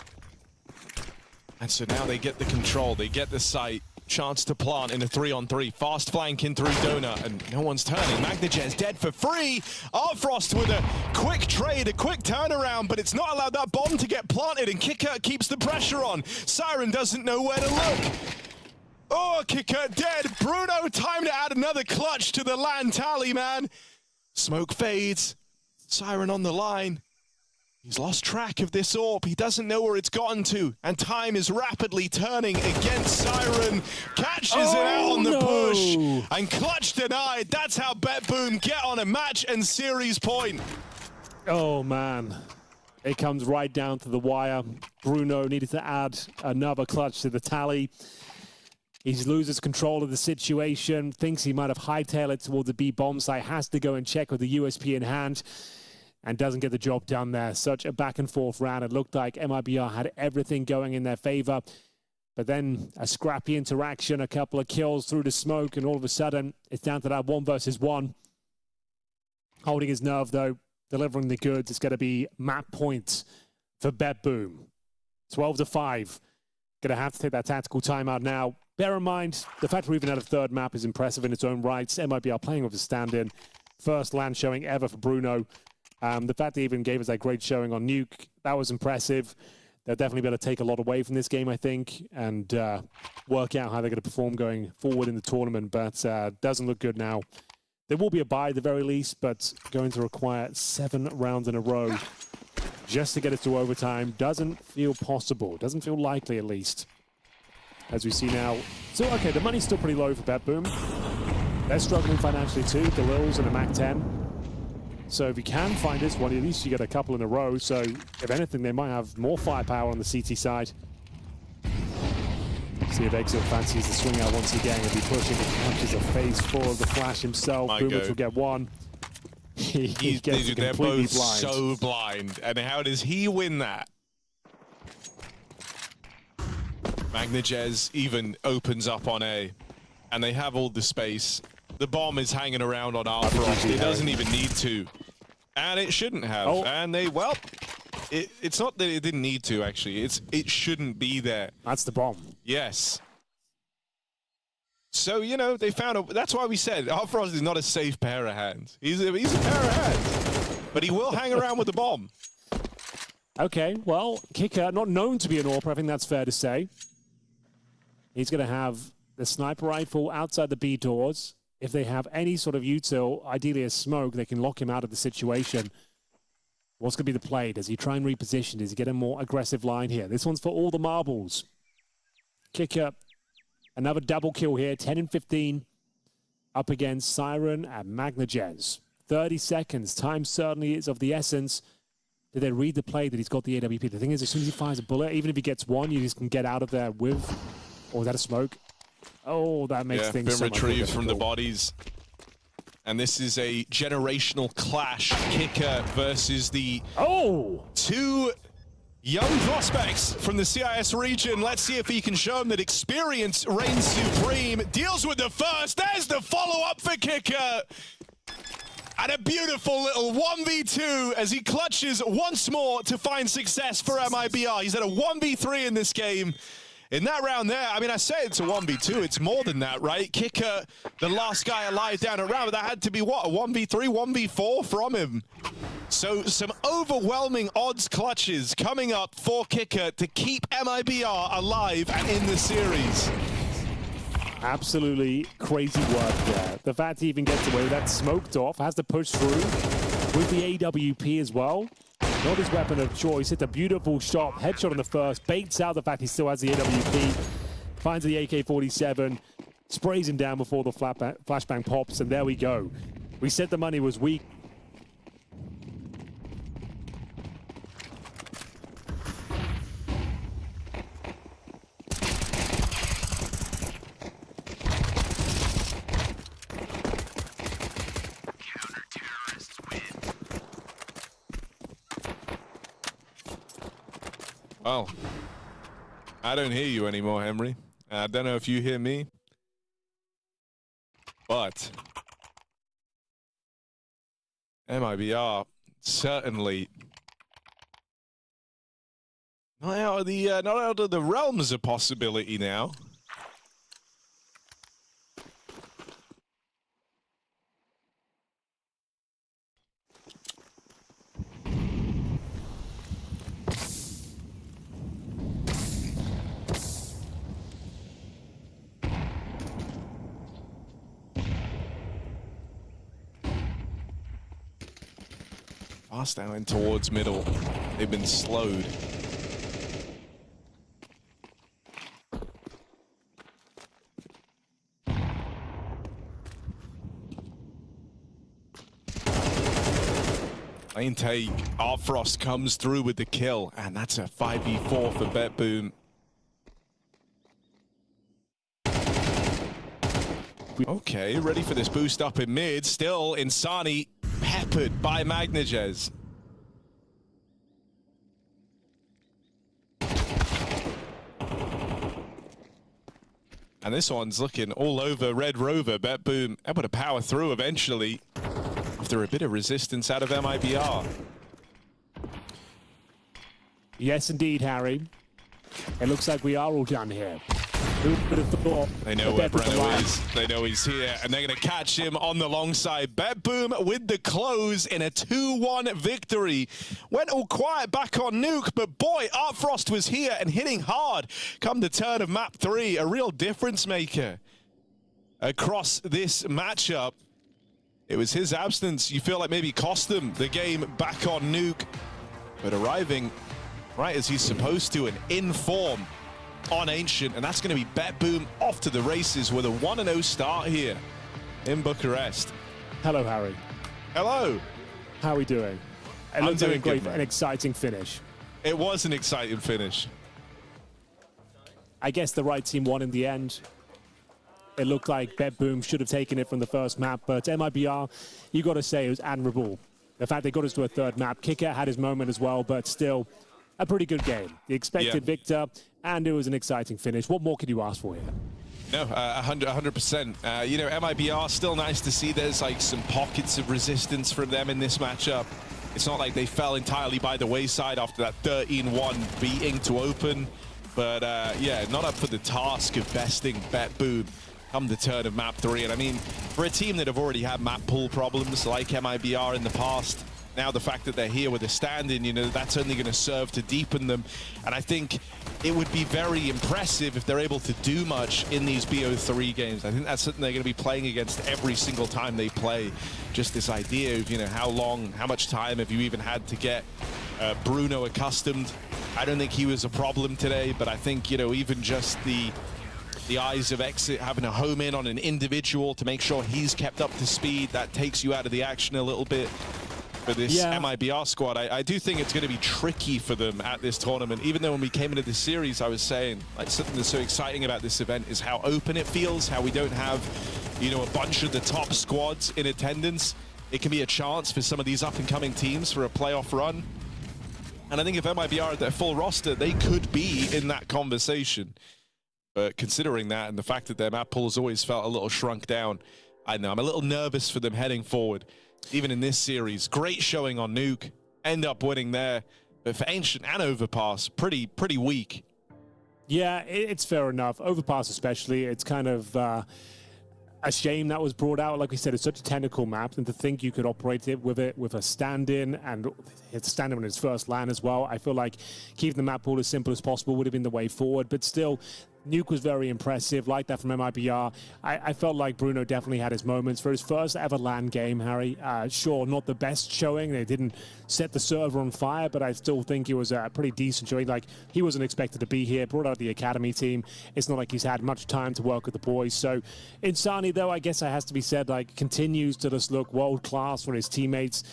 And so now they get the control, they get the sight. Chance to plant in a 3-on-3. Fast flanking through donut, and no one's turning. MagnaJez dead for free. Artfrost with a quick trade, a quick turnaround, but it's not allowed that bomb to get planted, and Kicker keeps the pressure on. Siren doesn't know where to look. Oh, Kicker dead. Bruno, time to add another clutch to the land tally, man. Smoke fades. Siren on the line. He's lost track of this AWP. He doesn't know where it's gotten to. And time is rapidly turning against Siren. Catches it out on the push. And clutch denied. That's how BetBoom get on a match and series point. Oh, man. It comes right down to the wire. Bruno needed to add another clutch to the tally. He loses control of the situation. Thinks he might have hightailed it towards the B bomb site. Has to go and check with the USP in hand. And doesn't get the job done there. Such a back and forth round. It looked like MIBR had everything going in their favor. But then a scrappy interaction, a couple of kills through the smoke, and all of a sudden it's down to that 1 versus 1. Holding his nerve though, delivering the goods. It's going to be map points for BetBoom. 12-5. Going to have to take that tactical timeout now. Bear in mind, the fact we're even at a third map is impressive in its own rights. MIBR playing with a stand-in. First land showing ever for Bruno. The fact they even gave us that great showing on Nuke, that was impressive. They'll definitely be able to take a lot away from this game, I think, and work out how they're going to perform going forward in the tournament, but doesn't look good now. There will be a bye at the very least, but going to require 7 rounds in a row just to get us to overtime doesn't feel possible. Doesn't feel likely, at least, as we see now. So, okay, the money's still pretty low for BetBoom. They're struggling financially too, the Lils and a Mac-10. So if you can find this one, at least you get a couple in a row. So if anything, they might have more firepower on the CT side. See if Exil fancies the swing out once again. He'll be pushing and catches a phase 4 of the flash himself. Boomich will get one. He gets they're completely both blind. so blind. And how does he win that? MagnaJez even opens up on A. And they have all the space. The bomb is hanging around on Artfrost. It doesn't even need to. And it shouldn't have. Oh. And they, well, it's not that it didn't need to, actually. It shouldn't be there. That's the bomb. Yes. So, you know, they found a... That's why we said Artfrost is not a safe pair of hands. He's a pair of hands. But he will hang around with the bomb. Okay, well, Kicker, not known to be an AWP, I think that's fair to say. He's going to have the sniper rifle outside the B doors. If they have any sort of util, ideally a smoke, they can lock him out of the situation. What's going to be the play? Does he try and reposition? Does he get a more aggressive line here? This one's for all the marbles. Kicker, another double kill here, 10-15, up against Siren and MagnaJez. 30 seconds, time certainly is of the essence. Did they read the play that he's got the AWP? The thing is, as soon as he fires a bullet, even if he gets one, you just can get out of there with Or is that a smoke? Oh, that makes things been so much more retrieved from the difficult. bodies. And this is a generational clash. Kicker versus the two young prospects from the CIS region. Let's see if he can show them that experience reigns supreme. Deals with the first. There's the follow-up for Kicker. And a beautiful little 1v2 as he clutches once more to find success for MIBR. He's at a 1v3 in this game. In that round there, I mean, I say it's a 1v2. It's more than that, right? Kicker, the last guy alive down around, but that had to be, what, a 1v3, 1v4 from him. So some overwhelming odds clutches coming up for Kicker to keep MIBR alive and in the series. Absolutely crazy work there. The fact he even gets away with that, smoked off, has to push through with the AWP as well. Not his weapon of choice. Hits a beautiful shot, headshot on the first, baits out the fact he still has the AWP, finds the AK-47, sprays him down before the flashbang pops, and there we go. We said the money was weak. Well, I don't hear you anymore, Henry. I don't know if you hear me. But MIBR certainly not out of the realms of possibility now. Fast now in towards middle. They've been slowed. Lane take. Artfrost comes through with the kill, and that's a 5v4 for BetBoom. Okay, ready for this boost up in mid. Still, Insani peppered by Magnagez. And this one's looking all over Red Rover. BetBoom able to power through eventually after a bit of resistance out of MIBR. Yes, indeed, Harry. It looks like we are all done here. Who would have thought? They know where Breno is. They know he's here, and they're going to catch him on the long side. BetBoom with the close in a 2-1 victory. Went all quiet back on Nuke, but boy, Artfrost was here and hitting hard come the turn of map 3. A real difference maker across this matchup. It was his absence, you feel like maybe cost them the game back on Nuke, but arriving right as he's supposed to and in form on Ancient, and that's going to be BetBoom off to the races with a 1-0 start here in Bucharest. Hello, Harry. Hello. How are we doing? It looks like a great, an exciting finish. It was an exciting finish. I guess the right team won in the end. It looked like BetBoom should have taken it from the first map, but MIBR, you got to say, it was admirable. The fact they got us to a third map. Kicker had his moment as well, but still a pretty good game. The expected victor, and it was an exciting finish. What more could you ask for here? No, 100%. You know, MIBR, still nice to see there's like some pockets of resistance from them in this matchup. It's not like they fell entirely by the wayside after that 13-1 beating to open. But yeah, not up for the task of besting BetBoom come the turn of map 3. And I mean, for a team that have already had map pool problems like MIBR in the past, now the fact that they're here with a stand-in, you know, that's only going to serve to deepen them. And I think it would be very impressive if they're able to do much in these BO3 games. I think that's something they're going to be playing against every single time they play. Just this idea of, you know, how much time have you even had to get Bruno accustomed? I don't think he was a problem today, but I think, you know, even just the eyes of Exit having a home in on an individual to make sure he's kept up to speed, that takes you out of the action a little bit. for this MIBR squad. I do think it's going to be tricky for them at this tournament. Even though when we came into this series, I was saying, like, something that's so exciting about this event is how open it feels, how we don't have, you know, a bunch of the top squads in attendance. It can be a chance for some of these up-and-coming teams for a playoff run. And I think if MIBR at their full roster, they could be in that conversation. But considering that and the fact that their map pool has always felt a little shrunk down, I know I'm a little nervous for them heading forward. Even in this series, great showing on Nuke, end up winning there. But for Ancient and Overpass, pretty weak. Yeah, it's fair enough. Overpass especially, it's kind of a shame that was brought out. Like we said, it's such a technical map, and to think you could operate it with a stand-in, and it's a stand-in on his first LAN as well. I feel like keeping the map pool as simple as possible would have been the way forward, but still, Nuke was very impressive, like that from MIBR. I felt like Bruno definitely had his moments. For his first ever LAN game, Harry, sure, not the best showing. They didn't set the server on fire, but I still think it was a pretty decent showing. Like, he wasn't expected to be here, brought out the academy team. It's not like he's had much time to work with the boys. So, Insani, though, I guess it has to be said, like, continues to just look world-class for his teammates.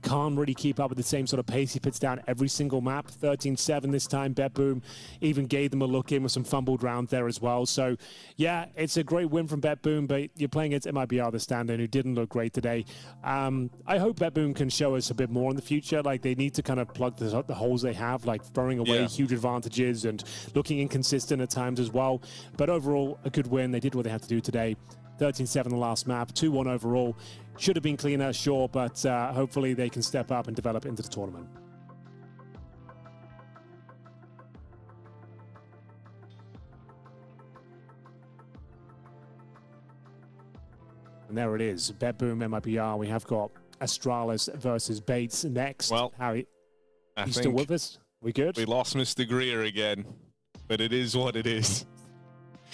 Can't really keep up with the same sort of pace. He puts down every single map. 13-7 this time. BetBoom even gave them a look in with some fumbled round there as well. So, yeah, it's a great win from BetBoom, but you're playing against MIBR, the stand-in, who didn't look great today. I hope BetBoom can show us a bit more in the future. Like, they need to kind of plug the holes they have, like throwing away huge advantages and looking inconsistent at times as well. But overall, a good win. They did what they had to do today. 13-7 the last map, 2-1 overall. Should have been cleaner, sure, but hopefully they can step up and develop into the tournament. And there it is, BetBoom MIBR. We have got Astralis versus Bates next. Well, Harry, you still with us? We good? We lost Mr. Greer again, but it is what it is.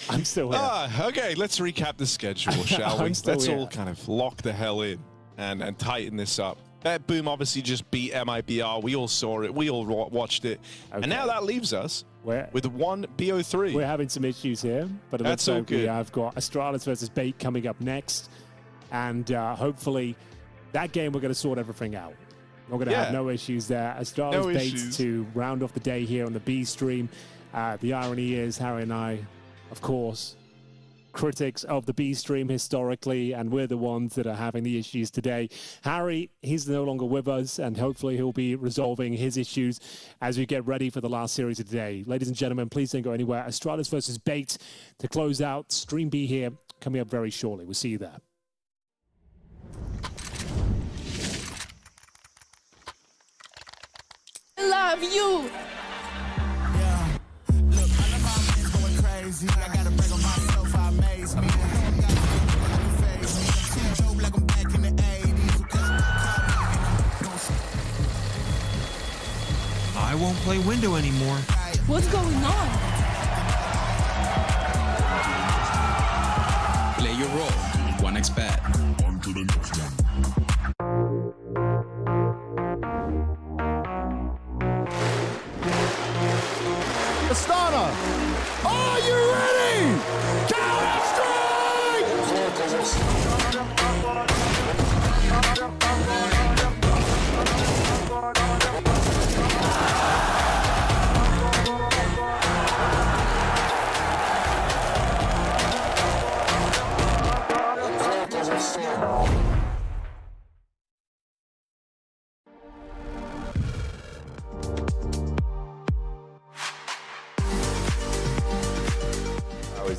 I'm still here. Okay, let's recap the schedule, shall we? Let's all kind of lock the hell in and tighten this up. BetBoom obviously just beat MIBR. We all saw it. We all watched it. Okay. And now that leaves us with one BO3. We're having some issues here, but it looks like we have got Astralis versus Bait coming up next. And hopefully that game we're going to sort everything out. We're going to have no issues there. Astralis Bait to round off the day here on the B stream. The irony is Harry and I, of course, critics of the B stream historically, and we're the ones that are having the issues today. Harry, he's no longer with us, and hopefully he'll be resolving his issues as we get ready for the last series of the day. Ladies and gentlemen, please don't go anywhere. Astralis versus Bait to close out Stream B here, coming up very shortly. We'll see you there. I love you. I gotta break on myself, I amaze me. Like I'm back in the 80s. I won't play window anymore. What's going on? Play your role, 1xBet. On to the next one. Astana, are you ready?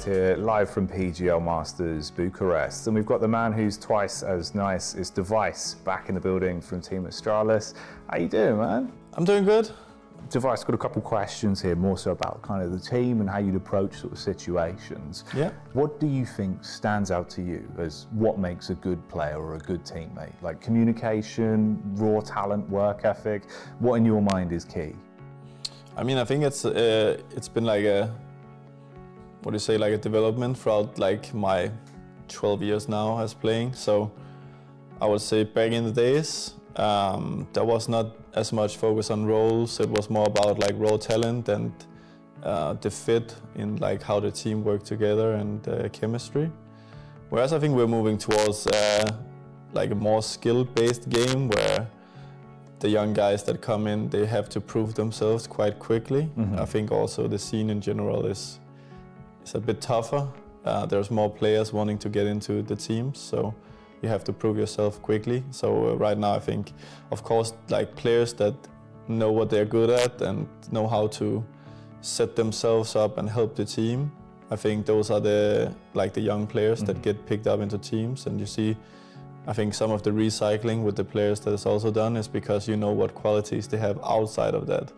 Here live from PGL Masters Bucharest, and we've got the man who's twice as nice as Device back in the building from Team Astralis. How you doing, man? I'm doing good. Device, got a couple questions here, more so about kind of the team and how you'd approach sort of situations. Yeah. What do you think stands out to you as what makes a good player or a good teammate? Like communication, raw talent, work ethic. What in your mind is key? I mean, I think it's been like a like a development throughout like my 12 years now as playing. So I would say back in the days, there was not as much focus on roles. It was more about like raw talent and the fit in like how the team worked together and chemistry. Whereas I think we're moving towards like a more skill-based game where the young guys that come in, they have to prove themselves quite quickly. I think also the scene in general is a bit tougher. There's more players wanting to get into the teams, so you have to prove yourself quickly. So right now I think, of course, like players that know what they're good at and know how to set themselves up and help the team. I think those are the young players that get picked up into teams, and you see, I think some of the recycling with the players that is also done is because you know what qualities they have outside of that.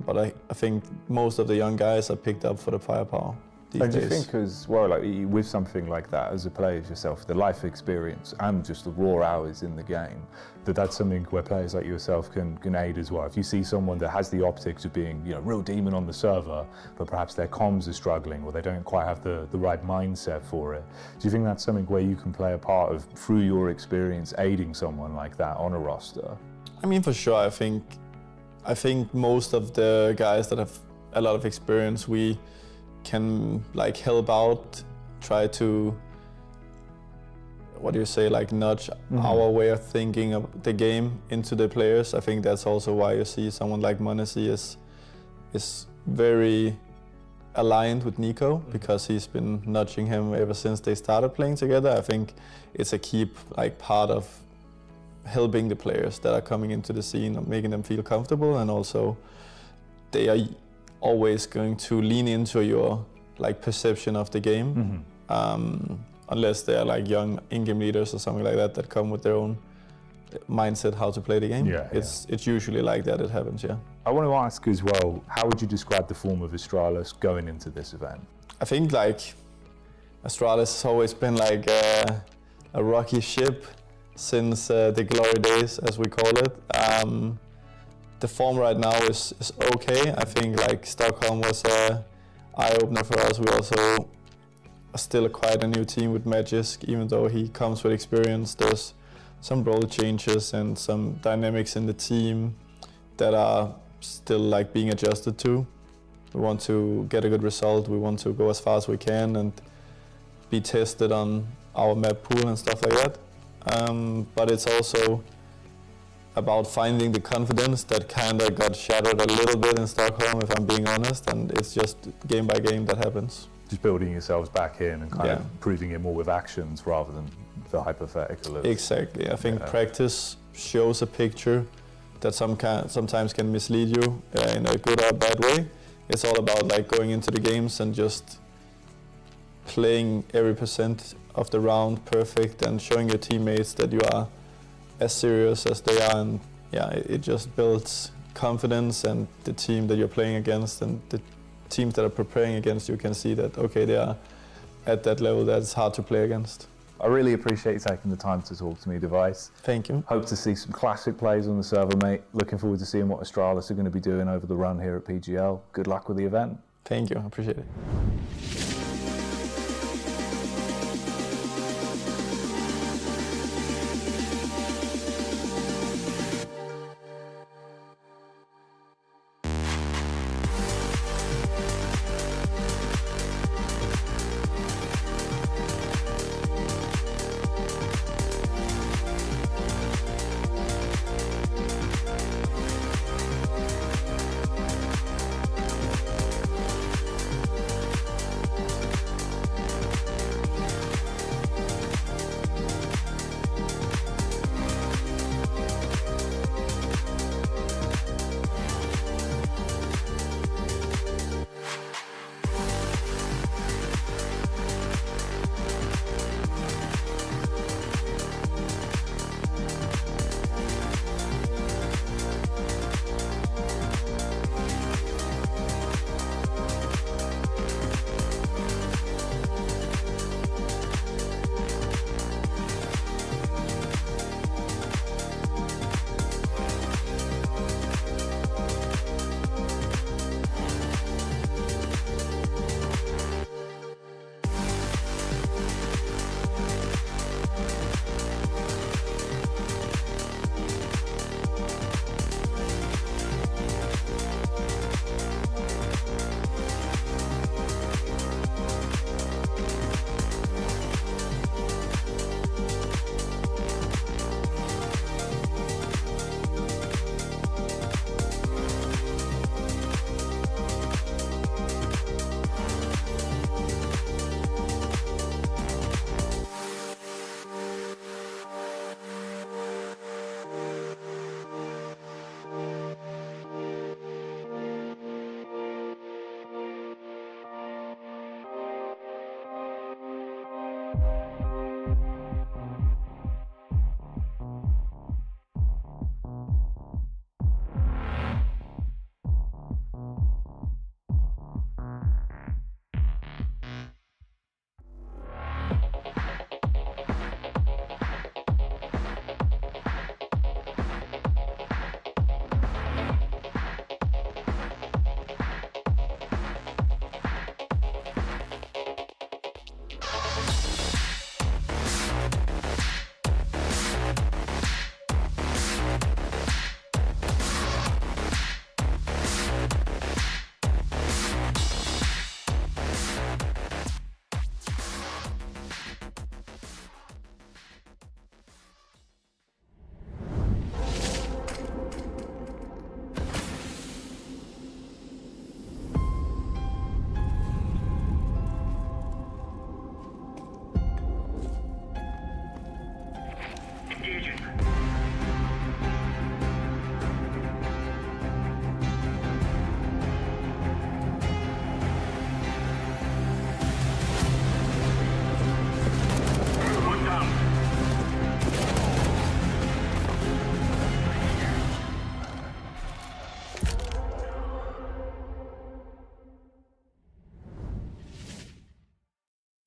But I think most of the young guys are picked up for the firepower these and days. do you think as well, like with something like that, as a player yourself, the life experience and just the raw hours in the game, that's something where players like yourself can aid as well? If you see someone that has the optics of being, you know, real demon on the server, but perhaps their comms are struggling or they don't quite have the right mindset for it, do you think that's something where you can play a part of, through your experience, aiding someone like that on a roster? I mean, for sure, I think most of the guys that have a lot of experience, we can like help out, try to, what do you say, like nudge our way of thinking of the game into the players. I think that's also why you see someone like Monesi is very aligned with Nico, because he's been nudging him ever since they started playing together. I think it's a key part of helping the players that are coming into the scene and making them feel comfortable, and also they are always going to lean into your perception of the game, unless they are like young in-game leaders or something like that come with their own mindset how to play the game. It's usually like that it happens. I want to ask as well, how would you describe the form of Astralis going into this event? I think Astralis has always been like a rocky ship since the glory days, as we call it. The form right now is okay. I think Stockholm was an eye-opener for us. We also are still quite a new team with Magisk, even though he comes with experience. There's some role changes and some dynamics in the team that are still being adjusted to. We want to get a good result. We want to go as far as we can and be tested on our map pool and stuff like that. But it's also about finding the confidence that kind of got shattered a little bit in Stockholm, if I'm being honest, and it's just game by game that happens. Just building yourselves back in and kind of proving it more with actions rather than the hypothetical. Exactly. I think practice shows a picture that sometimes can mislead you in a good or bad way. It's all about going into the games and just playing every % of the round perfect and showing your teammates that you are as serious as they are, and it just builds confidence, and the team that you're playing against and the teams that are preparing against you can see that, okay, they are at that level that it's hard to play against. I really appreciate you taking the time to talk to me, Device. Thank you. Hope to see some classic plays on the server, mate. Looking forward to seeing what Astralis are going to be doing over the run here at PGL. Good luck with the event. Thank you, I appreciate it.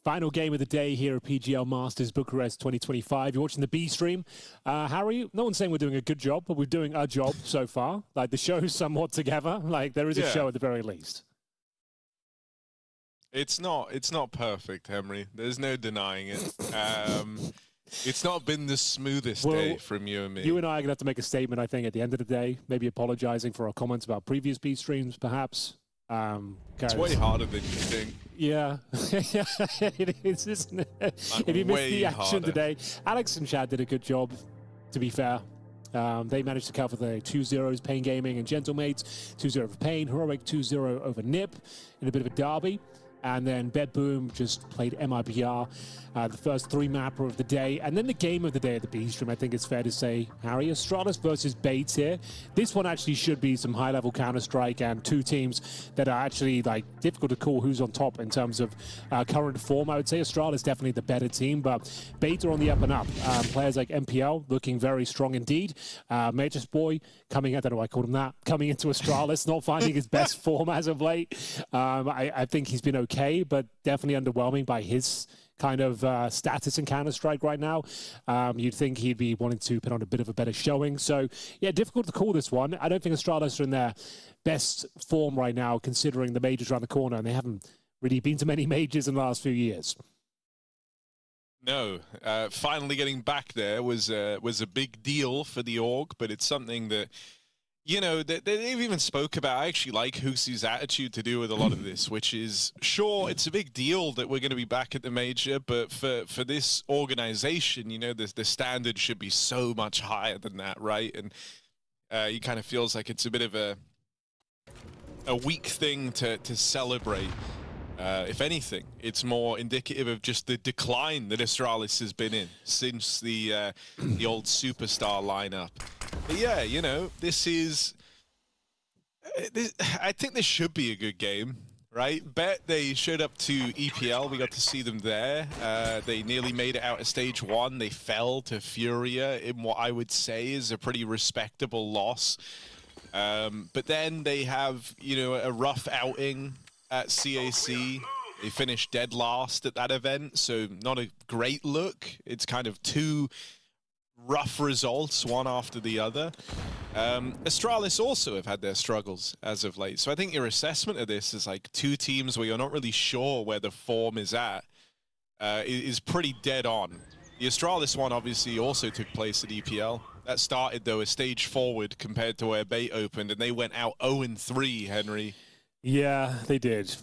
Final game of the day here at PGL Masters Bucharest 2025. You're watching the B stream. Harry, no one's saying we're doing a good job, but we're doing our job so far. Like, the show's somewhat together. Like, there is a show at the very least. It's not perfect, Henry. There's no denying it. It's not been the smoothest day from you and me. You and I are going to have to make a statement, I think, at the end of the day. Maybe apologizing for our comments about previous B streams, perhaps. It's way harder than you think. Yeah, it is, isn't it? Like, if you missed the action harder. today, Alex and Chad did a good job, to be fair. They managed to cover the 2-0s, Pain Gaming and Gentlemates, 2-0 for Pain, Heroic 2-0 over Nip in a bit of a derby. And then BetBoom just played MIBR, the first 3-mapper of the day. And then the game of the day at the B stream, I think it's fair to say, Harry, Astralis versus Bates here. This one actually should be some high-level Counter-Strike and two teams that are actually like difficult to call who's on top in terms of current form. I would say Astralis definitely the better team, but Bates are on the up and up. Players like MPL looking very strong indeed. Magus Boy coming, I don't know why I called him that, coming into Astralis, not finding his best form as of late. I think he's been okay, but definitely underwhelming by his kind of status in Counter-Strike right now. You'd think he'd be wanting to put on a bit of a better showing. So, yeah, difficult to call this one. I don't think Astralis are in their best form right now, considering the majors around the corner, and they haven't really been to many majors in the last few years. No, finally getting back there was a big deal for the org, but it's something that, you know, they've even spoke about. I actually like Husi's attitude to do with a lot of this, which is, sure, it's a big deal that we're going to be back at the major, but for this organization, you know, the standard should be so much higher than that, right? And he kind of feels like it's a bit of a weak thing to celebrate. If anything, it's more indicative of just the decline that Astralis has been in since the old superstar lineup. But yeah, you know, I think this should be a good game, right? They showed up to EPL. We got to see them there. They nearly made it out of stage 1. They fell to Furia in what I would say is a pretty respectable loss. But then they have, you know, a rough outing at CAC. They finished dead last at that event, so not a great look. It's kind of two rough results, one after the other. Astralis also have had their struggles as of late. So I think your assessment of this is like two teams where you're not really sure where the form is at, is pretty dead on. The Astralis one obviously also took place at EPL. That started, though, a stage forward compared to where Bait opened, and they went out 0-3, Henry. Yeah, they did.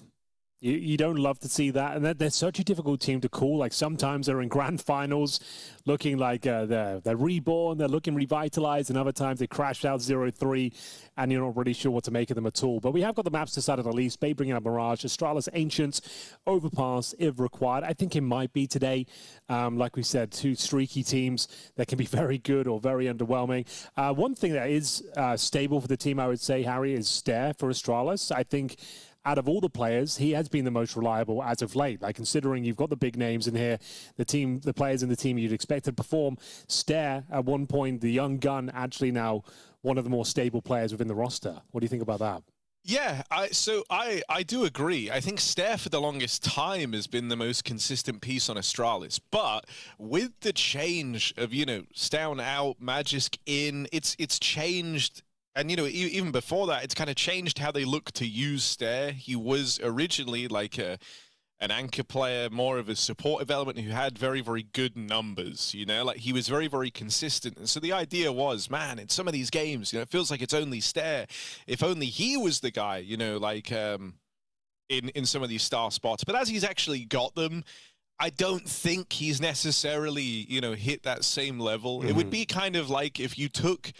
You don't love to see that, and they're such a difficult team to call. Like, sometimes they're in grand finals looking like they're reborn, they're looking revitalized, and other times they crashed out 0-3, and you're not really sure what to make of them at all. But we have got the maps decided at least. Bay bringing up Mirage, Astralis, Ancients, Overpass, if required. I think it might be today. Like we said, two streaky teams that can be very good or very underwhelming. One thing that is stable for the team, I would say, Harry, is Stare for Astralis. I think out of all the players, he has been the most reliable as of late. Like, considering you've got the big names in here, the players in the team you'd expect to perform. Stare, at one point, the young gun, actually now one of the more stable players within the roster. What do you think about that? Yeah, I do agree. I think Stare for the longest time has been the most consistent piece on Astralis. But with the change of, you know, Stown out, Magisk in, it's changed. And, you know, even before that, it's kind of changed how they look to use Stare. He was originally like an anchor player, more of a supportive element who had very, very good numbers, you know? Like, he was very, very consistent. And so the idea was, man, in some of these games, you know, it feels like it's only Stare. If only he was the guy, you know, like in some of these star spots. But as he's actually got them, I don't think he's necessarily, you know, hit that same level. It would be kind of like if you took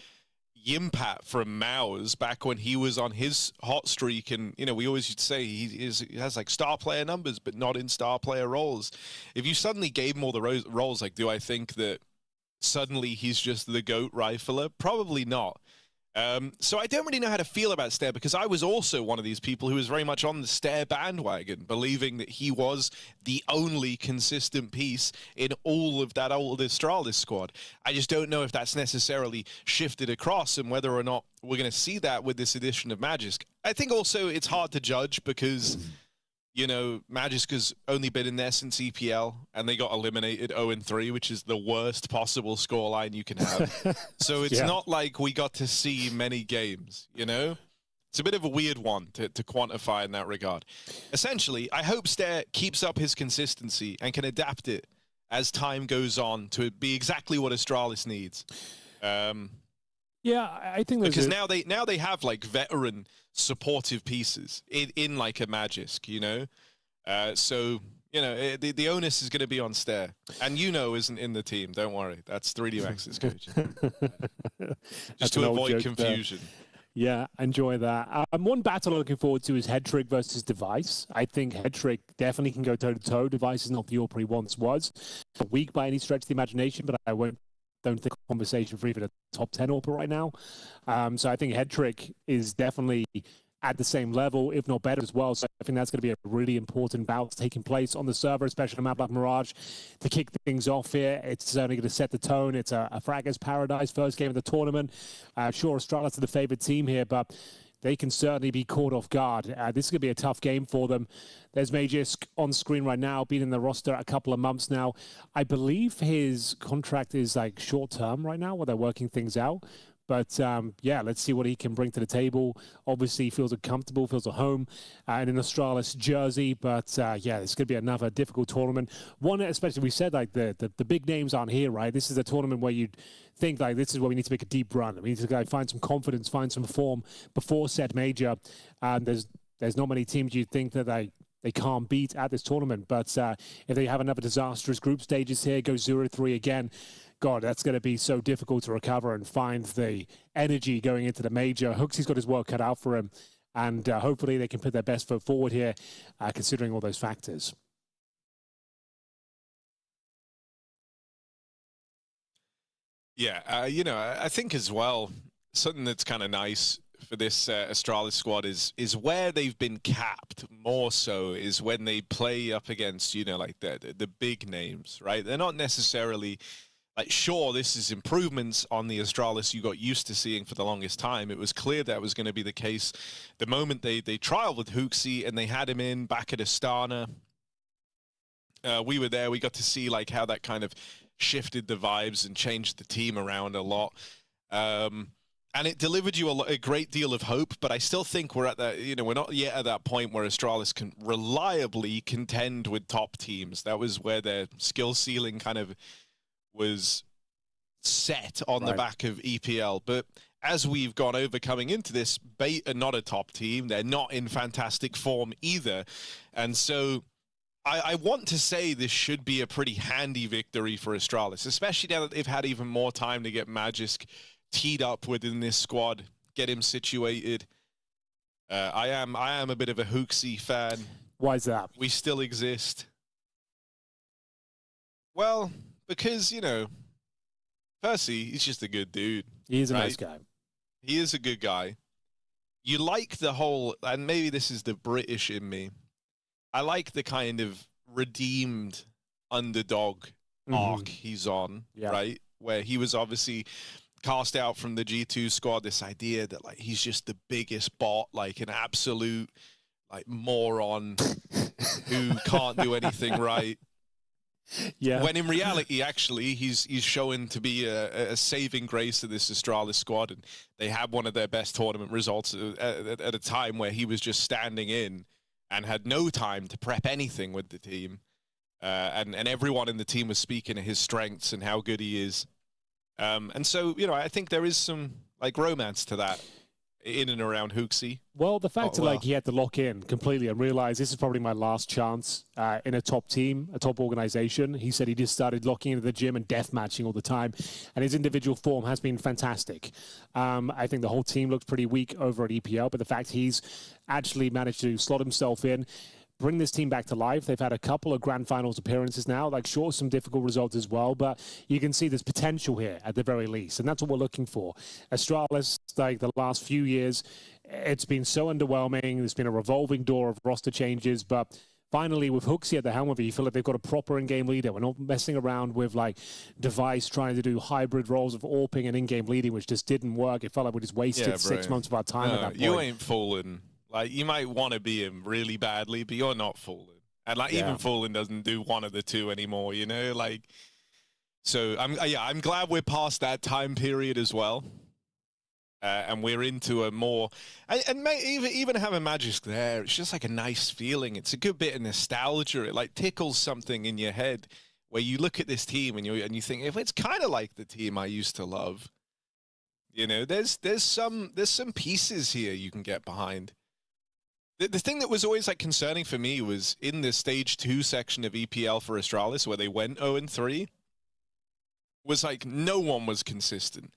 Yimpat from Maus back when he was on his hot streak, and, you know, we always used to say he has like star player numbers but not in star player roles. If you suddenly gave him all the roles, like, do I think that suddenly he's just the GOAT rifler? Probably not. So I don't really know how to feel about Stare, because I was also one of these people who was very much on the Stare bandwagon, believing that he was the only consistent piece in all of that old Astralis squad. I just don't know if that's necessarily shifted across and whether or not we're going to see that with this edition of Magisk. I think also it's hard to judge because, you know, Magiska's only been in there since EPL, and they got eliminated 0-3, which is the worst possible scoreline you can have. So it's not like we got to see many games, you know? It's a bit of a weird one to quantify in that regard. Essentially, I hope Stair keeps up his consistency and can adapt it as time goes on to be exactly what Astralis needs. Yeah, I think because now they have like veteran supportive pieces in like a Magisk, you know. So you know the onus is going to be on Stair, and isn't in the team. Don't worry, that's 3D Max's coach. Just to avoid confusion. Yeah, enjoy that. One battle I'm looking forward to is Headtrick versus Device. I think Headtrick definitely can go toe-to-toe. Device is not the Orpry once was. Weak by any stretch of the imagination, but I don't think conversation for even a top 10 Orpry right now. So I think Headtrick is definitely at the same level, if not better as well. So I think that's going to be a really important bout taking place on the server, especially on a map like Mirage, to kick things off here. It's certainly going to set the tone. It's a Fragger's paradise, first game of the tournament. Sure, Astralis are the favorite team here, but they can certainly be caught off guard. This is going to be a tough game for them. There's Magisk on screen right now, been in the roster a couple of months now. I believe his contract is like short-term right now, where they're working things out. But yeah, let's see what he can bring to the table. Obviously, he feels comfortable, feels at home in an Astralis jersey. But yeah, it's going to be another difficult tournament. One, especially we said like the big names aren't here, right? This is a tournament where you'd think like this is where we need to make a deep run. We need to find some confidence, find some form before said major. And there's not many teams you'd think that they can't beat at this tournament. But if they have another disastrous group stages here, go 0-3 again, God, that's going to be so difficult to recover and find the energy going into the major. Hooksy's got his work cut out for him, and hopefully they can put their best foot forward here, considering all those factors. Yeah, I think as well, something that's kind of nice for this Astralis squad is where they've been capped more so is when they play up against, like the big names, right? They're not necessarily... Like, sure, this is improvements on the Astralis you got used to seeing for the longest time. It was clear that was going to be the case the moment they trialed with Hooksy and they had him in back at Astana. We were there. We got to see like how that kind of shifted the vibes and changed the team around a lot. And it delivered you a great deal of hope, but I still think we're at that, we're not yet at that point where Astralis can reliably contend with top teams. That was where their skill ceiling kind of was set on the back of EPL. But as we've gone over coming into this, Bait are not a top team. They're not in fantastic form either. And so I want to say this should be a pretty handy victory for Astralis, especially now that they've had even more time to get Magisk teed up within this squad, get him situated. I am a bit of a Hooksy fan. Why is that? We still exist. Well... Because, Percy, he's just a good dude. He is a nice guy. He is a good guy. You like the whole, and maybe this is the British in me, I like the kind of redeemed underdog arc he's on, right? Where he was obviously cast out from the G2 squad, this idea that like he's just the biggest bot, like an absolute like moron who can't do anything right. Yeah. When in reality, actually, he's shown to be a saving grace to this Astralis squad, and they had one of their best tournament results at a time where he was just standing in and had no time to prep anything with the team, and everyone in the team was speaking of his strengths and how good he is, and so I think there is some like romance to that in and around Hooksy. Well, the fact that like he had to lock in completely and realize this is probably my last chance in a top team, a top organization. He said he just started locking into the gym and death matching all the time, and his individual form has been fantastic. I think the whole team looked pretty weak over at EPL, but the fact he's actually managed to slot himself in, bring this team back to life. They've had a couple of grand finals appearances now, like sure, some difficult results as well, but you can see there's potential here at the very least, and that's what we're looking for. Astralis, like the last few years, it's been so underwhelming. There's been a revolving door of roster changes, but finally with Hooksy at the helm of it, you feel like they've got a proper in-game leader. We're not messing around with like Device trying to do hybrid roles of AWPing and in-game leading, which just didn't work. It felt like we just wasted 6 months of our time at that point. You ain't fooling Like, you might want to be him really badly, but you're not Fallen. And, like, even Fallen doesn't do one of the two anymore, you know? Like, so, I'm glad we're past that time period as well. And we're into a more... And even having Magisk there, it's just like a nice feeling. It's a good bit of nostalgia. It, like, tickles something in your head where you look at this team and you think, if it's kind of like the team I used to love, you know, there's some pieces here you can get behind. The thing that was always like concerning for me was in the stage 2 section of EPL for Astralis, where they went 0-3, was like no one was consistent.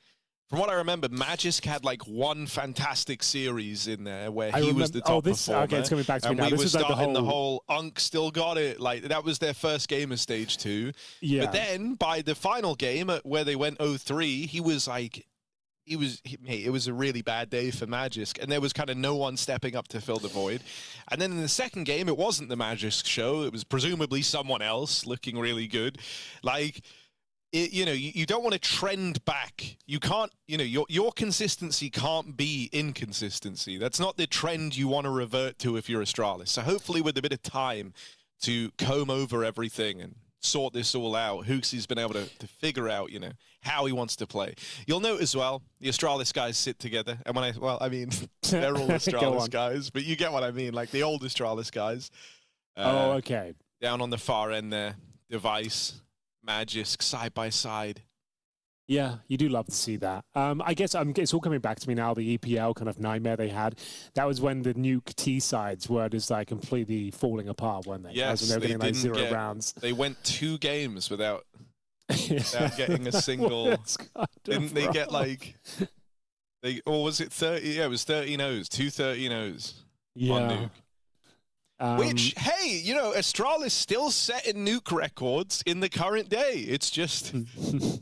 From what I remember, Magisk had like one fantastic series in there where he was the top performer. Okay, it's coming back to me now. We This were is like starting the whole Unk still got it. Like, that was their first game of stage 2. Yeah. But then by the final game where they went 0-3, he was like, it was a really bad day for Magisk, and there was kind of no one stepping up to fill the void. And then in the second game, it wasn't the Magisk show. It was presumably someone else looking really good. Like, you know, you don't want to trend back. You can't, you know, your consistency can't be inconsistency. That's not the trend you want to revert to if you're Astralis. So hopefully with a bit of time to comb over everything and sort this all out, Hooksy's been able to figure out, you know, how he wants to play. You'll note as well, the Astralis guys sit together. And I mean, they're all Astralis guys, but you get what I mean, like the old Astralis guys. Okay. Down on the far end there, Device, Magisk, side by side. Yeah, you do love to see that. I guess it's all coming back to me now, the EPL kind of nightmare they had. That was when the nuke T sides were just like completely falling apart, weren't they? Yes, they were getting like didn't 0 rounds. They went 2 games without getting a single. Didn't they get like, or was it 30? Yeah, it was 30-0s, 2 30-0s on nuke. Which, hey, you know, Astralis still setting nuke records in the current day. It's just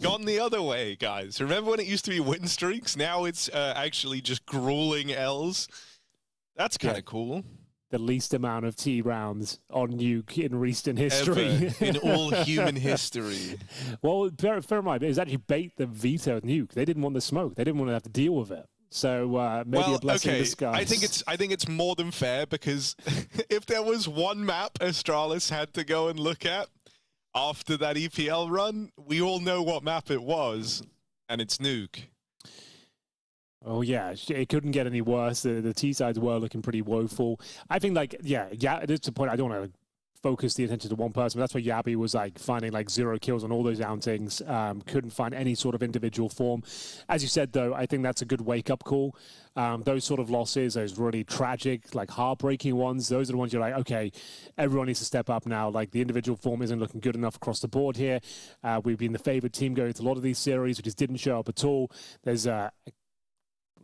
gone the other way, guys. Remember when it used to be win streaks? Now it's actually just grueling L's. That's kind of cool. The least amount of T rounds on nuke in recent history. Ever in all human history. Well, fair in mind, it was actually bait the vetoed nuke. They didn't want the smoke. They didn't want to have to deal with it. So maybe a blessing in disguise. I think it's more than fair, because if there was one map Astralis had to go and look at after that EPL run, we all know what map it was, and it's nuke. Oh yeah, it couldn't get any worse. The T sides were looking pretty woeful. I think yeah. That's the point. I don't want to focus the attention to one person. But that's why Yabi was like finding like 0 kills on all those outings. Couldn't find any sort of individual form. As you said, though, I think that's a good wake-up call. Those sort of losses, those really tragic, like heartbreaking ones, those are the ones you're like, okay, everyone needs to step up now. Like, the individual form isn't looking good enough across the board here. We've been the favored team going to a lot of these series, which just didn't show up at all. There's a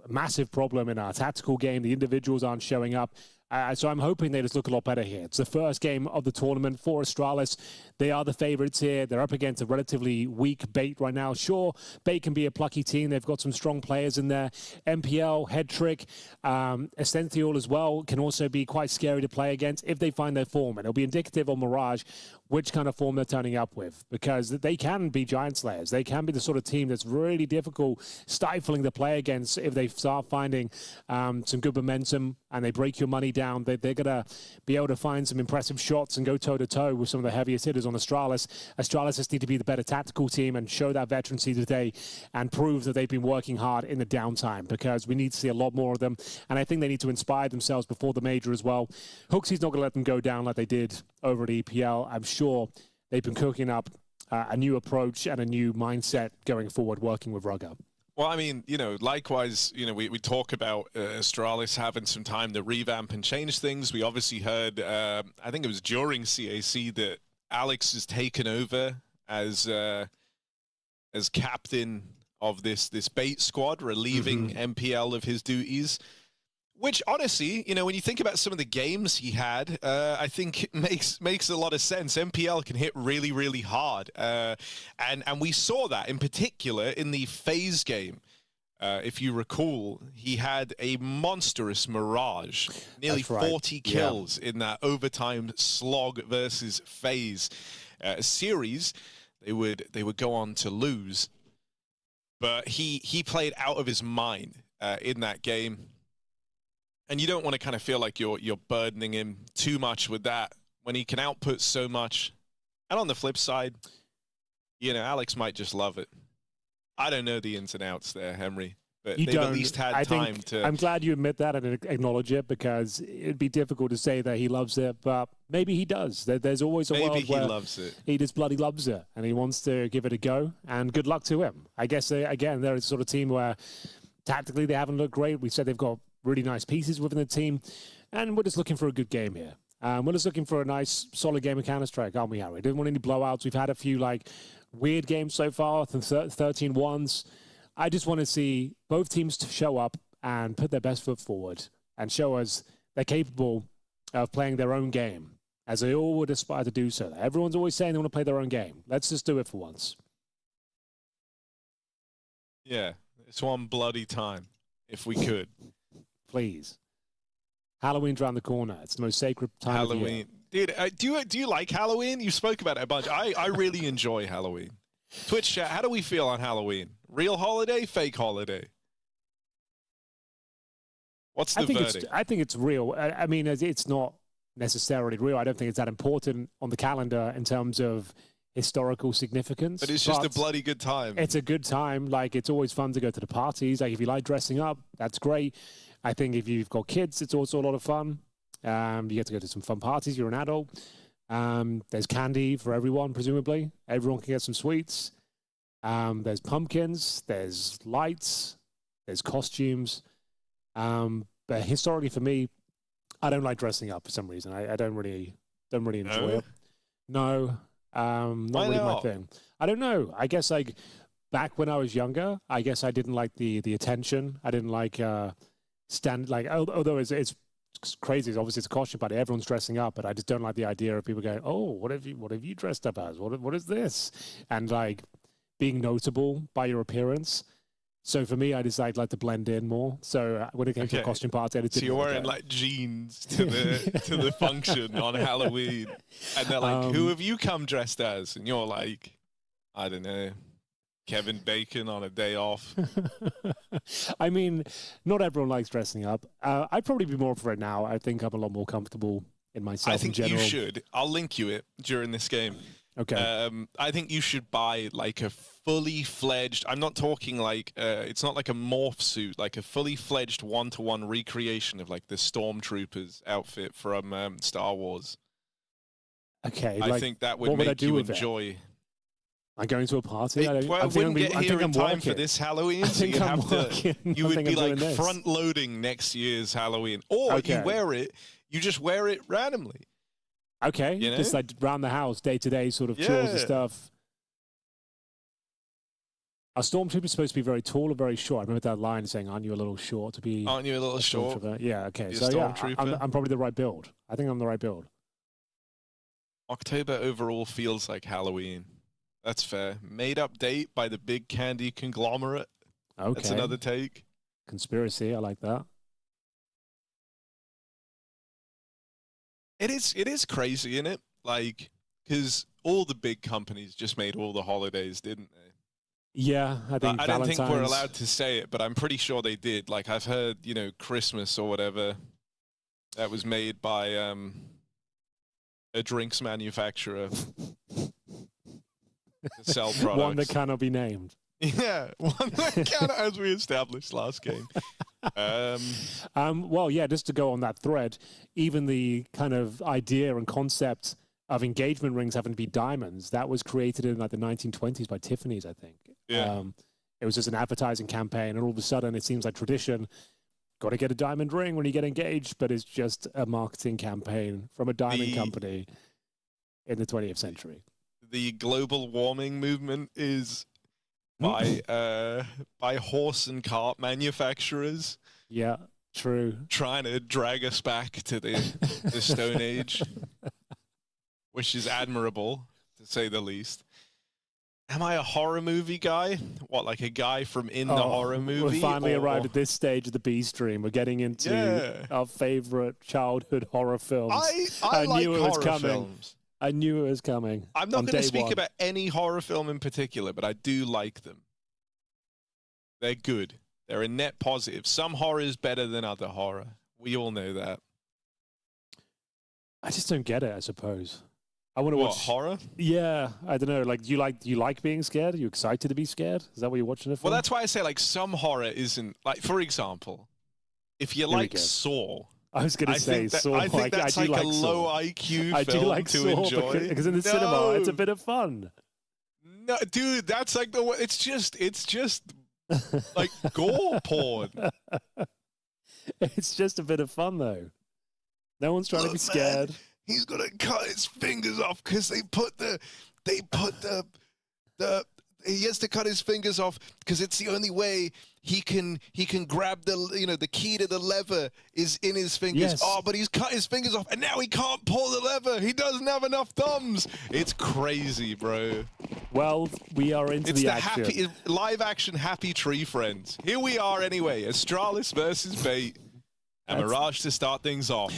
massive problem in our tactical game. The individuals aren't showing up. So I'm hoping they just look a lot better here. It's the first game of the tournament for Astralis. They are the favorites here. They're up against a relatively weak Bait right now. Sure, Bait can be a plucky team. They've got some strong players in there. MPL, Headtrick, Essential as well can also be quite scary to play against if they find their form. And it'll be indicative on Mirage which kind of form they're turning up with, because they can be Giant Slayers. They can be the sort of team that's really difficult, stifling to play against if they start finding some good momentum and they break your money down. They're going to be able to find some impressive shots and go toe-to-toe with some of the heaviest hitters on Astralis. Astralis just need to be the better tactical team and show that veterancy today and prove that they've been working hard in the downtime, because we need to see a lot more of them. And I think they need to inspire themselves before the major as well. Hooksy's not going to let them go down like they did over at EPL. I'm sure they've been cooking up a new approach and a new mindset going forward, working with Rugger. Well, I mean, you know, likewise, you know, we talk about Astralis having some time to revamp and change things. We obviously heard, I think it was during CAC, that Alex has taken over as captain of this Bait squad, relieving MPL of his duties. Which, honestly, you know, when you think about some of the games he had, I think it makes a lot of sense. MPL can hit really, really hard. And we saw that in particular in the FaZe game. If you recall, he had a monstrous Mirage, nearly 40 kills in that overtime slog versus FaZe series. They would go on to lose. But he played out of his mind in that game. And you don't want to kind of feel like you're burdening him too much with that when he can output so much. And on the flip side, you know, Alex might just love it. I don't know the ins and outs there, Henry. But they've at least had time to... I'm glad you admit that and acknowledge it, because it'd be difficult to say that he loves it, but maybe he does. There's always a world where loves it. He just bloody loves it, and he wants to give it a go, and good luck to him. I guess, again, they're a sort of team where tactically they haven't looked great. We said they've got really nice pieces within the team, and we're just looking for a good game here. We're just looking for a nice, solid game of Counter-Strike, aren't we, Harry? Didn't want any blowouts. We've had a few, like, weird games so far, 13-1s. I just want to see both teams to show up and put their best foot forward and show us they're capable of playing their own game, as they all would aspire to do so. Everyone's always saying they want to play their own game. Let's just do it for once. Yeah, it's one bloody time, if we could. Please. Halloween's around the corner. It's the most sacred time of year. Dude, do you like Halloween? You spoke about it a bunch. I really enjoy Halloween. Twitch chat, how do we feel on Halloween? Real holiday, fake holiday? What's the verdict? I think it's real. I mean, it's not necessarily real. I don't think it's that important on the calendar in terms of historical significance. But it's just a bloody good time. It's a good time. Like, it's always fun to go to the parties. Like, if you like dressing up, that's great. I think if you've got kids, it's also a lot of fun. You get to go to some fun parties. You're an adult. There's candy for everyone, presumably. Everyone can get some sweets. There's pumpkins. There's lights. There's costumes. But historically, for me, I don't like dressing up for some reason. I don't really enjoy it. No, not really my thing. I don't know. I guess, like, back when I was younger, I guess I didn't like the attention. I didn't like although it's crazy. Obviously, it's a costume party. Everyone's dressing up, but I just don't like the idea of people going, "Oh, what have you dressed up as? What is this?" And, like, being notable by your appearance. So for me, I decided like to blend in more. So when it came to a costume party, I didn't. So you're wearing like jeans to the function on Halloween, and they're like, "Who have you come dressed as?" And you're like, "I don't know, Kevin Bacon on a day off." I mean, not everyone likes dressing up. I'd probably be more for it now. I think I'm a lot more comfortable in myself. I think in general. you should. I'll link you it during this game. Okay. I think you should buy like a fully fledged. I'm not talking like it's not like a morph suit, like a fully fledged one-to-one recreation of like the Stormtroopers outfit from Star Wars. Okay. I think that would make you enjoy. I'm going to a party. I wouldn't get here in time for this Halloween, so you'd have to. You would be like front-loading next year's Halloween, or you wear it. You just wear it randomly. Okay, you know? Just like around the house, day-to-day sort of chores and stuff. Are Stormtroopers supposed to be very tall or very short? I remember that line saying, "Aren't you a little short to be?" Aren't you a little short? Yeah. Okay. You're So yeah, I'm probably the right build. I think I'm the right build. October overall feels like Halloween. That's fair. Made up date by the big candy conglomerate. Okay. That's another take. Conspiracy. I like that. It is crazy, isn't it? Like, because all the big companies just made all the holidays, didn't they? Yeah, I think I don't think we're allowed to say it, but I'm pretty sure they did. Like, I've heard, you know, Christmas or whatever, that was made by a drinks manufacturer to sell products. One that cannot be named. Yeah, one that cannot, as we established last game. Well, yeah, just to go on that thread, even the kind of idea and concept of engagement rings having to be diamonds, that was created in like the 1920s by Tiffany's, I think. Yeah. It was just an advertising campaign, and all of a sudden it seems like tradition. Got to get a diamond ring when you get engaged, but it's just a marketing campaign from a diamond company in the 20th century. The global warming movement is by horse and cart manufacturers. Yeah, true. Trying to drag us back to the Stone Age, which is admirable, to say the least. Am I a horror movie guy? What, like a guy from the horror movie? We finally arrived at this stage of the B stream. We're getting into our favorite childhood horror films. I like horror films. I knew it was coming. I'm not going to speak about any horror film in particular, but I do like them. They're good. They're a net positive. Some horror is better than other horror. We all know that. I just don't get it, I suppose. I want to What, watch horror? Yeah, I don't know. Like, do you like being scared? Are you excited to be scared? Is that what you're watching it for? Well, that's why I say like some horror isn't like. For example, if you Here we like go. Saw, I was going to say Saw. I think that's I do like a Saw. low IQ I do film like to Saw enjoy. because in the cinema it's a bit of fun. No, dude, that's like the. It's just like gore porn. It's just a bit of fun though. No one's trying to be scared. Man, he's gonna cut his fingers off because he has to cut his fingers off because it's the only way he can grab the key to the lever is in his fingers. Yes. Oh, but he's cut his fingers off and now he can't pull the lever. He doesn't have enough thumbs. It's crazy, bro. Well, we are into It's the the action. happy live action Happy Tree Friends. Here we are anyway. Astralis versus Bait and Mirage to start things off.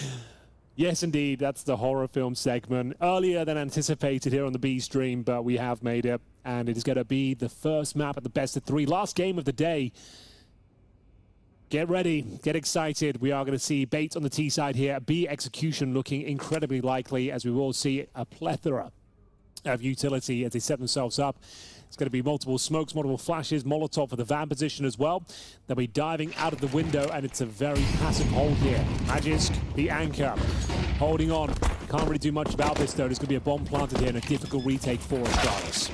Yes, indeed. That's the horror film segment. Earlier than anticipated here on the B stream, but we have made it. And it is going to be the first map at the best of 3. Last game of the day. Get ready. Get excited. We are going to see Bait on the T side here. B execution looking incredibly likely as we will see a plethora of utility as they set themselves up. It's going to be multiple smokes, multiple flashes, Molotov for the van position as well. They'll be diving out of the window, and it's a very passive hold here. Magisk, the anchor, holding on. Can't really do much about this, though. There's going to be a bomb planted here and a difficult retake for Astralis.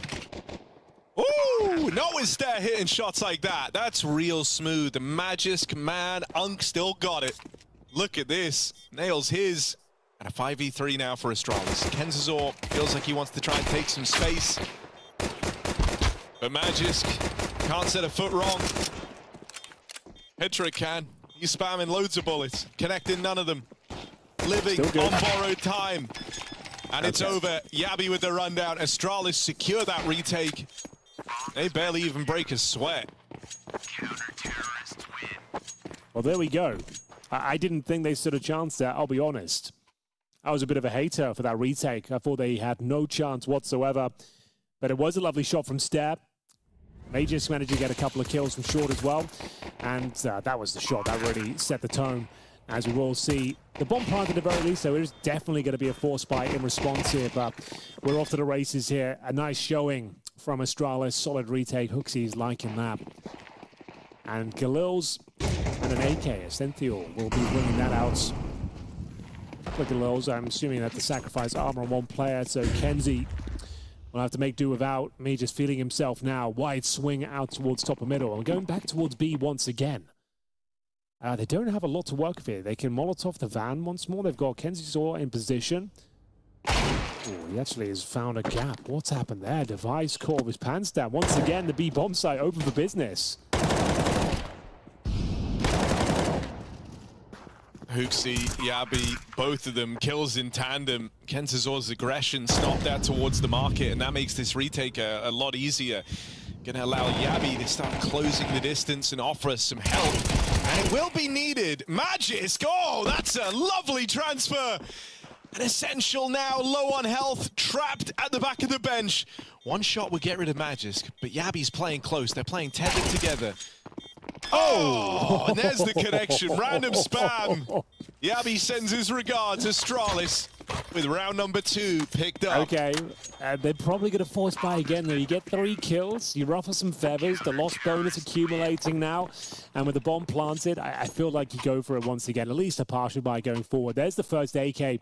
Ooh, no is there hitting shots like that. That's real smooth. The Magisk, man, Unk still got it. Look at this. Nails his. And a 5v3 now for Astralis. Kenzazor feels like he wants to try and take some space. But Magisk can't set a foot wrong. Hetrick can. He's spamming loads of bullets, connecting none of them. Living on borrowed time. And it's over. Yabi with the rundown. Astralis secure that retake. They barely even break a sweat. Well, there we go. I didn't think they stood a chance there, I'll be honest. I was a bit of a hater for that retake. I thought they had no chance whatsoever. But it was a lovely shot from Stair. Magisk managed to get a couple of kills from short as well. And that was the shot that really set the tone. As we will see, the bomb planted at the very least, so it is definitely going to be a force buy in response here. But we're off to the races here. A nice showing from Astralis. Solid retake. Hooksy's liking that. And Galil's and an AK, Ascenthial, will be bringing that out. For Galil's, I'm assuming that the sacrifice armor on one player, so Kenzie will have to make do without. Me just feeling himself now. Wide swing out towards top of middle. And going back towards B once again. They don't have a lot to work with here. They can Molotov the van once more. They've got Kenzazor in position. Oh, he actually has found a gap. What's happened there? Device caught his pants down. Once again, the B bomb site open for business. Hooksy, Yabi, both of them kills in tandem. Kenzazor's aggression stopped that towards the market, and that makes this retake a lot easier. Gonna allow Yabi to start closing the distance and offer us some help. And it will be needed. Magisk, oh, that's a lovely transfer. An Essential now, low on health, trapped at the back of the bench. One shot would get rid of Magisk, but Yabi's playing close. They're playing tethered together. Oh, and there's the connection. Random spam. Yabi sends his regards. Astralis with round number 2 picked up. Okay, they're probably going to force buy again though. You get 3 kills, you ruffle some feathers, the loss bonus accumulating now, and with the bomb planted, I feel like you go for it once again, at least a partial buy going forward. There's the first AK.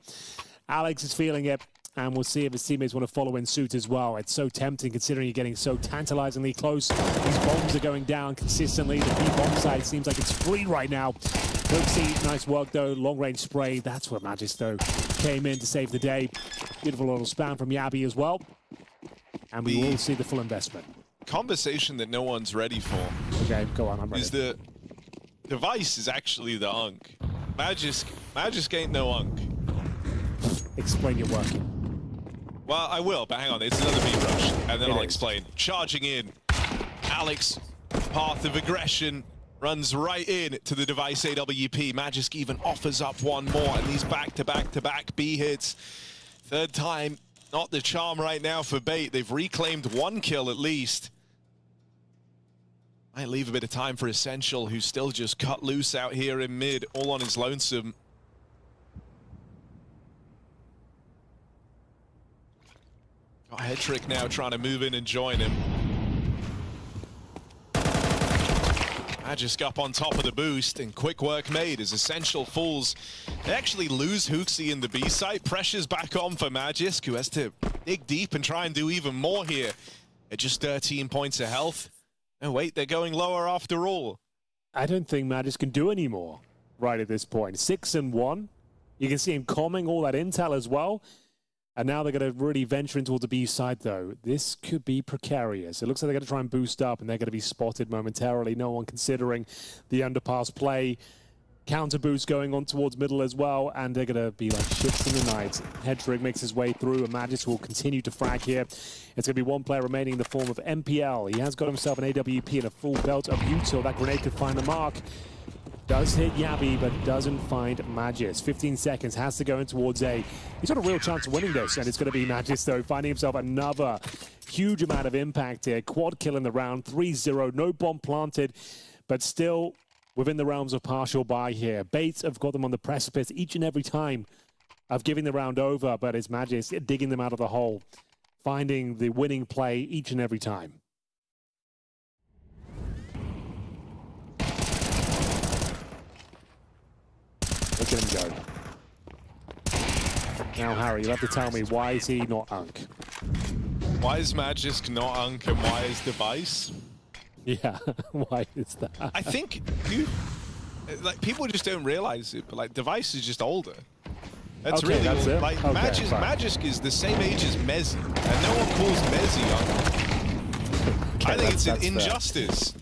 Alex is feeling it, and we'll see if his teammates want to follow in suit as well. It's so tempting considering you're getting so tantalizingly close. These bombs are going down consistently. The B-bomb side seems like it's free right now. Hooksy, nice work though, long-range spray. That's where Magisk though came in to save the day. Beautiful little spam from Yabi as well. And we will see the full investment. Conversation that no one's ready for. Okay, go on, I'm ready. Is the Device is actually the Unk. Magisk ain't no Unk. Explain your work. Well, I will, but hang on, it's another beat rush, and then I'll explain. Charging in, Alex, path of aggression, runs right in to the Device AWP. Magisk even offers up one more, and these back-to-back-to-back B hits. Third time, not the charm right now for Bait. They've reclaimed 1 kill at least. Might leave a bit of time for Essential, who's still just cut loose out here in mid, all on his lonesome. Got Hedrick now trying to move in and join him. Magisk up on top of the boost, and quick work made as Essential falls. They actually lose Hooksy in the B site. Pressure's back on for Magisk, who has to dig deep and try and do even more here at just 13 points of health. And wait, they're going lower after all. I don't think Magisk can do any more right at this point. 6-1. You can see him calming all that intel as well. And now they're going to really venture into the B side, though. This could be precarious. It looks like they're going to try and boost up, and they're going to be spotted momentarily. No one considering the underpass play. Counter boost going on towards middle as well, and they're going to be like ships in the night. Hedrick makes his way through, and Magisk will continue to frag here. It's going to be one player remaining in the form of MPL. He has got himself an AWP and a full belt of util. That grenade could find the mark. Does hit Yabi, but doesn't find Magisk. 15 seconds, has to go in towards A. He's got a real chance of winning this, and it's going to be Magisk, though, finding himself another huge amount of impact here. Quad kill in the round, 3-0, no bomb planted, but still within the realms of partial buy here. Bates have got them on the precipice each and every time of giving the round over, but it's Magisk digging them out of the hole, finding the winning play each and every time. Look at him go. Now, Harry, you have to tell me, why is he not Unk? Why is Magisk not Unk, and why is Device? Yeah, why is that? I think people just don't realize it, but like Device is just older. That's okay, really that's old. it? Like okay, Magisk is the same age as Mezzi, and no one calls Mezzi Unk. Okay, I think it's an fair. injustice.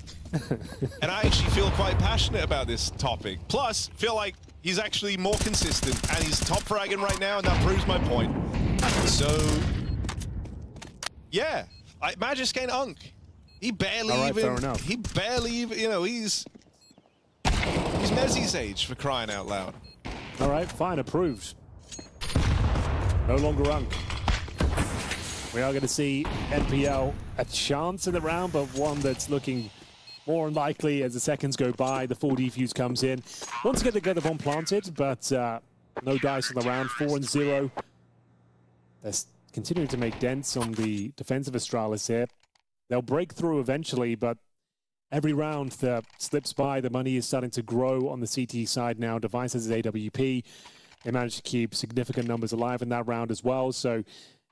And I actually feel quite passionate about this topic. Plus, feel like he's actually more consistent, and he's top fragging right now, and that proves my point. So, yeah, Magisk ain't Unk. He barely he barely even, you know, he's Mezzi's age, for crying out loud. All right, fine, approved. No longer Unk. We are going to see NPL a chance in the round, but one that's looking more unlikely as the seconds go by. The full defuse comes in. Once again, they get the bomb planted, but no dice on the round. 4-0. They're continuing to make dents on the defensive Astralis here. They'll break through eventually, but every round that slips by, the money is starting to grow on the CT side now. Device has his AWP. They managed to keep significant numbers alive in that round as well. So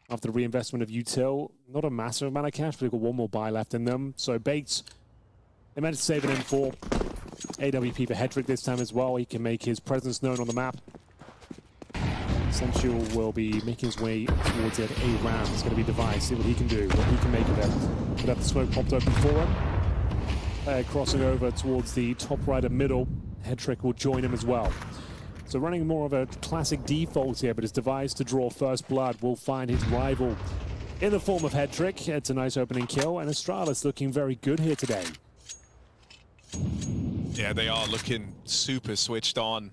after the reinvestment of util, not a massive amount of cash, but they've got one more buy left in them. So Bates, they managed to save an M4. AWP for Hedrick this time as well. He can make his presence known on the map. Essential will be making his way towards it. A round. It's going to be Device. See what he can do, what he can make of it. Could have the smoke popped open for him. Crossing over towards the top right of middle. Hedrick will join him as well. So running more of a classic default here, but his Device to draw first blood will find his rival in the form of Hedrick. It's a nice opening kill, and Astralis looking very good here today. Yeah, they are looking super switched on.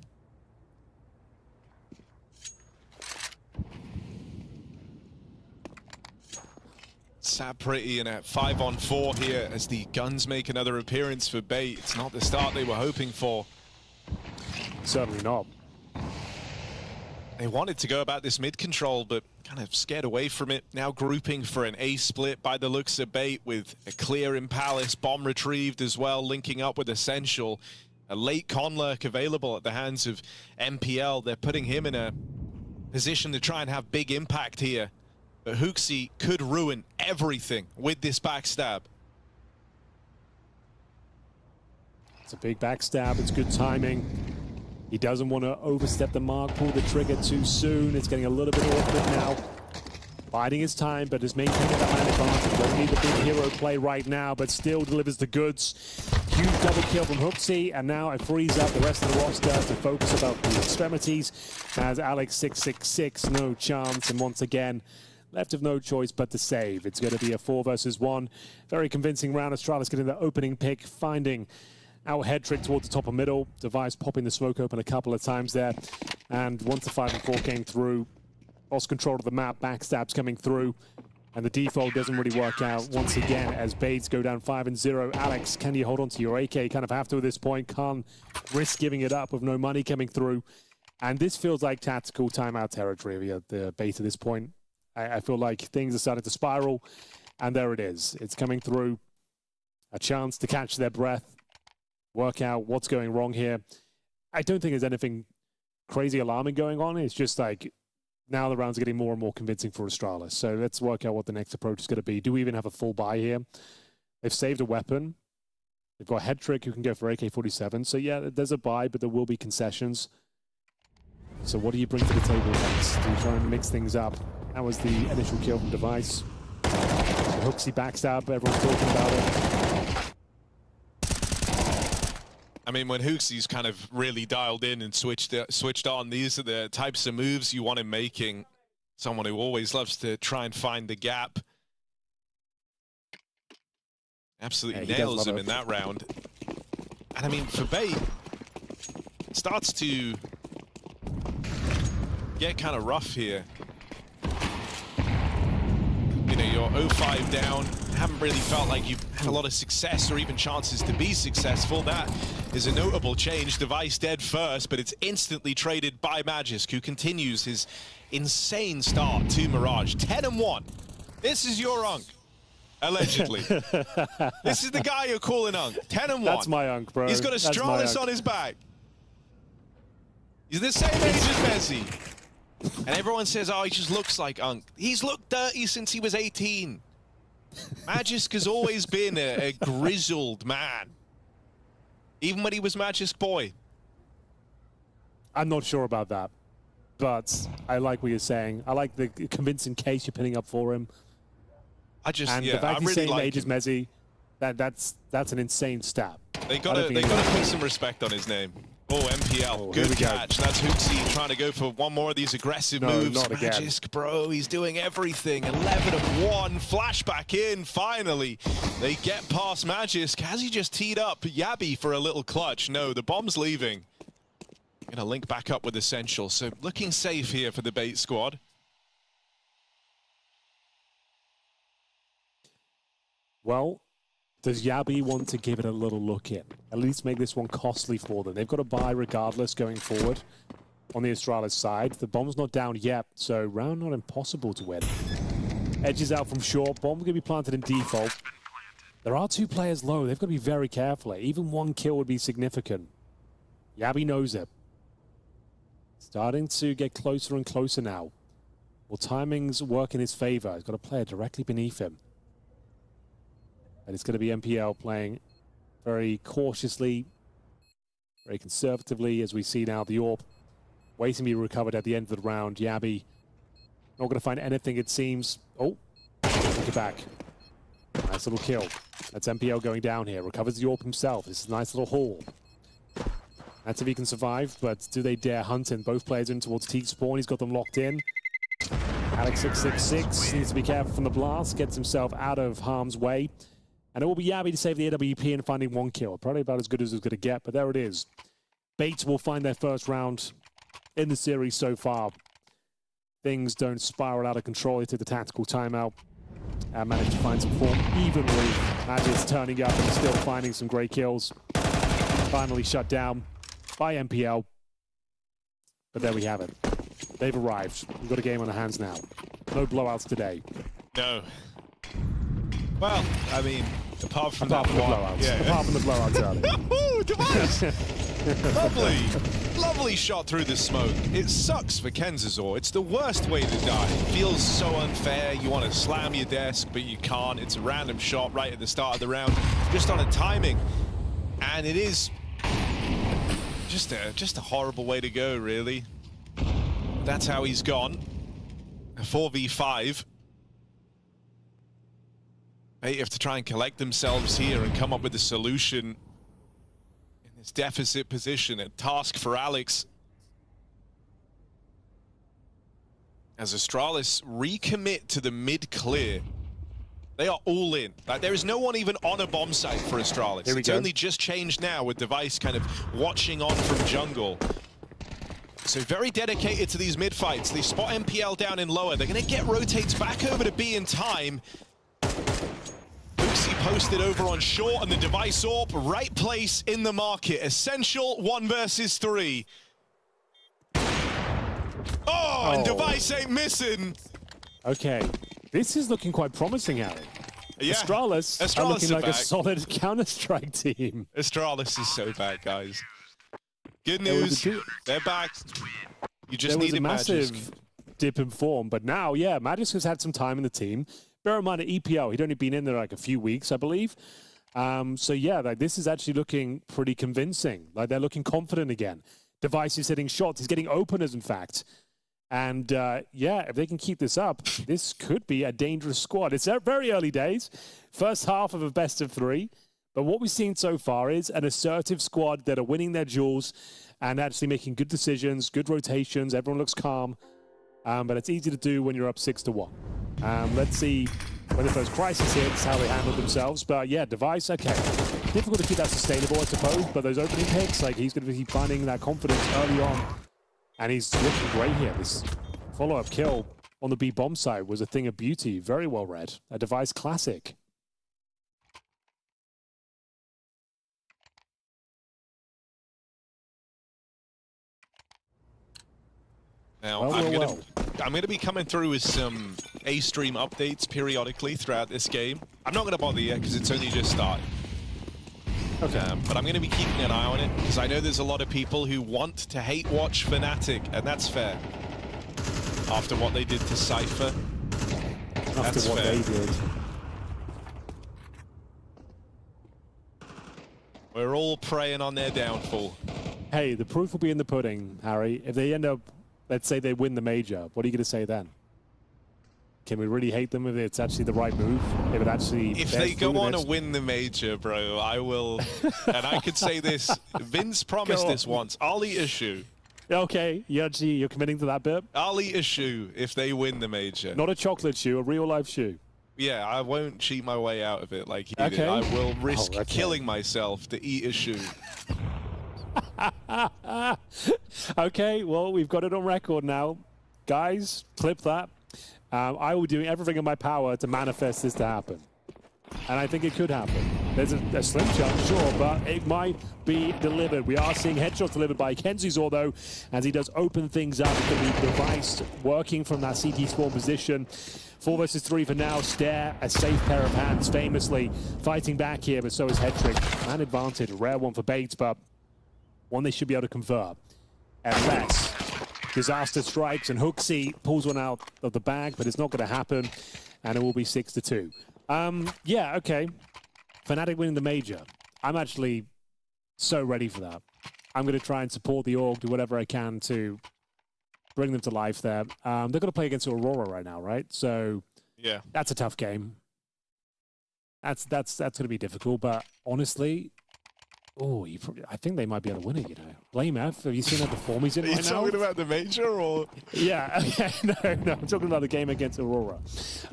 Sat pretty in a 5-on-4 here as the guns make another appearance for Bait. It's not the start they were hoping for. Certainly not. They wanted to go about this mid control, but kind of scared away from it. Now grouping for an A split by the looks of Bait, with a clear in Palace, bomb retrieved as well, linking up with Essential. A late Conlurk available at the hands of MPL. They're putting him in a position to try and have big impact here. But Hooksy could ruin everything with this backstab. It's a big backstab. It's good timing. He doesn't want to overstep the mark, pull the trigger too soon. It's getting a little bit awkward now. Biding his time, but is maintaining that man advantage. Doesn't need the big hero play right now, but still delivers the goods. Huge double kill from Hooksy, and now it frees up the rest of the roster to focus about the extremities. As Alex 666, no chance, and once again, left of no choice but to save. It's going to be a 4 versus 1. Very convincing round. Astralis getting the opening pick, finding out Hedrick towards the top of middle. Device popping the smoke open a couple of times there. And once the 5 and 4 came through, lost control of the map, backstabs coming through. And the default doesn't really work out once again as Bates go down 5-0. Alex, can you hold on to your AK? Kind of have to at this point. Can't risk giving it up with no money coming through. And this feels like tactical timeout territory via the Bates at this point. I feel like things are starting to spiral. And there it is. It's coming through. A chance to catch their breath. Work out what's going wrong here. I don't think there's anything crazy alarming going on. It's just like now the rounds are getting more and more convincing for Astralis. So let's work out what the next approach is going to be. Do we even have a full buy here? They've saved a weapon. They've got Head Trick who can go for AK-47. So yeah, there's a buy, but there will be concessions. So what do you bring to the table next? Do you try and mix things up? That was the initial kill from Device. Hooksy backstab, everyone's talking about it. I mean, when Hooksy's kind of really dialed in and switched on, these are the types of moves you want him making. Someone who always loves to try and find the gap. Absolutely nails him in that round. And I mean, for Bait, it starts to get kind of rough here. You know, you're 0-5 down, haven't really felt like you've had a lot of success or even chances to be successful. That is a notable change. Device dead first, but it's instantly traded by Magisk, who continues his insane start to Mirage. 10-1. This is your Unk, allegedly. This is the guy you're calling Unk. 10-1. That's my Unk, bro. He's got a Astralis on his back. He's the same age as Messi. And everyone says, oh, he just looks like Unk. He's looked dirty since he was 18. Magisk has always been a grizzled man. Even when he was Magisk Boy. I'm not sure about that. But I like what you're saying. I like the convincing case you're pinning up for him. And the fact he's saying age is Messi, that's an insane stat. They gotta put some respect on his name. Oh, MPL, good catch. That's Hooksy trying to go for one more of these aggressive moves. Not again. Magisk, bro, he's doing everything. 11-1, flashback in, finally. They get past Magisk. Has he just teed up Yabby for a little clutch? No, the bomb's leaving. Gonna link back up with Essential, so looking safe here for the Bait squad. Well, does Yabby want to give it a little look in? At least make this one costly for them. They've got to buy regardless going forward on the Astralis side. The bomb's not down yet, so round not impossible to win. Edges out from short. Bomb going to be planted in default. There are 2 players low. They've got to be very careful. Even 1 kill would be significant. Yabby knows it. Starting to get closer and closer now. Well, timings work in his favor. He's got a player directly beneath him. And it's going to be MPL playing very cautiously, very conservatively, as we see now the AWP waiting to be recovered at the end of the round. Yabby not going to find anything, it seems. Oh, take it back. Nice little kill. That's MPL going down here. Recovers the AWP himself. This is a nice little haul. That's if he can survive, but do they dare hunt him? Both players in towards T-spawn. He's got them locked in. Alex 666 needs to be careful from the blast. Gets himself out of harm's way. And it will be Yabby to save the AWP and finding 1 kill. Probably about as good as it's going to get, but there it is. Bates will find their first round in the series so far. Things don't spiral out of control. They took the tactical timeout and managed to find some form evenly. Magic's turning up and still finding some great kills. Finally shut down by MPL. But there we have it. They've arrived. We've got a game on our hands now. No blowouts today. No. Well, I mean, apart from the blowouts. Yeah. Apart from the blowouts early. Device! Lovely. Lovely shot through the smoke. It sucks for Kenzazor. It's the worst way to die. It feels so unfair. You want to slam your desk, but you can't. It's a random shot right at the start of the round, just on a timing. And it is just a horrible way to go, really. That's how he's gone. A 4v5. They have to try and collect themselves here and come up with a solution in this deficit position. A task for Alex. As Astralis recommit to the mid clear. They are all in. Like, there is no one even on a bomb site for Astralis. It's only just changed now with Device kind of watching on from jungle. So very dedicated to these mid-fights. They spot MPL down in lower. They're going to get rotates back over to B in time. Lucy posted over on short, and the device AWP, right place in the market. Essential 1 versus 3. Oh, and device ain't missing. Okay, this is looking quite promising, Harry. Yeah. Astralis are looking like back. a solid Counter-Strike team. Astralis is so bad, guys. Good news, they're back. You just there was needed a massive Magisk. dip in form, but now, yeah, Magisk has had some time in the team. Bear in mind, at EPO, he'd only been in there like a few weeks, I believe. So yeah, like this is actually looking pretty convincing. Like they're looking confident again. Device is hitting shots. He's getting openers, in fact. And yeah, if they can keep this up, this could be a dangerous squad. It's very early days, first half of a best of 3. But what we've seen so far is an assertive squad that are winning their duels and actually making good decisions, good rotations. Everyone looks calm. But it's easy to do when you're up 6-1. Let's see when the first crisis hits, how they handle themselves. But yeah, device, okay. Difficult to keep that sustainable, I suppose. But those opening picks, like he's going to keep finding that confidence early on. And he's looking great here. This follow-up kill on the B bomb side was a thing of beauty. Very well read. A device classic. Now, Well. I'm gonna be coming through with some A-stream updates periodically throughout this game. I'm not gonna bother yet because it's only just started. Okay. But I'm going to be keeping an eye on it because I know there's a lot of people who want to hate watch Fnatic, and that's fair. After what they did to Cypher, that's what fair. they did. We're all preying on their downfall. Hey, the proof will be in the pudding, Harry. If they end up, let's say they win the major, what are you going to say then? Can we really hate them if it's actually the right move? If it actually If they go on to win the major, bro, I will. And I could say this. Vince promised this once. I'll eat a shoe. Okay, you're committing to that bit? I'll eat a shoe if they win the major. Not a chocolate shoe, a real life shoe. Yeah, I won't cheat my way out of it like he did. Okay. I will risk killing myself to eat a shoe. Okay, well, we've got it on record now. Guys, clip that. I will do everything in my power to manifest this to happen. And I think it could happen. There's a slim chance, sure, but it might be delivered. We are seeing headshots delivered by Kenzie's, although, as he does open things up, it can be device working from that CT spawn position. 4 versus 3 for now. Stare, a safe pair of hands, famously fighting back here, but so is Headtrick. Man advantage, a rare one for Bates, but one they should be able to convert. Unless disaster strikes and Hooksy pulls one out of the bag, but it's not going to happen, and it will be 6-2. Yeah, okay. Fnatic winning the major. I'm actually so ready for that. I'm going to try and support the org, do whatever I can to bring them to life there. They're going to play against Aurora right now, right? So yeah, that's a tough game. That's going to be difficult, but honestly, I think they might be able to win it, you know. Blame F. Have you seen how the form he's in right now? Are you talking about the major or? Yeah, okay. No, I'm talking about the game against Aurora.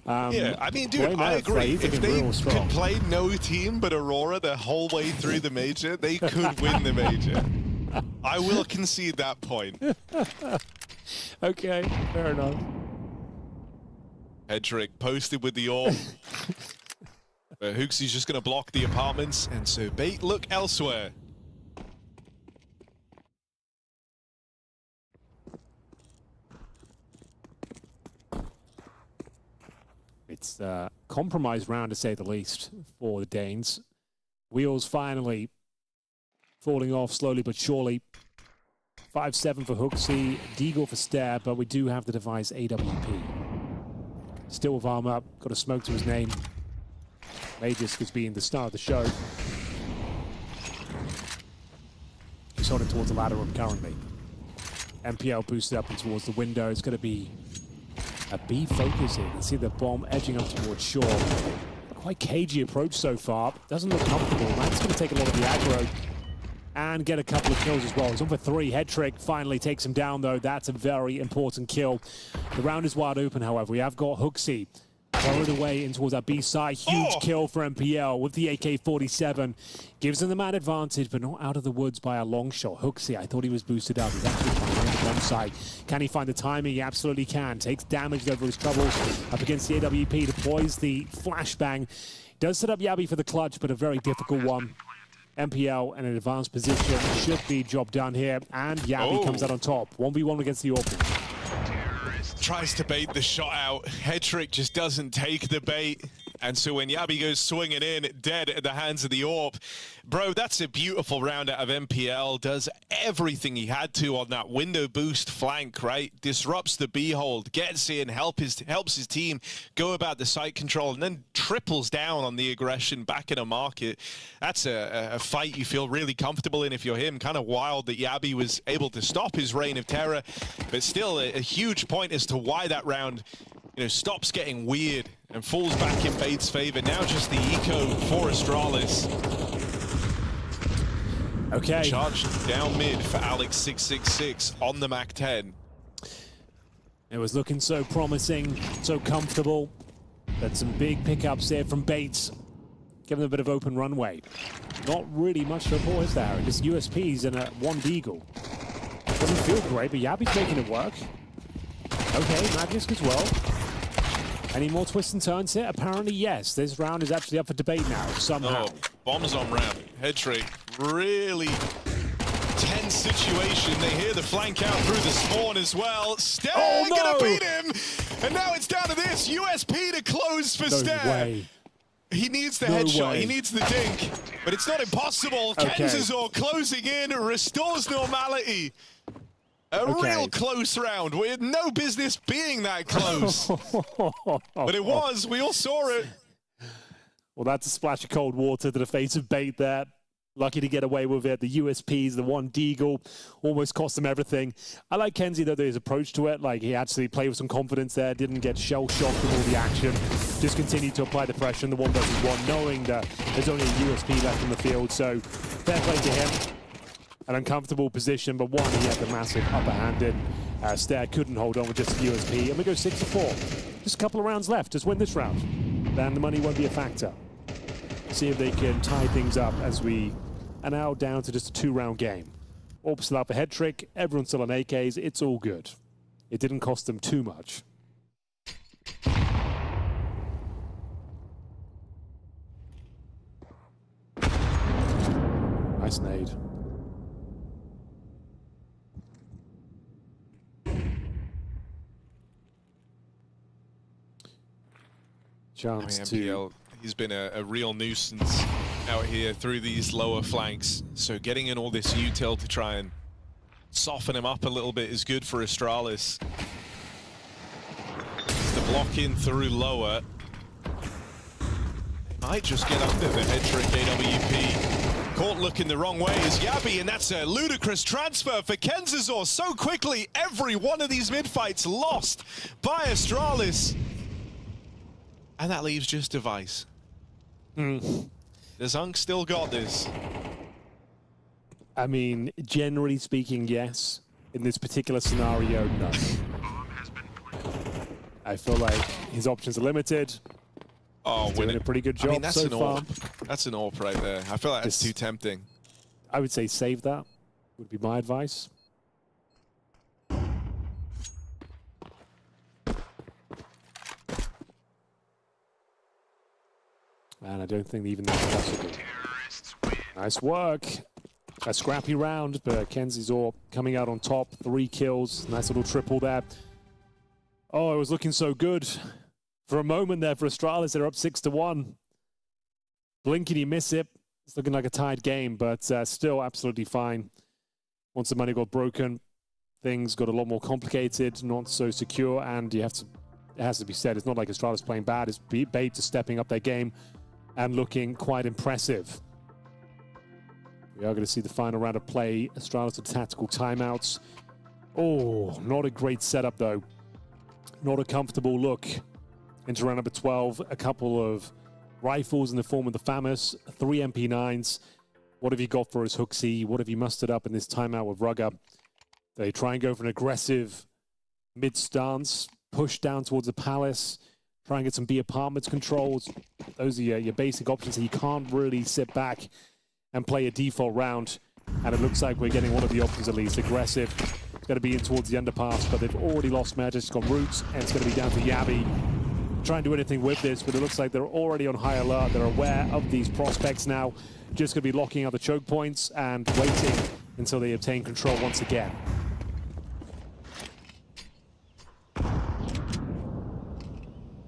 Yeah, I mean, dude, I agree. If they could play no team but Aurora the whole way through the major, they could win the major. I will concede that point. Okay, fair enough. Hedrick posted with the orb. But Hooksy's just going to block the apartments, and so Bait look elsewhere. It's a compromise round, to say the least, for the Danes. Wheels finally falling off slowly but surely. 5-7 for Hooksy, Deagle for Stare, but we do have the device AWP. Still with arm up, got a smoke to his name. Magisk has been the star of the show. He's holding towards the ladder room currently. MPL boosted up and towards the window. It's going to be a B focus here. You can see the bomb edging up towards shore. Quite cagey approach so far. Doesn't look comfortable. That's going to take a lot of the aggro and get a couple of kills as well. He's on for 3. Headtrick finally takes him down, though. That's a very important kill. The round is wide open, however. We have got Hooksy carried away in towards that B side. Huge kill for MPL with the AK-47. Gives them the man advantage, but not out of the woods by a long shot. Hooksy, I thought he was boosted up. He's actually bomb site. Can he find the timing? He absolutely can. Takes damage over his troubles up against the AWP, deploys the flashbang. Does set up Yabi for the clutch, but a very difficult one. MPL in an advanced position. Should be job done here. And Yabi comes out on top. 1v1 against the AWP. Tries to bait the shot out. Headtrick just doesn't take the bait. And so when Yabi goes swinging in, dead at the hands of the AWP, bro, that's a beautiful round out of MPL. Does everything he had to on that window boost flank, right? Disrupts the B-hold, gets in, helps his team go about the site control, and then triples down on the aggression back in a market. That's a fight you feel really comfortable in if you're him. Kind of wild that Yabi was able to stop his reign of terror, but still a huge point as to why that round, you know, stops getting weird and falls back in Bait's favor. Now just the eco for Astralis. Okay. Charged down mid for Alex666 on the MAC-10. It was looking so promising, so comfortable. But some big pickups here from Bates. Giving them a bit of open runway. Not really much to report, is there? Just USPs and a one Deagle. Doesn't feel great, but Yabi's making it work. Okay, Magisk as well. Any more twists and turns here? Apparently, yes. This round is actually up for debate now, somehow. Oh, bombs on ramp. Headtrick, really tense situation. They hear the flank out through the spawn as well. Stair gonna beat him! And now it's down to this. USP to close for Stair. Way. He needs the headshot, he needs the dink, but it's not impossible. Okay. Kenzazor closing in, restores normality. A real close round. We had no business being that close. But it was, we all saw it. Well, that's a splash of cold water to the face of Bait there. Lucky to get away with it. The USPs, the one Deagle, almost cost him everything. I like Kenzie, though, his approach to it. Like, he actually played with some confidence there, didn't get shell-shocked with all the action. Just continued to apply the pressure in the 1v1, knowing that there's only a USP left in the field. So, fair play to him. An uncomfortable position, but one, he had the massive upper hand in. Stair couldn't hold on with just the USP. And we go 6-4. Just a couple of rounds left. Just win this round. Then the money won't be a factor. See if they can tie things up as we are now down to just a 2-round game. AWP still up a head trick. Everyone's still on AKs. It's all good. It didn't cost them too much. Nice nade. Chance MPL, he's been a real nuisance out here through these lower flanks. So getting in all this util to try and soften him up a little bit is good for Astralis. It's the block in through lower. They might just get under the head trick AWP. Caught looking the wrong way is Yabi, and that's a ludicrous transfer for Kenzazor. So quickly, every one of these mid-fights lost by Astralis. And that leaves just Device. The Zunk still got this. I mean, generally speaking, yes. In this particular scenario, no. I feel like his options are limited. Oh, he's doing a pretty good job I mean, that's so an far. AWP. That's an AWP right there. I feel like that's too tempting. I would say save that, would be my advice. And I don't think even that's possible. Nice work. A scrappy round, but Kenzie's all coming out on top. 3 kills. Nice little triple there. Oh, it was looking so good. For a moment there for Astralis, they're up 6-1. Blink and you miss it. It's looking like a tied game, but still absolutely fine. Once the money got broken, things got a lot more complicated, not so secure, and it has to be said, it's not like Astralis playing bad. It's Bait just stepping up their game and looking quite impressive. We are going to see the final round of play. Astralis with tactical timeouts. Oh, not a great setup though. Not a comfortable look into round number 12. A couple of rifles in the form of the FAMAS, 3 MP9s. What have you got for us, Hooksy? What have you mustered up in this timeout with Rugger? They try and go for an aggressive mid-stance, push down towards the palace, try and get some B apartments controls. Those are your basic options. You can't really sit back and play a default round. And it looks like we're getting one of the options at least. Aggressive. It's going to be in towards the underpass, but they've already lost Magic on Roots, and it's going to be down to Yabby. Try and do anything with this, but it looks like they're already on high alert. They're aware of these prospects now. Just going to be locking out the choke points and waiting until they obtain control once again.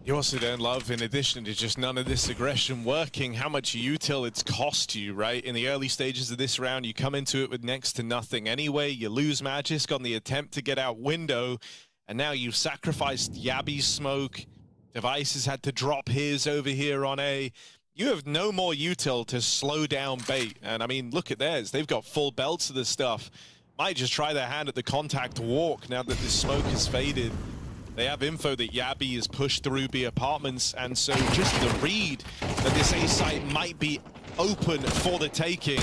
You also don't love, in addition to just none of this aggression working, how much util it's cost you, right? In the early stages of this round, you come into it with next to nothing anyway. You lose Magisk on the attempt to get out window, and now you've sacrificed Yabby's smoke. Device has had to drop his over here on A. You have no more util to slow down bait. And I mean, look at theirs. They've got full belts of this stuff. Might just try their hand at the contact walk now that the smoke has faded. They have info that Yabby is pushed through B apartments, and so just the read that this A site might be open for the taking.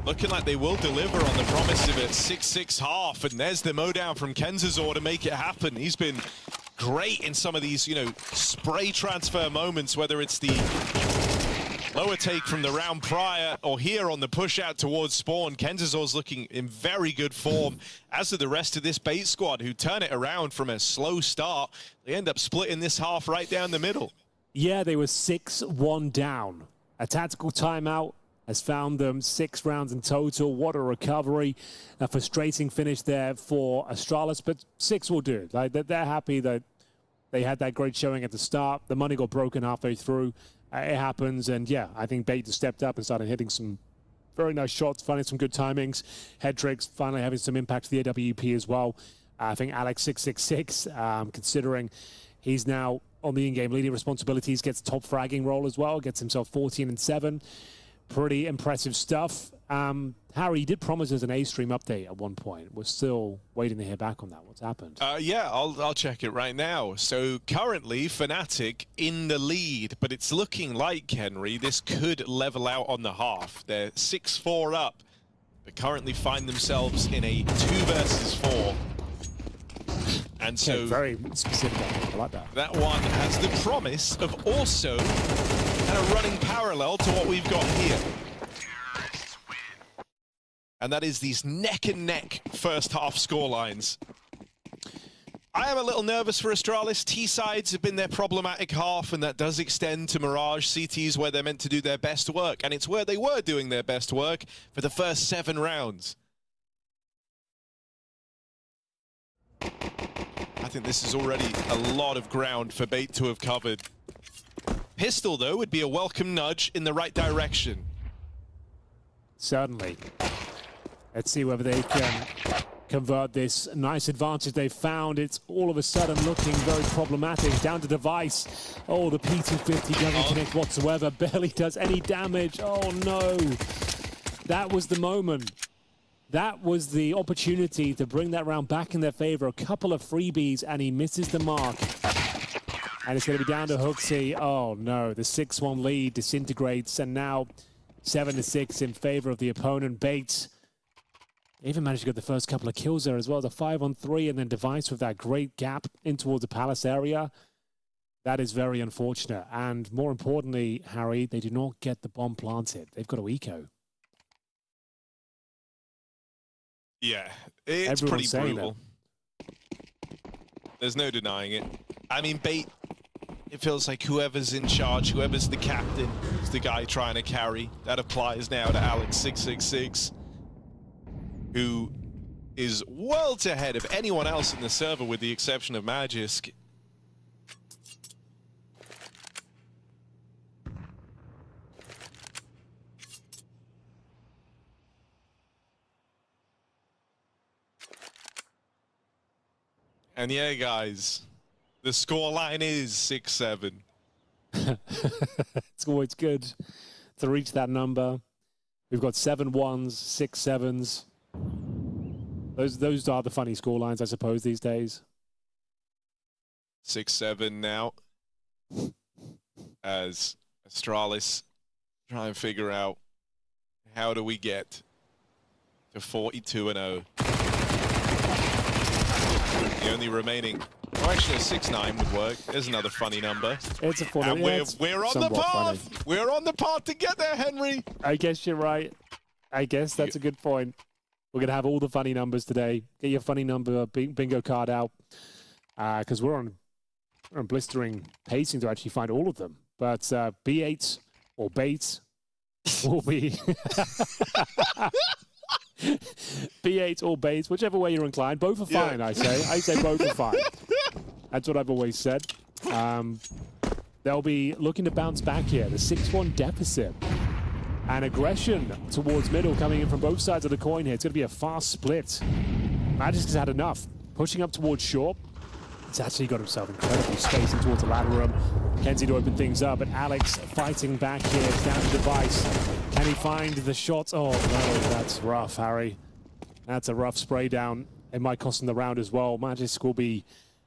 Looking like they will deliver on the promise of it. 6-6 half, and there's the mowdown from Kenzazor to make it happen. He's been great in some of these, you know, spray transfer moments, whether it's the lower take from the round prior or here on the push out towards spawn. Kenzazor's looking in very good form, as are the rest of this bait squad, who turn it around from a slow start. They end up splitting this half right down the middle. Yeah, they were 6-1 down. A tactical timeout has found them 6 rounds in total. What a recovery. A frustrating finish there for Astralis, but 6 will do. Like, they're happy that they had that great showing at the start. The money got broken halfway through. It happens, and yeah, I think Bait just stepped up and started hitting some very nice shots, finding some good timings. Head tricks finally having some impact to the AWP as well. I think Alex 666, considering he's now on the in-game leading responsibilities, gets top fragging role as well, gets himself 14 and 7. Pretty impressive stuff. Harry, you did promise us an A-stream update at one point. We're still waiting to hear back on that. What's happened? Yeah, I'll check it right now. So currently, Fnatic in the lead, but it's looking like, Henry, this could level out on the half. They're 6-4 up, but currently find themselves in a 2 versus 4. And so okay, very specific. I like that. That one has the promise of also kind of running parallel to what we've got here. And that is these neck and neck first half scorelines. I am a little nervous for Astralis. T-sides have been their problematic half, and that does extend to Mirage. CTs where they're meant to do their best work, and it's where they were doing their best work for the first 7 rounds. I think this is already a lot of ground for Bait to have covered. Pistol, though, would be a welcome nudge in the right direction. Certainly. Let's see whether they can convert this nice advantage they've found. It's all of a sudden looking very problematic. Down to Device. Oh, the P250 doesn't connect whatsoever. Barely does any damage. Oh, no. That was the moment. That was the opportunity to bring that round back in their favor. A couple of freebies, and he misses the mark. And it's going to be down to Hooksy. Oh, no. The 6-1 lead disintegrates, and now 7-6 in favor of the opponent. Bates even managed to get the first couple of kills there as well. The 5-on-3, and then Device with that great gap in towards the Palace area. That is very unfortunate. And more importantly, Harry, they do not get the bomb planted. They've got to eco. Yeah, it's Everyone's pretty brutal. There's no denying it. I mean, Bait, it feels like whoever's in charge, whoever's the captain, is the guy trying to carry. That applies now to Alex 666, who is worlds ahead of anyone else in the server with the exception of Magisk. And yeah, guys, the scoreline is 6-7. It's always good to reach that number. We've got 7 1s, 6 7s. Those are the funny scorelines, I suppose, these days. 6-7 now, as Astralis try and figure out how do we get to 42-0. The only remaining Oh, actually, a 6-9 would work. There's another funny number. It's a funny. And we're on the path. Funny. We're on the path to get there, Henry. I guess you're right. I guess that's a good point. We're gonna have all the funny numbers today. Get your funny number bingo card out, because we're on blistering pacing to actually find all of them. But B8 or bait will be B8 or bait, whichever way you're inclined. Both are fine, I say. I say both are fine. That's what I've always said. They'll be looking to bounce back here. The 6-1 deficit. And aggression towards middle coming in from both sides of the coin here. It's going to be a fast split. Magisk has had enough. Pushing up towards short. He's actually got himself incredible spacing towards the ladder room. Kenzie to open things up, but Alex fighting back here. It's down to Device. Can he find the shot? Oh, no, that's rough, Harry. That's a rough spray down. It might cost him the round as well. Magisk will be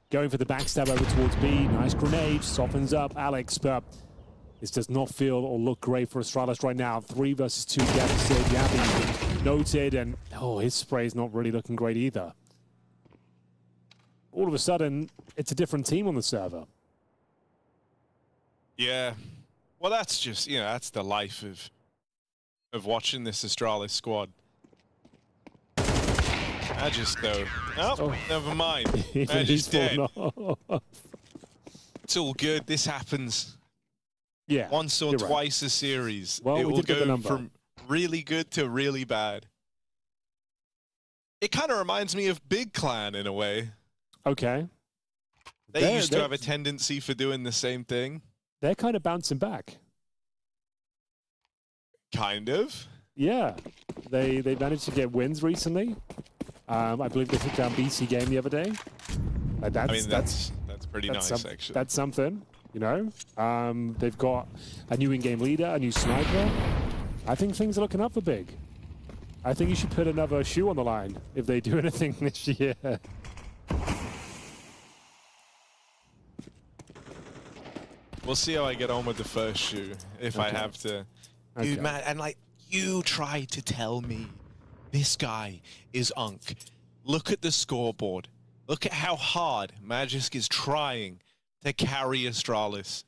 going for the backstab over towards B. Nice grenade. Softens up Alex, but this does not feel or look great for Astralis right now. 3 versus 2 deficit. Yabi noted, and his spray is not really looking great either. All of a sudden, it's a different team on the server. Yeah. Well, that's just, that's the life of watching this Astralis squad. Magisk, though. Oh, never mind. Magisk dead. It's all good. This happens. Yeah. Once or twice a series. Well, it we will did get the go number. from really good to really bad. It kind of reminds me of Big Clan in a way. Okay. They used to have a tendency for doing the same thing. They're kind of bouncing back. Kind of. Yeah. They managed to get wins recently. I believe they took down BC Game the other day. That's pretty nice, actually. That's something, They've got a new in-game leader, a new sniper. I think things are looking up for Big. I think you should put another shoe on the line if they do anything this year. We'll see how I get on with the first shoe, if I have to. Dude, man, and you tried to tell me this guy is Unk. Look at the scoreboard. Look at how hard Magisk is trying to carry Astralis.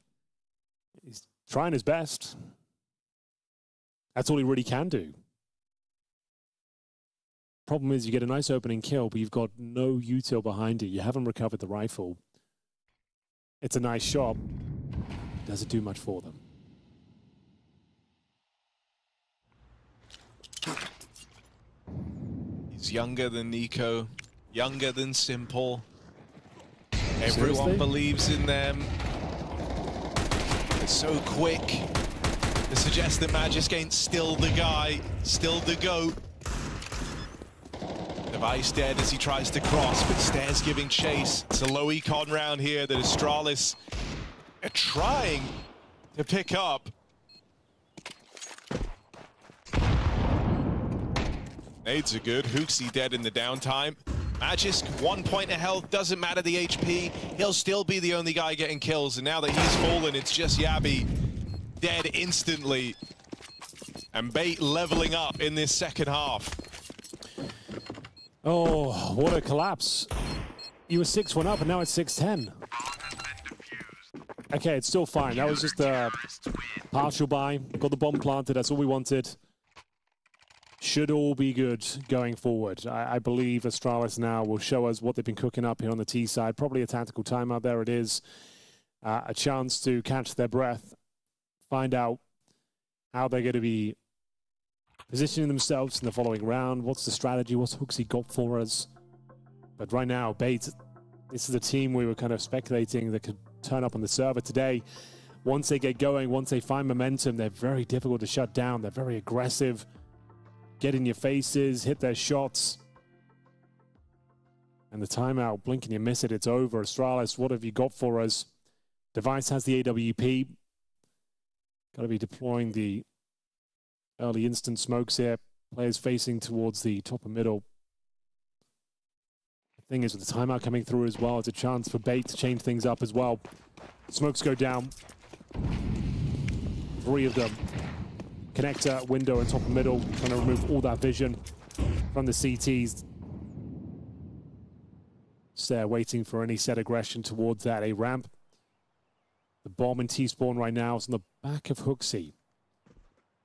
He's trying his best. That's all he really can do. Problem is you get a nice opening kill, but you've got no util behind it. You haven't recovered the rifle. It's a nice shot. Doesn't do much for them. He's younger than Nico, younger than Simple. Everyone Seriously? believes in them. They're so quick to suggest that Magisk ain't still the guy, still the GOAT. Device dead as he tries to cross, but Stairs giving chase. It's a low econ round here that Astralis are trying to pick up. Nades are good. Hooksy dead in the downtime. Magisk, 1 point of health, doesn't matter the HP. He'll still be the only guy getting kills, and now that he's fallen, it's just Yabi dead instantly. And Bait leveling up in this second half. Oh, what a collapse. You were 6-1 up, and now it's 6-10. Okay, it's still fine. That was just a partial buy. Got the bomb planted. That's all we wanted. Should all be good going forward. I believe Astralis now will show us what they've been cooking up here on the T side. Probably a tactical timeout. There it is. A chance to catch their breath. Find out how they're going to be positioning themselves in the following round. What's the strategy? What's Hooksy got for us? But right now, Bait, this is a team we were kind of speculating that could turn up on the server today. Once they get going, once they find momentum, they're very difficult to shut down. They're very aggressive. Get in your faces, hit their shots. And the timeout, blink and you miss it, it's over. Astralis, what have you got for us? Device has the AWP. Got to be deploying the early instant smokes here. Players facing towards the top and middle. The thing is, with the timeout coming through as well, it's a chance for Bait to change things up as well. Smokes go down. 3 of them. Connector, window, and top and middle, trying to remove all that vision from the CTs. Stair waiting for any set aggression towards that A ramp. The bomb in T-spawn right now is on the back of Hooksy.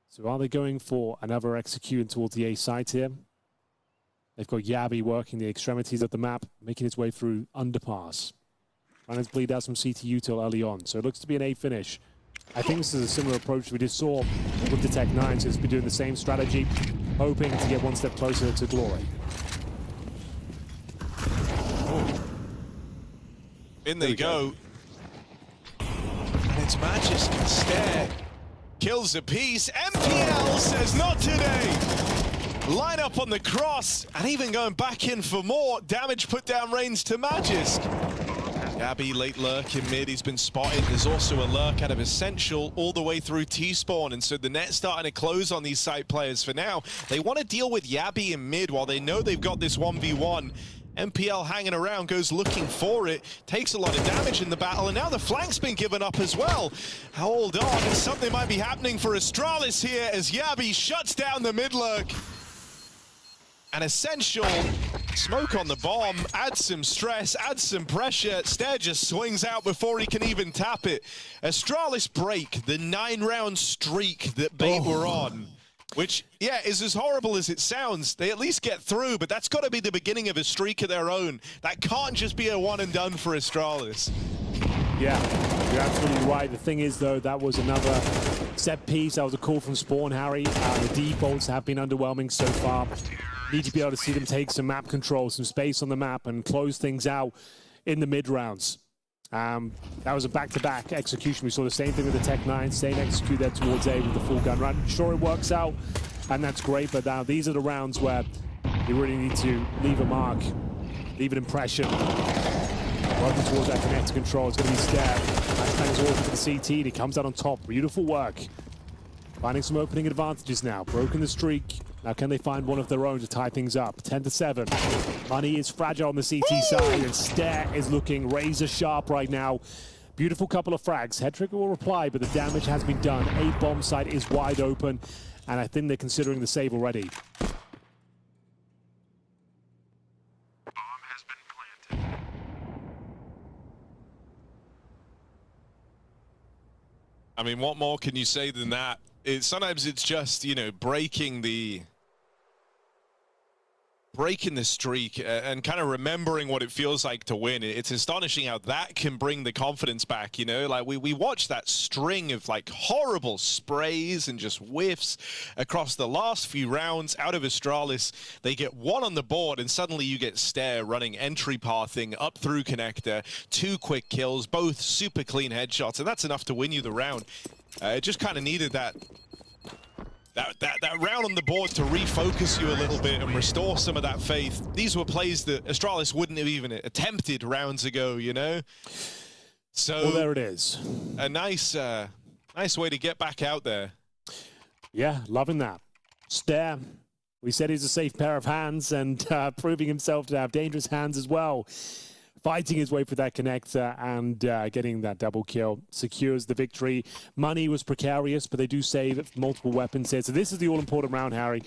So are they going for another execution towards the A site here? They've got Yabi working the extremities of the map, making his way through underpass. Trying to bleed out some CTU till early on. So it looks to be an A finish. I think this is a similar approach we just saw with the Tech-9, so it's been doing the same strategy, hoping to get one step closer to glory. In they go. And it's Magisk and Stare. Kills a piece. MPL says not today. Line up on the cross, and even going back in for more. Damage put down range to Magisk. Yabi late lurk in mid, he's been spotted. There's also a lurk out of Essential all the way through T-spawn, and so the net's starting to close on these site players for now. They want to deal with Yabi in mid while they know they've got this 1v1. MPL hanging around, goes looking for it, takes a lot of damage in the battle, and now the flank's been given up as well. Hold on, something might be happening for Astralis here as Yabi shuts down the mid lurk. And Essential, smoke on the bomb, adds some stress, adds some pressure. Stair just swings out before he can even tap it. Astralis break the 9-round streak that Bait were on. Which, yeah, is as horrible as it sounds. They at least get through, but that's got to be the beginning of a streak of their own. That can't just be a one and done for Astralis. Yeah, you're absolutely right. The thing is, though, that was another set piece. That was a call from Spawn, Harry. The defaults have been underwhelming so far. Need to be able to see them take some map control, some space on the map, and close things out in the mid rounds. That was a back-to-back execution. We saw the same thing with the Tech-9, staying execute there towards A with the full gun run. Sure, it works out, and that's great, but now these are the rounds where you really need to leave a mark, leave an impression. Working towards that connector control, it's going to be Stair. Flashbang is working for the CT, and he comes out on top. Beautiful work. Finding some opening advantages now. Broken the streak. Now can they find one of their own to tie things up? 10-7. Money is fragile on the CT side, and Stair is looking razor sharp right now. Beautiful couple of frags. Headtrigger will reply, but the damage has been done. A bomb site is wide open, and I think they're considering the save already. I mean, what more can you say than that? Sometimes it's just, you know, breaking the streak and kind of remembering what it feels like to win. It's astonishing how that can bring the confidence back, you know? Like, we watched that string of, like, horrible sprays and just whiffs across the last few rounds out of Astralis. They get one on the board, and suddenly you get Stair running entry pathing up through connector, 2 quick kills, both super clean headshots, and that's enough to win you the round. It just kind of needed that round on the board to refocus you a little bit and restore some of that faith. These were plays that Astralis wouldn't have even attempted rounds ago, you know? So well, there it is. A nice way to get back out there. Yeah, loving that. Stair, we said he's a safe pair of hands, and proving himself to have dangerous hands as well. Fighting his way for that connector and getting that double kill secures the victory. Money was precarious, but they do save multiple weapons here. So this is the all-important round, Harry.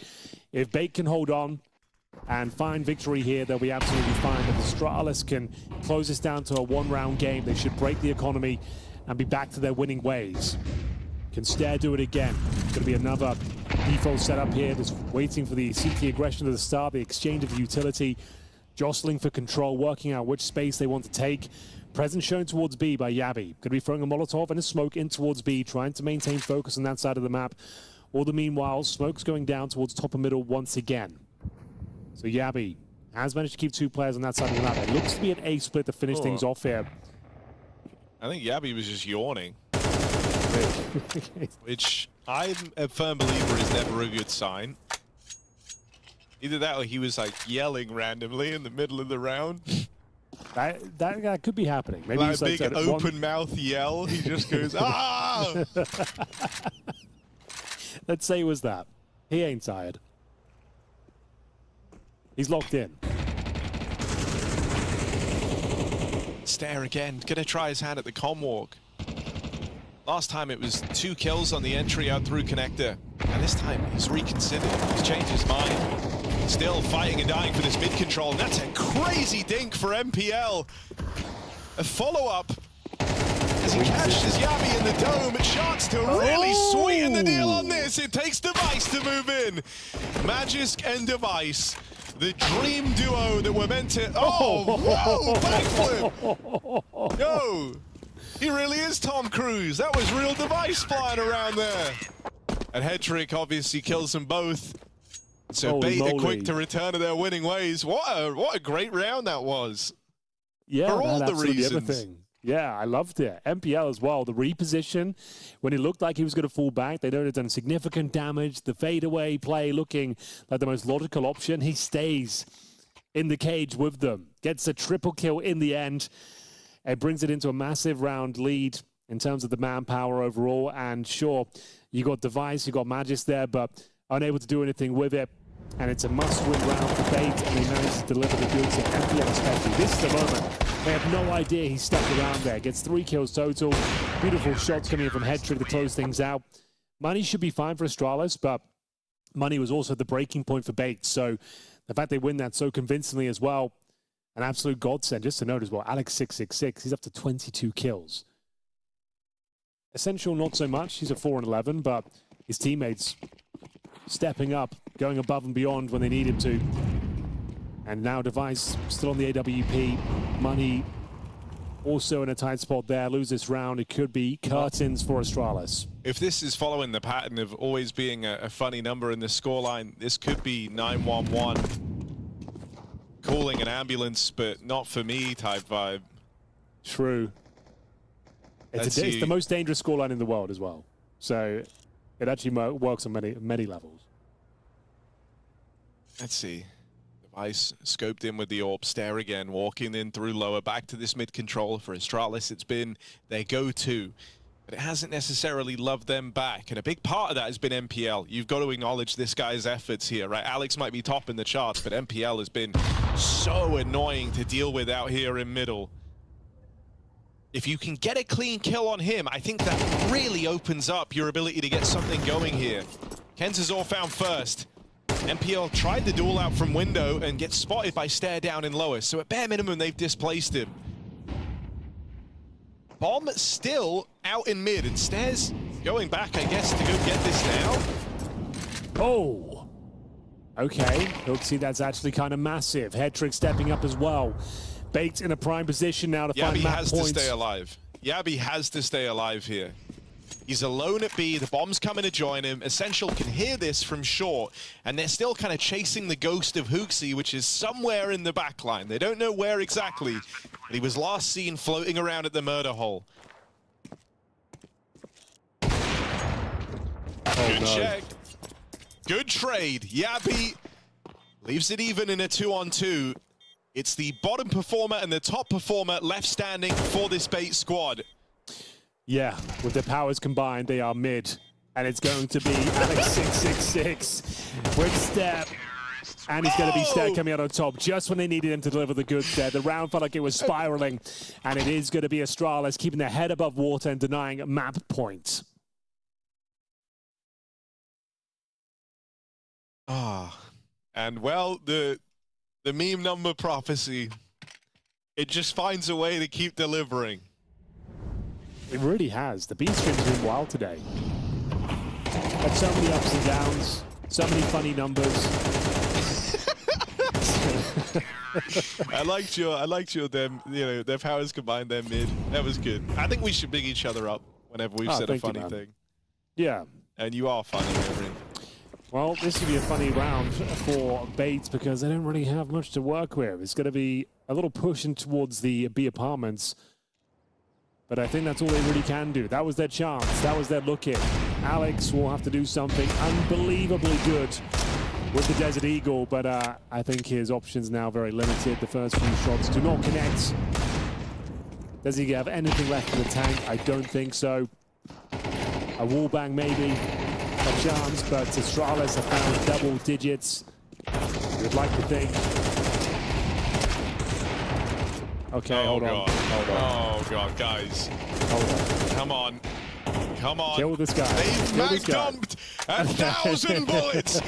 If Bait can hold on and find victory here, they'll be absolutely fine. If Astralis can close this down to a one-round game, they should break the economy and be back to their winning ways. Can Stair do it again? It's going to be another default setup here. Just waiting for the CT aggression to the start, the exchange of the utility. Jostling for control, working out which space they want to take. Presence shown towards B by Yabi. Going to be throwing a Molotov and a smoke in towards B, trying to maintain focus on that side of the map. All the meanwhile, smoke's going down towards top and middle once again. So Yabi has managed to keep 2 players on that side of the map. It looks to be an A split to finish things off here. I think Yabi was just yawning. Which I'm a firm believer is never a good sign. Either that or he was like yelling randomly in the middle of the round. That could be happening. Maybe like he's a big open mouth yell. He just goes, ah! Let's say it was that. He ain't tired. He's locked in. Stair again. Gonna try his hand at the comm walk. Last time it was 2 kills on the entry out through connector. And this time he's reconsidered. He's changed his mind. Still fighting and dying for this mid control. And that's a crazy dink for MPL. A follow-up as he catches Yabi in the dome. A chance to really sweeten the deal on this. It takes Device to move in. Magisk and Device, the dream duo that were meant to... Oh, whoa, backflip. Yo, he really is Tom Cruise. That was real Device flying around there. And Hedrick obviously kills them both. So Bait are quick to return to their winning ways. What a great round that was. Yeah, for all the reasons. Everything. Yeah, I loved it. MPL as well. The reposition, when it looked like he was going to fall back, they know they've done significant damage. The fadeaway play looking like the most logical option. He stays in the cage with them. Gets a triple kill in the end. It brings it into a massive round lead in terms of the manpower overall. And sure, you got Device, you got Magisk there, but unable to do anything with it. And it's a must-win round for Bait, and they managed to deliver the goods at MPL especially. This is the moment. They have no idea he's stuck around there. Gets 3 kills total. Beautiful shots coming in from Hedrick to close things out. Money should be fine for Astralis, but Money was also the breaking point for Bait. So the fact they win that so convincingly as well, an absolute godsend. Just to note as well, Alex666, he's up to 22 kills. Essential, not so much. He's a 4-11, but his teammates stepping up, going above and beyond when they need him to. And now Device still on the AWP. Money also in a tight spot there. Lose this round, it could be curtains for Astralis. If this is following the pattern of always being a funny number in the scoreline, this could be 9-1-1. Calling an ambulance, but not for me type vibe. True. It's the most dangerous scoreline in the world as well. So it actually works on many levels. Let's see. Device scoped in with the AWP, Stare again, walking in through lower, back to this mid-control for Astralis. It's been their go-to, but it hasn't necessarily loved them back. And a big part of that has been MPL. You've got to acknowledge this guy's efforts here, right? Alex might be top in the charts, but MPL has been so annoying to deal with out here in middle. If you can get a clean kill on him, I think that really opens up your ability to get something going here. Kenz is all found first. MPL tried the duel out from window and gets spotted by Stare down in lowest. So at bare minimum, they've displaced him. Bomb still out in mid, and Stare's going back, I guess, to go get this now. Oh, okay. You'll see that's actually kind of massive. Hedrick stepping up as well. Bait in a prime position now to find map points. Yabi has to stay alive. Yabi has to stay alive here. He's alone at B, the bomb's coming to join him. Essential can hear this from short, and they're still kind of chasing the ghost of Hooksy, which is somewhere in the backline. They don't know where exactly, but he was last seen floating around at the murder hole. Good check. Good trade. Yabi leaves it even in a 2-on-2. It's the bottom performer and the top performer left standing for this Bait squad. Yeah, with their powers combined, they are mid. And it's going to be Alex666 with Step. And he's going to be Step coming out on top just when they needed him to deliver the goods there. The round felt like it was spiraling. And it is going to be Astralis keeping their head above water and denying map points. And well, the meme number prophecy, it just finds a way to keep delivering. It really has. The B stream's been wild today. Had so many ups and downs, so many funny numbers. I liked your them, their powers combined, their mid. That was good. I think we should big each other up whenever we've said a funny thing. Yeah. And you are funny, Avery. Well, this will be a funny round for Bates because they don't really have much to work with. It's going to be a little push in towards the B apartments. But I think that's all they really can do. That was their chance. That was their look in. Alex will have to do something unbelievably good with the Desert Eagle, but I think his options now very limited. The first few shots do not connect. Does he have anything left in the tank? I don't think so. A wall bang maybe, a chance, but Astralis have found double digits. You'd like to think. Okay, hold on. Oh god, guys. Hold on. Come on. Come on. Kill this guy. They've mag-dumped 1,000 bullets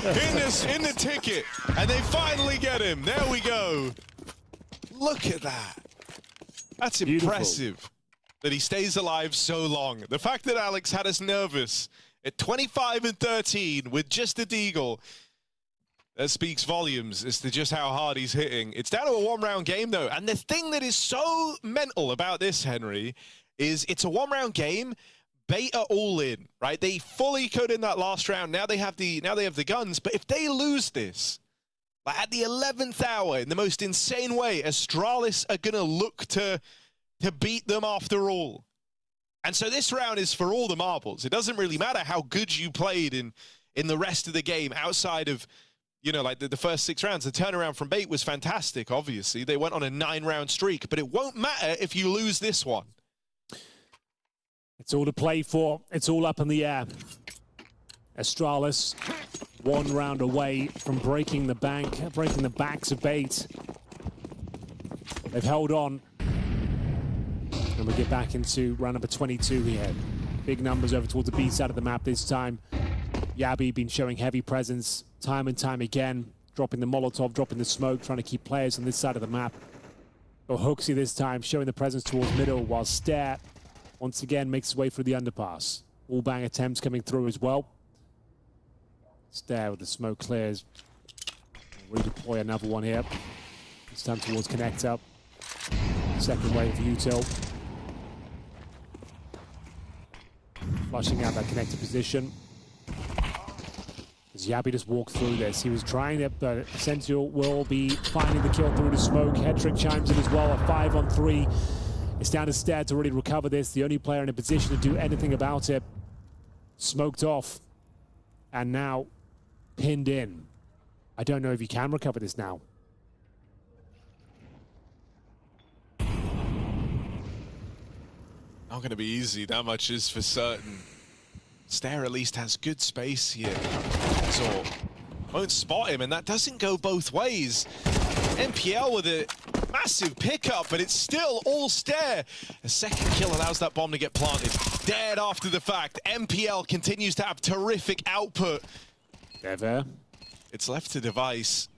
in the ticket, and they finally get him. There we go. Look at that. That's Beautiful. impressive that he stays alive so long. The fact that Alex had us nervous at 25 and 13 with just a deagle, that speaks volumes as to just how hard he's hitting. It's down to a one-round game, though. And the thing that is so mental about this, Henry, is it's a one-round game. Bait are all in, right? They fully code in that last round. Now they have the guns. But if they lose this, like at the 11th hour, in the most insane way, Astralis are gonna look to beat them after all. And so this round is for all the marbles. It doesn't really matter how good you played in the rest of the game outside of, you know, like the first 6 rounds. The turnaround from Bait was fantastic, obviously. They went on a 9-round streak, but it won't matter if you lose this one. It's all to play for. It's all up in the air. Astralis, 1 round away from breaking the backs of Bait. They've held on. And we get back into round number 22 here. Big numbers over towards the B side of the map this time. Yabi been showing heavy presence time and time again, dropping the Molotov, dropping the smoke, trying to keep players on this side of the map. But Hooksy this time showing the presence towards middle, while Stare once again makes his way through the underpass. All bang attempts coming through as well. Stare with the smoke clears. Redeploy another one here. This time towards Connector. Second wave of Util. Flushing out that Connector position. As Yabi just walked through this, he was trying it, but Essential will be finding the kill through the smoke. Headtrick chimes in as well, a 5-on-3. It's down to Stare to really recover this. The only player in a position to do anything about it. Smoked off. And now pinned in. I don't know if you can recover this now. Not going to be easy, that much is for certain. Stare at least has good space here. So won't spot him, and that doesn't go both ways. MPL with a massive pickup, but it's still all Stare. A second kill allows that bomb to get planted. Dead after the fact. MPL continues to have terrific output. Never. It's left to Device.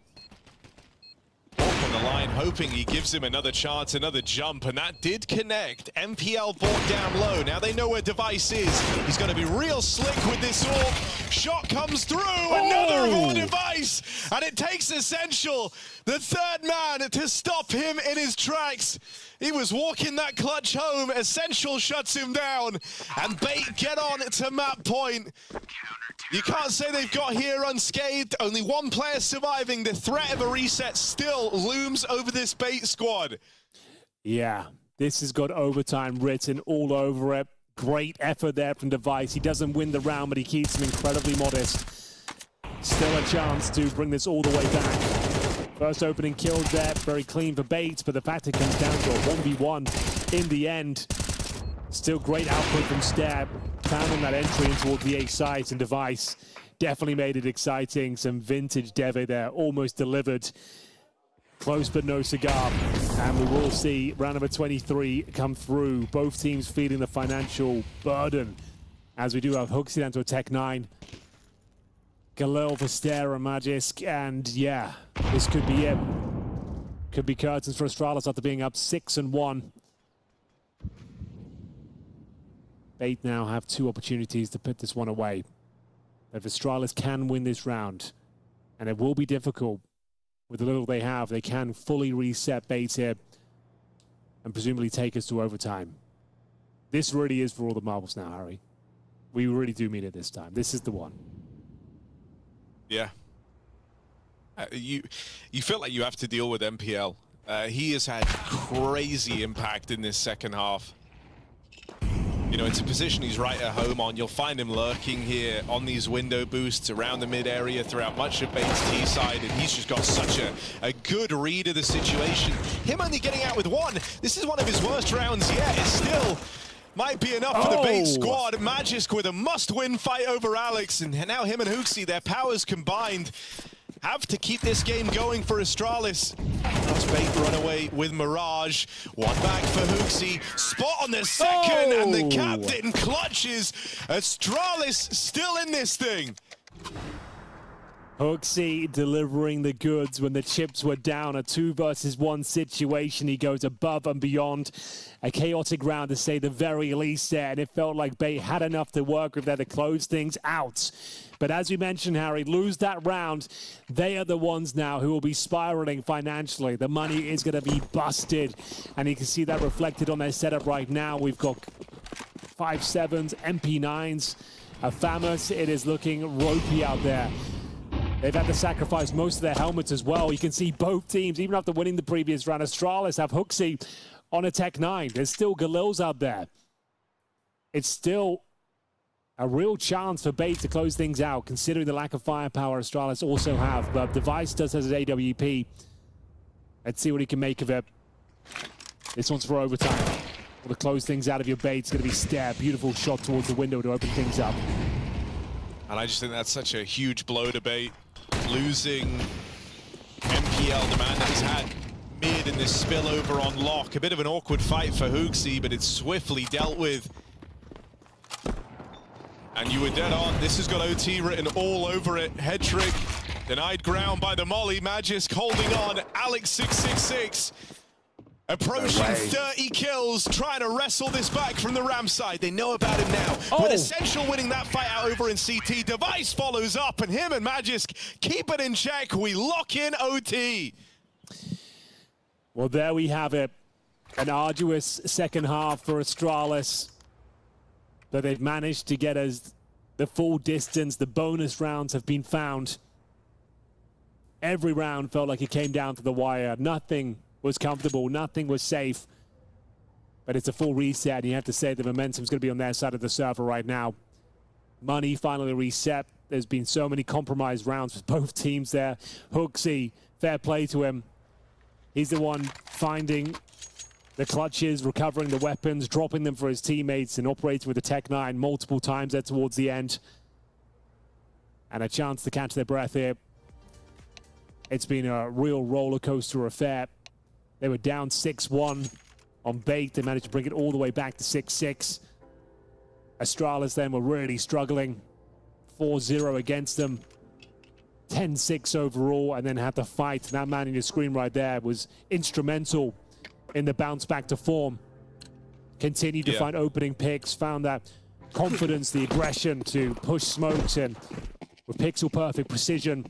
Walk on the line, hoping he gives him another chance, another jump, and that did connect. MPL bought down low. Now they know where Device is. He's going to be real slick with this AWP. Shot comes through, another for Device, and it takes Essential, the third man, to stop him in his tracks. He was walking that clutch home. Essential shuts him down, and Bait get on to map point. You can't say they've got here unscathed. Only one player surviving. The threat of a reset still looms over this Bait squad. Yeah, this has got overtime written all over it. Great effort there from Device. He doesn't win the round, but he keeps him incredibly modest. Still a chance to bring this all the way back. First opening kill there, very clean for Bait, but the fact it comes down to a 1v1 in the end. Still great output from Stare. Found on that entry in towards the A site, and Device definitely made it exciting. Some vintage Deve there, almost delivered. Close but no cigar. And we will see round number 23 come through. Both teams feeling the financial burden, as we do have Hooksy down to a Tech 9. Galil for Stare and Magisk, and yeah, this could be it. Could be curtains for Astralis after being up 6-1. Bait now have 2 opportunities to put this one away. If Astralis can win this round, and it will be difficult with the little they have, they can fully reset Bait here and presumably take us to overtime. This really is for all the marbles now, Harry. We really do mean it this time. This is the one. Yeah. You feel like you have to deal with MPL. He has had crazy impact in this second half. You know, it's a position he's right at home on. You'll find him lurking here on these window boosts around the mid area throughout much of Bait's T side, and he's just got such a good read of the situation. Him only getting out with 1. This is one of his worst rounds yet. It still might be enough for the Bait squad. Magisk with a must-win fight over Alex, and now him and Hooksy, their powers combined, have to keep this game going for Astralis. That's Bait run away with Mirage. One back for Hooksy. Spot on the second, and the captain clutches. Astralis still in this thing. Hooksy delivering the goods when the chips were down. A 2 versus 1 situation. He goes above and beyond. A chaotic round to say the very least there. And it felt like Bay had enough to work with there to close things out. But as we mentioned, Harry, lose that round. They are the ones now who will be spiraling financially. The money is going to be busted. And you can see that reflected on their setup right now. We've got 5-7s, MP9s, a Famus. It is looking ropey out there. They've had to sacrifice most of their helmets as well. You can see both teams, even after winning the previous round, Astralis have Hooksy on a Tech 9. There's still Galils out there. It's still a real chance for Bait to close things out, considering the lack of firepower Astralis also have. But Device does has his AWP. Let's see what he can make of it. This one's for overtime. To close things out of your Bait, it's going to be Stare. Beautiful shot towards the window to open things up. And I just think that's such a huge blow to Bait. Losing MPL, the man that he's had mid in this spillover on lock. A bit of an awkward fight for Hooksy, but it's swiftly dealt with. And you were dead on. This has got OT written all over it. Head trick denied ground by the Molly. Magisk holding on. Alex 666 approaching 30 kills, trying to wrestle this back from the Ram side. They know about him now. With Essential winning that fight out over in CT, Device follows up, and him and Magisk keep it in check. We lock in OT. Well, there we have it. An arduous second half for Astralis. But they've managed to get us the full distance. The bonus rounds have been found. Every round felt like it came down to the wire. Nothing was comfortable, nothing was safe. But it's a full reset, and you have to say the momentum's going to be on their side of the server right now. Money finally reset. There's been so many compromised rounds with both teams there. Hooksy, fair play to him. He's the one finding the clutches, recovering the weapons, dropping them for his teammates, and operating with the Tech 9 multiple times there towards the end. And a chance to catch their breath here. It's been a real roller coaster affair. They were down 6-1 on Bait. They managed to bring it all the way back to 6-6. Astralis then were really struggling. 4-0 against them. 10-6 overall, and then had to fight. And that man in your screen right there was instrumental in the bounce back to form. Continued to find opening picks, found that confidence, the aggression to push smokes, and with pixel perfect precision,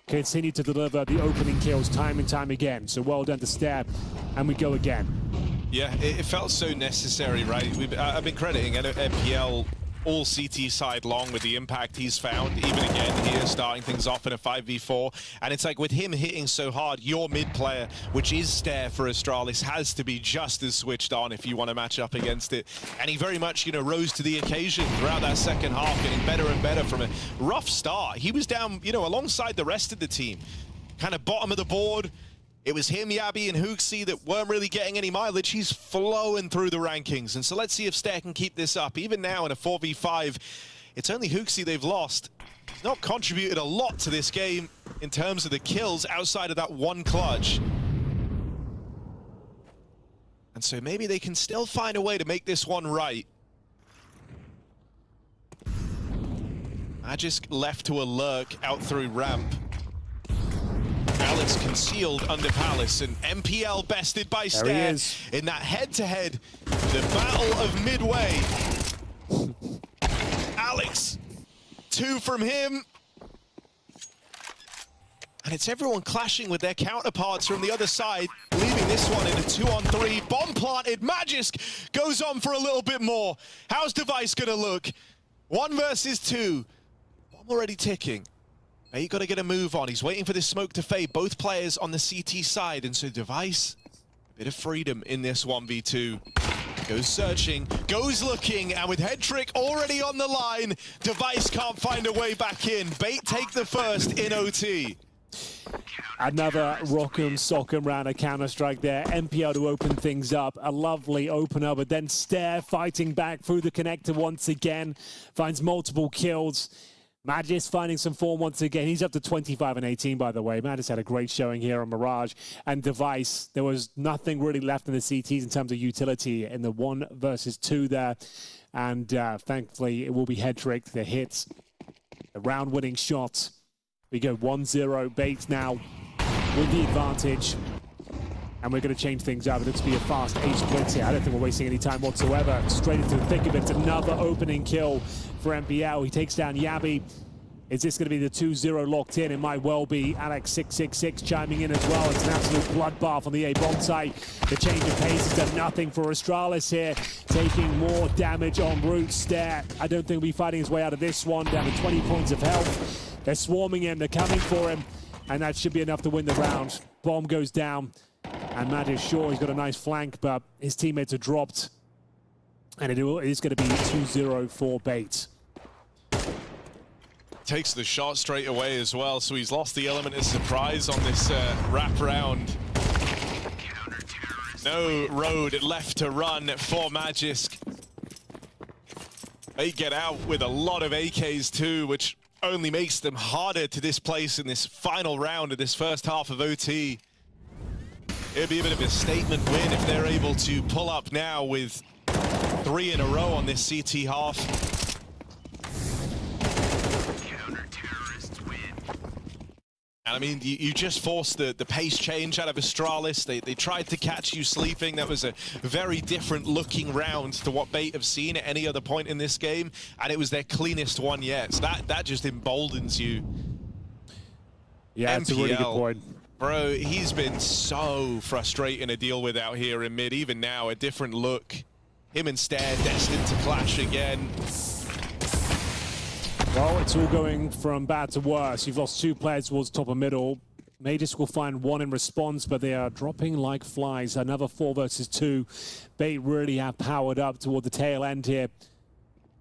continue to deliver the opening kills time and time again. So well done to Stare, and we go again. Yeah, it felt so necessary, right? I've been crediting MPL all CT side long with the impact he's found, even again here, starting things off in a 5v4. And it's like with him hitting so hard, your mid player, which is Stare for Astralis, has to be just as switched on if you want to match up against it. And he very much, you know, rose to the occasion throughout that second half, getting better and better from a rough start. He was down, you know, alongside the rest of the team, kind of bottom of the board. It was him, Yabi, and Hooksy that weren't really getting any mileage. He's flowing through the rankings. And so let's see if Stare can keep this up. Even now in a 4v5, it's only Hooksy they've lost. He's not contributed a lot to this game in terms of the kills outside of that one clutch. And so maybe they can still find a way to make this one right. Magisk left to a lurk out through ramp. Alex concealed under Palace, and MPL bested by Stare in that head-to-head, the battle of midway. Alex, 2 from him. And it's everyone clashing with their counterparts from the other side, leaving this one in a 2-on-3. Bomb planted, Magisk goes on for a little bit more. How's Device gonna look? 1 versus 2. Bomb already ticking. Now you got to get a move on. He's waiting for this smoke to fade. Both players on the CT side, and so Device, a bit of freedom in this 1v2. Goes searching, goes looking, and with head trick already on the line, Device can't find a way back in. Bait take the first in OT. Another rock'em sock'em round of Counter-Strike there. MPL to open things up. A lovely opener, but then Stare fighting back through the connector once again. Finds multiple kills. Magisk finding some form once again. He's up to 25 and 18, by the way. Magisk had a great showing here on Mirage. And Device, there was nothing really left in the CTs in terms of utility in the 1 versus 2 there. And thankfully, it will be head trick. The hits, the round-winning shots. We go 1-0, Bates now with the advantage. And we're going to change things up. It looks to be a fast A-split here. I don't think we're wasting any time whatsoever. Straight into the thick of it. It's another opening kill for MPL. He takes down Yabi. Is this going to be the 2-0 locked in? It might well be. Alex666 chiming in as well. It's an absolute bloodbath on the A-bomb site. The change of pace has done nothing for Astralis here. Taking more damage en route. Stare. I don't think we'll be fighting his way out of this one. Down to 20 points of health. They're swarming him. They're coming for him. And that should be enough to win the round. Bomb goes down. And Matt is sure he's got a nice flank, but his teammates are dropped. And it is going to be 2-0 for Bates. Takes the shot straight away as well, so he's lost the element of surprise on this wrap round. No road left to run for Magisk. They get out with a lot of AKs too, which only makes them harder to displace in this final round of this first half of OT. It'd be a bit of a statement win if they're able to pull up now with 3 in a row on this CT half. And I mean, you just forced the pace change out of Astralis. They tried to catch you sleeping. That was a very different looking round to what Bait have seen at any other point in this game. And it was their cleanest one yet. So that just emboldens you. Yeah, it's a really good point. Bro, he's been so frustrating to deal with out here in mid. Even now, a different look. Him and Stare destined to clash again. Well, it's all going from bad to worse. You've lost 2 players towards top and middle. Magisk will find 1 in response, but they are dropping like flies. Another 4 versus 2. Bait really have powered up toward the tail end here.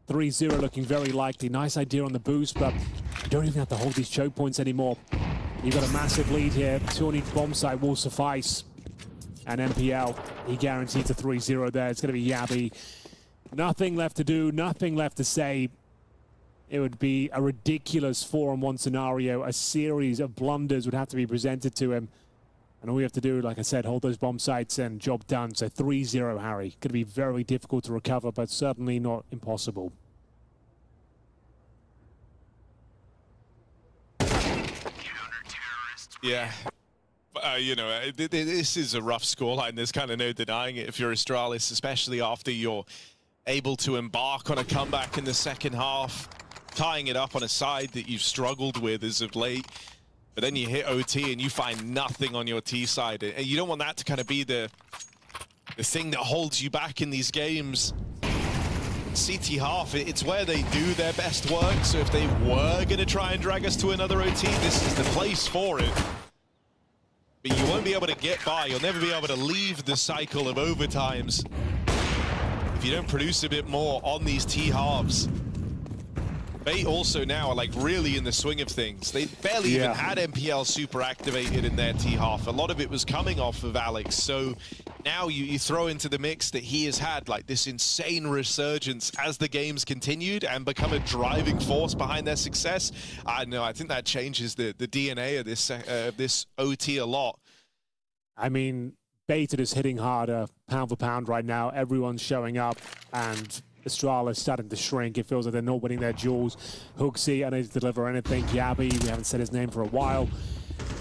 3-0 looking very likely. Nice idea on the boost, but you don't even have to hold these choke points anymore. You've got a massive lead here. 2 on each bomb site will suffice. And MPL, he guarantees a 3-0 there. It's going to be Yabi. Nothing left to do, nothing left to say. It would be a ridiculous 4-on-1 scenario. A series of blunders would have to be presented to him. And all we have to do, like I said, hold those bomb sites and job done. So 3-0, Harry. Going to be very difficult to recover, but certainly not impossible. Yeah. You know, this is a rough scoreline. There's kind of no denying it if you're Astralis, especially after you're able to embark on a comeback in the second half, tying it up on a side that you've struggled with as of late. But then you hit OT and you find nothing on your T side. And you don't want that to kind of be the thing that holds you back in these games. CT half, it's where they do their best work. So if they were going to try and drag us to another OT, this is the place for it. But you won't be able to get by. You'll never be able to leave the cycle of overtimes if you don't produce a bit more on these T halves. Bait also now are like really in the swing of things. They barely even had MPL super activated in their T half. A lot of it was coming off of Alex. So now you throw into the mix that he has had like this insane resurgence as the game's continued and become a driving force behind their success. I think that changes the DNA of this OT a lot. I mean, Bait is hitting harder pound for pound right now. Everyone's showing up and Astralis starting to shrink. It feels like they're not winning their duels. Hooksy, unable to deliver anything. Yabi, we haven't said his name for a while.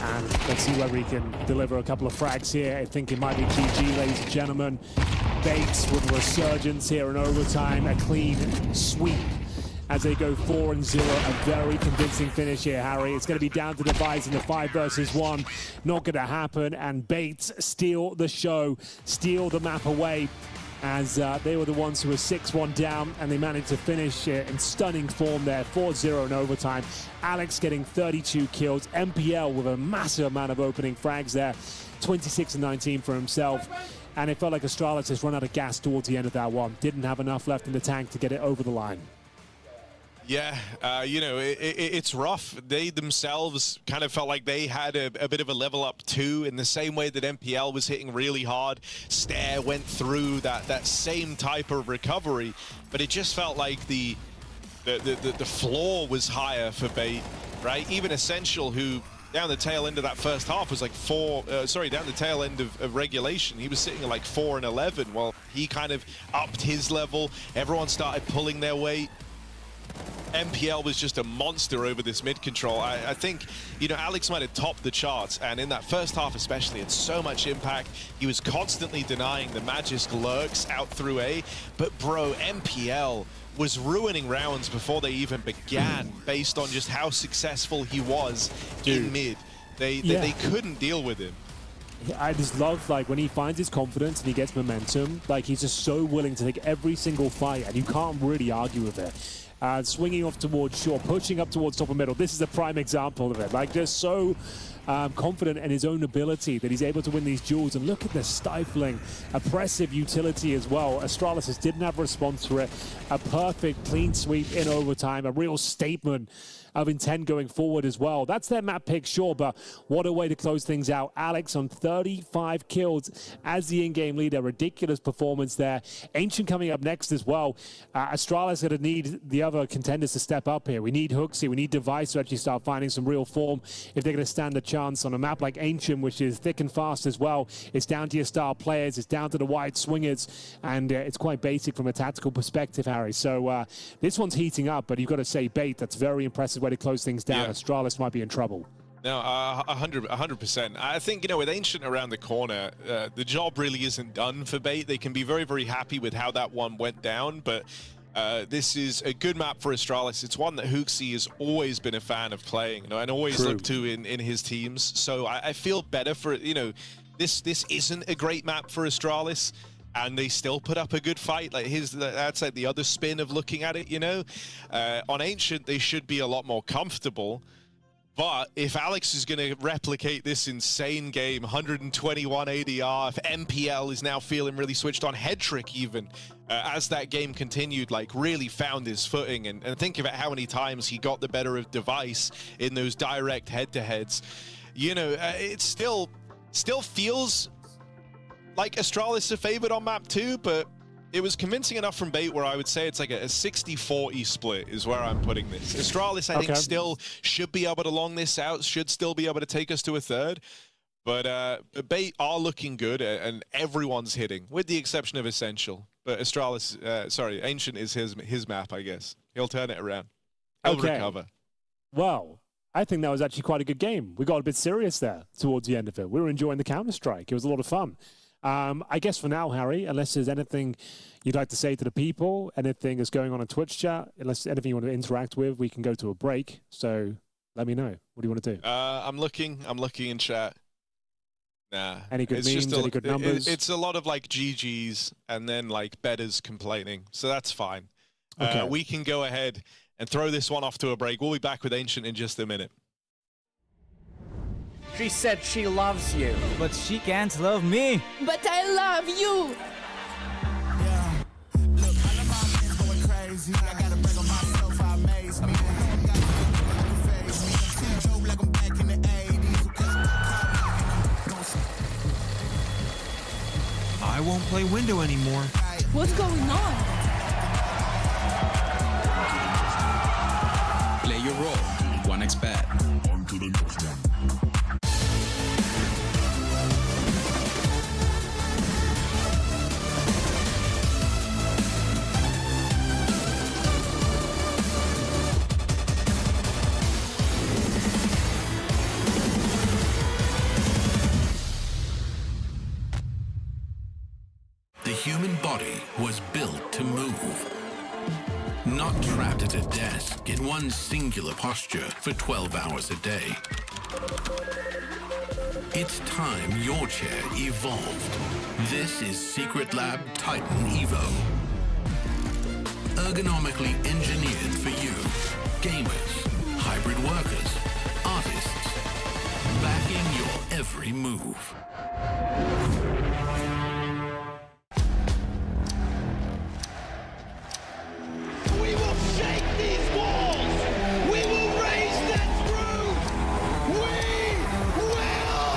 And let's see whether he can deliver a couple of frags here. I think it might be GG, ladies and gentlemen. Bates with a resurgence here in overtime. A clean sweep as they go 4-0. A very convincing finish here, Harry. It's going to be down to the Device in the 5 versus 1. Not going to happen. And Bates steal the show, steal the map away, as they were the ones who were 6-1 down, and they managed to finish in stunning form there, 4-0 in overtime. Alex getting 32 kills, MPL with a massive amount of opening frags there, 26-19 for himself. And it felt like Astralis has run out of gas towards the end of that one. Didn't have enough left in the tank to get it over the line. Yeah, you know, it's rough. They themselves kind of felt like they had a bit of a level up too, in the same way that MPL was hitting really hard. Stare went through that same type of recovery, but it just felt like the floor was higher for Bait, right? Even Essential, who down the tail end of that first half was like down the tail end of regulation, he was sitting at like 4-11. Well, he kind of upped his level. Everyone started pulling their weight. MPL was just a monster over this mid control. I think, you know, Alex might have topped the charts, and in that first half especially, it's so much impact. He was constantly denying the Magisk lurks out through A, but bro, MPL was ruining rounds before they even began based on just how successful he was in mid. They couldn't deal with him. I just love, like, when he finds his confidence and he gets momentum, like, he's just so willing to take every single fight, and you can't really argue with it. Swinging off towards short, pushing up towards top of middle. This is a prime example of it. Like, just so confident in his own ability that he's able to win these duels. And look at the stifling, oppressive utility as well. Astralis just didn't have a response to it. A perfect clean sweep in overtime, a real statement of intent going forward as well. That's their map pick, sure, but what a way to close things out. Alex on 35 kills as the in-game leader. Ridiculous performance there. Ancient coming up next as well. Astralis going to need the other contenders to step up here. We need Hooksy, we need Device to actually start finding some real form if they're going to stand a chance on a map like Ancient, which is thick and fast as well. It's down to your star players, it's down to the wide swingers, and it's quite basic from a tactical perspective, Harry. So this one's heating up, but you've got to say, Bait, that's very impressive way to close things down. Yeah. Astralis might be in trouble. No, 100%. I think, you know, with Ancient around the corner, the job really isn't done for Bait. They can be very, very happy with how that one went down, but this is a good map for Astralis. It's one that Hooksy has always been a fan of playing, you know, and always looked to in his teams. So I feel better for, you know, this isn't a great map for Astralis, and they still put up a good fight. Like, that's like the other spin of looking at it, you know. On Ancient, they should be a lot more comfortable. But if Alex is going to replicate this insane game, 121 ADR, if MPL is now feeling really switched on, Headtrick even, as that game continued, like, really found his footing. And think about how many times he got the better of Device in those direct head-to-heads. You know, it still feels like Astralis are favored on map 2, but it was convincing enough from Bait where I would say it's like a 60-40 split is where I'm putting this. Astralis, I think, still should be able to long this out, should still be able to take us to a third. But Bait are looking good, and everyone's hitting, with the exception of Essential. But Astralis, Ancient is his map, I guess. He'll turn it around. He'll recover. Well, I think that was actually quite a good game. We got a bit serious there towards the end of it. We were enjoying the Counter-Strike. It was a lot of fun. I guess for now, Harry, unless there's anything you'd like to say to the people, anything that's going on in Twitch chat, unless anything you want to interact with, we can go to a break. So let me know. What do you want to do? I'm looking in chat. Nah. Any good memes, any good numbers? It's a lot of like GGs and then like betters complaining. So that's fine. Okay. We can go ahead and throw this one off to a break. We'll be back with Ancient in just a minute. She said she loves you. But she can't love me. But I love you. I won't play window anymore. What's going on? Play your role. 1xBet. On to the next one. The human body was built to move. Not trapped at a desk in one singular posture for 12 hours a day. It's time your chair evolved. This is Secret Lab Titan Evo. Ergonomically engineered for you. Gamers, hybrid workers, artists. Backing your every move. We will shake these walls! We will raise this roof! We will roar!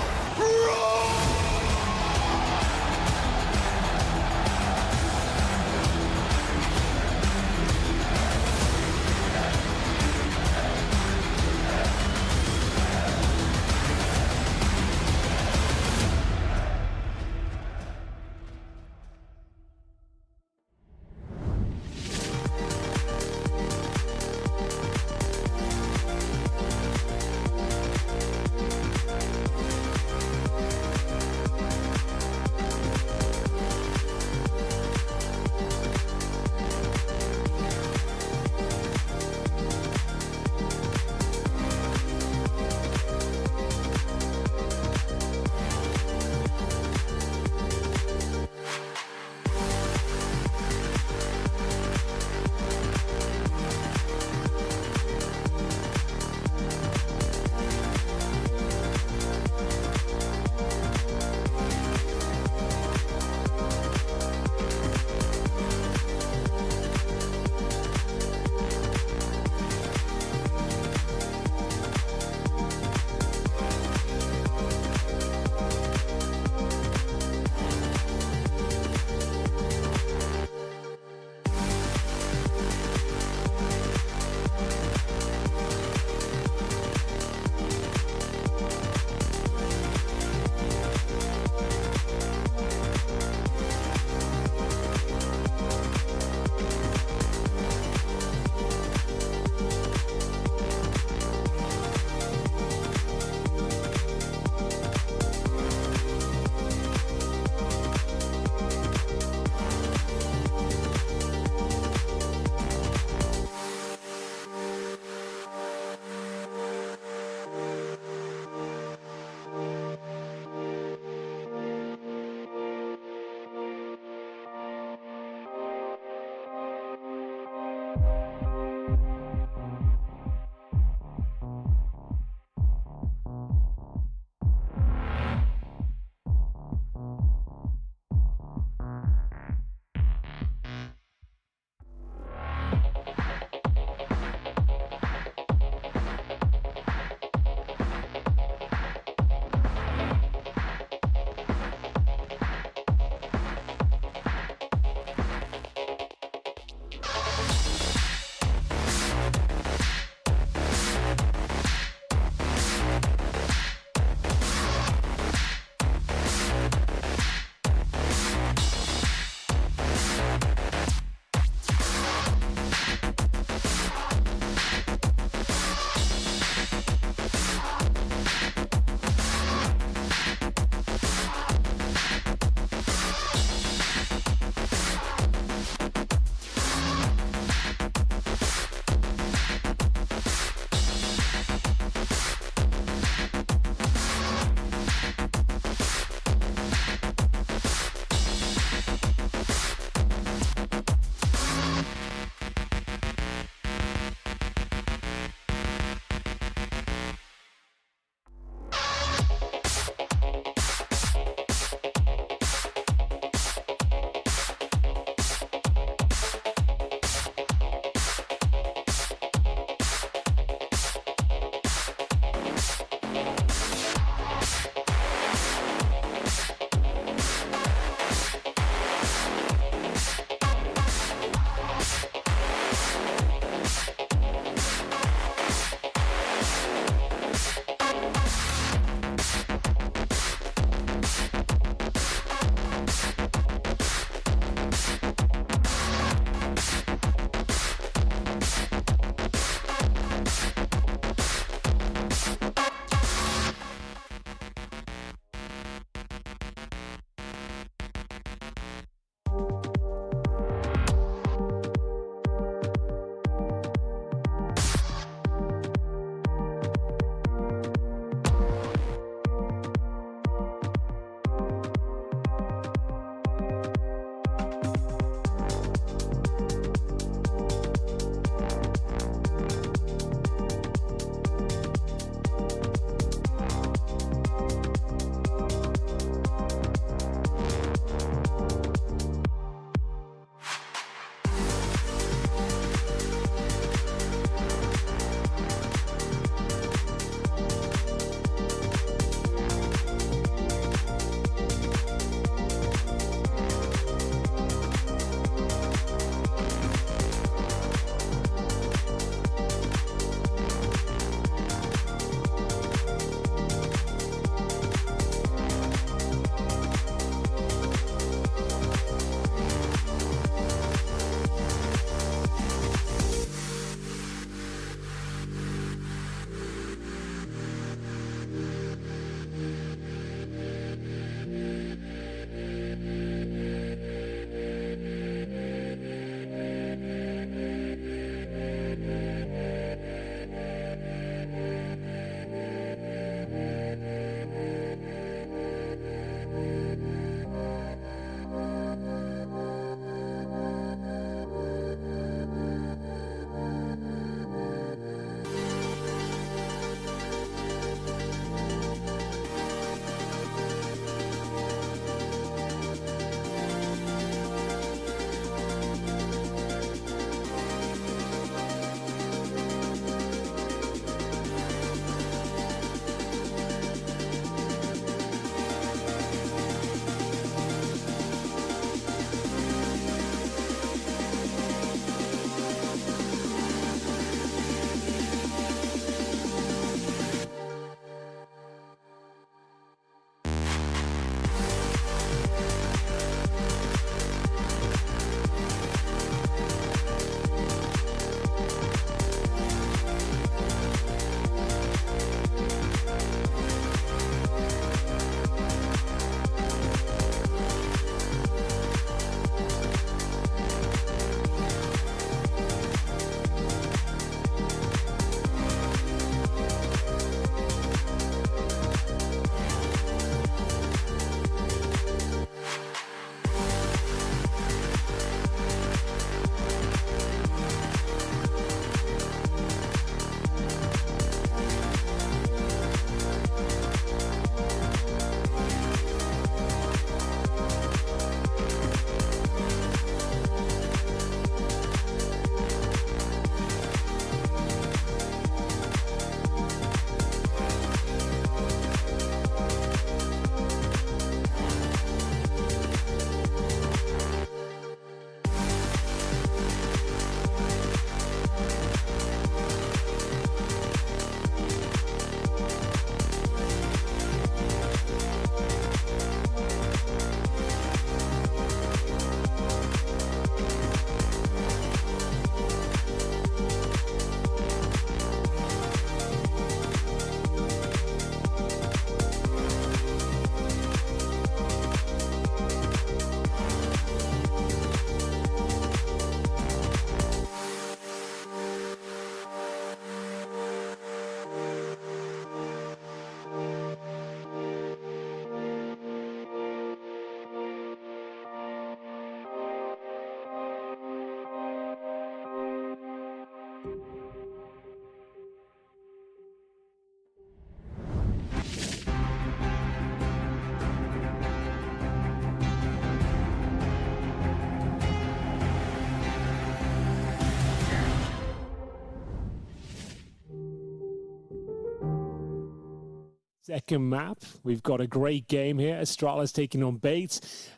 second map. We've got a great game here. Astralis taking on Bates.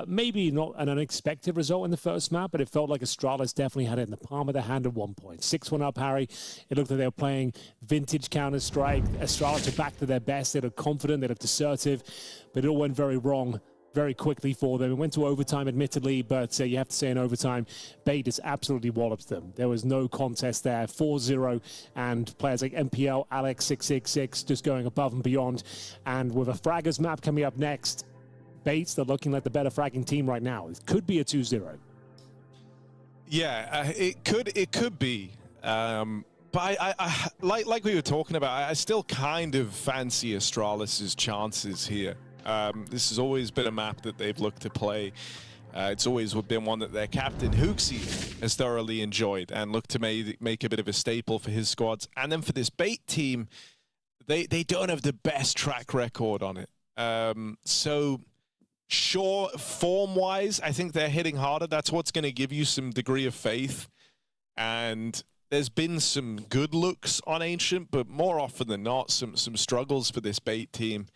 Maybe not an unexpected result in the first map, but it felt like Astralis definitely had it in the palm of their hand at one point. 6-1 up, Harry. It looked like they were playing vintage Counter-Strike. Astralis were back to their best. They looked confident. They looked assertive, but it all went very wrong very quickly for them. It went to overtime, admittedly, but you have to say in overtime, Bates absolutely walloped them. There was no contest there. 4-0, and players like MPL, Alex, 666 just going above and beyond. And with a Fraggers map coming up next, Bates, they're looking like the better fragging team right now. It could be a 2-0. Yeah, it could be. But I like we were talking about, I still kind of fancy Astralis' chances here. This has always been a map that they've looked to play. It's always been one that their captain, Hooksy, has thoroughly enjoyed and looked to make a bit of a staple for his squads. And then for this Bait team, they don't have the best track record on it. So, sure, form-wise, I think they're hitting harder. That's what's going to give you some degree of faith. And there's been some good looks on Ancient, but more often than not, some struggles for this Bait team.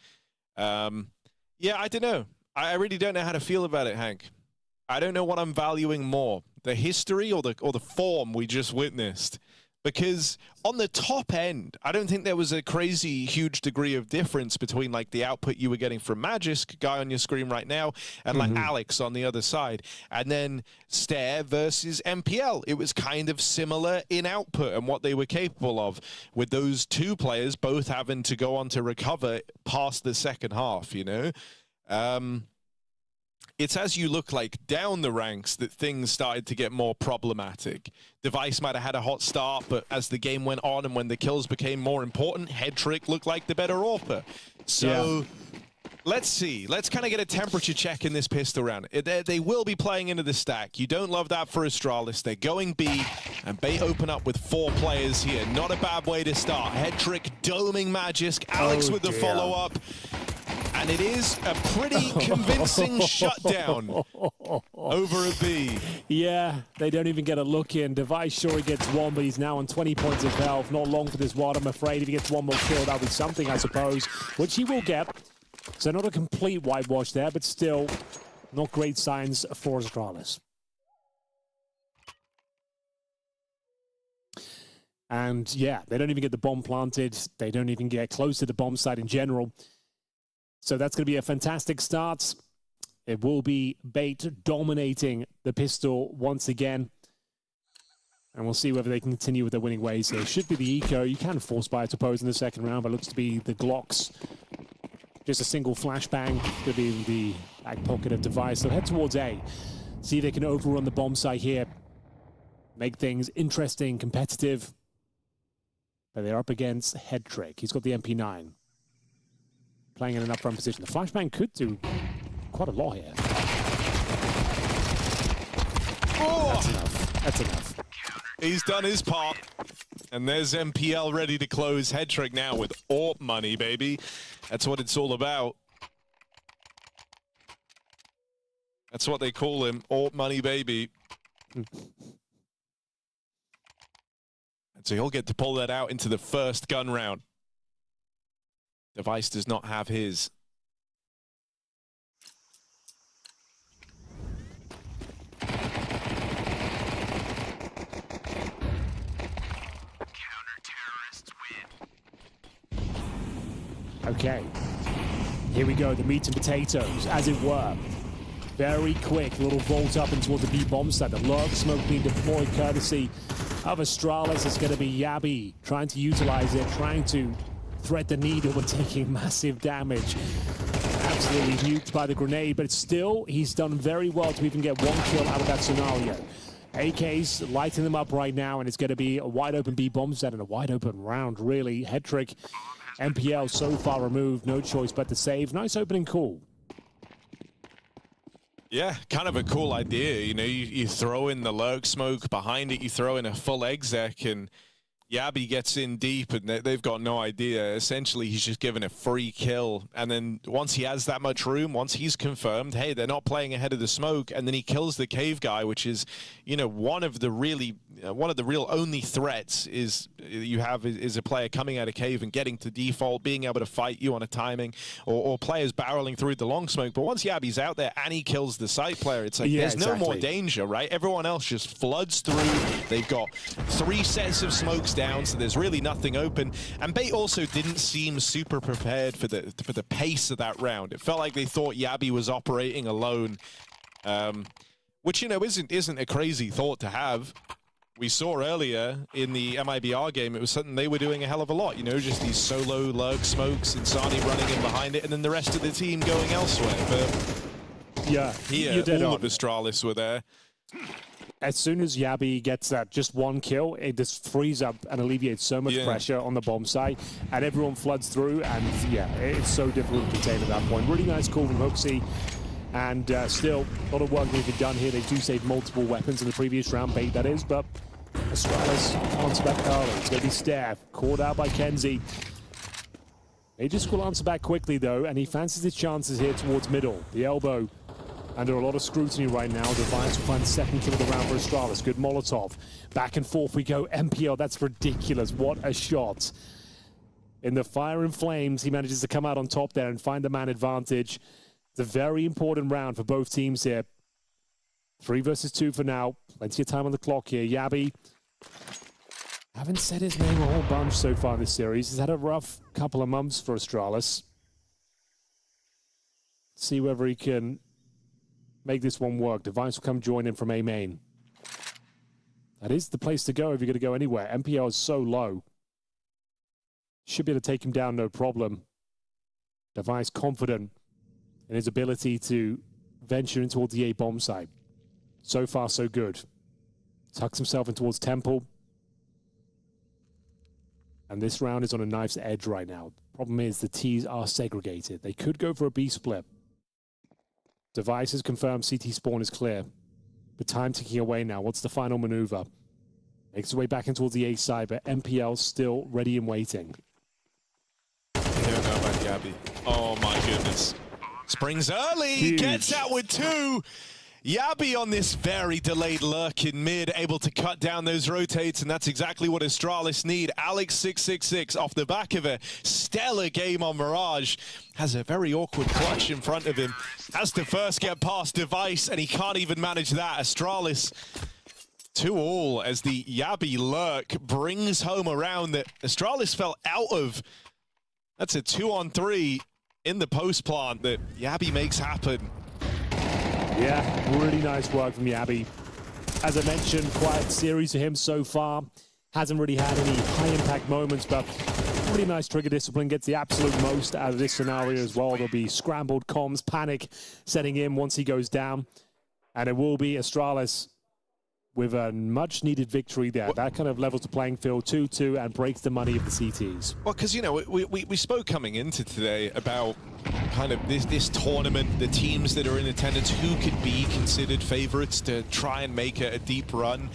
Yeah, I don't know. I really don't know how to feel about it, Hank. I don't know what I'm valuing more, the history or the form we just witnessed. Because on the top end, I don't think there was a crazy huge degree of difference between like the output you were getting from Magisk, guy on your screen right now, and like Alex on the other side. And then Stare versus MPL. It was kind of similar in output and what they were capable of, with those two players both having to go on to recover past the second half, you know? It's as you look like down the ranks that things started to get more problematic. Device might have had a hot start, but as the game went on and when the kills became more important, Head Trick looked like the better AWPer. So let's see. Let's kind of get a temperature check in this pistol round. They will be playing into the stack. You don't love that for Astralis. They're going B, and Bait open up with 4 players here. Not a bad way to start. Head Trick doming Magisk. Alex with the follow-up. And it is a pretty convincing shutdown over a B. Yeah, they don't even get a look in. Device sure he gets one, but he's now on 20 points of health. Not long for this wad, I'm afraid. If he gets one more kill, that'll be something, I suppose, which he will get. So not a complete whitewash there, but still not great signs for Astralis. And yeah, they don't even get the bomb planted. They don't even get close to the bomb site in general. So that's going to be a fantastic start. It will be Bait dominating the pistol once again. And we'll see whether they can continue with their winning ways here. It should be the Eco. You can force buy, I suppose, in the second round, but it looks to be the Glocks. Just a single flashbang. Could be in the back pocket of Device. So head towards A. See if they can overrun the bomb site here. Make things interesting, competitive. But they're up against Head Trick. He's got the MP9. Playing in an upfront position. The flashbang could do quite a lot here. Oh! That's enough. That's enough. He's done his part. And there's MPL ready to close. Head Trick now with AWP money, baby. That's what it's all about. That's what they call him. AWP money, baby. And so he'll get to pull that out into the first gun round. Device does not have his. Okay. Here we go, the meat and potatoes, as it were. Very quick, little vault up and toward the B bomb site. The lurk smoke being deployed courtesy of Astralis. It's going to be Yabi trying to utilize it, trying to thread the needle, but taking massive damage. Absolutely nuked by the grenade, but still, he's done very well to even get one kill out of that scenario. AK's lighting them up right now, and it's going to be a wide open B bomb set and a wide open round, really. Head Trick, MPL so far removed, no choice but to save. Nice opening call. Yeah, kind of a cool idea. You know, you throw in the lurk smoke, behind it you throw in a full exec, and Yabi gets in deep and they've got no idea. Essentially, he's just given a free kill. And then once he has that much room, once he's confirmed, hey, they're not playing ahead of the smoke, and then he kills the cave guy, which is, you know, one of the real only threats is you have is a player coming out of cave and getting to default, being able to fight you on a timing, or players barreling through the long smoke. But once Yabi's out there and he kills the site player, it's like there's no more danger, right? Everyone else just floods through. They've got 3 sets of smokes down, so there's really nothing open. And Bait also didn't seem super prepared for the pace of that round. It felt like they thought Yabi was operating alone, which, you know, isn't a crazy thought to have. We saw earlier in the MIBR game, it was something they were doing a hell of a lot, you know, just these solo lurk smokes and Sani running in behind it, and then the rest of the team going elsewhere. But yeah, here, all of Astralis were there. As soon as Yabi gets that just one kill, it just frees up and alleviates so much pressure on the bomb site, and everyone floods through, and yeah, it's so difficult to contain at that point. Really nice call from Hooksy, and still a lot of work needs to be done here. They do save multiple weapons in the previous round, Bait that is, but Astralis answer back early. It's going to be Steph, caught out by Kenzie. They just will answer back quickly though, and he fancies his chances here towards middle. The elbow under a lot of scrutiny right now. Defiance will find the second kill of the round for Astralis. Good Molotov. Back and forth we go. MPL, that's ridiculous. What a shot. In the fire and flames, he manages to come out on top there and find the man advantage. It's a very important round for both teams here. 3 versus 2 for now. Plenty of time on the clock here. Yabi, haven't said his name a whole bunch so far in this series. He's had a rough couple of months for Astralis. See whether he can make this one work. Device will come join in from A main. That is the place to go if you're going to go anywhere. MPL is so low. Should be able to take him down, no problem. Device confident in his ability to venture in towards the A bomb site. So far, so good. Tucks himself in towards Temple. And this round is on a knife's edge right now. Problem is the T's are segregated. They could go for a B split. Device has confirmed CT spawn is clear. But time ticking away now. What's the final maneuver? Makes his way back in towards the A side, but MPL still ready and waiting. I don't know about Yabi. Oh my goodness. Springs early, huge. Gets out with 2. Yabi on this very delayed lurk in mid, able to cut down those rotates, and that's exactly what Astralis need. Alex666 off the back of a stellar game on Mirage. Has a very awkward clutch in front of him. Has to first get past Device, and he can't even manage that. Astralis 2-all as the Yabi lurk brings home a round that Astralis fell out of. That's a 2-on-3 in the post plant that Yabi makes happen. Yeah, really nice work from Yabi. As I mentioned, quiet series for him so far. Hasn't really had any high-impact moments, but really nice trigger discipline. Gets the absolute most out of this scenario as well. There'll be scrambled comms, panic setting in once he goes down. And it will be Astralis with a much-needed victory there. That kind of levels the playing field 2-2 and breaks the money of the CTs. Well, because, you know, we spoke coming into today about kind of this tournament, the teams that are in attendance, who could be considered favorites to try and make a deep run.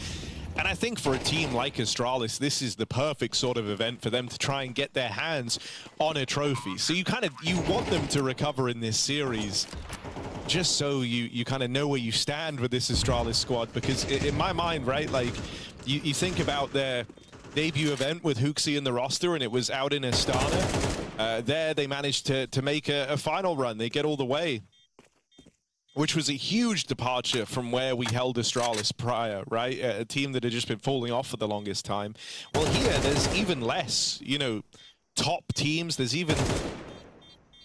And I think for a team like Astralis, this is the perfect sort of event for them to try and get their hands on a trophy. So you want them to recover in this series, just so you kind of know where you stand with this Astralis squad. Because in my mind, right, like you think about their debut event with Hooksy in the roster, and it was out in Astana. There they managed to make a final run. They get all the way, which was a huge departure from where we held Astralis prior, right? A team that had just been falling off for the longest time. Well, here, there's even less, you know, top teams. There's even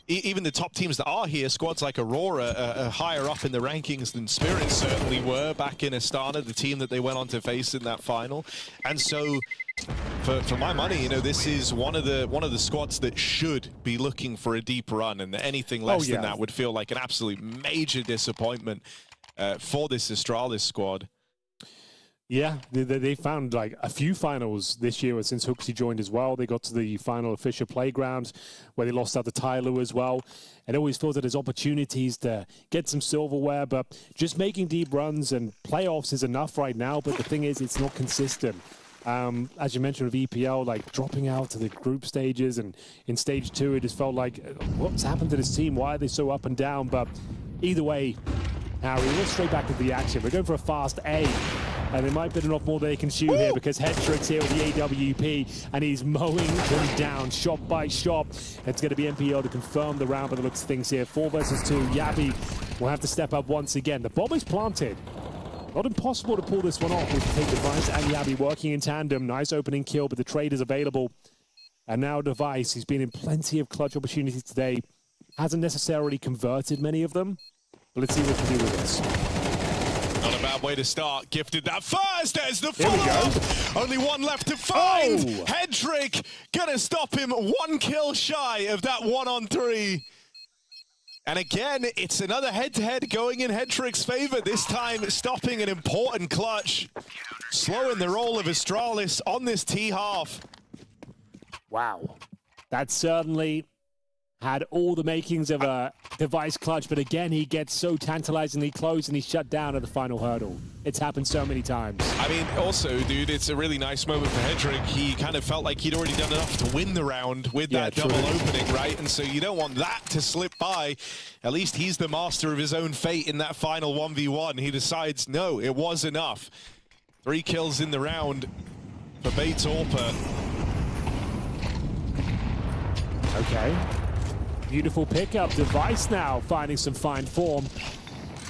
the top teams that are here, squads like Aurora, are higher up in the rankings than Spirit certainly were back in Astana, the team that they went on to face in that final. And so, for my money, you know, this is one of the squads that should be looking for a deep run, and anything less than that would feel like an absolute major disappointment for this Astralis squad. Yeah, they found like a few finals this year since Hooksy joined as well. They got to the final of Fisher Playground where they lost out to Tyler as well. It always feels that there's opportunities to get some silverware, but just making deep runs and playoffs is enough right now. But the thing is, it's not consistent. As you mentioned with EPL, like dropping out to the group stages, and in stage 2, it just felt like, what's happened to this team? Why are they so up and down? But either way, Harry, we're straight back into the action. We're going for a fast A. And there might be enough more they can chew here, because Hedrick's here with the AWP, and he's mowing them down shot by shot. It's going to be MPL to confirm the round by the looks of things here. 4 versus 2. Yabi will have to step up once again. The bomb is planted. Not impossible to pull this one off. We can take Device and Yabi working in tandem. Nice opening kill, but the trade is available. And now Device, he's been in plenty of clutch opportunities today. Hasn't necessarily converted many of them. But let's see what we can do with this. Not a bad way to start. Gifted that first. There's the follow-up. Only one left to find. Oh. Hedrick gonna stop him 1 kill shy of that 1-on-3. And again, it's another head-to-head going in Hedrick's favor. This time stopping an important clutch. Slowing the roll of Astralis on this T-half. Wow. That certainly had all the makings of a Device clutch, but again, he gets so tantalizingly close and he's shut down at the final hurdle. It's happened so many times. I mean, also, dude, it's a really nice moment for Hedrick. He kind of felt like he'd already done enough to win the round with that double opening, right? And so you don't want that to slip by. At least he's the master of his own fate in that final 1v1. He decides, no, it was enough. 3 kills in the round for Bates Orpa. Okay. Beautiful pickup. Device now finding some fine form.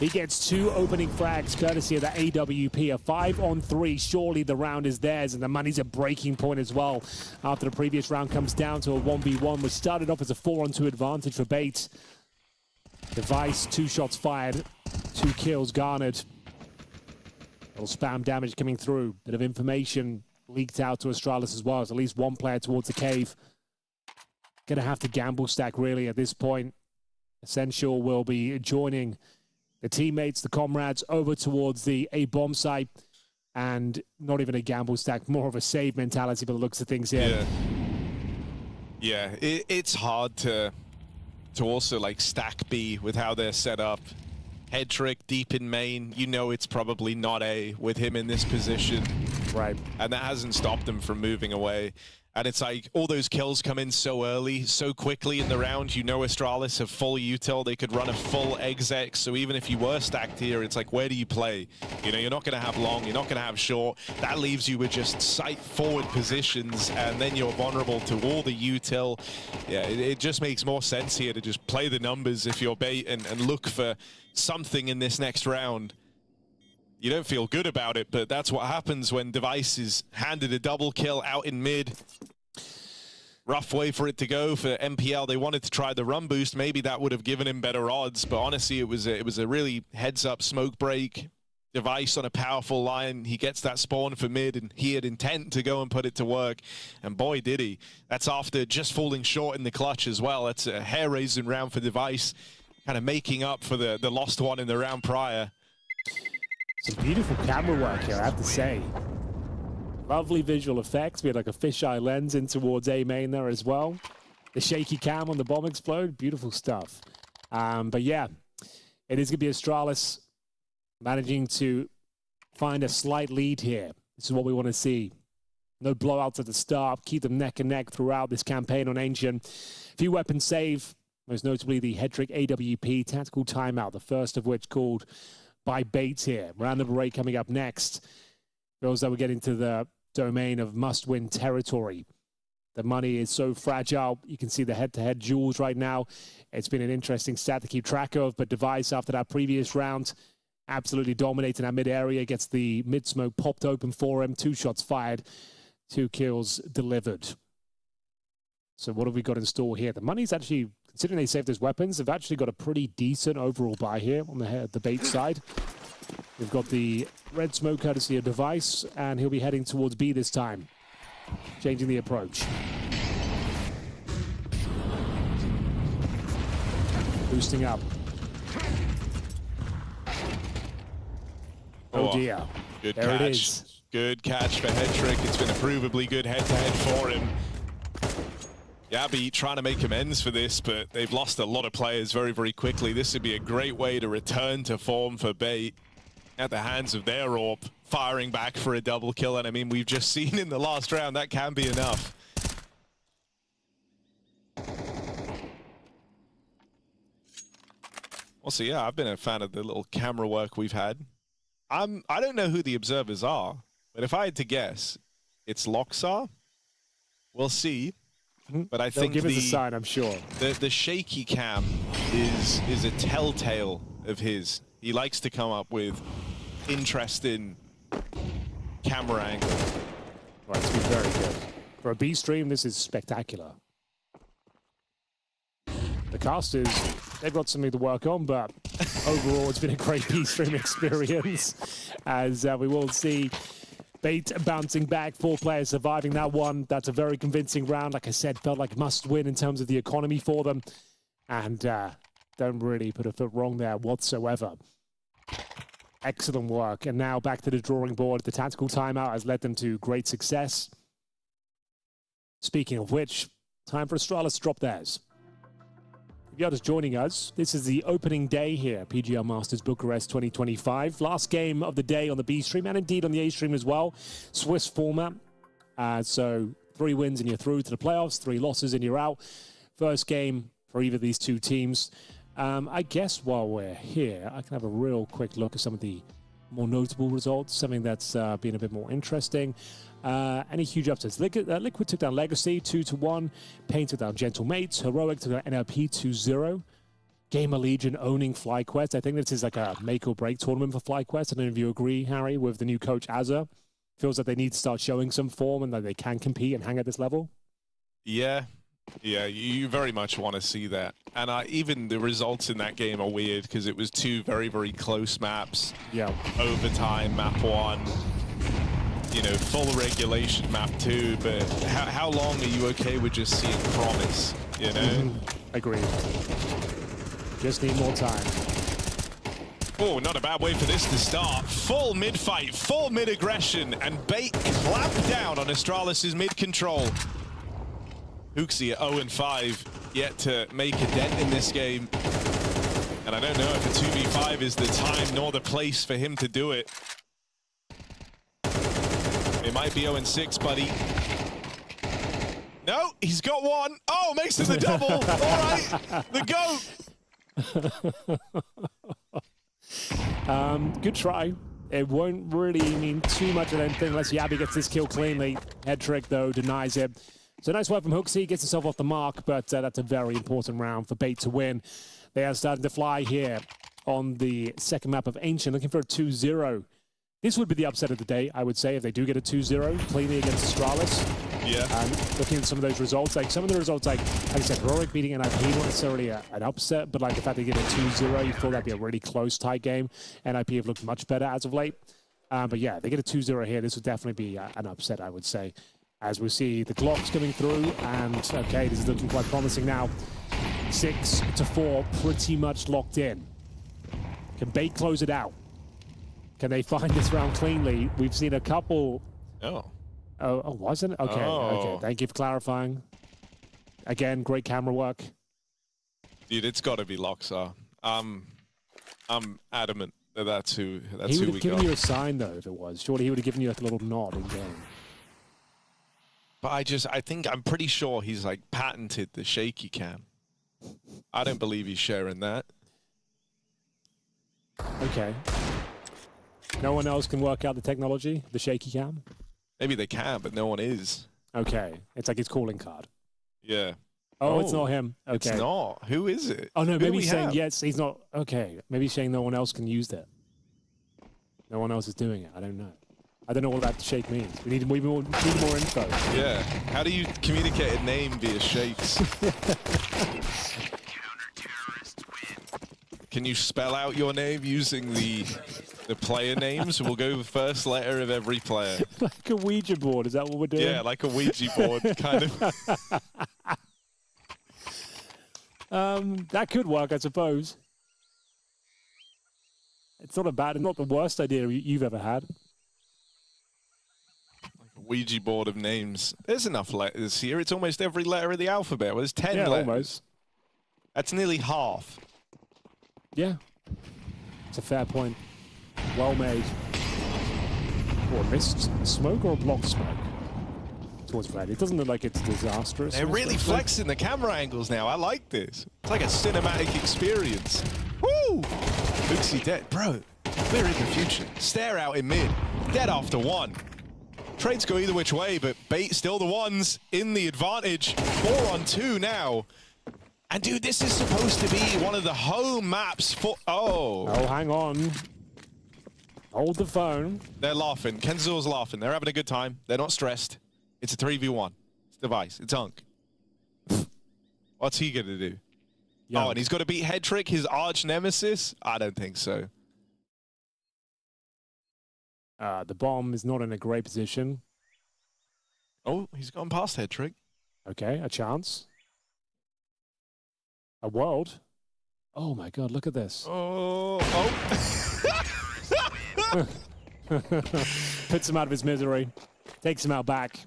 He gets 2 opening frags courtesy of the AWP. A 5-on-3. Surely the round is theirs, and the money's a breaking point as well. After the previous round comes down to a 1v1, which started off as a 4-on-2 advantage for Bates. Device, 2 shots fired, 2 kills garnered. Little spam damage coming through. Bit of information leaked out to Astralis as well. There's at least 1 player towards the cave. Gonna have to gamble stack really at this point. Essential will be joining the teammates, the comrades, over towards the A bomb site, and not even a gamble stack, more of a save mentality by the looks of things here. Yeah, it's hard to also like stack B with how they're set up. Hedrick deep in main, you know it's probably not A with him in this position. Right. And that hasn't stopped them from moving away. And it's like all those kills come in so early, so quickly in the round. You know Astralis have full util. They could run a full exec. So even if you were stacked here, it's like, where do you play? You know, you're not going to have long. You're not going to have short. That leaves you with just sight forward positions. And then you're vulnerable to all the util. Yeah, it just makes more sense here to just play the numbers if you're bait and look for something in this next round. You don't feel good about it, but that's what happens when Device is handed a double kill out in mid. Rough way for it to go for MPL. They wanted to try the run boost. Maybe that would have given him better odds, but honestly, it was a really heads-up smoke break. Device on a powerful line. He gets that spawn for mid, and he had intent to go and put it to work, and boy, did he. That's after just falling short in the clutch as well. That's a hair-raising round for Device, kind of making up for the lost one in the round prior. Some beautiful camera work here, I have to say. Lovely visual effects. We had like a fisheye lens in towards A main there as well. The shaky cam on the bomb explode. Beautiful stuff. But yeah, it is going to be Astralis managing to find a slight lead here. This is what we want to see. No blowouts at the start. Keep them neck and neck throughout this campaign on Ancient. Few weapons save. Most notably the Hedrick AWP tactical timeout. The first of which called by Bates here. Round number 8 coming up next. Feels like we're getting to the domain of must-win territory. The money is so fragile. You can see the head-to-head duels right now. It's been an interesting stat to keep track of, but Device, after that previous round, absolutely dominating that mid-area, gets the mid-smoke popped open for him. 2 shots fired, 2 kills delivered. So what have we got in store here? The money's actually, considering they saved those weapons, they've actually got a pretty decent overall buy here on the Bates side. We've got the red smoke courtesy of Device, and he'll be heading towards B this time, changing the approach. Boosting up. Oh dear. Good there catch. It is. Good catch for Hedrick. It's been a provably good head-to-head for him. Yabi trying to make amends for this, but they've lost a lot of players very, very quickly. This would be a great way to return to form for Bait at the hands of their AWP. firing back for a double kill. And I mean, we've just seen in the last round that can be enough. Also, yeah, I've been a fan of the little camera work we've had. I don't know who the observers are, but if I had to guess, it's Loxar. We'll see. But I think give us a sign, I'm sure. The shaky cam is a telltale of his. He likes to come up with interesting camera angle. Right, it's been very good. For a B stream, this is spectacular. The casters, they've got something to work on, but overall it's been a great B stream experience. As we will see Bait bouncing back, 4 players surviving that one. That's a very convincing round. Like I said, felt like must win in terms of the economy for them. And don't really put a foot wrong there whatsoever. Excellent work. And now back to the drawing board. The tactical timeout has led them to great success. Speaking of which, time for Astralis to drop theirs. If you're just joining us, this is the opening day here, PGL Masters Bucharest 2025. Last game of the day on the B stream, and indeed on the A stream as well. Swiss format. So 3 wins and you're through to the playoffs, 3 losses and you're out. First game for either of these 2 teams. I guess while we're here, I can have a real quick look at some of the more notable results, something that's been a bit more interesting. Any huge upsets? Liquid took down Legacy 2-1. Pain took down Gentle Mates. Heroic took down NLP 2-0. GamerLegion owning FlyQuest. I think this is like a make or break tournament for FlyQuest. I don't know if you agree, Harry, with the new coach Azza. Feels like they need to start showing some form and that they can compete and hang at this level. Yeah, you very much want to see that. And even the results in that game are weird because it was 2 very, very close maps. Yeah. Overtime, map 1. You know, full regulation map 2, but how long are you okay with just seeing promise, you know? Agreed. Just need more time. Oh, not a bad way for this to start. Full mid-fight, full mid-aggression, and Bait clamped down on Astralis' mid-control. Hooksy at 0-5, yet to make a dent in this game. And I don't know if a 2v5 is the time nor the place for him to do it. It might be 0-6, buddy. No, he's got 1. Oh, makes it the double. All right, the GOAT. Good try. It won't really mean too much of anything unless Yabi gets this kill cleanly. Head trick, though, denies it. So nice work from Hooksy. Gets himself off the mark, but that's a very important round for Bait to win. They are starting to fly here on the second map of Ancient, looking for a 2-0. This would be the upset of the day, I would say, if they do get a 2-0 cleanly against Astralis. Yeah. Looking at some of those results, like some of the results, like I said, Heroic beating NIP, not necessarily an upset, but like the fact they get a 2-0, you thought that'd be a really close, tight game. NIP have looked much better as of late. But yeah, they get a 2-0 here. This would definitely be an upset, I would say. As we see the Glocks coming through, and okay, this is looking quite promising now. 6-4, pretty much locked in. Can Bait close it out? Can they find this round cleanly? We've seen a couple. Oh, wasn't it? Okay, okay. Thank you for clarifying. Again, great camera work. Dude, it's got to be Loxar. I'm adamant that that's who we got. He would have given you a sign, though, if it was. Surely he would have given you like a little nod in game. But I'm pretty sure he's like patented the shaky cam. I don't believe he's sharing that. Okay. No one else can work out the technology, the shaky cam? Maybe they can, but no one is. Okay. It's like his calling card. Yeah. Oh, it's not him. Okay. It's not. Who is it? Oh, no, Who maybe he's saying, have? yes, he's not. Okay. Maybe he's saying no one else can use that. No one else is doing it. I don't know. I don't know what that shake means. We need more info. Yeah. How do you communicate a name via shakes? Can you spell out your name using the player names? We'll go with the first letter of every player. Like a Ouija board, is that what we're doing? Yeah, like a Ouija board, kind of. That could work, I suppose. It's not not the worst idea you've ever had. Ouija board of names. There's enough letters here. It's almost every letter of the alphabet. Well, there's 10 letters. Almost. That's nearly half. Yeah. It's a fair point. Well made. for? Missed smoke or blocked smoke towards red? It doesn't look like it's disastrous. They're really flexing the camera angles now. I like this. It's like a cinematic experience. Woo! Bootsy dead. Bro, we're in the future. Stare out in mid. Dead after one. Trades go either which way, but Bait still the ones in the advantage. 4-on-2 now. And dude, this is supposed to be one of the home maps for... Oh, hang on. Hold the phone. They're laughing. Kenzor's laughing. They're having a good time. They're not stressed. It's a 3v1. It's Device. It's Unk. What's he going to do? Oh, and he's got to beat Headtrick, his arch nemesis? I don't think so. The bomb is not in a great position. Oh, he's gone past Headtrick. Okay, a chance. A world. Oh my god, look at this. Oh. Puts him out of his misery. Takes him out back.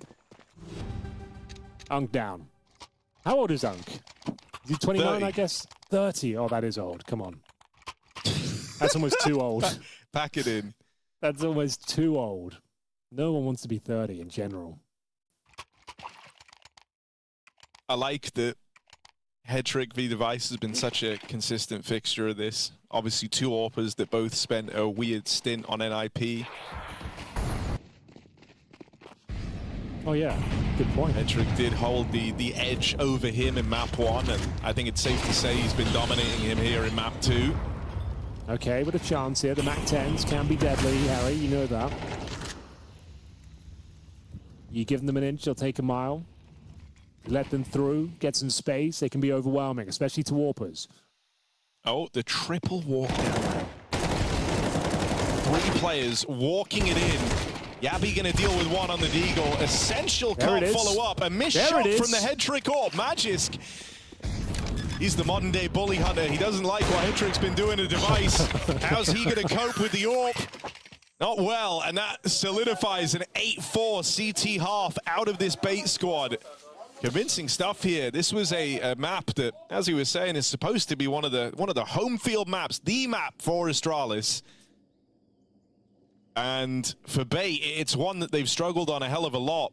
Unk down. How old is Unk? Is he 29, 30. I guess? 30. Oh, that is old. Come on. That's almost too old. Pack it in. That's almost too old. No one wants to be 30 in general. I like that Headtrick v Device has been such a consistent fixture of this. Obviously, two AWPers that both spent a weird stint on NIP. Oh yeah, good point. Headtrick did hold the edge over him in map 1, and I think it's safe to say he's been dominating him here in map 2. Okay, with a chance here. The MAC-10s can be deadly, Harry. You know that. You give them an inch, they'll take a mile. You let them through, get some space, they can be overwhelming, especially to AWPers. Oh, the triple walk down. 3 players walking it in. Yabby going to deal with one on the Deagle. Essential can't follow up. A missed shot from the Headtrick AWP. Magisk. He's the modern day bully hunter. He doesn't like what Headtrick's been doing to Device. How's he going to cope with the AWP? Not well, and that solidifies an 8-4 CT half out of this Bait squad. Convincing stuff here. This was a map that, as he was saying, is supposed to be one of the home field maps, the map for Astralis. And for Bait, it's one that they've struggled on a hell of a lot.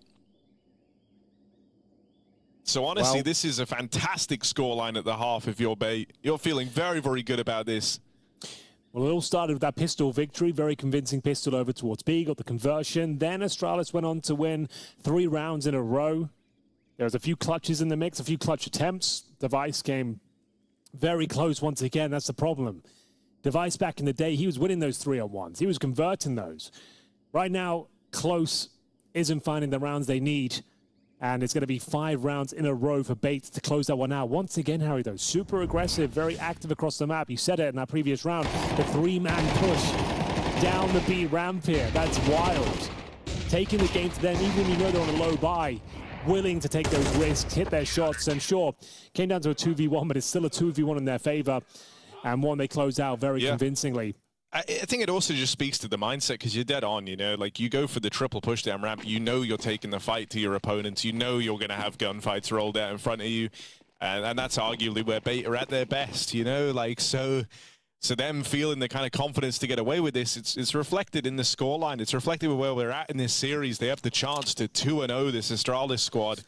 So honestly, this is a fantastic scoreline at the half if you're Bait. You're feeling very, very good about this. Well, it all started with that pistol victory, very convincing pistol over towards B, got the conversion. Then Astralis went on to win 3 rounds in a row. There was a few clutches in the mix, a few clutch attempts. Device came very close once again. That's the problem. Device back in the day, he was winning those 3-on-1s. He was converting those. Right now, Close isn't finding the rounds they need. And it's going to be 5 rounds in a row for Bait to close that one out. Once again, Harry, though, super aggressive, very active across the map. You said it in that previous round. The 3-man push down the B ramp here. That's wild. Taking the game to them, even when you know they're on a low buy. Willing to take those risks, hit their shots, and sure, came down to a 2v1, but it's still a 2v1 in their favor, and one they closed out very convincingly. I think it also just speaks to the mindset, because you're dead on, you know, like you go for the triple push down ramp, you know you're taking the fight to your opponents, you know you're going to have gunfights rolled out in front of you, and that's arguably where Bait are at their best, you know, like so them feeling the kind of confidence to get away with this, it's reflected in the scoreline. It's reflected with where we're at in this series. They have the chance to 2-0 this Astralis squad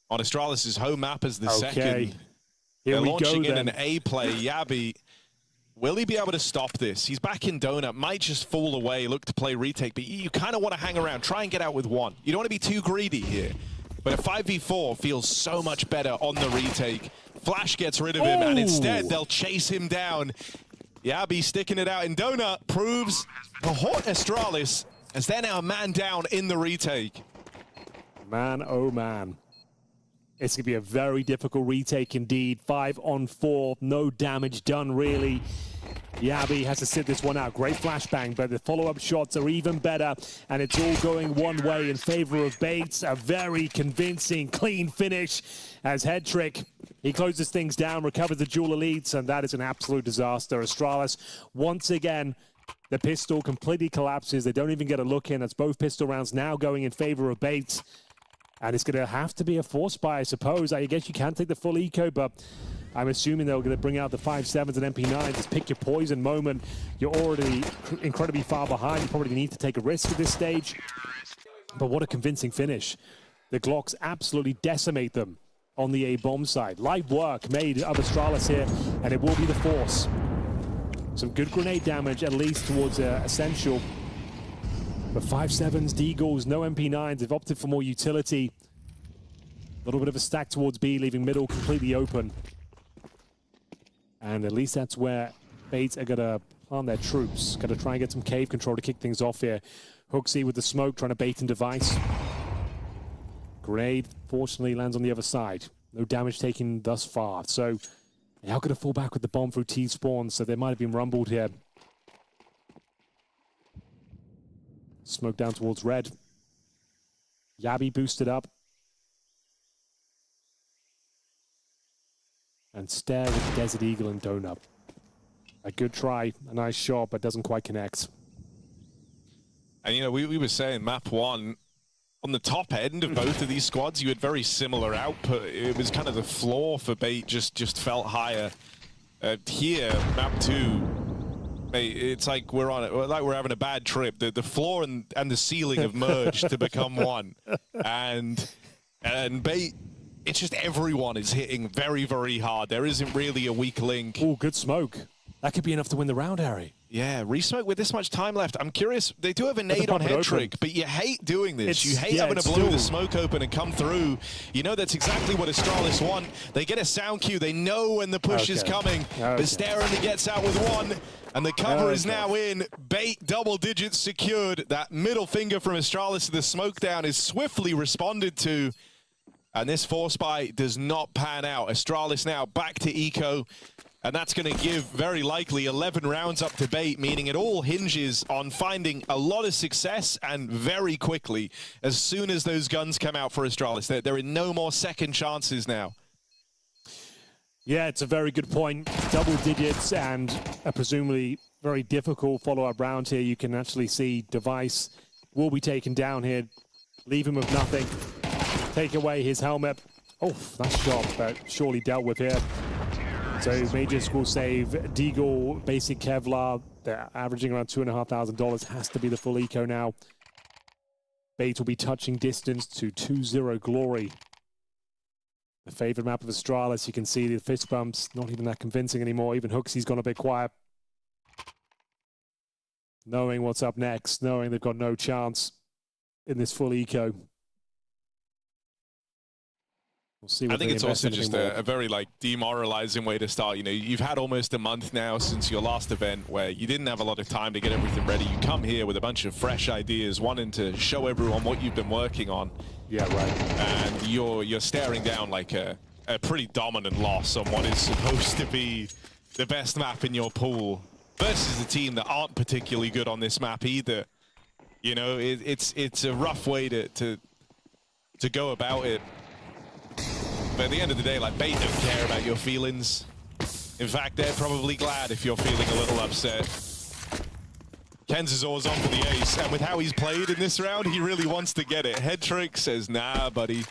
on Astralis' home map as the second. They're launching in an A play. Yabby, will he be able to stop this? He's back in Donut, might just fall away, look to play retake, but you kind of want to hang around, try and get out with one. You don't want to be too greedy here. But a 5v4 feels so much better on the retake. Flash gets rid of him, and instead they'll chase him down. Yabby sticking it out in Donut proves the hot Astralis as they're now a man down in the retake. Man, oh man. It's going to be a very difficult retake indeed. 5-on-4, no damage done really. Yabby has to sit this one out. Great flashbang, but the follow-up shots are even better, and it's all going one way in favor of Bates. A very convincing, clean finish as Headtrick. He closes things down, recovers the dual elites, and that is an absolute disaster. Astralis, once again, the pistol completely collapses. They don't even get a look in. That's both pistol rounds now going in favor of Bates. And it's going to have to be a force buy, I suppose. I guess you can take the full eco, but I'm assuming they're going to bring out the 5.7s and MP9s. Just pick your poison moment. You're already incredibly far behind. You probably need to take a risk at this stage. But what a convincing finish. The Glocks absolutely decimate them on the A-bomb side. Light work made of Astralis here, and it will be the Force. Some good grenade damage, at least towards Essential. But 5.7s, Deagles, no MP9s. They've opted for more utility. A little bit of a stack towards B, leaving middle completely open. And at least that's where Bates are going to plant their troops. Going to try and get some cave control to kick things off here. Hooksy with the smoke, trying to bait and device. Grenade, fortunately, lands on the other side. No damage taken thus far. So now going to fall back with the bomb through T-spawn, so they might have been rumbled here. Smoke down towards red. Yabi boosted up. And Stare with the Desert Eagle and Donut. A good try, a nice shot, but doesn't quite connect. And, you know, we were saying map 1, on the top end of both of these squads, you had very similar output. It was kind of the floor for Bait just felt higher. Here, map 2, it's like we're having a bad trip. The floor and the ceiling have merged to become one. And Bait, it's just everyone is hitting very, very hard. There isn't really a weak link. Oh, good smoke. That could be enough to win the round, Harry. Yeah, resmoke with this much time left. I'm curious, they do have a nade on head trick, but you hate doing this. You hate having to blow the smoke open and come through. You know that's exactly what Astralis want. They get a sound cue. They know when the push is coming. But Stare only gets out with one, and the cover is now in. Bait double digits secured. That middle finger from Astralis to the smoke down is swiftly responded to. And this force buy does not pan out. Astralis now back to eco. And that's going to give, very likely, 11 rounds up to Bait, meaning it all hinges on finding a lot of success and very quickly, as soon as those guns come out for Astralis. There are no more second chances now. Yeah, it's a very good point. Double digits and a presumably very difficult follow-up round here. You can actually see Device will be taken down here. Leave him with nothing. Take away his helmet. Oh, nice shot, but surely dealt with here. So Majors will save Deagle, basic Kevlar. They're averaging around $2,500. Has to be the full eco now. Bait will be touching distance to 2-0 glory. The favorite map of Astralis. You can see the fist bumps, not even that convincing anymore. Even Hooksy's gone a bit quiet. Knowing what's up next, knowing they've got no chance in this full eco. We'll see what I think it's also just a very demoralizing way to start. You know, you've had almost a month now since your last event where you didn't have a lot of time to get everything ready. You come here with a bunch of fresh ideas, wanting to show everyone what you've been working on. Yeah, right. And you're staring down like a pretty dominant loss on what is supposed to be the best map in your pool versus a team that aren't particularly good on this map either. You know, it's a rough way to go about it. But at the end of the day, Bait don't care about your feelings. In fact, they're probably glad if you're feeling a little upset. Kenzazor's on for the ace, and with how he's played in this round, he really wants to get it. Head trick says, nah, buddy.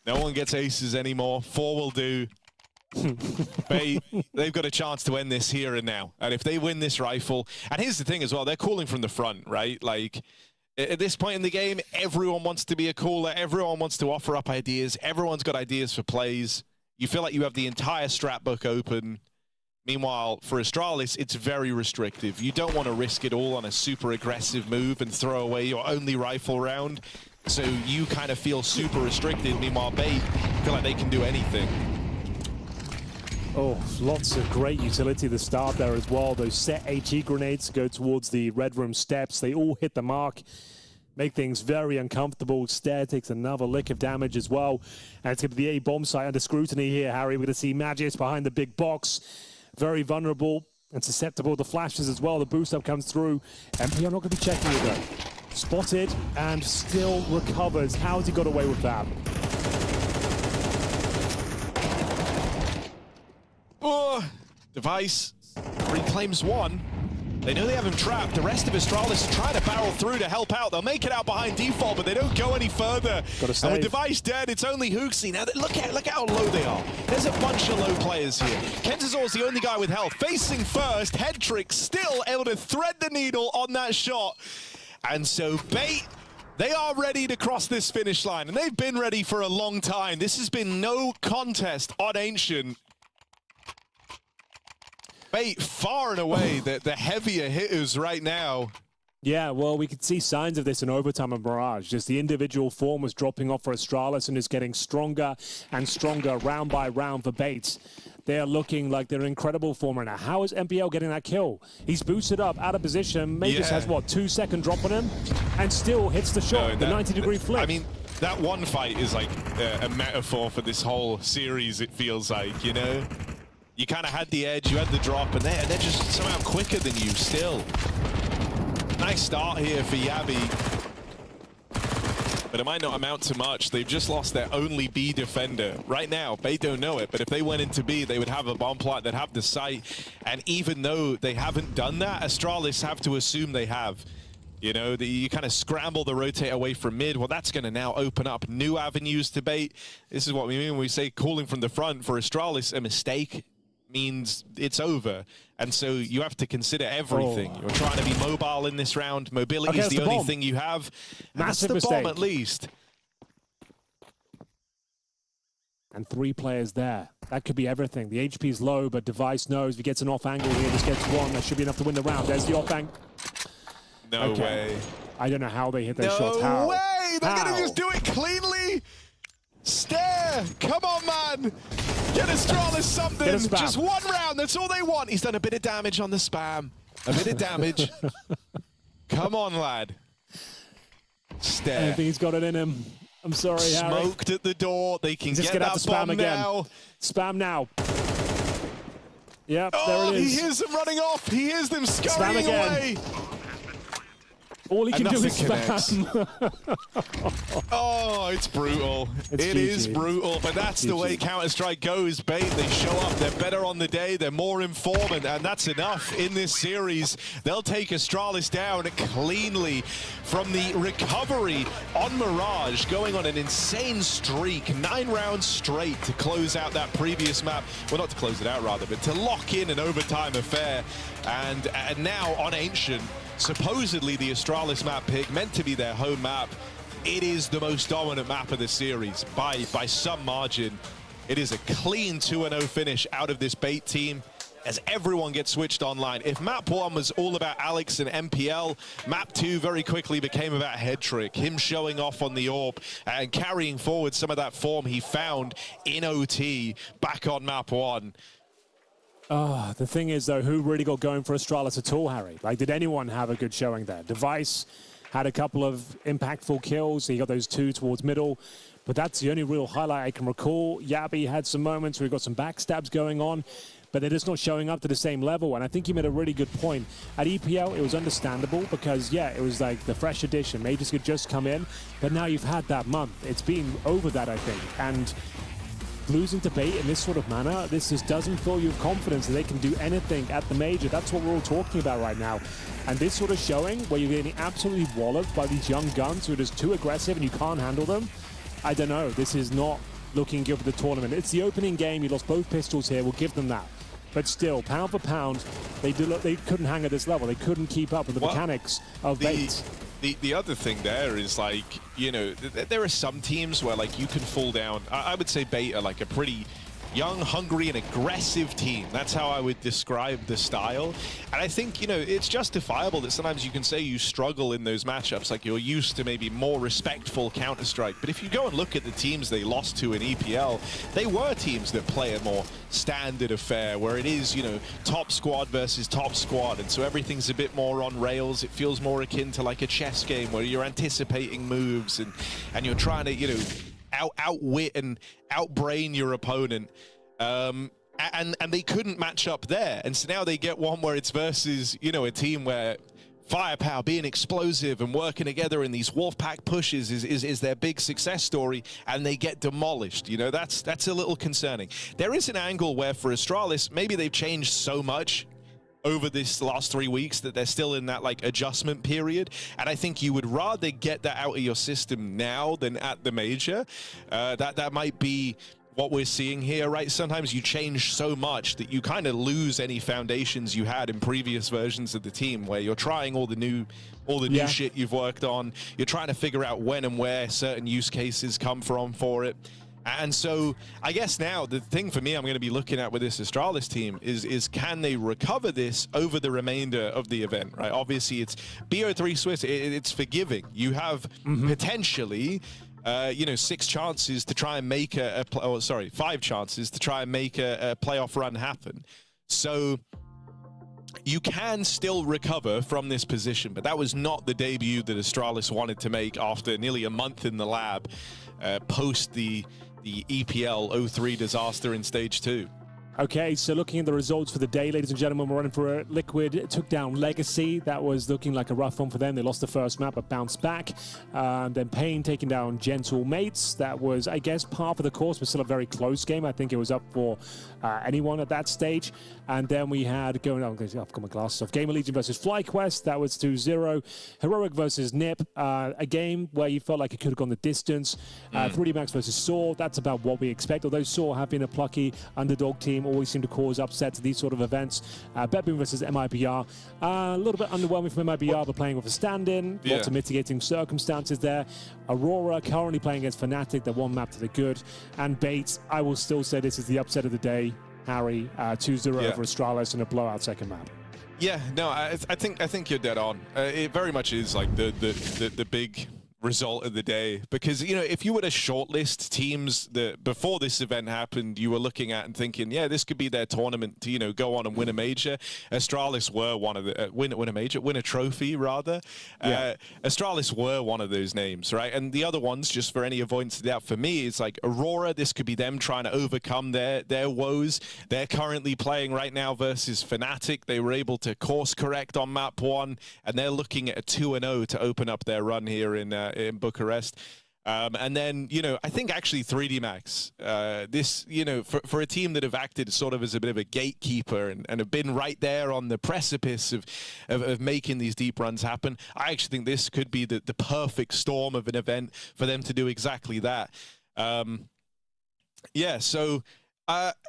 No one gets aces anymore. 4 will do. Bait, they've got a chance to end this here and now. And if they win this rifle, and here's the thing as well, they're calling from the front, right? At this point in the game, everyone wants to be a caller. Everyone wants to offer up ideas. Everyone's got ideas for plays. You feel like you have the entire strat book open. Meanwhile, for Astralis, it's very restrictive. You don't want to risk it all on a super aggressive move and throw away your only rifle round. So you kind of feel super restricted. Meanwhile, Bait feel like they can do anything. Oh, lots of great utility at the start there as well. Those set HE grenades go towards the Red Room steps. They all hit the mark, make things very uncomfortable. Stare takes another lick of damage as well. And it's going to be the A-bomb site under scrutiny here, Harry. We're going to see Magis behind the big box. Very vulnerable and susceptible to flashes as well. The boost up comes through. MP are not going to be checking it though. Spotted and still recovers. How's he got away with that? Oh, Device reclaims one. They know they have him trapped. The rest of Astralis are trying to barrel through to help out. They'll make it out behind default, but they don't go any further. And with Device dead, it's only Hooksy. Now, look how low they are. There's a bunch of low players here. Kenzazor's the only guy with health. Facing first, Head Trick still able to thread the needle on that shot. And so Bait, they are ready to cross this finish line, and they've been ready for a long time. This has been no contest on Ancient. Bait, far and away, the heavier hitters right now. Yeah, well, we could see signs of this in overtime and Mirage. Just the individual form was dropping off for Astralis and is getting stronger and stronger round by round for Bait. They are looking like they're in incredible form right now. How is MPL getting that kill? He's boosted up, out of position. Magus has, what, 2-second drop on him? And still hits the shot, the 90-degree flip. I mean, that one fight is like a metaphor for this whole series, it feels like, you know? You kind of had the edge, you had the drop, and they're just somehow quicker than you still. Nice start here for Yabi. But it might not amount to much. They've just lost their only B defender. Right now, they don't know it, but if they went into B, they would have a bomb plant, they'd have the site. And even though they haven't done that, Astralis have to assume they have. You know, you kind of scramble the rotate away from mid. Well, that's going to now open up new avenues to Bait. This is what we mean when we say calling from the front. For Astralis, a mistake means it's over. And so you have to consider everything. You're trying to be mobile in this round. Mobility is the only thing you have. And that's the bomb, at least. And 3 players there. That could be everything. The HP is low, but Device knows if he gets an off angle here, just gets one. That should be enough to win the round. There's the off angle. No way. I don't know how they hit those shots. How? No way! They're going to just do it cleanly? Stare! Come on, man! Get Astralis something! Just one round, that's all they want! He's done a bit of damage on the spam. A bit of damage. Come on, lad. Stare. I don't think he's got it in him. I'm sorry, Harry. Smoked at the door. They can just get that to spam bomb again. now. Spam now. Yep, oh, there it is. He hears them running off. He hears them scurrying away. All he can do is spam. Oh, it's brutal. It is brutal, but that's the way Counter-Strike goes. Bait, they show up, they're better on the day, they're more informed, and that's enough in this series. They'll take Astralis down cleanly from the recovery on Mirage, going on an insane streak, 9 rounds straight to close out that previous map. Well, not to close it out, rather, but to lock in an overtime affair. And now on Ancient, supposedly the Astralis map pick, meant to be their home map. It is the most dominant map of the series by some margin. It is a clean 2-0 finish out of this Bait team as everyone gets switched online. If map 1 was all about Alex and MPL, map 2 very quickly became about Head Trick, him showing off on the AWP and carrying forward some of that form he found in OT back on map 1. Oh, the thing is, though, who really got going for Astralis at all, Harry? Like, did anyone have a good showing there? Device had a couple of impactful kills. He got those 2 towards middle, but that's the only real highlight I can recall. Yabi had some moments where he got some backstabs going on, but they're just not showing up to the same level. And I think you made a really good point. At EPL, it was understandable because, yeah, it was like the fresh edition. Majors could just come in, but now you've had that month. It's been over that, I think. And losing to Bait in this sort of manner, this just doesn't fill you with confidence that they can do anything at the major. That's what we're all talking about right now. And this sort of showing where you're getting absolutely walloped by these young guns who are just too aggressive and you can't handle them, I don't know. This is not looking good for the tournament. It's the opening game. You lost both pistols here. We'll give them that. But still, pound for pound, they couldn't hang at this level. They couldn't keep up with the mechanics of Bait. The other thing there is, like, you know, there are some teams where, like, you can fall down. I would say Bait are, like, a pretty young, hungry, and aggressive team. That's how I would describe the style. And I think, you know, it's justifiable that sometimes you can say you struggle in those matchups, like you're used to maybe more respectful Counter-Strike. But if you go and look at the teams they lost to in EPL, they were teams that play a more standard affair, where it is, you know, top squad versus top squad. And so everything's a bit more on rails. It feels more akin to like a chess game where you're anticipating moves and you're trying to, you know, outwit and outbrain your opponent, and they couldn't match up there, and so now they get one where it's versus, you know, a team where firepower, being explosive and working together in these Wolfpack pushes is their big success story, and they get demolished. You know, that's a little concerning. There is an angle where for Astralis, maybe they've changed so much over this last 3 weeks, that they're still in that like adjustment period. And I think you would rather get that out of your system now than at the major. That might be what we're seeing here, right? Sometimes you change so much that you kind of lose any foundations you had in previous versions of the team, where you're trying all the new shit you've worked on. You're trying to figure out when and where certain use cases come from for it. And so I guess now the thing for me I'm going to be looking at with this Astralis team is can they recover this over the remainder of the event, right? Obviously, it's BO3 Swiss. It's forgiving. You have potentially, 6 chances to try and make 5 chances to try and make a playoff run happen. So you can still recover from this position, but that was not the debut that Astralis wanted to make after nearly a month in the lab, post the EPL 03 disaster in Stage 2. Okay, so looking at the results for the day, ladies and gentlemen, we're running for Liquid. Took down Legacy. That was looking like a rough one for them. They lost the first map, but bounced back. Then Pain taking down Gentle Mates. That was, I guess, par for the course, but still a very close game. I think it was up for anyone at that stage. And then we had going on, I've got my glasses off, GamerLegion versus FlyQuest. That was 2-0. Heroic versus Nip. A game where you felt like it could have gone the distance. 3D Max versus Saw. That's about what we expect. Although Saw have been a plucky underdog team, always seem to cause upsets at these sort of events. BetBoom versus MIBR. A little bit underwhelming from MIBR, but playing with a stand-in. Lots of mitigating circumstances there. Aurora currently playing against Fnatic. They're one map to the good. And Bates, I will still say this is the upset of the day. Harry, 2-0 over Astralis in a blowout second map. Yeah, no, I think you're dead on. It very much is like the big result of the day, because if you were to shortlist teams that before this event happened you were looking at and thinking, yeah, this could be their tournament to go on and win a major, Astralis were one of the win a trophy rather. Astralis were one of those names, right? And the other ones, just for any avoidance of doubt, for me, it's like Aurora. This could be them trying to overcome their woes. They're currently playing right now versus Fnatic. They were able to course correct on map 1, and they're looking at a 2-0 to open up their run here in Bucharest. And then, I think actually 3D Max, this, for a team that have acted sort of as a bit of a gatekeeper and have been right there on the precipice of making these deep runs happen, I actually think this could be the perfect storm of an event for them to do exactly that. So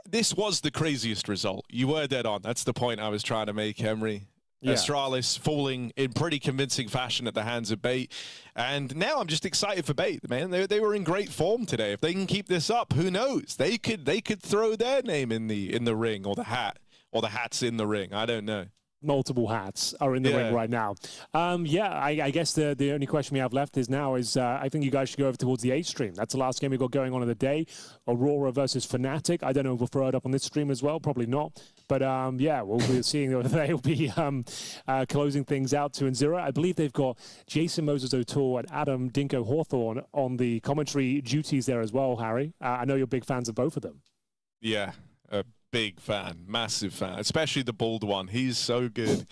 this was the craziest result. You were dead on. That's the point I was trying to make, Henry. Astralis falling in pretty convincing fashion at the hands of Bait. And now I'm just excited for Bait, man. They were in great form today. If they can keep this up, who knows? They could throw their name in the ring, or the hat, or the hat's in the ring. I don't know. Multiple hats are in the ring right now. I guess the only question we have left is I think you guys should go over towards the H stream. That's the last game we got going on of the day. Aurora versus Fnatic. I don't know if we'll throw it up on this stream as well. Probably not. But we'll be seeing that they'll be closing things out 2-0. I believe they've got Jason Moses O'Toole and Adam Dinko Hawthorne on the commentary duties there as well, Harry. I know you're big fans of both of them. Yeah. Big fan, massive fan, especially the bald one. He's so good.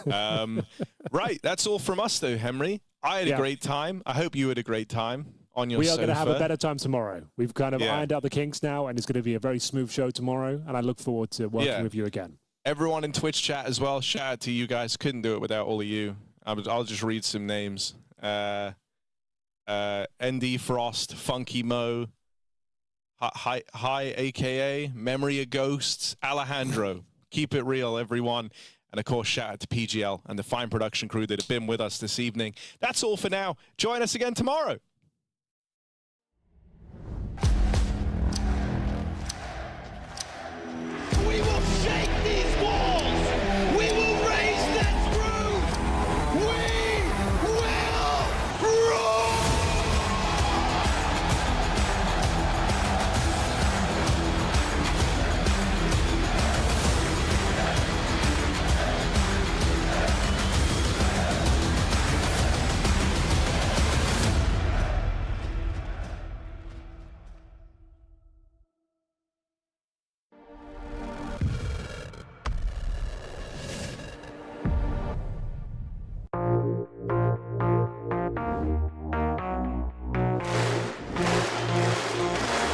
Right, that's all from us though, Henry. I had a great time. I hope you had a great time on your sofa. We are going to have a better time tomorrow. We've kind of ironed out the kinks now, and it's going to be a very smooth show tomorrow, and I look forward to working with you again. Everyone in Twitch chat as well, shout out to you guys. Couldn't do it without all of you. I'll just read some names. ND Frost, Funky Mo, Hi, aka Memory of Ghosts, Alejandro. Keep it real, everyone. And of course, shout out to PGL and the fine production crew that have been with us this evening. That's all for now. Join us again tomorrow. We will shake these walls. We will raise this roof. We will roar.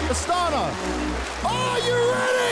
Astana, are you ready?